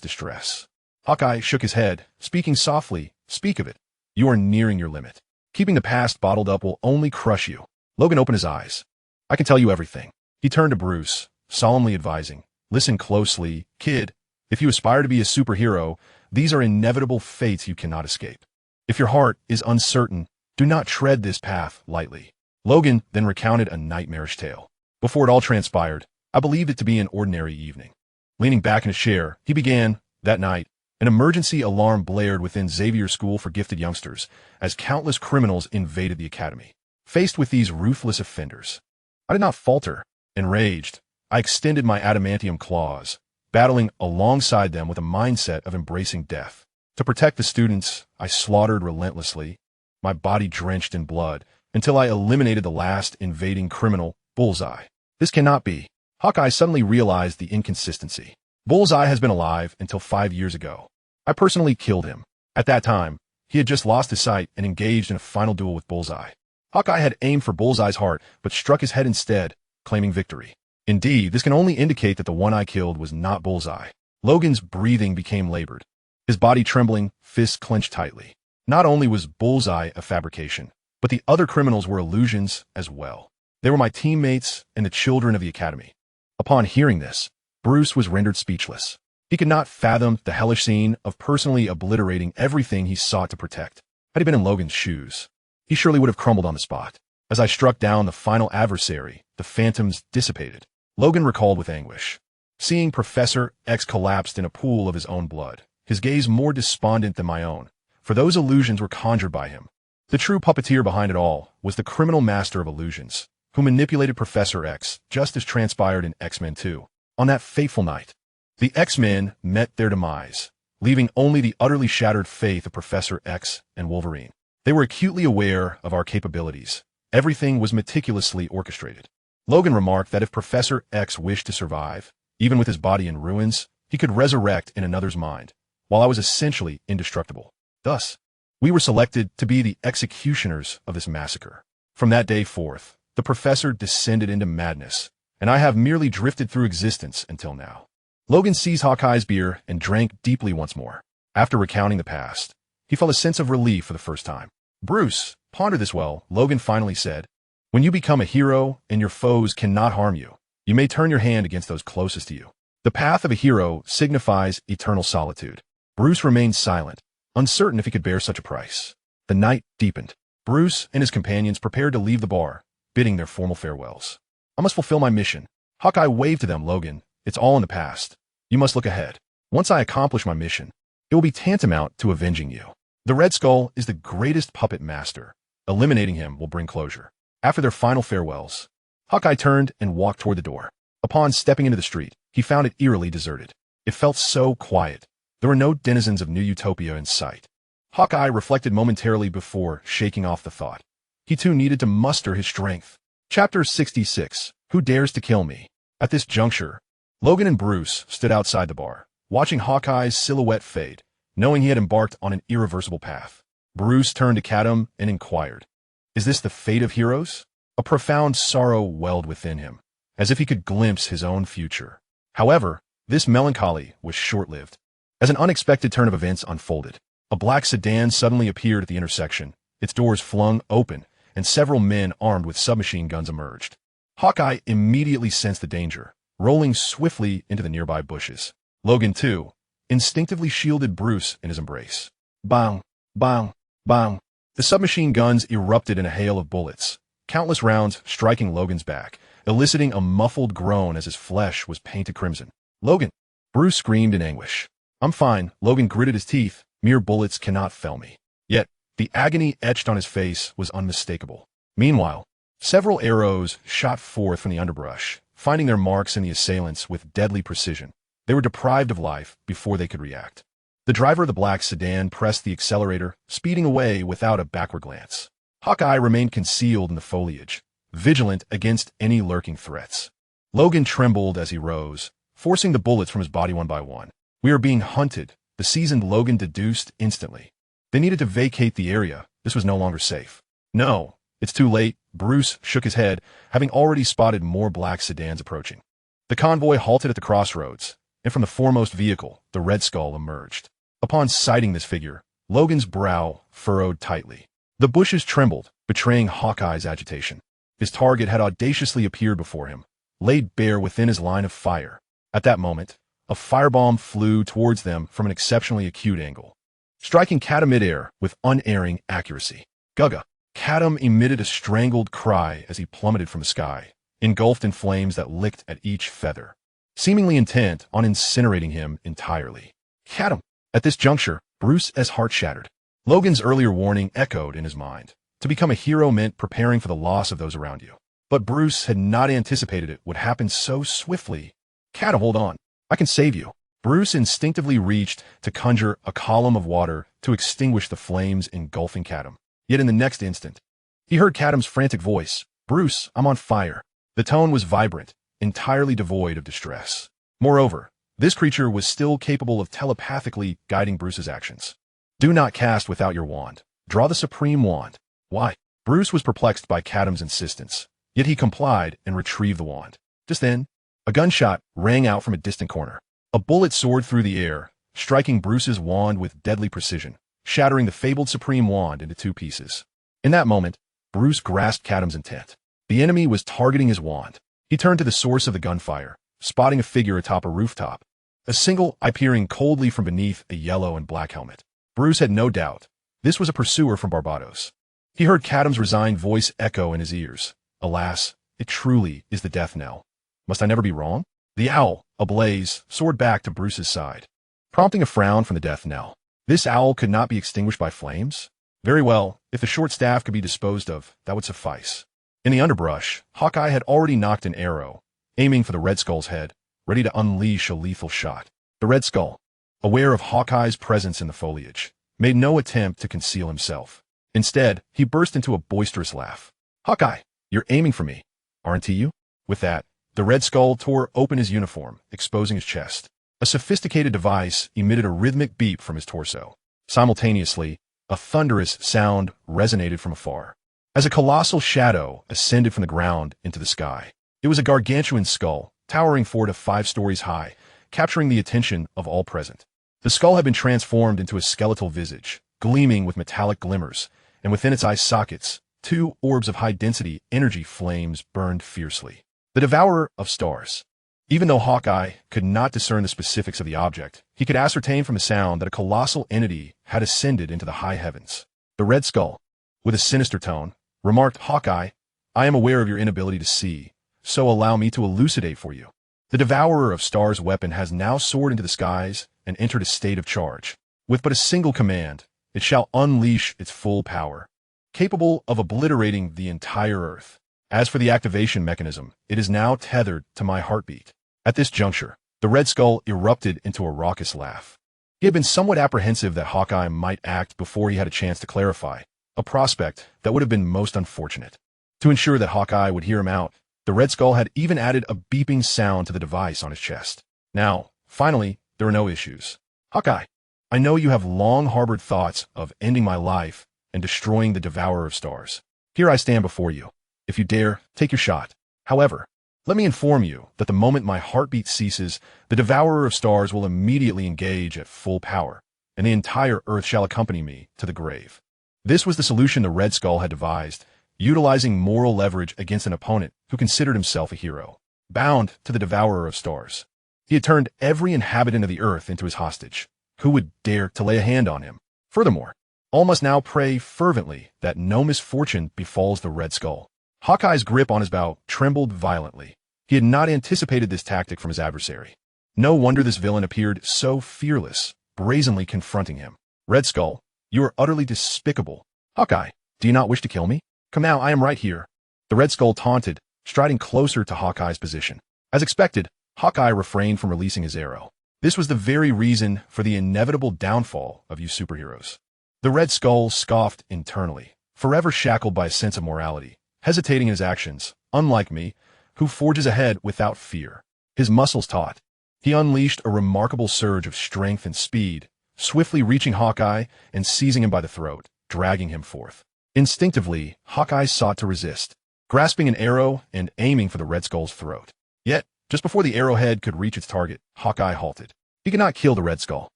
distress. Hawkeye shook his head, speaking softly. "Speak of it. You are nearing your limit. Keeping the past bottled up will only crush you." Logan opened his eyes. "I can tell you everything." He turned to Bruce, solemnly advising, "Listen closely, kid. If you aspire to be a superhero, These are inevitable fates you cannot escape. If your heart is uncertain, do not tread this path lightly. Logan then recounted a nightmarish tale. Before it all transpired, I believed it to be an ordinary evening. Leaning back in his chair, he began, that night, an emergency alarm blared within Xavier's School for Gifted Youngsters as countless criminals invaded the academy. Faced with these ruthless offenders, I did not falter. Enraged, I extended my adamantium claws, battling alongside them with a mindset of embracing death. To protect the students, I slaughtered relentlessly, my body drenched in blood, until I eliminated the last invading criminal, Bullseye. This cannot be. Hawkeye suddenly realized the inconsistency. Bullseye has been alive until 5 years ago. I personally killed him. At that time, he had just lost his sight and engaged in a final duel with Bullseye. Hawkeye had aimed for Bullseye's heart, but struck his head instead, claiming victory. Indeed, this can only indicate that the one I killed was not Bullseye. Logan's breathing became labored, his body trembling, fists clenched tightly. Not only was Bullseye a fabrication, but the other criminals were illusions as well. They were my teammates and the children of the academy. Upon hearing this, Bruce was rendered speechless. He could not fathom the hellish scene of personally obliterating everything he sought to protect. Had he been in Logan's shoes, he surely would have crumbled on the spot. As I struck down the final adversary, the phantoms dissipated. Logan recalled with anguish, seeing Professor X collapsed in a pool of his own blood, his gaze more despondent than my own, for those illusions were conjured by him. The true puppeteer behind it all was the criminal master of illusions, who manipulated Professor X, just as transpired in X-Men 2. On that fateful night, the X-Men met their demise, leaving only the utterly shattered faith of Professor X and Wolverine. They were acutely aware of our capabilities. Everything was meticulously orchestrated. Logan remarked that if Professor X wished to survive, even with his body in ruins, he could resurrect in another's mind, while I was essentially indestructible. Thus, we were selected to be the executioners of this massacre. From that day forth, the professor descended into madness, and I have merely drifted through existence until now. Logan seized Hawkeye's beer and drank deeply once more. After recounting the past, he felt a sense of relief for the first time. Bruce, ponder this well, Logan finally said. When you become a hero and your foes cannot harm you, you may turn your hand against those closest to you. The path of a hero signifies eternal solitude. Bruce remained silent, uncertain if he could bear such a price. The night deepened. Bruce and his companions prepared to leave the bar, bidding their formal farewells. I must fulfill my mission. Hawkeye waved to them, Logan. It's all in the past. You must look ahead. Once I accomplish my mission, it will be tantamount to avenging you. The Red Skull is the greatest puppet master. Eliminating him will bring closure. After their final farewells, Hawkeye turned and walked toward the door. Upon stepping into the street, he found it eerily deserted. It felt so quiet. There were no denizens of New Utopia in sight. Hawkeye reflected momentarily before shaking off the thought. He too needed to muster his strength. Chapter 66. Who Dares to Kill Me? At this juncture, Logan and Bruce stood outside the bar, watching Hawkeye's silhouette fade, knowing he had embarked on an irreversible path. Bruce turned to Catum and inquired, "Is this the fate of heroes?" A profound sorrow welled within him, as if he could glimpse his own future. However, this melancholy was short-lived. As an unexpected turn of events unfolded, a black sedan suddenly appeared at the intersection, its doors flung open, and several men armed with submachine guns emerged. Hawkeye immediately sensed the danger, rolling swiftly into the nearby bushes. Logan, too, instinctively shielded Bruce in his embrace. Bang! Bang! Bang! The submachine guns erupted in a hail of bullets, countless rounds striking Logan's back, eliciting a muffled groan as his flesh was painted crimson. "Logan!" Bruce screamed in anguish. "I'm fine." Logan gritted his teeth. "Mere bullets cannot fell me." Yet, the agony etched on his face was unmistakable. Meanwhile, several arrows shot forth from the underbrush, finding their marks in the assailants with deadly precision. They were deprived of life before they could react. The driver of the black sedan pressed the accelerator, speeding away without a backward glance. Hawkeye remained concealed in the foliage, vigilant against any lurking threats. Logan trembled as he rose, forcing the bullets from his body one by one. "We are being hunted," the seasoned Logan deduced instantly. They needed to vacate the area. This was no longer safe. "No, it's too late." Bruce shook his head, having already spotted more black sedans approaching. The convoy halted at the crossroads, and from the foremost vehicle, the Red Skull emerged. Upon sighting this figure, Logan's brow furrowed tightly. The bushes trembled, betraying Hawkeye's agitation. His target had audaciously appeared before him, laid bare within his line of fire. At that moment, a firebomb flew towards them from an exceptionally acute angle, striking Catum midair with unerring accuracy. Gugga! Catum emitted a strangled cry as he plummeted from the sky, engulfed in flames that licked at each feather, seemingly intent on incinerating him entirely. Catum! At this juncture, Bruce's heart shattered. Logan's earlier warning echoed in his mind. To become a hero meant preparing for the loss of those around you. But Bruce had not anticipated it would happen so swiftly. Catum, hold on. I can save you. Bruce instinctively reached to conjure a column of water to extinguish the flames engulfing Catum. Yet in the next instant, he heard Catum's frantic voice. Bruce, I'm on fire. The tone was vibrant, entirely devoid of distress. Moreover, this creature was still capable of telepathically guiding Bruce's actions. Do not cast without your wand. Draw the supreme wand. Why? Bruce was perplexed by Catum's insistence, yet he complied and retrieved the wand. Just then, a gunshot rang out from a distant corner. A bullet soared through the air, striking Bruce's wand with deadly precision, shattering the fabled supreme wand into two pieces. In that moment, Bruce grasped Catum's intent. The enemy was targeting his wand. He turned to the source of the gunfire, spotting a figure atop a rooftop, a single eye peering coldly from beneath a yellow and black helmet. Bruce had no doubt. This was a pursuer from Barbados. He heard Catum's resigned voice echo in his ears. Alas, it truly is the death knell. Must I never be wrong? The owl, ablaze, soared back to Bruce's side, prompting a frown from the death knell. This owl could not be extinguished by flames? Very well, if the short staff could be disposed of, that would suffice. In the underbrush, Hawkeye had already knocked an arrow, aiming for the Red Skull's head, ready to unleash a lethal shot. The Red Skull, aware of Hawkeye's presence in the foliage, made no attempt to conceal himself. Instead, he burst into a boisterous laugh. Hawkeye, you're aiming for me, aren't you? With that, the Red Skull tore open his uniform, exposing his chest. A sophisticated device emitted a rhythmic beep from his torso. Simultaneously, a thunderous sound resonated from afar, as a colossal shadow ascended from the ground into the sky. It was a gargantuan skull, towering 4 to 5 stories high, capturing the attention of all present. The skull had been transformed into a skeletal visage, gleaming with metallic glimmers, and within its eye sockets, 2 orbs of high-density energy flames burned fiercely. The Devourer of Stars. Even though Hawkeye could not discern the specifics of the object, he could ascertain from the sound that a colossal entity had ascended into the high heavens. The Red Skull, with a sinister tone, remarked, Hawkeye, I am aware of your inability to see, so allow me to elucidate for you. The Devourer of Stars weapon has now soared into the skies and entered a state of charge. With but a single command, it shall unleash its full power, capable of obliterating the entire Earth. As for the activation mechanism, it is now tethered to my heartbeat. At this juncture, the Red Skull erupted into a raucous laugh. He had been somewhat apprehensive that Hawkeye might act before he had a chance to clarify, a prospect that would have been most unfortunate. To ensure that Hawkeye would hear him out, the Red Skull had even added a beeping sound to the device on his chest. Now, finally, there were no issues. Hawkeye, I know you have long harbored thoughts of ending my life and destroying the Devourer of Stars. Here I stand before you. If you dare, take your shot. However, let me inform you that the moment my heartbeat ceases, the Devourer of Stars will immediately engage at full power, and the entire Earth shall accompany me to the grave. This was the solution the Red Skull had devised, utilizing moral leverage against an opponent who considered himself a hero. Bound to the Devourer of Stars, he had turned every inhabitant of the Earth into his hostage. Who would dare to lay a hand on him? Furthermore, all must now pray fervently that no misfortune befalls the Red Skull. Hawkeye's grip on his bow trembled violently. He had not anticipated this tactic from his adversary. No wonder this villain appeared so fearless, brazenly confronting him. Red Skull, you are utterly despicable. Hawkeye, do you not wish to kill me? Come now, I am right here. The Red Skull taunted, striding closer to Hawkeye's position. As expected, Hawkeye refrained from releasing his arrow. This was the very reason for the inevitable downfall of you superheroes. The Red Skull scoffed internally, forever shackled by a sense of morality, hesitating in his actions, unlike me, who forges ahead without fear. His muscles taut, he unleashed a remarkable surge of strength and speed, swiftly reaching Hawkeye and seizing him by the throat, dragging him forth. Instinctively, Hawkeye sought to resist, grasping an arrow and aiming for the Red Skull's throat. Yet, just before the arrowhead could reach its target, Hawkeye halted. He could not kill the Red Skull.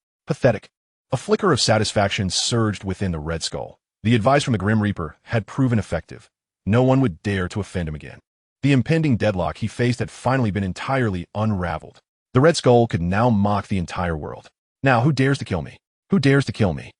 Pathetic. A flicker of satisfaction surged within the Red Skull. The advice from the Grim Reaper had proven effective. No one would dare to offend him again. The impending deadlock he faced had finally been entirely unraveled. The Red Skull could now mock the entire world. Now, who dares to kill me? Who dares to kill me?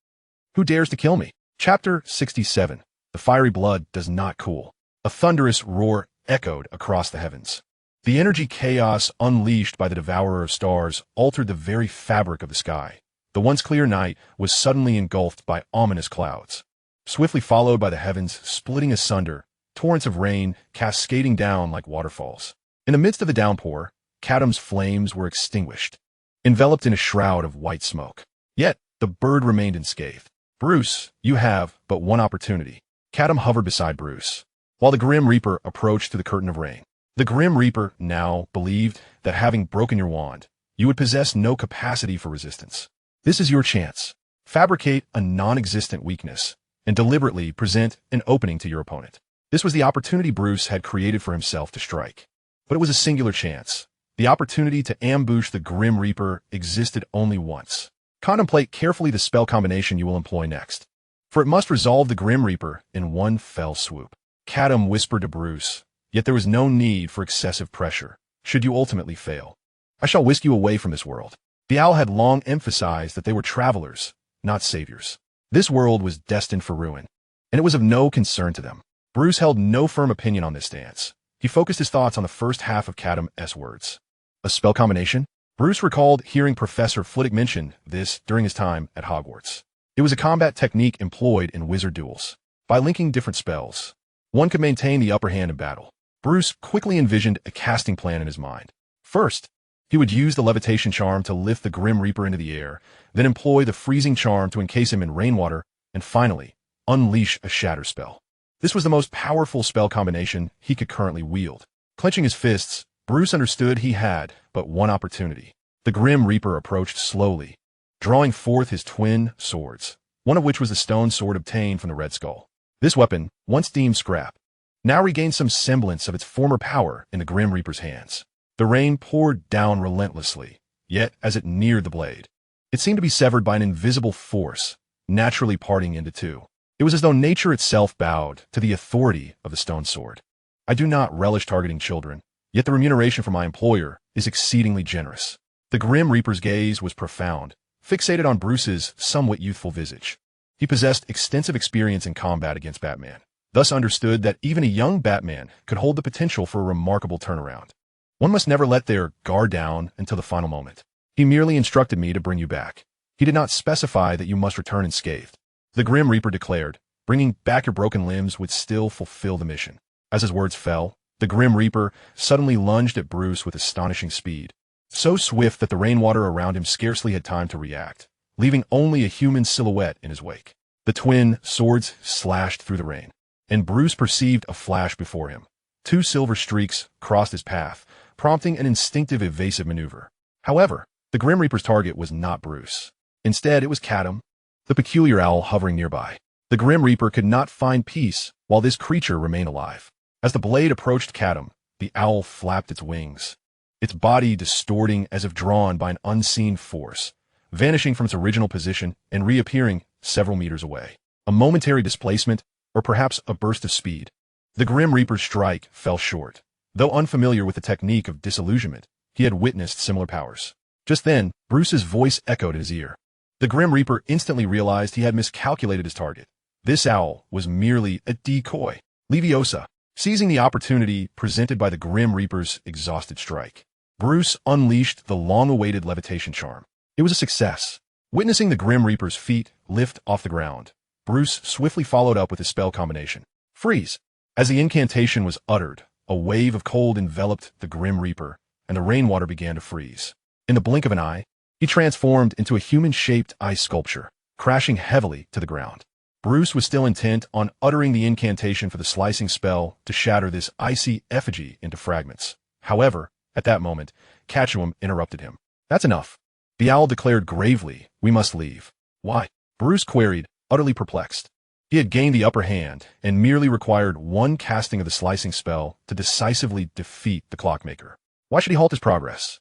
Who dares to kill me? Chapter 67. The fiery blood does not cool. A thunderous roar echoed across the heavens. The energy chaos unleashed by the Devourer of Stars altered the very fabric of the sky. The once clear night was suddenly engulfed by ominous clouds, swiftly followed by the heavens splitting asunder, torrents of rain cascading down like waterfalls. In the midst of the downpour, Catum's flames were extinguished, enveloped in a shroud of white smoke. Yet, the bird remained unscathed. Bruce, you have but one opportunity. Catum hovered beside Bruce, while the Grim Reaper approached through the curtain of rain. The Grim Reaper now believed that having broken your wand, you would possess no capacity for resistance. This is your chance. Fabricate a non-existent weakness and deliberately present an opening to your opponent. This was the opportunity Bruce had created for himself to strike. But it was a singular chance. The opportunity to ambush the Grim Reaper existed only once. Contemplate carefully the spell combination you will employ next, for it must resolve the Grim Reaper in one fell swoop. Catum whispered to Bruce, yet there was no need for excessive pressure, should you ultimately fail. I shall whisk you away from this world. The owl had long emphasized that they were travelers, not saviors. This world was destined for ruin, and it was of no concern to them. Bruce held no firm opinion on this stance. He focused his thoughts on the first half of Catum's words. A spell combination? Bruce recalled hearing Professor Flitwick mention this during his time at Hogwarts. It was a combat technique employed in wizard duels. By linking different spells, one could maintain the upper hand in battle. Bruce quickly envisioned a casting plan in his mind. First, he would use the levitation charm to lift the Grim Reaper into the air, then employ the freezing charm to encase him in rainwater, and finally, unleash a shatter spell. This was the most powerful spell combination he could currently wield. Clenching his fists, Bruce understood he had but one opportunity. The Grim Reaper approached slowly, drawing forth his twin swords, one of which was the stone sword obtained from the Red Skull. This weapon, once deemed scrap, now regained some semblance of its former power in the Grim Reaper's hands. The rain poured down relentlessly, yet as it neared the blade, it seemed to be severed by an invisible force, naturally parting into two. It was as though nature itself bowed to the authority of the stone sword. I do not relish targeting children, yet the remuneration from my employer is exceedingly generous. The Grim Reaper's gaze was profound, fixated on Bruce's somewhat youthful visage. He possessed extensive experience in combat against Batman, thus understood that even a young Batman could hold the potential for a remarkable turnaround. One must never let their guard down until the final moment. He merely instructed me to bring you back. He did not specify that you must return unscathed. The Grim Reaper declared, bringing back your broken limbs would still fulfill the mission. As his words fell, the Grim Reaper suddenly lunged at Bruce with astonishing speed, so swift that the rainwater around him scarcely had time to react, leaving only a human silhouette in his wake. The twin swords slashed through the rain, and Bruce perceived a flash before him. Two silver streaks crossed his path, prompting an instinctive evasive maneuver. However, the Grim Reaper's target was not Bruce. Instead, it was Catum, the peculiar owl hovering nearby. The Grim Reaper could not find peace while this creature remained alive. As the blade approached Catum, the owl flapped its wings, its body distorting as if drawn by an unseen force, vanishing from its original position and reappearing several meters away. A momentary displacement, or perhaps a burst of speed. The Grim Reaper's strike fell short. Though unfamiliar with the technique of disillusionment, he had witnessed similar powers. Just then, Bruce's voice echoed in his ear. The Grim Reaper instantly realized he had miscalculated his target. This owl was merely a decoy. Leviosa. Seizing the opportunity presented by the Grim Reaper's exhausted strike, Bruce unleashed the long-awaited levitation charm. It was a success. Witnessing the Grim Reaper's feet lift off the ground, Bruce swiftly followed up with his spell combination, Freeze. As the incantation was uttered, a wave of cold enveloped the Grim Reaper, and the rainwater began to freeze. In the blink of an eye, he transformed into a human-shaped ice sculpture, crashing heavily to the ground. Bruce was still intent on uttering the incantation for the slicing spell to shatter this icy effigy into fragments. However, at that moment, Catum interrupted him. That's enough. The owl declared gravely, we must leave. Why? Bruce queried, utterly perplexed. He had gained the upper hand and merely required one casting of the slicing spell to decisively defeat the clockmaker. Why should he halt his progress?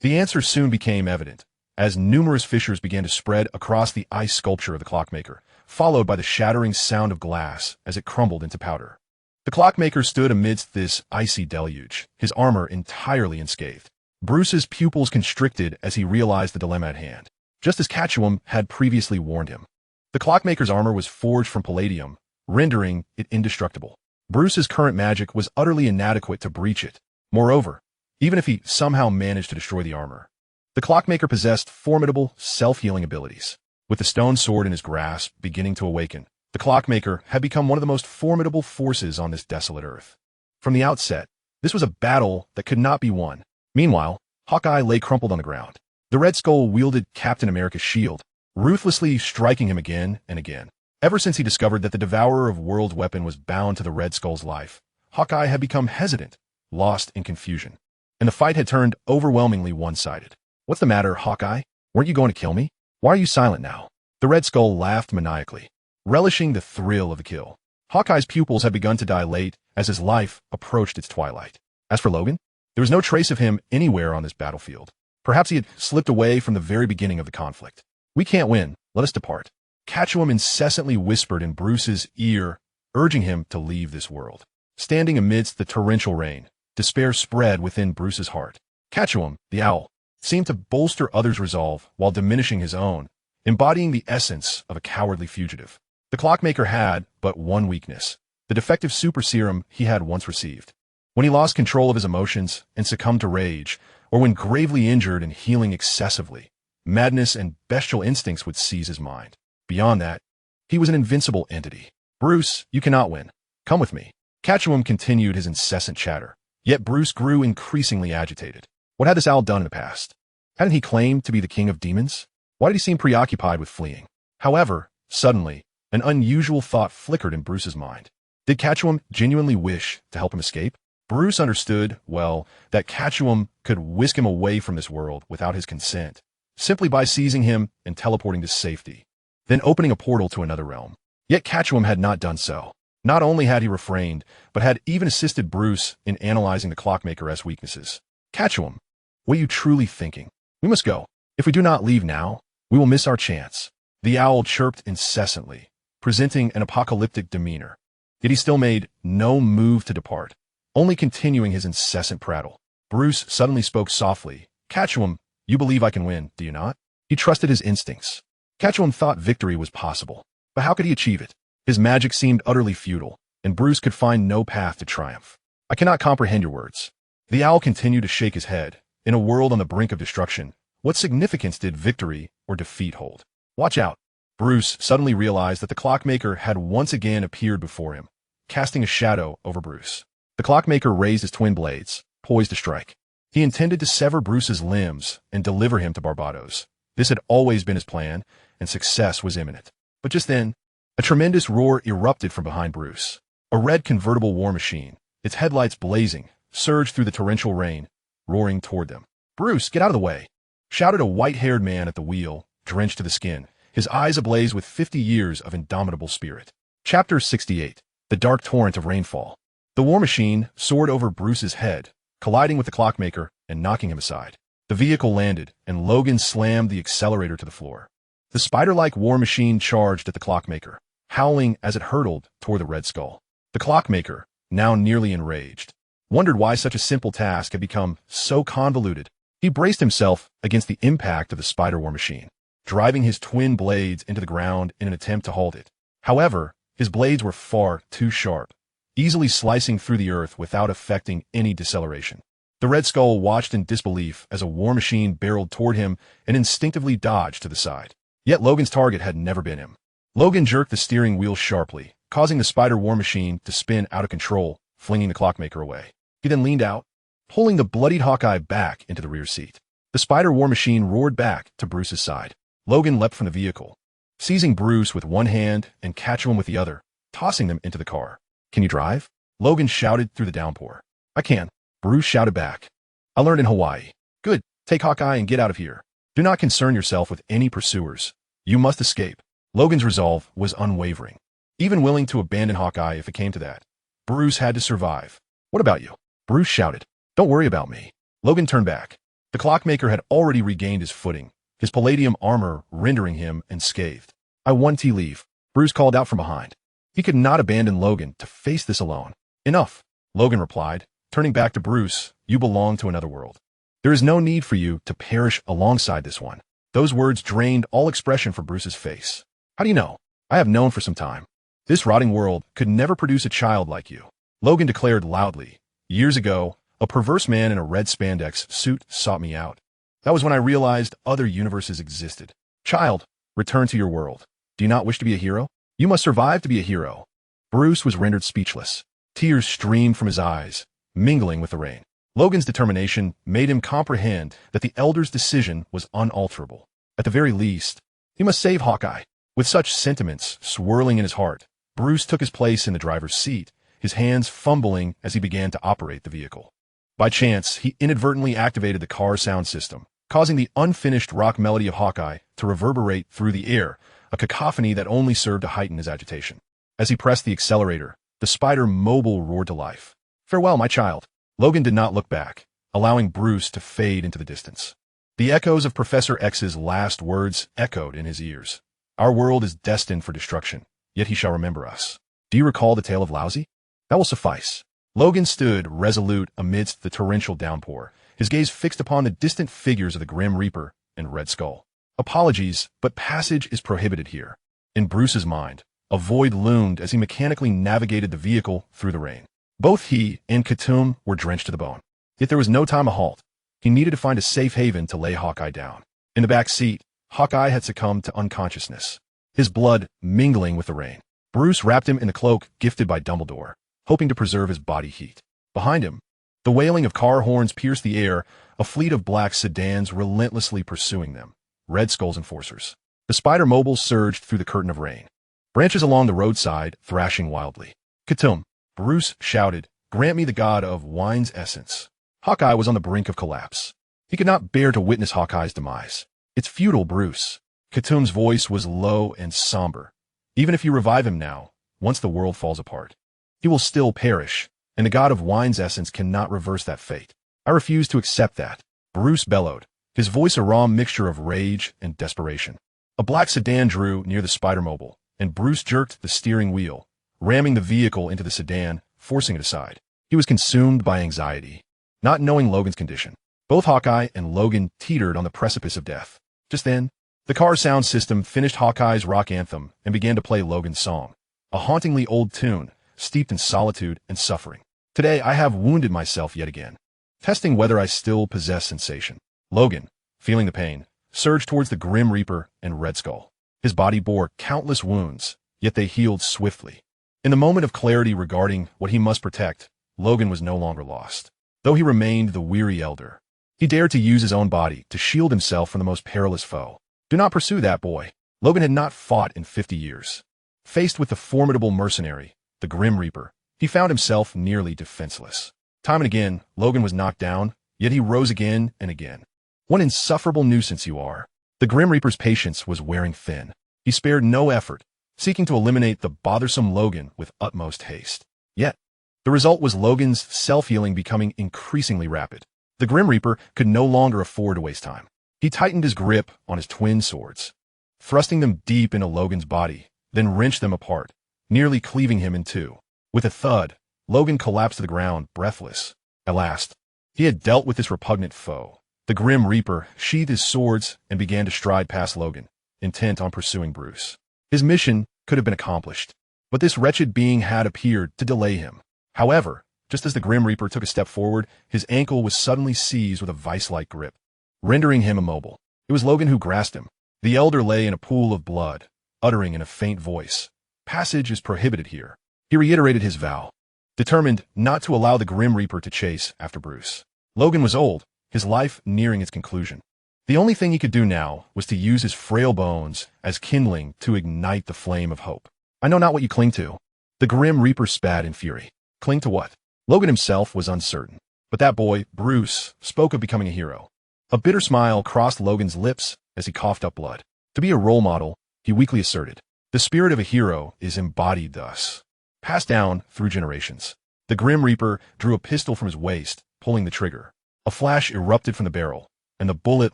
The answer soon became evident, as numerous fissures began to spread across the ice sculpture of the clockmaker, followed by the shattering sound of glass as it crumbled into powder. The clockmaker stood amidst this icy deluge, his armor entirely unscathed. Bruce's pupils constricted as he realized the dilemma at hand, just as Catum had previously warned him. The clockmaker's armor was forged from palladium, rendering it indestructible. Bruce's current magic was utterly inadequate to breach it. Moreover, even if he somehow managed to destroy the armor, the clockmaker possessed formidable, self-healing abilities. With the stone sword in his grasp beginning to awaken, the clockmaker had become one of the most formidable forces on this desolate earth. From the outset, this was a battle that could not be won. Meanwhile, Hawkeye lay crumpled on the ground. The Red Skull wielded Captain America's shield, ruthlessly striking him again and again. Ever since he discovered that the Devourer of Worlds weapon was bound to the Red Skull's life, Hawkeye had become hesitant, lost in confusion, and the fight had turned overwhelmingly one-sided. "What's the matter, Hawkeye? Weren't you going to kill me? Why are you silent now?" The Red Skull laughed maniacally, relishing the thrill of the kill. Hawkeye's pupils had begun to dilate as his life approached its twilight. As for Logan, there was no trace of him anywhere on this battlefield. Perhaps he had slipped away from the very beginning of the conflict. "We can't win. Let us depart." Catum incessantly whispered in Bruce's ear, urging him to leave this world. Standing amidst the torrential rain, despair spread within Bruce's heart. Catum, the owl, seemed to bolster others' resolve while diminishing his own, embodying the essence of a cowardly fugitive. The clockmaker had but one weakness, the defective super serum he had once received. When he lost control of his emotions and succumbed to rage, or when gravely injured and healing excessively, madness and bestial instincts would seize his mind. Beyond that, he was an invincible entity. "Bruce, you cannot win. Come with me." Catum continued his incessant chatter, yet Bruce grew increasingly agitated. What had this owl done in the past? Hadn't he claimed to be the king of demons? Why did he seem preoccupied with fleeing? However, suddenly, an unusual thought flickered in Bruce's mind. Did Catum genuinely wish to help him escape? Bruce understood, well, that Catum could whisk him away from this world without his consent, simply by seizing him and teleporting to safety, then opening a portal to another realm. Yet Catum had not done so. Not only had he refrained, but had even assisted Bruce in analyzing the clockmaker's weaknesses. "Catum, what are you truly thinking? We must go. If we do not leave now, we will miss our chance." The owl chirped incessantly, presenting an apocalyptic demeanor. Yet he still made no move to depart, only continuing his incessant prattle. Bruce suddenly spoke softly. "Catum, you believe I can win, do you not?" He trusted his instincts. Catum thought victory was possible, but how could he achieve it? His magic seemed utterly futile, and Bruce could find no path to triumph. "I cannot comprehend your words." The owl continued to shake his head. In a world on the brink of destruction, what significance did victory or defeat hold? "Watch out." Bruce suddenly realized that the clockmaker had once again appeared before him, casting a shadow over Bruce. The clockmaker raised his twin blades, poised to strike. He intended to sever Bruce's limbs and deliver him to Barbados. This had always been his plan, and success was imminent. But just then, a tremendous roar erupted from behind Bruce. A red convertible war machine, its headlights blazing, surged through the torrential rain, roaring toward them. "Bruce, get out of the way!" shouted a white-haired man at the wheel, drenched to the skin, his eyes ablaze with 50 years of indomitable spirit. Chapter 68. The Dark Torrent of Rainfall. The war machine soared over Bruce's head, colliding with the clockmaker and knocking him aside. The vehicle landed, and Logan slammed the accelerator to the floor. The spider-like war machine charged at the clockmaker, howling as it hurtled toward the Red Skull. The clockmaker, now nearly enraged, wondered why such a simple task had become so convoluted. He braced himself against the impact of the spider war machine, driving his twin blades into the ground in an attempt to halt it. However, his blades were far too sharp, easily slicing through the earth without affecting any deceleration. The Red Skull watched in disbelief as a war machine barreled toward him and instinctively dodged to the side. Yet Logan's target had never been him. Logan jerked the steering wheel sharply, causing the spider war machine to spin out of control, flinging the clockmaker away. He then leaned out, pulling the bloodied Hawkeye back into the rear seat. The spider war machine roared back to Bruce's side. Logan leapt from the vehicle, seizing Bruce with one hand and Catum with the other, tossing them into the car. "Can you drive?" Logan shouted through the downpour. "I can," Bruce shouted back. "I learned in Hawaii." "Good. Take Hawkeye and get out of here. Do not concern yourself with any pursuers. You must escape." Logan's resolve was unwavering, even willing to abandon Hawkeye if it came to that. Bruce had to survive. "What about you?" Bruce shouted. "Don't worry about me." Logan turned back. The clockmaker had already regained his footing, his palladium armor rendering him unscathed. "I want to leave," Bruce called out from behind. He could not abandon Logan to face this alone. "Enough," Logan replied, turning back to Bruce. "You belong to another world. There is no need for you to perish alongside this one. Those words drained all expression from Bruce's face. How do you know? I have known for some time. This rotting world could never produce a child like you. Logan declared loudly. Years ago, a perverse man in a red spandex suit sought me out. That was when I realized other universes existed. Child, return to your world. Do you not wish to be a hero? You must survive to be a hero. Bruce was rendered speechless. Tears streamed from his eyes, mingling with the rain. Logan's determination made him comprehend that the Elder's decision was unalterable. At the very least, he must save Hawkeye. With such sentiments swirling in his heart, Bruce took his place in the driver's seat, his hands fumbling as he began to operate the vehicle. By chance, he inadvertently activated the car's sound system, causing the unfinished rock melody of Hawkeye to reverberate through the air, a cacophony that only served to heighten his agitation. As he pressed the accelerator, the Spider Mobile roared to life. Farewell, my child. Logan did not look back, allowing Bruce to fade into the distance. The echoes of Professor X's last words echoed in his ears. Our world is destined for destruction, yet he shall remember us. Do you recall the tale of Lousy? That will suffice. Logan stood resolute amidst the torrential downpour, his gaze fixed upon the distant figures of the Grim Reaper and Red Skull. Apologies, but passage is prohibited here. In Bruce's mind, a void loomed as he mechanically navigated the vehicle through the rain. Both he and Catum were drenched to the bone. Yet there was no time to halt. He needed to find a safe haven to lay Hawkeye down. In the back seat, Hawkeye had succumbed to unconsciousness, his blood mingling with the rain. Bruce wrapped him in the cloak gifted by Dumbledore, hoping to preserve his body heat. Behind him, the wailing of car horns pierced the air, a fleet of black sedans relentlessly pursuing them, Red Skull's enforcers. The Spider Mobile surged through the curtain of rain, branches along the roadside thrashing wildly. Catum, Bruce shouted, grant me the god of wine's essence. Hawkeye was on the brink of collapse. He could not bear to witness Hawkeye's demise. It's futile, Bruce. Catum's voice was low and somber. Even if you revive him now, once the world falls apart, he will still perish, and the god of wine's essence cannot reverse that fate. I refuse to accept that. Bruce bellowed, his voice a raw mixture of rage and desperation. A black sedan drew near the Spider Mobile, and Bruce jerked the steering wheel, ramming the vehicle into the sedan, forcing it aside. He was consumed by anxiety, not knowing Logan's condition. Both Hawkeye and Logan teetered on the precipice of death. Just then, the car's sound system finished Hawkeye's rock anthem and began to play Logan's song, a hauntingly old tune, steeped in solitude and suffering. Today I have wounded myself yet again, testing whether I still possess sensation. Logan, feeling the pain, surged towards the Grim Reaper and Red Skull. His body bore countless wounds, yet they healed swiftly. In the moment of clarity regarding what he must protect, Logan was no longer lost. Though he remained the weary elder, he dared to use his own body to shield himself from the most perilous foe. Do not pursue that boy. Logan had not fought in 50 years. Faced with the formidable mercenary, the Grim Reaper, he found himself nearly defenseless. Time and again, Logan was knocked down, yet he rose again and again. What insufferable nuisance you are. The Grim Reaper's patience was wearing thin. He spared no effort, seeking to eliminate the bothersome Logan with utmost haste. Yet, the result was Logan's self-healing becoming increasingly rapid. The Grim Reaper could no longer afford to waste time. He tightened his grip on his twin swords, thrusting them deep into Logan's body, then wrenched them apart, nearly cleaving him in two. With a thud, Logan collapsed to the ground, breathless. At last, he had dealt with this repugnant foe. The Grim Reaper sheathed his swords and began to stride past Logan, intent on pursuing Bruce. His mission could have been accomplished, but this wretched being had appeared to delay him. However, just as the Grim Reaper took a step forward, his ankle was suddenly seized with a vice-like grip, rendering him immobile. It was Logan who grasped him. The elder lay in a pool of blood, uttering in a faint voice, "Passage is prohibited here." He reiterated his vow, determined not to allow the Grim Reaper to chase after Bruce. Logan was old, his life nearing its conclusion. The only thing he could do now was to use his frail bones as kindling to ignite the flame of hope. "I know not what you cling to." The Grim Reaper spat in fury. Cling to what? Logan himself was uncertain. But that boy, Bruce, spoke of becoming a hero. A bitter smile crossed Logan's lips as he coughed up blood. To be a role model, he weakly asserted, the spirit of a hero is embodied thus, passed down through generations. The Grim Reaper drew a pistol from his waist, pulling the trigger. A flash erupted from the barrel, and the bullet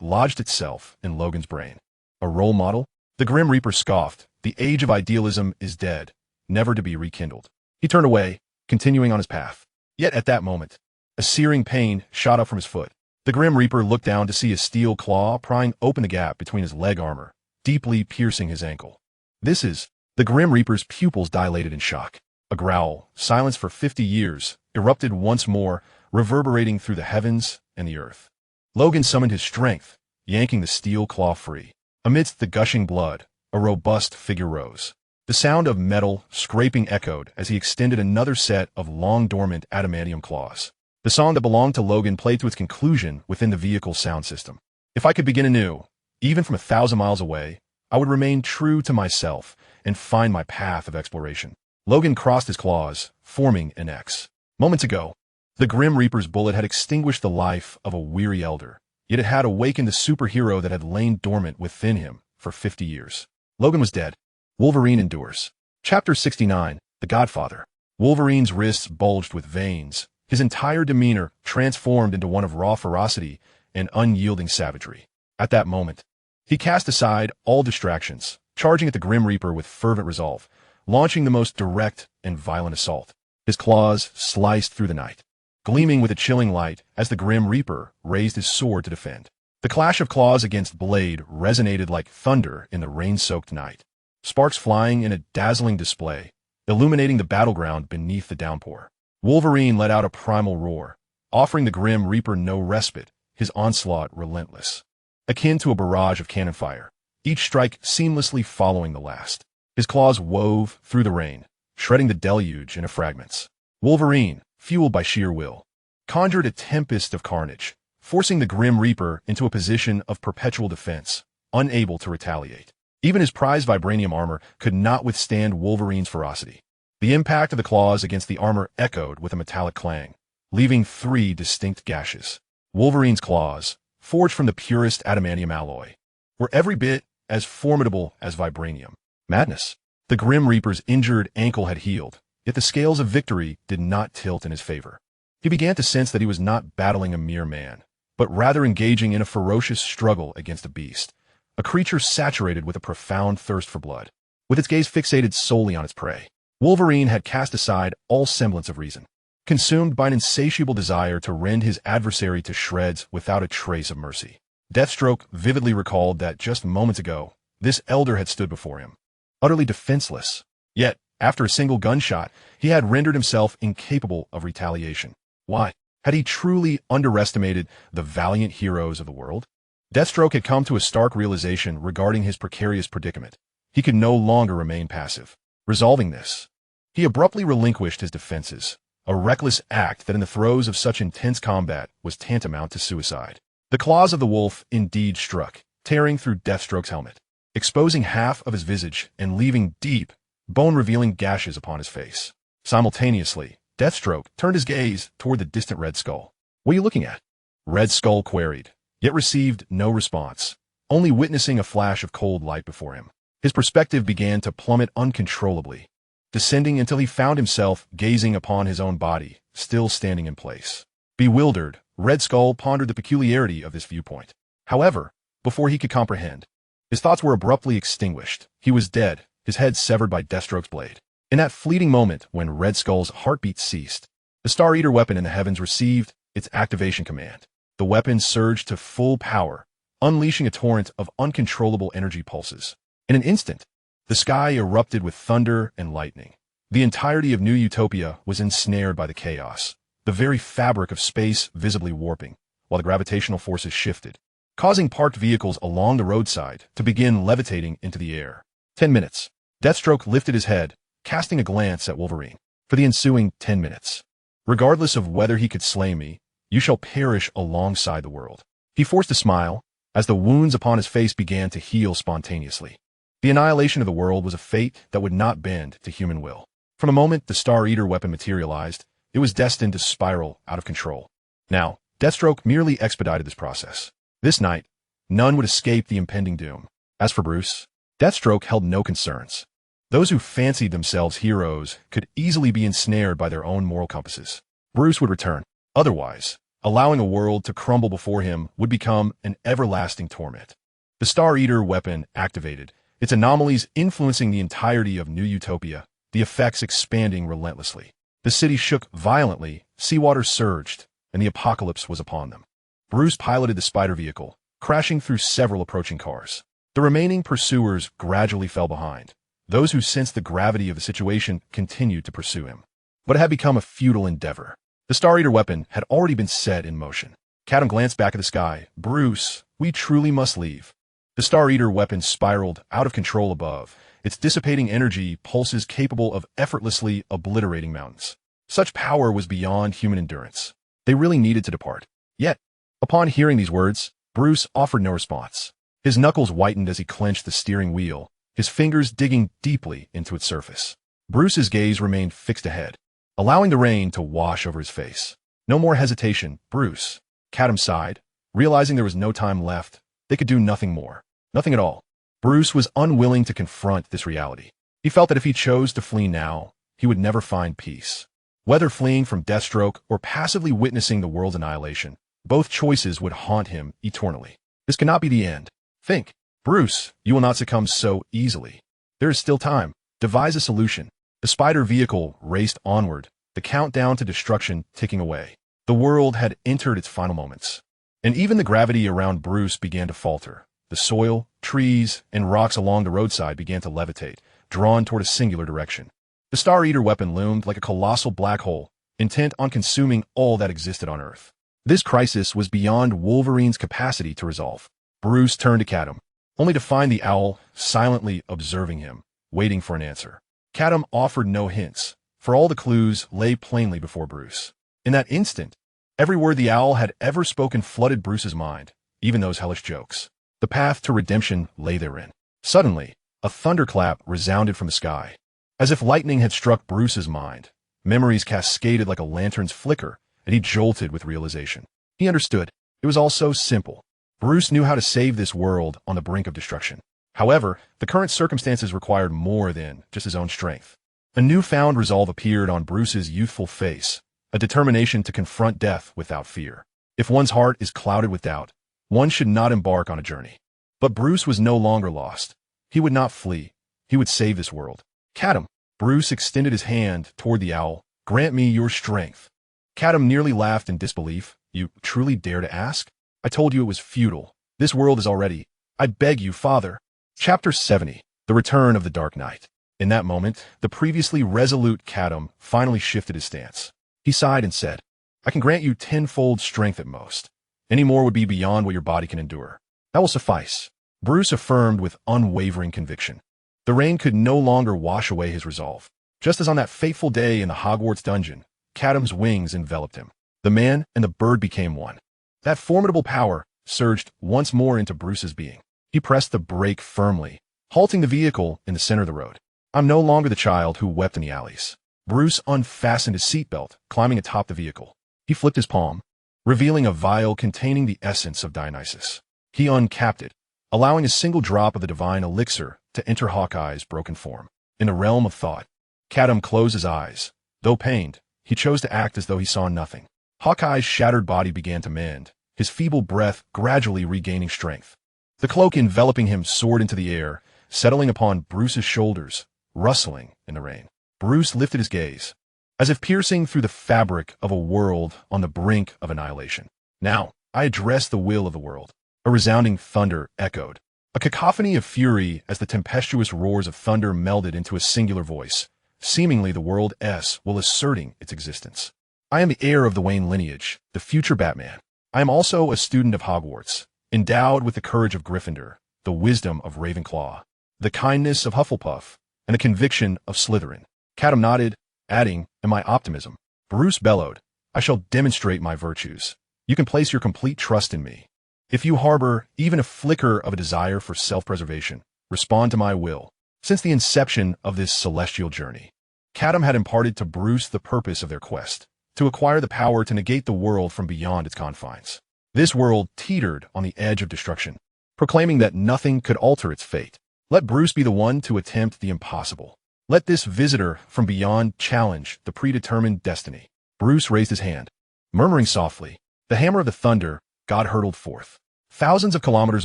lodged itself in Logan's brain. A role model? The Grim Reaper scoffed. The age of idealism is dead, never to be rekindled. He turned away, continuing on his path. Yet at that moment, a searing pain shot up from his foot. The Grim Reaper looked down to see a steel claw prying open the gap between his leg armor, deeply piercing his ankle. The Grim Reaper's pupils dilated in shock. A growl, silenced for 50 years, erupted once more, reverberating through the heavens and the earth. Logan summoned his strength, yanking the steel claw free. Amidst the gushing blood, a robust figure rose. The sound of metal scraping echoed as he extended another set of long-dormant adamantium claws. The song that belonged to Logan played to its conclusion within the vehicle's sound system. If I could begin anew, even from 1,000 miles away, I would remain true to myself and find my path of exploration. Logan crossed his claws, forming an X. Moments ago, the Grim Reaper's bullet had extinguished the life of a weary elder, yet it had awakened the superhero that had lain dormant within him for 50 years. Logan was dead. Wolverine endures. Chapter 69, The Godfather. Wolverine's wrists bulged with veins, his entire demeanor transformed into one of raw ferocity and unyielding savagery. At that moment, he cast aside all distractions, charging at the Grim Reaper with fervent resolve, launching the most direct and violent assault. His claws sliced through the night, gleaming with a chilling light as the Grim Reaper raised his sword to defend. The clash of claws against blade resonated like thunder in the rain-soaked night, sparks flying in a dazzling display, illuminating the battleground beneath the downpour. Wolverine let out a primal roar, offering the Grim Reaper no respite, his onslaught relentless, akin to a barrage of cannon fire, each strike seamlessly following the last. His claws wove through the rain, shredding the deluge into fragments. Wolverine, fueled by sheer will, conjured a tempest of carnage, forcing the Grim Reaper into a position of perpetual defense, unable to retaliate. Even his prized vibranium armor could not withstand Wolverine's ferocity. The impact of the claws against the armor echoed with a metallic clang, leaving 3 distinct gashes. Wolverine's claws, forged from the purest adamantium alloy, were every bit as formidable as vibranium. Madness. The Grim Reaper's injured ankle had healed, yet the scales of victory did not tilt in his favor. He began to sense that he was not battling a mere man, but rather engaging in a ferocious struggle against a beast, a creature saturated with a profound thirst for blood. With its gaze fixated solely on its prey, Wolverine had cast aside all semblance of reason, consumed by an insatiable desire to rend his adversary to shreds without a trace of mercy. Deathstroke vividly recalled that just moments ago, this elder had stood before him, utterly defenseless. Yet, after a single gunshot, he had rendered himself incapable of retaliation. Why? Had he truly underestimated the valiant heroes of the world? Deathstroke had come to a stark realization regarding his precarious predicament. He could no longer remain passive. Resolving this, he abruptly relinquished his defenses, a reckless act that in the throes of such intense combat was tantamount to suicide. The claws of the wolf indeed struck, tearing through Deathstroke's helmet, exposing half of his visage and leaving deep, bone-revealing gashes upon his face. Simultaneously, Deathstroke turned his gaze toward the distant Red Skull. "What are you looking at?" Red Skull queried, yet received no response, only witnessing a flash of cold light before him. His perspective began to plummet uncontrollably, descending until he found himself gazing upon his own body, still standing in place. Bewildered, Red Skull pondered the peculiarity of this viewpoint. However, before he could comprehend, his thoughts were abruptly extinguished. He was dead, his head severed by Deathstroke's blade. In that fleeting moment when Red Skull's heartbeat ceased, the Star Eater weapon in the heavens received its activation command. The weapon surged to full power, unleashing a torrent of uncontrollable energy pulses. In an instant, the sky erupted with thunder and lightning. The entirety of New Utopia was ensnared by the chaos, the very fabric of space visibly warping, while the gravitational forces shifted, causing parked vehicles along the roadside to begin levitating into the air. 10 minutes. Deathstroke lifted his head, casting a glance at Wolverine. For the ensuing 10 minutes. Regardless of whether he could slay me, you shall perish alongside the world. He forced a smile, as the wounds upon his face began to heal spontaneously. The annihilation of the world was a fate that would not bend to human will. From the moment the Star Eater weapon materialized, it was destined to spiral out of control. Now, Deathstroke merely expedited this process. This night, none would escape the impending doom. As for Bruce, Deathstroke held no concerns. Those who fancied themselves heroes could easily be ensnared by their own moral compasses. Bruce would return. Otherwise, allowing a world to crumble before him would become an everlasting torment. The Star Eater weapon activated, its anomalies influencing the entirety of New Utopia, the effects expanding relentlessly. The city shook violently, seawater surged, and the apocalypse was upon them. Bruce piloted the spider vehicle, crashing through several approaching cars. The remaining pursuers gradually fell behind. Those who sensed the gravity of the situation continued to pursue him. But it had become a futile endeavor. The Star Eater weapon had already been set in motion. Catum glanced back at the sky. Bruce, we truly must leave. The Star Eater weapon spiraled out of control above, its dissipating energy pulses capable of effortlessly obliterating mountains. Such power was beyond human endurance. They really needed to depart. Yet, upon hearing these words, Bruce offered no response. His knuckles whitened as he clenched the steering wheel, his fingers digging deeply into its surface. Bruce's gaze remained fixed ahead, allowing the rain to wash over his face. No more hesitation, Bruce. Catum sighed, realizing there was no time left. They could do nothing more. Nothing at all. Bruce was unwilling to confront this reality. He felt that if he chose to flee now, he would never find peace. Whether fleeing from Deathstroke or passively witnessing the world's annihilation, both choices would haunt him eternally. This cannot be the end. Think. Bruce, you will not succumb so easily. There is still time. Devise a solution. The spider vehicle raced onward, the countdown to destruction ticking away. The world had entered its final moments. And even the gravity around Bruce began to falter. The soil, trees, and rocks along the roadside began to levitate, drawn toward a singular direction. The Star Eater weapon loomed like a colossal black hole, intent on consuming all that existed on Earth. This crisis was beyond Wolverine's capacity to resolve. Bruce turned to Catum, only to find the owl silently observing him, waiting for an answer. Catum offered no hints, for all the clues lay plainly before Bruce. In that instant, every word the owl had ever spoken flooded Bruce's mind, even those hellish jokes. The path to redemption lay therein. Suddenly, a thunderclap resounded from the sky. As if lightning had struck Bruce's mind, memories cascaded like a lantern's flicker, and he jolted with realization. He understood. It was all so simple. Bruce knew how to save this world on the brink of destruction. However, the current circumstances required more than just his own strength. A newfound resolve appeared on Bruce's youthful face, a determination to confront death without fear. If one's heart is clouded with doubt, one should not embark on a journey. But Bruce was no longer lost. He would not flee. He would save this world. Catum. Bruce extended his hand toward the owl. Grant me your strength. Catum nearly laughed in disbelief. You truly dare to ask? I told you it was futile. This world is already. I beg you, Father. Chapter 70. The Return of the Dark Knight. In that moment, the previously resolute Catum finally shifted his stance. He sighed and said, I can grant you tenfold strength at most. Any more would be beyond what your body can endure. That will suffice. Bruce affirmed with unwavering conviction. The rain could no longer wash away his resolve. Just as on that fateful day in the Hogwarts dungeon, Catum's wings enveloped him. The man and the bird became one. That formidable power surged once more into Bruce's being. He pressed the brake firmly, halting the vehicle in the center of the road. I'm no longer the child who wept in the alleys. Bruce unfastened his seatbelt, climbing atop the vehicle. He flipped his palm, revealing a vial containing the essence of Dionysus. He uncapped it, allowing a single drop of the divine elixir to enter Hawkeye's broken form. In the realm of thought, Catum closed his eyes. Though pained, he chose to act as though he saw nothing. Hawkeye's shattered body began to mend, his feeble breath gradually regaining strength. The cloak enveloping him soared into the air, settling upon Bruce's shoulders, rustling in the rain. Bruce lifted his gaze, as if piercing through the fabric of a world on the brink of annihilation. Now, I address the will of the world. A resounding thunder echoed, a cacophony of fury as the tempestuous roars of thunder melded into a singular voice, seemingly the world S while asserting its existence. I am the heir of the Wayne lineage, the future Batman. I am also a student of Hogwarts, endowed with the courage of Gryffindor, the wisdom of Ravenclaw, the kindness of Hufflepuff, and the conviction of Slytherin. Catum nodded, adding, and my optimism. Bruce bellowed, I shall demonstrate my virtues. You can place your complete trust in me. If you harbor even a flicker of a desire for self-preservation, respond to my will. Since the inception of this celestial journey, Catum had imparted to Bruce the purpose of their quest, to acquire the power to negate the world from beyond its confines. This world teetered on the edge of destruction, proclaiming that nothing could alter its fate. Let Bruce be the one to attempt the impossible. Let this visitor from beyond challenge the predetermined destiny. Bruce raised his hand. Murmuring softly, the hammer of the thunder, God hurtled forth. Thousands of kilometers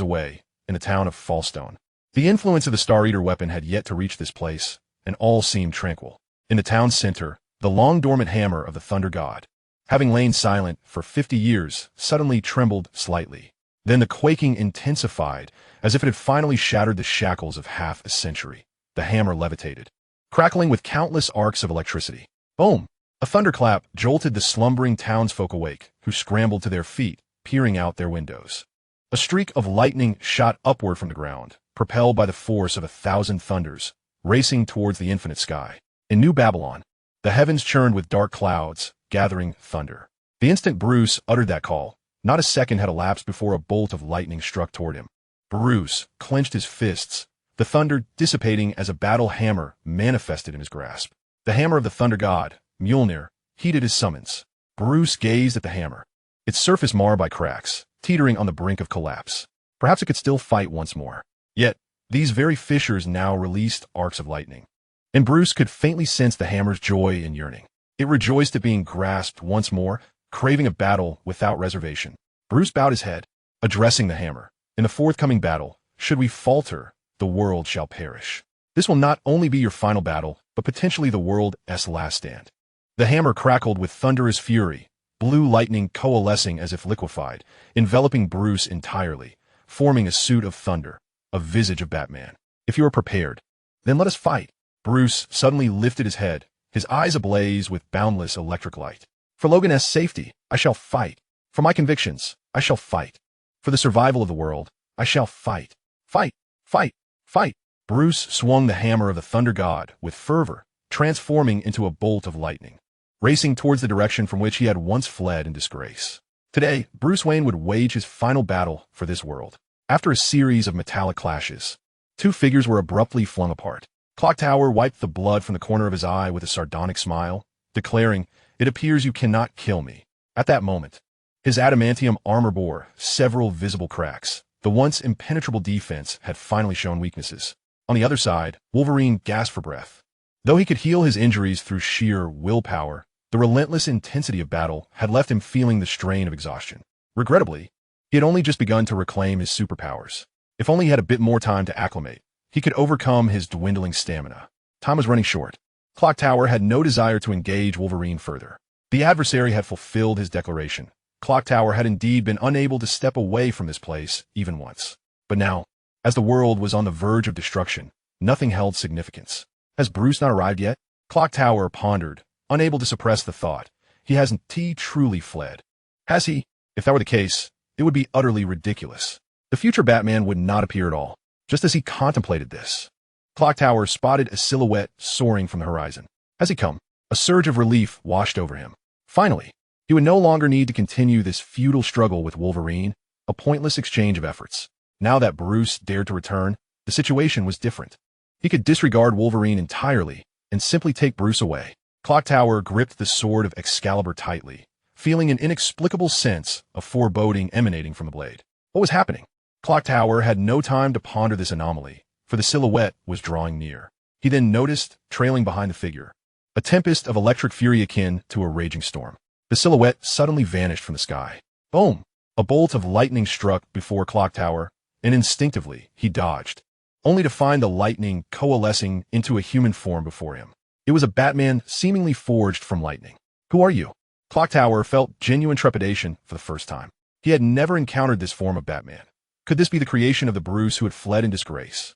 away, in the town of Fallstone, the influence of the Star Eater weapon had yet to reach this place, and all seemed tranquil. In the town's center, the long-dormant hammer of the Thunder God, having lain silent for 50 years, suddenly trembled slightly. Then the quaking intensified, as if it had finally shattered the shackles of half a century. The hammer levitated, crackling with countless arcs of electricity. Boom! A thunderclap jolted the slumbering townsfolk awake, who scrambled to their feet, peering out their windows. A streak of lightning shot upward from the ground, propelled by the force of 1,000 thunders, racing towards the infinite sky. In New Babylon, the heavens churned with dark clouds, gathering thunder. The instant Bruce uttered that call, not a second had elapsed before a bolt of lightning struck toward him. Bruce clenched his fists, the thunder dissipating as a battle hammer manifested in his grasp. The hammer of the thunder god, Mjolnir, heeded his summons. Bruce gazed at the hammer, its surface marred by cracks, teetering on the brink of collapse. Perhaps it could still fight once more. Yet, these very fissures now released arcs of lightning, and Bruce could faintly sense the hammer's joy and yearning. It rejoiced at being grasped once more, craving a battle without reservation. Bruce bowed his head, addressing the hammer. In the forthcoming battle, should we falter, the world shall perish. This will not only be your final battle, but potentially the world's last stand. The hammer crackled with thunderous fury, blue lightning coalescing as if liquefied, enveloping Bruce entirely, forming a suit of thunder, a visage of Batman. If you are prepared, then let us fight. Bruce suddenly lifted his head, his eyes ablaze with boundless electric light. For Logan's safety, I shall fight. For my convictions, I shall fight. For the survival of the world, I shall fight. Fight, fight, fight. Bruce swung the hammer of the thunder god with fervor, transforming into a bolt of lightning, racing towards the direction from which he had once fled in disgrace. Today, Bruce Wayne would wage his final battle for this world. After a series of metallic clashes, two figures were abruptly flung apart. Clock Tower wiped the blood from the corner of his eye with a sardonic smile, declaring, "It appears you cannot kill me." At that moment, his adamantium armor bore several visible cracks. The once impenetrable defense had finally shown weaknesses. On the other side, Wolverine gasped for breath. Though he could heal his injuries through sheer willpower, the relentless intensity of battle had left him feeling the strain of exhaustion. Regrettably, he had only just begun to reclaim his superpowers. If only he had a bit more time to acclimate, he could overcome his dwindling stamina. Time was running short. Clock Tower had no desire to engage Wolverine further. The adversary had fulfilled his declaration. Clock Tower had indeed been unable to step away from this place even once. But now, as the world was on the verge of destruction, nothing held significance. Has Bruce not arrived yet? Clock Tower pondered, unable to suppress the thought. Hasn't he truly fled? Has he? If that were the case, it would be utterly ridiculous. The future Batman would not appear at all. Just as he contemplated this, Clock Tower spotted a silhouette soaring from the horizon. Has he come? A surge of relief washed over him. Finally, he would no longer need to continue this futile struggle with Wolverine, a pointless exchange of efforts. Now that Bruce dared to return, the situation was different. He could disregard Wolverine entirely and simply take Bruce away. Clock Tower gripped the sword of Excalibur tightly, feeling an inexplicable sense of foreboding emanating from the blade. What was happening? Clock Tower had no time to ponder this anomaly, for the silhouette was drawing near. He then noticed, trailing behind the figure, a tempest of electric fury akin to a raging storm. The silhouette suddenly vanished from the sky. Boom! A bolt of lightning struck before Clock Tower, and instinctively he dodged, only to find the lightning coalescing into a human form before him. It was a Batman seemingly forged from lightning. Who are you? Clock Tower felt genuine trepidation for the first time. He had never encountered this form of Batman. Could this be the creation of the Bruce who had fled in disgrace?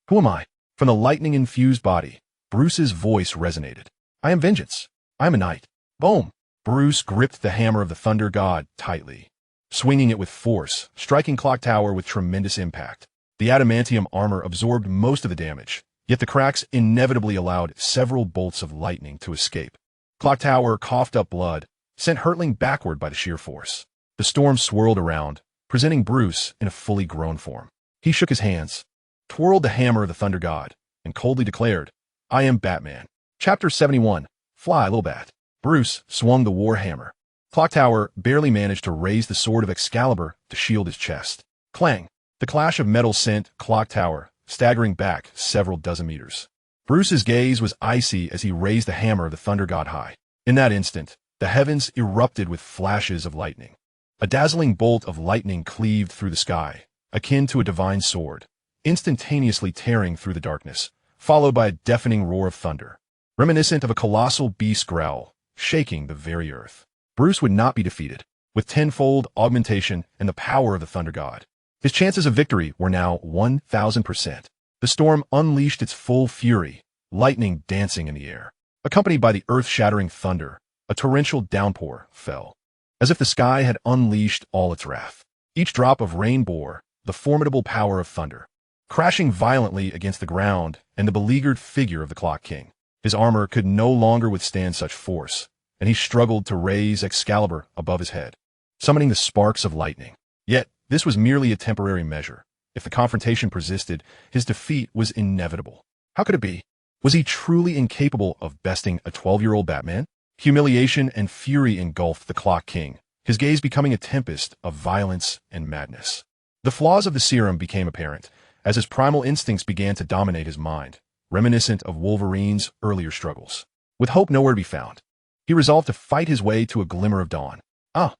Who am I? From the lightning-infused body, Bruce's voice resonated. I am vengeance. I am a knight. Boom! Bruce gripped the hammer of the Thunder God tightly, swinging it with force, striking Clock Tower with tremendous impact. The adamantium armor absorbed most of the damage, yet the cracks inevitably allowed several bolts of lightning to escape. Clock Tower coughed up blood, sent hurtling backward by the sheer force. The storm swirled around, presenting Bruce in a fully grown form. He shook his hands, twirled the hammer of the Thunder God, and coldly declared, I am Batman. Chapter 71, Fly, Little Bat. Bruce swung the war hammer. Clock Tower barely managed to raise the sword of Excalibur to shield his chest. Clang! The clash of metal sent Clock Tower staggering back several dozen meters. Bruce's gaze was icy as he raised the hammer of the Thunder God high. In that instant, the heavens erupted with flashes of lightning. A dazzling bolt of lightning cleaved through the sky, akin to a divine sword, instantaneously tearing through the darkness, followed by a deafening roar of thunder, reminiscent of a colossal beast growl, shaking the very earth. Bruce would not be defeated. With tenfold augmentation and the power of the Thunder God, his chances of victory were now 1,000%. The storm unleashed its full fury, lightning dancing in the air. Accompanied by the earth-shattering thunder, a torrential downpour fell, as if the sky had unleashed all its wrath. Each drop of rain bore the formidable power of thunder, crashing violently against the ground and the beleaguered figure of the Clock King. His armor could no longer withstand such force, and he struggled to raise Excalibur above his head, summoning the sparks of lightning. Yet, this was merely a temporary measure. If the confrontation persisted, his defeat was inevitable. How could it be? Was he truly incapable of besting a 12-year-old Batman? Humiliation and fury engulfed the Clock King, his gaze becoming a tempest of violence and madness. The flaws of the serum became apparent as his primal instincts began to dominate his mind, reminiscent of Wolverine's earlier struggles. With hope nowhere to be found, he resolved to fight his way to a glimmer of dawn. Ah!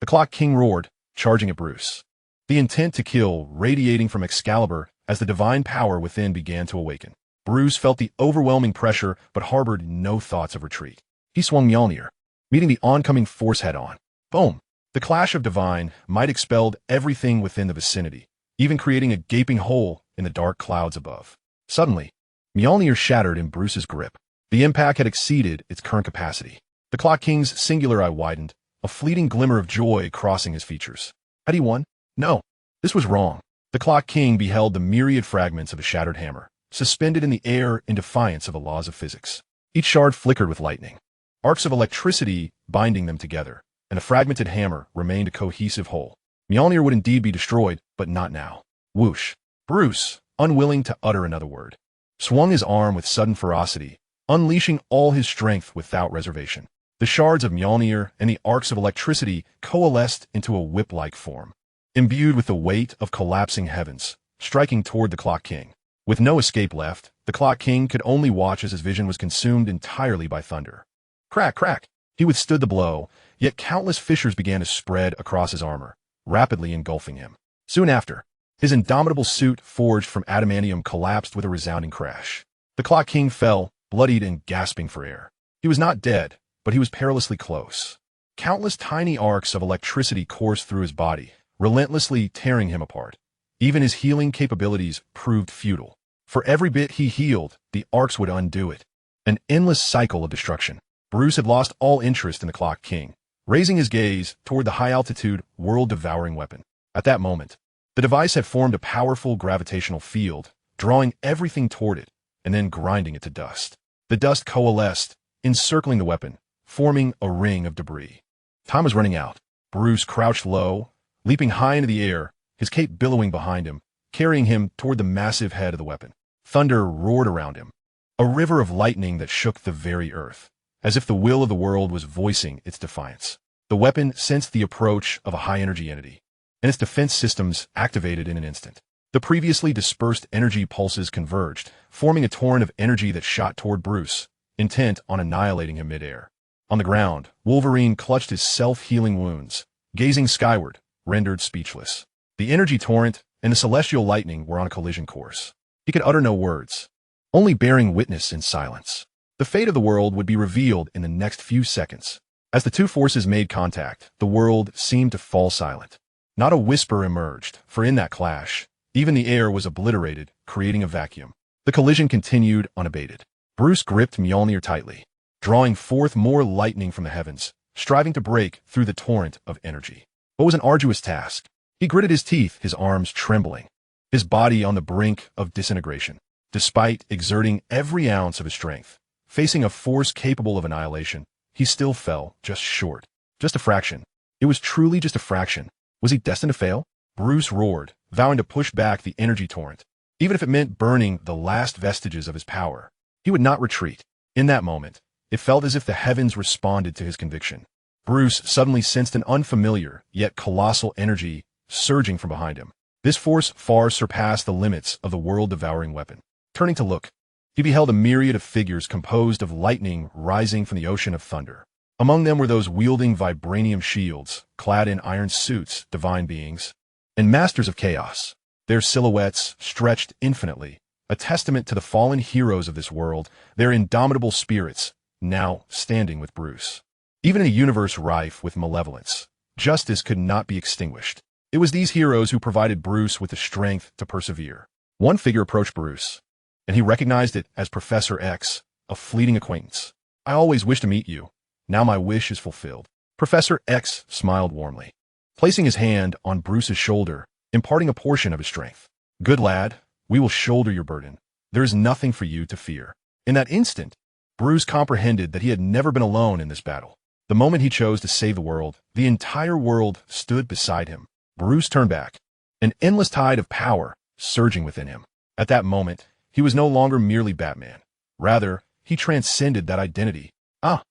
The Clock King roared, charging at Bruce, the intent to kill radiating from Excalibur as the divine power within began to awaken. Bruce felt the overwhelming pressure but harbored no thoughts of retreat. He swung Mjolnir, meeting the oncoming force head-on. Boom! The clash of divine might expelled everything within the vicinity, even creating a gaping hole in the dark clouds above. Suddenly, Mjolnir shattered in Bruce's grip. The impact had exceeded its current capacity. The Clock King's singular eye widened, a fleeting glimmer of joy crossing his features. Had he won? No. This was wrong. The Clock King beheld the myriad fragments of a shattered hammer, suspended in the air in defiance of the laws of physics. Each shard flickered with lightning, arcs of electricity binding them together, and the fragmented hammer remained a cohesive whole. Mjolnir would indeed be destroyed, but not now. Whoosh! Bruce, unwilling to utter another word, swung his arm with sudden ferocity, unleashing all his strength without reservation. The shards of Mjolnir and the arcs of electricity coalesced into a whip-like form, imbued with the weight of collapsing heavens, striking toward the Clock King. With no escape left, the Clock King could only watch as his vision was consumed entirely by thunder. Crack, crack! He withstood the blow, yet countless fissures began to spread across his armor, rapidly engulfing him. Soon after, his indomitable suit forged from adamantium collapsed with a resounding crash. The Clock King fell, bloodied and gasping for air. He was not dead, but he was perilously close. Countless tiny arcs of electricity coursed through his body, relentlessly tearing him apart. Even his healing capabilities proved futile. For every bit he healed, the arcs would undo it. An endless cycle of destruction. Bruce had lost all interest in the Clock King, raising his gaze toward the high-altitude, world-devouring weapon. At that moment, the device had formed a powerful gravitational field, drawing everything toward it, and then grinding it to dust. The dust coalesced, encircling the weapon, forming a ring of debris. Time was running out. Bruce crouched low, leaping high into the air, his cape billowing behind him, carrying him toward the massive head of the weapon. Thunder roared around him, a river of lightning that shook the very earth, as if the will of the world was voicing its defiance. The weapon sensed the approach of a high-energy entity, and its defense systems activated in an instant. The previously dispersed energy pulses converged, forming a torrent of energy that shot toward Bruce, intent on annihilating him midair. On the ground, Wolverine clutched his self-healing wounds, gazing skyward, rendered speechless. The energy torrent and the celestial lightning were on a collision course. He could utter no words, only bearing witness in silence. The fate of the world would be revealed in the next few seconds. As the two forces made contact, the world seemed to fall silent. Not a whisper emerged, for in that clash, even the air was obliterated, creating a vacuum. The collision continued unabated. Bruce gripped Mjolnir tightly, drawing forth more lightning from the heavens, striving to break through the torrent of energy. What was an arduous task? He gritted his teeth, his arms trembling, his body on the brink of disintegration. Despite exerting every ounce of his strength, facing a force capable of annihilation, he still fell just short. Just a fraction. It was truly just a fraction. Was he destined to fail? Bruce roared, vowing to push back the energy torrent. Even if it meant burning the last vestiges of his power, he would not retreat. In that moment, it felt as if the heavens responded to his conviction. Bruce suddenly sensed an unfamiliar, yet colossal energy surging from behind him. This force far surpassed the limits of the world-devouring weapon. Turning to look, he beheld a myriad of figures composed of lightning rising from the ocean of thunder. Among them were those wielding vibranium shields, clad in iron suits, divine beings, and masters of chaos. Their silhouettes stretched infinitely, a testament to the fallen heroes of this world, their indomitable spirits, now standing with Bruce. Even in a universe rife with malevolence, justice could not be extinguished. It was these heroes who provided Bruce with the strength to persevere. One figure approached Bruce, and he recognized it as Professor X, a fleeting acquaintance. "I always wished to meet you. Now my wish is fulfilled." Professor X smiled warmly, placing his hand on Bruce's shoulder, imparting a portion of his strength. "Good lad, we will shoulder your burden. There is nothing for you to fear." In that instant, Bruce comprehended that he had never been alone in this battle. The moment he chose to save the world, the entire world stood beside him. Bruce turned back, an endless tide of power surging within him. At that moment, he was no longer merely Batman. Rather, he transcended that identity. "Ah!"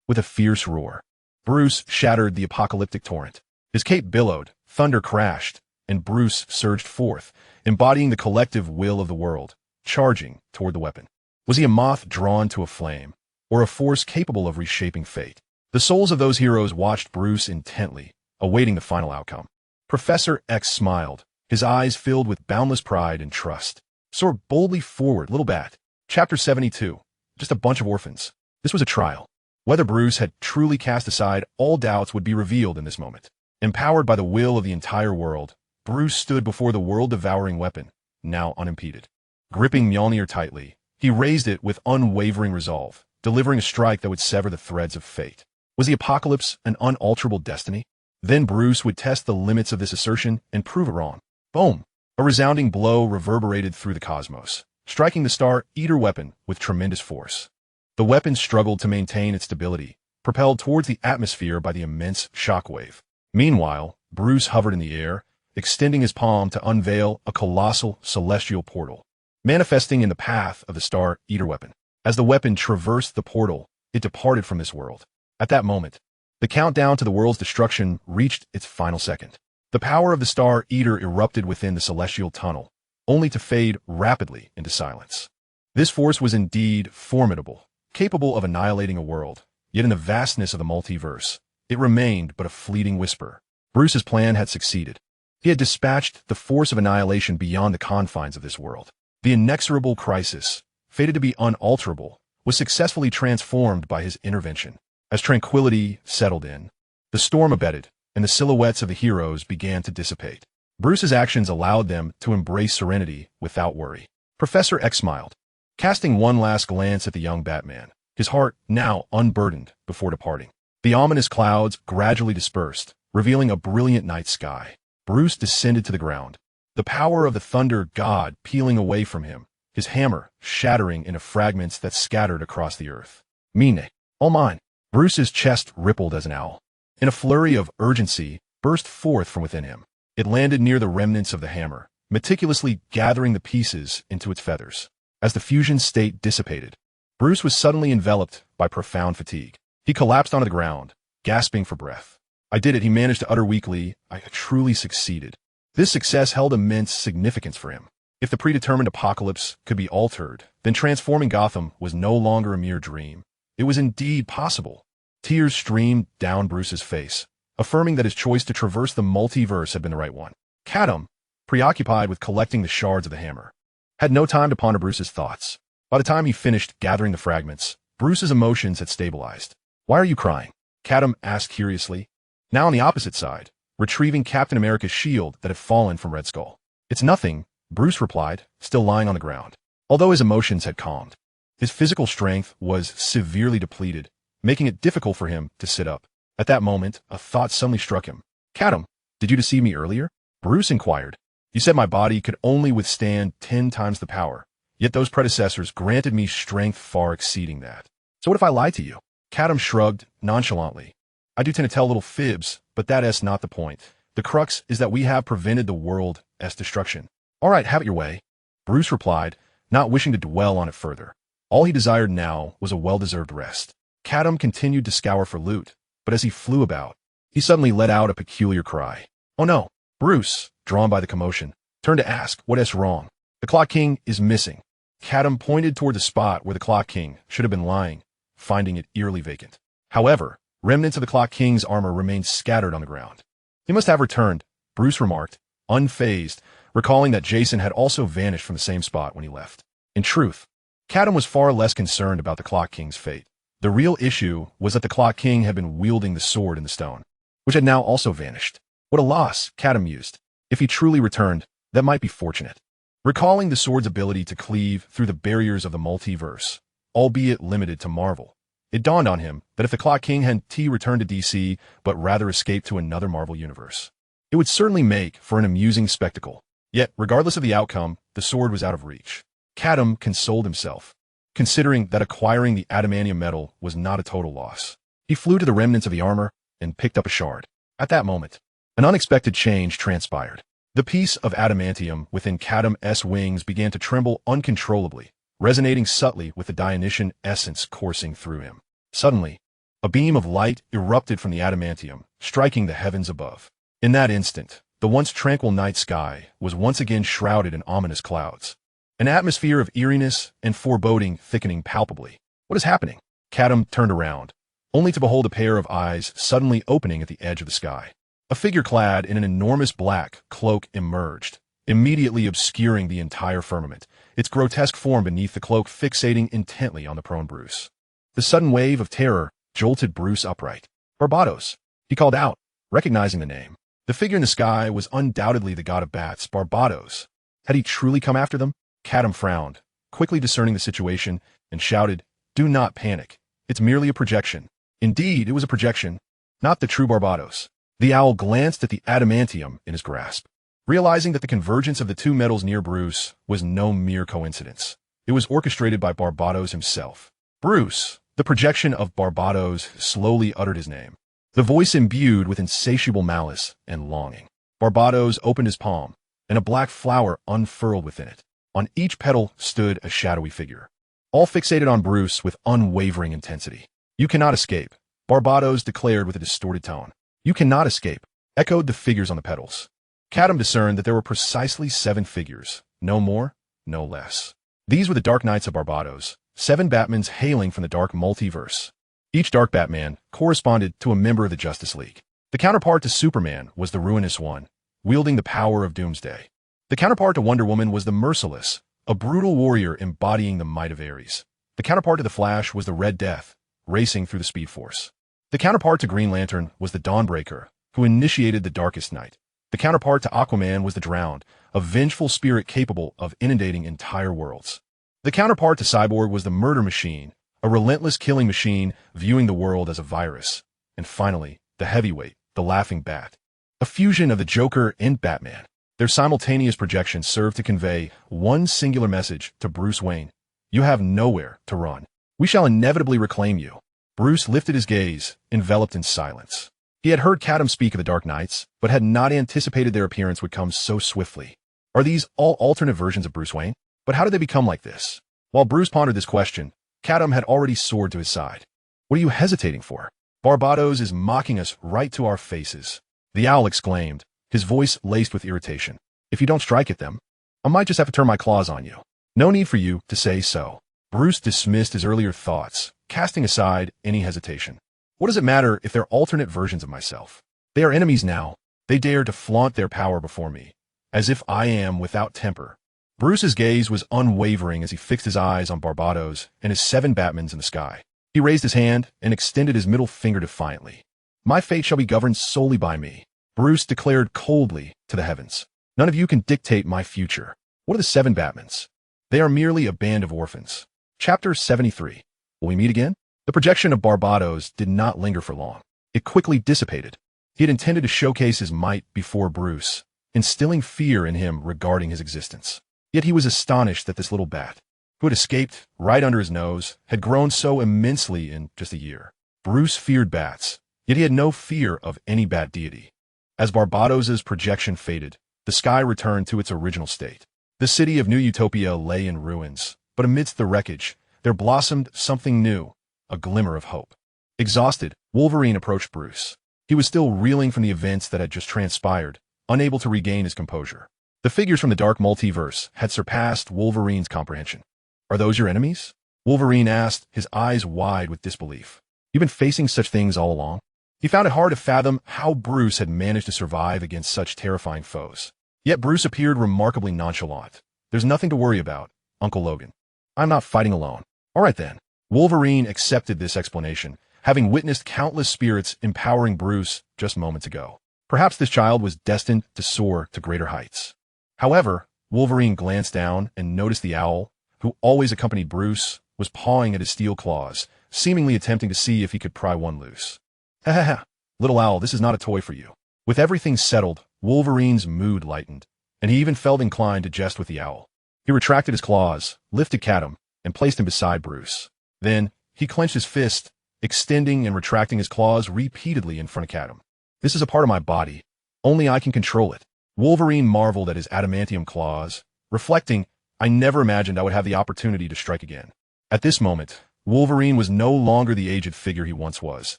With a fierce roar, Bruce shattered the apocalyptic torrent. His cape billowed, thunder crashed, and Bruce surged forth, embodying the collective will of the world, charging toward the weapon. Was he a moth drawn to a flame, or a force capable of reshaping fate? The souls of those heroes watched Bruce intently, awaiting the final outcome. Professor X smiled, his eyes filled with boundless pride and trust. "Soar boldly forward, little bat." Chapter 72. Just a bunch of orphans. This was a trial. Whether Bruce had truly cast aside all doubts would be revealed in this moment. Empowered by the will of the entire world, Bruce stood before the world-devouring weapon, now unimpeded. Gripping Mjolnir tightly, he raised it with unwavering resolve, delivering a strike that would sever the threads of fate. Was the apocalypse an unalterable destiny? Then Bruce would test the limits of this assertion and prove it wrong. Boom! A resounding blow reverberated through the cosmos, striking the Star Eater weapon with tremendous force. The weapon struggled to maintain its stability, propelled towards the atmosphere by the immense shockwave. Meanwhile, Bruce hovered in the air, extending his palm to unveil a colossal celestial portal, manifesting in the path of the Star Eater weapon. As the weapon traversed the portal, it departed from this world. At that moment, the countdown to the world's destruction reached its final second. The power of the Star Eater erupted within the celestial tunnel, only to fade rapidly into silence. This force was indeed formidable, capable of annihilating a world, yet in the vastness of the multiverse, it remained but a fleeting whisper. Bruce's plan had succeeded. He had dispatched the force of annihilation beyond the confines of this world. The inexorable crisis, fated to be unalterable, was successfully transformed by his intervention. As tranquility settled in, the storm abated, and the silhouettes of the heroes began to dissipate. Bruce's actions allowed them to embrace serenity without worry. Professor X smiled, casting one last glance at the young Batman, his heart now unburdened before departing. The ominous clouds gradually dispersed, revealing a brilliant night sky. Bruce descended to the ground, the power of the thunder god peeling away from him, his hammer shattering into fragments that scattered across the earth. "Mine, all mine." Bruce's chest rippled as an owl, and a flurry of urgency burst forth from within him. It landed near the remnants of the hammer, meticulously gathering the pieces into its feathers. As the fusion state dissipated, Bruce was suddenly enveloped by profound fatigue. He collapsed onto the ground, gasping for breath. "I did it," he managed to utter weakly. "I truly succeeded." This success held immense significance for him. If the predetermined apocalypse could be altered, then transforming Gotham was no longer a mere dream. It was indeed possible. Tears streamed down Bruce's face, affirming that his choice to traverse the multiverse had been the right one. Catum, preoccupied with collecting the shards of the hammer, had no time to ponder Bruce's thoughts. By the time he finished gathering the fragments, Bruce's emotions had stabilized. "Why are you crying?" Catum asked curiously, now on the opposite side, retrieving Captain America's shield that had fallen from Red Skull. "It's nothing," Bruce replied, still lying on the ground. Although his emotions had calmed, his physical strength was severely depleted, making it difficult for him to sit up. At that moment, a thought suddenly struck him. "Catum, did you deceive me earlier?" Bruce inquired. "You said my body could only withstand 10 times the power, yet those predecessors granted me strength far exceeding that. So what if I lied to you?" Catum shrugged nonchalantly. "I do tend to tell little fibs, but that is not the point. The crux is that we have prevented the world's destruction." "All right, have it your way," Bruce replied, not wishing to dwell on it further. All he desired now was a well-deserved rest. Catum continued to scour for loot, but as he flew about, he suddenly let out a peculiar cry. "Oh no!" Bruce, drawn by the commotion, turned to ask what is wrong. "The Clock King is missing." Catum pointed toward the spot where the Clock King should have been lying, finding it eerily vacant. However, remnants of the Clock King's armor remained scattered on the ground. "He must have returned," Bruce remarked, unfazed, recalling that Jason had also vanished from the same spot when he left. In truth, Catum was far less concerned about the Clock King's fate. The real issue was that the Clock King had been wielding the sword in the stone, which had now also vanished. What a loss, Catum mused. If he truly returned, that might be fortunate. Recalling the sword's ability to cleave through the barriers of the multiverse, albeit limited to Marvel, it dawned on him that if the Clock King hadn't returned to DC, but rather escaped to another Marvel universe, it would certainly make for an amusing spectacle. Yet, regardless of the outcome, the sword was out of reach. Catum consoled himself, considering that acquiring the adamantium metal was not a total loss. He flew to the remnants of the armor and picked up a shard. At that moment, an unexpected change transpired. The piece of adamantium within Catum's wings began to tremble uncontrollably, resonating subtly with the Dionysian essence coursing through him. Suddenly, a beam of light erupted from the adamantium, striking the heavens above. In that instant, the once tranquil night sky was once again shrouded in ominous clouds, an atmosphere of eeriness and foreboding thickening palpably. What is happening? Catum turned around, only to behold a pair of eyes suddenly opening at the edge of the sky. A figure clad in an enormous black cloak emerged, immediately obscuring the entire firmament, its grotesque form beneath the cloak fixating intently on the prone Bruce. The sudden wave of terror jolted Bruce upright. Barbados, he called out, recognizing the name. The figure in the sky was undoubtedly the god of bats, Barbados. Had he truly come after them? Catum frowned, quickly discerning the situation, and shouted, "Do not panic. It's merely a projection." Indeed, it was a projection, not the true Barbados. The owl glanced at the adamantium in his grasp, realizing that the convergence of the two metals near Bruce was no mere coincidence. It was orchestrated by Barbados himself. Bruce, the projection of Barbados, slowly uttered his name, the voice imbued with insatiable malice and longing. Barbados opened his palm, and a black flower unfurled within it. On each petal stood a shadowy figure, all fixated on Bruce with unwavering intensity. "You cannot escape," Barbados declared with a distorted tone. "You cannot escape," echoed the figures on the petals. Catum discerned that there were precisely 7 figures, no more, no less. These were the Dark Knights of Barbados, 7 Batmans hailing from the dark multiverse. Each Dark Batman corresponded to a member of the Justice League. The counterpart to Superman was the Ruinous One, wielding the power of Doomsday. The counterpart to Wonder Woman was the Merciless, a brutal warrior embodying the might of Ares. The counterpart to the Flash was the Red Death, racing through the Speed Force. The counterpart to Green Lantern was the Dawnbreaker, who initiated the Darkest Night. The counterpart to Aquaman was the Drowned, a vengeful spirit capable of inundating entire worlds. The counterpart to Cyborg was the Murder Machine, a relentless killing machine viewing the world as a virus. And finally, the Heavyweight, the Laughing Bat, a fusion of the Joker and Batman. Their simultaneous projections served to convey one singular message to Bruce Wayne: "You have nowhere to run. We shall inevitably reclaim you." Bruce lifted his gaze, enveloped in silence. He had heard Catum speak of the Dark Knights, but had not anticipated their appearance would come so swiftly. Are these all alternate versions of Bruce Wayne? But how did they become like this? While Bruce pondered this question, Catum had already soared to his side. "What are you hesitating for? Barbados is mocking us right to our faces," the owl exclaimed, his voice laced with irritation. "If you don't strike at them, I might just have to turn my claws on you." "No need for you to say so." Bruce dismissed his earlier thoughts, casting aside any hesitation. "What does it matter if they're alternate versions of myself? They are enemies now. They dare to flaunt their power before me, as if I am without temper." Bruce's gaze was unwavering as he fixed his eyes on Barbados and his 7 Batmans in the sky. He raised his hand and extended his middle finger defiantly. "My fate shall be governed solely by me," Bruce declared coldly to the heavens. "None of you can dictate my future." What are the 7 Batmans? They are merely a band of orphans. Chapter 73. Will we meet again? The projection of Barbados did not linger for long. It quickly dissipated. He had intended to showcase his might before Bruce, instilling fear in him regarding his existence. Yet he was astonished that this little bat, who had escaped right under his nose, had grown so immensely in just a year. Bruce feared bats, yet he had no fear of any bat deity. As Barbados's projection faded, the sky returned to its original state. The city of New Utopia lay in ruins, but amidst the wreckage, there blossomed something new, a glimmer of hope. Exhausted, Wolverine approached Bruce. He was still reeling from the events that had just transpired, unable to regain his composure. The figures from the dark multiverse had surpassed Wolverine's comprehension. "Are those your enemies?" Wolverine asked, his eyes wide with disbelief. "You've been facing such things all along?" He found it hard to fathom how Bruce had managed to survive against such terrifying foes. Yet Bruce appeared remarkably nonchalant. "There's nothing to worry about, Uncle Logan. I'm not fighting alone." "All right then. Wolverine accepted this explanation, having witnessed countless spirits empowering Bruce just moments ago. Perhaps this child was destined to soar to greater heights. However, Wolverine glanced down and noticed the owl, who always accompanied Bruce, was pawing at his steel claws, seemingly attempting to see if he could pry one loose. Ha ha ha, little owl, this is not a toy for you. With everything settled, Wolverine's mood lightened, and he even felt inclined to jest with the owl. He retracted his claws, lifted Catum, and placed him beside Bruce. Then, he clenched his fist, extending and retracting his claws repeatedly in front of Catum. This is a part of my body. Only I can control it. Wolverine marveled at his adamantium claws, reflecting, I never imagined I would have the opportunity to strike again. At this moment, Wolverine was no longer the aged figure he once was.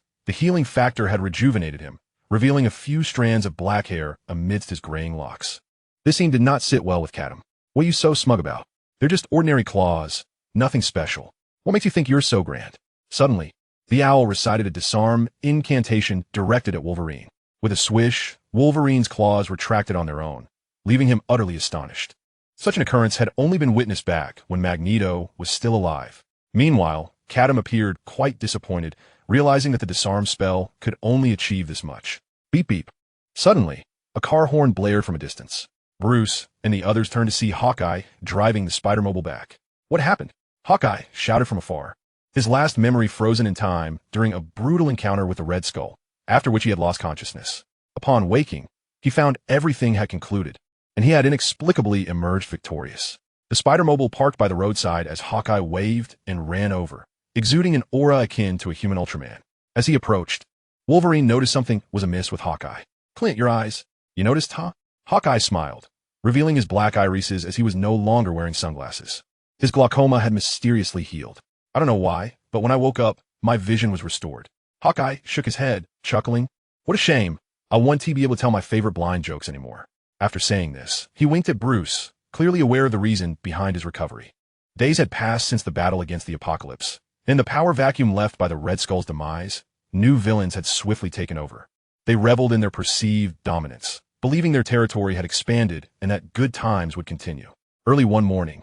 The healing factor had rejuvenated him, revealing a few strands of black hair amidst his graying locks. This scene did not sit well with Catum. What are you so smug about? They're just ordinary claws, nothing special. What makes you think you're so grand? Suddenly, the owl recited a disarm incantation directed at Wolverine. With a swish, Wolverine's claws retracted on their own, leaving him utterly astonished. Such an occurrence had only been witnessed back when Magneto was still alive. Meanwhile, Catum appeared quite disappointed, realizing that the disarm spell could only achieve this much. Beep beep. Suddenly, a car horn blared from a distance. Bruce and the others turned to see Hawkeye driving the Spider-Mobile back. What happened? Hawkeye shouted from afar, his last memory frozen in time during a brutal encounter with the Red Skull, after which he had lost consciousness. Upon waking, he found everything had concluded, and he had inexplicably emerged victorious. The Spider-Mobile parked by the roadside as Hawkeye waved and ran over, exuding an aura akin to a human Ultraman. As he approached, Wolverine noticed something was amiss with Hawkeye. Clint, your eyes. You noticed, huh? Hawkeye smiled, revealing his black irises as he was no longer wearing sunglasses. His glaucoma had mysteriously healed. I don't know why, but when I woke up, my vision was restored. Hawkeye shook his head, chuckling. What a shame. I won't be able to tell my favorite blind jokes anymore. After saying this, he winked at Bruce, clearly aware of the reason behind his recovery. Days had passed since the battle against the Apocalypse. In the power vacuum left by the Red Skull's demise, new villains had swiftly taken over. They reveled in their perceived dominance, believing their territory had expanded and that good times would continue. Early one morning,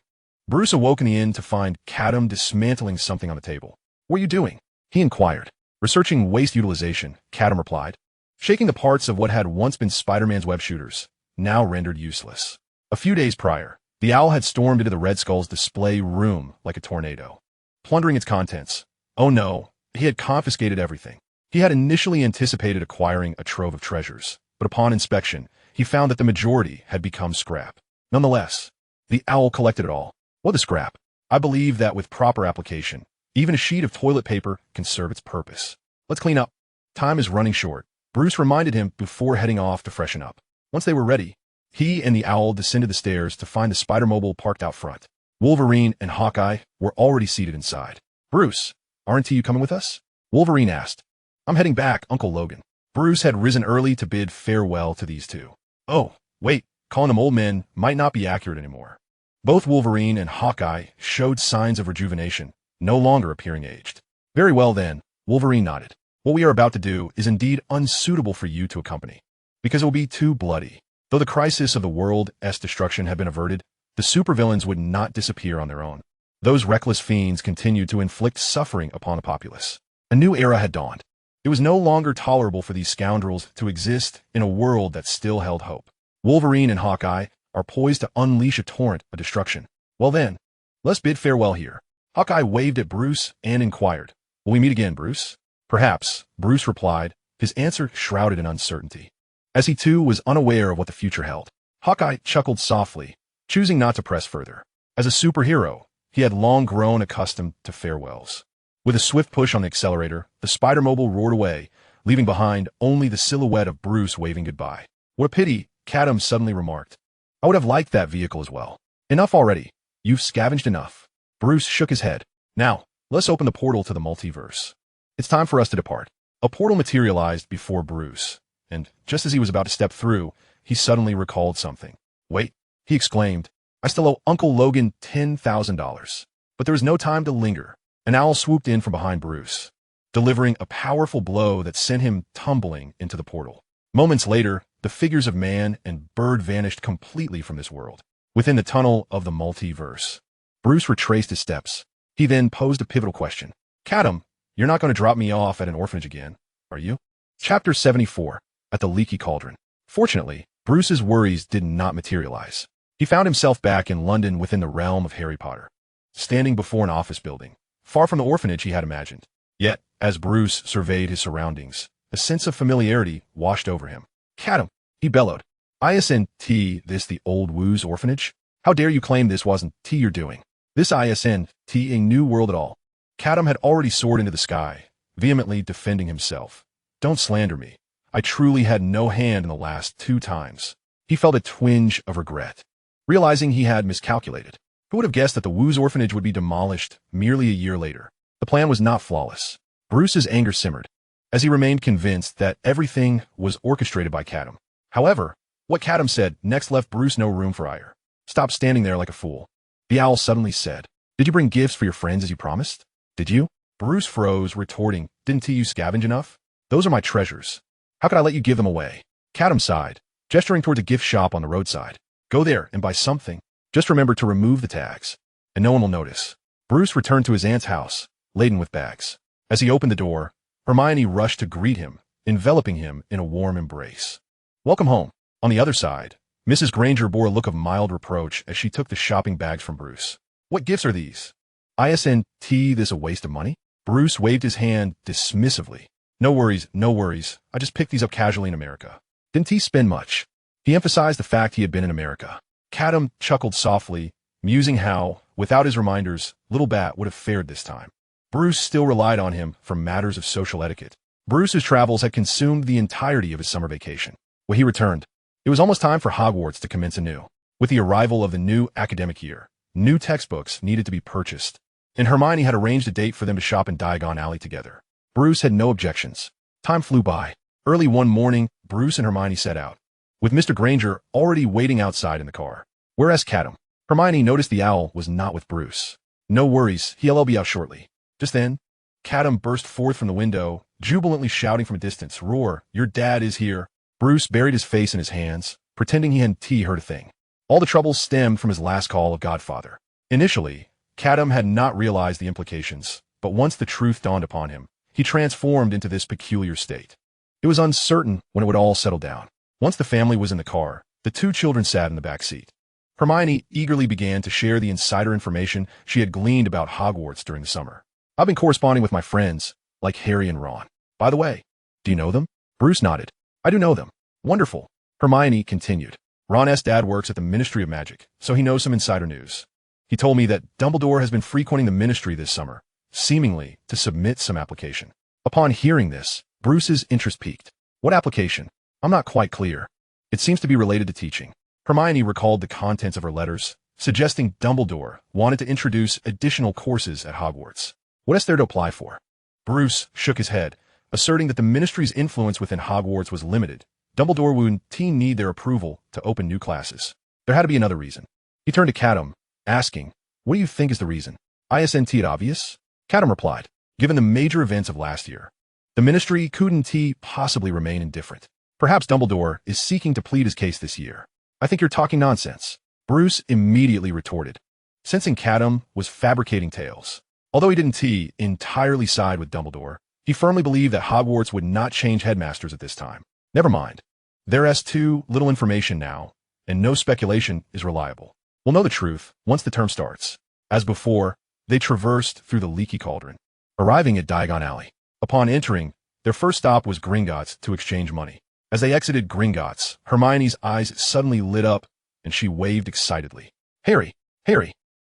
Bruce awoke in the inn to find Catum dismantling something on the table. What are you doing? He inquired. Researching waste utilization, Catum replied, shaking the parts of what had once been Spider-Man's web shooters, now rendered useless. A few days prior, the owl had stormed into the Red Skull's display room like a tornado, plundering its contents. Oh no, he had confiscated everything. He had initially anticipated acquiring a trove of treasures, but upon inspection, he found that the majority had become scrap. Nonetheless, the owl collected it all. What a scrap. I believe that with proper application, even a sheet of toilet paper can serve its purpose. Let's clean up. Time is running short. Bruce reminded him before heading off to freshen up. Once they were ready, he and the owl descended the stairs to find the Spider-Mobile parked out front. Wolverine and Hawkeye were already seated inside. Bruce, aren't you coming with us? Wolverine asked. I'm heading back, Uncle Logan. Bruce had risen early to bid farewell to these two. Oh, wait, calling them old men might not be accurate anymore. Both Wolverine and Hawkeye showed signs of rejuvenation, no longer appearing aged. Very well then, Wolverine nodded. What we are about to do is indeed unsuitable for you to accompany, because it will be too bloody. Though the crisis of the world's destruction had been averted, the supervillains would not disappear on their own. Those reckless fiends continued to inflict suffering upon the populace. A new era had dawned. It was no longer tolerable for these scoundrels to exist in a world that still held hope. Wolverine and Hawkeye are poised to unleash a torrent of destruction. Well then, let's bid farewell here. Hawkeye waved at Bruce and inquired, will we meet again, Bruce? Perhaps, Bruce replied, his answer shrouded in uncertainty, as he too was unaware of what the future held. Hawkeye chuckled softly, choosing not to press further. As a superhero, he had long grown accustomed to farewells. With a swift push on the accelerator, the Spider-Mobile roared away, leaving behind only the silhouette of Bruce waving goodbye. What a pity, Catum suddenly remarked. I would have liked that vehicle as well. Enough already. You've scavenged enough. Bruce shook his head. Now, let's open the portal to the multiverse. It's time for us to depart. A portal materialized before Bruce, and just as he was about to step through, he suddenly recalled something. Wait, he exclaimed. I still owe Uncle Logan $10,000. But there was no time to linger. An owl swooped in from behind Bruce, delivering a powerful blow that sent him tumbling into the portal. Moments later, the figures of man and bird vanished completely from this world. Within the tunnel of the multiverse, Bruce retraced his steps. He then posed a pivotal question. Catum, you're not going to drop me off at an orphanage again, are you? Chapter 74, At the Leaky Cauldron. Fortunately, Bruce's worries did not materialize. He found himself back in London within the realm of Harry Potter, standing before an office building, far from the orphanage he had imagined. Yet, as Bruce surveyed his surroundings, a sense of familiarity washed over him. Catum, he bellowed. Isn't this the old Woo's orphanage? How dare you claim this wasn't your doing? This isn't a new world at all. Catum had already soared into the sky, vehemently defending himself. Don't slander me. I truly had no hand in the last 2 times. He felt a twinge of regret, realizing he had miscalculated. Who would have guessed that the Woo's orphanage would be demolished merely a year later? The plan was not flawless. Bruce's anger simmered, as he remained convinced that everything was orchestrated by Catum. However, what Catum said next left Bruce no room for ire. Stop standing there like a fool, the owl suddenly said. Did you bring gifts for your friends as you promised? Did you? Bruce froze, retorting, didn't you scavenge enough? Those are my treasures. How could I let you give them away? Catum sighed, gesturing towards a gift shop on the roadside. Go there and buy something. Just remember to remove the tags, and no one will notice. Bruce returned to his aunt's house, laden with bags. As he opened the door, Hermione rushed to greet him, enveloping him in a warm embrace. Welcome home. On the other side, Mrs. Granger bore a look of mild reproach as she took the shopping bags from Bruce. What gifts are these? Isn't this a waste of money? Bruce waved his hand dismissively. No worries, no worries. I just picked these up casually in America. Didn't he spend much? He emphasized the fact he had been in America. Catum chuckled softly, musing how, without his reminders, Little Bat would have fared this time. Bruce still relied on him for matters of social etiquette. Bruce's travels had consumed the entirety of his summer vacation. When he returned, it was almost time for Hogwarts to commence anew. With the arrival of the new academic year, new textbooks needed to be purchased, and Hermione had arranged a date for them to shop in Diagon Alley together. Bruce had no objections. Time flew by. Early one morning, Bruce and Hermione set out, with Mr. Granger already waiting outside in the car. Whereas Catum, Hermione noticed the owl was not with Bruce. No worries, he'll be out shortly. Just then, Catum burst forth from the window, jubilantly shouting from a distance, Roar, your dad is here. Bruce buried his face in his hands, pretending he hadn't heard a thing. All the trouble stemmed from his last call of Godfather. Initially, Catum had not realized the implications, but once the truth dawned upon him, he transformed into this peculiar state. It was uncertain when it would all settle down. Once the family was in the car, the 2 children sat in the back seat. Hermione eagerly began to share the insider information she had gleaned about Hogwarts during the summer. I've been corresponding with my friends, like Harry and Ron. By the way, do you know them? Bruce nodded. I do know them. Wonderful. Hermione continued. Ron's dad works at the Ministry of Magic, so he knows some insider news. He told me that Dumbledore has been frequenting the ministry this summer, seemingly to submit some application. Upon hearing this, Bruce's interest piqued. What application? I'm not quite clear. It seems to be related to teaching. Hermione recalled the contents of her letters, suggesting Dumbledore wanted to introduce additional courses at Hogwarts. What is there to apply for? Bruce shook his head, asserting that the ministry's influence within Hogwarts was limited. Dumbledore would need their approval to open new classes. There had to be another reason. He turned to Catum, asking, what do you think is the reason? Isn't it obvious? Catum replied, given the major events of last year, the ministry couldn't possibly remain indifferent. Perhaps Dumbledore is seeking to plead his case this year. I think you're talking nonsense. Bruce immediately retorted, sensing Catum was fabricating tales. Although he didn't entirely side with Dumbledore, he firmly believed that Hogwarts would not change headmasters at this time. Never mind. There's too little information now, and no speculation is reliable. We'll know the truth once the term starts. As before, they traversed through the leaky cauldron, arriving at Diagon Alley. Upon entering, their first stop was Gringotts to exchange money. As they exited Gringotts, Hermione's eyes suddenly lit up, and she waved excitedly. Harry,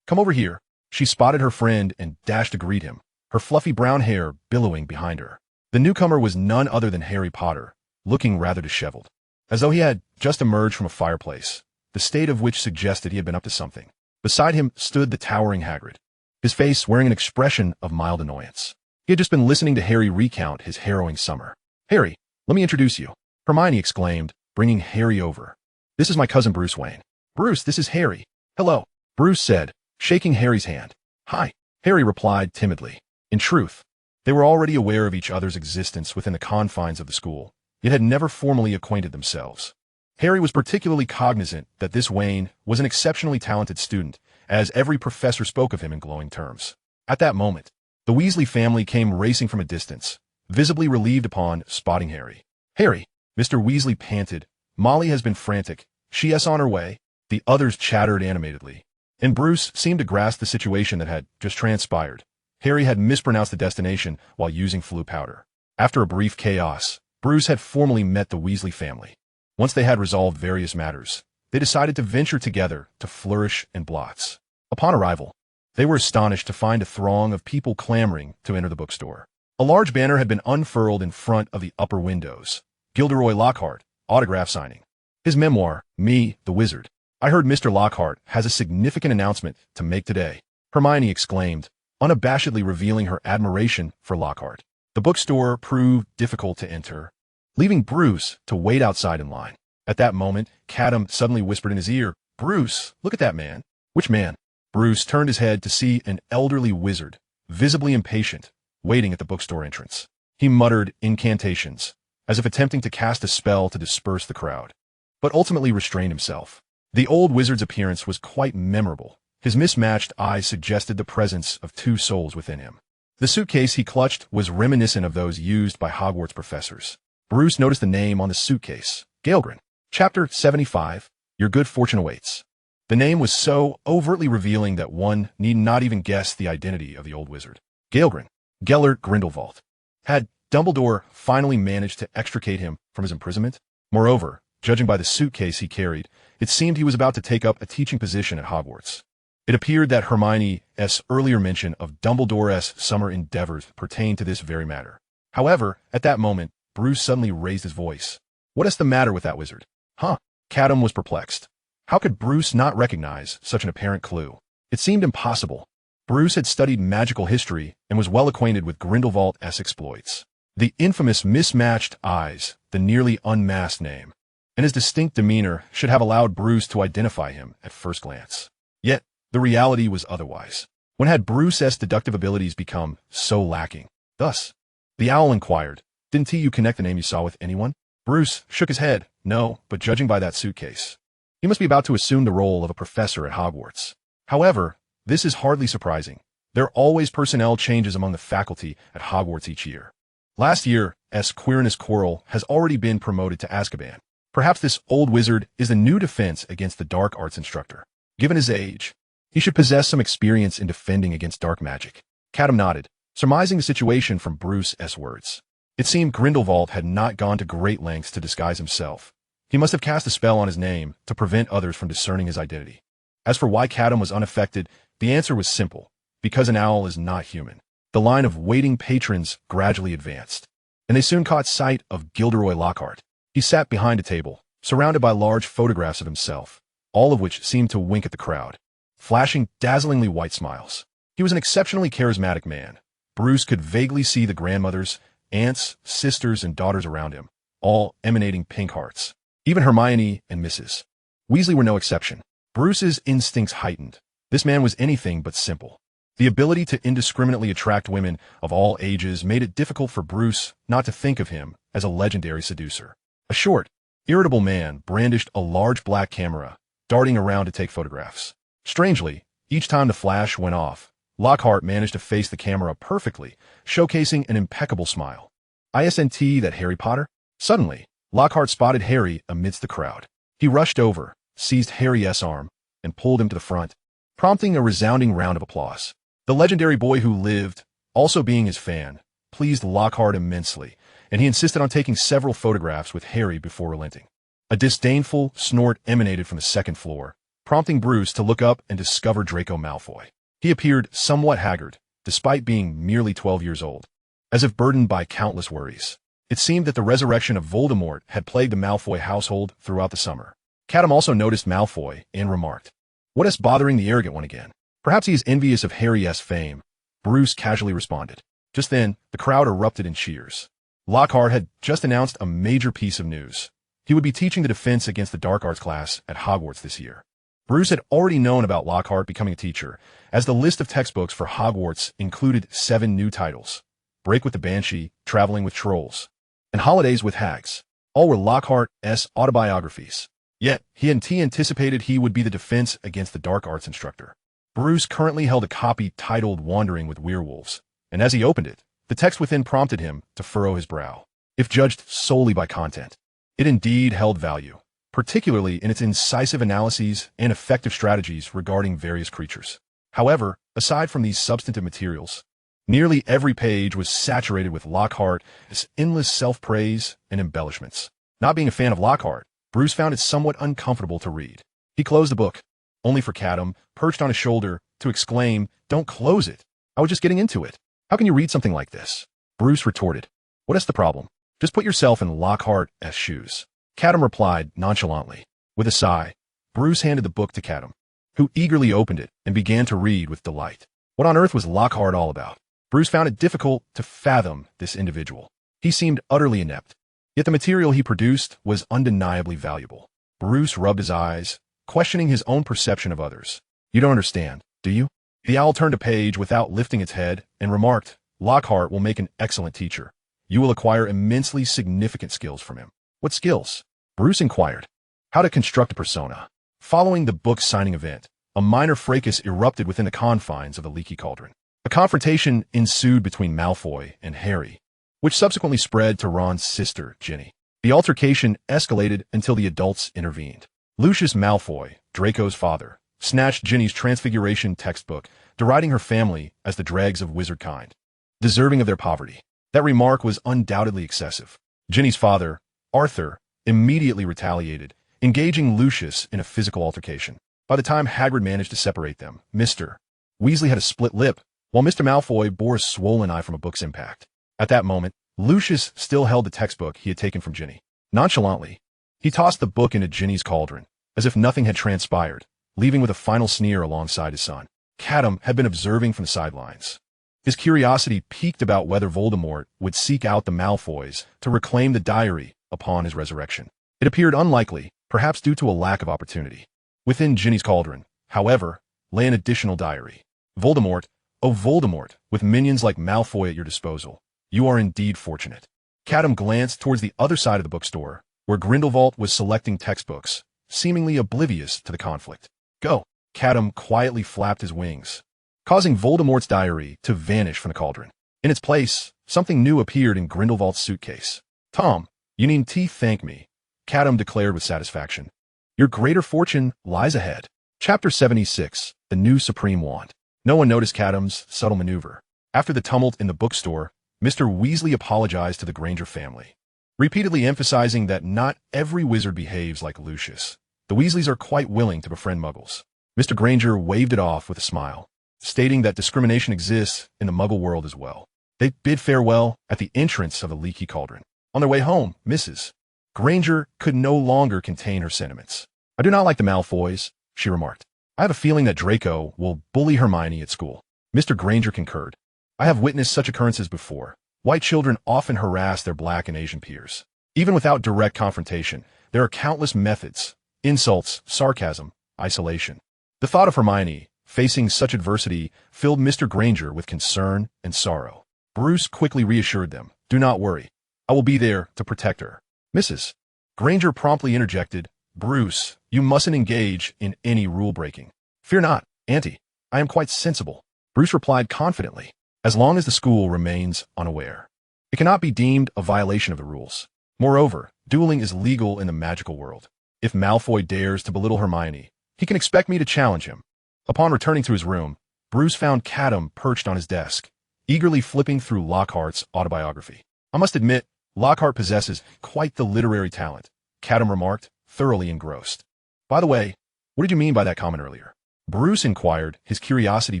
come over here. She spotted her friend and dashed to greet him, her fluffy brown hair billowing behind her. The newcomer was none other than Harry Potter, looking rather disheveled, as though he had just emerged from a fireplace, the state of which suggested he had been up to something. Beside him stood the towering Hagrid, his face wearing an expression of mild annoyance. He had just been listening to Harry recount his harrowing summer. Harry, let me introduce you, Hermione exclaimed, bringing Harry over. This is my cousin Bruce Wayne. Bruce, this is Harry. Hello, Bruce said, shaking Harry's hand. Hi, Harry replied timidly. In truth, they were already aware of each other's existence within the confines of the school, yet had never formally acquainted themselves. Harry was particularly cognizant that this Wayne was an exceptionally talented student, as every professor spoke of him in glowing terms. At that moment, The Weasley family came racing from a distance, visibly relieved upon spotting Harry. "Harry," Mr. Weasley panted. "Molly has been frantic. She is on her way." The others chattered animatedly, and Bruce seemed to grasp the situation that had just transpired. Harry had mispronounced the destination while using flu powder. After a brief chaos, Bruce had formally met the Weasley family. Once they had resolved various matters, they decided to venture together to flourish in blots. Upon arrival, they were astonished to find a throng of people clamoring to enter the bookstore. A large banner had been unfurled in front of the upper windows. Gilderoy Lockhart, autograph signing. His memoir, Me, the Wizard. "I heard Mr. Lockhart has a significant announcement to make today," Hermione exclaimed, unabashedly revealing her admiration for Lockhart. The bookstore proved difficult to enter, leaving Bruce to wait outside in line. At that moment, Catum suddenly whispered in his ear, "Bruce, look at that man." "Which man?" Bruce turned his head to see an elderly wizard, visibly impatient, waiting at the bookstore entrance. He muttered incantations, as if attempting to cast a spell to disperse the crowd, but ultimately restrained himself. The old wizard's appearance was quite memorable. His mismatched eyes suggested the presence of two souls within him. The suitcase he clutched was reminiscent of those used by Hogwarts professors. Bruce noticed the name on the suitcase, Gaelgren. Chapter 75, Your Good Fortune Awaits. The name was so overtly revealing that one need not even guess the identity of the old wizard. Gaelgren, Gellert Grindelwald. Had Dumbledore finally managed to extricate him from his imprisonment? Moreover, judging by the suitcase he carried, it seemed he was about to take up a teaching position at Hogwarts. It appeared that Hermione's earlier mention of Dumbledore's summer endeavors pertained to this very matter. However, at that moment, Bruce suddenly raised his voice. "What is the matter with that wizard?" "Huh?" Catum was perplexed. How could Bruce not recognize such an apparent clue? It seemed impossible. Bruce had studied magical history and was well acquainted with Grindelwald's exploits. The infamous mismatched eyes, the nearly unmasked name, and his distinct demeanor should have allowed Bruce to identify him at first glance. Yet, the reality was otherwise. When had Bruce's deductive abilities become so lacking? Thus, the owl inquired, "Didn't you connect the name you saw with anyone?" Bruce shook his head. "No, but judging by that suitcase, he must be about to assume the role of a professor at Hogwarts." However, this is hardly surprising. There are always personnel changes among the faculty at Hogwarts each year. Last year, Quirinus Quirrell has already been promoted to Azkaban. Perhaps this old wizard is the new defense against the dark arts instructor. Given his age, he should possess some experience in defending against dark magic. Catum nodded, surmising the situation from Bruce's words. It seemed Grindelwald had not gone to great lengths to disguise himself. He must have cast a spell on his name to prevent others from discerning his identity. As for why Catum was unaffected, the answer was simple: because an owl is not human. The line of waiting patrons gradually advanced, and they soon caught sight of Gilderoy Lockhart. He sat behind a table, surrounded by large photographs of himself, all of which seemed to wink at the crowd, flashing dazzlingly white smiles. He was an exceptionally charismatic man. Bruce could vaguely see the grandmothers, aunts, sisters, and daughters around him, all emanating pink hearts. Even Hermione and Mrs. Weasley were no exception. Bruce's instincts heightened. This man was anything but simple. The ability to indiscriminately attract women of all ages made it difficult for Bruce not to think of him as a legendary seducer. A short, irritable man brandished a large black camera, darting around to take photographs. Strangely, each time the flash went off, Lockhart managed to face the camera perfectly, showcasing an impeccable smile. "Isn't that Harry Potter?" Suddenly, Lockhart spotted Harry amidst the crowd. He rushed over, seized Harry's arm, and pulled him to the front, prompting a resounding round of applause. The legendary boy who lived, also being his fan, pleased Lockhart immensely, and he insisted on taking several photographs with Harry before relenting. A disdainful snort emanated from the second floor, prompting Bruce to look up and discover Draco Malfoy. He appeared somewhat haggard, despite being merely 12 years old, as if burdened by countless worries. It seemed that the resurrection of Voldemort had plagued the Malfoy household throughout the summer. Catum also noticed Malfoy and remarked, "What is bothering the arrogant one again?" "Perhaps he is envious of Harry's fame," Bruce casually responded. Just then, the crowd erupted in cheers. Lockhart had just announced a major piece of news. He would be teaching the defense against the dark arts class at Hogwarts this year. Bruce had already known about Lockhart becoming a teacher, as the list of textbooks for Hogwarts included 7 new titles: Break with the Banshee, Traveling with Trolls, and Holidays with Hags. All were Lockhart's autobiographies. Yet, he anticipated he would be the defense against the dark arts instructor. Bruce currently held a copy titled Wandering with Werewolves, and as he opened it, the text within prompted him to furrow his brow. If judged solely by content, it indeed held value, particularly in its incisive analyses and effective strategies regarding various creatures. However, aside from these substantive materials, nearly every page was saturated with Lockhart's endless self-praise and embellishments. Not being a fan of Lockhart, Bruce found it somewhat uncomfortable to read. He closed the book, only for Catum, perched on his shoulder, to exclaim, "Don't close it. I was just getting into it. How can you read something like this?" Bruce retorted, "What is the problem? Just put yourself in Lockhart's shoes." Catum replied nonchalantly. With a sigh, Bruce handed the book to Catum, who eagerly opened it and began to read with delight. What on earth was Lockhart all about? Bruce found it difficult to fathom this individual. He seemed utterly inept, yet the material he produced was undeniably valuable. Bruce rubbed his eyes, questioning his own perception of others. "You don't understand, do you?" The owl turned a page without lifting its head and remarked, "Lockhart will make an excellent teacher. You will acquire immensely significant skills from him." "What skills?" Bruce inquired. "How to construct a persona." Following the book's signing event, a minor fracas erupted within the confines of the Leaky Cauldron. A confrontation ensued between Malfoy and Harry, which subsequently spread to Ron's sister, Ginny. The altercation escalated until the adults intervened. Lucius Malfoy, Draco's father, snatched Ginny's Transfiguration textbook, deriding her family as the dregs of wizard kind, deserving of their poverty. That remark was undoubtedly excessive. Ginny's father, Arthur, immediately retaliated, engaging Lucius in a physical altercation. By the time Hagrid managed to separate them, Mr. Weasley had a split lip, while Mr. Malfoy bore a swollen eye from a book's impact. At that moment, Lucius still held the textbook he had taken from Ginny. Nonchalantly, he tossed the book into Ginny's cauldron, as if nothing had transpired, leaving with a final sneer alongside his son. Catum had been observing from the sidelines. His curiosity piqued about whether Voldemort would seek out the Malfoys to reclaim the diary upon his resurrection. It appeared unlikely, perhaps due to a lack of opportunity. Within Ginny's cauldron, however, lay an additional diary. "Voldemort, oh Voldemort, with minions like Malfoy at your disposal, you are indeed fortunate." Catum glanced towards the other side of the bookstore, where Grindelwald was selecting textbooks, seemingly oblivious to the conflict. "Go." Catum quietly flapped his wings, causing Voldemort's diary to vanish from the cauldron. In its place, something new appeared in Grindelwald's suitcase. "Tom, you need to thank me," Catum declared with satisfaction. "Your greater fortune lies ahead." Chapter 76, The New Supreme Wand. No one noticed Catum's subtle maneuver. After the tumult in the bookstore, Mr. Weasley apologized to the Granger family, repeatedly emphasizing that not every wizard behaves like Lucius. The Weasleys are quite willing to befriend muggles. Mr. Granger waved it off with a smile, stating that discrimination exists in the muggle world as well. They bid farewell at the entrance of the Leaky Cauldron. On their way home, Mrs. Granger could no longer contain her sentiments. "I do not like the Malfoys," she remarked. "I have a feeling that Draco will bully Hermione at school." Mr. Granger concurred. "I have witnessed such occurrences before. White children often harass their black and Asian peers. Even without direct confrontation, there are countless methods: insults, sarcasm, isolation." The thought of Hermione facing such adversity filled Mr. Granger with concern and sorrow. Bruce quickly reassured them, "Do not worry. I will be there to protect her." Mrs. Granger promptly interjected, "Bruce, you mustn't engage in any rule-breaking." "Fear not, Auntie. I am quite sensible," Bruce replied confidently, "as long as the school remains unaware. It cannot be deemed a violation of the rules. Moreover, dueling is legal in the magical world. If Malfoy dares to belittle Hermione, he can expect me to challenge him." Upon returning to his room, Bruce found Catum perched on his desk, eagerly flipping through Lockhart's autobiography. "I must admit, Lockhart possesses quite the literary talent," Catum remarked, thoroughly engrossed. "By the way, what did you mean by that comment earlier?" Bruce inquired, his curiosity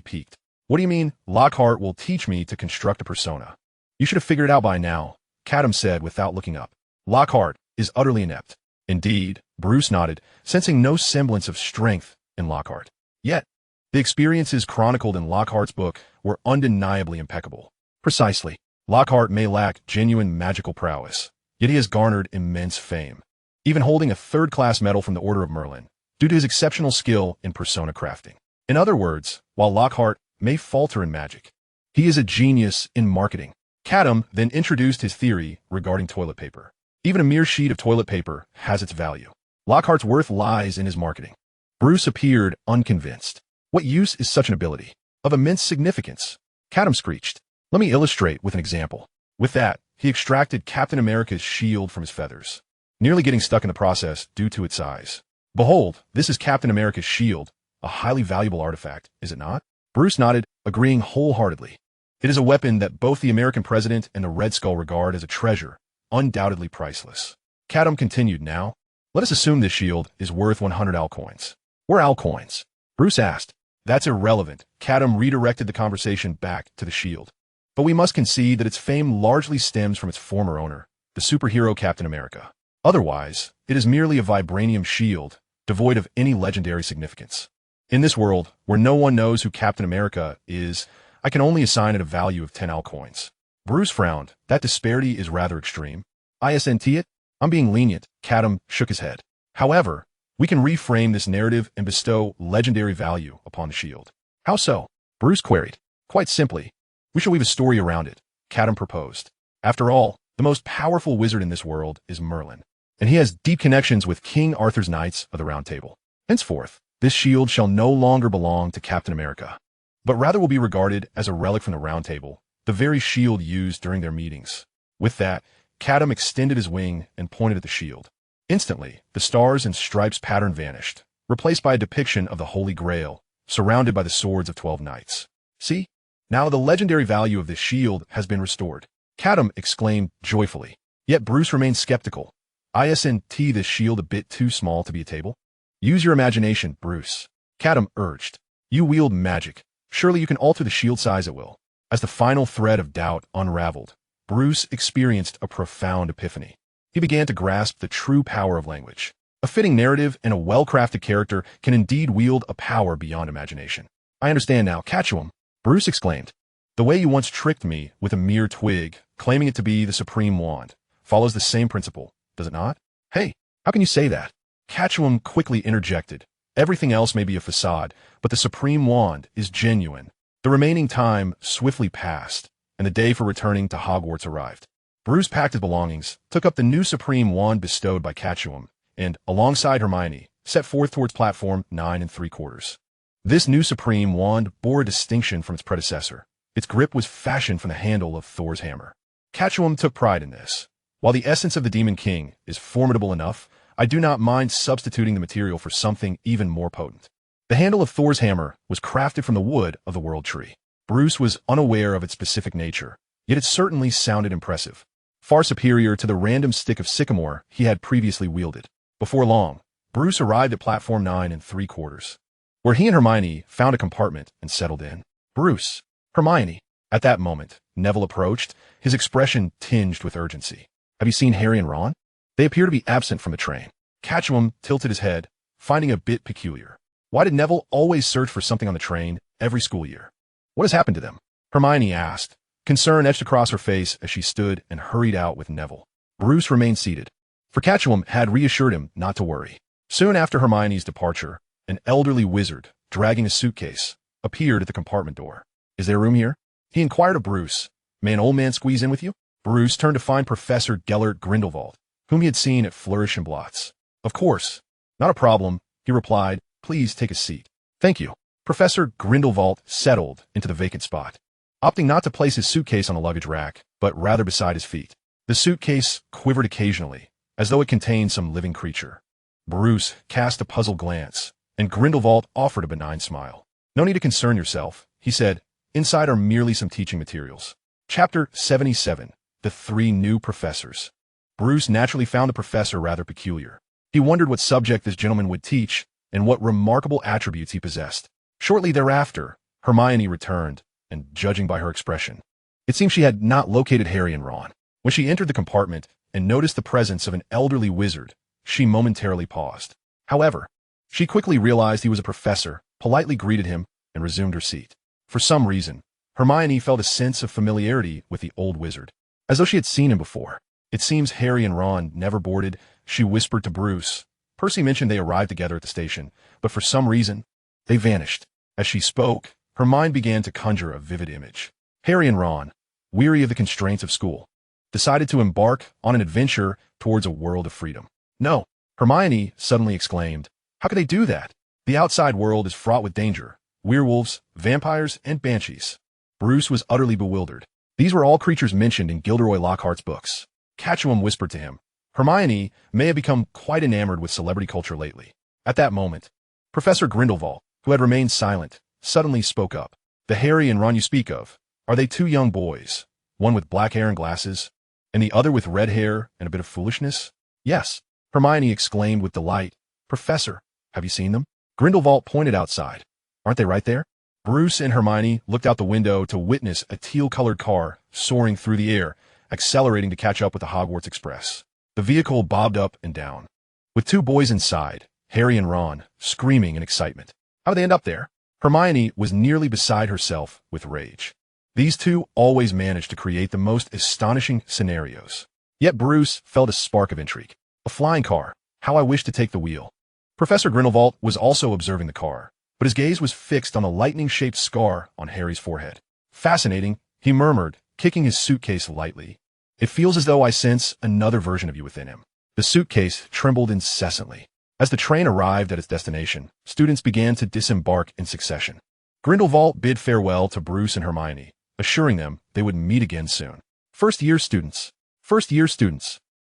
piqued. "What do you mean, Lockhart will teach me to construct a persona?" "You should have figured it out by now," Catum said without looking up. "Lockhart is utterly inept." "Indeed," Bruce nodded, sensing no semblance of strength in Lockhart. Yet, the experiences chronicled in Lockhart's book were undeniably impeccable. Precisely. Lockhart may lack genuine magical prowess, yet he has garnered immense fame, even holding a third-class medal from the Order of Merlin, due to his exceptional skill in persona crafting. In other words, while Lockhart may falter in magic, he is a genius in marketing. Catum then introduced his theory regarding toilet paper. Even a mere sheet of toilet paper has its value. Lockhart's worth lies in his marketing. Bruce appeared unconvinced. "What use is such an ability? Of immense significance," Catum screeched. Let me illustrate with an example. With that, he extracted Captain America's shield from his feathers, nearly getting stuck in the process due to its size. Behold, this is Captain America's shield, a highly valuable artifact, is it not? Bruce nodded, agreeing wholeheartedly. It is a weapon that both the American president and the Red Skull regard as a treasure, undoubtedly priceless. Catum continued, now, let us assume this shield is worth 100 owl coins. Where owl coins? Bruce asked. That's irrelevant. Catum redirected the conversation back to the shield. But we must concede that its fame largely stems from its former owner, the superhero Captain America. Otherwise, it is merely a vibranium shield, devoid of any legendary significance. In this world, where no one knows who Captain America is, I can only assign it a value of 10 owl coins. Bruce frowned. That disparity is rather extreme. Isn't it? I'm being lenient. Catum shook his head. However, we can reframe this narrative and bestow legendary value upon the shield. How so? Bruce queried. Quite simply, we shall weave a story around it, Catum proposed. After all, the most powerful wizard in this world is Merlin, and he has deep connections with King Arthur's Knights of the Round Table. Henceforth, this shield shall no longer belong to Captain America, but rather will be regarded as a relic from the Round Table, the very shield used during their meetings. With that, Catum extended his wing and pointed at the shield. Instantly, the stars and stripes pattern vanished, replaced by a depiction of the Holy Grail, surrounded by the swords of 12 knights. See? Now the legendary value of this shield has been restored. Catum exclaimed joyfully. Yet Bruce remained skeptical. Isn't this shield a bit too small to be a table? Use your imagination, Bruce. Catum urged. You wield magic. Surely you can alter the shield size at will. As the final thread of doubt unraveled, Bruce experienced a profound epiphany. He began to grasp the true power of language. A fitting narrative and a well-crafted character can indeed wield a power beyond imagination. I understand now, Catum, Bruce exclaimed. The way you once tricked me with a mere twig, claiming it to be the supreme wand, follows the same principle, does it not? Hey, how can you say that? Catum quickly interjected. Everything else may be a facade, but the supreme wand is genuine. The remaining time swiftly passed, and the day for returning to Hogwarts arrived. Bruce packed his belongings, took up the new supreme wand bestowed by Catum, and, alongside Hermione, set forth towards platform 9 3/4. This new supreme wand bore a distinction from its predecessor. Its grip was fashioned from the handle of Thor's hammer. Catum took pride in this. While the essence of the Demon King is formidable enough, I do not mind substituting the material for something even more potent. The handle of Thor's hammer was crafted from the wood of the World Tree. Bruce was unaware of its specific nature, yet it certainly sounded impressive, far superior to the random stick of sycamore he had previously wielded. Before long, Bruce arrived at platform 9 3/4, where he and Hermione found a compartment and settled in. Bruce, Hermione. At that moment, Neville approached, his expression tinged with urgency. Have you seen Harry and Ron? They appear to be absent from the train. Catum tilted his head, finding it a bit peculiar. Why did Neville always search for something on the train every school year? What has happened to them? Hermione asked. Concern etched across her face as she stood and hurried out with Neville. Bruce remained seated, for Catum had reassured him not to worry. Soon after Hermione's departure, an elderly wizard, dragging a suitcase, appeared at the compartment door. Is there room here? He inquired of Bruce. May an old man squeeze in with you? Bruce turned to find Professor Gellert Grindelwald, whom he had seen at Flourish and Blotts. Of course. Not a problem, he replied. Please take a seat. Thank you. Professor Grindelwald settled into the vacant spot, opting not to place his suitcase on the luggage rack, but rather beside his feet. The suitcase quivered occasionally, as though it contained some living creature. Bruce cast a puzzled glance, and Grindelwald offered a benign smile. No need to concern yourself, he said. Inside are merely some teaching materials. Chapter 77. The 3 New Professors. Bruce naturally found the professor rather peculiar. He wondered what subject this gentleman would teach, and what remarkable attributes he possessed. Shortly thereafter, Hermione returned, and judging by her expression, it seemed she had not located Harry and Ron. When she entered the compartment and noticed the presence of an elderly wizard, she momentarily paused. However, she quickly realized he was a professor, politely greeted him, and resumed her seat. For some reason, Hermione felt a sense of familiarity with the old wizard, as though she had seen him before. It seems Harry and Ron never boarded, she whispered to Bruce. Percy mentioned they arrived together at the station, but for some reason, they vanished. As she spoke, her mind began to conjure a vivid image. Harry and Ron, weary of the constraints of school, decided to embark on an adventure towards a world of freedom. No, Hermione suddenly exclaimed. How could they do that? The outside world is fraught with danger. Werewolves, vampires, and banshees. Bruce was utterly bewildered. These were all creatures mentioned in Gilderoy Lockhart's books. Catum whispered to him. Hermione may have become quite enamored with celebrity culture lately. At that moment, Professor Grindelwald, who had remained silent, suddenly spoke up. The Harry and Ron you speak of, are they two young boys, one with black hair and glasses, and the other with red hair and a bit of foolishness? Yes, Hermione exclaimed with delight. Professor, have you seen them? Grindelwald pointed outside. Aren't they right there? Bruce and Hermione looked out the window to witness a teal-colored car soaring through the air, accelerating to catch up with the Hogwarts Express. The vehicle bobbed up and down, with two boys inside, Harry and Ron, screaming in excitement. How did they end up there? Hermione was nearly beside herself with rage. These two always managed to create the most astonishing scenarios. Yet Bruce felt a spark of intrigue. A flying car. How I wish to take the wheel. Professor Grindelwald was also observing the car, but his gaze was fixed on the lightning-shaped scar on Harry's forehead. Fascinating, he murmured, kicking his suitcase lightly. It feels as though I sense another version of you within him. The suitcase trembled incessantly. As the train arrived at its destination, students began to disembark in succession. Grindelwald bid farewell to Bruce and Hermione, assuring them they would meet again soon. First-year students,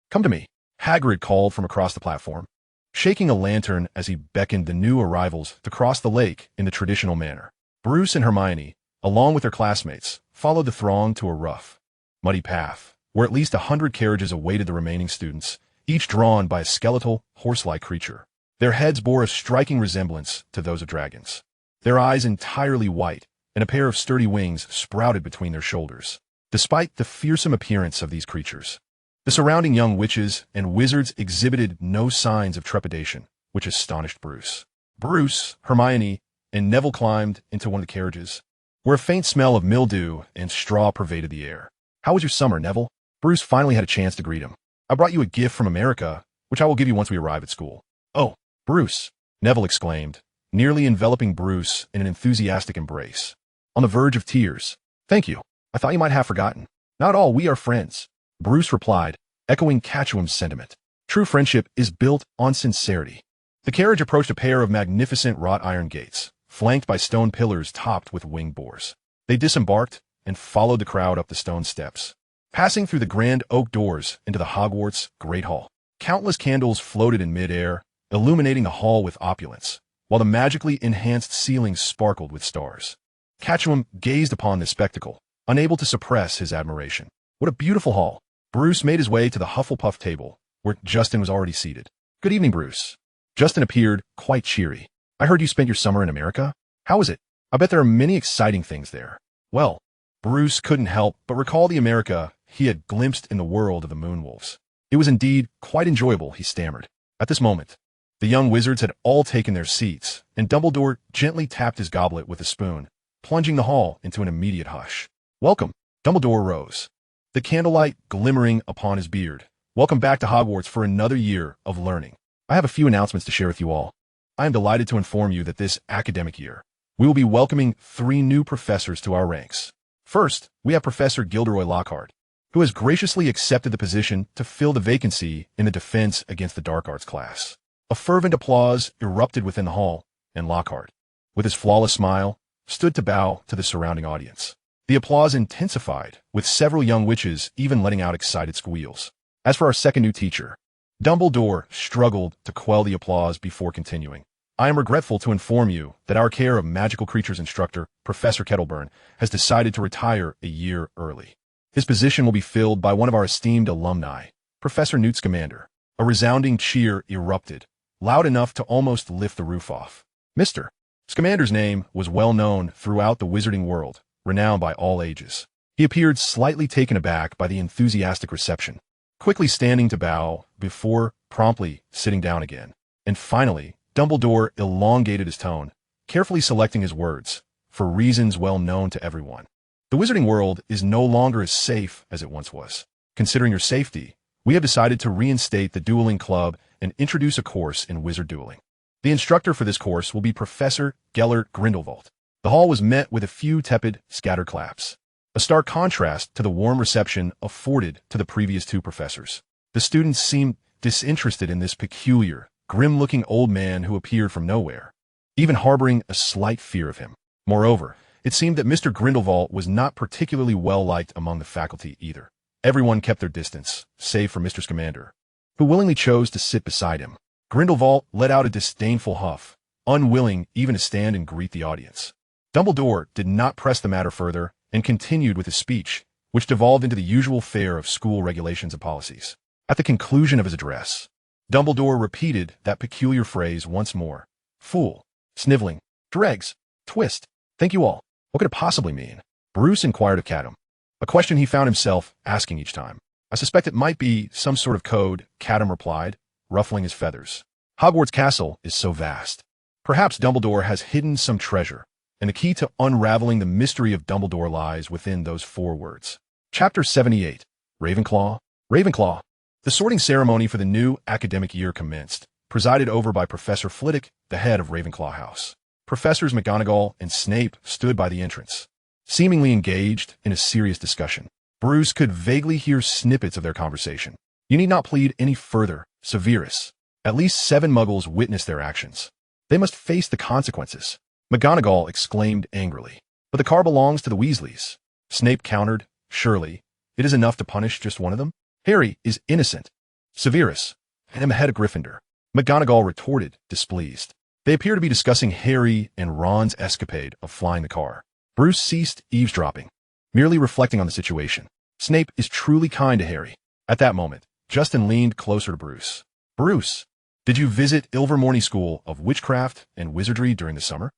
come to me, Hagrid called from across the platform, shaking a lantern as he beckoned the new arrivals to cross the lake in the traditional manner. Bruce and Hermione, along with their classmates, followed the throng to a rough, muddy path, where at least 100 carriages awaited the remaining students, each drawn by a skeletal, horse-like creature. Their heads bore a striking resemblance to those of dragons, their eyes entirely white, and a pair of sturdy wings sprouted between their shoulders. Despite the fearsome appearance of these creatures, the surrounding young witches and wizards exhibited no signs of trepidation, which astonished Bruce. Bruce, Hermione, and Neville climbed into one of the carriages, where a faint smell of mildew and straw pervaded the air. How was your summer, Neville? Bruce finally had a chance to greet him. I brought you a gift from America, which I will give you once we arrive at school. Oh, Bruce, Neville exclaimed, nearly enveloping Bruce in an enthusiastic embrace. On the verge of tears. Thank you. I thought you might have forgotten. Not at all, we are friends. Bruce replied, echoing Catum's sentiment. True friendship is built on sincerity. The carriage approached a pair of magnificent wrought iron gates, flanked by stone pillars topped with winged boars. They disembarked and followed the crowd up the stone steps, passing through the grand oak doors into the Hogwarts Great Hall. Countless candles floated in mid-air, illuminating the hall with opulence, while the magically enhanced ceilings sparkled with stars. Catum gazed upon this spectacle, unable to suppress his admiration. What a beautiful hall! Bruce made his way to the Hufflepuff table, where Justin was already seated. Good evening, Bruce. Justin appeared quite cheery. I heard you spent your summer in America. How was it? I bet there are many exciting things there. Well, Bruce couldn't help but recall the America he had glimpsed in the world of the Moonwolves. It was indeed quite enjoyable, he stammered. At this moment, the young wizards had all taken their seats, and Dumbledore gently tapped his goblet with a spoon, plunging the hall into an immediate hush. Welcome. Dumbledore rose, the candlelight glimmering upon his beard. Welcome back to Hogwarts for another year of learning. I have a few announcements to share with you all. I am delighted to inform you that this academic year, we will be welcoming 3 new professors to our ranks. First, we have Professor Gilderoy Lockhart, who has graciously accepted the position to fill the vacancy in the Defense Against the Dark Arts class. A fervent applause erupted within the hall, and Lockhart, with his flawless smile, stood to bow to the surrounding audience. The applause intensified, with several young witches even letting out excited squeals. As for our second new teacher, Dumbledore struggled to quell the applause before continuing. I am regretful to inform you that our Care of Magical Creatures instructor, Professor Kettleburn, has decided to retire a year early. His position will be filled by one of our esteemed alumni, Professor Newt Scamander. A resounding cheer erupted, loud enough to almost lift the roof off. Mr. Scamander's name was well known throughout the wizarding world, renowned by all ages. He appeared slightly taken aback by the enthusiastic reception, quickly standing to bow before promptly sitting down again. And finally, Dumbledore elongated his tone, carefully selecting his words, for reasons well known to everyone. The wizarding world is no longer as safe as it once was. Considering your safety, we have decided to reinstate the dueling club and introduce a course in wizard dueling. The instructor for this course will be Professor Gellert Grindelwald. The hall was met with a few tepid, scattered claps, a stark contrast to the warm reception afforded to the previous 2 professors. The students seemed disinterested in this peculiar, grim-looking old man who appeared from nowhere, even harboring a slight fear of him. Moreover, It seemed that Mr. Grindelwald was not particularly well-liked among the faculty either. Everyone kept their distance, save for Mr. Scamander, who willingly chose to sit beside him. Grindelwald let out a disdainful huff, unwilling even to stand and greet the audience. Dumbledore did not press the matter further and continued with his speech, which devolved into the usual fare of school regulations and policies. At the conclusion of his address, Dumbledore repeated that peculiar phrase once more. Fool. Sniveling. Dregs. Twist. Thank you all. What could it possibly mean? Bruce inquired of Catum, a question he found himself asking each time. I suspect it might be some sort of code, Catum replied, ruffling his feathers. Hogwarts Castle is so vast. Perhaps Dumbledore has hidden some treasure, and the key to unraveling the mystery of Dumbledore lies within those 4 words. Chapter 78. Ravenclaw. Ravenclaw. The sorting ceremony for the new academic year commenced, presided over by Professor Flitwick, the head of Ravenclaw House. Professors McGonagall and Snape stood by the entrance, seemingly engaged in a serious discussion. Bruce could vaguely hear snippets of their conversation. You need not plead any further, Severus. At least 7 muggles witnessed their actions. They must face the consequences. McGonagall exclaimed angrily. But the car belongs to the Weasleys. Snape countered, surely, it is enough to punish just one of them? Harry is innocent. Severus, I am head of Gryffindor. McGonagall retorted, displeased. They appear to be discussing Harry and Ron's escapade of flying the car. Bruce ceased eavesdropping, merely reflecting on the situation. Snape is truly kind to Harry. At that moment, Justin leaned closer to Bruce. Bruce, did you visit Ilvermorny School of Witchcraft and Wizardry during the summer?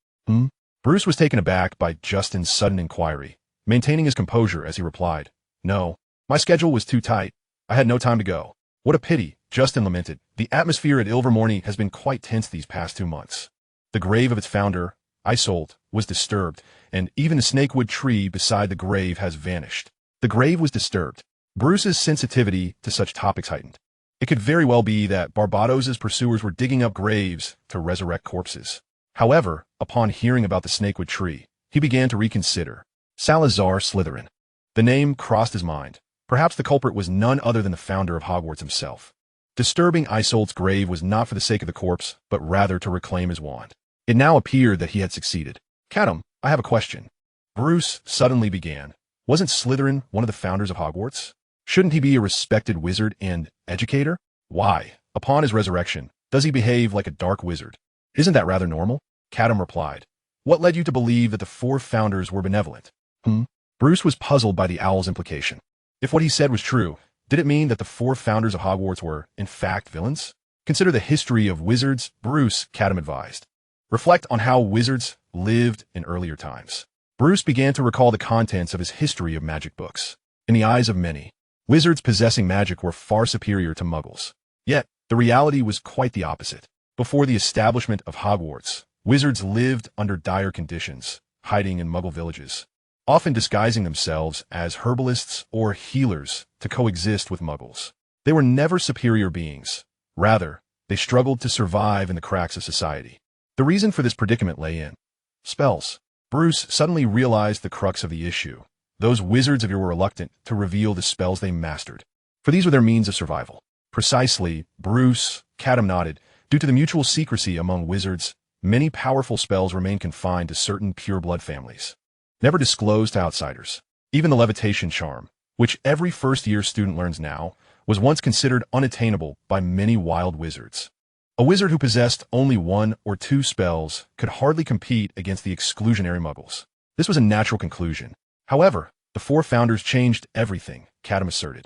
Bruce was taken aback by Justin's sudden inquiry, maintaining his composure as he replied, No, my schedule was too tight. I had no time to go. What a pity, Justin lamented. The atmosphere at Ilvermorny has been quite tense these past 2 months. The grave of its founder, Isolde, was disturbed, and even the snakewood tree beside the grave has vanished. The grave was disturbed. Bruce's sensitivity to such topics heightened. It could very well be that Barbados's pursuers were digging up graves to resurrect corpses. However, upon hearing about the snakewood tree, he began to reconsider. Salazar Slytherin. The name crossed his mind. Perhaps the culprit was none other than the founder of Hogwarts himself. Disturbing Isolde's grave was not for the sake of the corpse, but rather to reclaim his wand. It now appeared that he had succeeded. Catum, I have a question. Bruce suddenly began. Wasn't Slytherin one of the founders of Hogwarts? Shouldn't he be a respected wizard and educator? Why, upon his resurrection, does he behave like a dark wizard? Isn't that rather normal? Catum replied. What led you to believe that the 4 founders were benevolent? Bruce was puzzled by the owl's implication. If what he said was true, did it mean that the 4 founders of Hogwarts were, in fact, villains? Consider the history of wizards, Bruce, Catum advised. Reflect on how wizards lived in earlier times. Bruce began to recall the contents of his history of magic books. In the eyes of many, wizards possessing magic were far superior to muggles. Yet, the reality was quite the opposite. Before the establishment of Hogwarts, wizards lived under dire conditions, hiding in muggle villages, often disguising themselves as herbalists or healers to coexist with muggles. They were never superior beings. Rather, they struggled to survive in the cracks of society. The reason for this predicament lay in spells. Bruce suddenly realized the crux of the issue. Those wizards of yore were reluctant to reveal the spells they mastered, for these were their means of survival. Precisely, Bruce, Catum nodded. Due to the mutual secrecy among wizards, many powerful spells remain confined to certain pure-blood families, never disclosed to outsiders. Even the levitation charm, which every first-year student learns now, was once considered unattainable by many wild wizards. A wizard who possessed only 1 or 2 spells could hardly compete against the exclusionary muggles. This was a natural conclusion. However, the 4 founders changed everything, Catum asserted.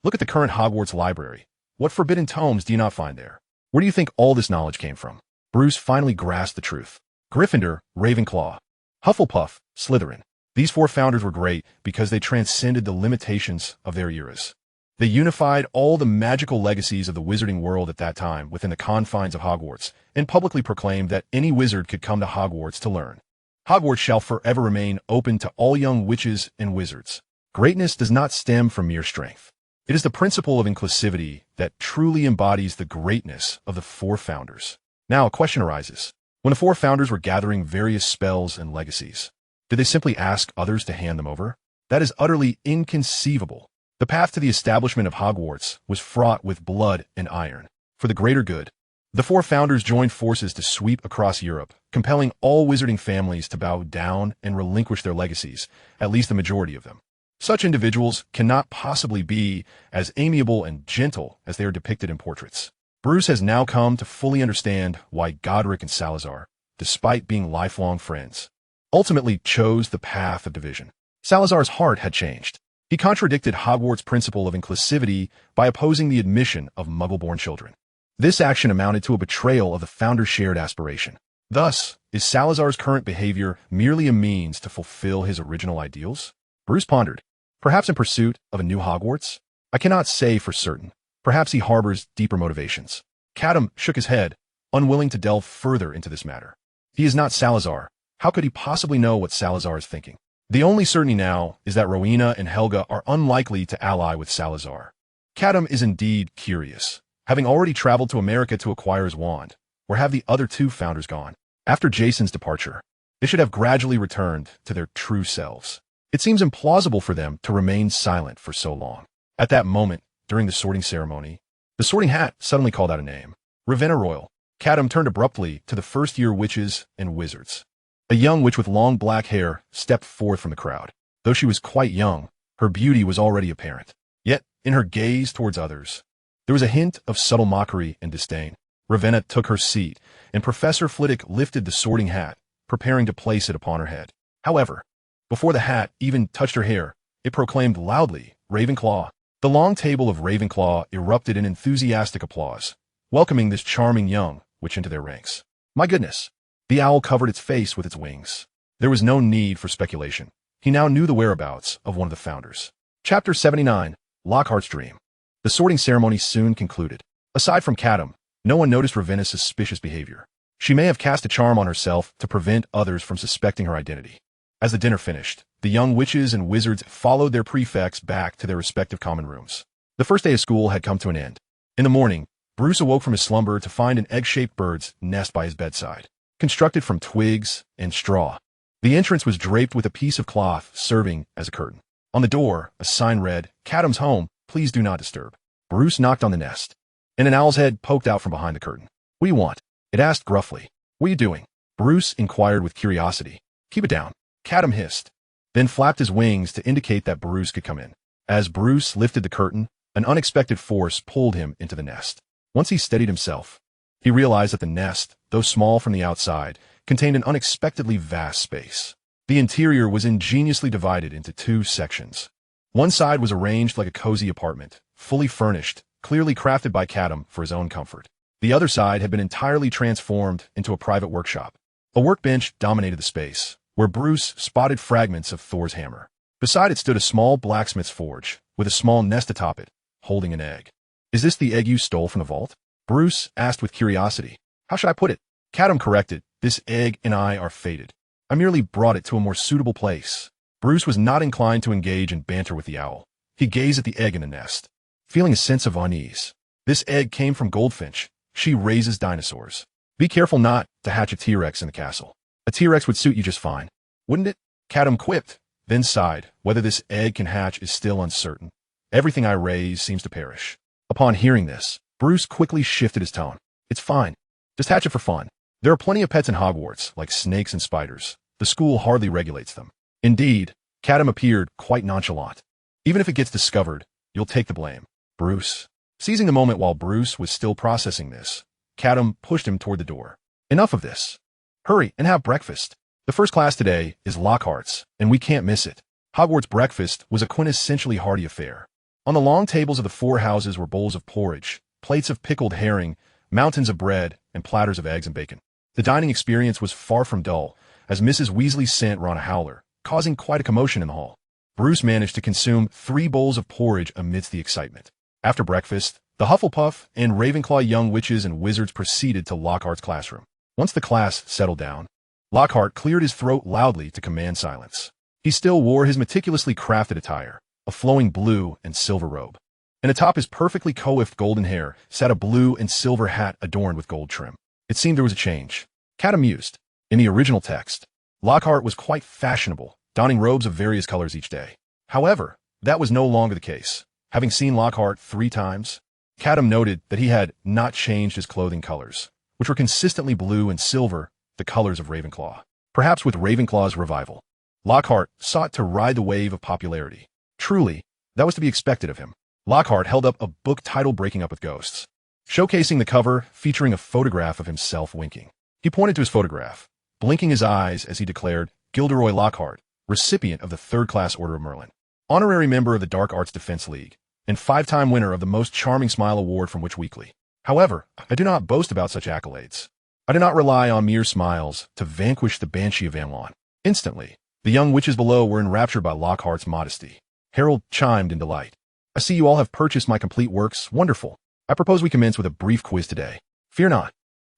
Look at the current Hogwarts library. What forbidden tomes do you not find there? Where do you think all this knowledge came from? Bruce finally grasped the truth. Gryffindor, Ravenclaw. Hufflepuff, Slytherin. These 4 founders were great because they transcended the limitations of their eras. They unified all the magical legacies of the wizarding world at that time within the confines of Hogwarts and publicly proclaimed that any wizard could come to Hogwarts to learn. Hogwarts shall forever remain open to all young witches and wizards. Greatness does not stem from mere strength. It is the principle of inclusivity that truly embodies the greatness of the 4 founders. Now a question arises. When the 4 founders were gathering various spells and legacies, did they simply ask others to hand them over? That is utterly inconceivable. The path to the establishment of Hogwarts was fraught with blood and iron. For the greater good, The four founders joined forces to sweep across Europe, compelling all wizarding families to bow down and relinquish their legacies, at least the majority of them. Such individuals cannot possibly be as amiable and gentle as they are depicted in portraits. Bruce has now come to fully understand why Godric and Salazar, despite being lifelong friends, ultimately chose the path of division. Salazar's heart had changed. He contradicted Hogwarts' principle of inclusivity by opposing the admission of Muggle-born children. This action amounted to a betrayal of the founders' shared aspiration. Thus, is Salazar's current behavior merely a means to fulfill his original ideals? Bruce pondered. Perhaps in pursuit of a new Hogwarts? I cannot say for certain. Perhaps he harbors deeper motivations. Catum shook his head, unwilling to delve further into this matter. He is not Salazar. How could he possibly know what Salazar is thinking? The only certainty now is that Rowena and Helga are unlikely to ally with Salazar. Catum is indeed curious. Having already traveled to America to acquire his wand, where have the other two founders gone? After Jason's departure, they should have gradually returned to their true selves. It seems implausible for them to remain silent for so long. At that moment, during the sorting ceremony, the sorting hat suddenly called out a name. Ravenna Royal. Catum turned abruptly to the first-year witches and wizards. A young witch with long black hair stepped forth from the crowd. Though she was quite young, her beauty was already apparent. Yet, in her gaze towards others, there was a hint of subtle mockery and disdain. Ravenna took her seat, and Professor Flitwick lifted the sorting hat, preparing to place it upon her head. However, before the hat even touched her hair, it proclaimed loudly, Ravenclaw. The long table of Ravenclaw erupted in enthusiastic applause, welcoming this charming young witch into their ranks. My goodness! The owl covered its face with its wings. There was no need for speculation. He now knew the whereabouts of one of the founders. Chapter 79, Lockhart's Dream. The sorting ceremony soon concluded. Aside from Catum, no one noticed Ravenna's suspicious behavior. She may have cast a charm on herself to prevent others from suspecting her identity. As the dinner finished, the young witches and wizards followed their prefects back to their respective common rooms. The first day of school had come to an end. In the morning, Bruce awoke from his slumber to find an egg-shaped bird's nest by his bedside, constructed from twigs and straw. The entrance was draped with a piece of cloth serving as a curtain. On the door, a sign read, Catum's home, please do not disturb. Bruce knocked on the nest, and an owl's head poked out from behind the curtain. What do you want? It asked gruffly. What are you doing? Bruce inquired with curiosity. Keep it down. Catum hissed, then flapped his wings to indicate that Bruce could come in. As Bruce lifted the curtain, an unexpected force pulled him into the nest. Once he steadied himself, he realized that the nest, though small from the outside, contained an unexpectedly vast space. The interior was ingeniously divided into two sections. One side was arranged like a cozy apartment, fully furnished, clearly crafted by Catum for his own comfort. The other side had been entirely transformed into a private workshop. A workbench dominated the space, where Bruce spotted fragments of Thor's hammer. Beside it stood a small blacksmith's forge, with a small nest atop it, holding an egg. Is this the egg you stole from the vault? Bruce asked with curiosity. How should I put it? Catum corrected. This egg and I are fated. I merely brought it to a more suitable place. Bruce was not inclined to engage in banter with the owl. He gazed at the egg in the nest, feeling a sense of unease. This egg came from Goldfinch. She raises dinosaurs. Be careful not to hatch a T-Rex in the castle. A T-Rex would suit you just fine, wouldn't it? Catum quipped, then sighed. Whether this egg can hatch is still uncertain. Everything I raise seems to perish. Upon hearing this, Bruce quickly shifted his tone. It's fine. Just hatch it for fun. There are plenty of pets in Hogwarts, like snakes and spiders. The school hardly regulates them. Indeed, Catum appeared quite nonchalant. Even if it gets discovered, you'll take the blame. Bruce. Seizing the moment while Bruce was still processing this, Catum pushed him toward the door. Enough of this. Hurry and have breakfast. The first class today is Lockhart's, and we can't miss it. Hogwarts breakfast was a quintessentially hearty affair. On the long tables of the four houses were bowls of porridge, plates of pickled herring, mountains of bread, and platters of eggs and bacon. The dining experience was far from dull, as Mrs. Weasley's scent ran a howler, causing quite a commotion in the hall. Bruce managed to consume 3 bowls of porridge amidst the excitement. After breakfast, the Hufflepuff and Ravenclaw young witches and wizards proceeded to Lockhart's classroom. Once the class settled down, Lockhart cleared his throat loudly to command silence. He still wore his meticulously crafted attire, a flowing blue and silver robe. And atop his perfectly coiffed golden hair sat a blue and silver hat adorned with gold trim. It seemed there was a change. Catum mused. In the original text, Lockhart was quite fashionable, donning robes of various colors each day. However, that was no longer the case. Having seen Lockhart 3 times, Catum noted that he had not changed his clothing colors, which were consistently blue and silver, the colors of Ravenclaw. Perhaps with Ravenclaw's revival, Lockhart sought to ride the wave of popularity. Truly, that was to be expected of him. Lockhart held up a book titled Breaking Up with Ghosts, showcasing the cover featuring a photograph of himself winking. He pointed to his photograph, blinking his eyes as he declared, Gilderoy Lockhart, recipient of the 3rd Class Order of Merlin, honorary member of the Dark Arts Defense League, and 5-time winner of the Most Charming Smile Award from Witch Weekly. However, I do not boast about such accolades. I do not rely on mere smiles to vanquish the Banshee of Vanlon. Instantly, the young witches below were enraptured by Lockhart's modesty. Harold chimed in delight. I see you all have purchased my complete works. Wonderful. I propose we commence with a brief quiz today. Fear not.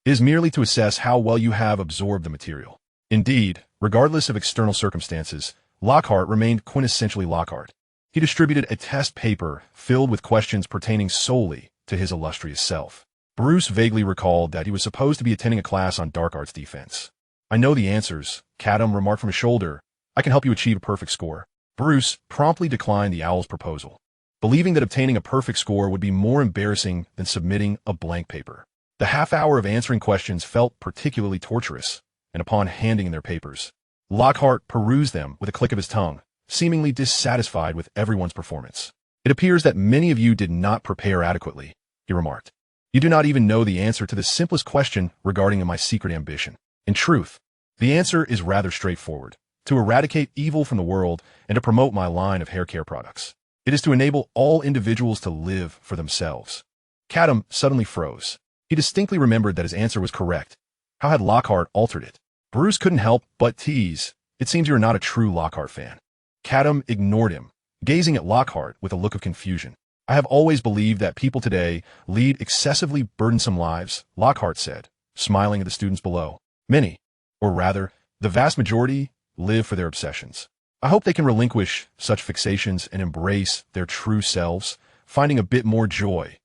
It is merely to assess how well you have absorbed the material. Indeed, regardless of external circumstances, Lockhart remained quintessentially Lockhart. He distributed a test paper filled with questions pertaining solely to his illustrious self. Bruce vaguely recalled that he was supposed to be attending a class on dark arts defense. I know the answers, Catum remarked from his shoulder. I can help you achieve a perfect score. Bruce promptly declined the owl's proposal, believing that obtaining a perfect score would be more embarrassing than submitting a blank paper. The half hour of answering questions felt particularly torturous, and upon handing in their papers, Lockhart perused them with a click of his tongue, seemingly dissatisfied with everyone's performance. It appears that many of you did not prepare adequately, he remarked. You do not even know the answer to the simplest question regarding my secret ambition. In truth, the answer is rather straightforward: to eradicate evil from the world and to promote my line of hair care products. It is to enable all individuals to live for themselves. Catum suddenly froze. He distinctly remembered that his answer was correct. How had Lockhart altered it? Bruce couldn't help but tease. It seems you are not a true Lockhart fan. Catum ignored him, gazing at Lockhart with a look of confusion. I have always believed that people today lead excessively burdensome lives, Lockhart said, smiling at the students below. Many, or rather, the vast majority, live for their obsessions. I hope they can relinquish such fixations and embrace their true selves, finding a bit more joy.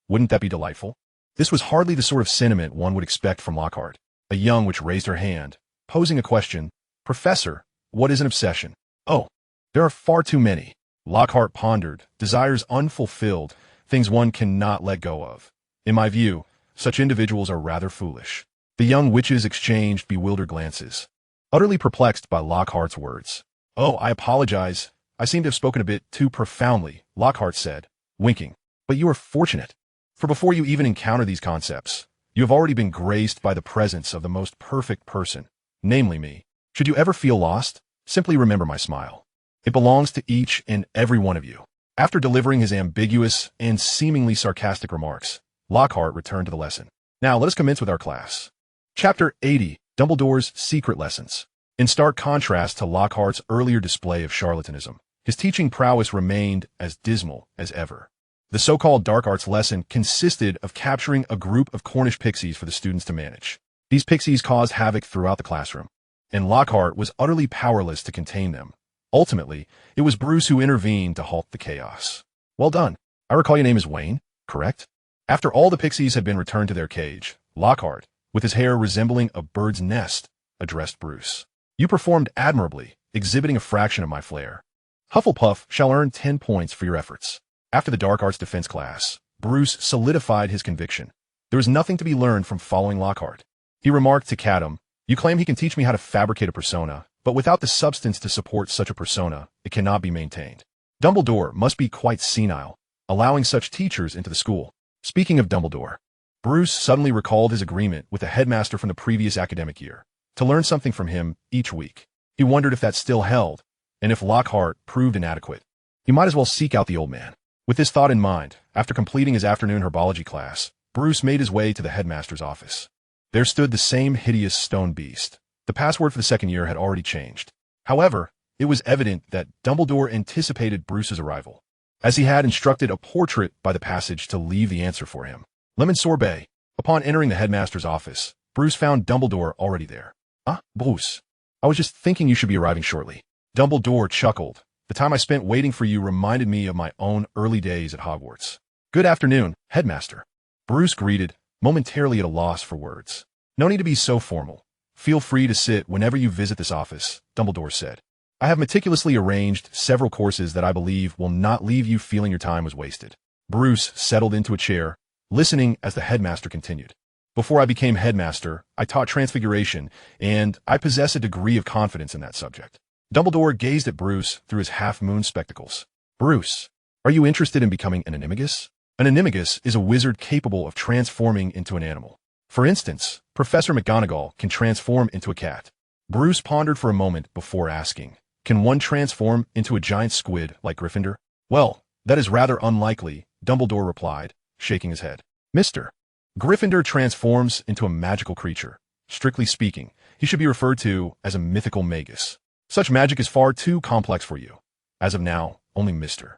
Wouldn't that be delightful? This was hardly the sort of sentiment one would expect from Lockhart. A young witch raised her hand, posing a question. Professor, what is an obsession? Oh, there are far too many. Lockhart pondered, desires unfulfilled, things one cannot let go of. In my view, such individuals are rather foolish. The young witches exchanged bewildered glances, utterly perplexed by Lockhart's words. Oh, I apologize. I seem to have spoken a bit too profoundly, Lockhart said, winking. But you are fortunate, for before you even encounter these concepts, you have already been graced by the presence of the most perfect person, namely me. Should you ever feel lost, simply remember my smile. It belongs to each and every one of you. After delivering his ambiguous and seemingly sarcastic remarks, Lockhart returned to the lesson. Now let us commence with our class. Chapter 80, Dumbledore's Secret Lessons. In stark contrast to Lockhart's earlier display of charlatanism, his teaching prowess remained as dismal as ever. The so-called dark arts lesson consisted of capturing a group of Cornish pixies for the students to manage. These pixies caused havoc throughout the classroom, and Lockhart was utterly powerless to contain them. Ultimately, it was Bruce who intervened to halt the chaos. Well done. I recall your name is Wayne, correct? After all the pixies had been returned to their cage, Lockhart, with his hair resembling a bird's nest, addressed Bruce. You performed admirably, exhibiting a fraction of my flair. Hufflepuff shall earn 10 points for your efforts. After the dark arts defense class, Bruce solidified his conviction. There was nothing to be learned from following Lockhart. He remarked to Catum, you claim he can teach me how to fabricate a persona, but without the substance to support such a persona, it cannot be maintained. Dumbledore must be quite senile, allowing such teachers into the school. Speaking of Dumbledore, Bruce suddenly recalled his agreement with the headmaster from the previous academic year, to learn something from him each week. He wondered if that still held, and if Lockhart proved inadequate. He might as well seek out the old man. With this thought in mind, after completing his afternoon herbology class, Bruce made his way to the headmaster's office. There stood the same hideous stone beast. The password for the second year had already changed. However, it was evident that Dumbledore anticipated Bruce's arrival, as he had instructed a portrait by the passage to leave the answer for him. Lemon sorbet. Upon entering the headmaster's office, Bruce found Dumbledore already there. Ah, Bruce. I was just thinking you should be arriving shortly. Dumbledore chuckled. The time I spent waiting for you reminded me of my own early days at Hogwarts. Good afternoon, headmaster. Bruce greeted, momentarily at a loss for words. No need to be so formal. Feel free to sit whenever you visit this office, Dumbledore said. I have meticulously arranged several courses that I believe will not leave you feeling your time was wasted. Bruce settled into a chair, listening as the headmaster continued. Before I became headmaster, I taught transfiguration, and I possess a degree of confidence in that subject. Dumbledore gazed at Bruce through his half-moon spectacles. Bruce, are you interested in becoming an animagus? An animagus is a wizard capable of transforming into an animal. For instance, Professor McGonagall can transform into a cat. Bruce pondered for a moment before asking, can one transform into a giant squid like Gryffindor? Well, that is rather unlikely, Dumbledore replied, shaking his head. Mr. Gryffindor transforms into a magical creature. Strictly speaking, he should be referred to as a mythical magus. Such magic is far too complex for you. As of now, only Mr.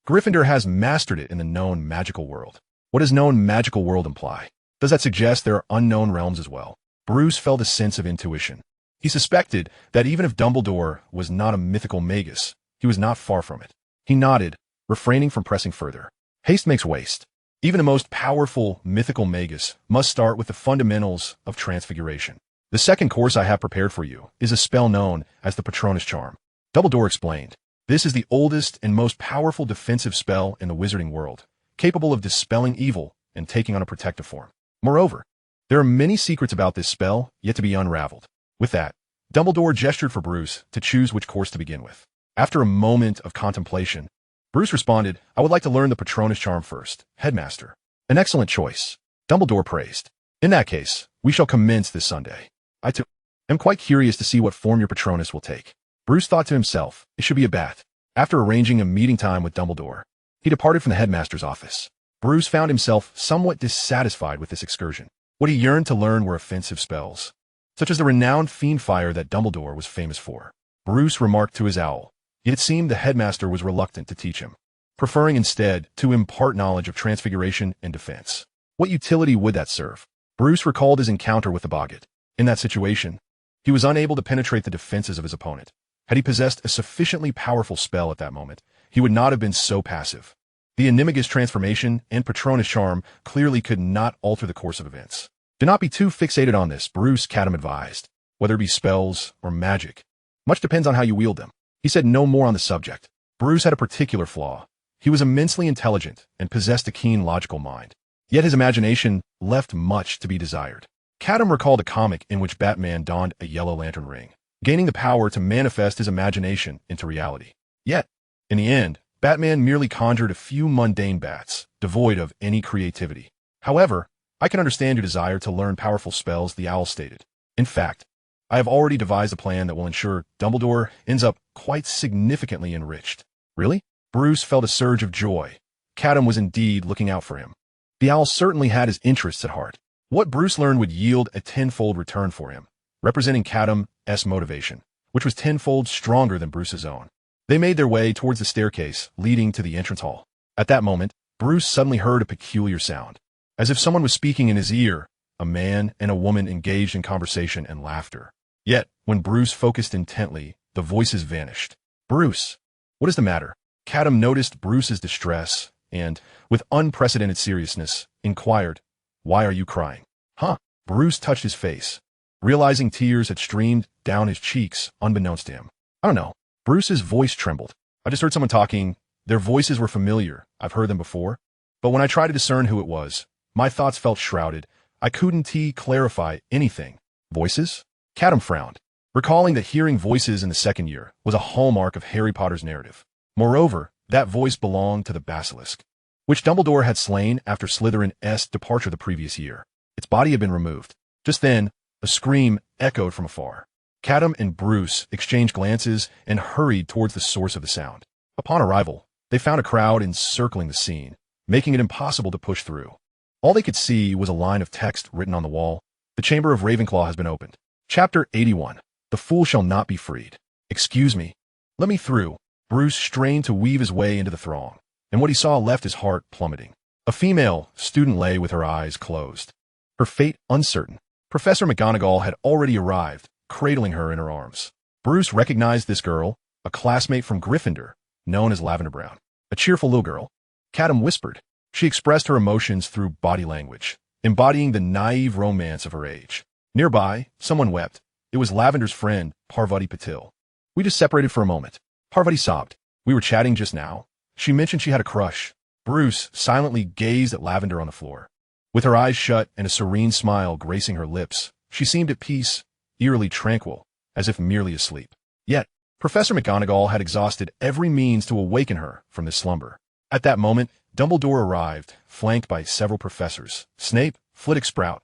Gryffindor has mastered it in the known magical world. What does known magical world imply? Does that suggest there are unknown realms as well? Bruce felt a sense of intuition. He suspected that even if Dumbledore was not a mythical magus, he was not far from it. He nodded, refraining from pressing further. Haste makes waste. Even the most powerful mythical magus must start with the fundamentals of transfiguration. The second course I have prepared for you is a spell known as the Patronus Charm. Dumbledore explained, this is the oldest and most powerful defensive spell in the wizarding world, capable of dispelling evil and taking on a protective form. Moreover, there are many secrets about this spell yet to be unraveled. With that, Dumbledore gestured for Bruce to choose which course to begin with. After a moment of contemplation, Bruce responded, I would like to learn the Patronus Charm first, Headmaster. An excellent choice, Dumbledore praised. In that case, we shall commence this Sunday. I too am quite curious to see what form your Patronus will take. Bruce thought to himself, it should be a bat. After arranging a meeting time with Dumbledore, he departed from the headmaster's office. Bruce found himself somewhat dissatisfied with this excursion. What he yearned to learn were offensive spells, such as the renowned fiend fire that Dumbledore was famous for. Bruce remarked to his owl, yet it seemed the headmaster was reluctant to teach him, preferring instead to impart knowledge of transfiguration and defense. What utility would that serve? Bruce recalled his encounter with the Boggart. In that situation, he was unable to penetrate the defenses of his opponent. Had he possessed a sufficiently powerful spell at that moment, he would not have been so passive. The Animagus transformation and Patronus Charm clearly could not alter the course of events. Do not be too fixated on this, Bruce Catum advised. Whether it be spells or magic, much depends on how you wield them. He said no more on the subject. Bruce had a particular flaw. He was immensely intelligent and possessed a keen logical mind. Yet his imagination left much to be desired. Catum recalled a comic in which Batman donned a yellow lantern ring, gaining the power to manifest his imagination into reality. Yet, in the end, Batman merely conjured a few mundane bats, devoid of any creativity. However, I can understand your desire to learn powerful spells, the owl stated. In fact, I have already devised a plan that will ensure Dumbledore ends up quite significantly enriched. Really? Bruce felt a surge of joy. Catum was indeed looking out for him. The owl certainly had his interests at heart. What Bruce learned would yield a tenfold return for him, representing Catum's motivation, which was tenfold stronger than Bruce's own. They made their way towards the staircase leading to the entrance hall. At that moment, Bruce suddenly heard a peculiar sound. As if someone was speaking in his ear, a man and a woman engaged in conversation and laughter. Yet, when Bruce focused intently, the voices vanished. Bruce, what is the matter? Catum noticed Bruce's distress and, with unprecedented seriousness, inquired, why are you crying? Huh? Bruce touched his face, realizing tears had streamed down his cheeks unbeknownst to him. I don't know. Bruce's voice trembled. I just heard someone talking. Their voices were familiar. I've heard them before. But when I tried to discern who it was, my thoughts felt shrouded. I couldn't clarify anything. Voices? Catum frowned, recalling that hearing voices in the second year was a hallmark of Harry Potter's narrative. Moreover, that voice belonged to the basilisk, which Dumbledore had slain after Slytherin's departure the previous year. Its body had been removed. Just then, a scream echoed from afar. Catum and Bruce exchanged glances and hurried towards the source of the sound. Upon arrival, they found a crowd encircling the scene, making it impossible to push through. All they could see was a line of text written on the wall. The chamber of Ravenclaw has been opened. Chapter 81. The fool shall not be freed. Excuse me. Let me through. Bruce strained to weave his way into the throng, and what he saw left his heart plummeting. A female student lay with her eyes closed, her fate uncertain. Professor McGonagall had already arrived, cradling her in her arms. Bruce recognized this girl, a classmate from Gryffindor, known as Lavender Brown. A cheerful little girl. Catum whispered. She expressed her emotions through body language, embodying the naive romance of her age. Nearby, someone wept. It was Lavender's friend, Parvati Patil. We just separated for a moment. Parvati sobbed. We were chatting just now. She mentioned she had a crush. Bruce silently gazed at Lavender on the floor. With her eyes shut and a serene smile gracing her lips, she seemed at peace, eerily tranquil, as if merely asleep. Yet, Professor McGonagall had exhausted every means to awaken her from this slumber. At that moment, Dumbledore arrived, flanked by several professors, Snape, Flitwick Sprout,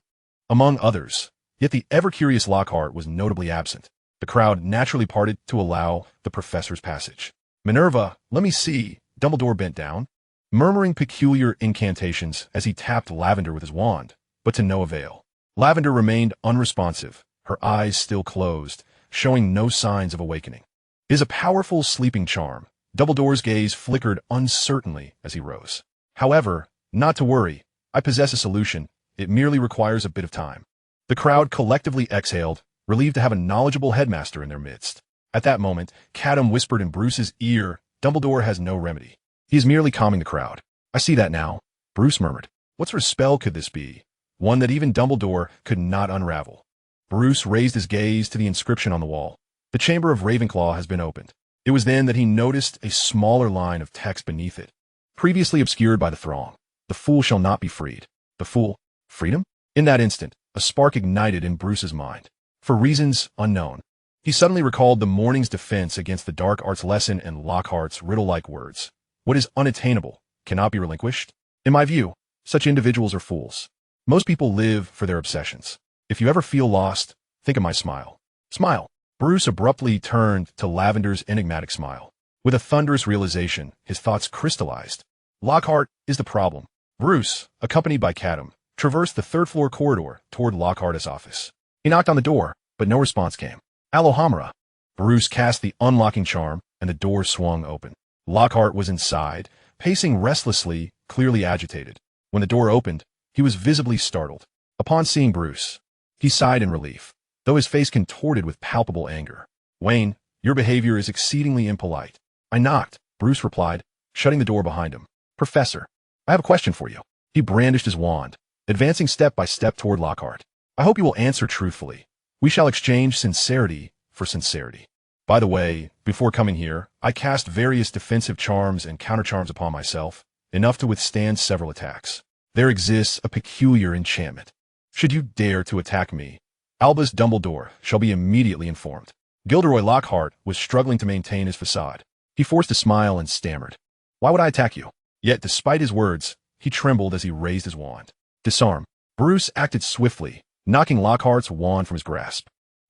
among others. Yet the ever-curious Lockhart was notably absent. The crowd naturally parted to allow the professor's passage. Minerva, let me see. Dumbledore bent down, murmuring peculiar incantations as he tapped Lavender with his wand, but to no avail. Lavender remained unresponsive, her eyes still closed, showing no signs of awakening. It is a powerful sleeping charm. Dumbledore's gaze flickered uncertainly as he rose. However, not to worry. I possess a solution. It merely requires a bit of time. The crowd collectively exhaled, relieved to have a knowledgeable headmaster in their midst. At that moment, Catum whispered in Bruce's ear, Dumbledore has no remedy. He is merely calming the crowd. I see that now, Bruce murmured. What sort of spell could this be? One that even Dumbledore could not unravel. Bruce raised his gaze to the inscription on the wall. The chamber of Ravenclaw has been opened. It was then that he noticed a smaller line of text beneath it, previously obscured by the throng. The fool shall not be freed. The fool? Freedom? In that instant, a spark ignited in Bruce's mind. For reasons unknown, he suddenly recalled the morning's defense against the dark arts lesson and Lockhart's riddle-like words. What is unattainable cannot be relinquished. In my view, such individuals are fools. Most people live for their obsessions. If you ever feel lost, think of my smile. Smile. Bruce abruptly turned to Lavender's enigmatic smile. With a thunderous realization, his thoughts crystallized. Lockhart is the problem. Bruce, accompanied by Catum, traversed the third-floor corridor toward Lockhart's office. He knocked on the door, but no response came. Alohomora. Bruce cast the unlocking charm, and the door swung open. Lockhart was inside, pacing restlessly, clearly agitated. When the door opened, he was visibly startled. Upon seeing Bruce, he sighed in relief, though his face contorted with palpable anger. Wayne, your behavior is exceedingly impolite. I knocked, Bruce replied, shutting the door behind him. Professor, I have a question for you. He brandished his wand, advancing step by step toward Lockhart. I hope you will answer truthfully. We shall exchange sincerity for sincerity. By the way, before coming here, I cast various defensive charms and countercharms upon myself, enough to withstand several attacks. There exists a peculiar enchantment. Should you dare to attack me, Albus Dumbledore shall be immediately informed. Gilderoy Lockhart was struggling to maintain his facade. He forced a smile and stammered. Why would I attack you? Yet, despite his words, he trembled as he raised his wand. Disarm. Bruce acted swiftly, knocking Lockhart's wand from his grasp.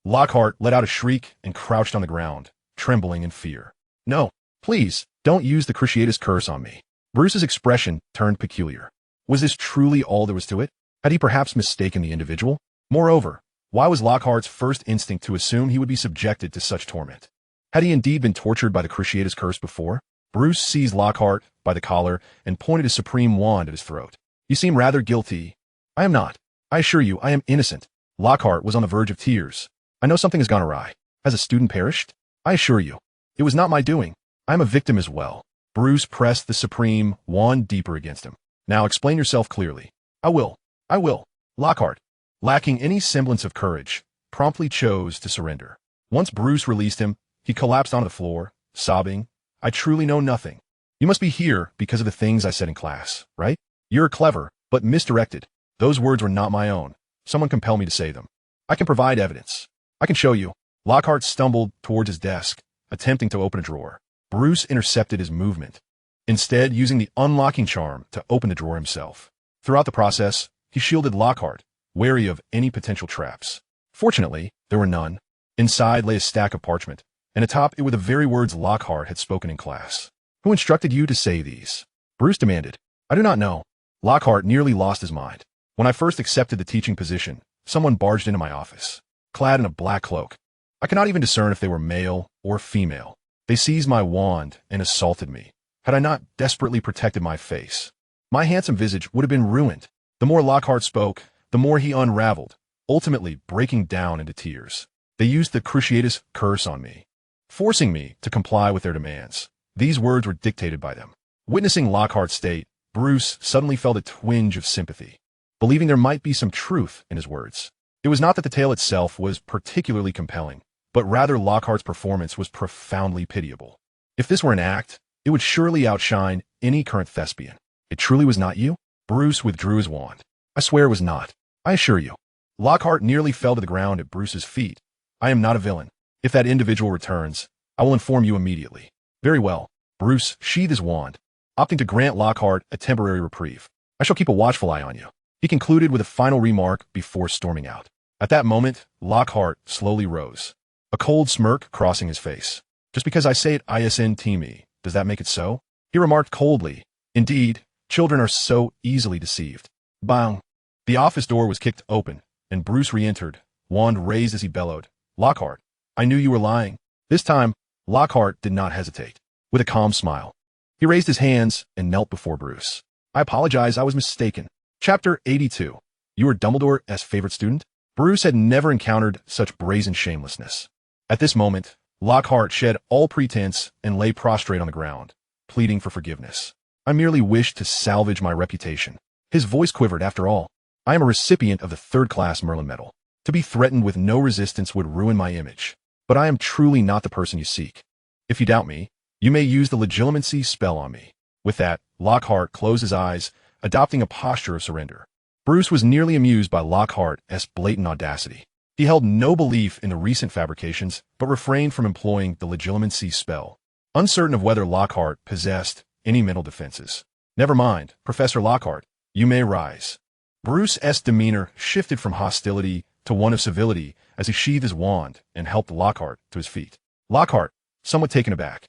Lockhart let out a shriek and crouched on the ground, trembling in fear. No, please, don't use the Cruciatus curse on me. Bruce's expression turned peculiar. Was this truly all there was to it? Had he perhaps mistaken the individual? Moreover, why was Lockhart's first instinct to assume he would be subjected to such torment? Had he indeed been tortured by the Cruciatus curse before? Bruce seized Lockhart by the collar and pointed his supreme wand at his throat. You seem rather guilty. I am not. I assure you, I am innocent. Lockhart was on the verge of tears. I know something has gone awry. Has a student perished? I assure you, it was not my doing. I am a victim as well. Bruce pressed the supreme wand deeper against him. Now explain yourself clearly. I will. I will. Lockhart, lacking any semblance of courage, promptly chose to surrender. Once Bruce released him, he collapsed onto the floor, sobbing, I truly know nothing. You must be here because of the things I said in class, right? You're clever, but misdirected. Those words were not my own. Someone compelled me to say them. I can provide evidence. I can show you. Lockhart stumbled towards his desk, attempting to open a drawer. Bruce intercepted his movement, instead using the unlocking charm to open the drawer himself. Throughout the process, he shielded Lockhart, wary of any potential traps. Fortunately, there were none. Inside lay a stack of parchment, and atop it were the very words Lockhart had spoken in class. Who instructed you to say these? Bruce demanded. I do not know. Lockhart nearly lost his mind. When I first accepted the teaching position, someone barged into my office, clad in a black cloak. I cannot even discern if they were male or female. They seized my wand and assaulted me. Had I not desperately protected my face, my handsome visage would have been ruined. The more Lockhart spoke, the more he unraveled, ultimately breaking down into tears. They used the Cruciatus curse on me, forcing me to comply with their demands. These words were dictated by them. Witnessing Lockhart's state, Bruce suddenly felt a twinge of sympathy, believing there might be some truth in his words. It was not that the tale itself was particularly compelling, but rather Lockhart's performance was profoundly pitiable. If this were an act, it would surely outshine any current thespian. It truly was not you? Bruce withdrew his wand. I swear it was not. I assure you. Lockhart nearly fell to the ground at Bruce's feet. I am not a villain. If that individual returns, I will inform you immediately. Very well. Bruce sheathed his wand, opting to grant Lockhart a temporary reprieve. I shall keep a watchful eye on you. He concluded with a final remark before storming out. At that moment, Lockhart slowly rose, a cold smirk crossing his face. Just because I say it isn't me, does that make it so? He remarked coldly. Indeed, children are so easily deceived. Bang! The office door was kicked open, and Bruce re-entered, wand raised as he bellowed. Lockhart, I knew you were lying. This time, Lockhart did not hesitate. With a calm smile, he raised his hands and knelt before Bruce. I apologize, I was mistaken. Chapter 82. You were Dumbledore's favorite student? Bruce had never encountered such brazen shamelessness. At this moment, Lockhart shed all pretense and lay prostrate on the ground, pleading for forgiveness. I merely wished to salvage my reputation. His voice quivered. After all, I am a recipient of the third-class Merlin Medal. To be threatened with no resistance would ruin my image. But I am truly not the person you seek. If you doubt me, you may use the legitimacy spell on me. With that, Lockhart closed his eyes, adopting a posture of surrender. Bruce was nearly amused by Lockhart's blatant audacity. He held no belief in the recent fabrications, but refrained from employing the legitimacy spell, uncertain of whether Lockhart possessed any mental defenses. Never mind, Professor Lockhart, you may rise. Bruce's demeanor shifted from hostility to one of civility as he sheathed his wand and helped Lockhart to his feet. Lockhart, somewhat taken aback,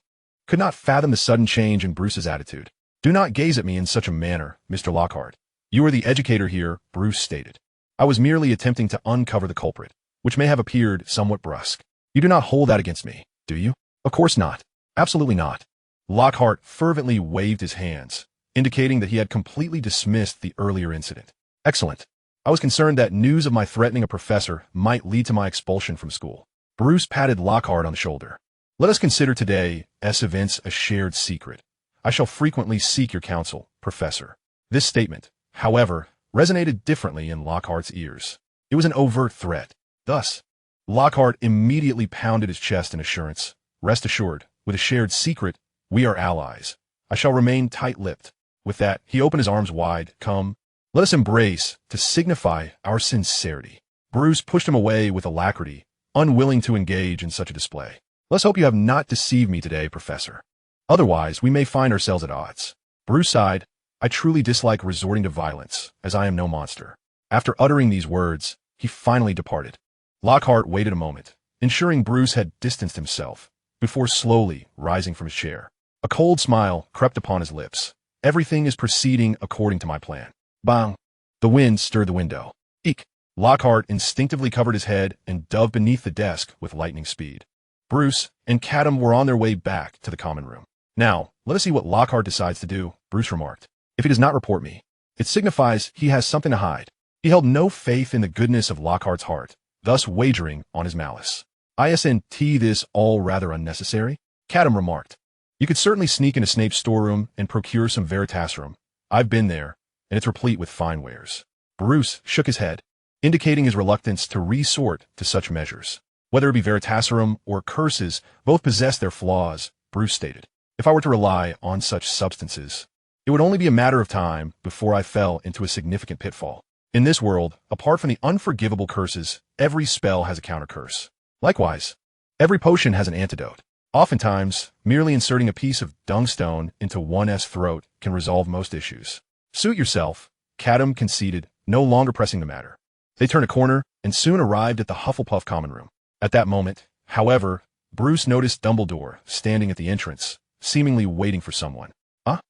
could not fathom the sudden change in Bruce's attitude. Do not gaze at me in such a manner, Mr. Lockhart. You are the educator here, Bruce stated. I was merely attempting to uncover the culprit, which may have appeared somewhat brusque. You do not hold that against me, do you? Of course not. Absolutely not. Lockhart fervently waved his hands, indicating that he had completely dismissed the earlier incident. Excellent. I was concerned that news of my threatening a professor might lead to my expulsion from school. Bruce patted Lockhart on the shoulder. Let us consider today's events a shared secret. I shall frequently seek your counsel, Professor. This statement, however, resonated differently in Lockhart's ears. It was an overt threat. Thus, Lockhart immediately pounded his chest in assurance. Rest assured, with a shared secret, we are allies. I shall remain tight-lipped. With that, he opened his arms wide. Come, let us embrace to signify our sincerity. Bruce pushed him away with alacrity, unwilling to engage in such a display. Let's hope you have not deceived me today, Professor. Otherwise, we may find ourselves at odds. Bruce sighed. I truly dislike resorting to violence, as I am no monster. After uttering these words, he finally departed. Lockhart waited a moment, ensuring Bruce had distanced himself, before slowly rising from his chair. A cold smile crept upon his lips. Everything is proceeding according to my plan. Bang! The wind stirred the window. Eek! Lockhart instinctively covered his head and dove beneath the desk with lightning speed. Bruce and Catum were on their way back to the common room. Now, let us see what Lockhart decides to do, Bruce remarked. If he does not report me, it signifies he has something to hide. He held no faith in the goodness of Lockhart's heart, thus wagering on his malice. Isn't this all rather unnecessary? Catum remarked. You could certainly sneak into Snape's storeroom and procure some Veritaserum. I've been there, and it's replete with fine wares. Bruce shook his head, indicating his reluctance to resort to such measures. Whether it be Veritaserum or curses, both possess their flaws, Bruce stated. If I were to rely on such substances, it would only be a matter of time before I fell into a significant pitfall. In this world, apart from the unforgivable curses, every spell has a counter-curse. Likewise, every potion has an antidote. Oftentimes, merely inserting a piece of dungstone into one's throat can resolve most issues. Suit yourself, Catum conceded, no longer pressing the matter. They turned a corner and soon arrived at the Hufflepuff common room. At that moment, however, Bruce noticed Dumbledore standing at the entrance, seemingly waiting for someone.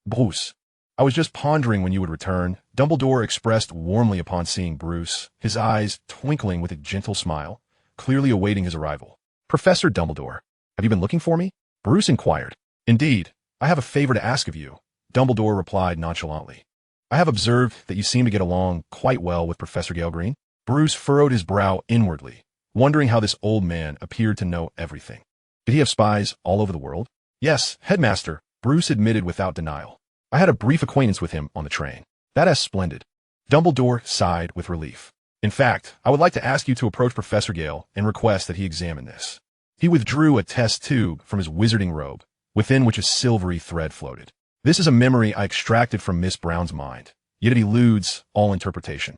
Bruce. I was just pondering when you would return, Dumbledore expressed warmly upon seeing Bruce, his eyes twinkling with a gentle smile, clearly awaiting his arrival. Professor Dumbledore, have you been looking for me? Bruce inquired. Indeed, I have a favor to ask of you, Dumbledore replied nonchalantly. I have observed that you seem to get along quite well with Professor Gale Green. Bruce furrowed his brow inwardly, wondering how this old man appeared to know everything. Did he have spies all over the world? Yes, Headmaster, Bruce admitted without denial. I had a brief acquaintance with him on the train. That is splendid. Dumbledore sighed with relief. In fact, I would like to ask you to approach Professor Gale and request that he examine this. He withdrew a test tube from his wizarding robe, within which a silvery thread floated. This is a memory I extracted from Miss Brown's mind, yet it eludes all interpretation.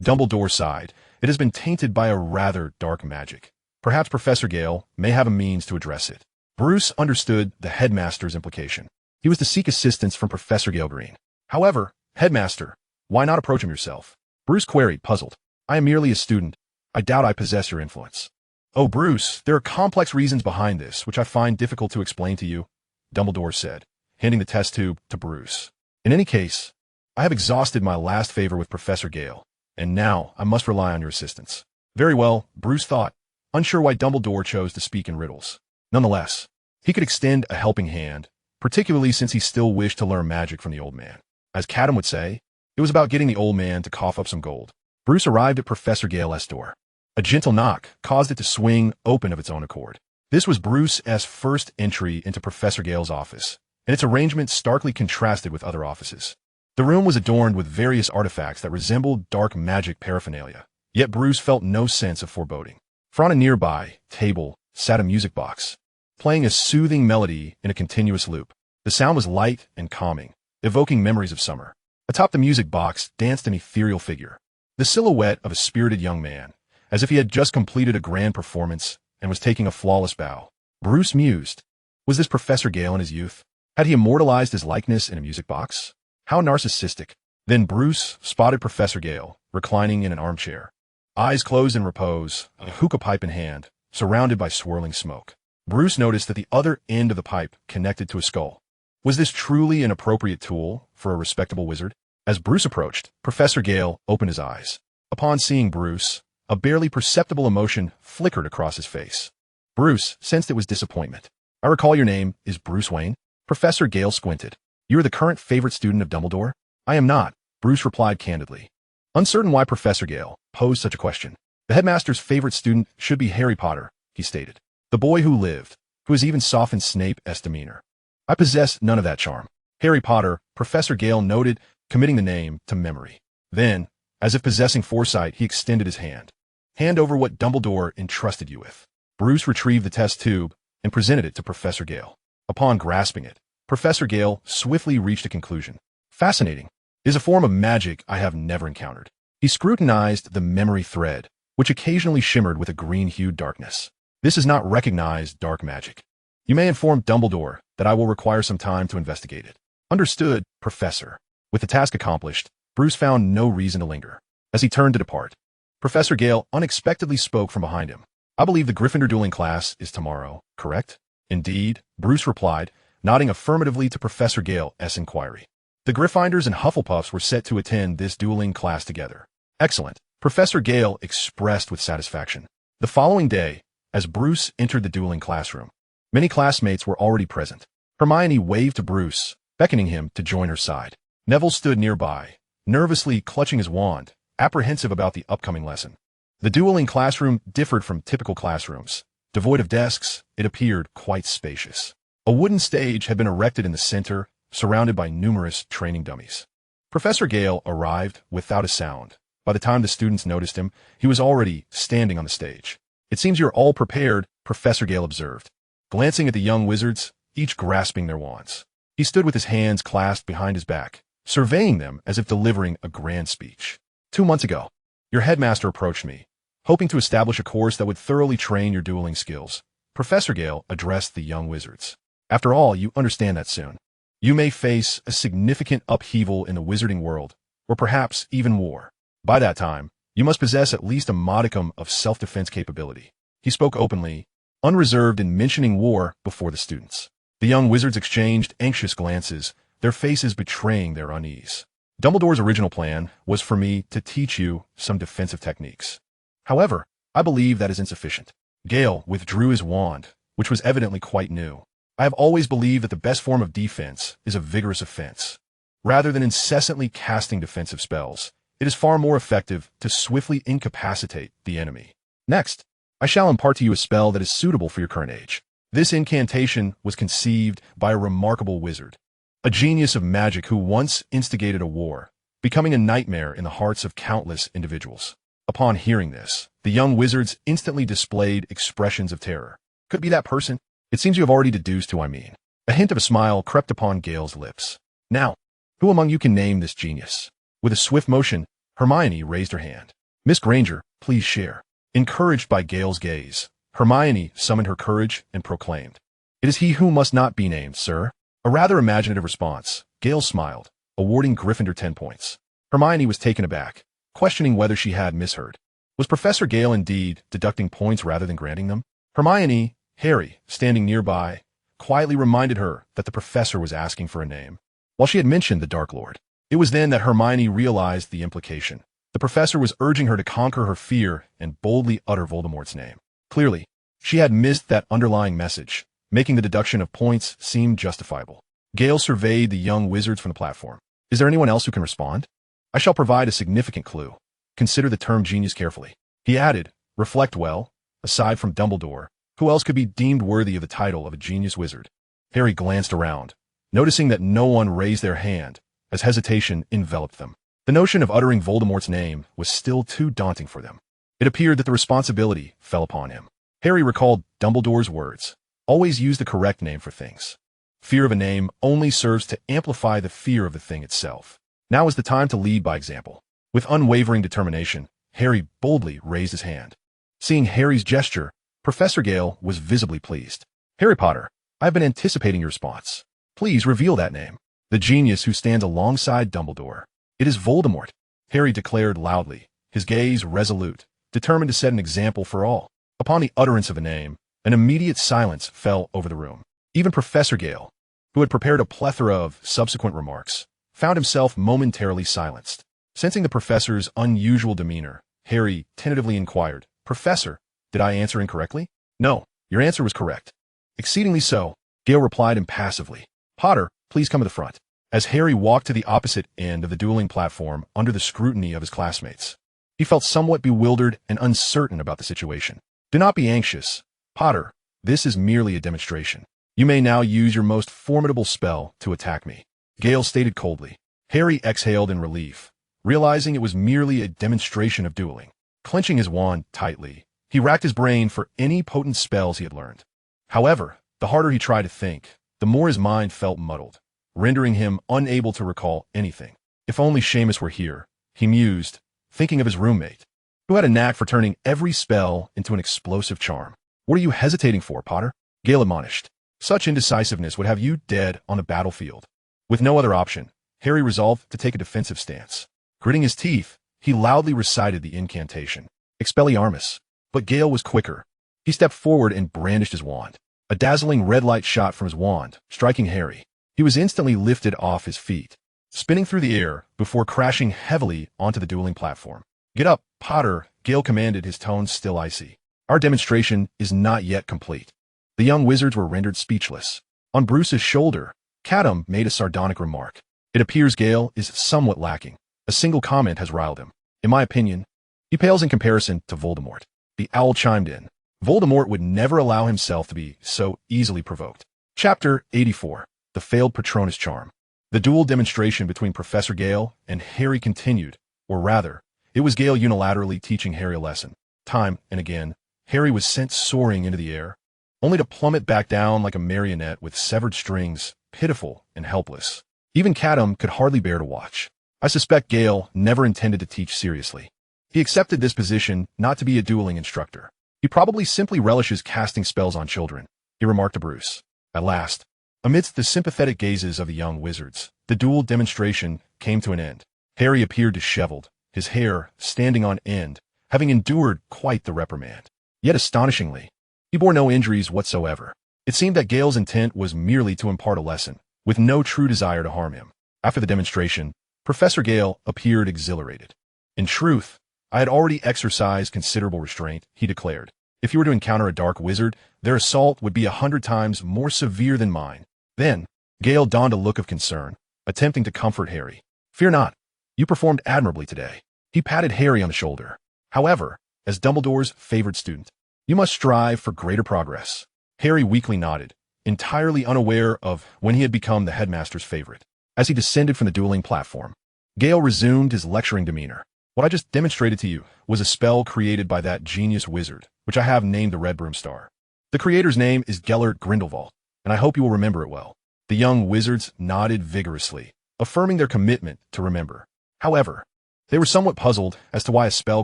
Dumbledore sighed. It has been tainted by a rather dark magic. Perhaps Professor Gale may have a means to address it. Bruce understood the headmaster's implication. He was to seek assistance from Professor Gale Green. However, headmaster, why not approach him yourself? Bruce queried, puzzled. I am merely a student. I doubt I possess your influence. Oh, Bruce, there are complex reasons behind this, which I find difficult to explain to you, Dumbledore said, handing the test tube to Bruce. In any case, I have exhausted my last favor with Professor Gale, and now I must rely on your assistance. Very well, Bruce thought, unsure why Dumbledore chose to speak in riddles. Nonetheless, he could extend a helping hand, particularly since he still wished to learn magic from the old man. As Catum would say, it was about getting the old man to cough up some gold. Bruce arrived at Professor Gale's door. A gentle knock caused it to swing open of its own accord. This was Bruce's first entry into Professor Gale's office, and its arrangement starkly contrasted with other offices. The room was adorned with various artifacts that resembled dark magic paraphernalia, yet Bruce felt no sense of foreboding. For on a nearby table sat a music box, playing a soothing melody in a continuous loop. The sound was light and calming, evoking memories of summer. Atop the music box danced an ethereal figure, the silhouette of a spirited young man, as if he had just completed a grand performance and was taking a flawless bow. Bruce mused. Was this Professor Gale in his youth? Had he immortalized his likeness in a music box? How narcissistic. Then Bruce spotted Professor Gale, reclining in an armchair, eyes closed in repose, a hookah pipe in hand, surrounded by swirling smoke. Bruce noticed that the other end of the pipe connected to a skull. Was this truly an appropriate tool for a respectable wizard? As Bruce approached, Professor Gale opened his eyes. Upon seeing Bruce, a barely perceptible emotion flickered across his face. Bruce sensed it was disappointment. I recall your name is Bruce Wayne? Professor Gale squinted. You are the current favorite student of Dumbledore? I am not, Bruce replied candidly. Uncertain why Professor Gale posed such a question. The headmaster's favorite student should be Harry Potter, he stated. The boy who lived, who has even softened Snape's demeanor. I possess none of that charm. Harry Potter, Professor Gale noted, committing the name to memory. Then, as if possessing foresight, he extended his hand. Hand over what Dumbledore entrusted you with. Bruce retrieved the test tube and presented it to Professor Gale. Upon grasping it, Professor Gale swiftly reached a conclusion. Fascinating. It is a form of magic I have never encountered. He scrutinized the memory thread, which occasionally shimmered with a green-hued darkness. This is not recognized dark magic. You may inform Dumbledore that I will require some time to investigate it. Understood, Professor. With the task accomplished, Bruce found no reason to linger. As he turned to depart, Professor Gale unexpectedly spoke from behind him. I believe the Gryffindor dueling class is tomorrow, correct? Indeed, Bruce replied, nodding affirmatively to Professor Gale's inquiry. The Gryffindors and Hufflepuffs were set to attend this dueling class together. Excellent, Professor Gale expressed with satisfaction. The following day, as Bruce entered the dueling classroom, many classmates were already present. Hermione waved to Bruce, beckoning him to join her side. Neville stood nearby, nervously clutching his wand, apprehensive about the upcoming lesson. The dueling classroom differed from typical classrooms. Devoid of desks, it appeared quite spacious. A wooden stage had been erected in the center, surrounded by numerous training dummies. Professor Gale arrived without a sound. By the time the students noticed him, he was already standing on the stage. It seems you're all prepared, Professor Gale observed, glancing at the young wizards, each grasping their wands. He stood with his hands clasped behind his back, surveying them as if delivering a grand speech. 2 months ago, your headmaster approached me, hoping to establish a course that would thoroughly train your dueling skills. Professor Gale addressed the young wizards. After all, you understand that soon. You may face a significant upheaval in the wizarding world, or perhaps even war. By that time, you must possess at least a modicum of self-defense capability. He spoke openly, unreserved in mentioning war before the students. The young wizards exchanged anxious glances, their faces betraying their unease. Dumbledore's original plan was for me to teach you some defensive techniques. However, I believe that is insufficient. Gale withdrew his wand, which was evidently quite new. I have always believed that the best form of defense is a vigorous offense. Rather than incessantly casting defensive spells, it is far more effective to swiftly incapacitate the enemy. Next, I shall impart to you a spell that is suitable for your current age. This incantation was conceived by a remarkable wizard, a genius of magic who once instigated a war, becoming a nightmare in the hearts of countless individuals. Upon hearing this, the young wizards instantly displayed expressions of terror. Could it be that person? It seems you have already deduced who I mean. A hint of a smile crept upon Gale's lips. Now, who among you can name this genius? With a swift motion, Hermione raised her hand. Miss Granger, please share. Encouraged by Gale's gaze, Hermione summoned her courage and proclaimed, "It is he who must not be named, sir." A rather imaginative response. Gale smiled, awarding Gryffindor 10 points. Hermione was taken aback, questioning whether she had misheard. Was Professor Gale indeed deducting points rather than granting them? Hermione, Harry, standing nearby, quietly reminded her that the professor was asking for a name. While she had mentioned the Dark Lord, it was then that Hermione realized the implication. The professor was urging her to conquer her fear and boldly utter Voldemort's name. Clearly, she had missed that underlying message, making the deduction of points seem justifiable. Gale surveyed the young wizards from the platform. Is there anyone else who can respond? I shall provide a significant clue. Consider the term genius carefully. He added, reflect well, aside from Dumbledore, who else could be deemed worthy of the title of a genius wizard? Harry glanced around, noticing that no one raised their hand, as hesitation enveloped them. The notion of uttering Voldemort's name was still too daunting for them. It appeared that the responsibility fell upon him. Harry recalled Dumbledore's words, always use the correct name for things. Fear of a name only serves to amplify the fear of the thing itself. Now is the time to lead by example. With unwavering determination, Harry boldly raised his hand. Seeing Harry's gesture, Professor Gale was visibly pleased. Harry Potter, I have been anticipating your response. Please reveal that name. The genius who stands alongside Dumbledore. It is Voldemort, Harry declared loudly, his gaze resolute, determined to set an example for all. Upon the utterance of a name, an immediate silence fell over the room. Even Professor Gale, who had prepared a plethora of subsequent remarks, found himself momentarily silenced. Sensing the professor's unusual demeanor, Harry tentatively inquired, Professor, did I answer incorrectly? No, your answer was correct. Exceedingly so, Gale replied impassively. Potter, please come to the front. As Harry walked to the opposite end of the dueling platform under the scrutiny of his classmates, he felt somewhat bewildered and uncertain about the situation. Do not be anxious, Potter. This is merely a demonstration. You may now use your most formidable spell to attack me, Gale stated coldly. Harry exhaled in relief, realizing it was merely a demonstration of dueling. Clenching his wand tightly, he racked his brain for any potent spells he had learned. However, the harder he tried to think, the more his mind felt muddled, rendering him unable to recall anything. If only Seamus were here, he mused, thinking of his roommate, who had a knack for turning every spell into an explosive charm. What are you hesitating for, Potter? Gale admonished. Such indecisiveness would have you dead on the battlefield. With no other option, Harry resolved to take a defensive stance. Gritting his teeth, he loudly recited the incantation, Expelliarmus. But Gale was quicker. He stepped forward and brandished his wand. A dazzling red light shot from his wand, striking Harry. He was instantly lifted off his feet, spinning through the air before crashing heavily onto the dueling platform. Get up, Potter, Gale commanded, his tone still icy. Our demonstration is not yet complete. The young wizards were rendered speechless. On Bruce's shoulder, Catum made a sardonic remark. It appears Gale is somewhat lacking. A single comment has riled him. In my opinion, he pales in comparison to Voldemort. The owl chimed in. Voldemort would never allow himself to be so easily provoked. Chapter 84. The Failed Patronus Charm. The duel demonstration between Professor Gale and Harry continued, or rather, it was Gale unilaterally teaching Harry a lesson. Time and again, Harry was sent soaring into the air, only to plummet back down like a marionette with severed strings, pitiful and helpless. Even Catum could hardly bear to watch. I suspect Gale never intended to teach seriously. He accepted this position not to be a dueling instructor. He probably simply relishes casting spells on children, he remarked to Bruce. At last, amidst the sympathetic gazes of the young wizards, the duel demonstration came to an end. Harry appeared disheveled, his hair standing on end, having endured quite the reprimand. Yet astonishingly, he bore no injuries whatsoever. It seemed that Gale's intent was merely to impart a lesson, with no true desire to harm him. After the demonstration, Professor Gale appeared exhilarated. In truth, I had already exercised considerable restraint, he declared. If you were to encounter a dark wizard, their assault would be 100 times more severe than mine. Then, Gale donned a look of concern, attempting to comfort Harry. Fear not. You performed admirably today. He patted Harry on the shoulder. However, as Dumbledore's favored student, you must strive for greater progress. Harry weakly nodded, entirely unaware of when he had become the headmaster's favorite. As he descended from the dueling platform, Gale resumed his lecturing demeanor. What I just demonstrated to you was a spell created by that genius wizard, which I have named the Red Broom Star. The creator's name is Gellert Grindelwald, and I hope you will remember it well. The young wizards nodded vigorously, affirming their commitment to remember. However, they were somewhat puzzled as to why a spell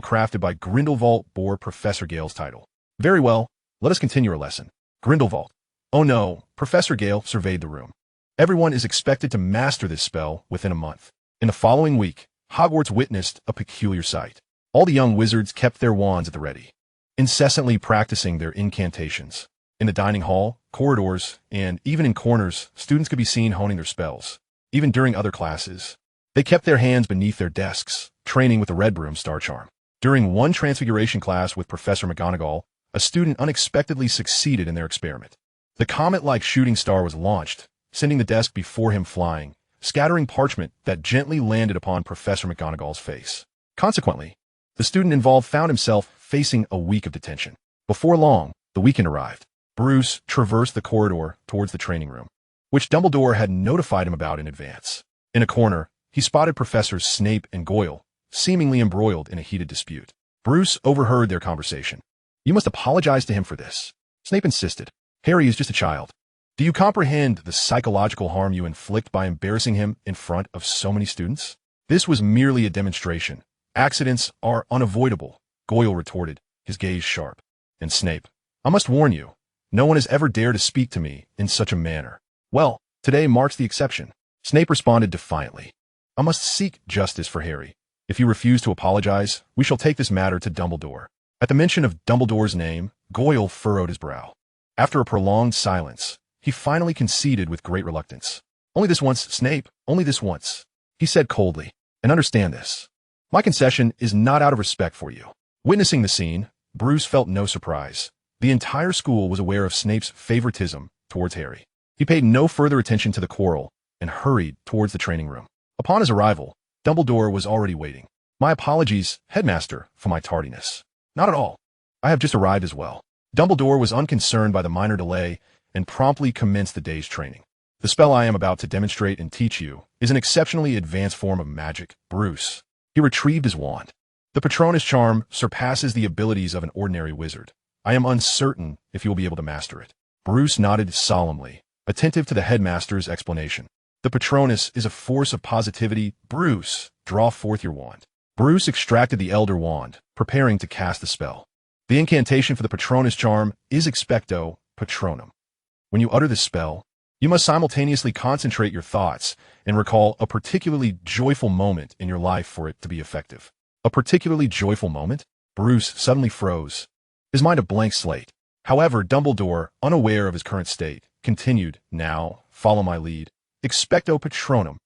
crafted by Grindelwald bore Professor Gale's title. Very well, let us continue our lesson. Grindelwald. Oh no, Professor Gale surveyed the room. Everyone is expected to master this spell within a month. In the following week, Hogwarts witnessed a peculiar sight. All the young wizards kept their wands at the ready, incessantly practicing their incantations. In the dining hall, corridors, and even in corners, students could be seen honing their spells. Even during other classes, they kept their hands beneath their desks, training with the Red Broom Star Charm. During one transfiguration class with Professor McGonagall, a student unexpectedly succeeded in their experiment. The comet-like shooting star was launched, sending the desk before him flying, scattering parchment that gently landed upon Professor McGonagall's face. Consequently, the student involved found himself facing a week of detention. Before long, the weekend arrived. Bruce traversed the corridor towards the training room, which Dumbledore had notified him about in advance. In a corner, he spotted Professors Snape and Goyle, seemingly embroiled in a heated dispute. Bruce overheard their conversation. "You must apologize to him for this," Snape insisted. "Harry is just a child. Do you comprehend the psychological harm you inflict by embarrassing him in front of so many students?" "This was merely a demonstration. Accidents are unavoidable," Goyle retorted, his gaze sharp. And Snape, "I must warn you, no one has ever dared to speak to me in such a manner." "Well, today marks the exception," Snape responded defiantly. "I must seek justice for Harry. If you refuse to apologize, we shall take this matter to Dumbledore." At the mention of Dumbledore's name, Goyle furrowed his brow. After a prolonged silence, he finally conceded with great reluctance. "Only this once, Snape, only this once," he said coldly. "And understand this. My concession is not out of respect for you." Witnessing the scene, Bruce felt no surprise. The entire school was aware of Snape's favoritism towards Harry. He paid no further attention to the quarrel and hurried towards the training room. Upon his arrival, Dumbledore was already waiting. "My apologies, Headmaster, for my tardiness." "Not at all. I have just arrived as well." Dumbledore was unconcerned by the minor delay and promptly commenced the day's training. "The spell I am about to demonstrate and teach you is an exceptionally advanced form of magic, Bruce." He retrieved his wand. "The Patronus charm surpasses the abilities of an ordinary wizard. I am uncertain if you will be able to master it." Bruce nodded solemnly, attentive to the headmaster's explanation. "The Patronus is a force of positivity. Bruce, draw forth your wand." Bruce extracted the Elder Wand, preparing to cast the spell. The incantation for the Patronus charm is Expecto Patronum. When you utter this spell, you must simultaneously concentrate your thoughts and recall a particularly joyful moment in your life for it to be effective. A particularly joyful moment? Bruce suddenly froze, his mind a blank slate. However, Dumbledore, unaware of his current state, continued, "Now, follow my lead. Expecto Patronum."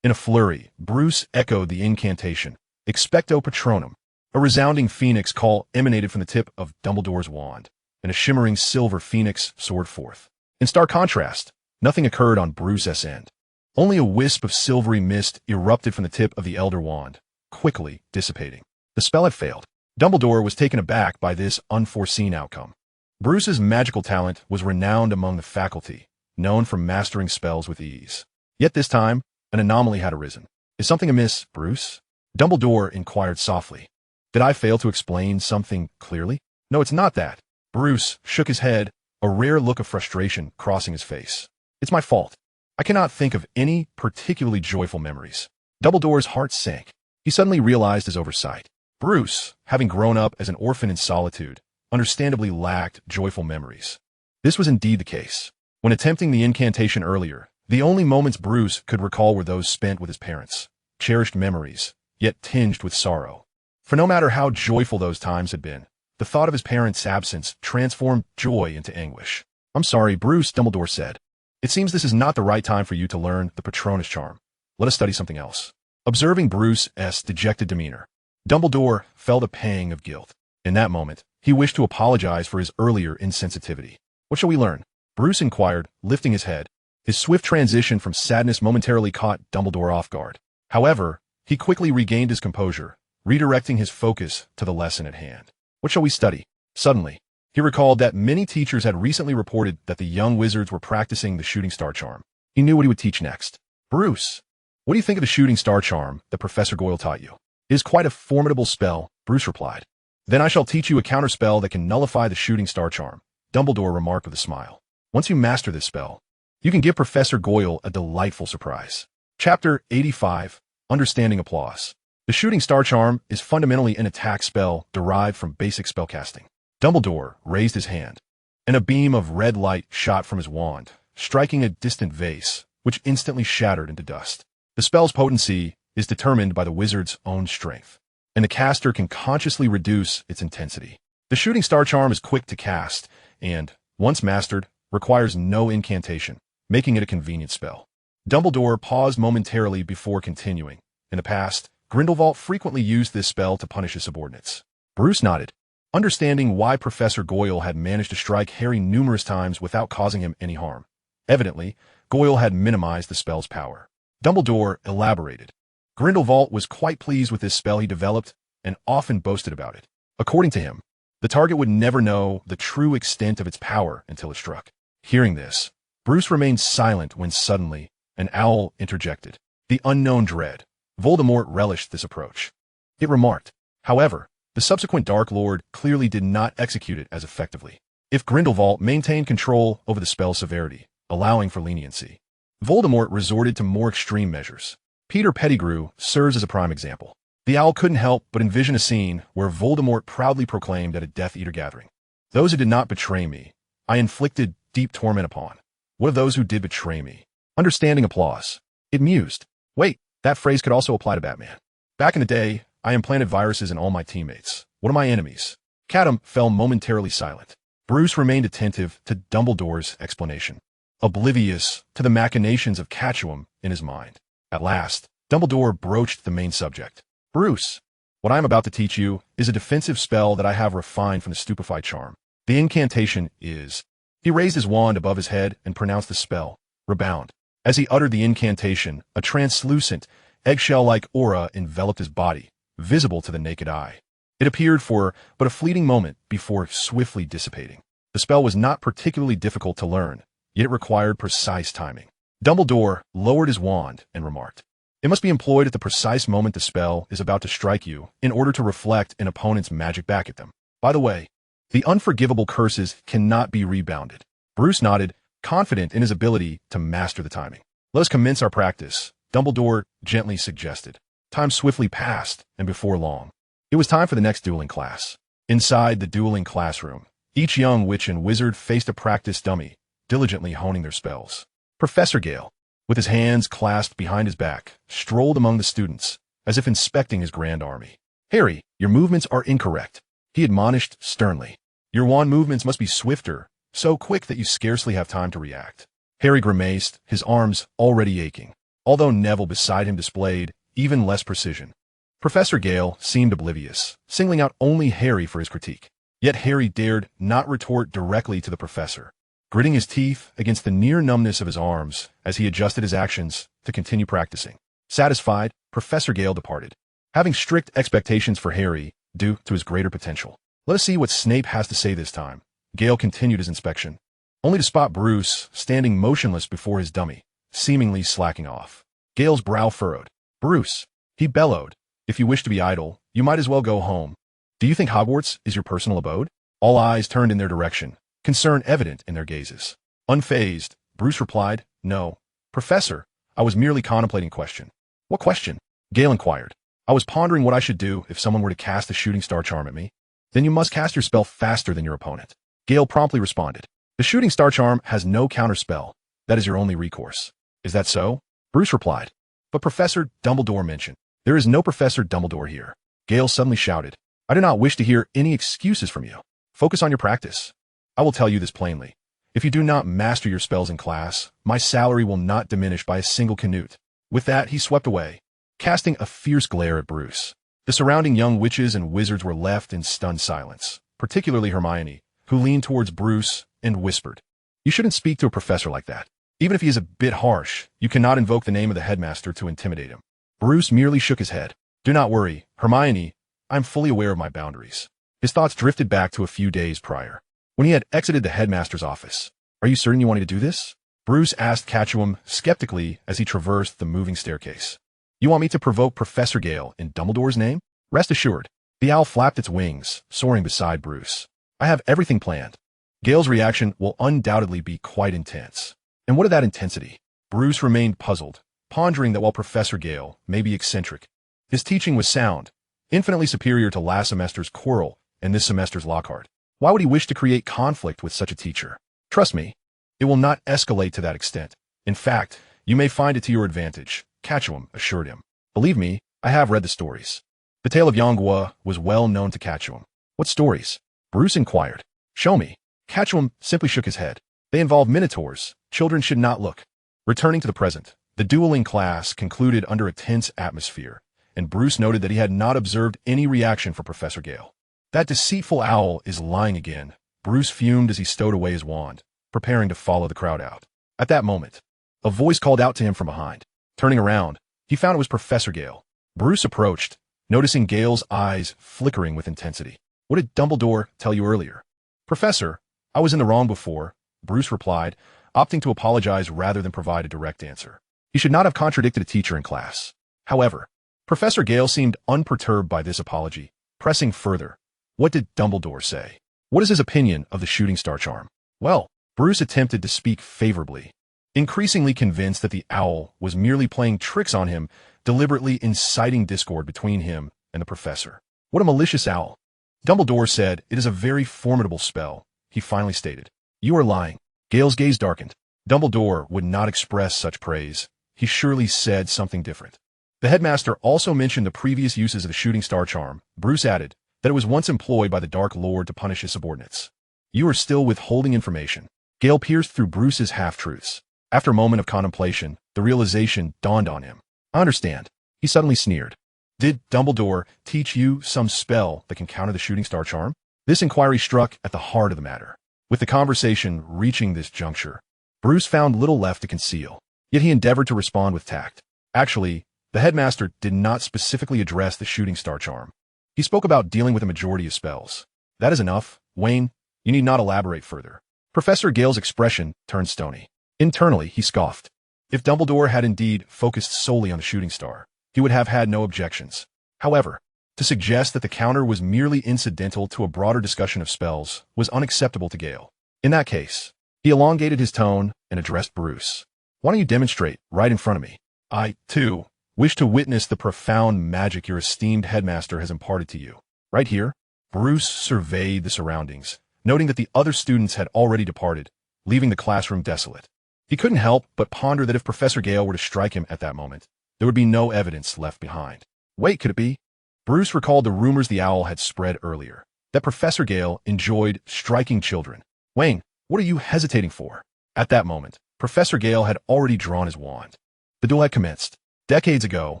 In a flurry, Bruce echoed the incantation, Expecto Patronum. A resounding phoenix call emanated from the tip of Dumbledore's wand, and a shimmering silver phoenix soared forth. In stark contrast, nothing occurred on Bruce's end. Only a wisp of silvery mist erupted from the tip of the Elder Wand, quickly dissipating. The spell had failed. Dumbledore was taken aback by this unforeseen outcome. Bruce's magical talent was renowned among the faculty, known for mastering spells with ease. Yet this time, an anomaly had arisen. "Is something amiss, Bruce?" Dumbledore inquired softly. "Did I fail to explain something clearly?" "No, it's not that." Bruce shook his head, a rare look of frustration crossing his face. "It's my fault. I cannot think of any particularly joyful memories." Dumbledore's heart sank. He suddenly realized his oversight. Bruce, having grown up as an orphan in solitude, understandably lacked joyful memories. This was indeed the case. When attempting the incantation earlier, the only moments Bruce could recall were those spent with his parents, cherished memories, yet tinged with sorrow. For no matter how joyful those times had been, the thought of his parents' absence transformed joy into anguish. "I'm sorry, Bruce," Dumbledore said. "It seems this is not the right time for you to learn the Patronus charm. Let us study something else." Observing Bruce's dejected demeanor, Dumbledore felt a pang of guilt. In that moment, he wished to apologize for his earlier insensitivity. "What shall we learn?" Bruce inquired, lifting his head. His swift transition from sadness momentarily caught Dumbledore off guard. However, he quickly regained his composure, redirecting his focus to the lesson at hand. "What shall we study?" Suddenly, he recalled that many teachers had recently reported that the young wizards were practicing the shooting star charm. He knew what he would teach next. "Bruce, what do you think of the shooting star charm that Professor Goyle taught you?" "It is quite a formidable spell," Bruce replied. "Then I shall teach you a counterspell that can nullify the shooting star charm," Dumbledore remarked with a smile. "Once you master this spell, you can give Professor Goyle a delightful surprise." Chapter 85, Understanding Applause. The Shooting Star Charm is fundamentally an attack spell derived from basic spellcasting. Dumbledore raised his hand, and a beam of red light shot from his wand, striking a distant vase, which instantly shattered into dust. The spell's potency is determined by the wizard's own strength, and the caster can consciously reduce its intensity. The Shooting Star Charm is quick to cast, and, once mastered, requires no incantation, making it a convenient spell. Dumbledore paused momentarily before continuing. In the past, Grindelwald frequently used this spell to punish his subordinates. Bruce nodded, understanding why Professor Goyle had managed to strike Harry numerous times without causing him any harm. Evidently, Goyle had minimized the spell's power. Dumbledore elaborated. Grindelwald was quite pleased with this spell he developed and often boasted about it. According to him, the target would never know the true extent of its power until it struck. Hearing this, Bruce remained silent when suddenly an owl interjected. The unknown dread. Voldemort relished this approach. It remarked, however, the subsequent Dark Lord clearly did not execute it as effectively. If Grindelwald maintained control over the spell's severity, allowing for leniency, Voldemort resorted to more extreme measures. Peter Pettigrew serves as a prime example. The owl couldn't help but envision a scene where Voldemort proudly proclaimed at a Death Eater gathering, "Those who did not betray me, I inflicted deep torment upon. What of those who did betray me?" Understanding applause. It mused. Wait, that phrase could also apply to Batman. Back in the day, I implanted viruses in all my teammates. What are my enemies? Catum fell momentarily silent. Bruce remained attentive to Dumbledore's explanation, oblivious to the machinations of Catum in his mind. At last, Dumbledore broached the main subject. Bruce, what I am about to teach you is a defensive spell that I have refined from the Stupefy charm. The incantation is... He raised his wand above his head and pronounced the spell, Rebound. As he uttered the incantation, a translucent, eggshell-like aura enveloped his body, visible to the naked eye. It appeared for but a fleeting moment before swiftly dissipating. The spell was not particularly difficult to learn, yet it required precise timing. Dumbledore lowered his wand and remarked, "It must be employed at the precise moment the spell is about to strike you in order to reflect an opponent's magic back at them. By the way, the unforgivable curses cannot be rebounded." Bruce nodded, confident in his ability to master the timing. "Let us commence our practice," Dumbledore gently suggested. Time swiftly passed, and before long, it was time for the next dueling class. Inside the dueling classroom, each young witch and wizard faced a practice dummy, diligently honing their spells. Professor Gale, with his hands clasped behind his back, strolled among the students, as if inspecting his grand army. "Harry, your movements are incorrect," he admonished sternly. "Your wand movements must be swifter, so quick that you scarcely have time to react." Harry grimaced, his arms already aching, although Neville beside him displayed even less precision. Professor Gale seemed oblivious, singling out only Harry for his critique. Yet Harry dared not retort directly to the professor, gritting his teeth against the near numbness of his arms as he adjusted his actions to continue practicing. Satisfied, Professor Gale departed, having strict expectations for Harry due to his greater potential. "Let us see what Snape has to say this time." Gale continued his inspection, only to spot Bruce standing motionless before his dummy, seemingly slacking off. Gale's brow furrowed. "Bruce," he bellowed, "if you wish to be idle, you might as well go home. Do you think Hogwarts is your personal abode?" All eyes turned in their direction, concern evident in their gazes. Unfazed, Bruce replied, "No, Professor, I was merely contemplating a question." "What question?" Gale inquired. "I was pondering what I should do if someone were to cast a shooting star charm at me." "Then you must cast your spell faster than your opponent." Gale promptly responded. "The shooting star charm has no counterspell. That is your only recourse." "Is that so?" Bruce replied. "But Professor Dumbledore mentioned." "There is no Professor Dumbledore here." Gale suddenly shouted. "I do not wish to hear any excuses from you. Focus on your practice. I will tell you this plainly. If you do not master your spells in class, my salary will not diminish by a single canute." With that, he swept away, casting a fierce glare at Bruce. The surrounding young witches and wizards were left in stunned silence, particularly Hermione, who leaned towards Bruce and whispered, "You shouldn't speak to a professor like that. Even if he is a bit harsh, you cannot invoke the name of the headmaster to intimidate him." Bruce merely shook his head. "Do not worry, Hermione, I am fully aware of my boundaries." His thoughts drifted back to a few days prior, when he had exited the headmaster's office. "Are you certain you wanted to do this?" Bruce asked Catum skeptically as he traversed the moving staircase. "You want me to provoke Professor Gale in Dumbledore's name?" "Rest assured." The owl flapped its wings, soaring beside Bruce. "I have everything planned." Gale's reaction will undoubtedly be quite intense. And what of that intensity? Bruce remained puzzled, pondering that while Professor Gale may be eccentric, his teaching was sound, infinitely superior to last semester's Quirrell and this semester's Lockhart. Why would he wish to create conflict with such a teacher? Trust me, it will not escalate to that extent. In fact, you may find it to your advantage, Catum assured him. Believe me, I have read the stories. The tale of Yonghua was well known to Catum. What stories? Bruce inquired. Show me. Catum simply shook his head. They involve minotaurs. Children should not look. Returning to the present, the dueling class concluded under a tense atmosphere, and Bruce noted that he had not observed any reaction from Professor Gale. That deceitful owl is lying again. Bruce fumed as he stowed away his wand, preparing to follow the crowd out. At that moment, a voice called out to him from behind. Turning around, he found it was Professor Gale. Bruce approached, noticing Gale's eyes flickering with intensity. What did Dumbledore tell you earlier? Professor, I was in the wrong before, Bruce replied, opting to apologize rather than provide a direct answer. He should not have contradicted a teacher in class. However, Professor Gale seemed unperturbed by this apology, pressing further. What did Dumbledore say? What is his opinion of the shooting star charm? Well, Bruce attempted to speak favorably, increasingly convinced that the owl was merely playing tricks on him, deliberately inciting discord between him and the professor. What a malicious owl. Dumbledore said, it is a very formidable spell, he finally stated. You are lying. Gale's gaze darkened. Dumbledore would not express such praise. He surely said something different. The headmaster also mentioned the previous uses of the shooting star charm. Bruce added that it was once employed by the Dark Lord to punish his subordinates. You are still withholding information. Gale pierced through Bruce's half-truths. After a moment of contemplation, the realization dawned on him. I understand. He suddenly sneered. Did Dumbledore teach you some spell that can counter the shooting star charm? This inquiry struck at the heart of the matter. With the conversation reaching this juncture, Bruce found little left to conceal, yet he endeavored to respond with tact. Actually, the headmaster did not specifically address the shooting star charm. He spoke about dealing with a majority of spells. That is enough, Wayne. You need not elaborate further. Professor Gale's expression turned stony. Internally, he scoffed. If Dumbledore had indeed focused solely on the shooting star, he would have had no objections. However, to suggest that the counter was merely incidental to a broader discussion of spells was unacceptable to Gale. In that case, he elongated his tone and addressed Bruce. Why don't you demonstrate right in front of me? I, too, wish to witness the profound magic your esteemed headmaster has imparted to you. Right here, Bruce surveyed the surroundings, noting that the other students had already departed, leaving the classroom desolate. He couldn't help but ponder that if Professor Gale were to strike him at that moment, there would be no evidence left behind. Wait, could it be? Bruce recalled the rumors the owl had spread earlier, that Professor Gale enjoyed striking children. Wayne, what are you hesitating for? At that moment, Professor Gale had already drawn his wand. The duel had commenced. Decades ago,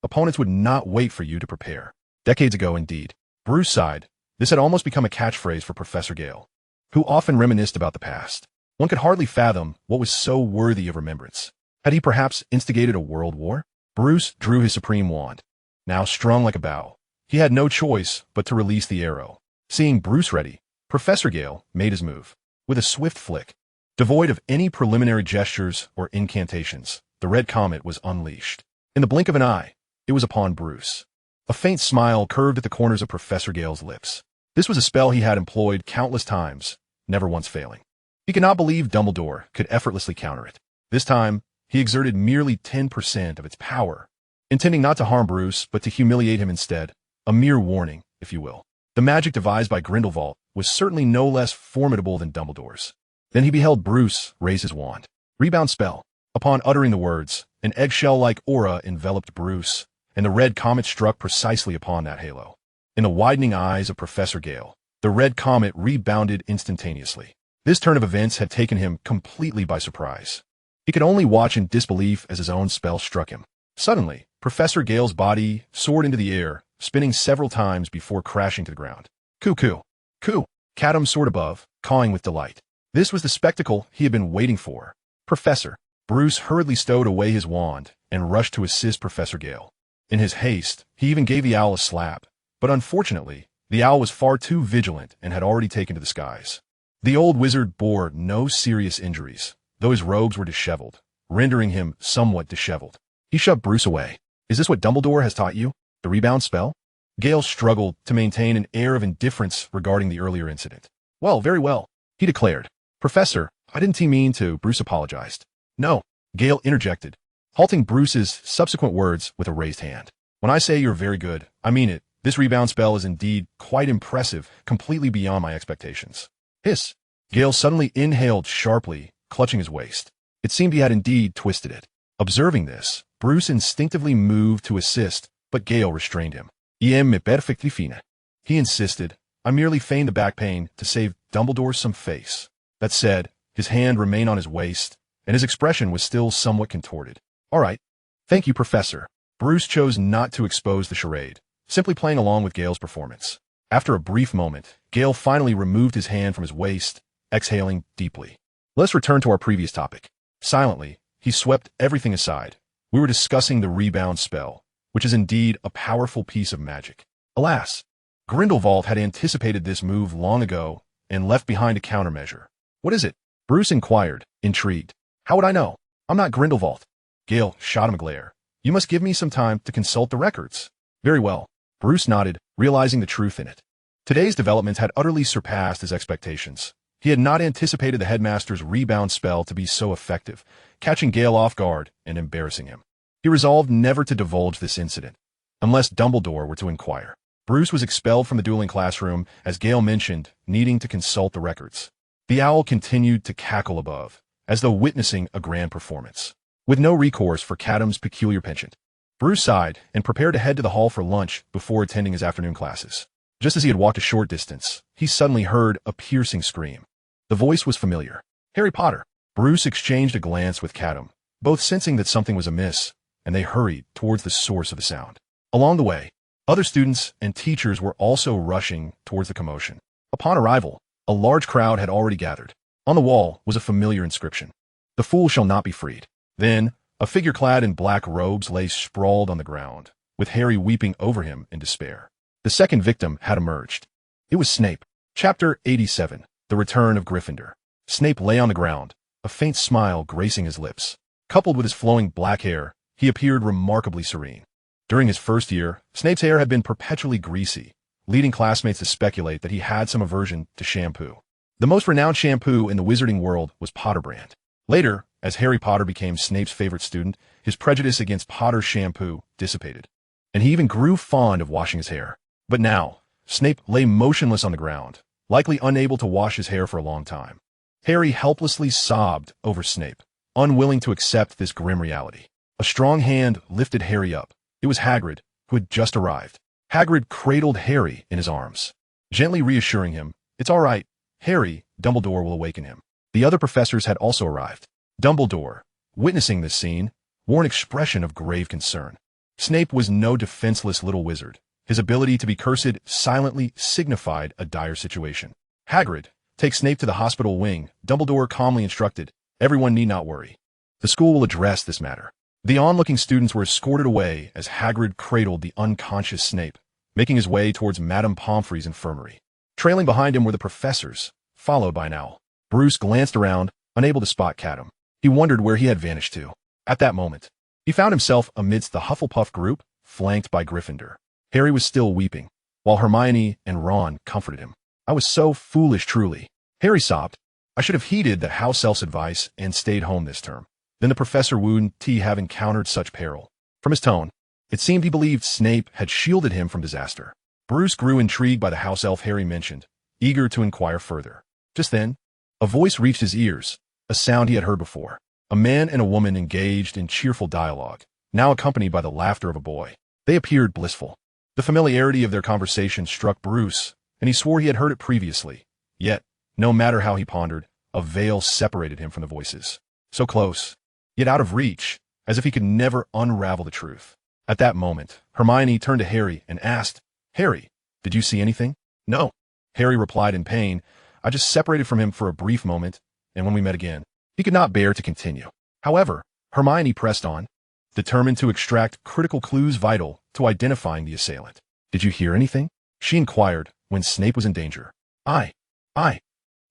opponents would not wait for you to prepare. Decades ago, indeed. Bruce sighed. This had almost become a catchphrase for Professor Gale, who often reminisced about the past. One could hardly fathom what was so worthy of remembrance. Had he perhaps instigated a world war? Bruce drew his supreme wand. Now strung like a bow, he had no choice but to release the arrow. Seeing Bruce ready, Professor Gale made his move. With a swift flick, devoid of any preliminary gestures or incantations, the red comet was unleashed. In the blink of an eye, it was upon Bruce. A faint smile curved at the corners of Professor Gale's lips. This was a spell he had employed countless times, never once failing. He could not believe Dumbledore could effortlessly counter it. This time, he exerted merely 10% of its power, intending not to harm Bruce, but to humiliate him instead. A mere warning, if you will. The magic devised by Grindelwald was certainly no less formidable than Dumbledore's. Then he beheld Bruce raise his wand. Rebound spell. Upon uttering the words, an eggshell-like aura enveloped Bruce, and the red comet struck precisely upon that halo. In the widening eyes of Professor Gale, the red comet rebounded instantaneously. This turn of events had taken him completely by surprise. He could only watch in disbelief as his own spell struck him. Suddenly, Professor Gale's body soared into the air, spinning several times before crashing to the ground. Coo-coo! Coo! Catum soared above, cawing with delight. This was the spectacle he had been waiting for. Professor! Bruce hurriedly stowed away his wand and rushed to assist Professor Gale. In his haste, he even gave the owl a slap, but unfortunately, the owl was far too vigilant and had already taken to the skies. The old wizard bore no serious injuries, though his robes were disheveled, rendering him somewhat disheveled. He shoved Bruce away. Is this what Dumbledore has taught you? The rebound spell? Gale struggled to maintain an air of indifference regarding the earlier incident. Well, very well, he declared. Professor, I didn't mean to. Bruce apologized. No, Gale interjected. halting Bruce's subsequent words with a raised hand. When I say you're very good, I mean it. This rebound spell is indeed quite impressive, completely beyond my expectations. Hiss. Gale suddenly inhaled sharply, clutching his waist. It seemed he had indeed twisted it. Observing this, Bruce instinctively moved to assist, but Gale restrained him. Me perfectly fine. He insisted. I merely feigned the back pain to save Dumbledore some face. That said, his hand remained on his waist, and his expression was still somewhat contorted. All right. Thank you, Professor. Bruce chose not to expose the charade, simply playing along with Gale's performance. After a brief moment, Gale finally removed his hand from his waist, exhaling deeply. Let's return to our previous topic. Silently, he swept everything aside. We were discussing the rebound spell, which is indeed a powerful piece of magic. Alas, Grindelwald had anticipated this move long ago and left behind a countermeasure. What is it? Bruce inquired, intrigued. How would I know? I'm not Grindelwald. Gale shot him a glare. You must give me some time to consult the records. Very well. Bruce nodded, realizing the truth in it. Today's developments had utterly surpassed his expectations. He had not anticipated the headmaster's rebound spell to be so effective, catching Gale off guard and embarrassing him. He resolved never to divulge this incident, unless Dumbledore were to inquire. Bruce was expelled from the dueling classroom, as Gale mentioned, needing to consult the records. The owl continued to cackle above, as though witnessing a grand performance. With no recourse for Catum's peculiar penchant, Bruce sighed and prepared to head to the hall for lunch before attending his afternoon classes. Just as he had walked a short distance, he suddenly heard a piercing scream. The voice was familiar. Harry Potter. Bruce exchanged a glance with Catum, both sensing that something was amiss, and they hurried towards the source of the sound. Along the way, other students and teachers were also rushing towards the commotion. Upon arrival, a large crowd had already gathered. On the wall was a familiar inscription. The fool shall not be freed. Then, a figure clad in black robes lay sprawled on the ground, with Harry weeping over him in despair. The second victim had emerged. It was Snape. Chapter 87. The Return of Gryffindor. Snape lay on the ground, a faint smile gracing his lips. Coupled with his flowing black hair, he appeared remarkably serene. During his first year, Snape's hair had been perpetually greasy, leading classmates to speculate that he had some aversion to shampoo. The most renowned shampoo in the Wizarding World was Potterbrand. Later, as Harry Potter became Snape's favorite student, his prejudice against Potter's shampoo dissipated, and he even grew fond of washing his hair. But now, Snape lay motionless on the ground, likely unable to wash his hair for a long time. Harry helplessly sobbed over Snape, unwilling to accept this grim reality. A strong hand lifted Harry up. It was Hagrid, who had just arrived. Hagrid cradled Harry in his arms, gently reassuring him, "It's all right, Harry, Dumbledore will awaken him." The other professors had also arrived. Dumbledore, witnessing this scene, wore an expression of grave concern. Snape was no defenseless little wizard. His ability to be cursed silently signified a dire situation. Hagrid, take Snape to the hospital wing, Dumbledore calmly instructed. Everyone need not worry. The school will address this matter. The onlooking students were escorted away as Hagrid cradled the unconscious Snape, making his way towards Madame Pomfrey's infirmary. Trailing behind him were the professors, followed by an owl. Bruce glanced around, unable to spot Catum. He wondered where he had vanished to. At that moment, he found himself amidst the Hufflepuff group, flanked by Gryffindor. Harry was still weeping, while Hermione and Ron comforted him. "I was so foolish, truly." Harry sobbed. "I should have heeded the house elf's advice and stayed home this term." Then the professor wouldn't have encountered such peril. From his tone, it seemed he believed Snape had shielded him from disaster. Bruce grew intrigued by the house elf Harry mentioned, eager to inquire further. Just then, a voice reached his ears, a sound he had heard before. A man and a woman engaged in cheerful dialogue, now accompanied by the laughter of a boy. They appeared blissful. The familiarity of their conversation struck Bruce, and he swore he had heard it previously. Yet, no matter how he pondered, a veil separated him from the voices. So close, yet out of reach, as if he could never unravel the truth. At that moment, Hermione turned to Harry and asked, "Harry, did you see anything?" "No." Harry replied in pain. "I just separated from him for a brief moment, and when we met again." He could not bear to continue. However, Hermione pressed on, determined to extract critical clues vital to identifying the assailant. "Did you hear anything?" she inquired when Snape was in danger. I.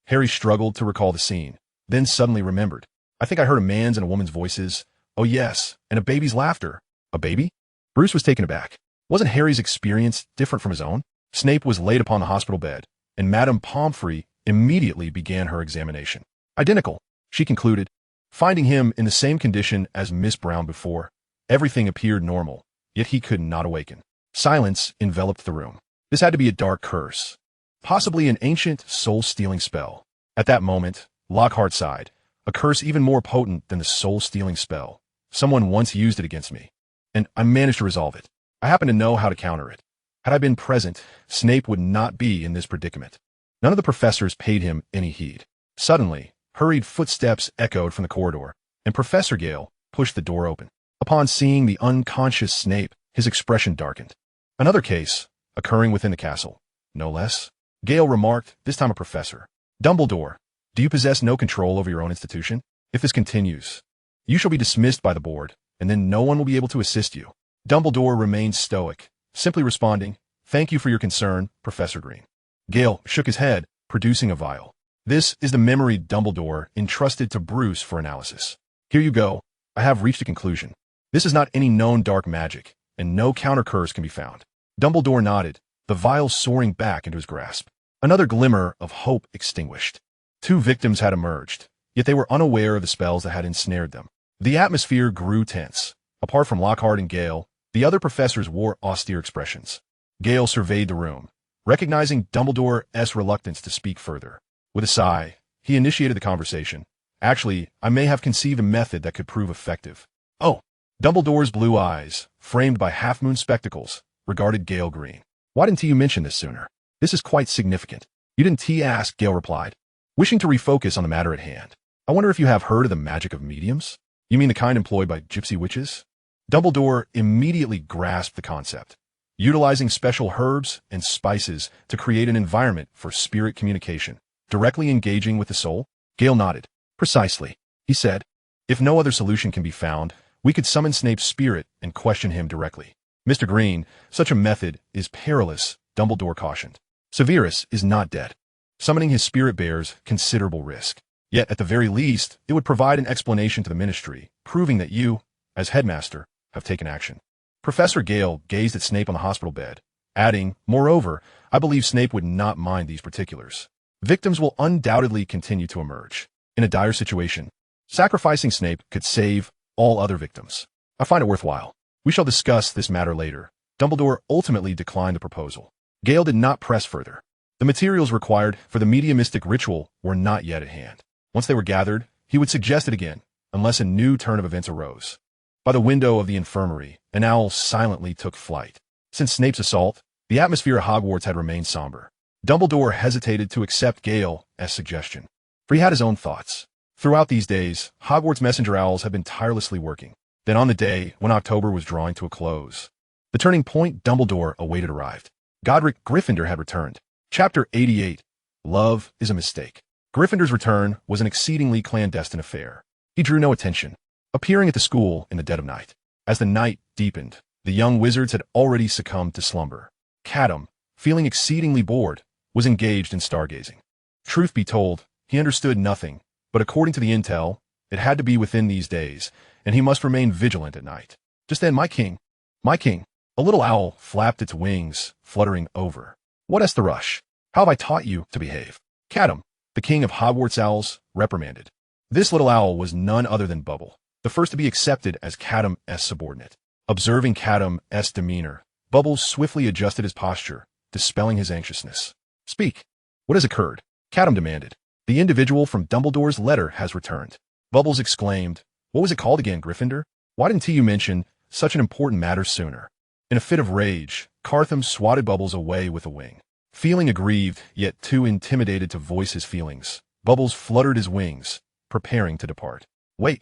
Harry struggled to recall the scene, then suddenly remembered. "I think I heard a man's and a woman's voices. Oh yes, and a baby's laughter." "A baby?" Bruce was taken aback. Wasn't Harry's experience different from his own? Snape was laid upon the hospital bed, and Madame Pomfrey immediately began her examination. "Identical," she concluded. Finding him in the same condition as Miss Brown before, everything appeared normal, yet he could not awaken. Silence enveloped the room. This had to be a dark curse, possibly an ancient soul-stealing spell. At that moment, Lockhart sighed, a curse even more potent than the soul-stealing spell. Someone once used it against me, and I managed to resolve it. I happen to know how to counter it. Had I been present, Snape would not be in this predicament. None of the professors paid him any heed. Suddenly, hurried footsteps echoed from the corridor, and Professor Gale pushed the door open. Upon seeing the unconscious Snape, his expression darkened. Another case, occurring within the castle, no less. Gale remarked, this time a professor. Dumbledore, do you possess no control over your own institution? If this continues, you shall be dismissed by the board, and then no one will be able to assist you. Dumbledore remained stoic, simply responding, thank you for your concern, Professor Green. Gale shook his head, producing a vial. This is the memory Dumbledore entrusted to Bruce for analysis. Here you go. I have reached a conclusion. This is not any known dark magic, and no counter curse can be found. Dumbledore nodded, the vial soaring back into his grasp. Another glimmer of hope extinguished. 2 victims had emerged, yet they were unaware of the spells that had ensnared them. The atmosphere grew tense. Apart from Lockhart and Gale, the other professors wore austere expressions. Gale surveyed the room, recognizing Dumbledore's reluctance to speak further. With a sigh, he initiated the conversation. Actually, I may have conceived a method that could prove effective. Oh, Dumbledore's blue eyes, framed by half-moon spectacles, regarded Gale Green. Why didn't you mention this sooner? This is quite significant. You didn't ask, Gale replied, wishing to refocus on the matter at hand. I wonder if you have heard of the magic of mediums? You mean the kind employed by gypsy witches? Dumbledore immediately grasped the concept, utilizing special herbs and spices to create an environment for spirit communication, directly engaging with the soul. Gale nodded. Precisely, he said. If no other solution can be found, we could summon Snape's spirit and question him directly. Mr. Green, such a method is perilous, Dumbledore cautioned. Severus is not dead. Summoning his spirit bears considerable risk. Yet, at the very least, it would provide an explanation to the Ministry, proving that you, as headmaster, have taken action. Professor Gale gazed at Snape on the hospital bed, adding, moreover, I believe Snape would not mind these particulars. Victims will undoubtedly continue to emerge. In a dire situation, sacrificing Snape could save all other victims. I find it worthwhile. We shall discuss this matter later. Dumbledore ultimately declined the proposal. Gale did not press further. The materials required for the mediumistic ritual were not yet at hand. Once they were gathered, he would suggest it again, unless a new turn of events arose. By the window of the infirmary, an owl silently took flight. Since Snape's assault, the atmosphere of Hogwarts had remained somber. Dumbledore hesitated to accept Gale's suggestion, for he had his own thoughts. Throughout these days, Hogwarts messenger owls had been tirelessly working. Then on the day when October was drawing to a close, the turning point Dumbledore awaited arrived. Godric Gryffindor had returned. Chapter 88. Love is a Mistake. Gryffindor's return was an exceedingly clandestine affair. He drew no attention, appearing at the school in the dead of night. As the night deepened, the young wizards had already succumbed to slumber. Catum, feeling exceedingly bored, was engaged in stargazing. Truth be told, he understood nothing, but according to the intel, it had to be within these days, and he must remain vigilant at night. Just then, my king, a little owl flapped its wings, fluttering over. What is the rush? How have I taught you to behave? Catum, the king of Hogwarts owls, reprimanded. This little owl was none other than Bubble, the first to be accepted as Catum's subordinate. Observing Catum's demeanor, Bubbles swiftly adjusted his posture, dispelling his anxiousness. Speak. What has occurred? Catum demanded. The individual from Dumbledore's letter has returned. Bubbles exclaimed. What was it called again, Gryffindor? Why didn't you mention such an important matter sooner? In a fit of rage, Catum swatted Bubbles away with a wing. Feeling aggrieved, yet too intimidated to voice his feelings, Bubbles fluttered his wings, preparing to depart. Wait.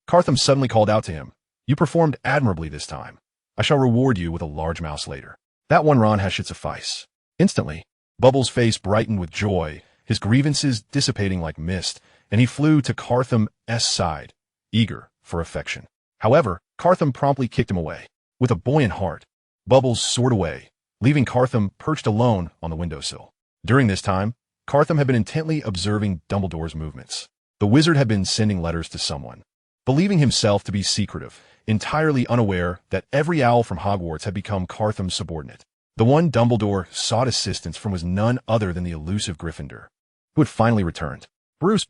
Catum suddenly called out to him. You performed admirably this time. I shall reward you with a large mouse later. That one Ron should suffice. Instantly, Bubbles' face brightened with joy, his grievances dissipating like mist, and he flew to Catum's side, eager for affection. However, Catum promptly kicked him away. With a buoyant heart, Bubbles soared away, leaving Catum perched alone on the windowsill. During this time, Catum had been intently observing Dumbledore's movements. The wizard had been sending letters to someone, believing himself to be secretive, entirely unaware that every owl from Hogwarts had become Catum's subordinate. The one Dumbledore sought assistance from was none other than the elusive Gryffindor, who had finally returned. Bruce.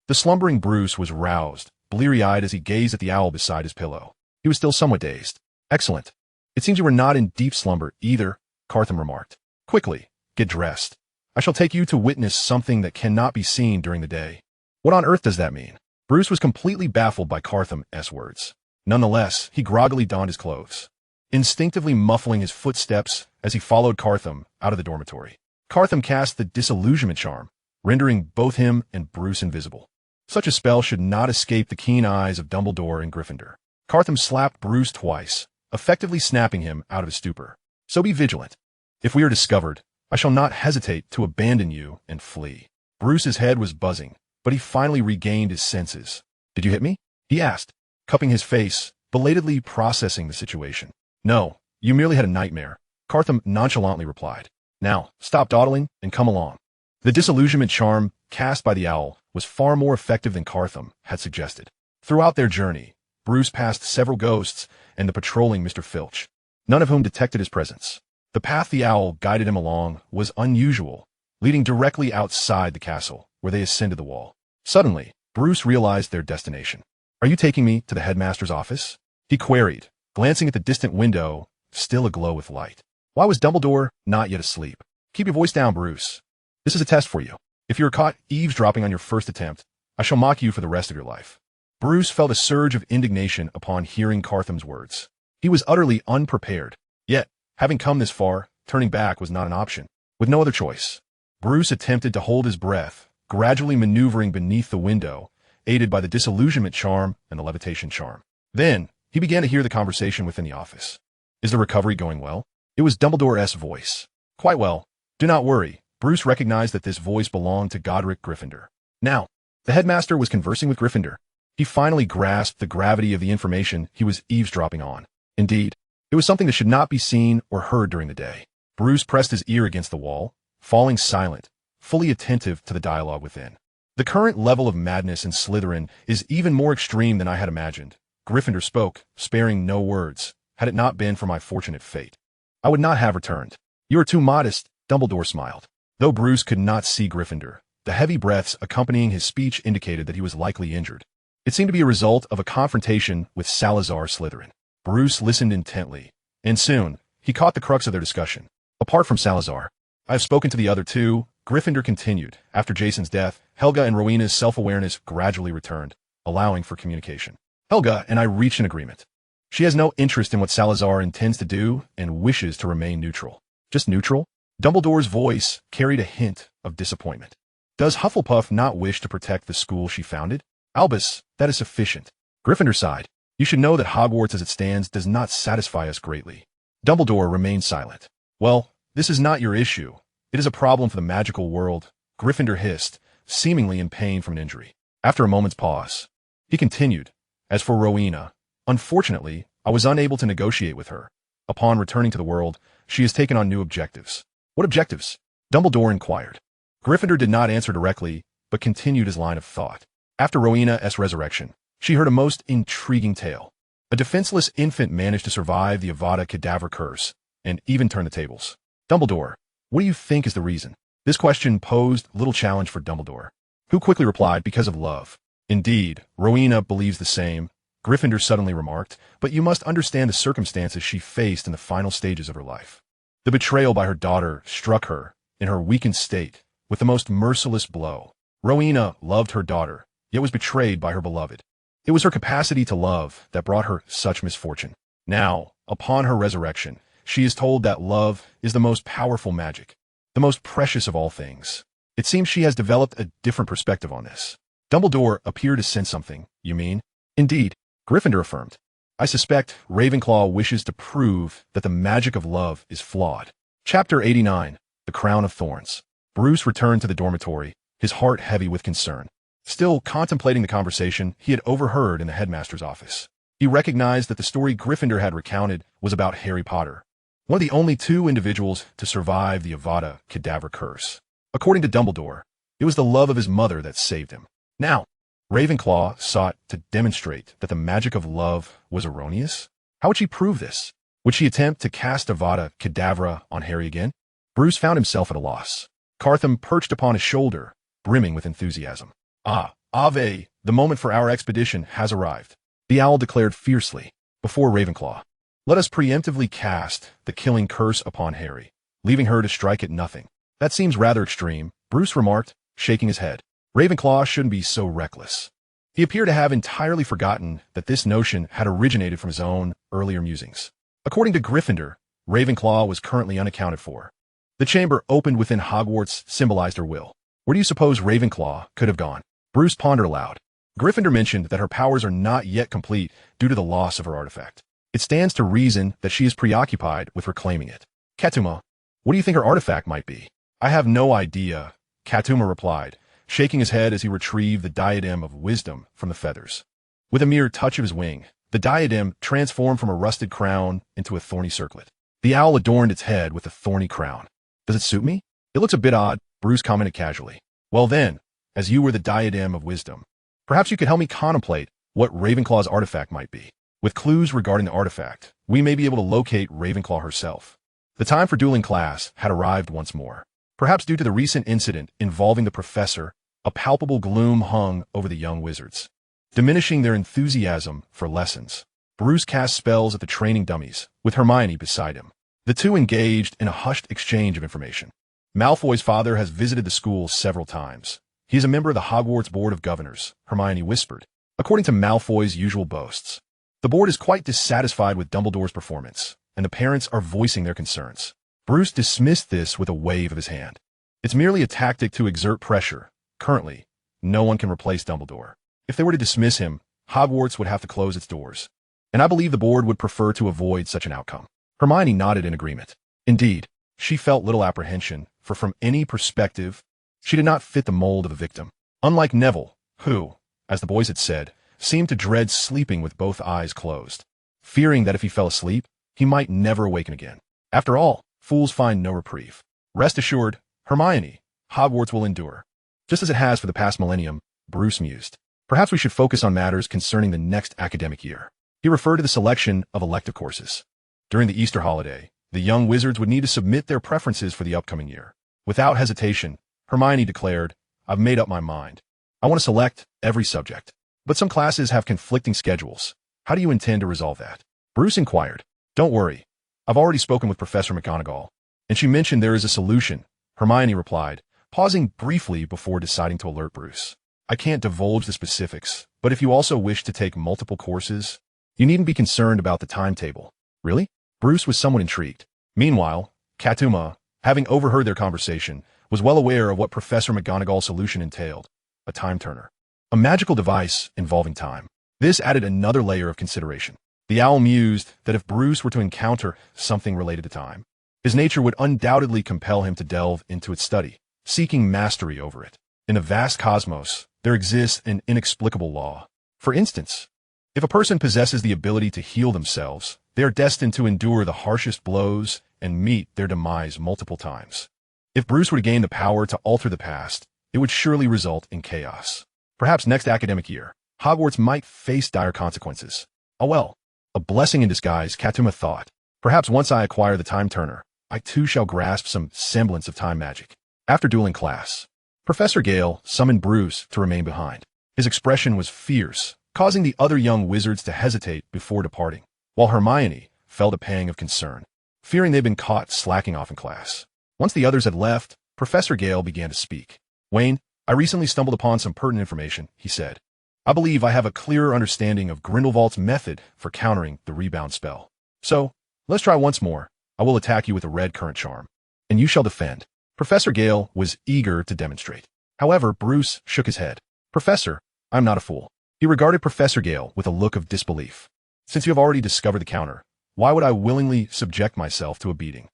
The slumbering Bruce was roused, bleary-eyed as he gazed at the owl beside his pillow. He was still somewhat dazed. Excellent. It seems you were not in deep slumber either, Catum remarked. Quickly, get dressed. I shall take you to witness something that cannot be seen during the day. What on earth does that mean? Bruce was completely baffled by Catum's words. Nonetheless, he groggily donned his clothes, instinctively muffling his footsteps as he followed Catum out of the dormitory. Catum cast the disillusionment charm, rendering both him and Bruce invisible. Such a spell should not escape the keen eyes of Dumbledore and Gryffindor. Catum slapped Bruce twice, effectively snapping him out of his stupor. So be vigilant. If we are discovered, I shall not hesitate to abandon you and flee. Bruce's head was buzzing, but he finally regained his senses. Did you hit me? He asked, cupping his face, belatedly processing the situation. No, you merely had a nightmare, Catum nonchalantly replied. Now, stop dawdling and come along. The disillusionment charm cast by the owl was far more effective than Catum had suggested. Throughout their journey, Bruce passed several ghosts and the patrolling Mr. Filch, none of whom detected his presence. The path the owl guided him along was unusual, leading directly outside the castle, where they ascended the wall. Suddenly, Bruce realized their destination. Are you taking me to the headmaster's office? He queried, glancing at the distant window, still aglow with light. Why was Dumbledore not yet asleep? Keep your voice down, Bruce. This is a test for you. If you are caught eavesdropping on your first attempt, I shall mock you for the rest of your life. Bruce felt a surge of indignation upon hearing Catum's words. He was utterly unprepared. Yet, having come this far, turning back was not an option. With no other choice, Bruce attempted to hold his breath, gradually maneuvering beneath the window, aided by the disillusionment charm and the levitation charm. Then, he began to hear the conversation within the office. Is the recovery going well? It was Dumbledore's voice. Quite well. Do not worry. Bruce recognized that this voice belonged to Godric Gryffindor. Now, the headmaster was conversing with Gryffindor. He finally grasped the gravity of the information he was eavesdropping on. Indeed, it was something that should not be seen or heard during the day. Bruce pressed his ear against the wall, falling silent, fully attentive to the dialogue within. The current level of madness in Slytherin is even more extreme than I had imagined. Gryffindor spoke, sparing no words. Had it not been for my fortunate fate, I would not have returned. You are too modest, Dumbledore smiled. Though Bruce could not see Gryffindor, the heavy breaths accompanying his speech indicated that he was likely injured. It seemed to be a result of a confrontation with Salazar Slytherin. Bruce listened intently, and soon, he caught the crux of their discussion. Apart from Salazar, I have spoken to the other two, Gryffindor continued. After Jason's death, Helga and Rowena's self-awareness gradually returned, allowing for communication. Helga and I reached an agreement. She has no interest in what Salazar intends to do and wishes to remain neutral. Just neutral? Dumbledore's voice carried a hint of disappointment. Does Hufflepuff not wish to protect the school she founded? Albus, that is sufficient. Gryffindor sighed. You should know that Hogwarts as it stands does not satisfy us greatly. Dumbledore remained silent. Well, this is not your issue. It is a problem for the magical world, Gryffindor hissed, seemingly in pain from an injury. After a moment's pause, he continued. As for Rowena, unfortunately, I was unable to negotiate with her. Upon returning to the world, she has taken on new objectives. What objectives? Dumbledore inquired. Gryffindor did not answer directly, but continued his line of thought. After Rowena's resurrection, she heard a most intriguing tale. A defenseless infant managed to survive the Avada Kedavra curse, and even turn the tables. Dumbledore, what do you think is the reason? This question posed little challenge for Dumbledore, who quickly replied, because of love. Indeed, Rowena believes the same, Gryffindor suddenly remarked, but you must understand the circumstances she faced in the final stages of her life. The betrayal by her daughter struck her, in her weakened state, with the most merciless blow. Rowena loved her daughter, yet was betrayed by her beloved. It was her capacity to love that brought her such misfortune. Now, upon her resurrection, she is told that love is the most powerful magic, the most precious of all things. It seems she has developed a different perspective on this. Dumbledore appeared to sense something. You mean? Indeed, Gryffindor affirmed. I suspect Ravenclaw wishes to prove that the magic of love is flawed. Chapter 89, The Crown of Thorns. Bruce returned to the dormitory, his heart heavy with concern. Still contemplating the conversation he had overheard in the headmaster's office. He recognized that the story Gryffindor had recounted was about Harry Potter, one of the only two individuals to survive the Avada Kedavra curse. According to Dumbledore, it was the love of his mother that saved him. Now, Ravenclaw sought to demonstrate that the magic of love was erroneous. How would she prove this? Would she attempt to cast Avada Kedavra on Harry again? Bruce found himself at a loss. Catum perched upon his shoulder, brimming with enthusiasm. Ah, Ave, The moment for our expedition has arrived, the owl declared fiercely before Ravenclaw. Let us preemptively cast the killing curse upon Harry, leaving her to strike at nothing. That seems rather extreme, Bruce remarked, shaking his head. Ravenclaw shouldn't be so reckless. He appeared to have entirely forgotten that this notion had originated from his own earlier musings. According to Gryffindor, Ravenclaw was currently unaccounted for. The chamber opened within Hogwarts symbolized her will. Where do you suppose Ravenclaw could have gone? Bruce pondered aloud. Gryffindor mentioned that her powers are not yet complete due to the loss of her artifact. It stands to reason that she is preoccupied with reclaiming it. Catum, what do you think her artifact might be? I have no idea, Catum replied, shaking his head as he retrieved the diadem of wisdom from the feathers. With a mere touch of his wing, the diadem transformed from a rusted crown into a thorny circlet. The owl adorned its head with a thorny crown. Does it suit me? It looks a bit odd, Bruce commented casually. Well then, as you were the diadem of wisdom, perhaps you could help me contemplate what Ravenclaw's artifact might be. With clues regarding the artifact, we may be able to locate Ravenclaw herself. The time for dueling class had arrived once more. Perhaps due to the recent incident involving the professor, a palpable gloom hung over the young wizards, diminishing their enthusiasm for lessons. Bruce cast spells at the training dummies, with Hermione beside him. The two engaged in a hushed exchange of information. Malfoy's father has visited the school several times. He is a member of the Hogwarts Board of Governors, Hermione whispered. According to Malfoy's usual boasts, the board is quite dissatisfied with Dumbledore's performance, and the parents are voicing their concerns. Bruce dismissed this with a wave of his hand. It's merely a tactic to exert pressure. Currently, no one can replace Dumbledore. If they were to dismiss him, Hogwarts would have to close its doors. And I believe the board would prefer to avoid such an outcome. Hermione nodded in agreement. Indeed, she felt little apprehension, for from any perspective, she did not fit the mold of a victim. Unlike Neville, who, as the boys had said, seemed to dread sleeping with both eyes closed, fearing that if he fell asleep, he might never awaken again. After all, fools find no reprieve. Rest assured, Hermione, Hogwarts will endure. Just as it has for the past millennium, Bruce mused. Perhaps we should focus on matters concerning the next academic year. He referred to the selection of elective courses. During the Easter holiday, the young wizards would need to submit their preferences for the upcoming year. Without hesitation, Hermione declared, I've made up my mind. I want to select every subject. But some classes have conflicting schedules. How do you intend to resolve that? Bruce inquired. Don't worry. I've already spoken with Professor McGonagall, and she mentioned there is a solution, Hermione replied, pausing briefly before deciding to alert Bruce. I can't divulge the specifics, but if you also wish to take multiple courses, you needn't be concerned about the timetable. Really? Bruce was somewhat intrigued. Meanwhile, Catum, having overheard their conversation, was well aware of what Professor McGonagall's solution entailed, a time turner. A magical device involving time. This added another layer of consideration. The owl mused that if Bruce were to encounter something related to time, his nature would undoubtedly compel him to delve into its study, seeking mastery over it. In the vast cosmos, there exists an inexplicable law. For instance, if a person possesses the ability to heal themselves, they are destined to endure the harshest blows and meet their demise multiple times. If Bruce were to gain the power to alter the past, it would surely result in chaos. Perhaps next academic year, Hogwarts might face dire consequences. Oh well, a blessing in disguise, Catum thought. Perhaps once I acquire the time turner, I too shall grasp some semblance of time magic. After dueling class, Professor Gale summoned Bruce to remain behind. His expression was fierce, causing the other young wizards to hesitate before departing, while Hermione felt a pang of concern, fearing they'd been caught slacking off in class. Once the others had left, Professor Gale began to speak. Wayne, I recently stumbled upon some pertinent information, he said. I believe I have a clearer understanding of Grindelwald's method for countering the rebound spell. So, let's try once more. I will attack you with a red current charm, and you shall defend. Professor Gale was eager to demonstrate. However, Bruce shook his head. Professor, I'm not a fool. He regarded Professor Gale with a look of disbelief. Since you have already discovered the counter, why would I willingly subject myself to a beating?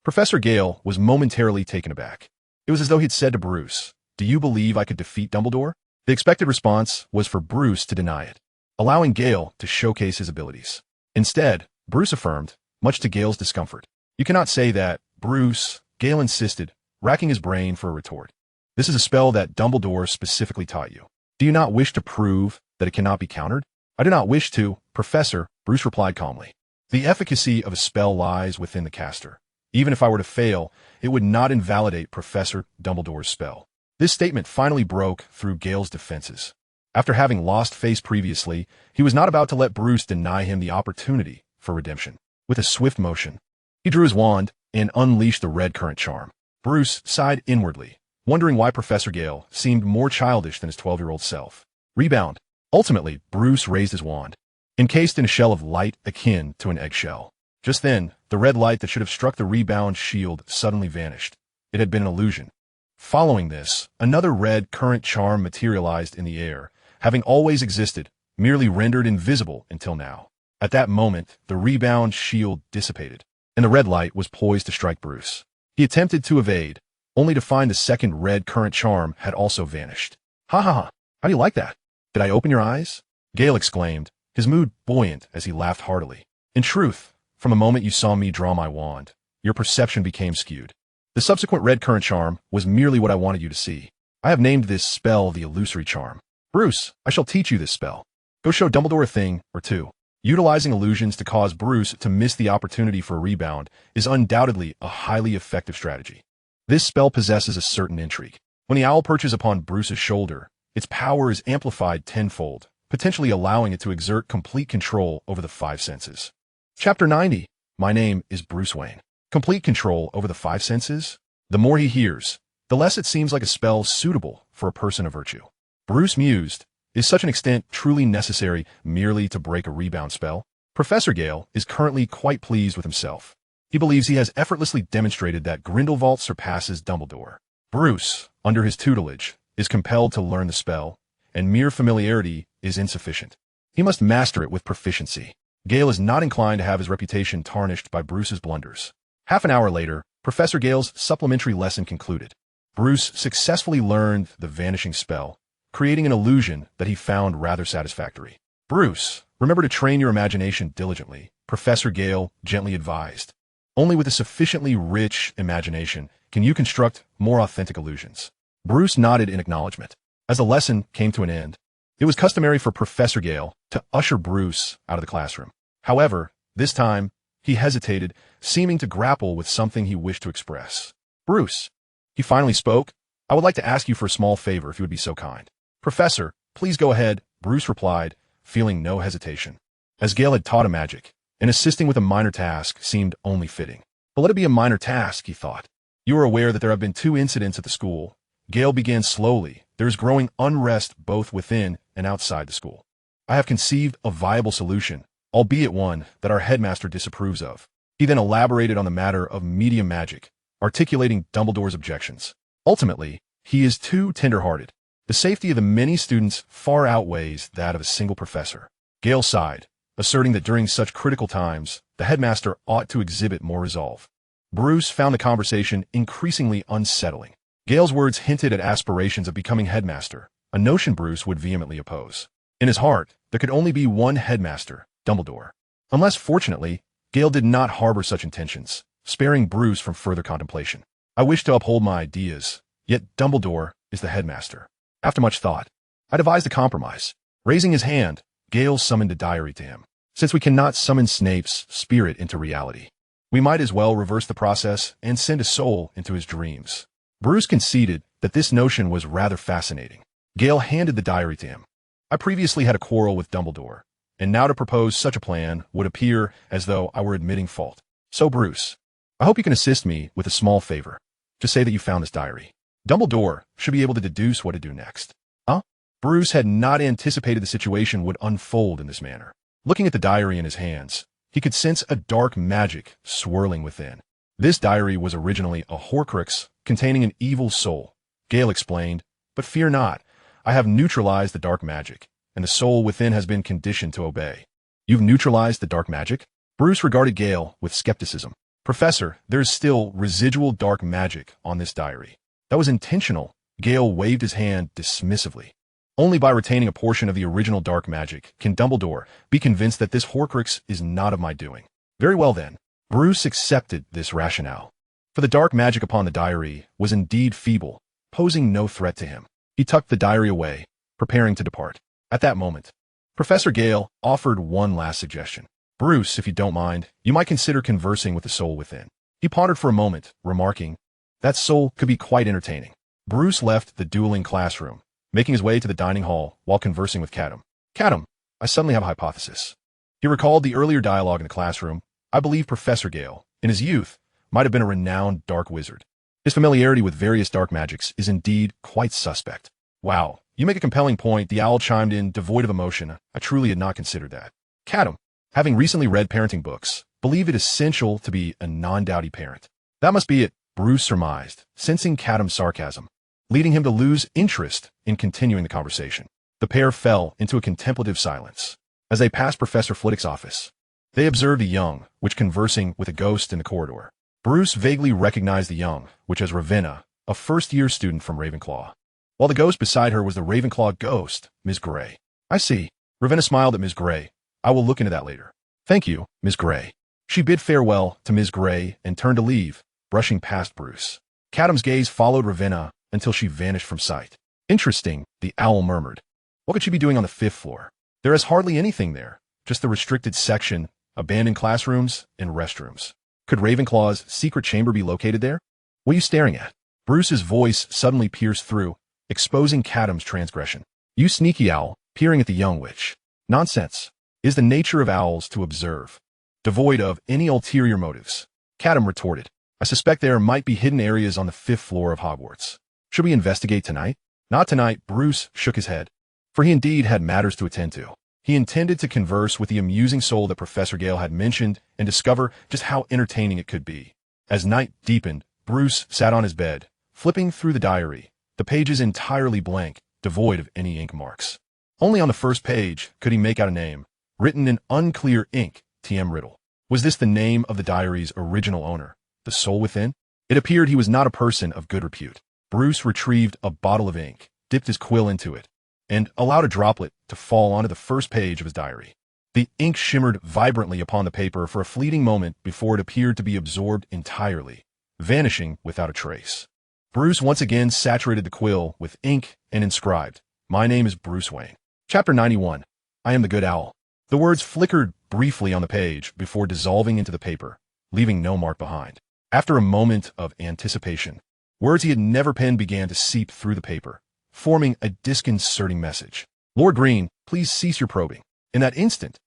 Professor Gale was momentarily taken aback. It was as though he'd said to Bruce, do you believe I could defeat Dumbledore? The expected response was for Bruce to deny it, allowing Gale to showcase his abilities. Instead, Bruce affirmed, much to Gale's discomfort. You cannot say that, Bruce, Gale insisted, racking his brain for a retort. This is a spell that Dumbledore specifically taught you. Do you not wish to prove that it cannot be countered? I do not wish to, Professor, Bruce replied calmly. The efficacy of a spell lies within the caster. Even if I were to fail, it would not invalidate Professor Dumbledore's spell. This statement finally broke through Gale's defenses. After having lost face previously, he was not about to let Bruce deny him the opportunity for redemption. With a swift motion, he drew his wand and unleashed the red current charm. Bruce sighed inwardly, wondering why Professor Gale seemed more childish than his 12-year-old self. Rebound. Ultimately, Bruce raised his wand, encased in a shell of light akin to an eggshell. Just then, the red light that should have struck the rebound shield suddenly vanished. It had been an illusion. Following this, another red current charm materialized in the air, having always existed, merely rendered invisible until now. At that moment, the rebound shield dissipated, and the red light was poised to strike Bruce. He attempted to evade, only to find the second red current charm had also vanished. Ha ha ha, how do you like that? Did I open your eyes? Gale exclaimed, his mood buoyant as he laughed heartily. In truth, from the moment you saw me draw my wand, your perception became skewed. The subsequent red current charm was merely what I wanted you to see. I have named this spell the illusory charm. Bruce, I shall teach you this spell. Go show Dumbledore a thing or two. Utilizing illusions to cause Bruce to miss the opportunity for a rebound is undoubtedly a highly effective strategy. This spell possesses a certain intrigue. When the owl perches upon Bruce's shoulder, its power is amplified tenfold, potentially allowing it to exert complete control over the five senses. Chapter 90. My name is Bruce Wayne. Complete control over the five senses? The more he hears, the less it seems like a spell suitable for a person of virtue. Bruce mused, is such an extent truly necessary merely to break a rebound spell? Professor Gale is currently quite pleased with himself. He believes he has effortlessly demonstrated that Grindelwald surpasses Dumbledore. Bruce, under his tutelage, is compelled to learn the spell, and mere familiarity is insufficient. He must master it with proficiency. Gale is not inclined to have his reputation tarnished by Bruce's blunders. Half an hour later, Professor Gale's supplementary lesson concluded. Bruce successfully learned the vanishing spell, creating an illusion that he found rather satisfactory. Bruce, remember to train your imagination diligently, Professor Gale gently advised. Only with a sufficiently rich imagination can you construct more authentic illusions. Bruce nodded in acknowledgement. As the lesson came to an end, it was customary for Professor Gale to usher Bruce out of the classroom. However, this time, he hesitated, seeming to grapple with something he wished to express. Bruce, he finally spoke, I would like to ask you for a small favor if you would be so kind. Professor, please go ahead, Bruce replied, feeling no hesitation. As Gale had taught him magic, and assisting with a minor task seemed only fitting. But let it be a minor task, he thought. You are aware that there have been 2 incidents at the school. Gale began slowly. There is growing unrest both within and outside the school. I have conceived a viable solution, albeit one that our headmaster disapproves of. He then elaborated on the matter of medium magic, articulating Dumbledore's objections. Ultimately, he is too tender-hearted. The safety of the many students far outweighs that of a single professor. Gale sighed, asserting that during such critical times, the headmaster ought to exhibit more resolve. Bruce found the conversation increasingly unsettling. Gale's words hinted at aspirations of becoming headmaster, a notion Bruce would vehemently oppose. In his heart, there could only be one headmaster, Dumbledore. Unless, fortunately, Gale did not harbor such intentions, sparing Bruce from further contemplation. I wish to uphold my ideas, yet Dumbledore is the headmaster. After much thought, I devised a compromise. Raising his hand, Gale summoned a diary to him. Since we cannot summon Snape's spirit into reality, we might as well reverse the process and send a soul into his dreams. Bruce conceded that this notion was rather fascinating. Gale handed the diary to him. I previously had a quarrel with Dumbledore, and now to propose such a plan would appear as though I were admitting fault. So Bruce, I hope you can assist me with a small favor. Just say that you found this diary. Dumbledore should be able to deduce what to do next. Huh? Bruce had not anticipated the situation would unfold in this manner. Looking at the diary in his hands, he could sense a dark magic swirling within. This diary was originally a Horcrux containing an evil soul, Gale explained, but fear not, I have neutralized the dark magic, and the soul within has been conditioned to obey. You've neutralized the dark magic? Bruce regarded Gale with skepticism. Professor, there is still residual dark magic on this diary. That was intentional. Gale waved his hand dismissively. Only by retaining a portion of the original dark magic can Dumbledore be convinced that this Horcrux is not of my doing. Very well then. Bruce accepted this rationale. For the dark magic upon the diary was indeed feeble, posing no threat to him. He tucked the diary away, preparing to depart. At that moment, Professor Gale offered one last suggestion. Bruce, if you don't mind, you might consider conversing with the soul within. He pondered for a moment, remarking, that soul could be quite entertaining. Bruce left the dueling classroom, making his way to the dining hall while conversing with Catum. Catum, I suddenly have a hypothesis. He recalled the earlier dialogue in the classroom. I believe Professor Gale, in his youth, might have been a renowned dark wizard. His familiarity with various dark magics is indeed quite suspect. Wow, you make a compelling point, the owl chimed in, devoid of emotion. I truly had not considered that. Catum, having recently read parenting books, believe it essential to be a non-dowdy parent. That must be it, Bruce surmised, sensing Catum's sarcasm, leading him to lose interest in continuing the conversation. The pair fell into a contemplative silence. As they passed Professor Flitwick's office, they observed a young witch conversing with a ghost in the corridor. Bruce vaguely recognized the young witch as Ravenna, a first-year student from Ravenclaw, while the ghost beside her was the Ravenclaw ghost, Ms. Gray. I see. Ravenna smiled at Ms. Gray. I will look into that later. Thank you, Ms. Gray. She bid farewell to Ms. Gray and turned to leave, brushing past Bruce. Catum's gaze followed Ravenna until she vanished from sight. Interesting, the owl murmured. What could she be doing on the 5th floor? There is hardly anything there, just the restricted section, abandoned classrooms, and restrooms. Could Ravenclaw's secret chamber be located there? What are you staring at? Bruce's voice suddenly pierced through, exposing Catum's transgression. You sneaky owl, peering at the young witch. Nonsense. It is the nature of owls to observe, devoid of any ulterior motives. Catum retorted. I suspect there might be hidden areas on the 5th floor of Hogwarts. Should we investigate tonight? Not tonight, Bruce shook his head, for he indeed had matters to attend to. He intended to converse with the amusing soul that Professor Gale had mentioned and discover just how entertaining it could be. As night deepened, Bruce sat on his bed, flipping through the diary, the pages entirely blank, devoid of any ink marks. Only on the first page could he make out a name, written in unclear ink, T.M. Riddle. Was this the name of the diary's original owner, the soul within? It appeared he was not a person of good repute. Bruce retrieved a bottle of ink, dipped his quill into it, and allowed a droplet to fall onto the first page of his diary. The ink shimmered vibrantly upon the paper for a fleeting moment before it appeared to be absorbed entirely, vanishing without a trace. Bruce once again saturated the quill with ink and inscribed, My name is Bruce Wayne. Chapter 91. I am the Good Owl. The words flickered briefly on the page before dissolving into the paper, leaving no mark behind. After a moment of anticipation, words he had never penned began to seep through the paper, forming a disconcerting message. Lord Green, please cease your probing. In that instant,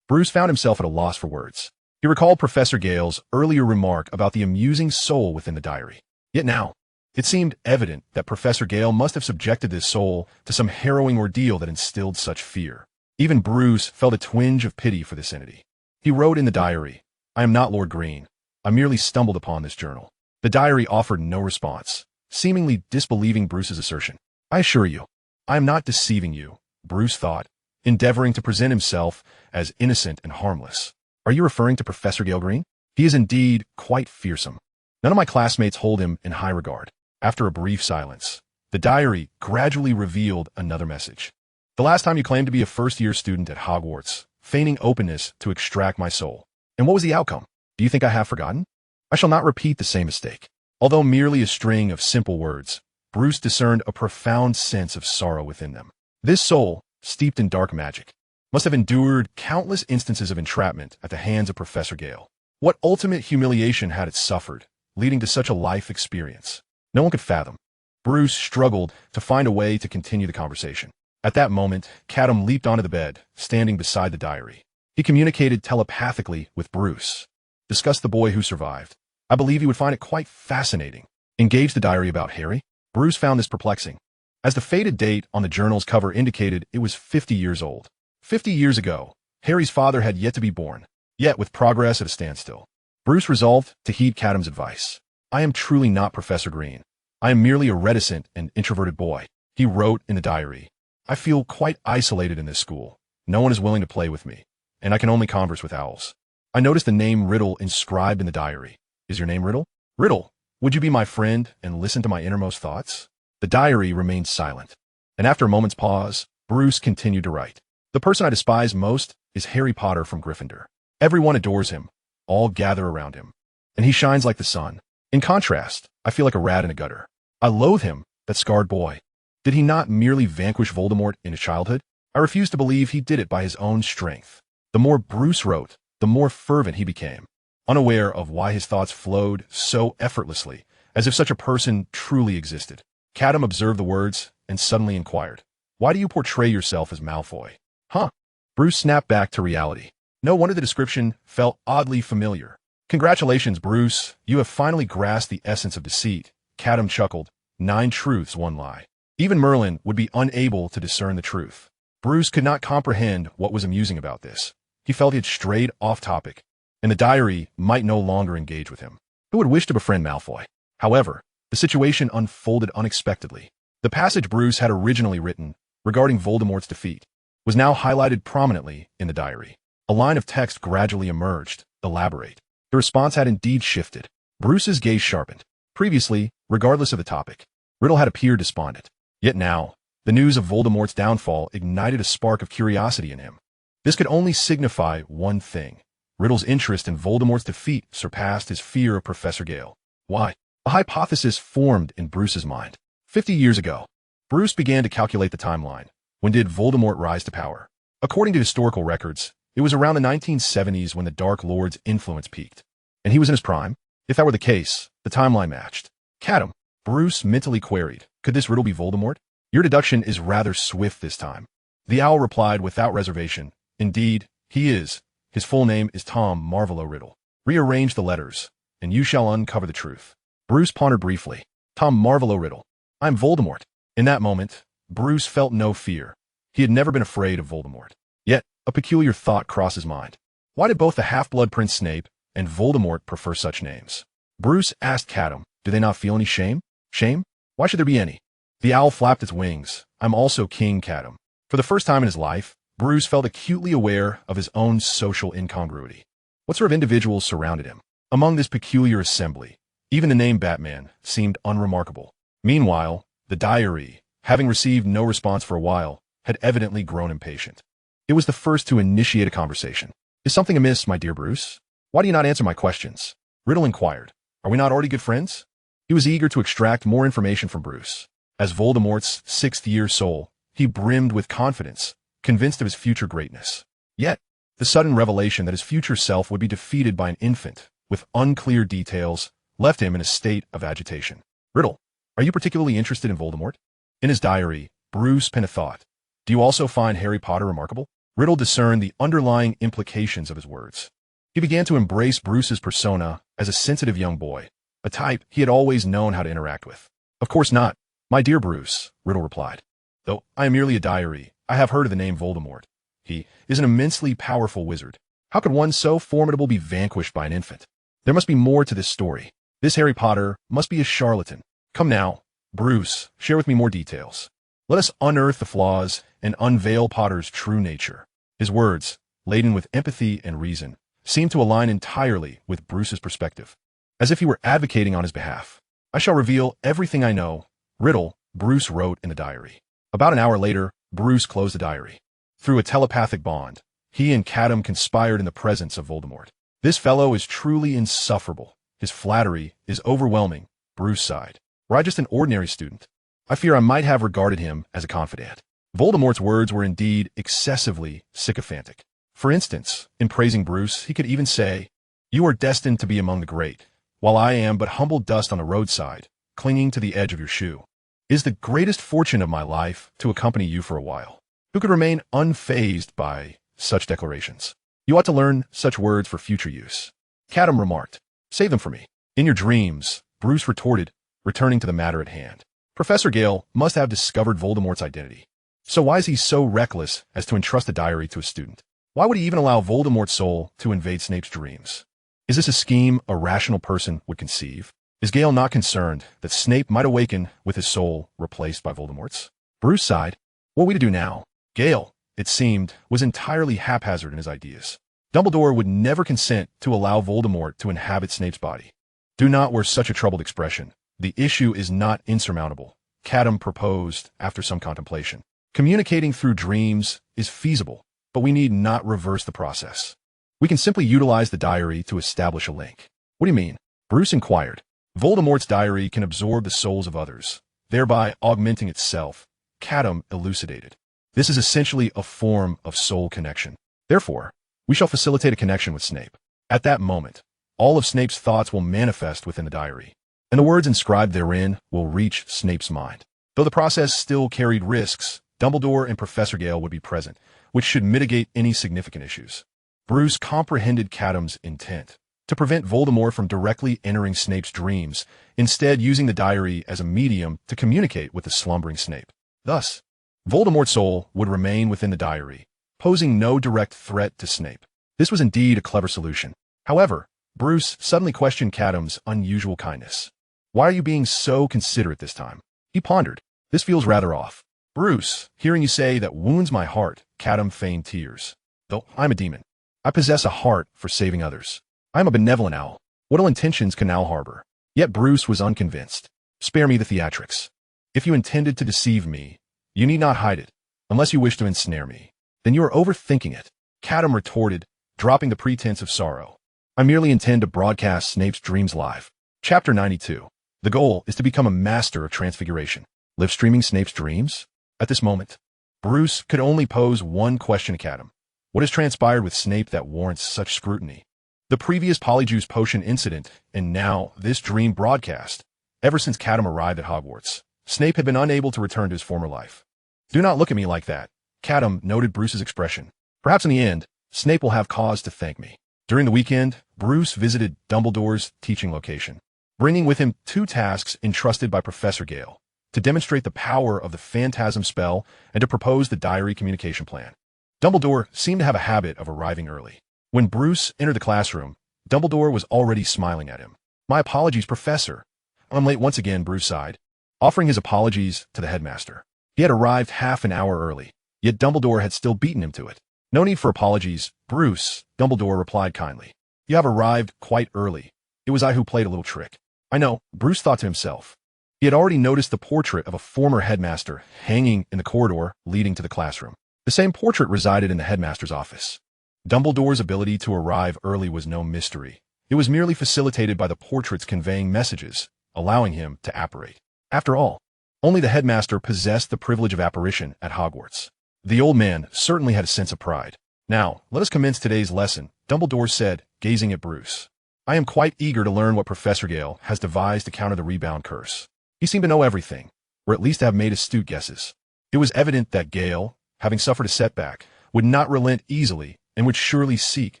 Bruce found himself at a loss for words. He recalled Professor Gale's earlier remark about the amusing soul within the diary. Yet now, it seemed evident that Professor Gale must have subjected this soul to some harrowing ordeal that instilled such fear. Even Bruce felt a twinge of pity for this entity. He wrote in the diary, I am not Lord Green. I merely stumbled upon this journal. The diary offered no response, seemingly disbelieving Bruce's assertion. I assure you, I am not deceiving you, Bruce thought, endeavoring to present himself as innocent and harmless. Are you referring to Professor Gale Green? He is indeed quite fearsome. None of my classmates hold him in high regard. After a brief silence, the diary gradually revealed another message. The last time you claimed to be a first-year student at Hogwarts, feigning openness to extract my soul. And what was the outcome? Do you think I have forgotten? I shall not repeat the same mistake. Although merely a string of simple words, Bruce discerned a profound sense of sorrow within them. This soul, steeped in dark magic, must have endured countless instances of entrapment at the hands of Professor Gale. What ultimate humiliation had it suffered, leading to such a life experience? No one could fathom. Bruce struggled to find a way to continue the conversation. At that moment, Catum leaped onto the bed, standing beside the diary. He communicated telepathically with Bruce. Discussed the boy who survived. I believe he would find it quite fascinating. Engaged the diary about Harry? Bruce found this perplexing, as the faded date on the journal's cover indicated it was 50 years old. 50 years ago, Harry's father had yet to be born, yet with progress at a standstill. Bruce resolved to heed Catum's advice. I am truly not Professor Green. I am merely a reticent and introverted boy. He wrote in the diary. I feel quite isolated in this school. No one is willing to play with me, and I can only converse with owls. I noticed the name Riddle inscribed in the diary. Is your name Riddle? Riddle, would you be my friend and listen to my innermost thoughts? The diary remained silent, and after a moment's pause, Bruce continued to write. The person I despise most is Harry Potter from Gryffindor. Everyone adores him. All gather around him, and he shines like the sun. In contrast, I feel like a rat in a gutter. I loathe him, that scarred boy. Did he not merely vanquish Voldemort in his childhood? I refuse to believe he did it by his own strength. The more Bruce wrote, the more fervent he became, unaware of why his thoughts flowed so effortlessly, as if such a person truly existed. Catum observed the words and suddenly inquired, "Why do you portray yourself as Malfoy?" "Huh?" Bruce snapped back to reality. No wonder the description felt oddly familiar. "Congratulations, Bruce. You have finally grasped the essence of deceit," Catum chuckled. 9 truths, 1 lie. Even Merlin would be unable to discern the truth. Bruce could not comprehend what was amusing about this. He felt he had strayed off topic, and the diary might no longer engage with him. Who would wish to befriend Malfoy? However, the situation unfolded unexpectedly. The passage Bruce had originally written regarding Voldemort's defeat was now highlighted prominently in the diary. A line of text gradually emerged. Elaborate. The response had indeed shifted. Bruce's gaze sharpened. Previously, regardless of the topic, Riddle had appeared despondent. Yet now, the news of Voldemort's downfall ignited a spark of curiosity in him. This could only signify one thing. Riddle's interest in Voldemort's defeat surpassed his fear of Professor Gale. Why? A hypothesis formed in Bruce's mind. 50 years ago, Bruce began to calculate the timeline. When did Voldemort rise to power? According to historical records, it was around the 1970s when the Dark Lord's influence peaked. And he was in his prime? If that were the case, the timeline matched. Catum, Bruce mentally queried, could this riddle be Voldemort? Your deduction is rather swift this time. The owl replied without reservation, indeed, he is. His full name is Tom Marvolo Riddle. Rearrange the letters, and you shall uncover the truth. Bruce pondered briefly. Tom Marvolo Riddle. I'm Voldemort. In that moment, Bruce felt no fear. He had never been afraid of Voldemort. Yet, a peculiar thought crossed his mind. Why did both the half-blood Prince Snape and Voldemort prefer such names? Bruce asked Catum, do they not feel any shame? Shame? Why should there be any? The owl flapped its wings. I'm also King Catum. For the first time in his life, Bruce felt acutely aware of his own social incongruity. What sort of individuals surrounded him? Among this peculiar assembly, even the name Batman seemed unremarkable. Meanwhile, the diary, having received no response for a while, had evidently grown impatient. It was the first to initiate a conversation. Is something amiss, my dear Bruce? Why do you not answer my questions? Riddle inquired. Are we not already good friends? He was eager to extract more information from Bruce. As Voldemort's 6th-year soul, he brimmed with confidence, convinced of his future greatness. Yet, the sudden revelation that his future self would be defeated by an infant, with unclear details, left him in a state of agitation. Riddle, are you particularly interested in Voldemort? In his diary, Bruce penned a thought. Do you also find Harry Potter remarkable? Riddle discerned the underlying implications of his words. He began to embrace Bruce's persona as a sensitive young boy, a type he had always known how to interact with. Of course not, my dear Bruce, Riddle replied. Though I am merely a diary, I have heard of the name Voldemort. He is an immensely powerful wizard. How could one so formidable be vanquished by an infant? There must be more to this story. This Harry Potter must be a charlatan. Come now, Bruce, share with me more details. Let us unearth the flaws and unveil Potter's true nature. His words, laden with empathy and reason, seemed to align entirely with Bruce's perspective, as if he were advocating on his behalf. I shall reveal everything I know. Riddle, Bruce wrote in the diary. About an hour later, Bruce closed the diary. Through a telepathic bond, he and Catum conspired in the presence of Voldemort. This fellow is truly insufferable. His flattery is overwhelming, Bruce sighed. Were I just an ordinary student, I fear I might have regarded him as a confidant. Voldemort's words were indeed excessively sycophantic. For instance, in praising Bruce, he could even say, you are destined to be among the great, while I am but humble dust on the roadside, clinging to the edge of your shoe. It is the greatest fortune of my life to accompany you for a while. Who could remain unfazed by such declarations? You ought to learn such words for future use. Catum remarked, save them for me. In your dreams, Bruce retorted, returning to the matter at hand. Professor Gale must have discovered Voldemort's identity. So why is he so reckless as to entrust a diary to a student? Why would he even allow Voldemort's soul to invade Snape's dreams? Is this a scheme a rational person would conceive? Is Gale not concerned that Snape might awaken with his soul replaced by Voldemort's? Bruce sighed. What are we to do now? Gale, it seemed, was entirely haphazard in his ideas. Dumbledore would never consent to allow Voldemort to inhabit Snape's body. Do not wear such a troubled expression. The issue is not insurmountable, Catum proposed after some contemplation. Communicating through dreams is feasible, but we need not reverse the process. We can simply utilize the diary to establish a link. What do you mean? Bruce inquired. Voldemort's diary can absorb the souls of others, thereby augmenting itself, Catum elucidated. This is essentially a form of soul connection. Therefore, we shall facilitate a connection with Snape. At that moment, all of Snape's thoughts will manifest within the diary, and the words inscribed therein will reach Snape's mind. Though the process still carried risks, Dumbledore and Professor Gale would be present, which should mitigate any significant issues. Bruce comprehended Catum's intent to prevent Voldemort from directly entering Snape's dreams, instead using the diary as a medium to communicate with the slumbering Snape. Thus, Voldemort's soul would remain within the diary, posing no direct threat to Snape. This was indeed a clever solution. However, Bruce suddenly questioned Catum's unusual kindness. "Why are you being so considerate this time?" He pondered. "This feels rather off." "Bruce, hearing you say that wounds my heart," Catum feigned tears. "Though I'm a demon, I possess a heart for saving others. I am a benevolent owl. What ill intentions can an owl harbor?" Yet Bruce was unconvinced. "Spare me the theatrics. If you intended to deceive me, you need not hide it, unless you wish to ensnare me. Then you are overthinking it," Catum retorted, dropping the pretense of sorrow. "I merely intend to broadcast Snape's dreams live." Chapter 92. The goal is to become a master of transfiguration. Live streaming Snape's dreams? At this moment, Bruce could only pose one question to Catum. What has transpired with Snape that warrants such scrutiny? The previous Polyjuice Potion incident, and now this dream broadcast. Ever since Catum arrived at Hogwarts, Snape had been unable to return to his former life. "Do not look at me like that," Catum noted Bruce's expression. "Perhaps in the end, Snape will have cause to thank me." During the weekend, Bruce visited Dumbledore's teaching location, bringing with him 2 tasks entrusted by Professor Gale, to demonstrate the power of the Phantasm spell and to propose the diary communication plan. Dumbledore seemed to have a habit of arriving early. When Bruce entered the classroom, Dumbledore was already smiling at him. "My apologies, Professor. I'm late once again," Bruce sighed, offering his apologies to the headmaster. He had arrived half an hour early, yet Dumbledore had still beaten him to it. "No need for apologies, Bruce," Dumbledore replied kindly. "You have arrived quite early. It was I who played a little trick." "I know," Bruce thought to himself. He had already noticed the portrait of a former headmaster hanging in the corridor leading to the classroom. The same portrait resided in the headmaster's office. Dumbledore's ability to arrive early was no mystery. It was merely facilitated by the portrait's conveying messages, allowing him to apparate. After all, only the headmaster possessed the privilege of apparition at Hogwarts. The old man certainly had a sense of pride. "Now, let us commence today's lesson," Dumbledore said, gazing at Bruce. "I am quite eager to learn what Professor Gale has devised to counter the rebound curse. He seemed to know everything, or at least to have made astute guesses." It was evident that Gale, having suffered a setback, would not relent easily and would surely seek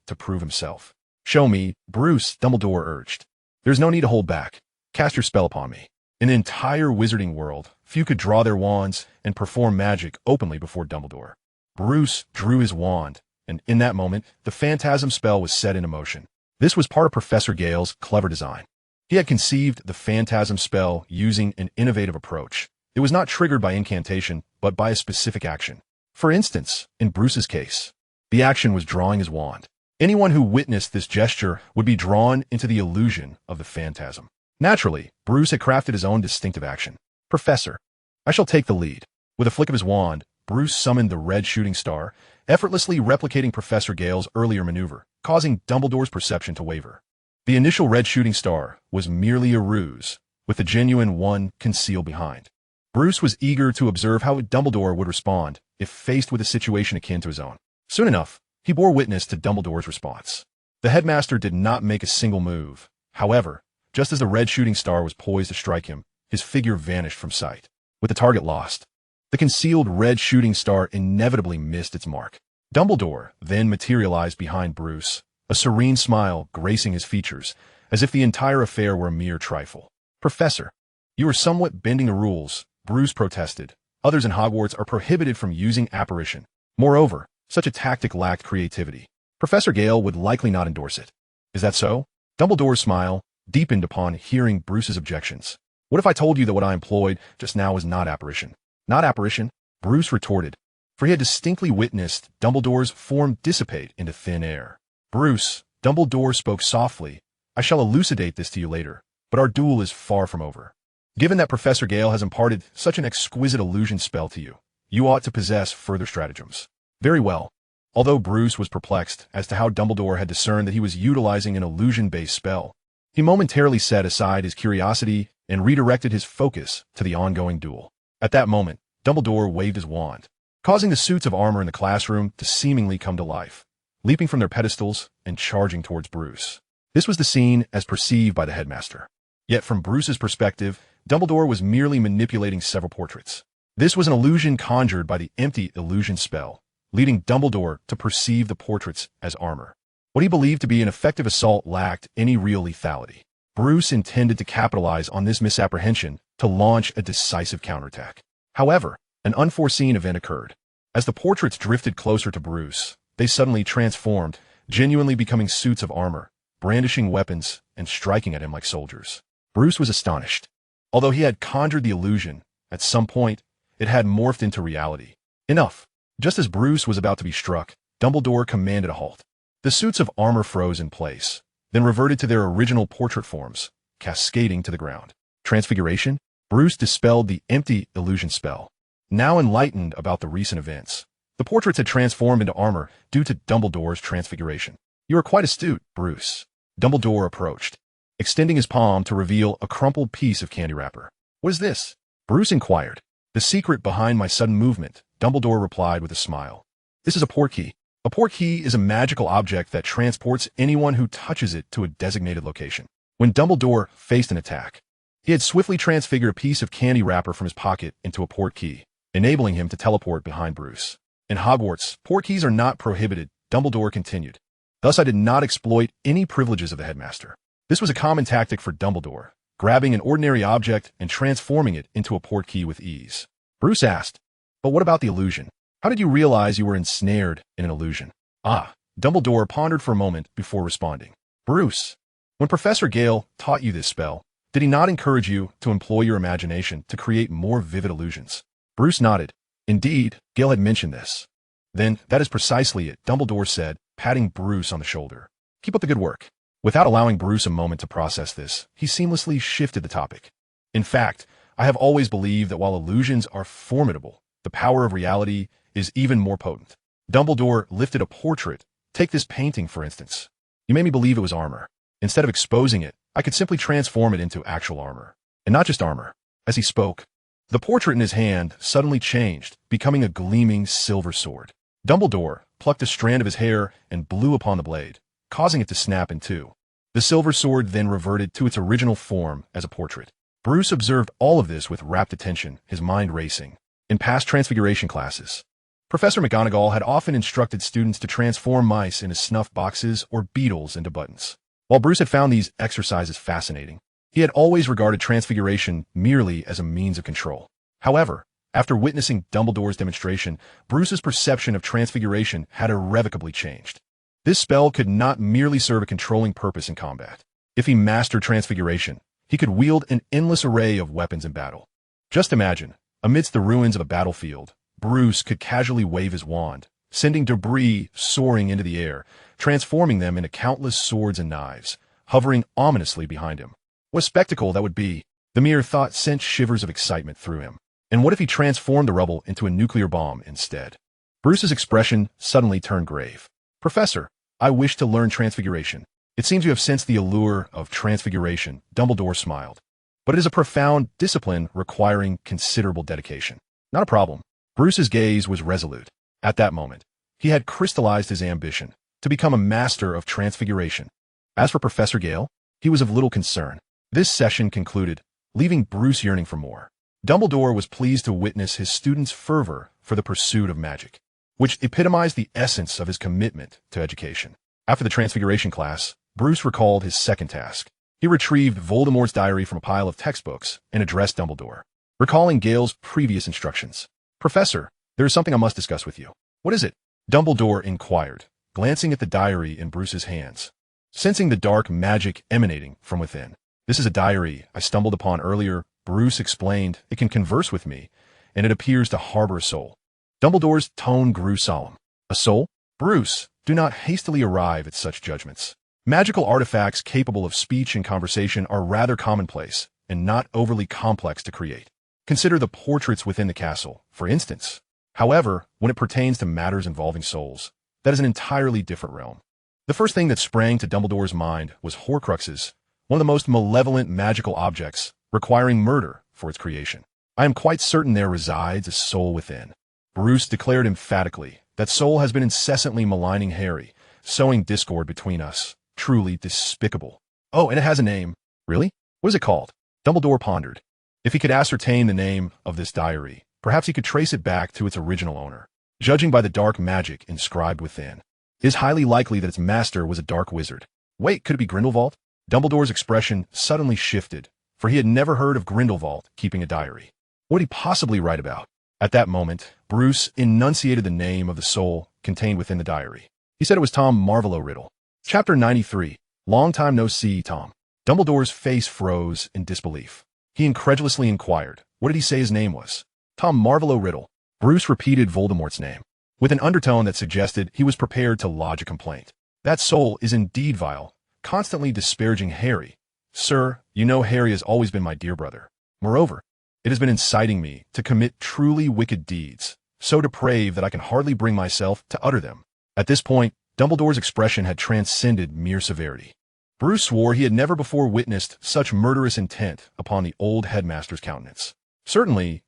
to prove himself. "Show me, Bruce," Dumbledore urged. "There's no need to hold back. Cast your spell upon me." In the entire Wizarding World, few could draw their wands and perform magic openly before Dumbledore. Bruce drew his wand, and in that moment, the Phantasm spell was set into motion. This was part of Professor Gale's clever design. He had conceived the Phantasm spell using an innovative approach. It was not triggered by incantation, but by a specific action. For instance, in Bruce's case, the action was drawing his wand. Anyone who witnessed this gesture would be drawn into the illusion of the phantasm. Naturally, Bruce had crafted his own distinctive action. "Professor, I shall take the lead." With a flick of his wand, Bruce summoned the red shooting star, effortlessly replicating Professor Gale's earlier maneuver, causing Dumbledore's perception to waver. The initial red shooting star was merely a ruse, with the genuine one concealed behind. Bruce was eager to observe how Dumbledore would respond if faced with a situation akin to his own. Soon enough, he bore witness to Dumbledore's response. The headmaster did not make a single move. However, just as the red shooting star was poised to strike him, his figure vanished from sight. With the target lost, the concealed red shooting star inevitably missed its mark. Dumbledore then materialized behind Bruce, a serene smile gracing his features, as if the entire affair were a mere trifle. "Professor, you are somewhat bending the rules," Bruce protested. "Others in Hogwarts are prohibited from using apparition. Moreover, such a tactic lacked creativity. Professor Gale would likely not endorse it." "Is that so?" Dumbledore's smile deepened upon hearing Bruce's objections. "What if I told you that what I employed just now was not apparition?" "Not apparition?" Bruce retorted, for he had distinctly witnessed Dumbledore's form dissipate into thin air. "Bruce," Dumbledore spoke softly, "I shall elucidate this to you later, but our duel is far from over. Given that Professor Gale has imparted such an exquisite illusion spell to you, you ought to possess further stratagems." "Very well." Although Bruce was perplexed as to how Dumbledore had discerned that he was utilizing an illusion-based spell, he momentarily set aside his curiosity and redirected his focus to the ongoing duel. At that moment, Dumbledore waved his wand, causing the suits of armor in the classroom to seemingly come to life, leaping from their pedestals and charging towards Bruce. This was the scene as perceived by the headmaster. Yet from Bruce's perspective, Dumbledore was merely manipulating several portraits. This was an illusion conjured by the empty illusion spell, leading Dumbledore to perceive the portraits as armor. What he believed to be an effective assault lacked any real lethality. Bruce intended to capitalize on this misapprehension to launch a decisive counterattack. However, an unforeseen event occurred. As the portraits drifted closer to Bruce, they suddenly transformed, genuinely becoming suits of armor, brandishing weapons and striking at him like soldiers. Bruce was astonished. Although he had conjured the illusion, at some point, it had morphed into reality. Enough. Just as Bruce was about to be struck, Dumbledore commanded a halt. The suits of armor froze in place, then reverted to their original portrait forms, cascading to the ground. Transfiguration? Bruce dispelled the empty illusion spell. Now enlightened about the recent events, the portraits had transformed into armor due to Dumbledore's transfiguration. You are quite astute, Bruce. Dumbledore approached, extending his palm to reveal a crumpled piece of candy wrapper. What is this? Bruce inquired. The secret behind my sudden movement, Dumbledore replied with a smile. This is a portkey. A portkey is a magical object that transports anyone who touches it to a designated location. When Dumbledore faced an attack, he had swiftly transfigured a piece of candy wrapper from his pocket into a portkey, enabling him to teleport behind Bruce. In Hogwarts, portkeys are not prohibited, Dumbledore continued. Thus I did not exploit any privileges of the headmaster. This was a common tactic for Dumbledore, grabbing an ordinary object and transforming it into a portkey with ease. Bruce asked, but what about the illusion? How did you realize you were ensnared in an illusion? Dumbledore pondered for a moment before responding. Bruce, when Professor Gale taught you this spell, did he not encourage you to employ your imagination to create more vivid illusions? Bruce nodded. Indeed, Gale had mentioned this. Then, that is precisely it, Dumbledore said, patting Bruce on the shoulder. Keep up the good work. Without allowing Bruce a moment to process this, he seamlessly shifted the topic. In fact, I have always believed that while illusions are formidable, the power of reality is even more potent. Dumbledore lifted a portrait. Take this painting, for instance. You made me believe it was armor. Instead of exposing it, I could simply transform it into actual armor. And not just armor. As he spoke, the portrait in his hand suddenly changed, becoming a gleaming silver sword. Dumbledore plucked a strand of his hair and blew upon the blade, causing it to snap in two. The silver sword then reverted to its original form as a portrait. Bruce observed all of this with rapt attention, his mind racing. In past transfiguration classes, Professor McGonagall had often instructed students to transform mice into snuff boxes or beetles into buttons. While Bruce had found these exercises fascinating, he had always regarded transfiguration merely as a means of control. However, after witnessing Dumbledore's demonstration, Bruce's perception of transfiguration had irrevocably changed. This spell could not merely serve a controlling purpose in combat. If he mastered transfiguration, he could wield an endless array of weapons in battle. Just imagine, amidst the ruins of a battlefield, Bruce could casually wave his wand, sending debris soaring into the air, transforming them into countless swords and knives, hovering ominously behind him. What a spectacle that would be! The mere thought sent shivers of excitement through him. And what if he transformed the rubble into a nuclear bomb instead? Bruce's expression suddenly turned grave. Professor, I wish to learn transfiguration. It seems you have sensed the allure of transfiguration, Dumbledore smiled. But it is a profound discipline requiring considerable dedication. Not a problem. Bruce's gaze was resolute. At that moment, he had crystallized his ambition to become a master of transfiguration. As for Professor Gale, he was of little concern. This session concluded, leaving Bruce yearning for more. Dumbledore was pleased to witness his students' fervor for the pursuit of magic, which epitomized the essence of his commitment to education. After the transfiguration class, Bruce recalled his second task. He retrieved Voldemort's diary from a pile of textbooks and addressed Dumbledore, recalling Gale's previous instructions. Professor, there is something I must discuss with you. What is it? Dumbledore inquired, glancing at the diary in Bruce's hands, sensing the dark magic emanating from within. This is a diary I stumbled upon earlier, Bruce explained. It can converse with me, and it appears to harbor a soul. Dumbledore's tone grew solemn. A soul? Bruce, do not hastily arrive at such judgments. Magical artifacts capable of speech and conversation are rather commonplace and not overly complex to create. Consider the portraits within the castle, for instance. However, when it pertains to matters involving souls, that is an entirely different realm. The first thing that sprang to Dumbledore's mind was Horcruxes, one of the most malevolent magical objects, requiring murder for its creation. I am quite certain there resides a soul within. Bruce declared emphatically that soul has been incessantly maligning Harry, sowing discord between us. Truly despicable. Oh, and it has a name. Really? What is it called? Dumbledore pondered. If he could ascertain the name of this diary, perhaps he could trace it back to its original owner. Judging by the dark magic inscribed within, it is highly likely that its master was a dark wizard. Wait, could it be Grindelwald? Dumbledore's expression suddenly shifted, for he had never heard of Grindelwald keeping a diary. What would he possibly write about? At that moment, Bruce enunciated the name of the soul contained within the diary. He said it was Tom Marvolo Riddle. Chapter 93. Long time no see, Tom. Dumbledore's face froze in disbelief. He incredulously inquired, what did he say his name was? Tom Marvolo Riddle. Bruce repeated Voldemort's name, with an undertone that suggested he was prepared to lodge a complaint. That soul is indeed vile, constantly disparaging Harry. Sir, you know Harry has always been my dear brother. Moreover, it has been inciting me to commit truly wicked deeds, so depraved that I can hardly bring myself to utter them. At this point, Dumbledore's expression had transcended mere severity. Bruce swore he had never before witnessed such murderous intent upon the old headmaster's countenance. Certainly,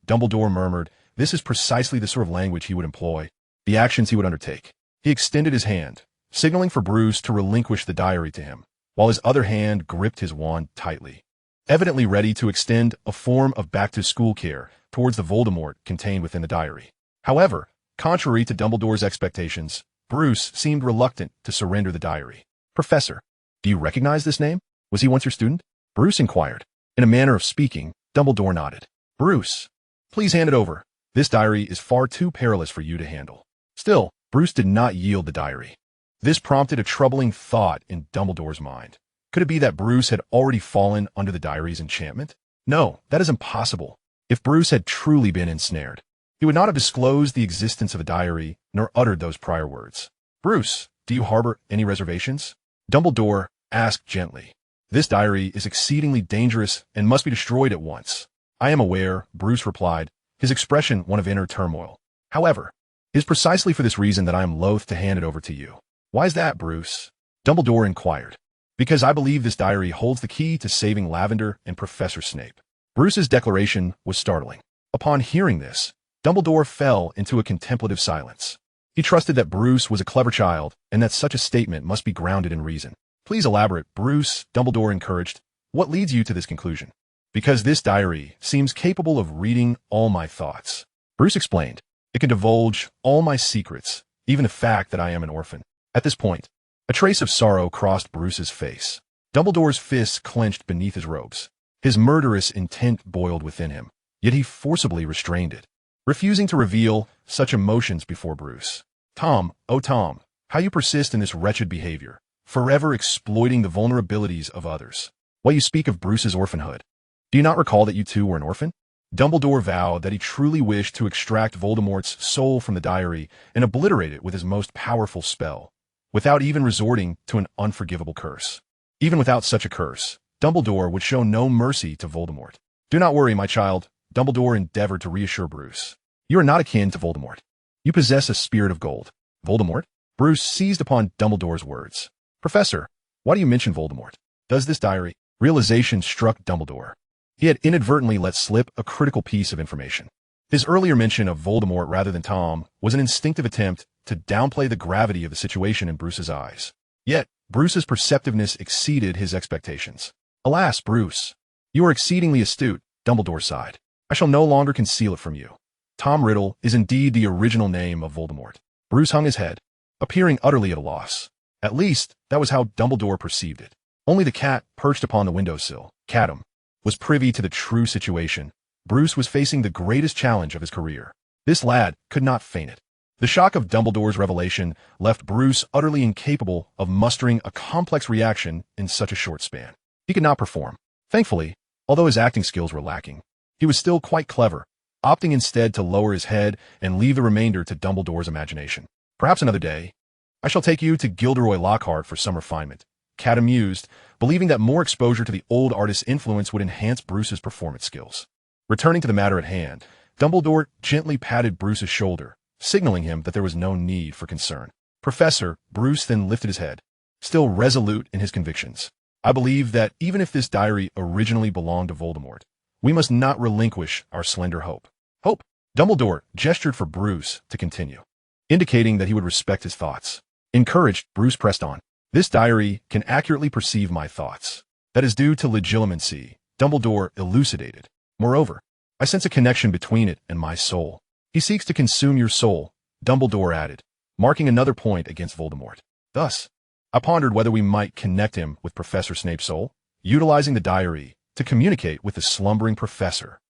Dumbledore murmured, this is precisely the sort of language he would employ, the actions he would undertake. He extended his hand, signaling for Bruce to relinquish the diary to him, while his other hand gripped his wand tightly, evidently ready to extend a form of back-to-school care towards the Voldemort contained within the diary. However, contrary to Dumbledore's expectations, Bruce seemed reluctant to surrender the diary. Professor, do you recognize this name? Was he once your student? Bruce inquired. In a manner of speaking, Dumbledore nodded. Bruce, please hand it over. This diary is far too perilous for you to handle. Still, Bruce did not yield the diary. This prompted a troubling thought in Dumbledore's mind. Could it be that Bruce had already fallen under the diary's enchantment? No, that is impossible. If Bruce had truly been ensnared, he would not have disclosed the existence of a diary, nor uttered those prior words. Bruce, do you harbor any reservations? Dumbledore asked gently. This diary is exceedingly dangerous and must be destroyed at once. I am aware, Bruce replied, his expression one of inner turmoil. However, it is precisely for this reason that I am loath to hand it over to you. Why is that, Bruce? Dumbledore inquired. Because I believe this diary holds the key to saving Lavender and Professor Snape. Bruce's declaration was startling. Upon hearing this, Dumbledore fell into a contemplative silence. He trusted that Bruce was a clever child and that such a statement must be grounded in reason. Please elaborate, Bruce, Dumbledore encouraged. What leads you to this conclusion? Because this diary seems capable of reading all my thoughts. Bruce explained. It can divulge all my secrets, even the fact that I am an orphan. At this point, a trace of sorrow crossed Bruce's face. Dumbledore's fists clenched beneath his robes. His murderous intent boiled within him, yet he forcibly restrained it, refusing to reveal such emotions before Bruce. Tom, oh Tom, how you persist in this wretched behavior, forever exploiting the vulnerabilities of others. While you speak of Bruce's orphanhood, do you not recall that you too were an orphan? Dumbledore vowed that he truly wished to extract Voldemort's soul from the diary and obliterate it with his most powerful spell, without even resorting to an unforgivable curse. Even without such a curse, Dumbledore would show no mercy to Voldemort. Do not worry, my child, Dumbledore endeavored to reassure Bruce. You are not akin to Voldemort. You possess a spirit of gold. Voldemort? Bruce seized upon Dumbledore's words. Professor, why do you mention Voldemort? Does this diary? Realization struck Dumbledore. He had inadvertently let slip a critical piece of information. His earlier mention of Voldemort rather than Tom was an instinctive attempt to downplay the gravity of the situation in Bruce's eyes. Yet, Bruce's perceptiveness exceeded his expectations. Alas, Bruce, you are exceedingly astute, Dumbledore sighed. I shall no longer conceal it from you. Tom Riddle is indeed the original name of Voldemort. Bruce hung his head, appearing utterly at a loss. At least, that was how Dumbledore perceived it. Only the cat perched upon the windowsill, Catum, was privy to the true situation. Bruce was facing the greatest challenge of his career. This lad could not feign it. The shock of Dumbledore's revelation left Bruce utterly incapable of mustering a complex reaction in such a short span. He could not perform. Thankfully, although his acting skills were lacking, he was still quite clever, opting instead to lower his head and leave the remainder to Dumbledore's imagination. Perhaps another day, I shall take you to Gilderoy Lockhart for some refinement, Catum mused, believing that more exposure to the old artist's influence would enhance Bruce's performance skills. Returning to the matter at hand, Dumbledore gently patted Bruce's shoulder, signaling him that there was no need for concern. Professor, Bruce then lifted his head, still resolute in his convictions. I believe that even if this diary originally belonged to Voldemort, we must not relinquish our slender hope. Hope? Dumbledore gestured for Bruce to continue, indicating that he would respect his thoughts. Encouraged, Bruce pressed on. This diary can accurately perceive my thoughts. That is due to legilimency. Dumbledore elucidated. Moreover, I sense a connection between it and my soul. He seeks to consume your soul, Dumbledore added, marking another point against Voldemort. Thus, I pondered whether we might connect him with Professor Snape's soul, utilizing the diary to communicate with the slumbering professor.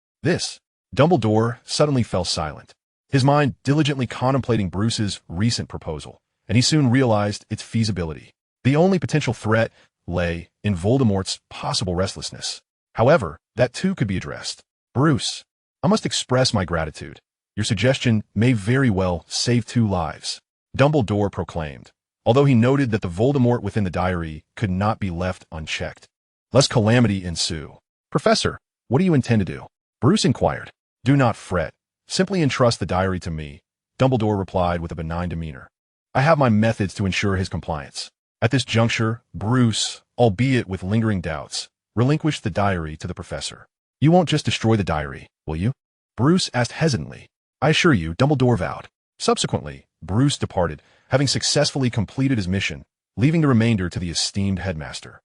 Dumbledore suddenly fell silent, his mind diligently contemplating Bruce's recent proposal, and he soon realized its feasibility. The only potential threat lay in Voldemort's possible restlessness. However, that too could be addressed. Bruce, I must express my gratitude. Your suggestion may very well save 2 lives, Dumbledore proclaimed, although he noted that the Voldemort within the diary could not be left unchecked, lest calamity ensue. Professor, what do you intend to do? Bruce inquired. Do not fret. Simply entrust the diary to me, Dumbledore replied with a benign demeanor. I have my methods to ensure his compliance. At this juncture, Bruce, albeit with lingering doubts, relinquished the diary to the professor. You won't just destroy the diary, will you? Bruce asked hesitantly. I assure you, Dumbledore vowed. Subsequently, Bruce departed, having successfully completed his mission, leaving the remainder to the esteemed headmaster.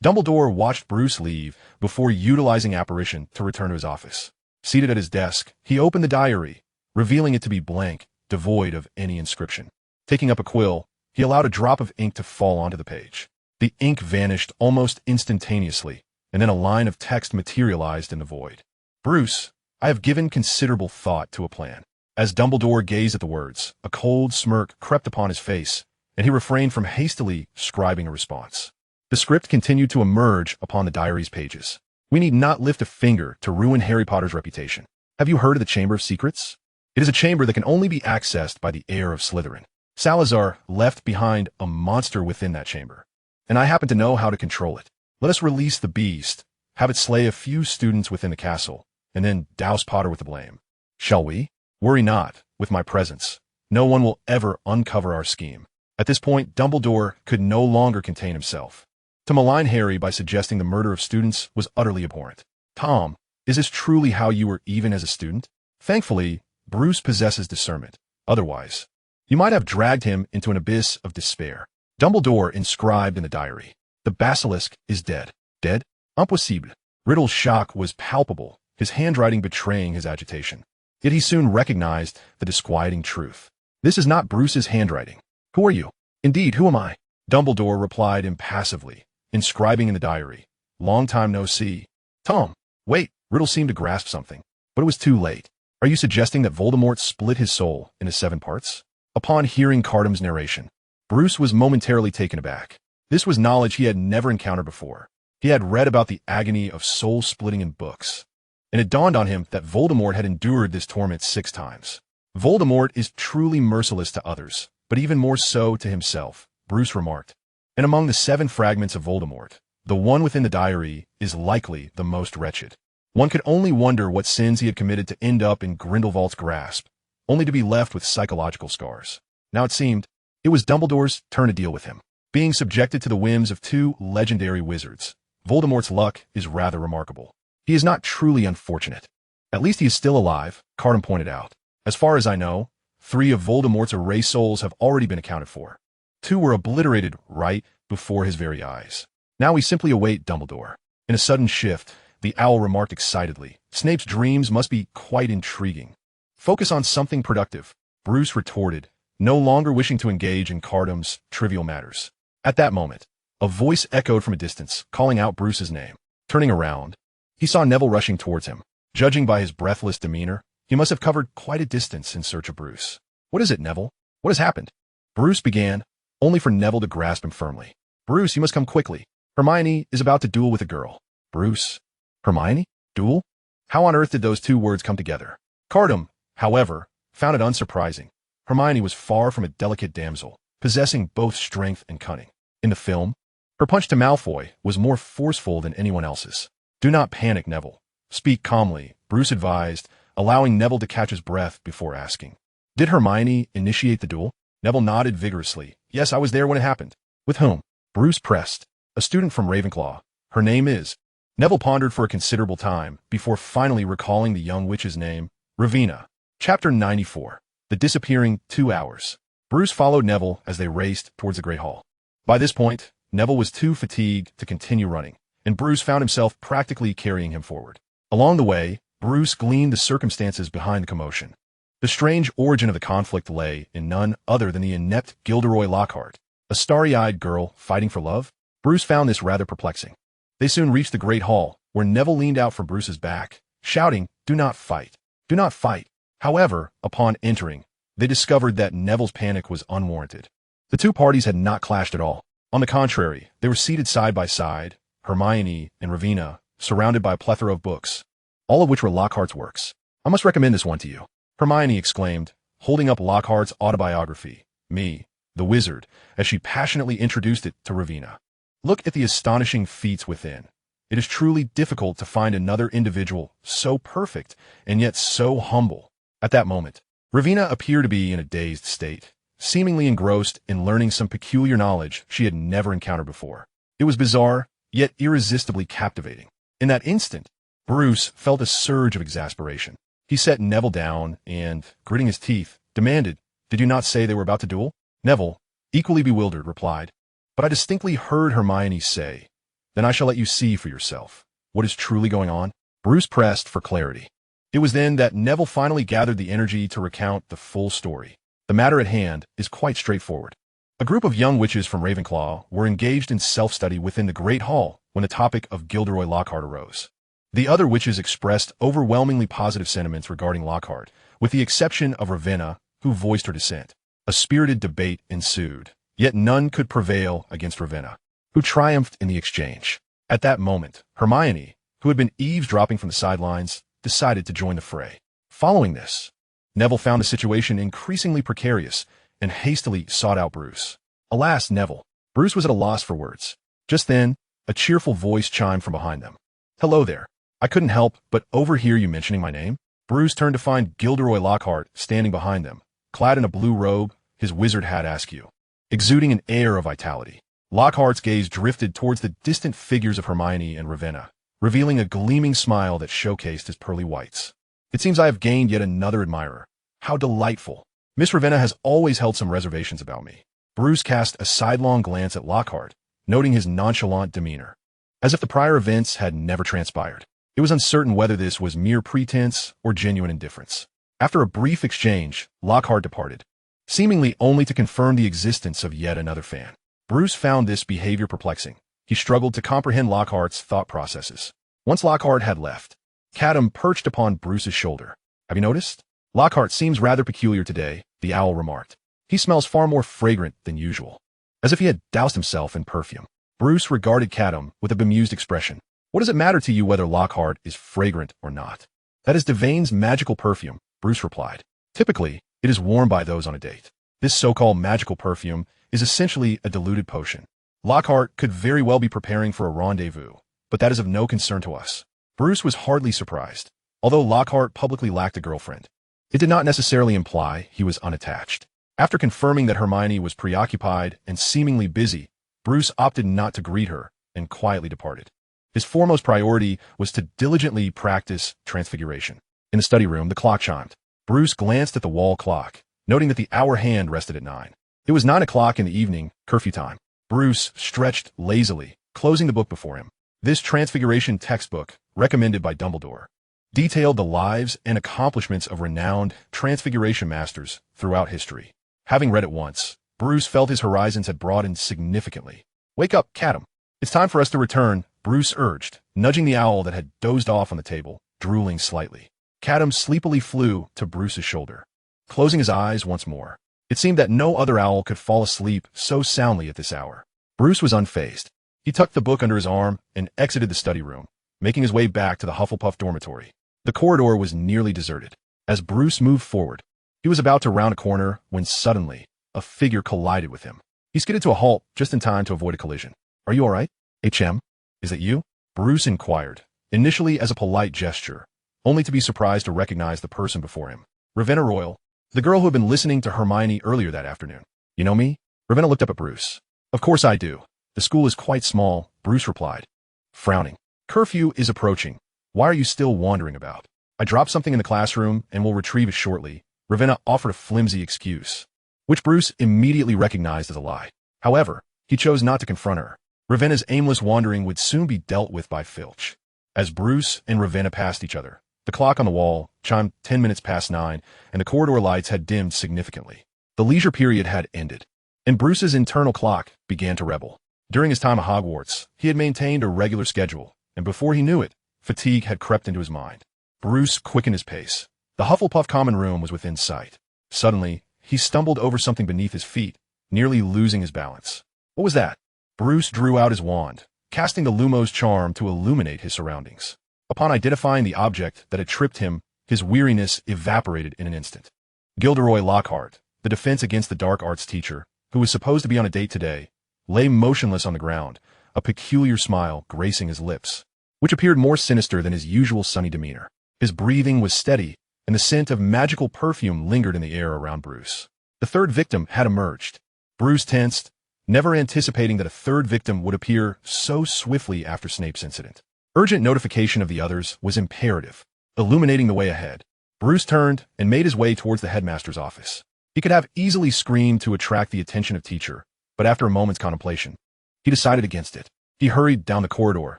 Dumbledore watched Bruce leave before utilizing apparition to return to his office. Seated at his desk, he opened the diary, revealing it to be blank, devoid of any inscription. Taking up a quill, he allowed a drop of ink to fall onto the page. The ink vanished almost instantaneously, and then a line of text materialized in the void. Bruce, I have given considerable thought to a plan. As Dumbledore gazed at the words, a cold smirk crept upon his face, and he refrained from hastily scribing a response. The script continued to emerge upon the diary's pages. We need not lift a finger to ruin Harry Potter's reputation. Have you heard of the Chamber of Secrets? It is a chamber that can only be accessed by the heir of Slytherin. Salazar left behind a monster within that chamber, and I happen to know how to control it. Let us release the beast, have it slay a few students within the castle, and then douse Potter with the blame. Shall we? Worry not, with my presence. No one will ever uncover our scheme. At this point, Dumbledore could no longer contain himself. To malign Harry by suggesting the murder of students was utterly abhorrent. Tom, is this truly how you were even as a student? Thankfully, Bruce possesses discernment. Otherwise, you might have dragged him into an abyss of despair. Dumbledore inscribed in the diary. The basilisk is dead. Dead? Impossible. Riddle's shock was palpable, his handwriting betraying his agitation. Yet he soon recognized the disquieting truth. This is not Bruce's handwriting. Who are you? Indeed, who am I? Dumbledore replied impassively, inscribing in the diary. Long time no see. Tom, wait. Riddle seemed to grasp something, but it was too late. Are you suggesting that Voldemort split his soul into 7 parts? Upon hearing Catum's narration, Bruce was momentarily taken aback. This was knowledge he had never encountered before. He had read about the agony of soul-splitting in books, and it dawned on him that Voldemort had endured this torment 6 times. Voldemort is truly merciless to others, but even more so to himself, Bruce remarked. And among the 7 fragments of Voldemort, the one within the diary is likely the most wretched. One could only wonder what sins he had committed to end up in Grindelwald's grasp, only to be left with psychological scars. Now it seemed, it was Dumbledore's turn to deal with him. Being subjected to the whims of 2 legendary wizards, Voldemort's luck is rather remarkable. He is not truly unfortunate. At least he is still alive, Catum pointed out. As far as I know, 3 of Voldemort's erased souls have already been accounted for. 2 were obliterated right before his very eyes. Now we simply await Dumbledore. In a sudden shift, the owl remarked excitedly, Snape's dreams must be quite intriguing. Focus on something productive, Bruce retorted, no longer wishing to engage in Catum's trivial matters. At that moment, a voice echoed from a distance, calling out Bruce's name. Turning around, he saw Neville rushing towards him. Judging by his breathless demeanor, he must have covered quite a distance in search of Bruce. What is it, Neville? What has happened? Bruce began, only for Neville to grasp him firmly. Bruce, you must come quickly. Hermione is about to duel with a girl. Bruce. Hermione? Duel? How on earth did those 2 words come together? Catum, however, found it unsurprising. Hermione was far from a delicate damsel, possessing both strength and cunning. In the film, her punch to Malfoy was more forceful than anyone else's. Do not panic, Neville. Speak calmly, Bruce advised, allowing Neville to catch his breath before asking. Did Hermione initiate the duel? Neville nodded vigorously. Yes, I was there when it happened. With whom? Bruce pressed. A student from Ravenclaw. Her name is... Neville pondered for a considerable time before finally recalling the young witch's name, Ravina. Chapter 94. The Disappearing 2 Hours. Bruce followed Neville as they raced towards the Great Hall. By this point, Neville was too fatigued to continue running, and Bruce found himself practically carrying him forward. Along the way, Bruce gleaned the circumstances behind the commotion. The strange origin of the conflict lay in none other than the inept Gilderoy Lockhart, a starry-eyed girl fighting for love. Bruce found this rather perplexing. They soon reached the Great Hall, where Neville leaned out from Bruce's back, shouting, "Do not fight! Do not fight!" However, upon entering, they discovered that Neville's panic was unwarranted. The two parties had not clashed at all. On the contrary, they were seated side by side, Hermione and Raveena, surrounded by a plethora of books, all of which were Lockhart's works. "I must recommend this one to you," Hermione exclaimed, holding up Lockhart's autobiography, Me, the Wizard, as she passionately introduced it to Raveena. "Look at the astonishing feats within. It is truly difficult to find another individual so perfect and yet so humble." At that moment, Raveena appeared to be in a dazed state, seemingly engrossed in learning some peculiar knowledge she had never encountered before. It was bizarre, yet irresistibly captivating. In that instant, Bruce felt a surge of exasperation. He set Neville down and, gritting his teeth, demanded, "Did you not say they were about to duel?" Neville, equally bewildered, replied, "But I distinctly heard Hermione say, 'Then I shall let you see for yourself what is truly going on.'" Bruce pressed for clarity. It was then that Neville finally gathered the energy to recount the full story. The matter at hand is quite straightforward. A group of young witches from Ravenclaw were engaged in self-study within the Great Hall when the topic of Gilderoy Lockhart arose. The other witches expressed overwhelmingly positive sentiments regarding Lockhart, with the exception of Ravenna, who voiced her dissent. A spirited debate ensued, yet none could prevail against Ravenna, who triumphed in the exchange. At that moment, Hermione, who had been eavesdropping from the sidelines, decided to join the fray. Following this, Neville found the situation increasingly precarious and hastily sought out Bruce. Alas, Neville! Bruce was at a loss for words. Just then, a cheerful voice chimed from behind them. "Hello there. I couldn't help but overhear you mentioning my name." Bruce turned to find Gilderoy Lockhart standing behind them, clad in a blue robe, his wizard hat askew, exuding an air of vitality. Lockhart's gaze drifted towards the distant figures of Hermione and Ravenna, revealing a gleaming smile that showcased his pearly whites. "It seems I have gained yet another admirer. How delightful. Miss Ravenna has always held some reservations about me." Bruce cast a sidelong glance at Lockhart, noting his nonchalant demeanor, as if the prior events had never transpired. It was uncertain whether this was mere pretense or genuine indifference. After a brief exchange, Lockhart departed, seemingly only to confirm the existence of yet another fan. Bruce found this behavior perplexing. He struggled to comprehend Lockhart's thought processes. Once Lockhart had left, Catum perched upon Bruce's shoulder. "Have you noticed? Lockhart seems rather peculiar today," the owl remarked. "He smells far more fragrant than usual, as if he had doused himself in perfume." Bruce regarded Catum with a bemused expression. "What does it matter to you whether Lockhart is fragrant or not?" "That is Devane's magical perfume," Bruce replied. "Typically, it is worn by those on a date. This so-called magical perfume is essentially a diluted potion. Lockhart could very well be preparing for a rendezvous, but that is of no concern to us." Bruce was hardly surprised. Although Lockhart publicly lacked a girlfriend, it did not necessarily imply he was unattached. After confirming that Hermione was preoccupied and seemingly busy, Bruce opted not to greet her and quietly departed. His foremost priority was to diligently practice transfiguration. In the study room, the clock chimed. Bruce glanced at the wall clock, noting that the hour hand rested at 9. It was 9 o'clock in the evening, curfew time. Bruce stretched lazily, closing the book before him. This transfiguration textbook, recommended by Dumbledore, detailed the lives and accomplishments of renowned transfiguration masters throughout history. Having read it once, Bruce felt his horizons had broadened significantly. "Wake up, Catum. It's time for us to return," Bruce urged, nudging the owl that had dozed off on the table, drooling slightly. Catum sleepily flew to Bruce's shoulder, closing his eyes once more. It seemed that no other owl could fall asleep so soundly at this hour. Bruce was unfazed. He tucked the book under his arm and exited the study room, making his way back to the Hufflepuff dormitory. The corridor was nearly deserted. As Bruce moved forward, he was about to round a corner when suddenly, a figure collided with him. He skidded to a halt just in time to avoid a collision. "Are you all right? HM? Is that you?" Bruce inquired, initially as a polite gesture, only to be surprised to recognize the person before him. Ravenna Royal, the girl who had been listening to Hermione earlier that afternoon. "You know me?" Ravenna looked up at Bruce. "Of course I do. The school is quite small," Bruce replied, frowning. "Curfew is approaching. Why are you still wandering about?" "I dropped something in the classroom and will retrieve it shortly." Ravenna offered a flimsy excuse, which Bruce immediately recognized as a lie. However, he chose not to confront her. Ravenna's aimless wandering would soon be dealt with by Filch. As Bruce and Ravenna passed each other, the clock on the wall chimed 10 minutes past 9, and the corridor lights had dimmed significantly. The leisure period had ended, and Bruce's internal clock began to rebel. During his time at Hogwarts, he had maintained a regular schedule, and before he knew it, fatigue had crept into his mind. Bruce quickened his pace. The Hufflepuff common room was within sight. Suddenly, he stumbled over something beneath his feet, nearly losing his balance. What was that? Bruce drew out his wand, casting the Lumos charm to illuminate his surroundings. Upon identifying the object that had tripped him, his weariness evaporated in an instant. Gilderoy Lockhart, the Defense Against the Dark Arts teacher, who was supposed to be on a date today, lay motionless on the ground, a peculiar smile gracing his lips, which appeared more sinister than his usual sunny demeanor. His breathing was steady, and the scent of magical perfume lingered in the air around Bruce. The third victim had emerged. Bruce tensed, never anticipating that a third victim would appear so swiftly after Snape's incident. Urgent notification of the others was imperative, illuminating the way ahead. Bruce turned and made his way towards the headmaster's office. He could have easily screamed to attract the attention of teacher, but after a moment's contemplation, he decided against it. He hurried down the corridor,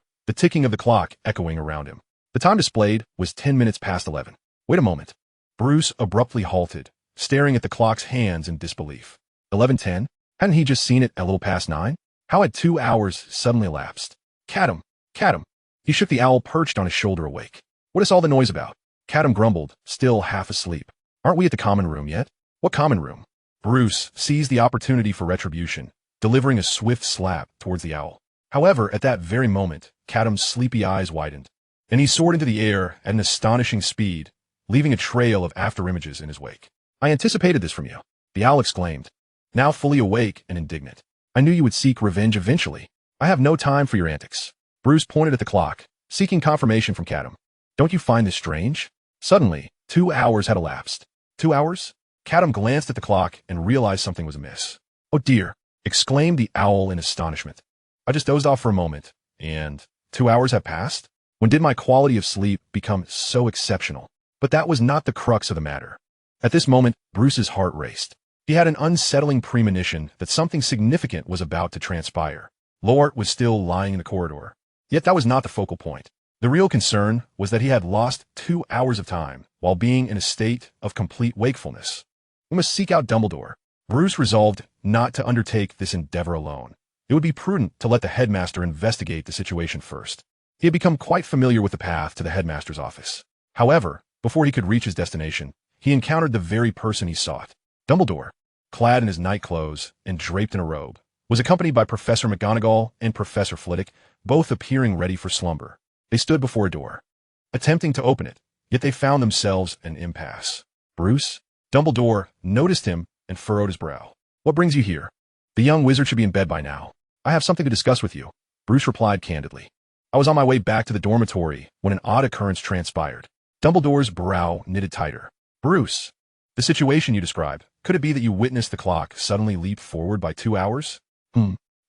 the ticking of the clock echoing around him. The time displayed was 10 minutes past 11. Wait a moment. Bruce abruptly halted, staring at the clock's hands in disbelief. 11:10? Hadn't he just seen it a little past 9? How had 2 hours suddenly elapsed? Catum! Catum! He shook the owl perched on his shoulder awake. What is all the noise about? Catum grumbled, still half asleep. Aren't we at the common room yet? What common room? Bruce seized the opportunity for retribution, delivering a swift slap towards the owl. However, at that very moment, Catum's sleepy eyes widened, and he soared into the air at an astonishing speed, leaving a trail of afterimages in his wake. I anticipated this from you, the owl exclaimed, now fully awake and indignant. I knew you would seek revenge eventually. I have no time for your antics. Bruce pointed at the clock, seeking confirmation from Catum. Don't you find this strange? Suddenly, 2 hours had elapsed. 2 hours? Catum glanced at the clock and realized something was amiss. Oh dear, exclaimed the owl in astonishment. I just dozed off for a moment, and 2 hours have passed? When did my quality of sleep become so exceptional? But that was not the crux of the matter. At this moment, Bruce's heart raced. He had an unsettling premonition that something significant was about to transpire. Lort was still lying in the corridor. Yet that was not the focal point. The real concern was that he had lost 2 hours of time while being in a state of complete wakefulness. We must seek out Dumbledore. Bruce resolved not to undertake this endeavor alone. It would be prudent to let the headmaster investigate the situation first. He had become quite familiar with the path to the headmaster's office. However, before he could reach his destination, he encountered the very person he sought. Dumbledore, clad in his night clothes and draped in a robe, was accompanied by Professor McGonagall and Professor Flitwick, both appearing ready for slumber. They stood before a door, attempting to open it, yet they found themselves in an impasse. Bruce? Dumbledore noticed him and furrowed his brow. What brings you here? The young wizard should be in bed by now. I have something to discuss with you, Bruce replied candidly. I was on my way back to the dormitory when an odd occurrence transpired. Dumbledore's brow knitted tighter. Bruce, the situation you describe, could it be that you witnessed the clock suddenly leap forward by 2 hours?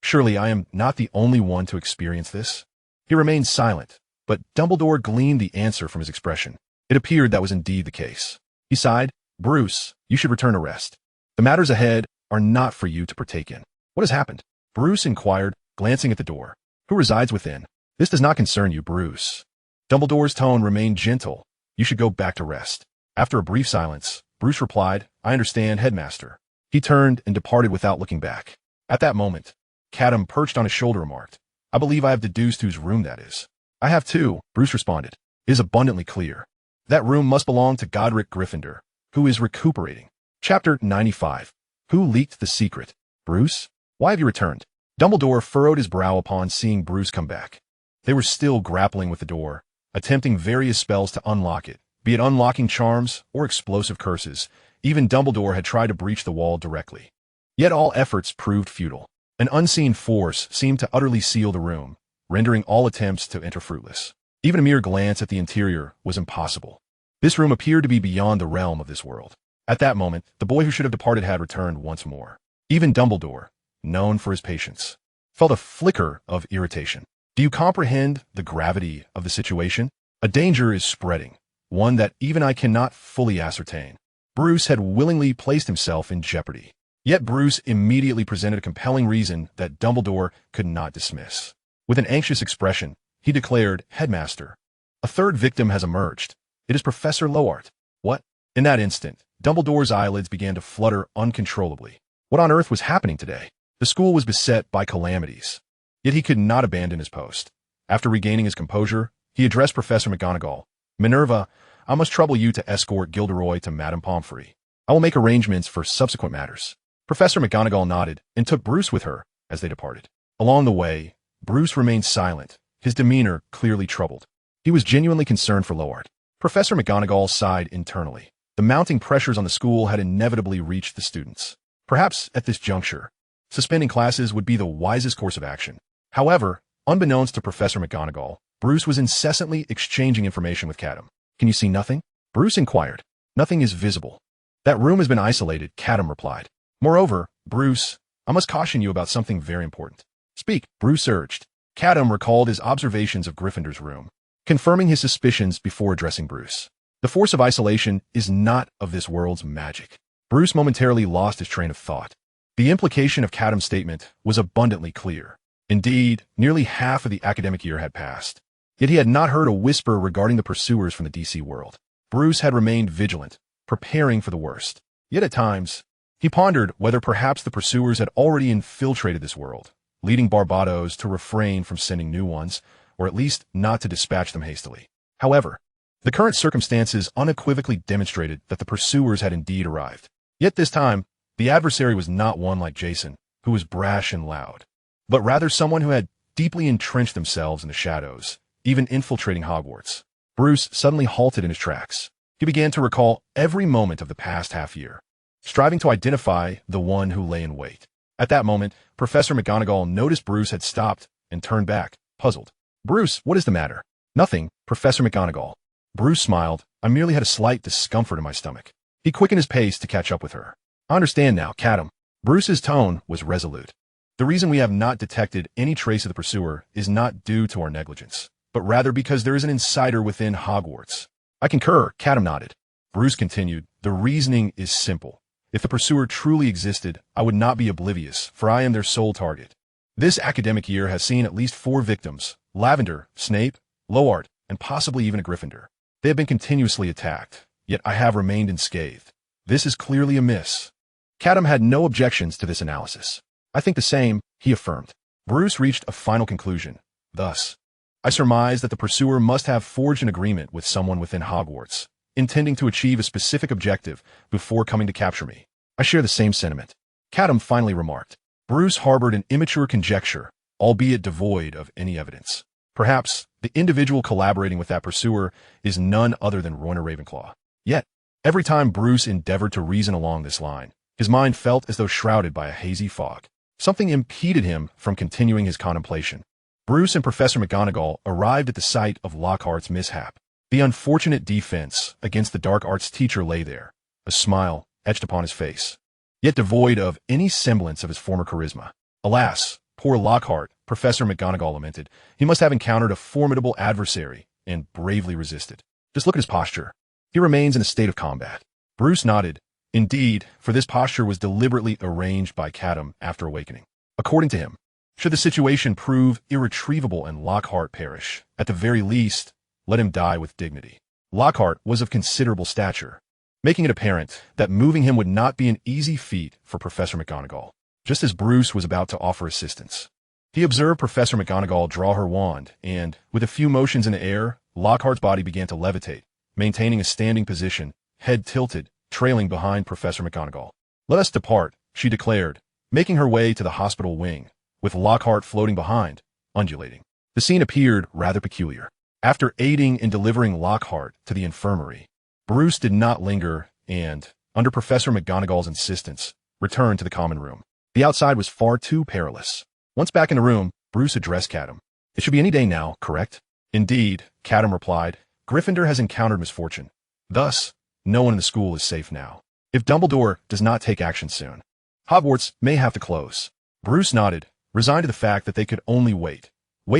Surely I am not the only one to experience this. He remained silent, but Dumbledore gleaned the answer from his expression. It appeared that was indeed the case. He sighed, Bruce, you should return to rest. The matters ahead are not for you to partake in. What has happened? Bruce inquired, glancing at the door. Who resides within? This does not concern you, Bruce. Dumbledore's tone remained gentle. You should go back to rest. After a brief silence, Bruce replied, I understand, Headmaster. He turned and departed without looking back. At that moment, Catum, perched on his shoulder, remarked, I believe I have deduced whose room that is. I have too, Bruce responded. It is abundantly clear. That room must belong to Godric Gryffindor, who is recuperating. Chapter 95. Who leaked the secret? Bruce? Why have you returned? Dumbledore furrowed his brow upon seeing Bruce come back. They were still grappling with the door, attempting various spells to unlock it, be it unlocking charms or explosive curses. Even Dumbledore had tried to breach the wall directly. Yet all efforts proved futile. An unseen force seemed to utterly seal the room, rendering all attempts to enter fruitless. Even a mere glance at the interior was impossible. This room appeared to be beyond the realm of this world. At that moment, the boy who should have departed had returned once more. Even Dumbledore, known for his patience, felt a flicker of irritation. Do you comprehend the gravity of the situation? A danger is spreading, one that even I cannot fully ascertain. Bruce had willingly placed himself in jeopardy. Yet Bruce immediately presented a compelling reason that Dumbledore could not dismiss. With an anxious expression, he declared, "Headmaster, a third victim has emerged. It is Professor Lowart." What? In that instant, Dumbledore's eyelids began to flutter uncontrollably. What on earth was happening today? The school was beset by calamities. Yet he could not abandon his post. After regaining his composure, he addressed Professor McGonagall. "Minerva, I must trouble you to escort Gilderoy to Madame Pomfrey. I will make arrangements for subsequent matters." Professor McGonagall nodded and took Bruce with her as they departed. Along the way, Bruce remained silent, his demeanor clearly troubled. He was genuinely concerned for Lowart. Professor McGonagall sighed internally. The mounting pressures on the school had inevitably reached the students. Perhaps, at this juncture, suspending classes would be the wisest course of action. However, unbeknownst to Professor McGonagall, Bruce was incessantly exchanging information with Catum. "Can you see nothing?" Bruce inquired. "Nothing is visible." "That room has been isolated," Catum replied. "Moreover, Bruce, I must caution you about something very important." "Speak," Bruce urged. Catum recalled his observations of Gryffindor's room, confirming his suspicions before addressing Bruce. "The force of isolation is not of this world's magic." Bruce momentarily lost his train of thought. The implication of Catum's statement was abundantly clear. Indeed, nearly half of the academic year had passed. Yet he had not heard a whisper regarding the pursuers from the DC world. Bruce had remained vigilant, preparing for the worst. Yet at times, he pondered whether perhaps the pursuers had already infiltrated this world, leading Barbados to refrain from sending new ones, or at least not to dispatch them hastily. However, the current circumstances unequivocally demonstrated that the pursuers had indeed arrived. Yet this time, the adversary was not one like Jason, who was brash and loud, but rather someone who had deeply entrenched themselves in the shadows, even infiltrating Hogwarts. Bruce suddenly halted in his tracks. He began to recall every moment of the past half-year, striving to identify the one who lay in wait. At that moment, Professor McGonagall noticed Bruce had stopped and turned back, puzzled. "Bruce, what is the matter?" "Nothing, Professor McGonagall." Bruce smiled. "I merely had a slight discomfort in my stomach." He quickened his pace to catch up with her. "I understand now, Catum." Bruce's tone was resolute. "The reason we have not detected any trace of the pursuer is not due to our negligence, but rather because there is an insider within Hogwarts." "I concur," Catum nodded. Bruce continued, "The reasoning is simple. If the pursuer truly existed, I would not be oblivious, for I am their sole target. This academic year has seen at least 4 victims: Lavender, Snape, Lowart, and possibly even a Gryffindor. They have been continuously attacked, yet I have remained unscathed. This is clearly amiss." Catum had no objections to this analysis. "I think the same," he affirmed. Bruce reached a final conclusion. "Thus, I surmise that the pursuer must have forged an agreement with someone within Hogwarts, intending to achieve a specific objective before coming to capture me." "I share the same sentiment," Catum finally remarked. Bruce harbored an immature conjecture, albeit devoid of any evidence. Perhaps the individual collaborating with that pursuer is none other than Rowena Ravenclaw. Yet, every time Bruce endeavored to reason along this line, his mind felt as though shrouded by a hazy fog. Something impeded him from continuing his contemplation. Bruce and Professor McGonagall arrived at the site of Lockhart's mishap. The unfortunate defense against the dark arts teacher lay there, a smile etched upon his face, yet devoid of any semblance of his former charisma. "Alas, poor Lockhart," Professor McGonagall lamented. "He must have encountered a formidable adversary and bravely resisted. Just look at his posture. He remains in a state of combat." Bruce nodded. Indeed, for this posture was deliberately arranged by Catum after awakening. According to him, should the situation prove irretrievable and Lockhart perish, at the very least, let him die with dignity. Lockhart was of considerable stature, making it apparent that moving him would not be an easy feat for Professor McGonagall. Just as Bruce was about to offer assistance, he observed Professor McGonagall draw her wand, and, with a few motions in the air, Lockhart's body began to levitate, maintaining a standing position, head tilted, trailing behind Professor McGonagall. "Let us depart," she declared, making her way to the hospital wing, with Lockhart floating behind, undulating. The scene appeared rather peculiar. After aiding in delivering Lockhart to the infirmary, Bruce did not linger and, under Professor McGonagall's insistence, returned to the common room. The outside was far too perilous. Once back in the room, Bruce addressed Catum. "It should be any day now, correct?" "Indeed," Catum replied. "Gryffindor has encountered misfortune. Thus, no one in the school is safe now. If Dumbledore does not take action soon, Hogwarts may have to close." Bruce nodded, resigned to the fact that they could only wait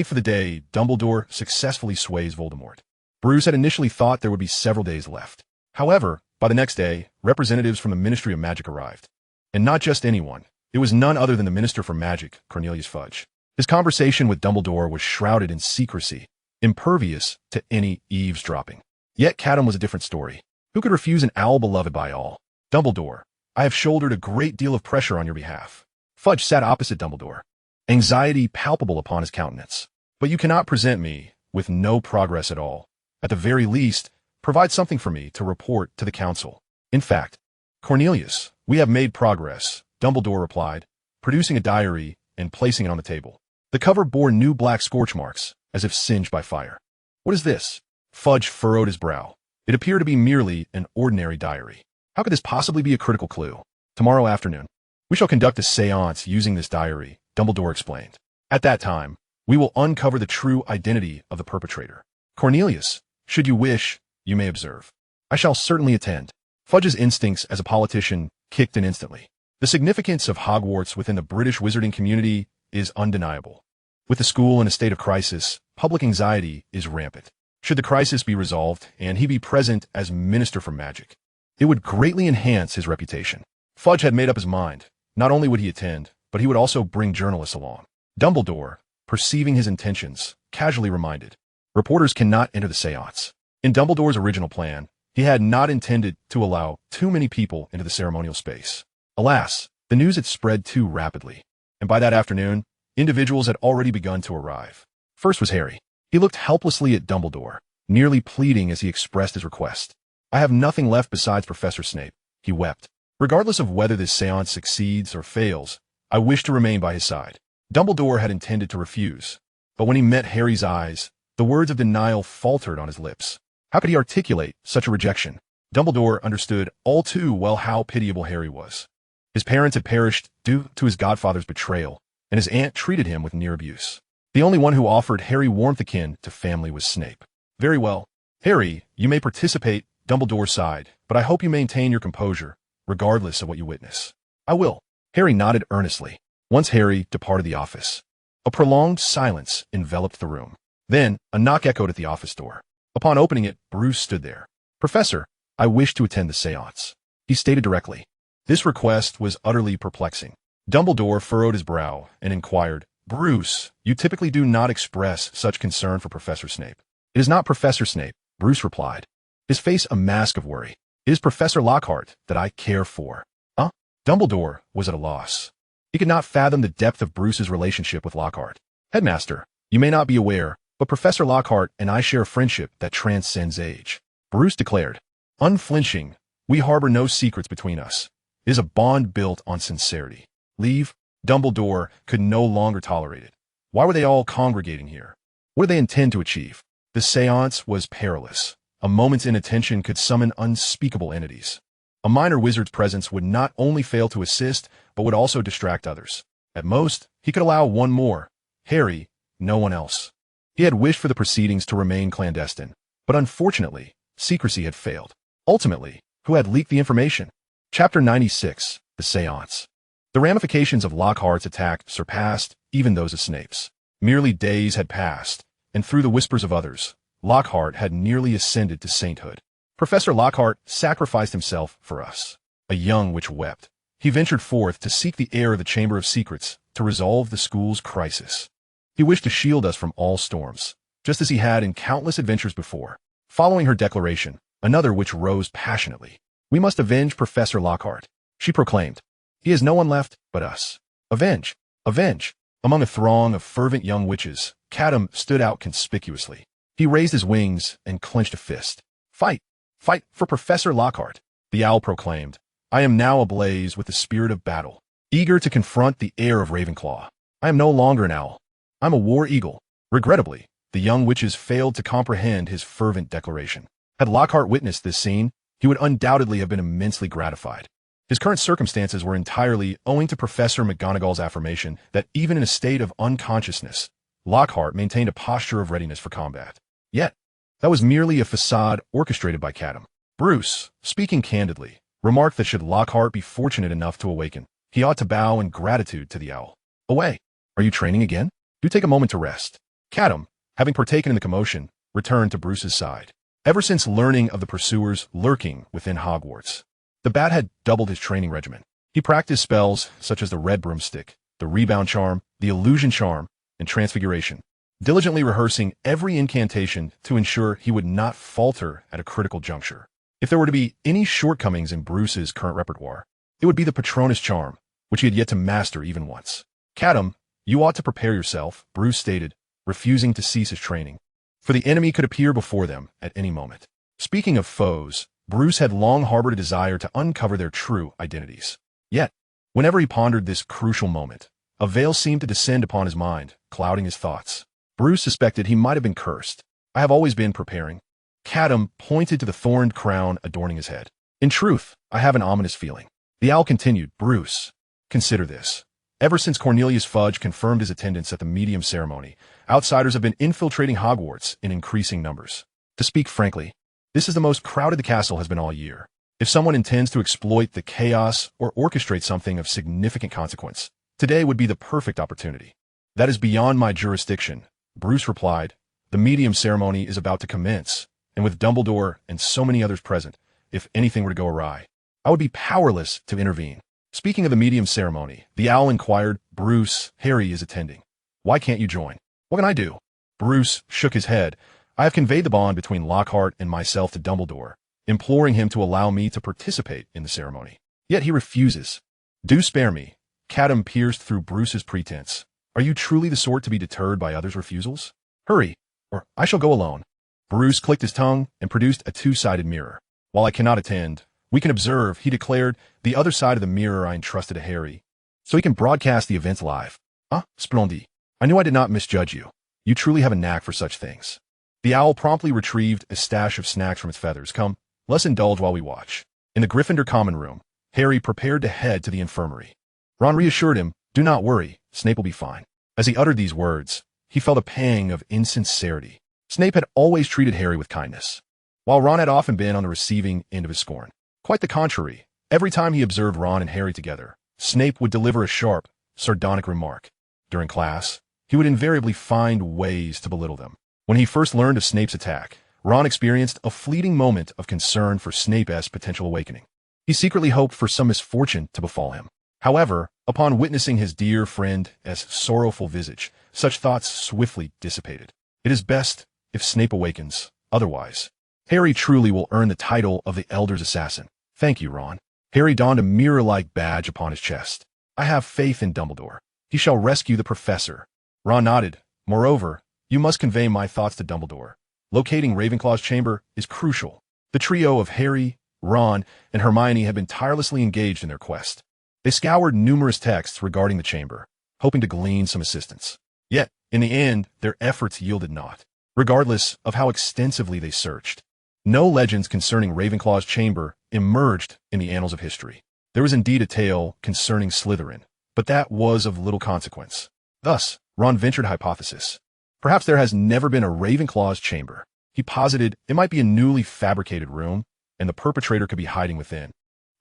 for the day Dumbledore successfully sways Voldemort. Bruce had initially thought there would be several days left. However, by the next day, representatives from the Ministry of Magic arrived. And not just anyone. It was none other than the Minister for Magic, Cornelius Fudge. His conversation with Dumbledore was shrouded in secrecy, impervious to any eavesdropping. Yet Catum was a different story. Who could refuse an owl beloved by all? Dumbledore, I have shouldered a great deal of pressure on your behalf. Fudge sat opposite Dumbledore, anxiety palpable upon his countenance. But you cannot present me with no progress at all. At the very least, provide something for me to report to the council. In fact, Cornelius, we have made progress, Dumbledore replied, producing a diary and placing it on the table. The cover bore new black scorch marks, as if singed by fire. What is this? Fudge furrowed his brow. It appeared to be merely an ordinary diary. How could this possibly be a critical clue? Tomorrow afternoon, we shall conduct a séance using this diary, Dumbledore explained. At that time, we will uncover the true identity of the perpetrator. Cornelius, should you wish, you may observe. I shall certainly attend. Fudge's instincts as a politician kicked in instantly. The significance of Hogwarts within the British wizarding community is undeniable. With the school in a state of crisis, public anxiety is rampant. Should the crisis be resolved and he be present as Minister for Magic, it would greatly enhance his reputation. Fudge had made up his mind. Not only would he attend, but he would also bring journalists along. Dumbledore, perceiving his intentions, casually reminded, reporters cannot enter the séance. In Dumbledore's original plan, he had not intended to allow too many people into the ceremonial space. Alas, the news had spread too rapidly, and by that afternoon, individuals had already begun to arrive. First was Harry. He looked helplessly at Dumbledore, nearly pleading as he expressed his request. I have nothing left besides Professor Snape, he wept. Regardless of whether this séance succeeds or fails, I wish to remain by his side. Dumbledore had intended to refuse, but when he met Harry's eyes, the words of denial faltered on his lips. How could he articulate such a rejection? Dumbledore understood all too well how pitiable Harry was. His parents had perished due to his godfather's betrayal, and his aunt treated him with near abuse. The only one who offered Harry warmth akin to family was Snape. Very well. Harry, you may participate, Dumbledore sighed, but I hope you maintain your composure, regardless of what you witness. I will. Harry nodded earnestly. Once Harry departed the office, a prolonged silence enveloped the room. Then, a knock echoed at the office door. Upon opening it, Bruce stood there. Professor, I wish to attend the séance, he stated directly. This request was utterly perplexing. Dumbledore furrowed his brow and inquired, Bruce, you typically do not express such concern for Professor Snape. It is not Professor Snape, Bruce replied, his face a mask of worry. It is Professor Lockhart that I care for. Huh? Dumbledore was at a loss. He could not fathom the depth of Bruce's relationship with Lockhart. Headmaster, you may not be aware, but Professor Lockhart and I share a friendship that transcends age. Bruce declared, unflinching, we harbor no secrets between us. It is a bond built on sincerity. Leave? Dumbledore could no longer tolerate it. Why were they all congregating here? What did they intend to achieve? The séance was perilous. A moment's inattention could summon unspeakable entities. A minor wizard's presence would not only fail to assist, but would also distract others. At most, he could allow one more. Harry, no one else. He had wished for the proceedings to remain clandestine, but unfortunately, secrecy had failed. Ultimately, who had leaked the information? Chapter 96, The Séance. The ramifications of Lockhart's attack surpassed even those of Snape's. Merely days had passed, and through the whispers of others, Lockhart had nearly ascended to sainthood. Professor Lockhart sacrificed himself for us. A young witch wept. He ventured forth to seek the heir of the Chamber of Secrets to resolve the school's crisis. He wished to shield us from all storms, just as he had in countless adventures before. Following her declaration, another witch rose passionately. We must avenge Professor Lockhart, she proclaimed. He has no one left but us. Avenge! Avenge! Among a throng of fervent young witches, Catum stood out conspicuously. He raised his wings and clenched a fist. Fight! Fight for Professor Lockhart, the owl proclaimed. I am now ablaze with the spirit of battle, eager to confront the heir of Ravenclaw. I am no longer an owl. I'm a war eagle. Regrettably, the young witches failed to comprehend his fervent declaration. Had Lockhart witnessed this scene, he would undoubtedly have been immensely gratified. His current circumstances were entirely owing to Professor McGonagall's affirmation that even in a state of unconsciousness, Lockhart maintained a posture of readiness for combat. Yet, that was merely a facade orchestrated by Catum. Bruce, speaking candidly, remarked that should Lockhart be fortunate enough to awaken, he ought to bow in gratitude to the owl. Away! Are you training again? Do take a moment to rest. Catum, having partaken in the commotion, returned to Bruce's side. Ever since learning of the pursuers lurking within Hogwarts, the bat had doubled his training regimen. He practiced spells such as the red broomstick, the rebound charm, the illusion charm, and transfiguration, diligently rehearsing every incantation to ensure he would not falter at a critical juncture. If there were to be any shortcomings in Bruce's current repertoire, it would be the Patronus charm, which he had yet to master even once. Catum, you ought to prepare yourself, Bruce stated, refusing to cease his training, for the enemy could appear before them at any moment. Speaking of foes, Bruce had long harbored a desire to uncover their true identities. Yet, whenever he pondered this crucial moment, a veil seemed to descend upon his mind, clouding his thoughts. Bruce suspected he might have been cursed. I have always been preparing. Catum pointed to the thorned crown adorning his head. In truth, I have an ominous feeling. The owl continued, Bruce, consider this. Ever since Cornelius Fudge confirmed his attendance at the medium ceremony, outsiders have been infiltrating Hogwarts in increasing numbers. To speak frankly, this is the most crowded the castle has been all year. If someone intends to exploit the chaos or orchestrate something of significant consequence, today would be the perfect opportunity. That is beyond my jurisdiction, Bruce replied. The medium ceremony is about to commence, and with Dumbledore and so many others present, if anything were to go awry, I would be powerless to intervene. Speaking of the medium ceremony, the owl inquired, Bruce, Harry is attending. Why can't you join? What can I do? Bruce shook his head. I have conveyed the bond between Lockhart and myself to Dumbledore, imploring him to allow me to participate in the ceremony. Yet he refuses. Do spare me. Catum pierced through Bruce's pretense. Are you truly the sort to be deterred by others' refusals? Hurry, or I shall go alone. Bruce clicked his tongue and produced a two-sided mirror. While I cannot attend, we can observe, he declared, the other side of the mirror I entrusted to Harry, so he can broadcast the events live. Ah, splendid. I knew I did not misjudge you. You truly have a knack for such things. The owl promptly retrieved a stash of snacks from its feathers. Come, let's indulge while we watch. In the Gryffindor common room, Harry prepared to head to the infirmary. Ron reassured him, do not worry, Snape will be fine. As he uttered these words, he felt a pang of insincerity. Snape had always treated Harry with kindness, while Ron had often been on the receiving end of his scorn. Quite the contrary. Every time he observed Ron and Harry together, Snape would deliver a sharp, sardonic remark. During class, he would invariably find ways to belittle them. When he first learned of Snape's attack, Ron experienced a fleeting moment of concern for Snape's potential awakening. He secretly hoped for some misfortune to befall him. However, upon witnessing his dear friend's sorrowful visage, such thoughts swiftly dissipated. It is best if Snape awakens. Otherwise, Harry truly will earn the title of the Elder's Assassin. Thank you, Ron. Harry donned a mirror-like badge upon his chest. I have faith in Dumbledore. He shall rescue the professor. Ron nodded. Moreover, you must convey my thoughts to Dumbledore. Locating Ravenclaw's chamber is crucial. The trio of Harry, Ron, and Hermione had been tirelessly engaged in their quest. They scoured numerous texts regarding the chamber, hoping to glean some assistance. Yet, in the end, their efforts yielded naught, regardless of how extensively they searched. No legends concerning Ravenclaw's chamber emerged in the annals of history. There was indeed a tale concerning Slytherin, but that was of little consequence. Thus, Ron ventured a hypothesis. Perhaps there has never been a Ravenclaw's chamber. He posited it might be a newly fabricated room, and the perpetrator could be hiding within.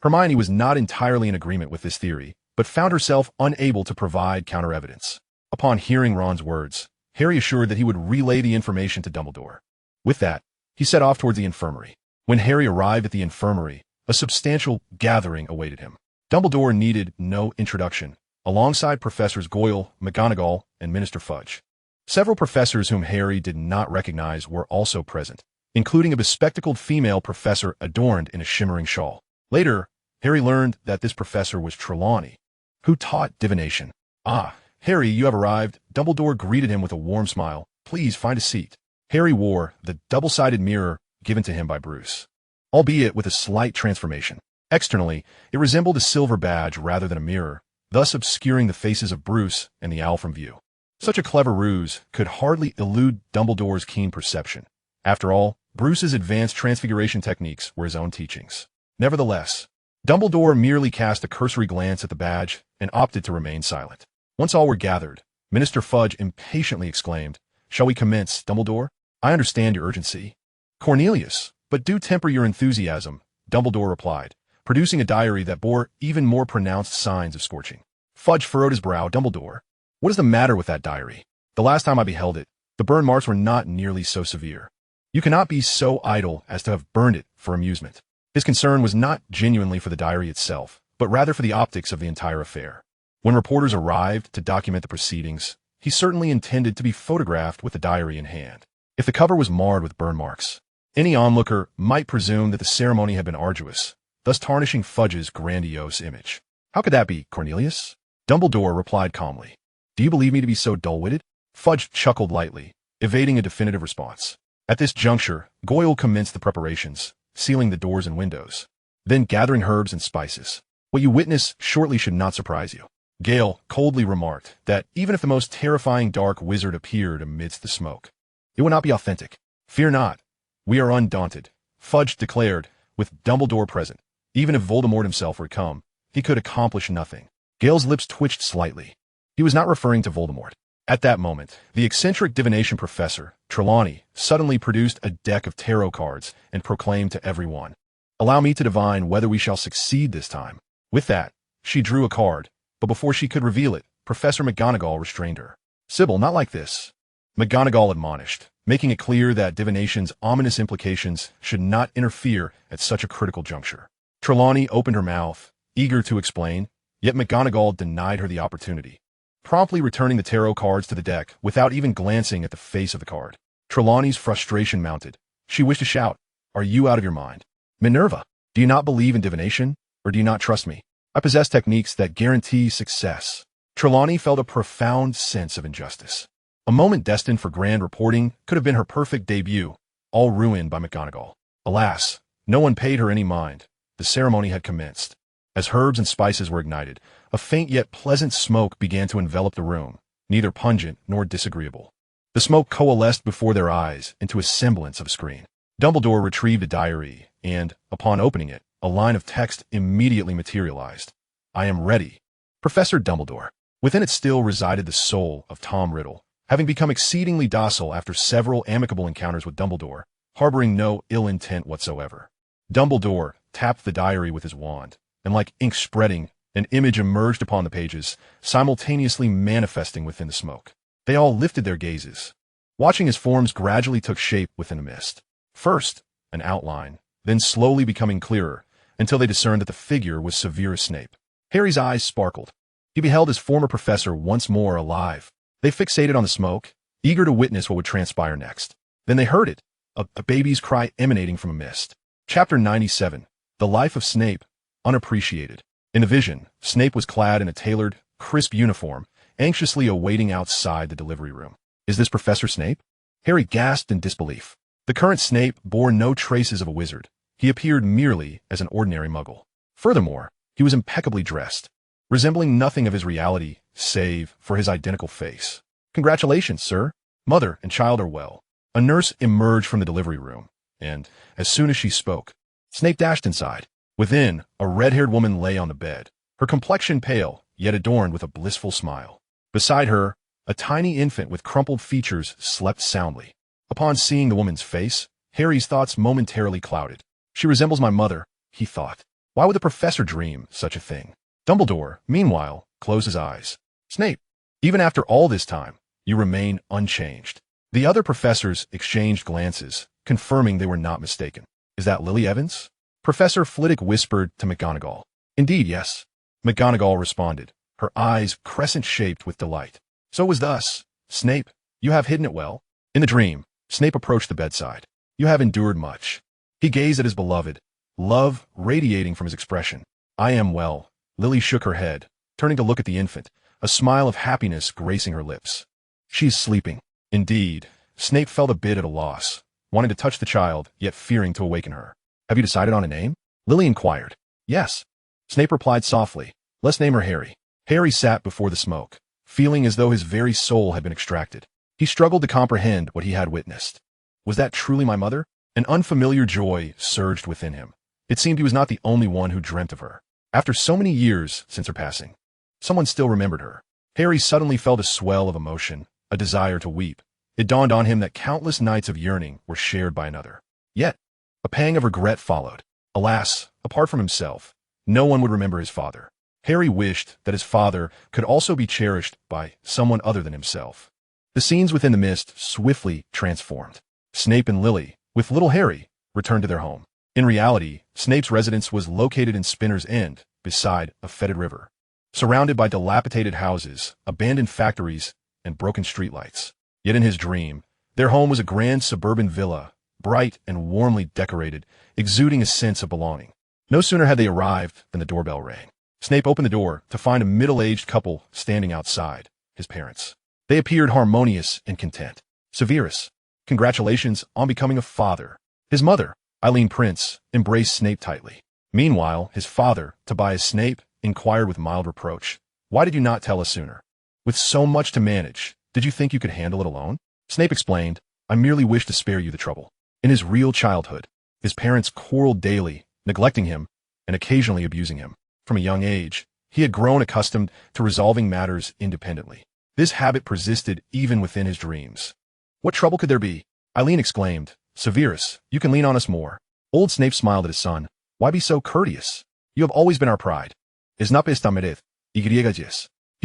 Hermione was not entirely in agreement with this theory, but found herself unable to provide counter-evidence. Upon hearing Ron's words, Harry assured that he would relay the information to Dumbledore. With that, he set off towards the infirmary. When Harry arrived at the infirmary, a substantial gathering awaited him. Dumbledore needed no introduction, alongside Professors Goyle, McGonagall, and Minister Fudge. Several professors whom Harry did not recognize were also present, including a bespectacled female professor adorned in a shimmering shawl. Later, Harry learned that this professor was Trelawney, who taught divination. Ah, Harry, you have arrived. Dumbledore greeted him with a warm smile. Please find a seat. Harry wore the double-sided mirror given to him by Bruce, albeit with a slight transformation. Externally, it resembled a silver badge rather than a mirror, thus obscuring the faces of Bruce and the owl from view. Such a clever ruse could hardly elude Dumbledore's keen perception. After all, Bruce's advanced transfiguration techniques were his own teachings. Nevertheless, Dumbledore merely cast a cursory glance at the badge and opted to remain silent. Once all were gathered, Minister Fudge impatiently exclaimed, Shall we commence, Dumbledore? I understand your urgency. Cornelius, but do temper your enthusiasm, Dumbledore replied, producing a diary that bore even more pronounced signs of scorching. Fudge furrowed his brow. Dumbledore, what is the matter with that diary? The last time I beheld it, the burn marks were not nearly so severe. You cannot be so idle as to have burned it for amusement. His concern was not genuinely for the diary itself, but rather for the optics of the entire affair. When reporters arrived to document the proceedings, he certainly intended to be photographed with the diary in hand. If the cover was marred with burn marks, any onlooker might presume that the ceremony had been arduous, thus tarnishing Fudge's grandiose image. How could that be, Cornelius? Dumbledore replied calmly. Do you believe me to be so dull-witted? Fudge chuckled lightly, evading a definitive response. At this juncture, Goyle commenced the preparations, sealing the doors and windows, then gathering herbs and spices. What you witness shortly should not surprise you. Gale coldly remarked that even if the most terrifying dark wizard appeared amidst the smoke, it would not be authentic. Fear not. We are undaunted, Fudge declared, with Dumbledore present. Even if Voldemort himself were to come, he could accomplish nothing. Gale's lips twitched slightly. He was not referring to Voldemort. At that moment, the eccentric divination professor, Trelawney, suddenly produced a deck of tarot cards and proclaimed to everyone, "Allow me to divine whether we shall succeed this time." With that, she drew a card, but before she could reveal it, Professor McGonagall restrained her. "Sybil, not like this," McGonagall admonished, making it clear that divination's ominous implications should not interfere at such a critical juncture. Trelawney opened her mouth, eager to explain, yet McGonagall denied her the opportunity, promptly returning the tarot cards to the deck without even glancing at the face of the card. Trelawney's frustration mounted. She wished to shout, "Are you out of your mind? Minerva, do you not believe in divination, or do you not trust me? I possess techniques that guarantee success." Trelawney felt a profound sense of injustice. A moment destined for grand reporting could have been her perfect debut, all ruined by McGonagall. Alas, no one paid her any mind. The ceremony had commenced. As herbs and spices were ignited, a faint yet pleasant smoke began to envelop the room, neither pungent nor disagreeable. The smoke coalesced before their eyes into a semblance of a screen. Dumbledore retrieved a diary, and, upon opening it, a line of text immediately materialized. "I am ready. Professor Dumbledore." Within it still resided the soul of Tom Riddle, having become exceedingly docile after several amicable encounters with Dumbledore, harboring no ill intent whatsoever. Dumbledore tapped the diary with his wand, and like ink spreading, an image emerged upon the pages, simultaneously manifesting within the smoke. They all lifted their gazes, watching as forms gradually took shape within the mist. First, an outline, then slowly becoming clearer, until they discerned that the figure was Severus Snape. Harry's eyes sparkled. He beheld his former professor once more alive. They fixated on the smoke, eager to witness what would transpire next. Then they heard it, a baby's cry emanating from a mist. Chapter 97, The Life of Snape, Unappreciated. In the vision, Snape was clad in a tailored, crisp uniform, anxiously awaiting outside the delivery room. "Is this Professor Snape?" Harry gasped in disbelief. The current Snape bore no traces of a wizard. He appeared merely as an ordinary muggle. Furthermore, he was impeccably dressed, resembling nothing of his reality, save for his identical face. "Congratulations, sir. Mother and child are well." A nurse emerged from the delivery room, and, as soon as she spoke, Snape dashed inside. Within, a red-haired woman lay on the bed, her complexion pale, yet adorned with a blissful smile. Beside her, a tiny infant with crumpled features slept soundly. Upon seeing the woman's face, Harry's thoughts momentarily clouded. "She resembles my mother," he thought. Why would the professor dream such a thing? Dumbledore, meanwhile, closed his eyes. "Snape, even after all this time, you remain unchanged." The other professors exchanged glances, confirming they were not mistaken. "Is that Lily Evans?" Professor Flitwick whispered to McGonagall. "Indeed, yes," McGonagall responded, her eyes crescent-shaped with delight. "So it was thus. Snape, you have hidden it well." In the dream, Snape approached the bedside. "You have endured much." He gazed at his beloved, love radiating from his expression. "I am well." Lily shook her head, turning to look at the infant, a smile of happiness gracing her lips. "She is sleeping." Indeed, Snape felt a bit at a loss, wanting to touch the child, yet fearing to awaken her. "Have you decided on a name?" Lily inquired. "Yes." Snape replied softly. "Let's name her Harry." Harry sat before the smoke, feeling as though his very soul had been extracted. He struggled to comprehend what he had witnessed. Was that truly my mother? An unfamiliar joy surged within him. It seemed he was not the only one who dreamt of her. After so many years since her passing, someone still remembered her. Harry suddenly felt a swell of emotion, a desire to weep. It dawned on him that countless nights of yearning were shared by another. Yet, a pang of regret followed. Alas, apart from himself, no one would remember his father. Harry wished that his father could also be cherished by someone other than himself. The scenes within the mist swiftly transformed. Snape and Lily, with little Harry, returned to their home. In reality, Snape's residence was located in Spinner's End, beside a fetid river, surrounded by dilapidated houses, abandoned factories, and broken streetlights. Yet in his dream, their home was a grand suburban villa, bright and warmly decorated, exuding a sense of belonging. No sooner had they arrived than the doorbell rang. Snape opened the door to find a middle-aged couple standing outside, his parents. They appeared harmonious and content. Severus, congratulations on becoming a father. His mother, Eileen Prince, embraced Snape tightly. Meanwhile, his father, Tobias Snape, inquired with mild reproach, "Why did you not tell us sooner? With so much to manage, did you think you could handle it alone?" Snape explained, "I merely wished to spare you the trouble." In his real childhood, his parents quarreled daily, neglecting him and occasionally abusing him. From a young age, he had grown accustomed to resolving matters independently. This habit persisted even within his dreams. "What trouble could there be?" Eileen exclaimed. "Severus, you can lean on us more." Old Snape smiled at his son. "Why be so courteous? You have always been our pride." He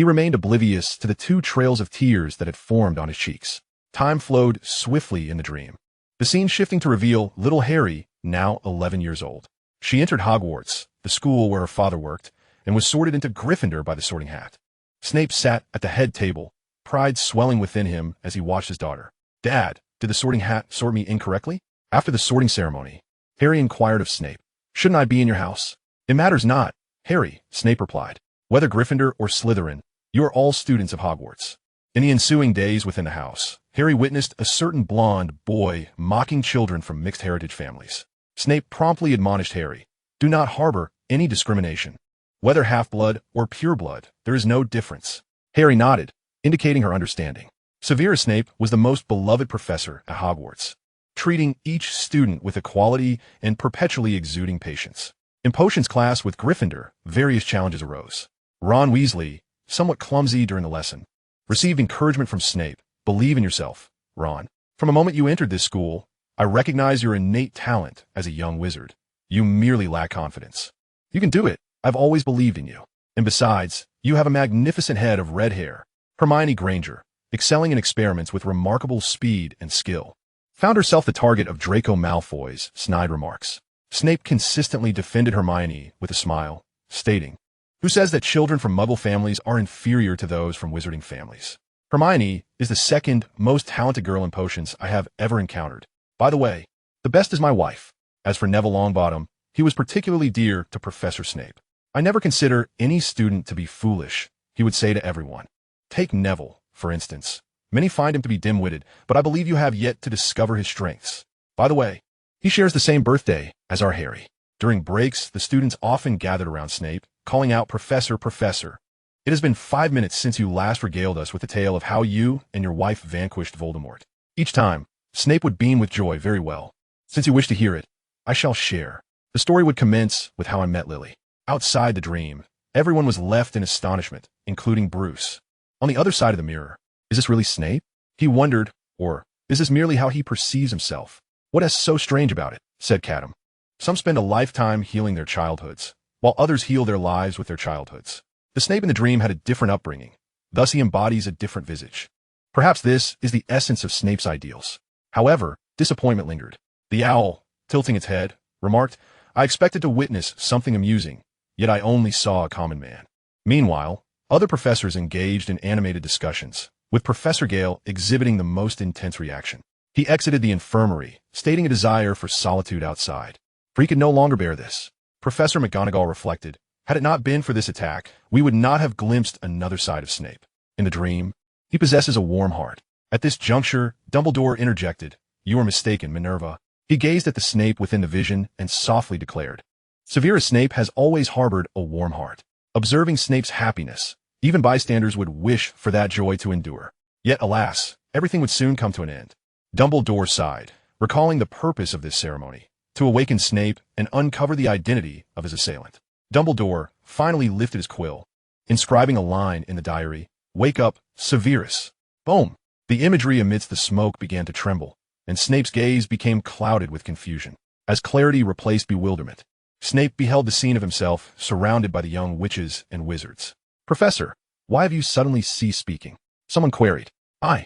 remained oblivious to the 2 trails of tears that had formed on his cheeks. Time flowed swiftly in the dream. The scene shifting to reveal little Harry, now 11 years old. She entered Hogwarts, the school where her father worked, and was sorted into Gryffindor by the Sorting Hat. Snape sat at the head table, pride swelling within him as he watched his daughter. "Dad, did the Sorting Hat sort me incorrectly?" After the sorting ceremony, Harry inquired of Snape, "Shouldn't I be in your house?" "It matters not, Harry," Snape replied. "Whether Gryffindor or Slytherin, you are all students of Hogwarts." In the ensuing days within the house, Harry witnessed a certain blonde boy mocking children from mixed heritage families. Snape promptly admonished Harry, "Do not harbor any discrimination. Whether half-blood or pure-blood, there is no difference." Harry nodded, indicating her understanding. Severus Snape was the most beloved professor at Hogwarts, treating each student with equality and perpetually exuding patience. In Potions class with Gryffindor, various challenges arose. Ron Weasley, somewhat clumsy during the lesson, received encouragement from Snape. "Believe in yourself, Ron. From the moment you entered this school, I recognize your innate talent as a young wizard. You merely lack confidence. You can do it. I've always believed in you. And besides, you have a magnificent head of red hair." Hermione Granger, excelling in experiments with remarkable speed and skill, found herself the target of Draco Malfoy's snide remarks. Snape consistently defended Hermione with a smile, stating, "Who says that children from Muggle families are inferior to those from wizarding families? Hermione is the second most talented girl in potions I have ever encountered. By the way, the best is my wife." As for Neville Longbottom, he was particularly dear to Professor Snape. "I never consider any student to be foolish," he would say to everyone. Take Neville, for instance. Many find him to be dim-witted, but I believe you have yet to discover his strengths. By the way, he shares the same birthday as our Harry. During breaks, the students often gathered around Snape, calling out, "Professor, Professor. It has been 5 minutes since you last regaled us with the tale of how you and your wife vanquished Voldemort." Each time, Snape would beam with joy. "Very well. Since you wish to hear it, I shall share." The story would commence with how I met Lily. Outside the dream, everyone was left in astonishment, including Bruce. On the other side of the mirror, is this really Snape? He wondered, or is this merely how he perceives himself? "What is so strange about it?" said Catum. "Some spend a lifetime healing their childhoods, while others heal their lives with their childhoods. The Snape in the dream had a different upbringing, thus he embodies a different visage. Perhaps this is the essence of Snape's ideals." However, disappointment lingered. The owl, tilting its head, remarked, "I expected to witness something amusing, yet I only saw a common man." Meanwhile, other professors engaged in animated discussions, with Professor Gale exhibiting the most intense reaction. He exited the infirmary, stating a desire for solitude outside, for he could no longer bear this. Professor McGonagall reflected, "Had it not been for this attack, we would not have glimpsed another side of Snape. In the dream, he possesses a warm heart." At this juncture, Dumbledore interjected, "You are mistaken, Minerva." He gazed at the Snape within the vision and softly declared, "Severus Snape has always harbored a warm heart." Observing Snape's happiness, even bystanders would wish for that joy to endure. Yet, alas, everything would soon come to an end. Dumbledore sighed, recalling the purpose of this ceremony, to awaken Snape and uncover the identity of his assailant. Dumbledore finally lifted his quill, inscribing a line in the diary, "Wake up, Severus." Boom! The imagery amidst the smoke began to tremble, and Snape's gaze became clouded with confusion. As clarity replaced bewilderment, Snape beheld the scene of himself surrounded by the young witches and wizards. "Professor, why have you suddenly ceased speaking?" someone queried. "I."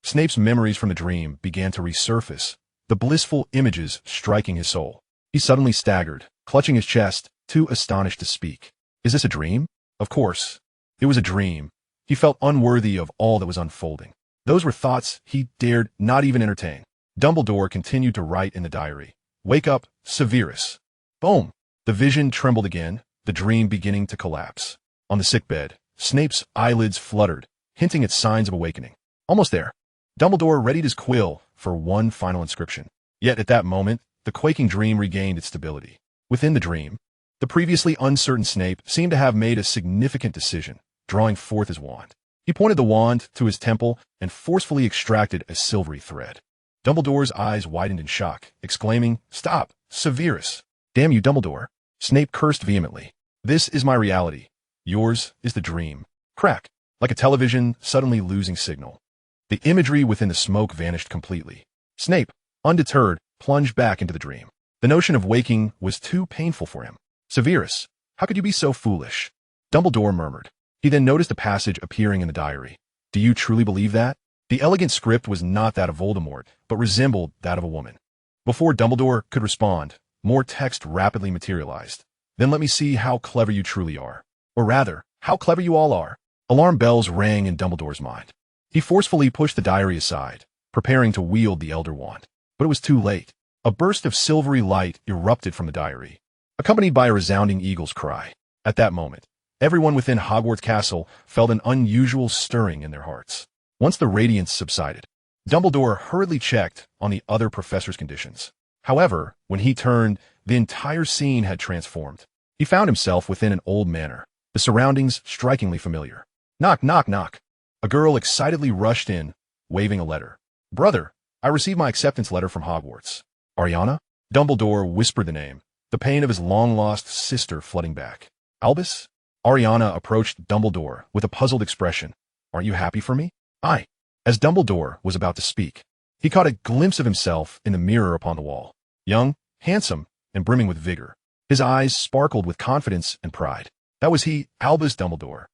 Snape's memories from the dream began to resurface, the blissful images striking his soul. He suddenly staggered, clutching his chest, too astonished to speak. Is this a dream? Of course. It was a dream. He felt unworthy of all that was unfolding. Those were thoughts he dared not even entertain. Dumbledore continued to write in the diary. Wake up, Severus. Boom. The vision trembled again, the dream beginning to collapse. On the sickbed, Snape's eyelids fluttered, hinting at signs of awakening. Almost there. Dumbledore readied his quill for one final inscription. Yet at that moment, the quaking dream regained its stability. Within the dream, the previously uncertain Snape seemed to have made a significant decision, drawing forth his wand. He pointed the wand to his temple and forcefully extracted a silvery thread. Dumbledore's eyes widened in shock, exclaiming, Stop, Severus! Damn you, Dumbledore! Snape cursed vehemently. This is my reality. Yours is the dream. Crack, like a television suddenly losing signal. The imagery within the smoke vanished completely. Snape, undeterred, plunged back into the dream. The notion of waking was too painful for him. Severus, how could you be so foolish? Dumbledore murmured. He then noticed a passage appearing in the diary. Do you truly believe that? The elegant script was not that of Voldemort, but resembled that of a woman. Before Dumbledore could respond, more text rapidly materialized. Then let me see how clever you truly are. Or rather, how clever you all are. Alarm bells rang in Dumbledore's mind. He forcefully pushed the diary aside, preparing to wield the Elder Wand. But it was too late. A burst of silvery light erupted from the diary, accompanied by a resounding eagle's cry. At that moment, everyone within Hogwarts Castle felt an unusual stirring in their hearts. Once the radiance subsided, Dumbledore hurriedly checked on the other professor's conditions. However, when he turned, the entire scene had transformed. He found himself within an old manor, the surroundings strikingly familiar. Knock, knock, knock. A girl excitedly rushed in, waving a letter. Brother, I received my acceptance letter from Hogwarts. Ariana? Dumbledore whispered the name, the pain of his long-lost sister flooding back. Albus? Ariana approached Dumbledore with a puzzled expression. Aren't you happy for me? Aye. As Dumbledore was about to speak, he caught a glimpse of himself in the mirror upon the wall. Young, handsome, and brimming with vigor. His eyes sparkled with confidence and pride. That was he, Albus Dumbledore.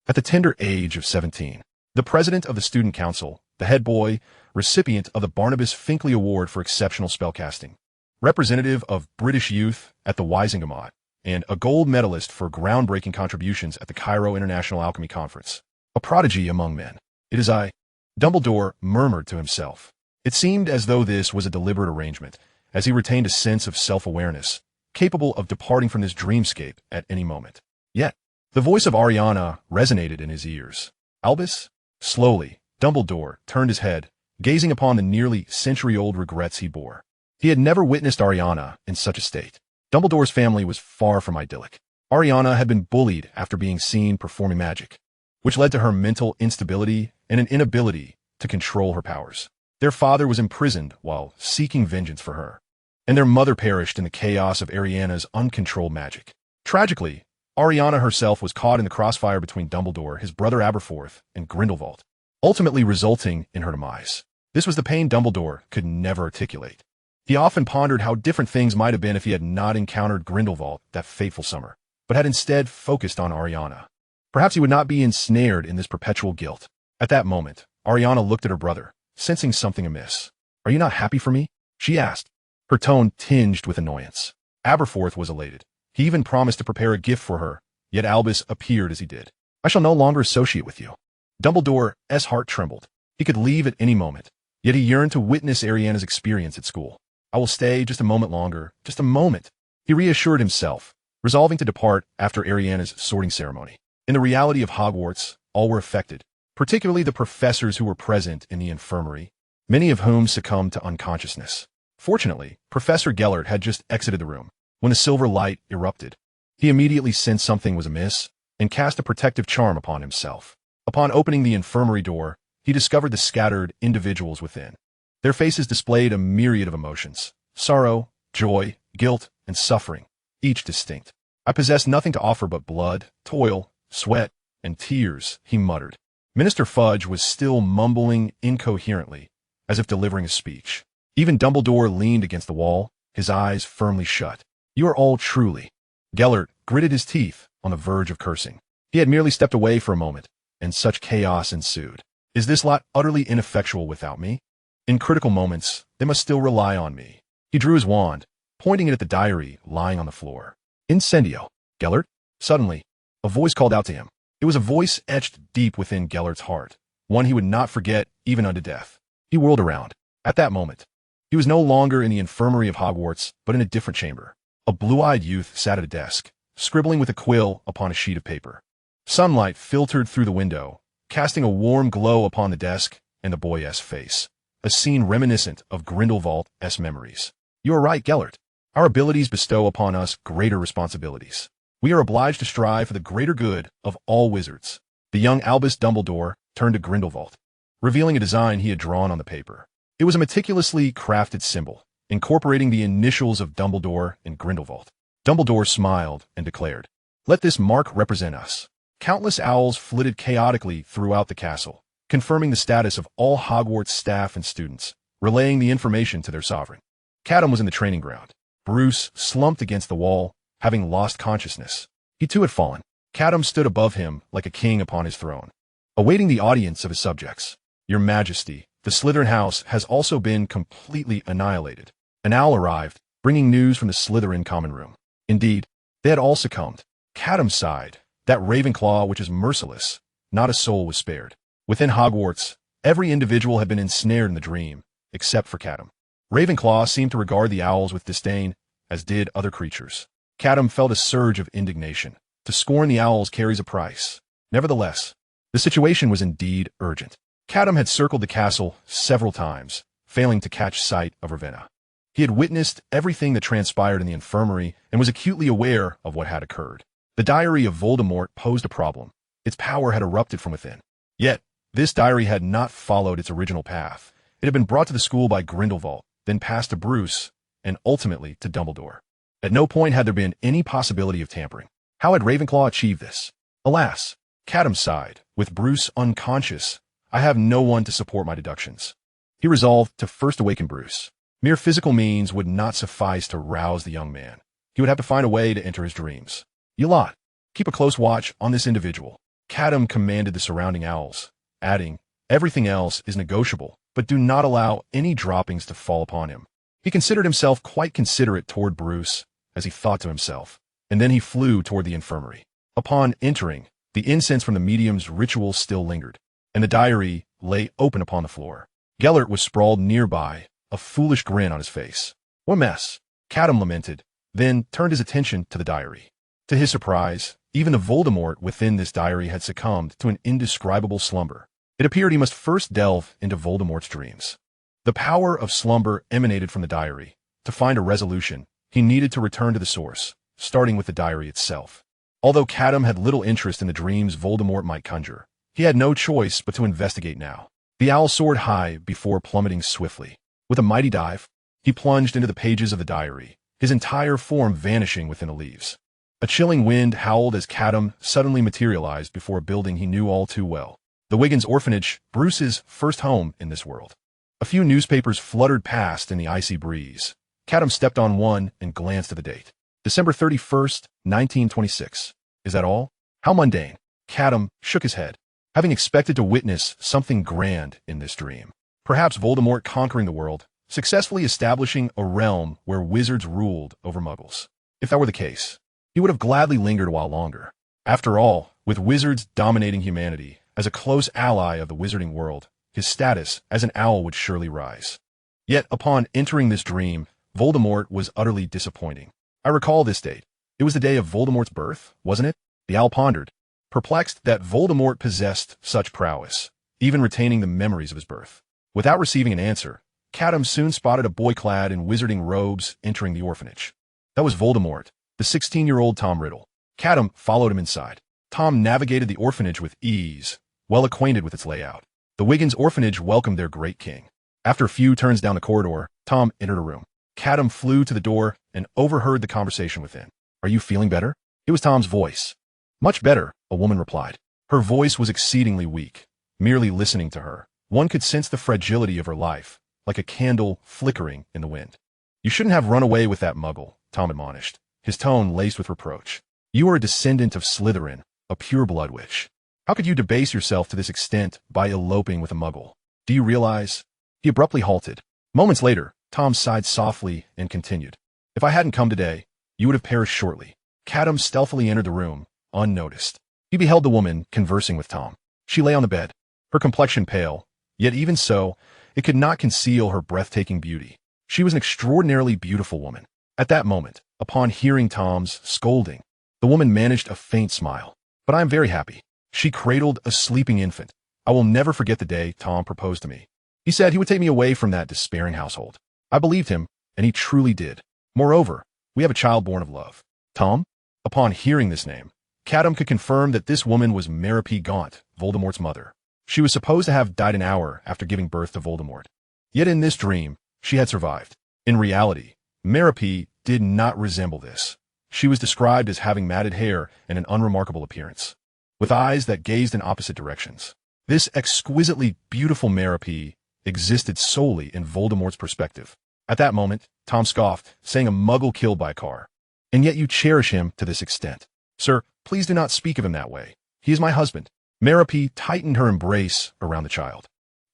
At the tender age of 17, the president of the student council, the head boy, recipient of the Barnabas Finkley Award for exceptional spellcasting, representative of British youth at the Wisingamot, and a gold medalist for groundbreaking contributions at the Cairo International Alchemy Conference. A prodigy among men. It is I. Dumbledore murmured to himself. It seemed as though this was a deliberate arrangement, as he retained a sense of self-awareness, capable of departing from this dreamscape at any moment. Yet, the voice of Ariana resonated in his ears. Albus? Slowly, Dumbledore turned his head, gazing upon the nearly century-old regrets he bore. He had never witnessed Ariana in such a state. Dumbledore's family was far from idyllic. Ariana had been bullied after being seen performing magic, which led to her mental instability and an inability to control her powers. Their father was imprisoned while seeking vengeance for her, and their mother perished in the chaos of Ariana's uncontrolled magic. Tragically, Ariana herself was caught in the crossfire between Dumbledore, his brother Aberforth, and Grindelwald, ultimately resulting in her demise. This was the pain Dumbledore could never articulate. He often pondered how different things might have been if he had not encountered Grindelwald that fateful summer, but had instead focused on Ariana. Perhaps he would not be ensnared in this perpetual guilt. At that moment, Ariana looked at her brother, sensing something amiss. Are you not happy for me? She asked, her tone tinged with annoyance. Aberforth was elated. He even promised to prepare a gift for her, yet Albus appeared as he did. I shall no longer associate with you. Dumbledore's heart trembled. He could leave at any moment, yet he yearned to witness Ariana's experience at school. I will stay just a moment longer, just a moment. He reassured himself, resolving to depart after Ariana's sorting ceremony. In the reality of Hogwarts, all were affected, particularly the professors who were present in the infirmary, many of whom succumbed to unconsciousness. Fortunately, Professor Gellert had just exited the room when a silver light erupted. He immediately sensed something was amiss and cast a protective charm upon himself. Upon opening the infirmary door, he discovered the scattered individuals within. Their faces displayed a myriad of emotions: sorrow, joy, guilt, and suffering, each distinct. I possess nothing to offer but blood, toil, sweat, and tears, he muttered. Minister Fudge was still mumbling incoherently, as if delivering a speech. Even Dumbledore leaned against the wall, his eyes firmly shut. You are all truly. Gellert gritted his teeth on the verge of cursing. He had merely stepped away for a moment, and such chaos ensued. Is this lot utterly ineffectual without me? In critical moments, they must still rely on me. He drew his wand, pointing it at the diary lying on the floor. Incendio. Gellert? Suddenly, a voice called out to him. It was a voice etched deep within Gellert's heart, one he would not forget even unto death. He whirled around. At that moment, he was no longer in the infirmary of Hogwarts, but in a different chamber. A blue-eyed youth sat at a desk, scribbling with a quill upon a sheet of paper. Sunlight filtered through the window, casting a warm glow upon the desk and the boy's face, a scene reminiscent of Grindelwald's memories. You are right, Gellert. Our abilities bestow upon us greater responsibilities. We are obliged to strive for the greater good of all wizards. The young Albus Dumbledore turned to Grindelwald, revealing a design he had drawn on the paper. It was a meticulously crafted symbol, incorporating the initials of Dumbledore and Grindelwald. Dumbledore smiled and declared, "Let this mark represent us." Countless owls flitted chaotically throughout the castle, confirming the status of all Hogwarts staff and students, relaying the information to their sovereign. Catum was in the training ground. Bruce slumped against the wall, having lost consciousness. He too had fallen. Catum stood above him like a king upon his throne, awaiting the audience of his subjects. "Your Majesty, the Slytherin house has also been completely annihilated." An owl arrived, bringing news from the Slytherin common room. Indeed, they had all succumbed. Catum sighed. That Ravenclaw which is merciless, not a soul was spared. Within Hogwarts, every individual had been ensnared in the dream, except for Catum. Ravenclaw seemed to regard the owls with disdain, as did other creatures. Catum felt a surge of indignation. To scorn the owls carries a price. Nevertheless, the situation was indeed urgent. Catum had circled the castle several times, failing to catch sight of Ravenna. He had witnessed everything that transpired in the infirmary and was acutely aware of what had occurred. The diary of Voldemort posed a problem. Its power had erupted from within. Yet, this diary had not followed its original path. It had been brought to the school by Grindelwald, then passed to Bruce, and ultimately to Dumbledore. At no point had there been any possibility of tampering. How had Ravenclaw achieved this? Alas, Catum sighed. With Bruce unconscious, I have no one to support my deductions. He resolved to first awaken Bruce. Mere physical means would not suffice to rouse the young man. He would have to find a way to enter his dreams. You lot, keep a close watch on this individual. Catum commanded the surrounding owls, adding, everything else is negotiable, but do not allow any droppings to fall upon him. He considered himself quite considerate toward Bruce, as he thought to himself, and then he flew toward the infirmary. Upon entering, the incense from the medium's ritual still lingered, and the diary lay open upon the floor. Gellert was sprawled nearby, a foolish grin on his face. What a mess, Catum lamented, then turned his attention to the diary. To his surprise, even the Voldemort within this diary had succumbed to an indescribable slumber. It appeared he must first delve into Voldemort's dreams. The power of slumber emanated from the diary. To find a resolution, he needed to return to the source, starting with the diary itself. Although Catum had little interest in the dreams Voldemort might conjure, he had no choice but to investigate now. The owl soared high before plummeting swiftly. With a mighty dive, he plunged into the pages of the diary, his entire form vanishing within the leaves. A chilling wind howled as Catum suddenly materialized before a building he knew all too well. The Wiggins Orphanage, Bruce's first home in this world. A few newspapers fluttered past in the icy breeze. Catum stepped on one and glanced at the date. December 31st, 1926. Is that all? How mundane. Catum shook his head, having expected to witness something grand in this dream. Perhaps Voldemort conquering the world, successfully establishing a realm where wizards ruled over muggles. If that were the case, he would have gladly lingered a while longer. After all, with wizards dominating humanity, as a close ally of the wizarding world, his status as an owl would surely rise. Yet upon entering this dream, Voldemort was utterly disappointing. I recall this date. It was the day of Voldemort's birth, wasn't it? The owl pondered, perplexed that Voldemort possessed such prowess, even retaining the memories of his birth. Without receiving an answer, Catum soon spotted a boy clad in wizarding robes entering the orphanage. That was Voldemort, the 16-year-old Tom Riddle. Catum followed him inside. Tom navigated the orphanage with ease, well acquainted with its layout. The Wiggins Orphanage welcomed their great king. After a few turns down the corridor, Tom entered a room. Catum flew to the door and overheard the conversation within. Are you feeling better? It was Tom's voice. Much better, a woman replied. Her voice was exceedingly weak. Merely listening to her, one could sense the fragility of her life, like a candle flickering in the wind. You shouldn't have run away with that muggle, Tom admonished, his tone laced with reproach. You are a descendant of Slytherin, a pure-blood witch. How could you debase yourself to this extent by eloping with a muggle? Do you realize? He abruptly halted. Moments later, Tom sighed softly and continued. If I hadn't come today, you would have perished shortly. Catum stealthily entered the room, unnoticed. He beheld the woman conversing with Tom. She lay on the bed, her complexion pale, yet even so, it could not conceal her breathtaking beauty. She was an extraordinarily beautiful woman. At that moment, upon hearing Tom's scolding, the woman managed a faint smile. But I am very happy. She cradled a sleeping infant. I will never forget the day Tom proposed to me. He said he would take me away from that despairing household. I believed him, and he truly did. Moreover, we have a child born of love. Tom? Upon hearing this name, Catum could confirm that this woman was Meraude Gaunt, Voldemort's mother. She was supposed to have died an hour after giving birth to Voldemort. Yet in this dream, she had survived. In reality, Meraude did not resemble this. She was described as having matted hair and an unremarkable appearance, with eyes that gazed in opposite directions. This exquisitely beautiful Meraude existed solely in Voldemort's perspective. At that moment, Tom scoffed, saying a muggle killed by a car. And yet you cherish him to this extent. Sir, please do not speak of him that way. He is my husband. Meraude tightened her embrace around the child.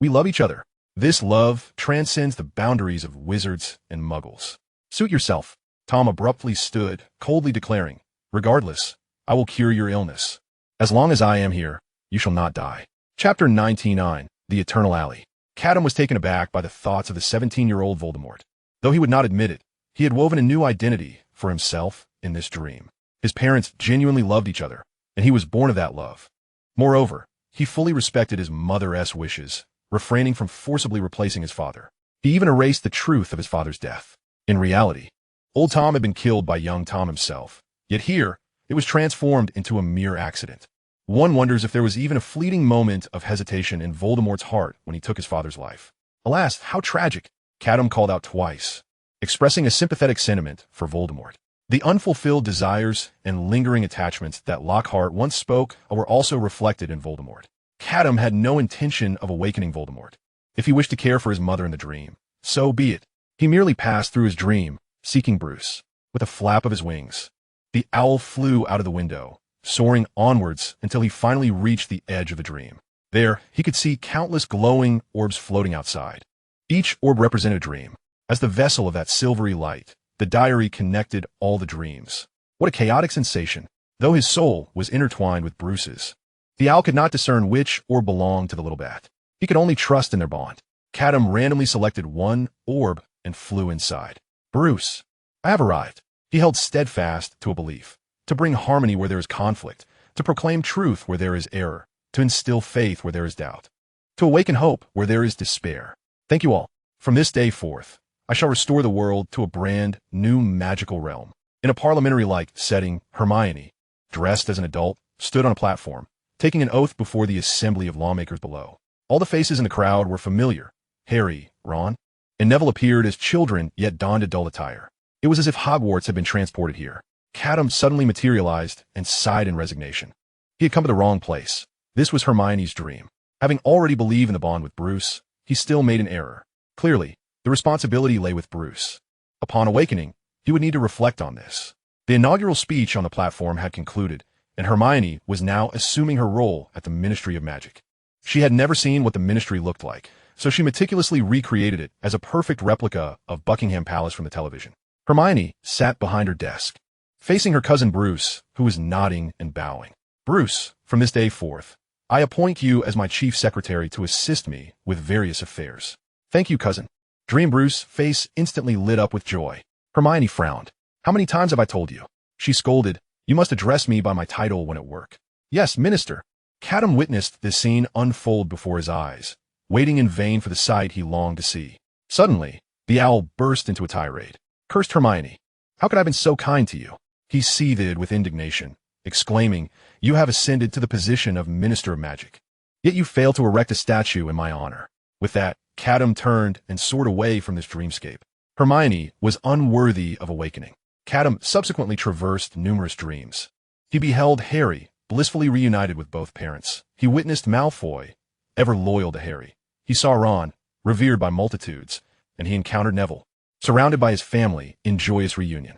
We love each other. This love transcends the boundaries of wizards and muggles. Suit yourself. Tom abruptly stood, coldly declaring, regardless, I will cure your illness. As long as I am here, you shall not die. Chapter 99, The Eternal Alley. Catum was taken aback by the thoughts of the 17-year-old Voldemort. Though he would not admit it, he had woven a new identity for himself in this dream. His parents genuinely loved each other, and he was born of that love. Moreover, he fully respected his mother's wishes, refraining from forcibly replacing his father. He even erased the truth of his father's death. In reality, old Tom had been killed by young Tom himself, yet here, it was transformed into a mere accident. One wonders if there was even a fleeting moment of hesitation in Voldemort's heart when he took his father's life. Alas, how tragic! Catum called out twice, expressing a sympathetic sentiment for Voldemort. The unfulfilled desires and lingering attachments that Lockhart once spoke were also reflected in Voldemort. Catum had no intention of awakening Voldemort. If he wished to care for his mother in the dream, so be it. He merely passed through his dream, seeking Bruce. With a flap of his wings, the owl flew out of the window, soaring onwards until he finally reached the edge of the dream. There, he could see countless glowing orbs floating outside. Each orb represented a dream. As the vessel of that silvery light, the diary connected all the dreams. What a chaotic sensation, though his soul was intertwined with Bruce's. The owl could not discern which orb belonged to the little bat. He could only trust in their bond. Catum randomly selected one orb and flew inside. Bruce, I have arrived. He held steadfast to a belief, to bring harmony where there is conflict, to proclaim truth where there is error, to instill faith where there is doubt, to awaken hope where there is despair. Thank you all. From this day forth, I shall restore the world to a brand new magical realm. In a parliamentary-like setting, Hermione, dressed as an adult, stood on a platform, taking an oath before the assembly of lawmakers below. All the faces in the crowd were familiar. Harry, Ron, and Neville appeared as children, yet donned adult attire. It was as if Hogwarts had been transported here. Catum suddenly materialized and sighed in resignation. He had come to the wrong place. This was Hermione's dream. Having already believed in the bond with Bruce, he still made an error. Clearly, the responsibility lay with Bruce. Upon awakening, he would need to reflect on this. The inaugural speech on the platform had concluded, and Hermione was now assuming her role at the Ministry of Magic. She had never seen what the ministry looked like, so she meticulously recreated it as a perfect replica of Buckingham Palace from the television. Hermione sat behind her desk, facing her cousin Bruce, who was nodding and bowing. Bruce, from this day forth, I appoint you as my chief secretary to assist me with various affairs. Thank you, cousin. Dream Bruce's face instantly lit up with joy. Hermione frowned. How many times have I told you? She scolded. You must address me by my title when at work. Yes, minister. Catum witnessed this scene unfold before his eyes, waiting in vain for the sight he longed to see. Suddenly, the owl burst into a tirade. Cursed Hermione. How could I have been so kind to you? He seethed with indignation, exclaiming, You have ascended to the position of Minister of Magic. Yet you fail to erect a statue in my honor. With that, Catum turned and soared away from this dreamscape. Hermione was unworthy of awakening. Catum subsequently traversed numerous dreams. He beheld Harry, blissfully reunited with both parents. He witnessed Malfoy, ever loyal to Harry. He saw Ron, revered by multitudes, and he encountered Neville, surrounded by his family in joyous reunion.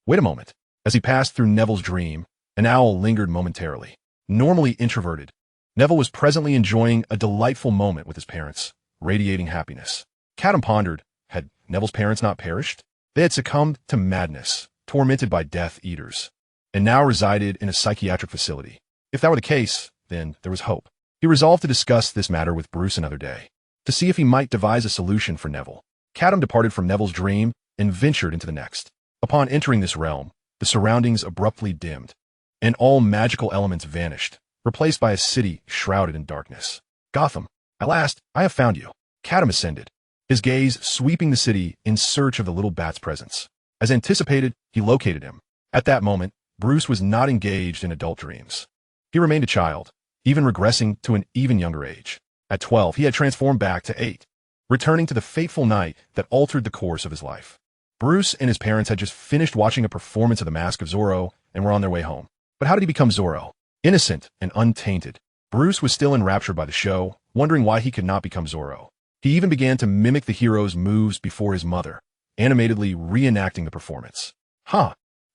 Wait a moment. As he passed through Neville's dream, an owl lingered momentarily. Normally introverted, Neville was presently enjoying a delightful moment with his parents, radiating happiness. Catum pondered, had Neville's parents not perished? They had succumbed to madness, tormented by Death Eaters, and now resided in a psychiatric facility. If that were the case, then there was hope. He resolved to discuss this matter with Bruce another day, to see if he might devise a solution for Neville. Catum departed from Neville's dream and ventured into the next. Upon entering this realm, the surroundings abruptly dimmed, and all magical elements vanished, replaced by a city shrouded in darkness. Gotham, at last, I have found you. Catum ascended, his gaze sweeping the city in search of the little bat's presence. As anticipated, he located him. At that moment, Bruce was not engaged in adult dreams. He remained a child, even regressing to an even younger age. At 12, he had transformed back to 8, returning to the fateful night that altered the course of his life. Bruce and his parents had just finished watching a performance of The Mask of Zorro and were on their way home. But how did he become Zorro? Innocent and untainted, Bruce was still enraptured by the show, wondering why he could not become Zorro. He even began to mimic the hero's moves before his mother, animatedly reenacting the performance.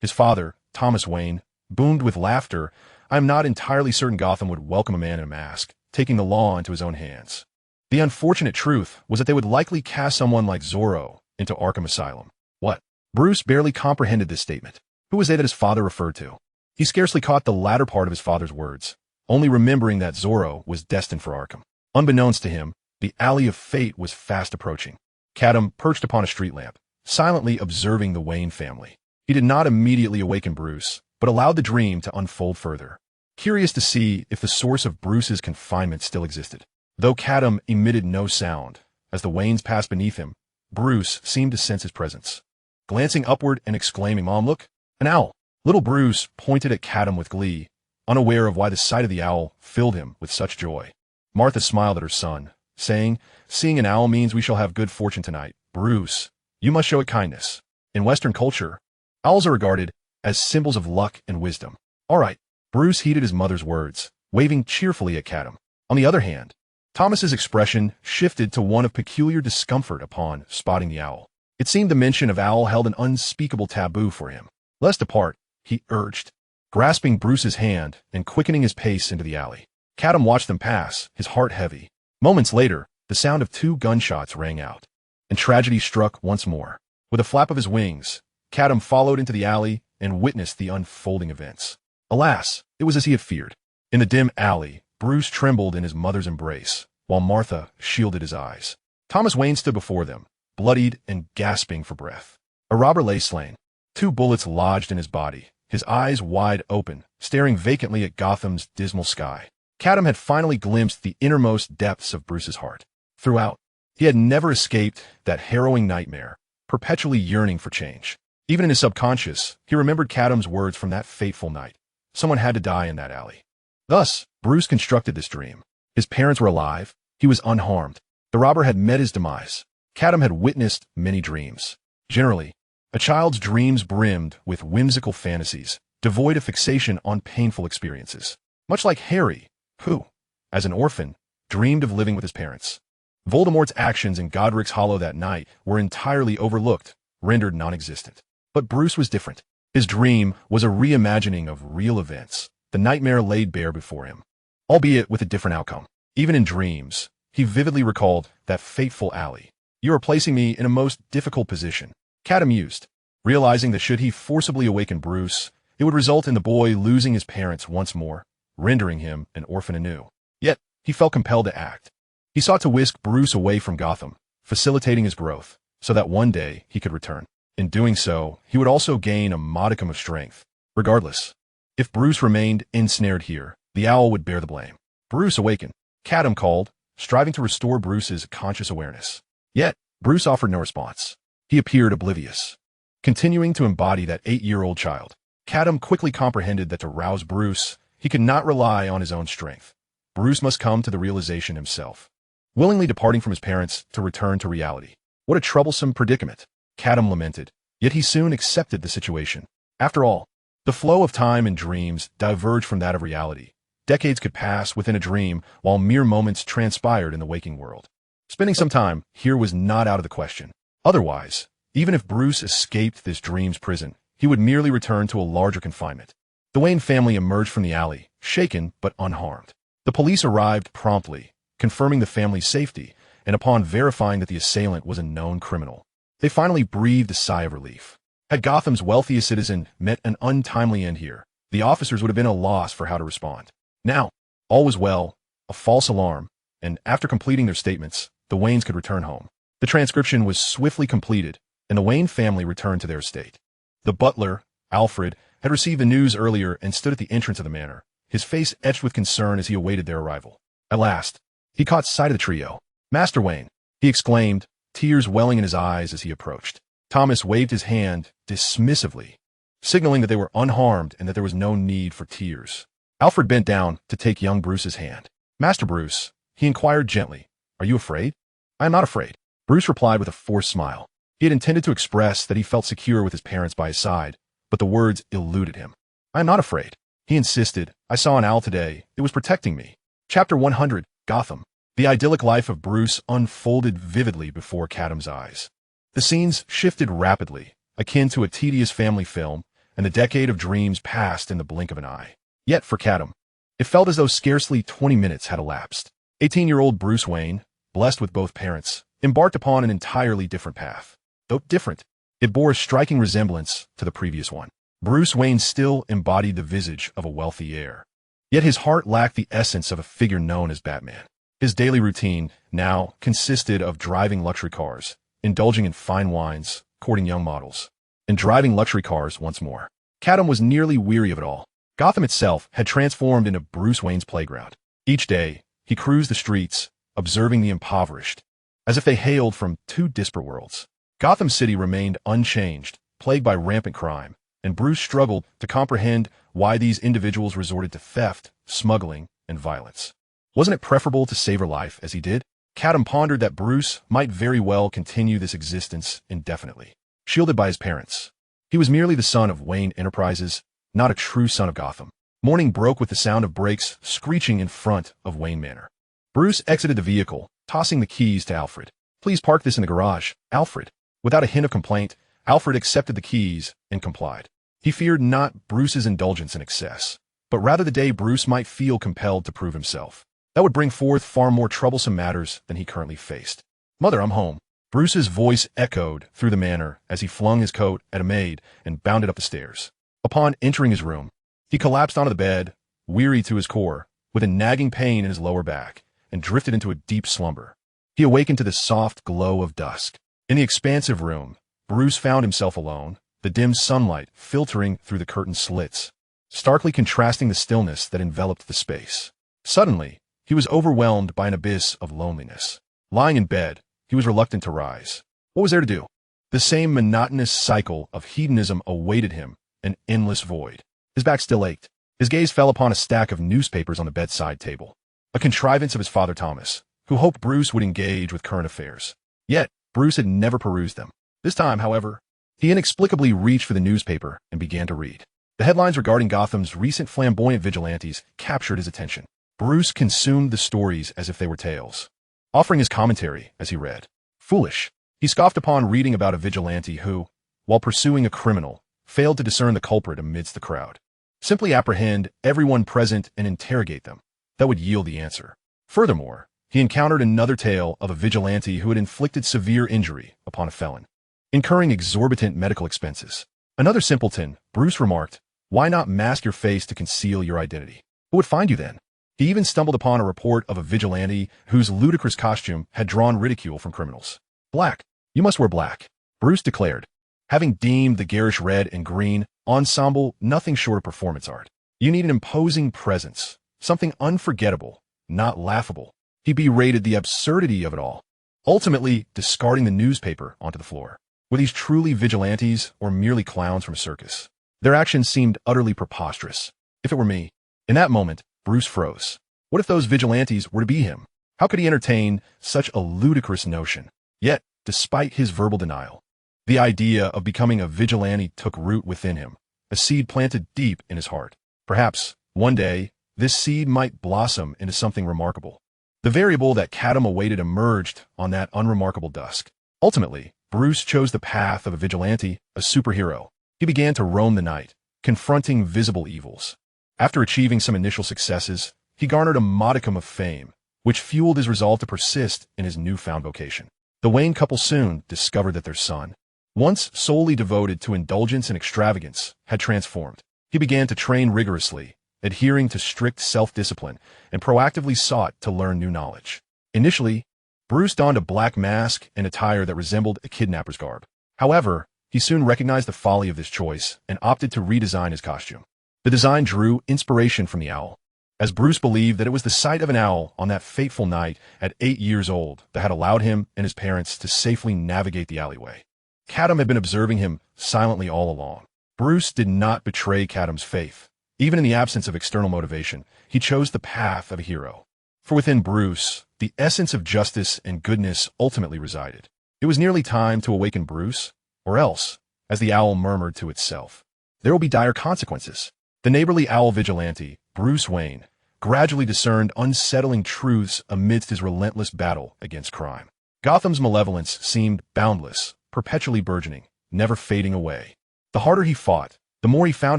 His father, Thomas Wayne, boomed with laughter. I am not entirely certain Gotham would welcome a man in a mask, taking the law into his own hands. The unfortunate truth was that they would likely cast someone like Zorro into Arkham Asylum. What? Bruce barely comprehended this statement. Who was they that his father referred to? He scarcely caught the latter part of his father's words, only remembering that Zorro was destined for Arkham. Unbeknownst to him, the alley of fate was fast approaching. Catum perched upon a street lamp, silently observing the Wayne family. He did not immediately awaken Bruce, but allowed the dream to unfold further, curious to see if the source of Bruce's confinement still existed. Though Catum emitted no sound, as the Waynes passed beneath him, Bruce seemed to sense his presence. Glancing upward and exclaiming, "Mom, look, an owl!" Little Bruce pointed at Catum with glee, unaware of why the sight of the owl filled him with such joy. Martha smiled at her son, saying, "Seeing an owl means we shall have good fortune tonight. Bruce, you must show it kindness." In Western culture, owls are regarded as symbols of luck and wisdom. All right, Bruce heeded his mother's words, waving cheerfully at Catum. On the other hand, Thomas's expression shifted to one of peculiar discomfort upon spotting the owl. It seemed the mention of owl held an unspeakable taboo for him. "Let's depart," he urged, grasping Bruce's hand and quickening his pace into the alley. Catum watched them pass, his heart heavy. Moments later, the sound of 2 gunshots rang out, and tragedy struck once more. With a flap of his wings, Catum followed into the alley and witnessed the unfolding events. Alas, it was as he had feared. In the dim alley, Bruce trembled in his mother's embrace, while Martha shielded his eyes. Thomas Wayne stood before them, bloodied and gasping for breath. A robber lay slain, 2 bullets lodged in his body, his eyes wide open, staring vacantly at Gotham's dismal sky. Catum had finally glimpsed the innermost depths of Bruce's heart. Throughout, he had never escaped that harrowing nightmare, perpetually yearning for change. Even in his subconscious, he remembered Catum's words from that fateful night. Someone had to die in that alley. Thus, Bruce constructed this dream. His parents were alive. He was unharmed. The robber had met his demise. Catum had witnessed many dreams. Generally, a child's dreams brimmed with whimsical fantasies, devoid of fixation on painful experiences. Much like Harry, who, as an orphan, dreamed of living with his parents. Voldemort's actions in Godric's Hollow that night were entirely overlooked, rendered non-existent. But Bruce was different. His dream was a reimagining of real events, the nightmare laid bare before him, albeit with a different outcome. Even in dreams, he vividly recalled that fateful alley. "You are placing me in a most difficult position," Catum mused, realizing that should he forcibly awaken Bruce, it would result in the boy losing his parents once more, rendering him an orphan anew. Yet, he felt compelled to act. He sought to whisk Bruce away from Gotham, facilitating his growth, so that one day he could return. In doing so, he would also gain a modicum of strength. Regardless, if Bruce remained ensnared here, the owl would bear the blame. Bruce awakened. Catum called, striving to restore Bruce's conscious awareness. Yet, Bruce offered no response. He appeared oblivious. Continuing to embody that 8-year-old child, Catum quickly comprehended that to rouse Bruce, he could not rely on his own strength. Bruce must come to the realization himself, willingly departing from his parents to return to reality. What a troublesome predicament, Catum lamented, yet he soon accepted the situation. After all, the flow of time and dreams diverged from that of reality. Decades could pass within a dream while mere moments transpired in the waking world. Spending some time here was not out of the question. Otherwise, even if Bruce escaped this dream's prison, he would merely return to a larger confinement. The Wayne family emerged from the alley, shaken but unharmed. The police arrived promptly, confirming the family's safety, and upon verifying that the assailant was a known criminal. They finally breathed a sigh of relief. Had Gotham's wealthiest citizen met an untimely end here, the officers would have been at a loss for how to respond. Now, all was well, a false alarm, and after completing their statements, the Waynes could return home. The transcription was swiftly completed, and the Wayne family returned to their estate. The butler, Alfred, had received the news earlier and stood at the entrance of the manor, his face etched with concern as he awaited their arrival. At last, he caught sight of the trio. "Master Wayne," he exclaimed, tears welling in his eyes as he approached. Thomas waved his hand dismissively, signaling that they were unharmed and that there was no need for tears. Alfred bent down to take young Bruce's hand. "Master Bruce," he inquired gently, "are you afraid?" "I am not afraid," Bruce replied with a forced smile. He had intended to express that he felt secure with his parents by his side, but the words eluded him. "I am not afraid," he insisted. "I saw an owl today. It was protecting me." Chapter 100, Gotham. The idyllic life of Bruce unfolded vividly before Catum's eyes. The scenes shifted rapidly, akin to a tedious family film, and the decade of dreams passed in the blink of an eye. Yet for Catum, it felt as though scarcely 20 minutes had elapsed. 18-year-old Bruce Wayne, blessed with both parents, embarked upon an entirely different path. Though different, it bore a striking resemblance to the previous one. Bruce Wayne still embodied the visage of a wealthy heir. Yet his heart lacked the essence of a figure known as Batman. His daily routine now consisted of driving luxury cars, indulging in fine wines, courting young models, and driving luxury cars once more. Catum was nearly weary of it all. Gotham itself had transformed into Bruce Wayne's playground. Each day, he cruised the streets, observing the impoverished, as if they hailed from two disparate worlds. Gotham City remained unchanged, plagued by rampant crime, and Bruce struggled to comprehend why these individuals resorted to theft, smuggling, and violence. Wasn't it preferable to savor life as he did? Catum pondered that Bruce might very well continue this existence indefinitely, shielded by his parents. He was merely the son of Wayne Enterprises, not a true son of Gotham. Morning broke with the sound of brakes screeching in front of Wayne Manor. Bruce exited the vehicle, tossing the keys to Alfred. "Please park this in the garage, Alfred." Without a hint of complaint, Alfred accepted the keys and complied. He feared not Bruce's indulgence in excess, but rather the day Bruce might feel compelled to prove himself. That would bring forth far more troublesome matters than he currently faced. "Mother, I'm home." Bruce's voice echoed through the manor as he flung his coat at a maid and bounded up the stairs. Upon entering his room, he collapsed onto the bed, weary to his core, with a nagging pain in his lower back, and drifted into a deep slumber. He awakened to the soft glow of dusk. In the expansive room, Bruce found himself alone, the dim sunlight filtering through the curtain slits, starkly contrasting the stillness that enveloped the space. Suddenly, he was overwhelmed by an abyss of loneliness. Lying in bed, he was reluctant to rise. What was there to do? The same monotonous cycle of hedonism awaited him, an endless void. His back still ached. His gaze fell upon a stack of newspapers on the bedside table, a contrivance of his father Thomas, who hoped Bruce would engage with current affairs. Yet, Bruce had never perused them. This time, however, he inexplicably reached for the newspaper and began to read. The headlines regarding Gotham's recent flamboyant vigilantes captured his attention. Bruce consumed the stories as if they were tales, offering his commentary as he read. Foolish. He scoffed upon reading about a vigilante who, while pursuing a criminal, failed to discern the culprit amidst the crowd. Simply apprehend everyone present and interrogate them. That would yield the answer. Furthermore, he encountered another tale of a vigilante who had inflicted severe injury upon a felon, incurring exorbitant medical expenses. Another simpleton, Bruce remarked, "Why not mask your face to conceal your identity? Who would find you then?" He even stumbled upon a report of a vigilante whose ludicrous costume had drawn ridicule from criminals. "Black. You must wear black," Bruce declared, having deemed the garish red and green ensemble nothing short of performance art. "You need an imposing presence, something unforgettable, not laughable." He berated the absurdity of it all, ultimately discarding the newspaper onto the floor. Were these truly vigilantes or merely clowns from a circus? Their actions seemed utterly preposterous. If it were me. In that moment, Bruce froze. What if those vigilantes were to be him? How could he entertain such a ludicrous notion? Yet, despite his verbal denial, the idea of becoming a vigilante took root within him, a seed planted deep in his heart. Perhaps, one day, this seed might blossom into something remarkable. The variable that Catum awaited emerged on that unremarkable dusk. Ultimately, Bruce chose the path of a vigilante, a superhero. He began to roam the night, confronting visible evils. After achieving some initial successes, he garnered a modicum of fame, which fueled his resolve to persist in his newfound vocation. The Wayne couple soon discovered that their son, once solely devoted to indulgence and extravagance, had transformed. He began to train rigorously, adhering to strict self-discipline, and proactively sought to learn new knowledge. Initially, Bruce donned a black mask and attire that resembled a kidnapper's garb. However, he soon recognized the folly of this choice and opted to redesign his costume. The design drew inspiration from the owl, as Bruce believed that it was the sight of an owl on that fateful night at 8 years old that had allowed him and his parents to safely navigate the alleyway. Catum had been observing him silently all along. Bruce did not betray Catum's faith. Even in the absence of external motivation, he chose the path of a hero. For within Bruce, the essence of justice and goodness ultimately resided. It was nearly time to awaken Bruce, or else, as the owl murmured to itself, there will be dire consequences. The neighborly owl vigilante, Bruce Wayne, gradually discerned unsettling truths amidst his relentless battle against crime. Gotham's malevolence seemed boundless, perpetually burgeoning, never fading away. The harder he fought, the more he found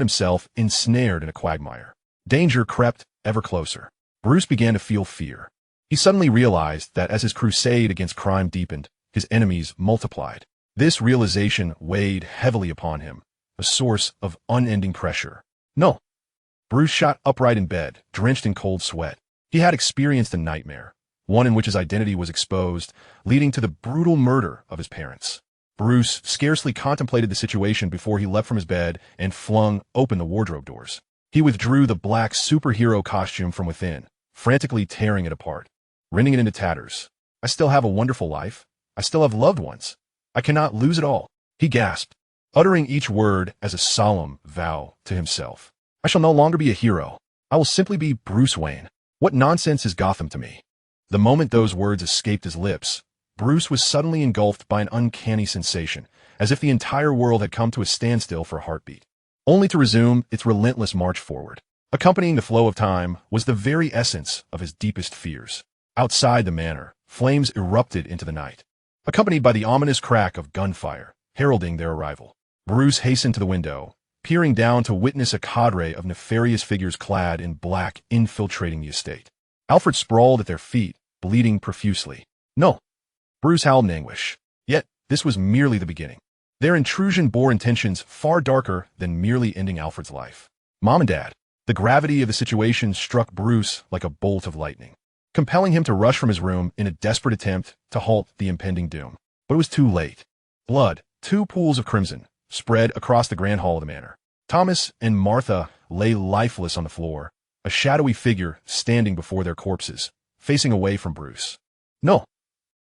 himself ensnared in a quagmire. Danger crept ever closer. Bruce began to feel fear. He suddenly realized that as his crusade against crime deepened, his enemies multiplied. This realization weighed heavily upon him, a source of unending pressure. No. Bruce shot upright in bed, drenched in cold sweat. He had experienced a nightmare, one in which his identity was exposed, leading to the brutal murder of his parents. Bruce scarcely contemplated the situation before he leapt from his bed and flung open the wardrobe doors. He withdrew the black superhero costume from within, frantically tearing it apart, rending it into tatters. I still have a wonderful life. I still have loved ones. I cannot lose it all, he gasped, uttering each word as a solemn vow to himself. I shall no longer be a hero. I will simply be Bruce Wayne. What nonsense is Gotham to me? The moment those words escaped his lips, Bruce was suddenly engulfed by an uncanny sensation, as if the entire world had come to a standstill for a heartbeat, only to resume its relentless march forward. Accompanying the flow of time was the very essence of his deepest fears. Outside the manor, flames erupted into the night, accompanied by the ominous crack of gunfire, heralding their arrival. Bruce hastened to the window, peering down to witness a cadre of nefarious figures clad in black infiltrating the estate. Alfred sprawled at their feet, bleeding profusely. No! Bruce howled in anguish. Yet, this was merely the beginning. Their intrusion bore intentions far darker than merely ending Alfred's life. Mom and Dad. The gravity of the situation struck Bruce like a bolt of lightning, compelling him to rush from his room in a desperate attempt to halt the impending doom. But it was too late. Blood, 2 pools of crimson, spread across the grand hall of the manor. Thomas and Martha lay lifeless on the floor, a shadowy figure standing before their corpses, facing away from Bruce. No!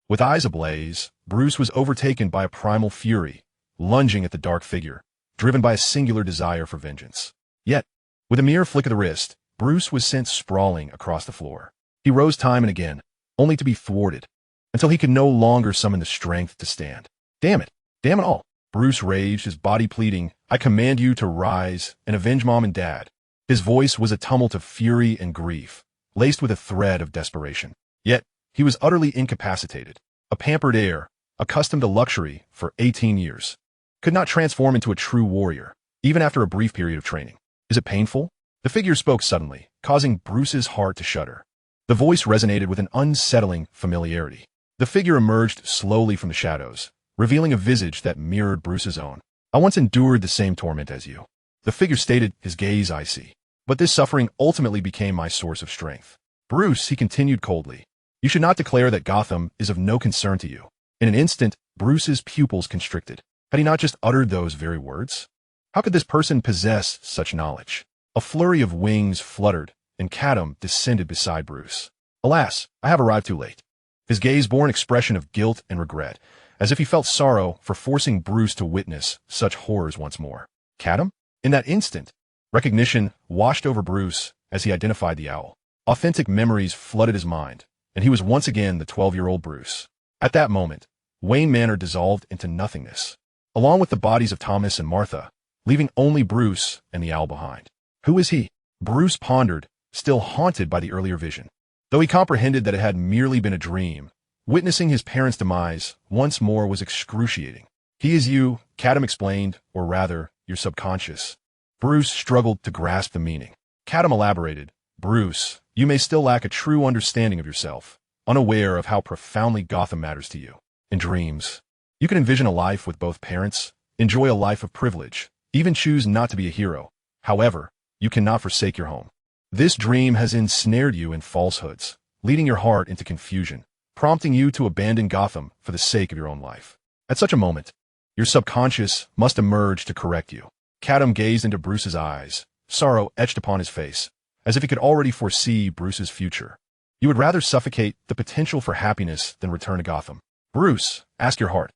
With eyes ablaze, Bruce was overtaken by a primal fury, lunging at the dark figure, driven by a singular desire for vengeance. Yet, with a mere flick of the wrist, Bruce was sent sprawling across the floor. He rose time and again, only to be thwarted, until he could no longer summon the strength to stand. Damn it! Damn it all! Bruce raged, his body pleading, I command you to rise and avenge Mom and Dad. His voice was a tumult of fury and grief, laced with a thread of desperation. Yet, he was utterly incapacitated. A pampered heir, accustomed to luxury for 18 years, could not transform into a true warrior, even after a brief period of training. Is it painful? The figure spoke suddenly, causing Bruce's heart to shudder. The voice resonated with an unsettling familiarity. The figure emerged slowly from the shadows, revealing a visage that mirrored Bruce's own. I once endured the same torment as you. The figure stated, his gaze icy. But this suffering ultimately became my source of strength. Bruce, he continued coldly, you should not declare that Gotham is of no concern to you. In an instant, Bruce's pupils constricted. Had he not just uttered those very words? How could this person possess such knowledge? A flurry of wings fluttered, and Catum descended beside Bruce. Alas, I have arrived too late. His gaze bore an expression of guilt and regret, as if he felt sorrow for forcing Bruce to witness such horrors once more. Catum? In that instant, recognition washed over Bruce as he identified the owl. Authentic memories flooded his mind, and he was once again the 12-year-old Bruce. At that moment, Wayne Manor dissolved into nothingness, along with the bodies of Thomas and Martha, leaving only Bruce and the owl behind. Who is he? Bruce pondered, still haunted by the earlier vision. Though he comprehended that it had merely been a dream, witnessing his parents' demise once more was excruciating. He is you, Catum explained, or rather, your subconscious. Bruce struggled to grasp the meaning. Catum elaborated, Bruce, you may still lack a true understanding of yourself, unaware of how profoundly Gotham matters to you. In dreams, you can envision a life with both parents, enjoy a life of privilege, even choose not to be a hero. However, you cannot forsake your home. This dream has ensnared you in falsehoods, leading your heart into confusion, prompting you to abandon Gotham for the sake of your own life. At such a moment, your subconscious must emerge to correct you. Catum gazed into Bruce's eyes, sorrow etched upon his face, as if he could already foresee Bruce's future. You would rather suffocate the potential for happiness than return to Gotham. Bruce, ask your heart,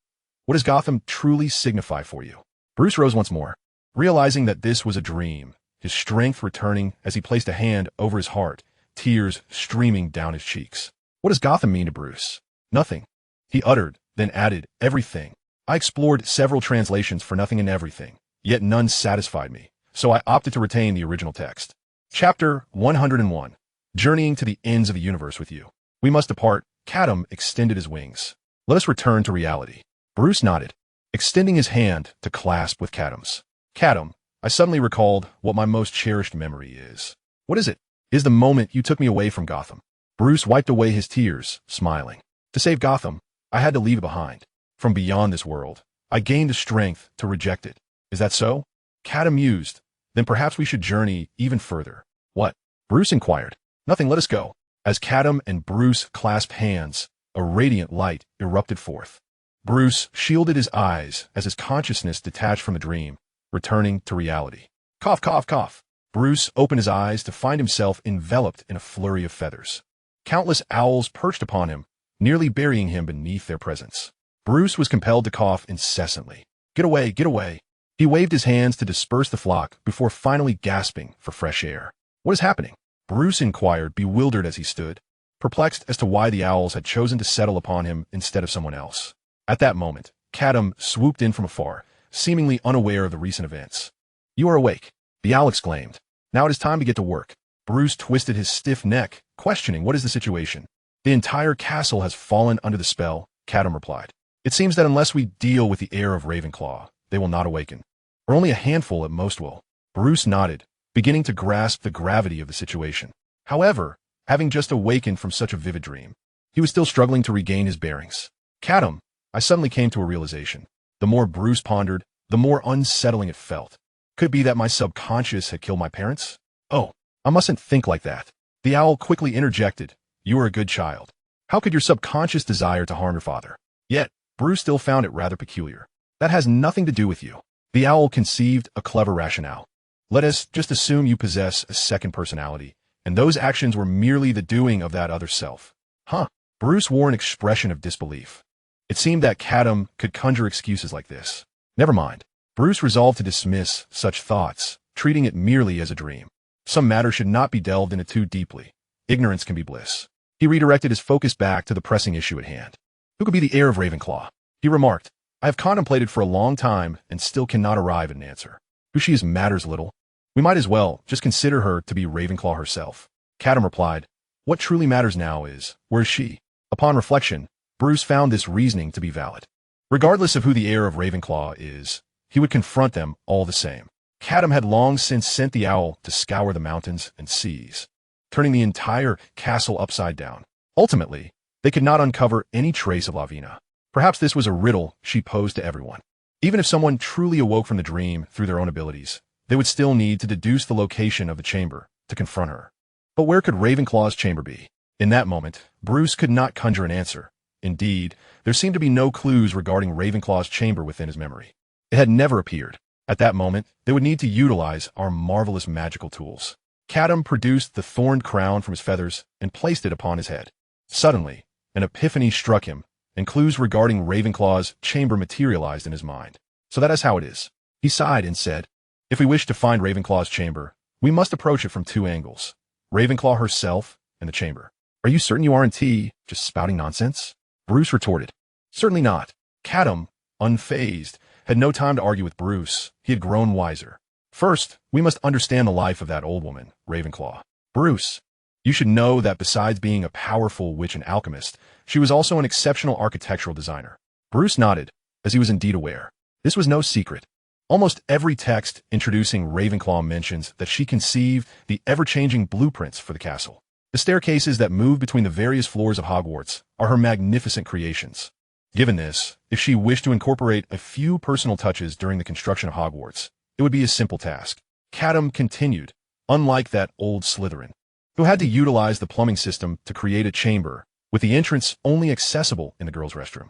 what does Gotham truly signify for you? Bruce rose once more, realizing that this was a dream, his strength returning as he placed a hand over his heart, tears streaming down his cheeks. What does Gotham mean to Bruce? Nothing. He uttered, then added, everything. I explored several translations for nothing and everything, yet none satisfied me, so I opted to retain the original text. Chapter 101. Journeying to the ends of the universe with you. We must depart. Catum extended his wings. Let us return to reality. Bruce nodded, extending his hand to clasp with Catum's. Catum, I suddenly recalled what my most cherished memory is. What is it? Is the moment you took me away from Gotham. Bruce wiped away his tears, smiling. To save Gotham, I had to leave it behind. From beyond this world, I gained the strength to reject it. Is that so? Catum mused. Then perhaps we should journey even further. What? Bruce inquired. Nothing, let us go. As Catum and Bruce clasped hands, a radiant light erupted forth. Bruce shielded his eyes as his consciousness detached from the dream, returning to reality. Cough, cough, cough. Bruce opened his eyes to find himself enveloped in a flurry of feathers. Countless owls perched upon him, nearly burying him beneath their presence. Bruce was compelled to cough incessantly. Get away, get away. He waved his hands to disperse the flock before finally gasping for fresh air. What is happening? Bruce inquired, bewildered as he stood, perplexed as to why the owls had chosen to settle upon him instead of someone else. At that moment, Catum swooped in from afar, seemingly unaware of the recent events. You are awake, the owl exclaimed. Now it is time to get to work. Bruce twisted his stiff neck, questioning what is the situation. The entire castle has fallen under the spell, Catum replied. It seems that unless we deal with the heir of Ravenclaw, they will not awaken. Or only a handful at most will. Bruce nodded, beginning to grasp the gravity of the situation. However, having just awakened from such a vivid dream, he was still struggling to regain his bearings. Catum, I suddenly came to a realization. The more Bruce pondered, the more unsettling it felt. Could it be that my subconscious had killed my parents? Oh, I mustn't think like that. The owl quickly interjected. You are a good child. How could your subconscious desire to harm your father? Yet, Bruce still found it rather peculiar. That has nothing to do with you. The owl conceived a clever rationale. Let us just assume you possess a second personality, and those actions were merely the doing of that other self. Huh? Bruce wore an expression of disbelief. It seemed that Catum could conjure excuses like this. Never mind. Bruce resolved to dismiss such thoughts, treating it merely as a dream. Some matter should not be delved into too deeply. Ignorance can be bliss. He redirected his focus back to the pressing issue at hand. Who could be the heir of Ravenclaw? He remarked. I have contemplated for a long time and still cannot arrive at an answer. Who she is matters little. We might as well just consider her to be Ravenclaw herself. Catum replied. What truly matters now is, where is she? Upon reflection, Bruce found this reasoning to be valid. Regardless of who the heir of Ravenclaw is, he would confront them all the same. Catum had long since sent the owl to scour the mountains and seas, turning the entire castle upside down. Ultimately, they could not uncover any trace of Lavina. Perhaps this was a riddle she posed to everyone. Even if someone truly awoke from the dream through their own abilities, they would still need to deduce the location of the chamber to confront her. But where could Ravenclaw's chamber be? In that moment, Bruce could not conjure an answer. Indeed, there seemed to be no clues regarding Ravenclaw's chamber within his memory. It had never appeared. At that moment, they would need to utilize our marvelous magical tools. Catum produced the thorned crown from his feathers and placed it upon his head. Suddenly, an epiphany struck him, and clues regarding Ravenclaw's chamber materialized in his mind. So that is how it is. He sighed and said, if we wish to find Ravenclaw's chamber, we must approach it from two angles. Ravenclaw herself and the chamber. Are you certain you aren't just spouting nonsense? Bruce retorted. Certainly not. Catum, unfazed, had no time to argue with Bruce. He had grown wiser. First, we must understand the life of that old woman, Ravenclaw. Bruce, you should know that besides being a powerful witch and alchemist, she was also an exceptional architectural designer. Bruce nodded, as he was indeed aware. This was no secret. Almost every text introducing Ravenclaw mentions that she conceived the ever-changing blueprints for the castle. The staircases that move between the various floors of Hogwarts are her magnificent creations. Given this, if she wished to incorporate a few personal touches during the construction of Hogwarts, it would be a simple task. Catum continued, unlike that old Slytherin, who had to utilize the plumbing system to create a chamber, with the entrance only accessible in the girls' restroom.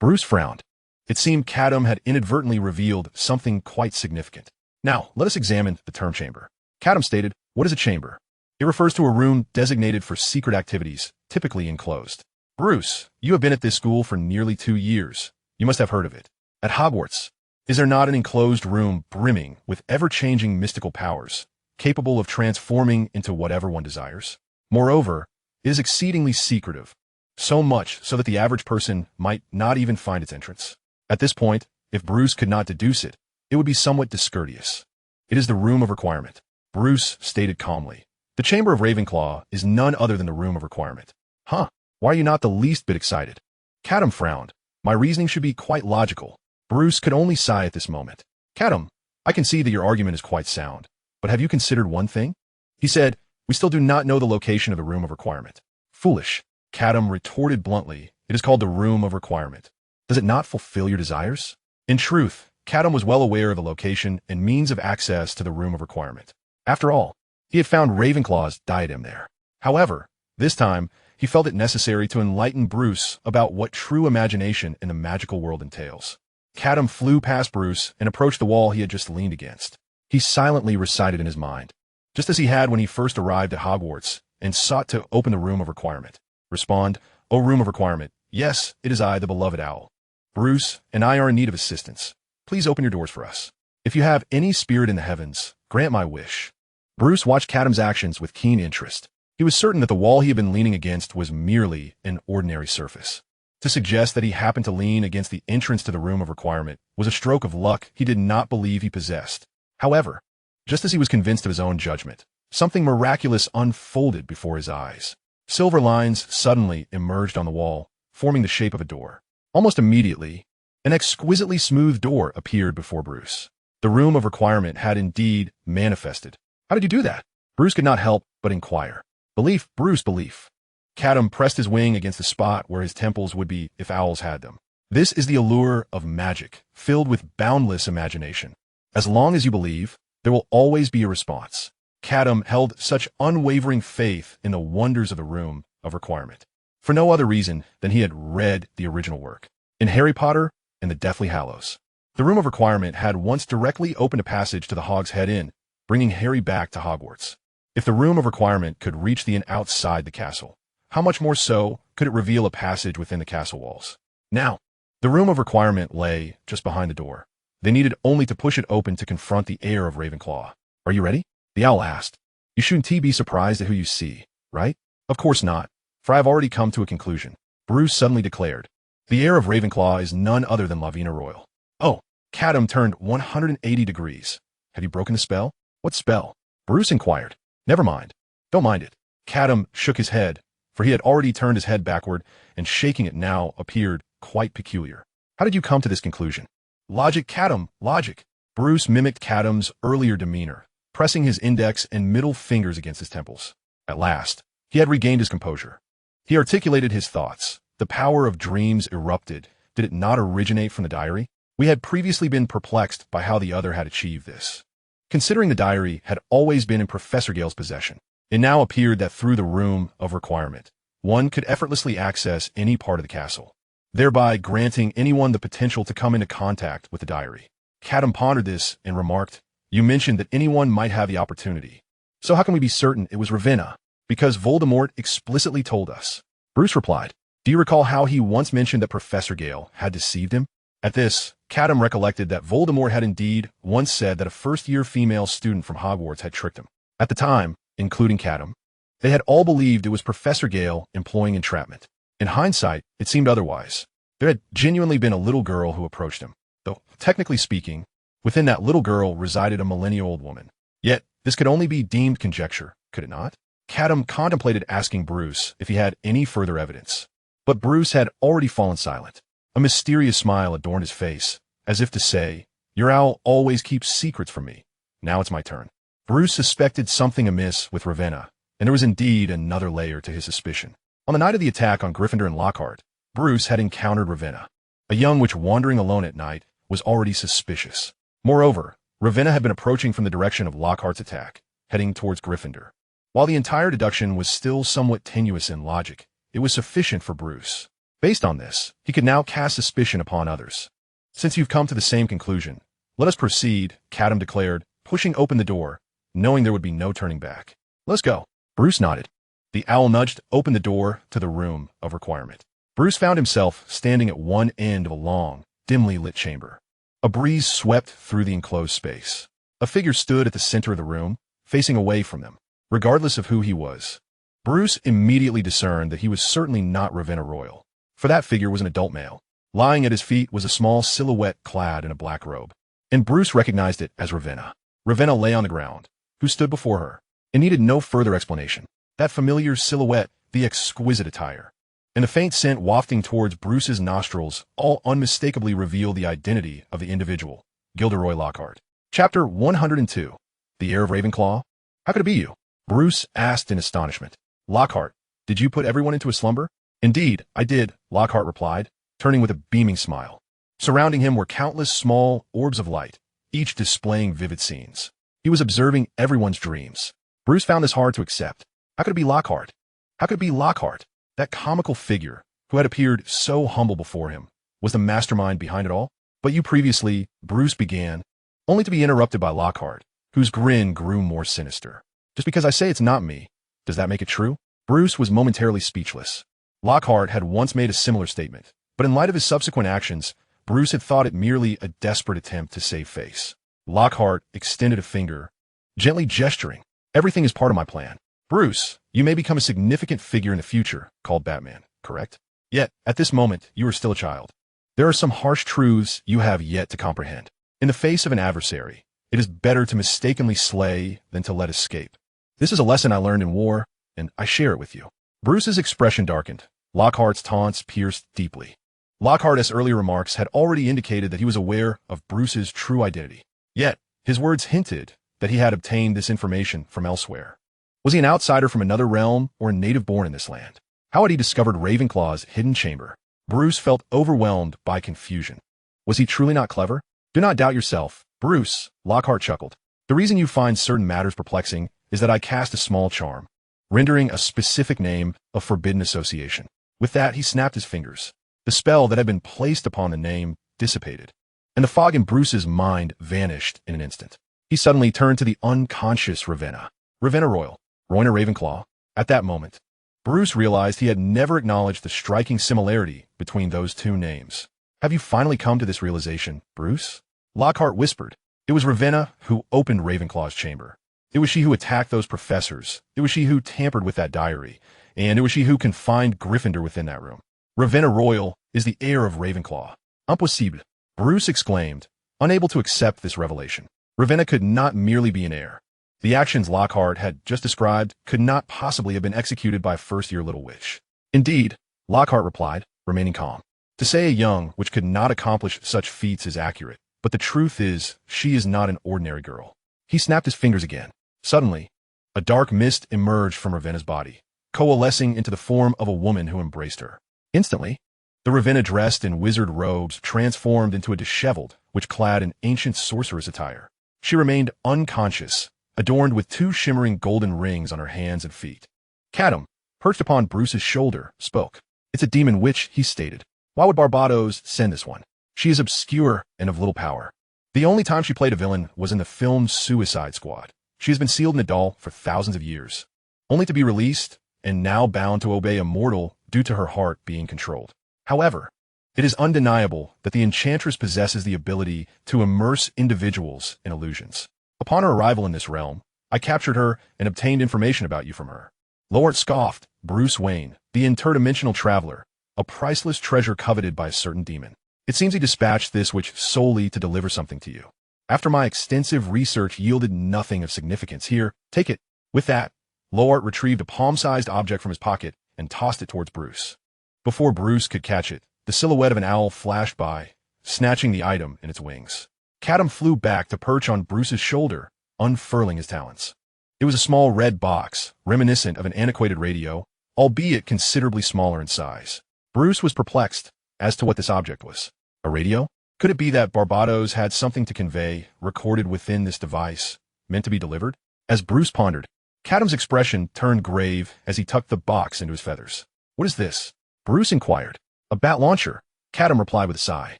Bruce frowned. It seemed Catum had inadvertently revealed something quite significant. Now, let us examine the term chamber. Catum stated, "What is a chamber?" It refers to a room designated for secret activities, typically enclosed. Bruce, you have been at this school for nearly 2 years. You must have heard of it. At Hogwarts, is there not an enclosed room brimming with ever-changing mystical powers, capable of transforming into whatever one desires? Moreover, it is exceedingly secretive, so much so that the average person might not even find its entrance. At this point, if Bruce could not deduce it, it would be somewhat discourteous. It is the room of requirement, Bruce stated calmly. The Chamber of Ravenclaw is none other than the room of requirement. Huh? Why are you not the least bit excited? Catum frowned. My reasoning should be quite logical. Bruce could only sigh at this moment. Catum, I can see that your argument is quite sound, but have you considered one thing? He said, we still do not know the location of the room of requirement. Foolish. Catum retorted bluntly, it is called the room of requirement. Does it not fulfill your desires? In truth, Catum was well aware of the location and means of access to the room of requirement. After all, he had found Ravenclaw's diadem there. However, this time, he felt it necessary to enlighten Bruce about what true imagination in the magical world entails. Catum flew past Bruce and approached the wall he had just leaned against. He silently recited in his mind, just as he had when he first arrived at Hogwarts and sought to open the room of requirement. Respond, O room of requirement, yes, it is I, the beloved owl. Bruce and I are in need of assistance. Please open your doors for us. If you have any spirit in the heavens, grant my wish. Bruce watched Catum's actions with keen interest. He was certain that the wall he had been leaning against was merely an ordinary surface. To suggest that he happened to lean against the entrance to the room of requirement was a stroke of luck he did not believe he possessed. However, just as he was convinced of his own judgment, something miraculous unfolded before his eyes. Silver lines suddenly emerged on the wall, forming the shape of a door. Almost immediately, an exquisitely smooth door appeared before Bruce. The room of requirement had indeed manifested. How did you do that? Bruce could not help but inquire. Belief, Bruce, belief. Catum pressed his wing against the spot where his temples would be if owls had them. This is the allure of magic, filled with boundless imagination. As long as you believe, there will always be a response. Catum held such unwavering faith in the wonders of the room of requirement, for no other reason than he had read the original work. In Harry Potter and the Deathly Hallows, the room of requirement had once directly opened a passage to the Hog's Head Inn, bringing Harry back to Hogwarts. If the room of requirement could reach the inn outside the castle, how much more so could it reveal a passage within the castle walls? Now, the room of requirement lay just behind the door. They needed only to push it open to confront the heir of Ravenclaw. Are you ready? The owl asked. You shouldn't be surprised at who you see, right? Of course not, for I have already come to a conclusion. Bruce suddenly declared. The heir of Ravenclaw is none other than Lavina Royal. Oh, Catum turned 180 degrees. Have you broken the spell? What spell? Bruce inquired. Never mind. Don't mind it. Catum shook his head, for he had already turned his head backward, and shaking it now appeared quite peculiar. How did you come to this conclusion? Logic, Catum, logic. Bruce mimicked Catum's earlier demeanor, pressing his index and middle fingers against his temples. At last, he had regained his composure. He articulated his thoughts. The power of dreams erupted. Did it not originate from the diary? We had previously been perplexed by how the other had achieved this. Considering the diary had always been in Professor Gale's possession, it now appeared that through the room of requirement, one could effortlessly access any part of the castle, thereby granting anyone the potential to come into contact with the diary. Catum pondered this and remarked, You mentioned that anyone might have the opportunity. So how can we be certain it was Ravenna? Because Voldemort explicitly told us. Bruce replied, Do you recall how he once mentioned that Professor Gale had deceived him? At this, Catum recollected that Voldemort had indeed once said that a first-year female student from Hogwarts had tricked him. At the time, including Catum, they had all believed it was Professor Gale employing entrapment. In hindsight, it seemed otherwise. There had genuinely been a little girl who approached him, though, technically speaking, within that little girl resided a millennial-old woman. Yet, this could only be deemed conjecture, could it not? Catum contemplated asking Bruce if he had any further evidence, but Bruce had already fallen silent. A mysterious smile adorned his face, as if to say, Your owl always keeps secrets from me. Now it's my turn. Bruce suspected something amiss with Ravenna, and there was indeed another layer to his suspicion. On the night of the attack on Gryffindor and Lockhart, Bruce had encountered Ravenna. A young witch wandering alone at night was already suspicious. Moreover, Ravenna had been approaching from the direction of Lockhart's attack, heading towards Gryffindor. While the entire deduction was still somewhat tenuous in logic, it was sufficient for Bruce. Based on this, he could now cast suspicion upon others. Since you've come to the same conclusion, let us proceed, Catum declared, pushing open the door, knowing there would be no turning back. Let's go. Bruce nodded. The owl nudged open the door to the room of requirement. Bruce found himself standing at one end of a long, dimly lit chamber. A breeze swept through the enclosed space. A figure stood at the center of the room, facing away from them. Regardless of who he was, Bruce immediately discerned that he was certainly not Ravenna Royal, for that figure was an adult male. Lying at his feet was a small silhouette clad in a black robe, and Bruce recognized it as Ravenna. Ravenna lay on the ground, who stood before her, and needed no further explanation. That familiar silhouette, the exquisite attire, and the faint scent wafting towards Bruce's nostrils all unmistakably reveal the identity of the individual, Gilderoy Lockhart. Chapter 102. The Heir of Ravenclaw? How could it be you? Bruce asked in astonishment. Lockhart, did you put everyone into a slumber? Indeed, I did, Lockhart replied, turning with a beaming smile. Surrounding him were countless small orbs of light, each displaying vivid scenes. He was observing everyone's dreams. Bruce found this hard to accept. How could it be Lockhart? How could it be Lockhart? That comical figure, who had appeared so humble before him, was the mastermind behind it all? But you previously, Bruce began, only to be interrupted by Lockhart, whose grin grew more sinister. Just because I say it's not me, does that make it true? Bruce was momentarily speechless. Lockhart had once made a similar statement, but in light of his subsequent actions, Bruce had thought it merely a desperate attempt to save face. Lockhart extended a finger, gently gesturing. Everything is part of my plan. Bruce, you may become a significant figure in the future, called Batman, correct? Yet, at this moment, you are still a child. There are some harsh truths you have yet to comprehend. In the face of an adversary, it is better to mistakenly slay than to let escape. This is a lesson I learned in war, and I share it with you. Bruce's expression darkened. Lockhart's taunts pierced deeply. Lockhart's earlier remarks had already indicated that he was aware of Bruce's true identity. Yet, his words hinted that he had obtained this information from elsewhere. Was he an outsider from another realm or a native born in this land? How had he discovered Ravenclaw's hidden chamber? Bruce felt overwhelmed by confusion. Was he truly not clever? Do not doubt yourself, Bruce, Lockhart chuckled. The reason you find certain matters perplexing is that I cast a small charm, rendering a specific name a forbidden association. With that, he snapped his fingers. The spell that had been placed upon the name dissipated, and the fog in Bruce's mind vanished in an instant. He suddenly turned to the unconscious Ravenna. Ravenna Royal, Rowena Ravenclaw. At that moment, Bruce realized he had never acknowledged the striking similarity between those two names. Have you finally come to this realization, Bruce? Lockhart whispered. It was Ravenna who opened Ravenclaw's chamber. It was she who attacked those professors. It was she who tampered with that diary. And it was she who confined Gryffindor within that room. Ravenna Royal is the heir of Ravenclaw. Impossible, Bruce exclaimed, unable to accept this revelation. Ravenna could not merely be an heir. The actions Lockhart had just described could not possibly have been executed by a first-year little witch. Indeed, Lockhart replied, remaining calm. To say a young witch could not accomplish such feats is accurate, but the truth is, she is not an ordinary girl. He snapped his fingers again. Suddenly, a dark mist emerged from Ravenna's body, coalescing into the form of a woman who embraced her. Instantly, the Ravenna dressed in wizard robes transformed into a disheveled witch clad in ancient sorceress attire. She remained unconscious, adorned with two shimmering golden rings on her hands and feet. Catum, perched upon Bruce's shoulder, spoke. It's a demon witch, he stated. Why would Barbados send this one? She is obscure and of little power. The only time she played a villain was in the film Suicide Squad. She has been sealed in a doll for thousands of years, only to be released and now bound to obey a mortal due to her heart being controlled. However, it is undeniable that the enchantress possesses the ability to immerse individuals in illusions. Upon her arrival in this realm, I captured her and obtained information about you from her. Lockhart scoffed. Bruce Wayne, the interdimensional traveler, a priceless treasure coveted by a certain demon. It seems he dispatched this witch solely to deliver something to you. After my extensive research yielded nothing of significance, here, take it. With that, Lockhart retrieved a palm-sized object from his pocket and tossed it towards Bruce. Before Bruce could catch it, the silhouette of an owl flashed by, snatching the item in its wings. Catum flew back to perch on Bruce's shoulder, unfurling his talons. It was a small red box, reminiscent of an antiquated radio, albeit considerably smaller in size. Bruce was perplexed as to what this object was. A radio? Could it be that Barbados had something to convey, recorded within this device, meant to be delivered? As Bruce pondered, Catum's expression turned grave as he tucked the box into his feathers. What is this? Bruce inquired. A bat launcher, Catum replied with a sigh.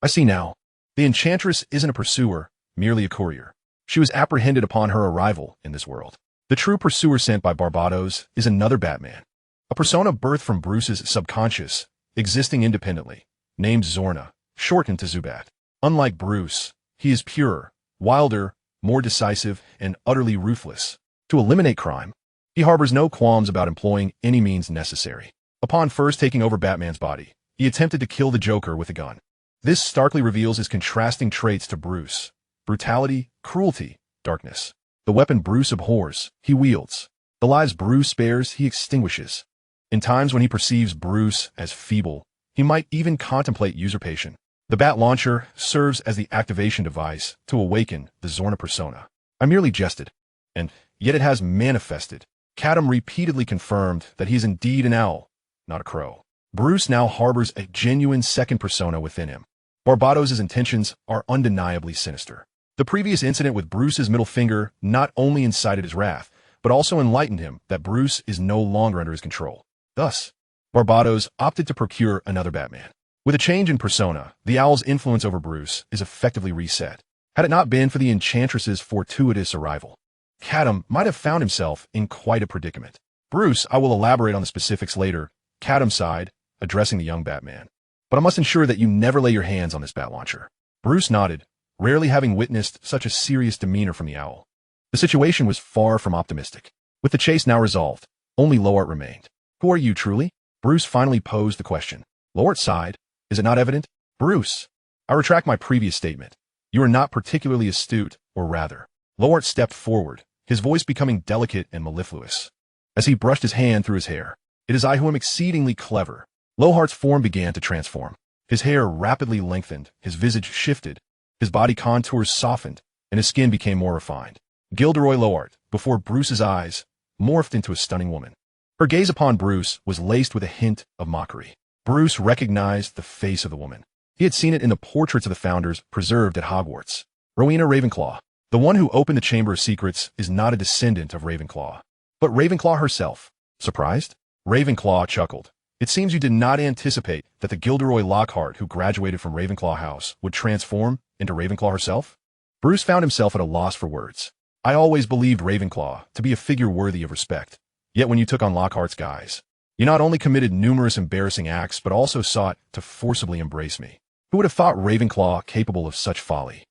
I see now. The enchantress isn't a pursuer, merely a courier. She was apprehended upon her arrival in this world. The true pursuer sent by Barbados is another Batman, a persona birthed from Bruce's subconscious, existing independently, named Zorna, shortened to Zubat. Unlike Bruce, he is purer, wilder, more decisive, and utterly ruthless. To eliminate crime, he harbors no qualms about employing any means necessary. Upon first taking over Batman's body, he attempted to kill the Joker with a gun. This starkly reveals his contrasting traits to Bruce: brutality, cruelty, darkness. The weapon Bruce abhors, he wields. The lives Bruce spares, he extinguishes. In times when he perceives Bruce as feeble, he might even contemplate usurpation. The bat launcher serves as the activation device to awaken the Zorna persona. I merely jested, and yet it has manifested. Catum repeatedly confirmed that he is indeed an owl, not a crow. Bruce now harbors a genuine second persona within him. Barbados' intentions are undeniably sinister. The previous incident with Bruce's middle finger not only incited his wrath, but also enlightened him that Bruce is no longer under his control. Thus, Barbados opted to procure another Batman. With a change in persona, the owl's influence over Bruce is effectively reset. Had it not been for the enchantress's fortuitous arrival, Catum might have found himself in quite a predicament. Bruce, I will elaborate on the specifics later, Catum sighed, addressing the young Batman. But I must ensure that you never lay your hands on this bat launcher. Bruce nodded, rarely having witnessed such a serious demeanor from the owl. The situation was far from optimistic. With the chase now resolved, only Lowart remained. Who are you truly? Bruce finally posed the question. Lowart sighed. Is it not evident? Bruce, I retract my previous statement. You are not particularly astute, or rather. Lowart stepped forward, his voice becoming delicate and mellifluous. As he brushed his hand through his hair, it is I who am exceedingly clever. Lowart's form began to transform. His hair rapidly lengthened, his visage shifted, his body contours softened, and his skin became more refined. Gilderoy Lowart, before Bruce's eyes, morphed into a stunning woman. Her gaze upon Bruce was laced with a hint of mockery. Bruce recognized the face of the woman. He had seen it in the portraits of the founders preserved at Hogwarts. Rowena Ravenclaw, the one who opened the Chamber of Secrets, is not a descendant of Ravenclaw, but Ravenclaw herself. Surprised? Ravenclaw chuckled. It seems you did not anticipate that the Gilderoy Lockhart who graduated from Ravenclaw House would transform into Ravenclaw herself? Bruce found himself at a loss for words. I always believed Ravenclaw to be a figure worthy of respect. Yet when you took on Lockhart's guise, you not only committed numerous embarrassing acts, but also sought to forcibly embrace me. Who would have thought Ravenclaw capable of such folly?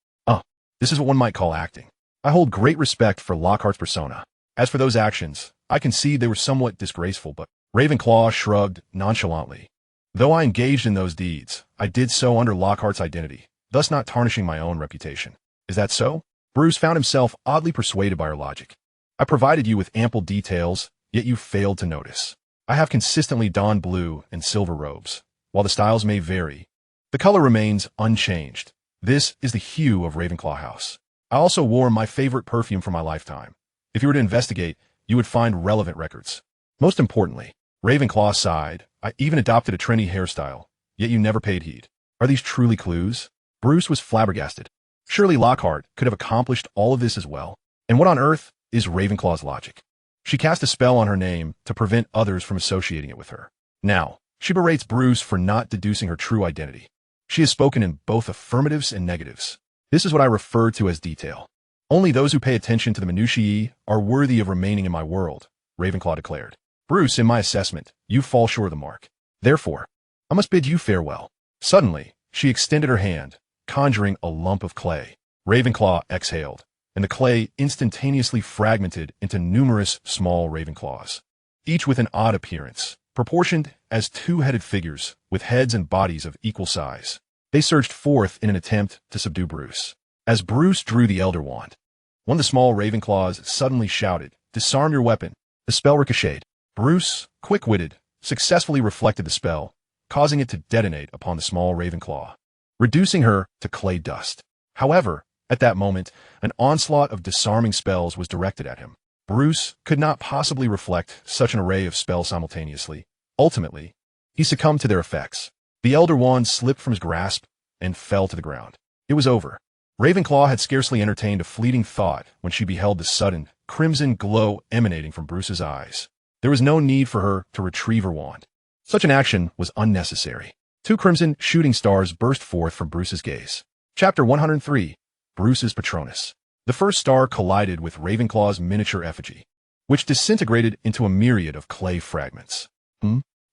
This is what one might call acting. I hold great respect for Lockhart's persona. As for those actions, I concede they were somewhat disgraceful, but Ravenclaw shrugged nonchalantly. Though I engaged in those deeds, I did so under Lockhart's identity, thus not tarnishing my own reputation. Is that so? Bruce found himself oddly persuaded by her logic. I provided you with ample details, yet you failed to notice. I have consistently donned blue and silver robes. While the styles may vary, the color remains unchanged. This is the hue of Ravenclaw House. I also wore my favorite perfume for my lifetime. If you were to investigate, you would find relevant records. Most importantly, Ravenclaw sighed, I even adopted a trendy hairstyle, yet you never paid heed. Are these truly clues? Bruce was flabbergasted. Surely Lockhart could have accomplished all of this as well. And what on earth is Ravenclaw's logic? She cast a spell on her name to prevent others from associating it with her. Now, she berates Bruce for not deducing her true identity. She has spoken in both affirmatives and negatives. This is what I refer to as detail. Only those who pay attention to the minutiae are worthy of remaining in my world, Ravenclaw declared. Bruce, in my assessment, you fall short of the mark. Therefore, I must bid you farewell. Suddenly, she extended her hand, conjuring a lump of clay. Ravenclaw exhaled, and the clay instantaneously fragmented into numerous small Ravenclaws, each with an odd appearance, proportioned as two-headed figures with heads and bodies of equal size. They surged forth in an attempt to subdue Bruce. As Bruce drew the Elder Wand, one of the small Ravenclaws suddenly shouted, "Disarm your weapon." The spell ricocheted. Bruce, quick-witted, successfully reflected the spell, causing it to detonate upon the small Ravenclaw, reducing her to clay dust. However, at that moment, an onslaught of disarming spells was directed at him. Bruce could not possibly reflect such an array of spells simultaneously. Ultimately, he succumbed to their effects. The Elder Wand slipped from his grasp and fell to the ground. It was over. Ravenclaw had scarcely entertained a fleeting thought when she beheld the sudden, crimson glow emanating from Bruce's eyes. There was no need for her to retrieve her wand. Such an action was unnecessary. 2 crimson shooting stars burst forth from Bruce's gaze. Chapter 103, Bruce's Patronus. The first star collided with Ravenclaw's miniature effigy, which disintegrated into a myriad of clay fragments.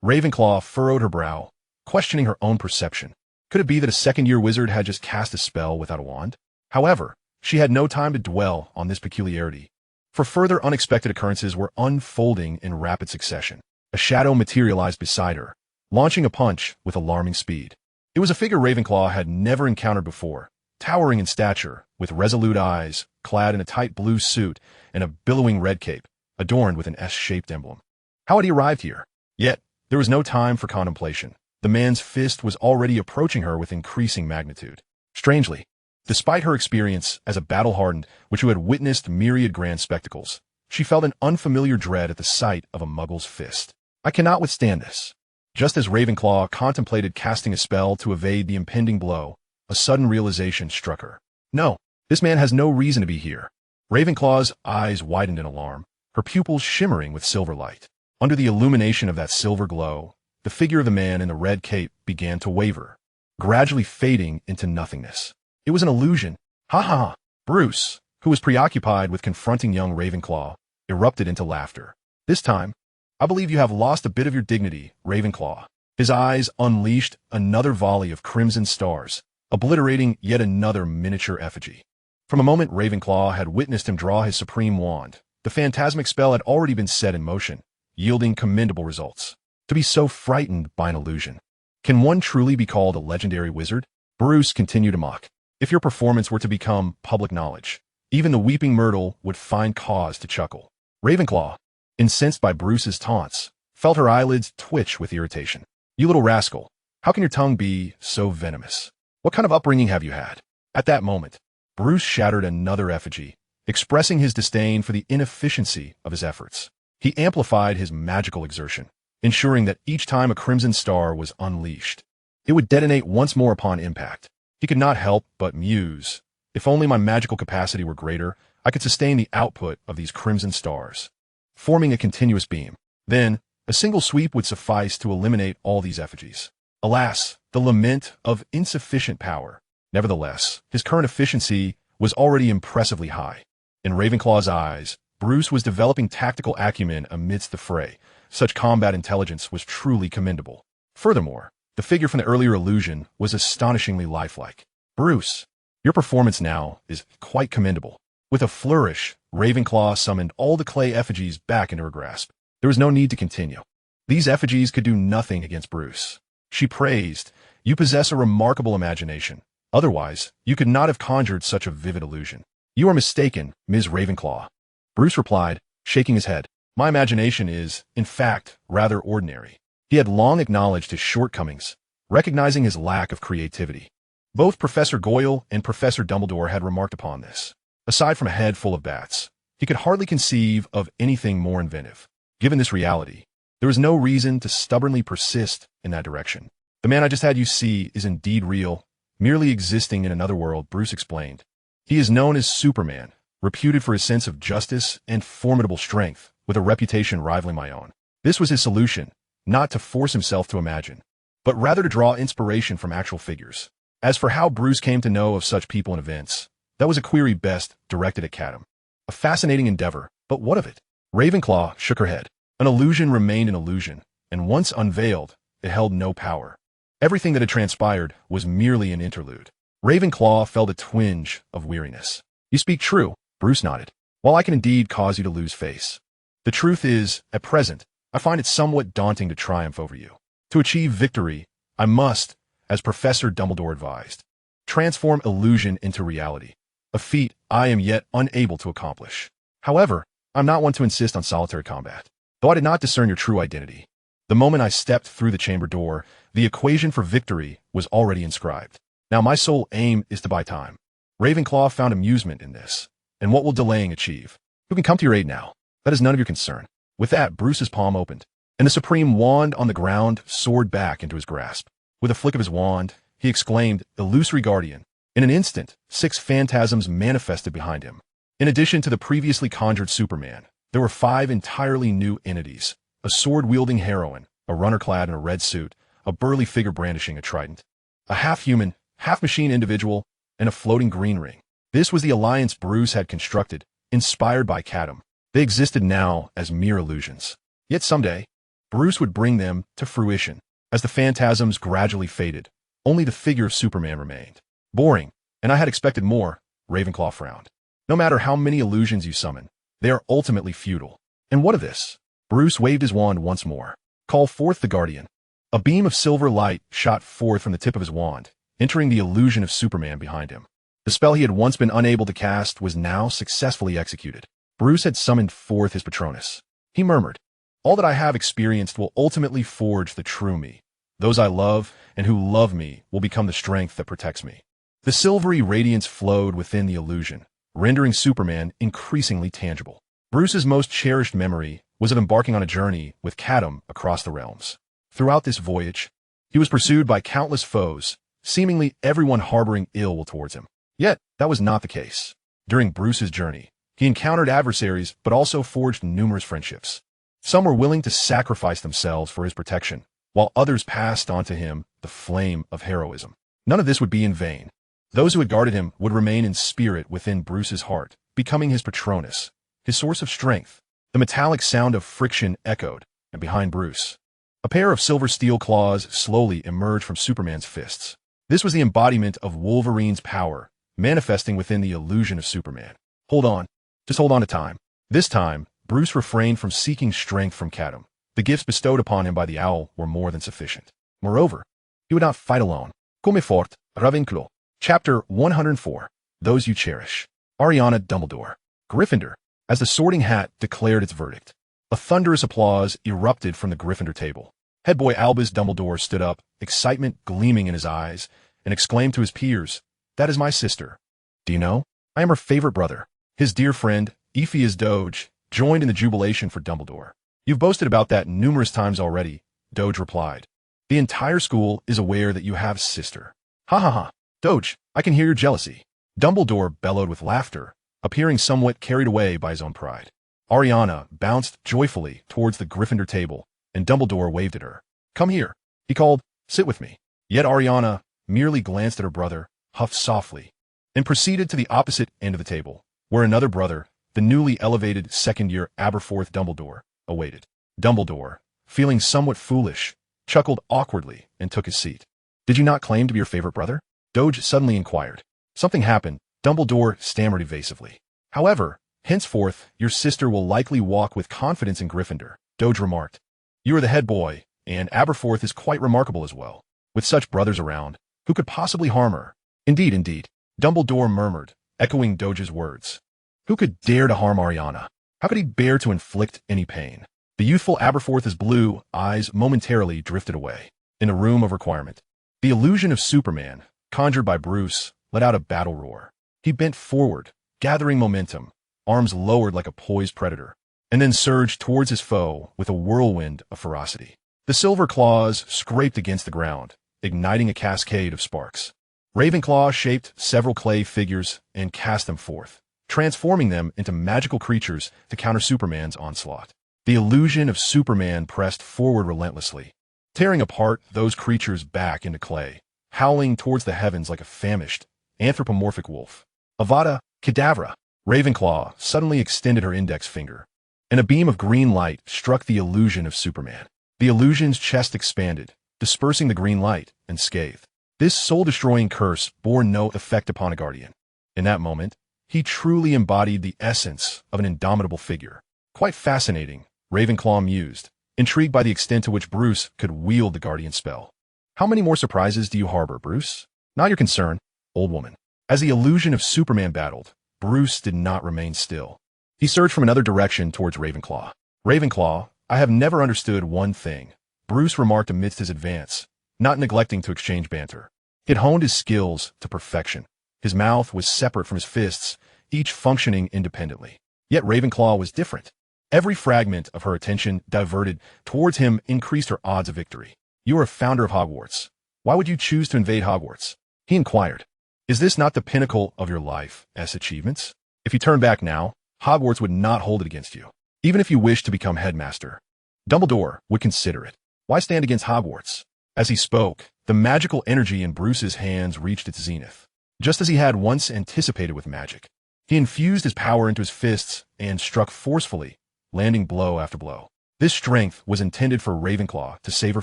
Ravenclaw furrowed her brow, questioning her own perception. Could it be that a second-year wizard had just cast a spell without a wand? However, she had no time to dwell on this peculiarity, for further unexpected occurrences were unfolding in rapid succession. A shadow materialized beside her, launching a punch with alarming speed. It was a figure Ravenclaw had never encountered before, towering in stature, with resolute eyes, clad in a tight blue suit and a billowing red cape, adorned with an S-shaped emblem. How had he arrived here? Yet, there was no time for contemplation. The man's fist was already approaching her with increasing magnitude. Strangely, despite her experience as a battle-hardened witch who had witnessed myriad grand spectacles, she felt an unfamiliar dread at the sight of a muggle's fist. I cannot withstand this. Just as Ravenclaw contemplated casting a spell to evade the impending blow, a sudden realization struck her. No, this man has no reason to be here. Ravenclaw's eyes widened in alarm, her pupils shimmering with silver light. Under the illumination of that silver glow, the figure of the man in the red cape began to waver, gradually fading into nothingness. It was an illusion. Ha ha! Bruce, who was preoccupied with confronting young Ravenclaw, erupted into laughter. This time, I believe you have lost a bit of your dignity, Ravenclaw. His eyes unleashed another volley of crimson stars, obliterating yet another miniature effigy. From a moment Ravenclaw had witnessed him draw his supreme wand, the phantasmic spell had already been set in motion, yielding commendable results. To be so frightened by an illusion. Can one truly be called a legendary wizard? Bruce continued to mock. If your performance were to become public knowledge, even the Weeping Myrtle would find cause to chuckle. Ravenclaw, incensed by Bruce's taunts, felt her eyelids twitch with irritation. You little rascal, how can your tongue be so venomous? What kind of upbringing have you had? At that moment, Bruce shattered another effigy, expressing his disdain for the inefficiency of his efforts. He amplified his magical exertion, ensuring that each time a crimson star was unleashed, it would detonate once more upon impact. He could not help but muse. If only my magical capacity were greater, I could sustain the output of these crimson stars, forming a continuous beam. Then, a single sweep would suffice to eliminate all these effigies. Alas, the lament of insufficient power. Nevertheless, his current efficiency was already impressively high. In Ravenclaw's eyes, Bruce was developing tactical acumen amidst the fray. Such combat intelligence was truly commendable. Furthermore, the figure from the earlier illusion was astonishingly lifelike. Bruce, your performance now is quite commendable. With a flourish, Ravenclaw summoned all the clay effigies back into her grasp. There was no need to continue. These effigies could do nothing against Bruce. She praised, you possess a remarkable imagination. Otherwise, you could not have conjured such a vivid illusion. You are mistaken, Ms. Ravenclaw. Bruce replied, shaking his head. My imagination is, in fact, rather ordinary. He had long acknowledged his shortcomings, recognizing his lack of creativity. Both Professor Goyle and Professor Dumbledore had remarked upon this. Aside from a head full of bats, he could hardly conceive of anything more inventive. Given this reality, there was no reason to stubbornly persist in that direction. The man I just had you see is indeed real, merely existing in another world, Bruce explained. He is known as Superman, reputed for his sense of justice and formidable strength, with a reputation rivaling my own. This was his solution, not to force himself to imagine, but rather to draw inspiration from actual figures. As for how Bruce came to know of such people and events, that was a query best directed at Catum. A fascinating endeavor, but what of it? Ravenclaw shook her head. An illusion remained an illusion, and once unveiled, it held no power. Everything that had transpired was merely an interlude. Ravenclaw felt a twinge of weariness. You speak true, Bruce nodded. While I can indeed cause you to lose face, the truth is, at present, I find it somewhat daunting to triumph over you. To achieve victory, I must, as Professor Dumbledore advised, transform illusion into reality, a feat I am yet unable to accomplish. However, I'm not one to insist on solitary combat, though I did not discern your true identity. The moment I stepped through the chamber door, the equation for victory was already inscribed. Now my sole aim is to buy time. Ravenclaw found amusement in this, and what will delaying achieve? Who can come to your aid now? That is none of your concern. With that, Bruce's palm opened. and the supreme wand on the ground soared back into his grasp. With a flick of his wand, he exclaimed, "Illusory Guardian." In an instant, 6 phantasms manifested behind him. In addition to the previously conjured Superman, there were 5 entirely new entities: a sword-wielding heroine, a runner clad in a red suit, a burly figure brandishing a trident, a half-human, half-machine individual, and a floating green ring. This was the alliance Bruce had constructed, inspired by Catum. They existed now as mere illusions. Yet someday, Bruce would bring them to fruition. As the phantasms gradually faded, only the figure of Superman remained. Boring, and I had expected more, Ravenclaw frowned. No matter how many illusions you summon, they are ultimately futile. And what of this? Bruce waved his wand once more. Call forth the Guardian. A beam of silver light shot forth from the tip of his wand, entering the illusion of Superman behind him. The spell he had once been unable to cast was now successfully executed. Bruce had summoned forth his Patronus. He murmured, "All that I have experienced will ultimately forge the true me. Those I love and who love me will become the strength that protects me." The silvery radiance flowed within the illusion, rendering Superman increasingly tangible. Bruce's most cherished memory was of embarking on a journey with Catum across the realms. Throughout this voyage, he was pursued by countless foes, seemingly everyone harboring ill will towards him. Yet, that was not the case. During Bruce's journey, he encountered adversaries but also forged numerous friendships. Some were willing to sacrifice themselves for his protection, while others passed on to him the flame of heroism. None of this would be in vain. Those who had guarded him would remain in spirit within Bruce's heart, becoming his Patronus, his source of strength. The metallic sound of friction echoed, and behind Bruce, a pair of silver steel claws slowly emerged from Superman's fists. This was the embodiment of Wolverine's power, manifesting within the illusion of Superman. Hold on. Just hold on to time. This time, Bruce refrained from seeking strength from Catum. The gifts bestowed upon him by the owl were more than sufficient. Moreover, he would not fight alone. Come fort, Ravenclaw. Chapter 104. Those You Cherish. Ariana Dumbledore. Gryffindor. As the Sorting Hat declared its verdict, a thunderous applause erupted from the Gryffindor table. Head boy Albus Dumbledore stood up, excitement gleaming in his eyes, and exclaimed to his peers, "That is my sister. Do you know? I am her favorite brother." His dear friend, Ephias Doge, joined in the jubilation for Dumbledore. "You've boasted about that numerous times already," Doge replied. "The entire school is aware that you have a sister." "Ha ha ha. Doge, I can hear your jealousy." Dumbledore bellowed with laughter, appearing somewhat carried away by his own pride. Ariana bounced joyfully towards the Gryffindor table, and Dumbledore waved at her. "Come here," he called. "Sit with me." Yet Ariana merely glanced at her brother, huffed softly, and proceeded to the opposite end of the table, where another brother, the newly elevated second-year Aberforth Dumbledore, awaited. Dumbledore, feeling somewhat foolish, chuckled awkwardly and took his seat. "Did you not claim to be your favorite brother?" Doge suddenly inquired. "Something happened," Dumbledore stammered evasively. "However, henceforth, your sister will likely walk with confidence in Gryffindor," Doge remarked. "You are the head boy, and Aberforth is quite remarkable as well. With such brothers around, who could possibly harm her?" Indeed, indeed, Dumbledore murmured, echoing Doge's words. Who could dare to harm Ariana? How could he bear to inflict any pain? The youthful Aberforth's blue eyes momentarily drifted away. In a room of requirement, the illusion of Superman, conjured by Bruce, let out a battle roar. He bent forward, gathering momentum, arms lowered like a poised predator, and then surged towards his foe with a whirlwind of ferocity. The silver claws scraped against the ground, igniting a cascade of sparks. Ravenclaw shaped several clay figures and cast them forth, transforming them into magical creatures to counter Superman's onslaught. The illusion of Superman pressed forward relentlessly, tearing apart those creatures back into clay, howling towards the heavens like a famished, anthropomorphic wolf. Avada Kedavra! Ravenclaw suddenly extended her index finger, and a beam of green light struck the illusion of Superman. The illusion's chest expanded, dispersing the green light, and scathed. This soul-destroying curse bore no effect upon a guardian. In that moment, he truly embodied the essence of an indomitable figure. Quite fascinating, Ravenclaw mused, intrigued by the extent to which Bruce could wield the guardian spell. "How many more surprises do you harbor, Bruce?" "Not your concern, old woman." As the illusion of Superman battled, Bruce did not remain still. He surged from another direction towards Ravenclaw. "Ravenclaw, I have never understood one thing," Bruce remarked amidst his advance, not neglecting to exchange banter. He had honed his skills to perfection. His mouth was separate from his fists, each functioning independently. Yet Ravenclaw was different. Every fragment of her attention diverted towards him increased her odds of victory. You are a founder of Hogwarts. Why would you choose to invade Hogwarts? He inquired. Is this not the pinnacle of your life's achievements? If you turn back now, Hogwarts would not hold it against you. Even if you wish to become headmaster, Dumbledore would consider it. Why stand against Hogwarts? As he spoke, the magical energy in Bruce's hands reached its zenith. Just as he had once anticipated with magic, he infused his power into his fists and struck forcefully, landing blow after blow. This strength was intended for Ravenclaw to save her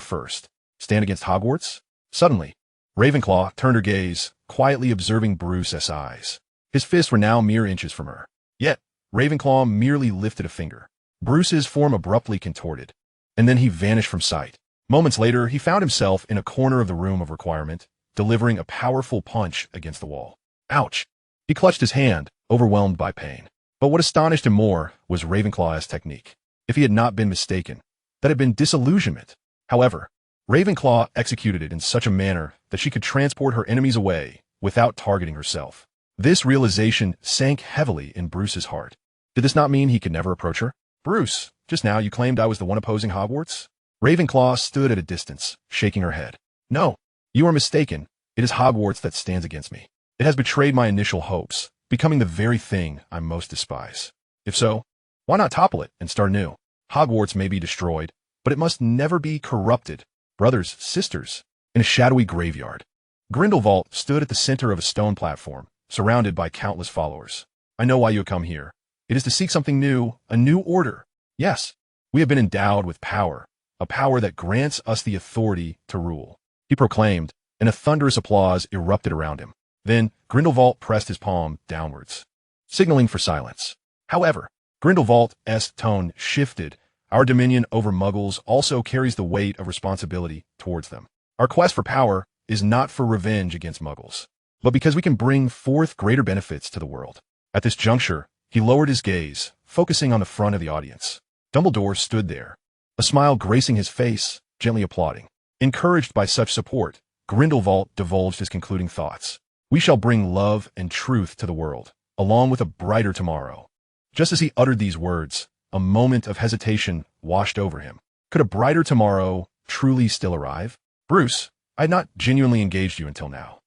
first. Stand against Hogwarts? Suddenly, Ravenclaw turned her gaze, quietly observing Bruce's eyes. His fists were now mere inches from her. Yet, Ravenclaw merely lifted a finger. Bruce's form abruptly contorted, and then he vanished from sight. Moments later, he found himself in a corner of the room of requirement, delivering a powerful punch against the wall. Ouch! He clutched his hand, overwhelmed by pain. But what astonished him more was Ravenclaw's technique. If he had not been mistaken, that had been disillusionment. However, Ravenclaw executed it in such a manner that she could transport her enemies away without targeting herself. This realization sank heavily in Bruce's heart. Did this not mean he could never approach her? Bruce, just now you claimed I was the one opposing Hogwarts? Ravenclaw stood at a distance, shaking her head. No, you are mistaken. It is Hogwarts that stands against me. It has betrayed my initial hopes, becoming the very thing I most despise. If so, why not topple it and start anew? Hogwarts may be destroyed, but it must never be corrupted. Brothers, sisters, in a shadowy graveyard, Grindelwald stood at the center of a stone platform, surrounded by countless followers. I know why you have come here. It is to seek something new, a new order. Yes, we have been endowed with power, a power that grants us the authority to rule, he proclaimed, and a thunderous applause erupted around him. Then Grindelwald pressed his palm downwards, signaling for silence. However, Grindelwald's tone shifted. Our dominion over Muggles also carries the weight of responsibility towards them. Our quest for power is not for revenge against Muggles, but because we can bring forth greater benefits to the world. At this juncture, he lowered his gaze, focusing on the front of the audience. Dumbledore stood there, a smile gracing his face, gently applauding. Encouraged by such support, Grindelwald divulged his concluding thoughts. We shall bring love and truth to the world, along with a brighter tomorrow. Just as he uttered these words, a moment of hesitation washed over him. Could a brighter tomorrow truly still arrive? Bruce, I had not genuinely engaged you until now.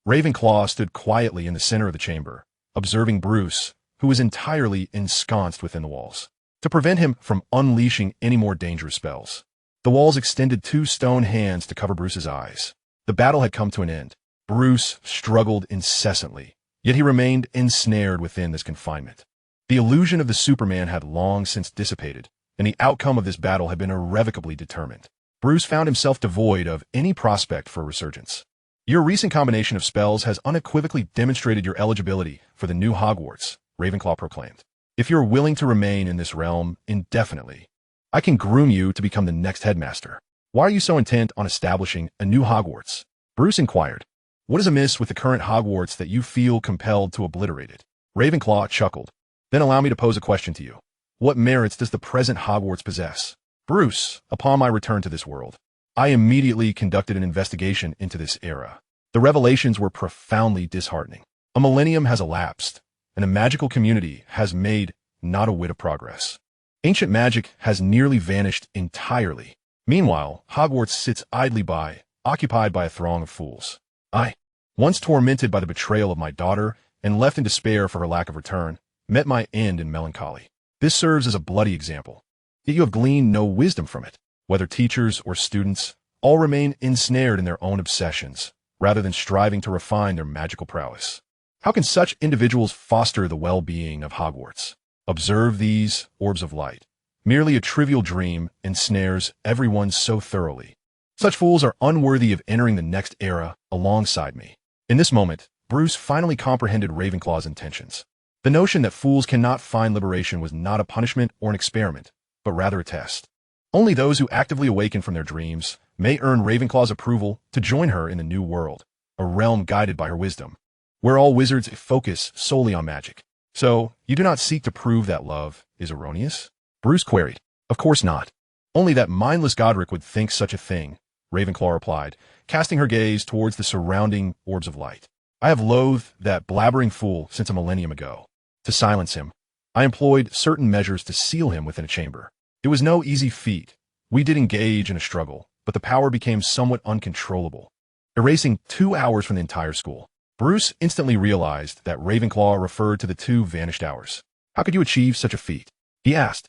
Ravenclaw stood quietly in the center of the chamber, observing Bruce, who was entirely ensconced within the walls, to prevent him from unleashing any more dangerous spells. The walls extended 2 stone hands to cover Bruce's eyes. The battle had come to an end. Bruce struggled incessantly, yet he remained ensnared within this confinement. The illusion of the Superman had long since dissipated, and the outcome of this battle had been irrevocably determined. Bruce found himself devoid of any prospect for resurgence. Your recent combination of spells has unequivocally demonstrated your eligibility for the new Hogwarts, Ravenclaw proclaimed. If you're willing to remain in this realm indefinitely, I can groom you to become the next headmaster. Why are you so intent on establishing a new Hogwarts? Bruce inquired. What is amiss with the current Hogwarts that you feel compelled to obliterate it? Ravenclaw chuckled. Then allow me to pose a question to you. What merits does the present Hogwarts possess? Bruce, upon my return to this world, I immediately conducted an investigation into this era. The revelations were profoundly disheartening. A millennium has elapsed, and the magical community has made not a whit of progress. Ancient magic has nearly vanished entirely. Meanwhile, Hogwarts sits idly by, occupied by a throng of fools. I, once tormented by the betrayal of my daughter and left in despair for her lack of return, met my end in melancholy. This serves as a bloody example. Yet you have gleaned no wisdom from it. Whether teachers or students, all remain ensnared in their own obsessions, rather than striving to refine their magical prowess. How can such individuals foster the well-being of Hogwarts? Observe these orbs of light. Merely a trivial dream ensnares everyone so thoroughly. Such fools are unworthy of entering the next era alongside me. In this moment, Bruce finally comprehended Ravenclaw's intentions. The notion that fools cannot find liberation was not a punishment or an experiment, but rather a test. Only those who actively awaken from their dreams may earn Ravenclaw's approval to join her in the new world, a realm guided by her wisdom, where all wizards focus solely on magic. So, you do not seek to prove that love is erroneous? Bruce queried. Of course not. Only that mindless Godric would think such a thing, Ravenclaw replied, casting her gaze towards the surrounding orbs of light. I have loathed that blabbering fool since a millennium ago. To silence him, I employed certain measures to seal him within a chamber. It was no easy feat. We did engage in a struggle, but the power became somewhat uncontrollable, erasing 2 hours from the entire school. Bruce instantly realized that Ravenclaw referred to the 2 vanished hours. How could you achieve such a feat? He asked.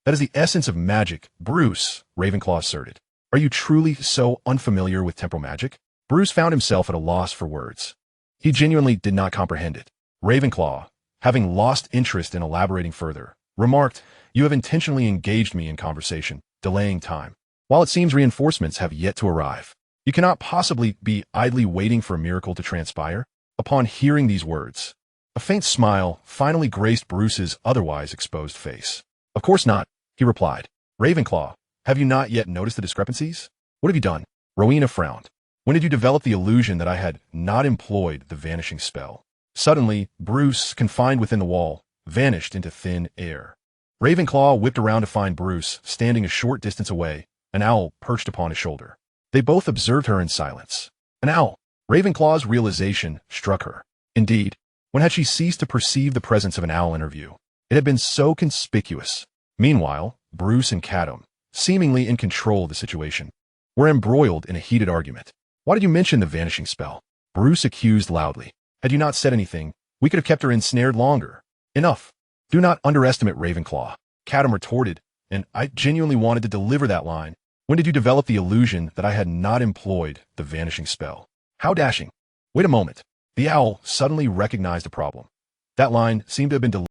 That is the essence of magic, Bruce, Ravenclaw asserted. Are you truly so unfamiliar with temporal magic? Bruce found himself at a loss for words. He genuinely did not comprehend it. Ravenclaw, having lost interest in elaborating further, remarked, "You have intentionally engaged me in conversation, delaying time. While it seems reinforcements have yet to arrive, you cannot possibly be idly waiting for a miracle to transpire." Upon hearing these words, a faint smile finally graced Bruce's otherwise exposed face. "Of course not," he replied. "Ravenclaw, have you not yet noticed the discrepancies? What have you done?" Rowena frowned. "When did you develop the illusion that I had not employed the vanishing spell?" Suddenly, Bruce, confined within the wall, vanished into thin air. Ravenclaw whipped around to find Bruce, standing a short distance away, an owl perched upon his shoulder. They both observed her in silence. An owl. Ravenclaw's realization struck her. Indeed, when had she ceased to perceive the presence of an owl in her view? It had been so conspicuous. Meanwhile, Bruce and Catum, seemingly in control of the situation, were embroiled in a heated argument. "Why did you mention the vanishing spell?" Bruce accused loudly. "Had you not said anything, we could have kept her ensnared longer." "Enough. Do not underestimate Ravenclaw," Catum retorted, "and I genuinely wanted to deliver that line. When did you develop the illusion that I had not employed the vanishing spell?" "How dashing." "Wait a moment." The owl suddenly recognized a problem. That line seemed to have been delivered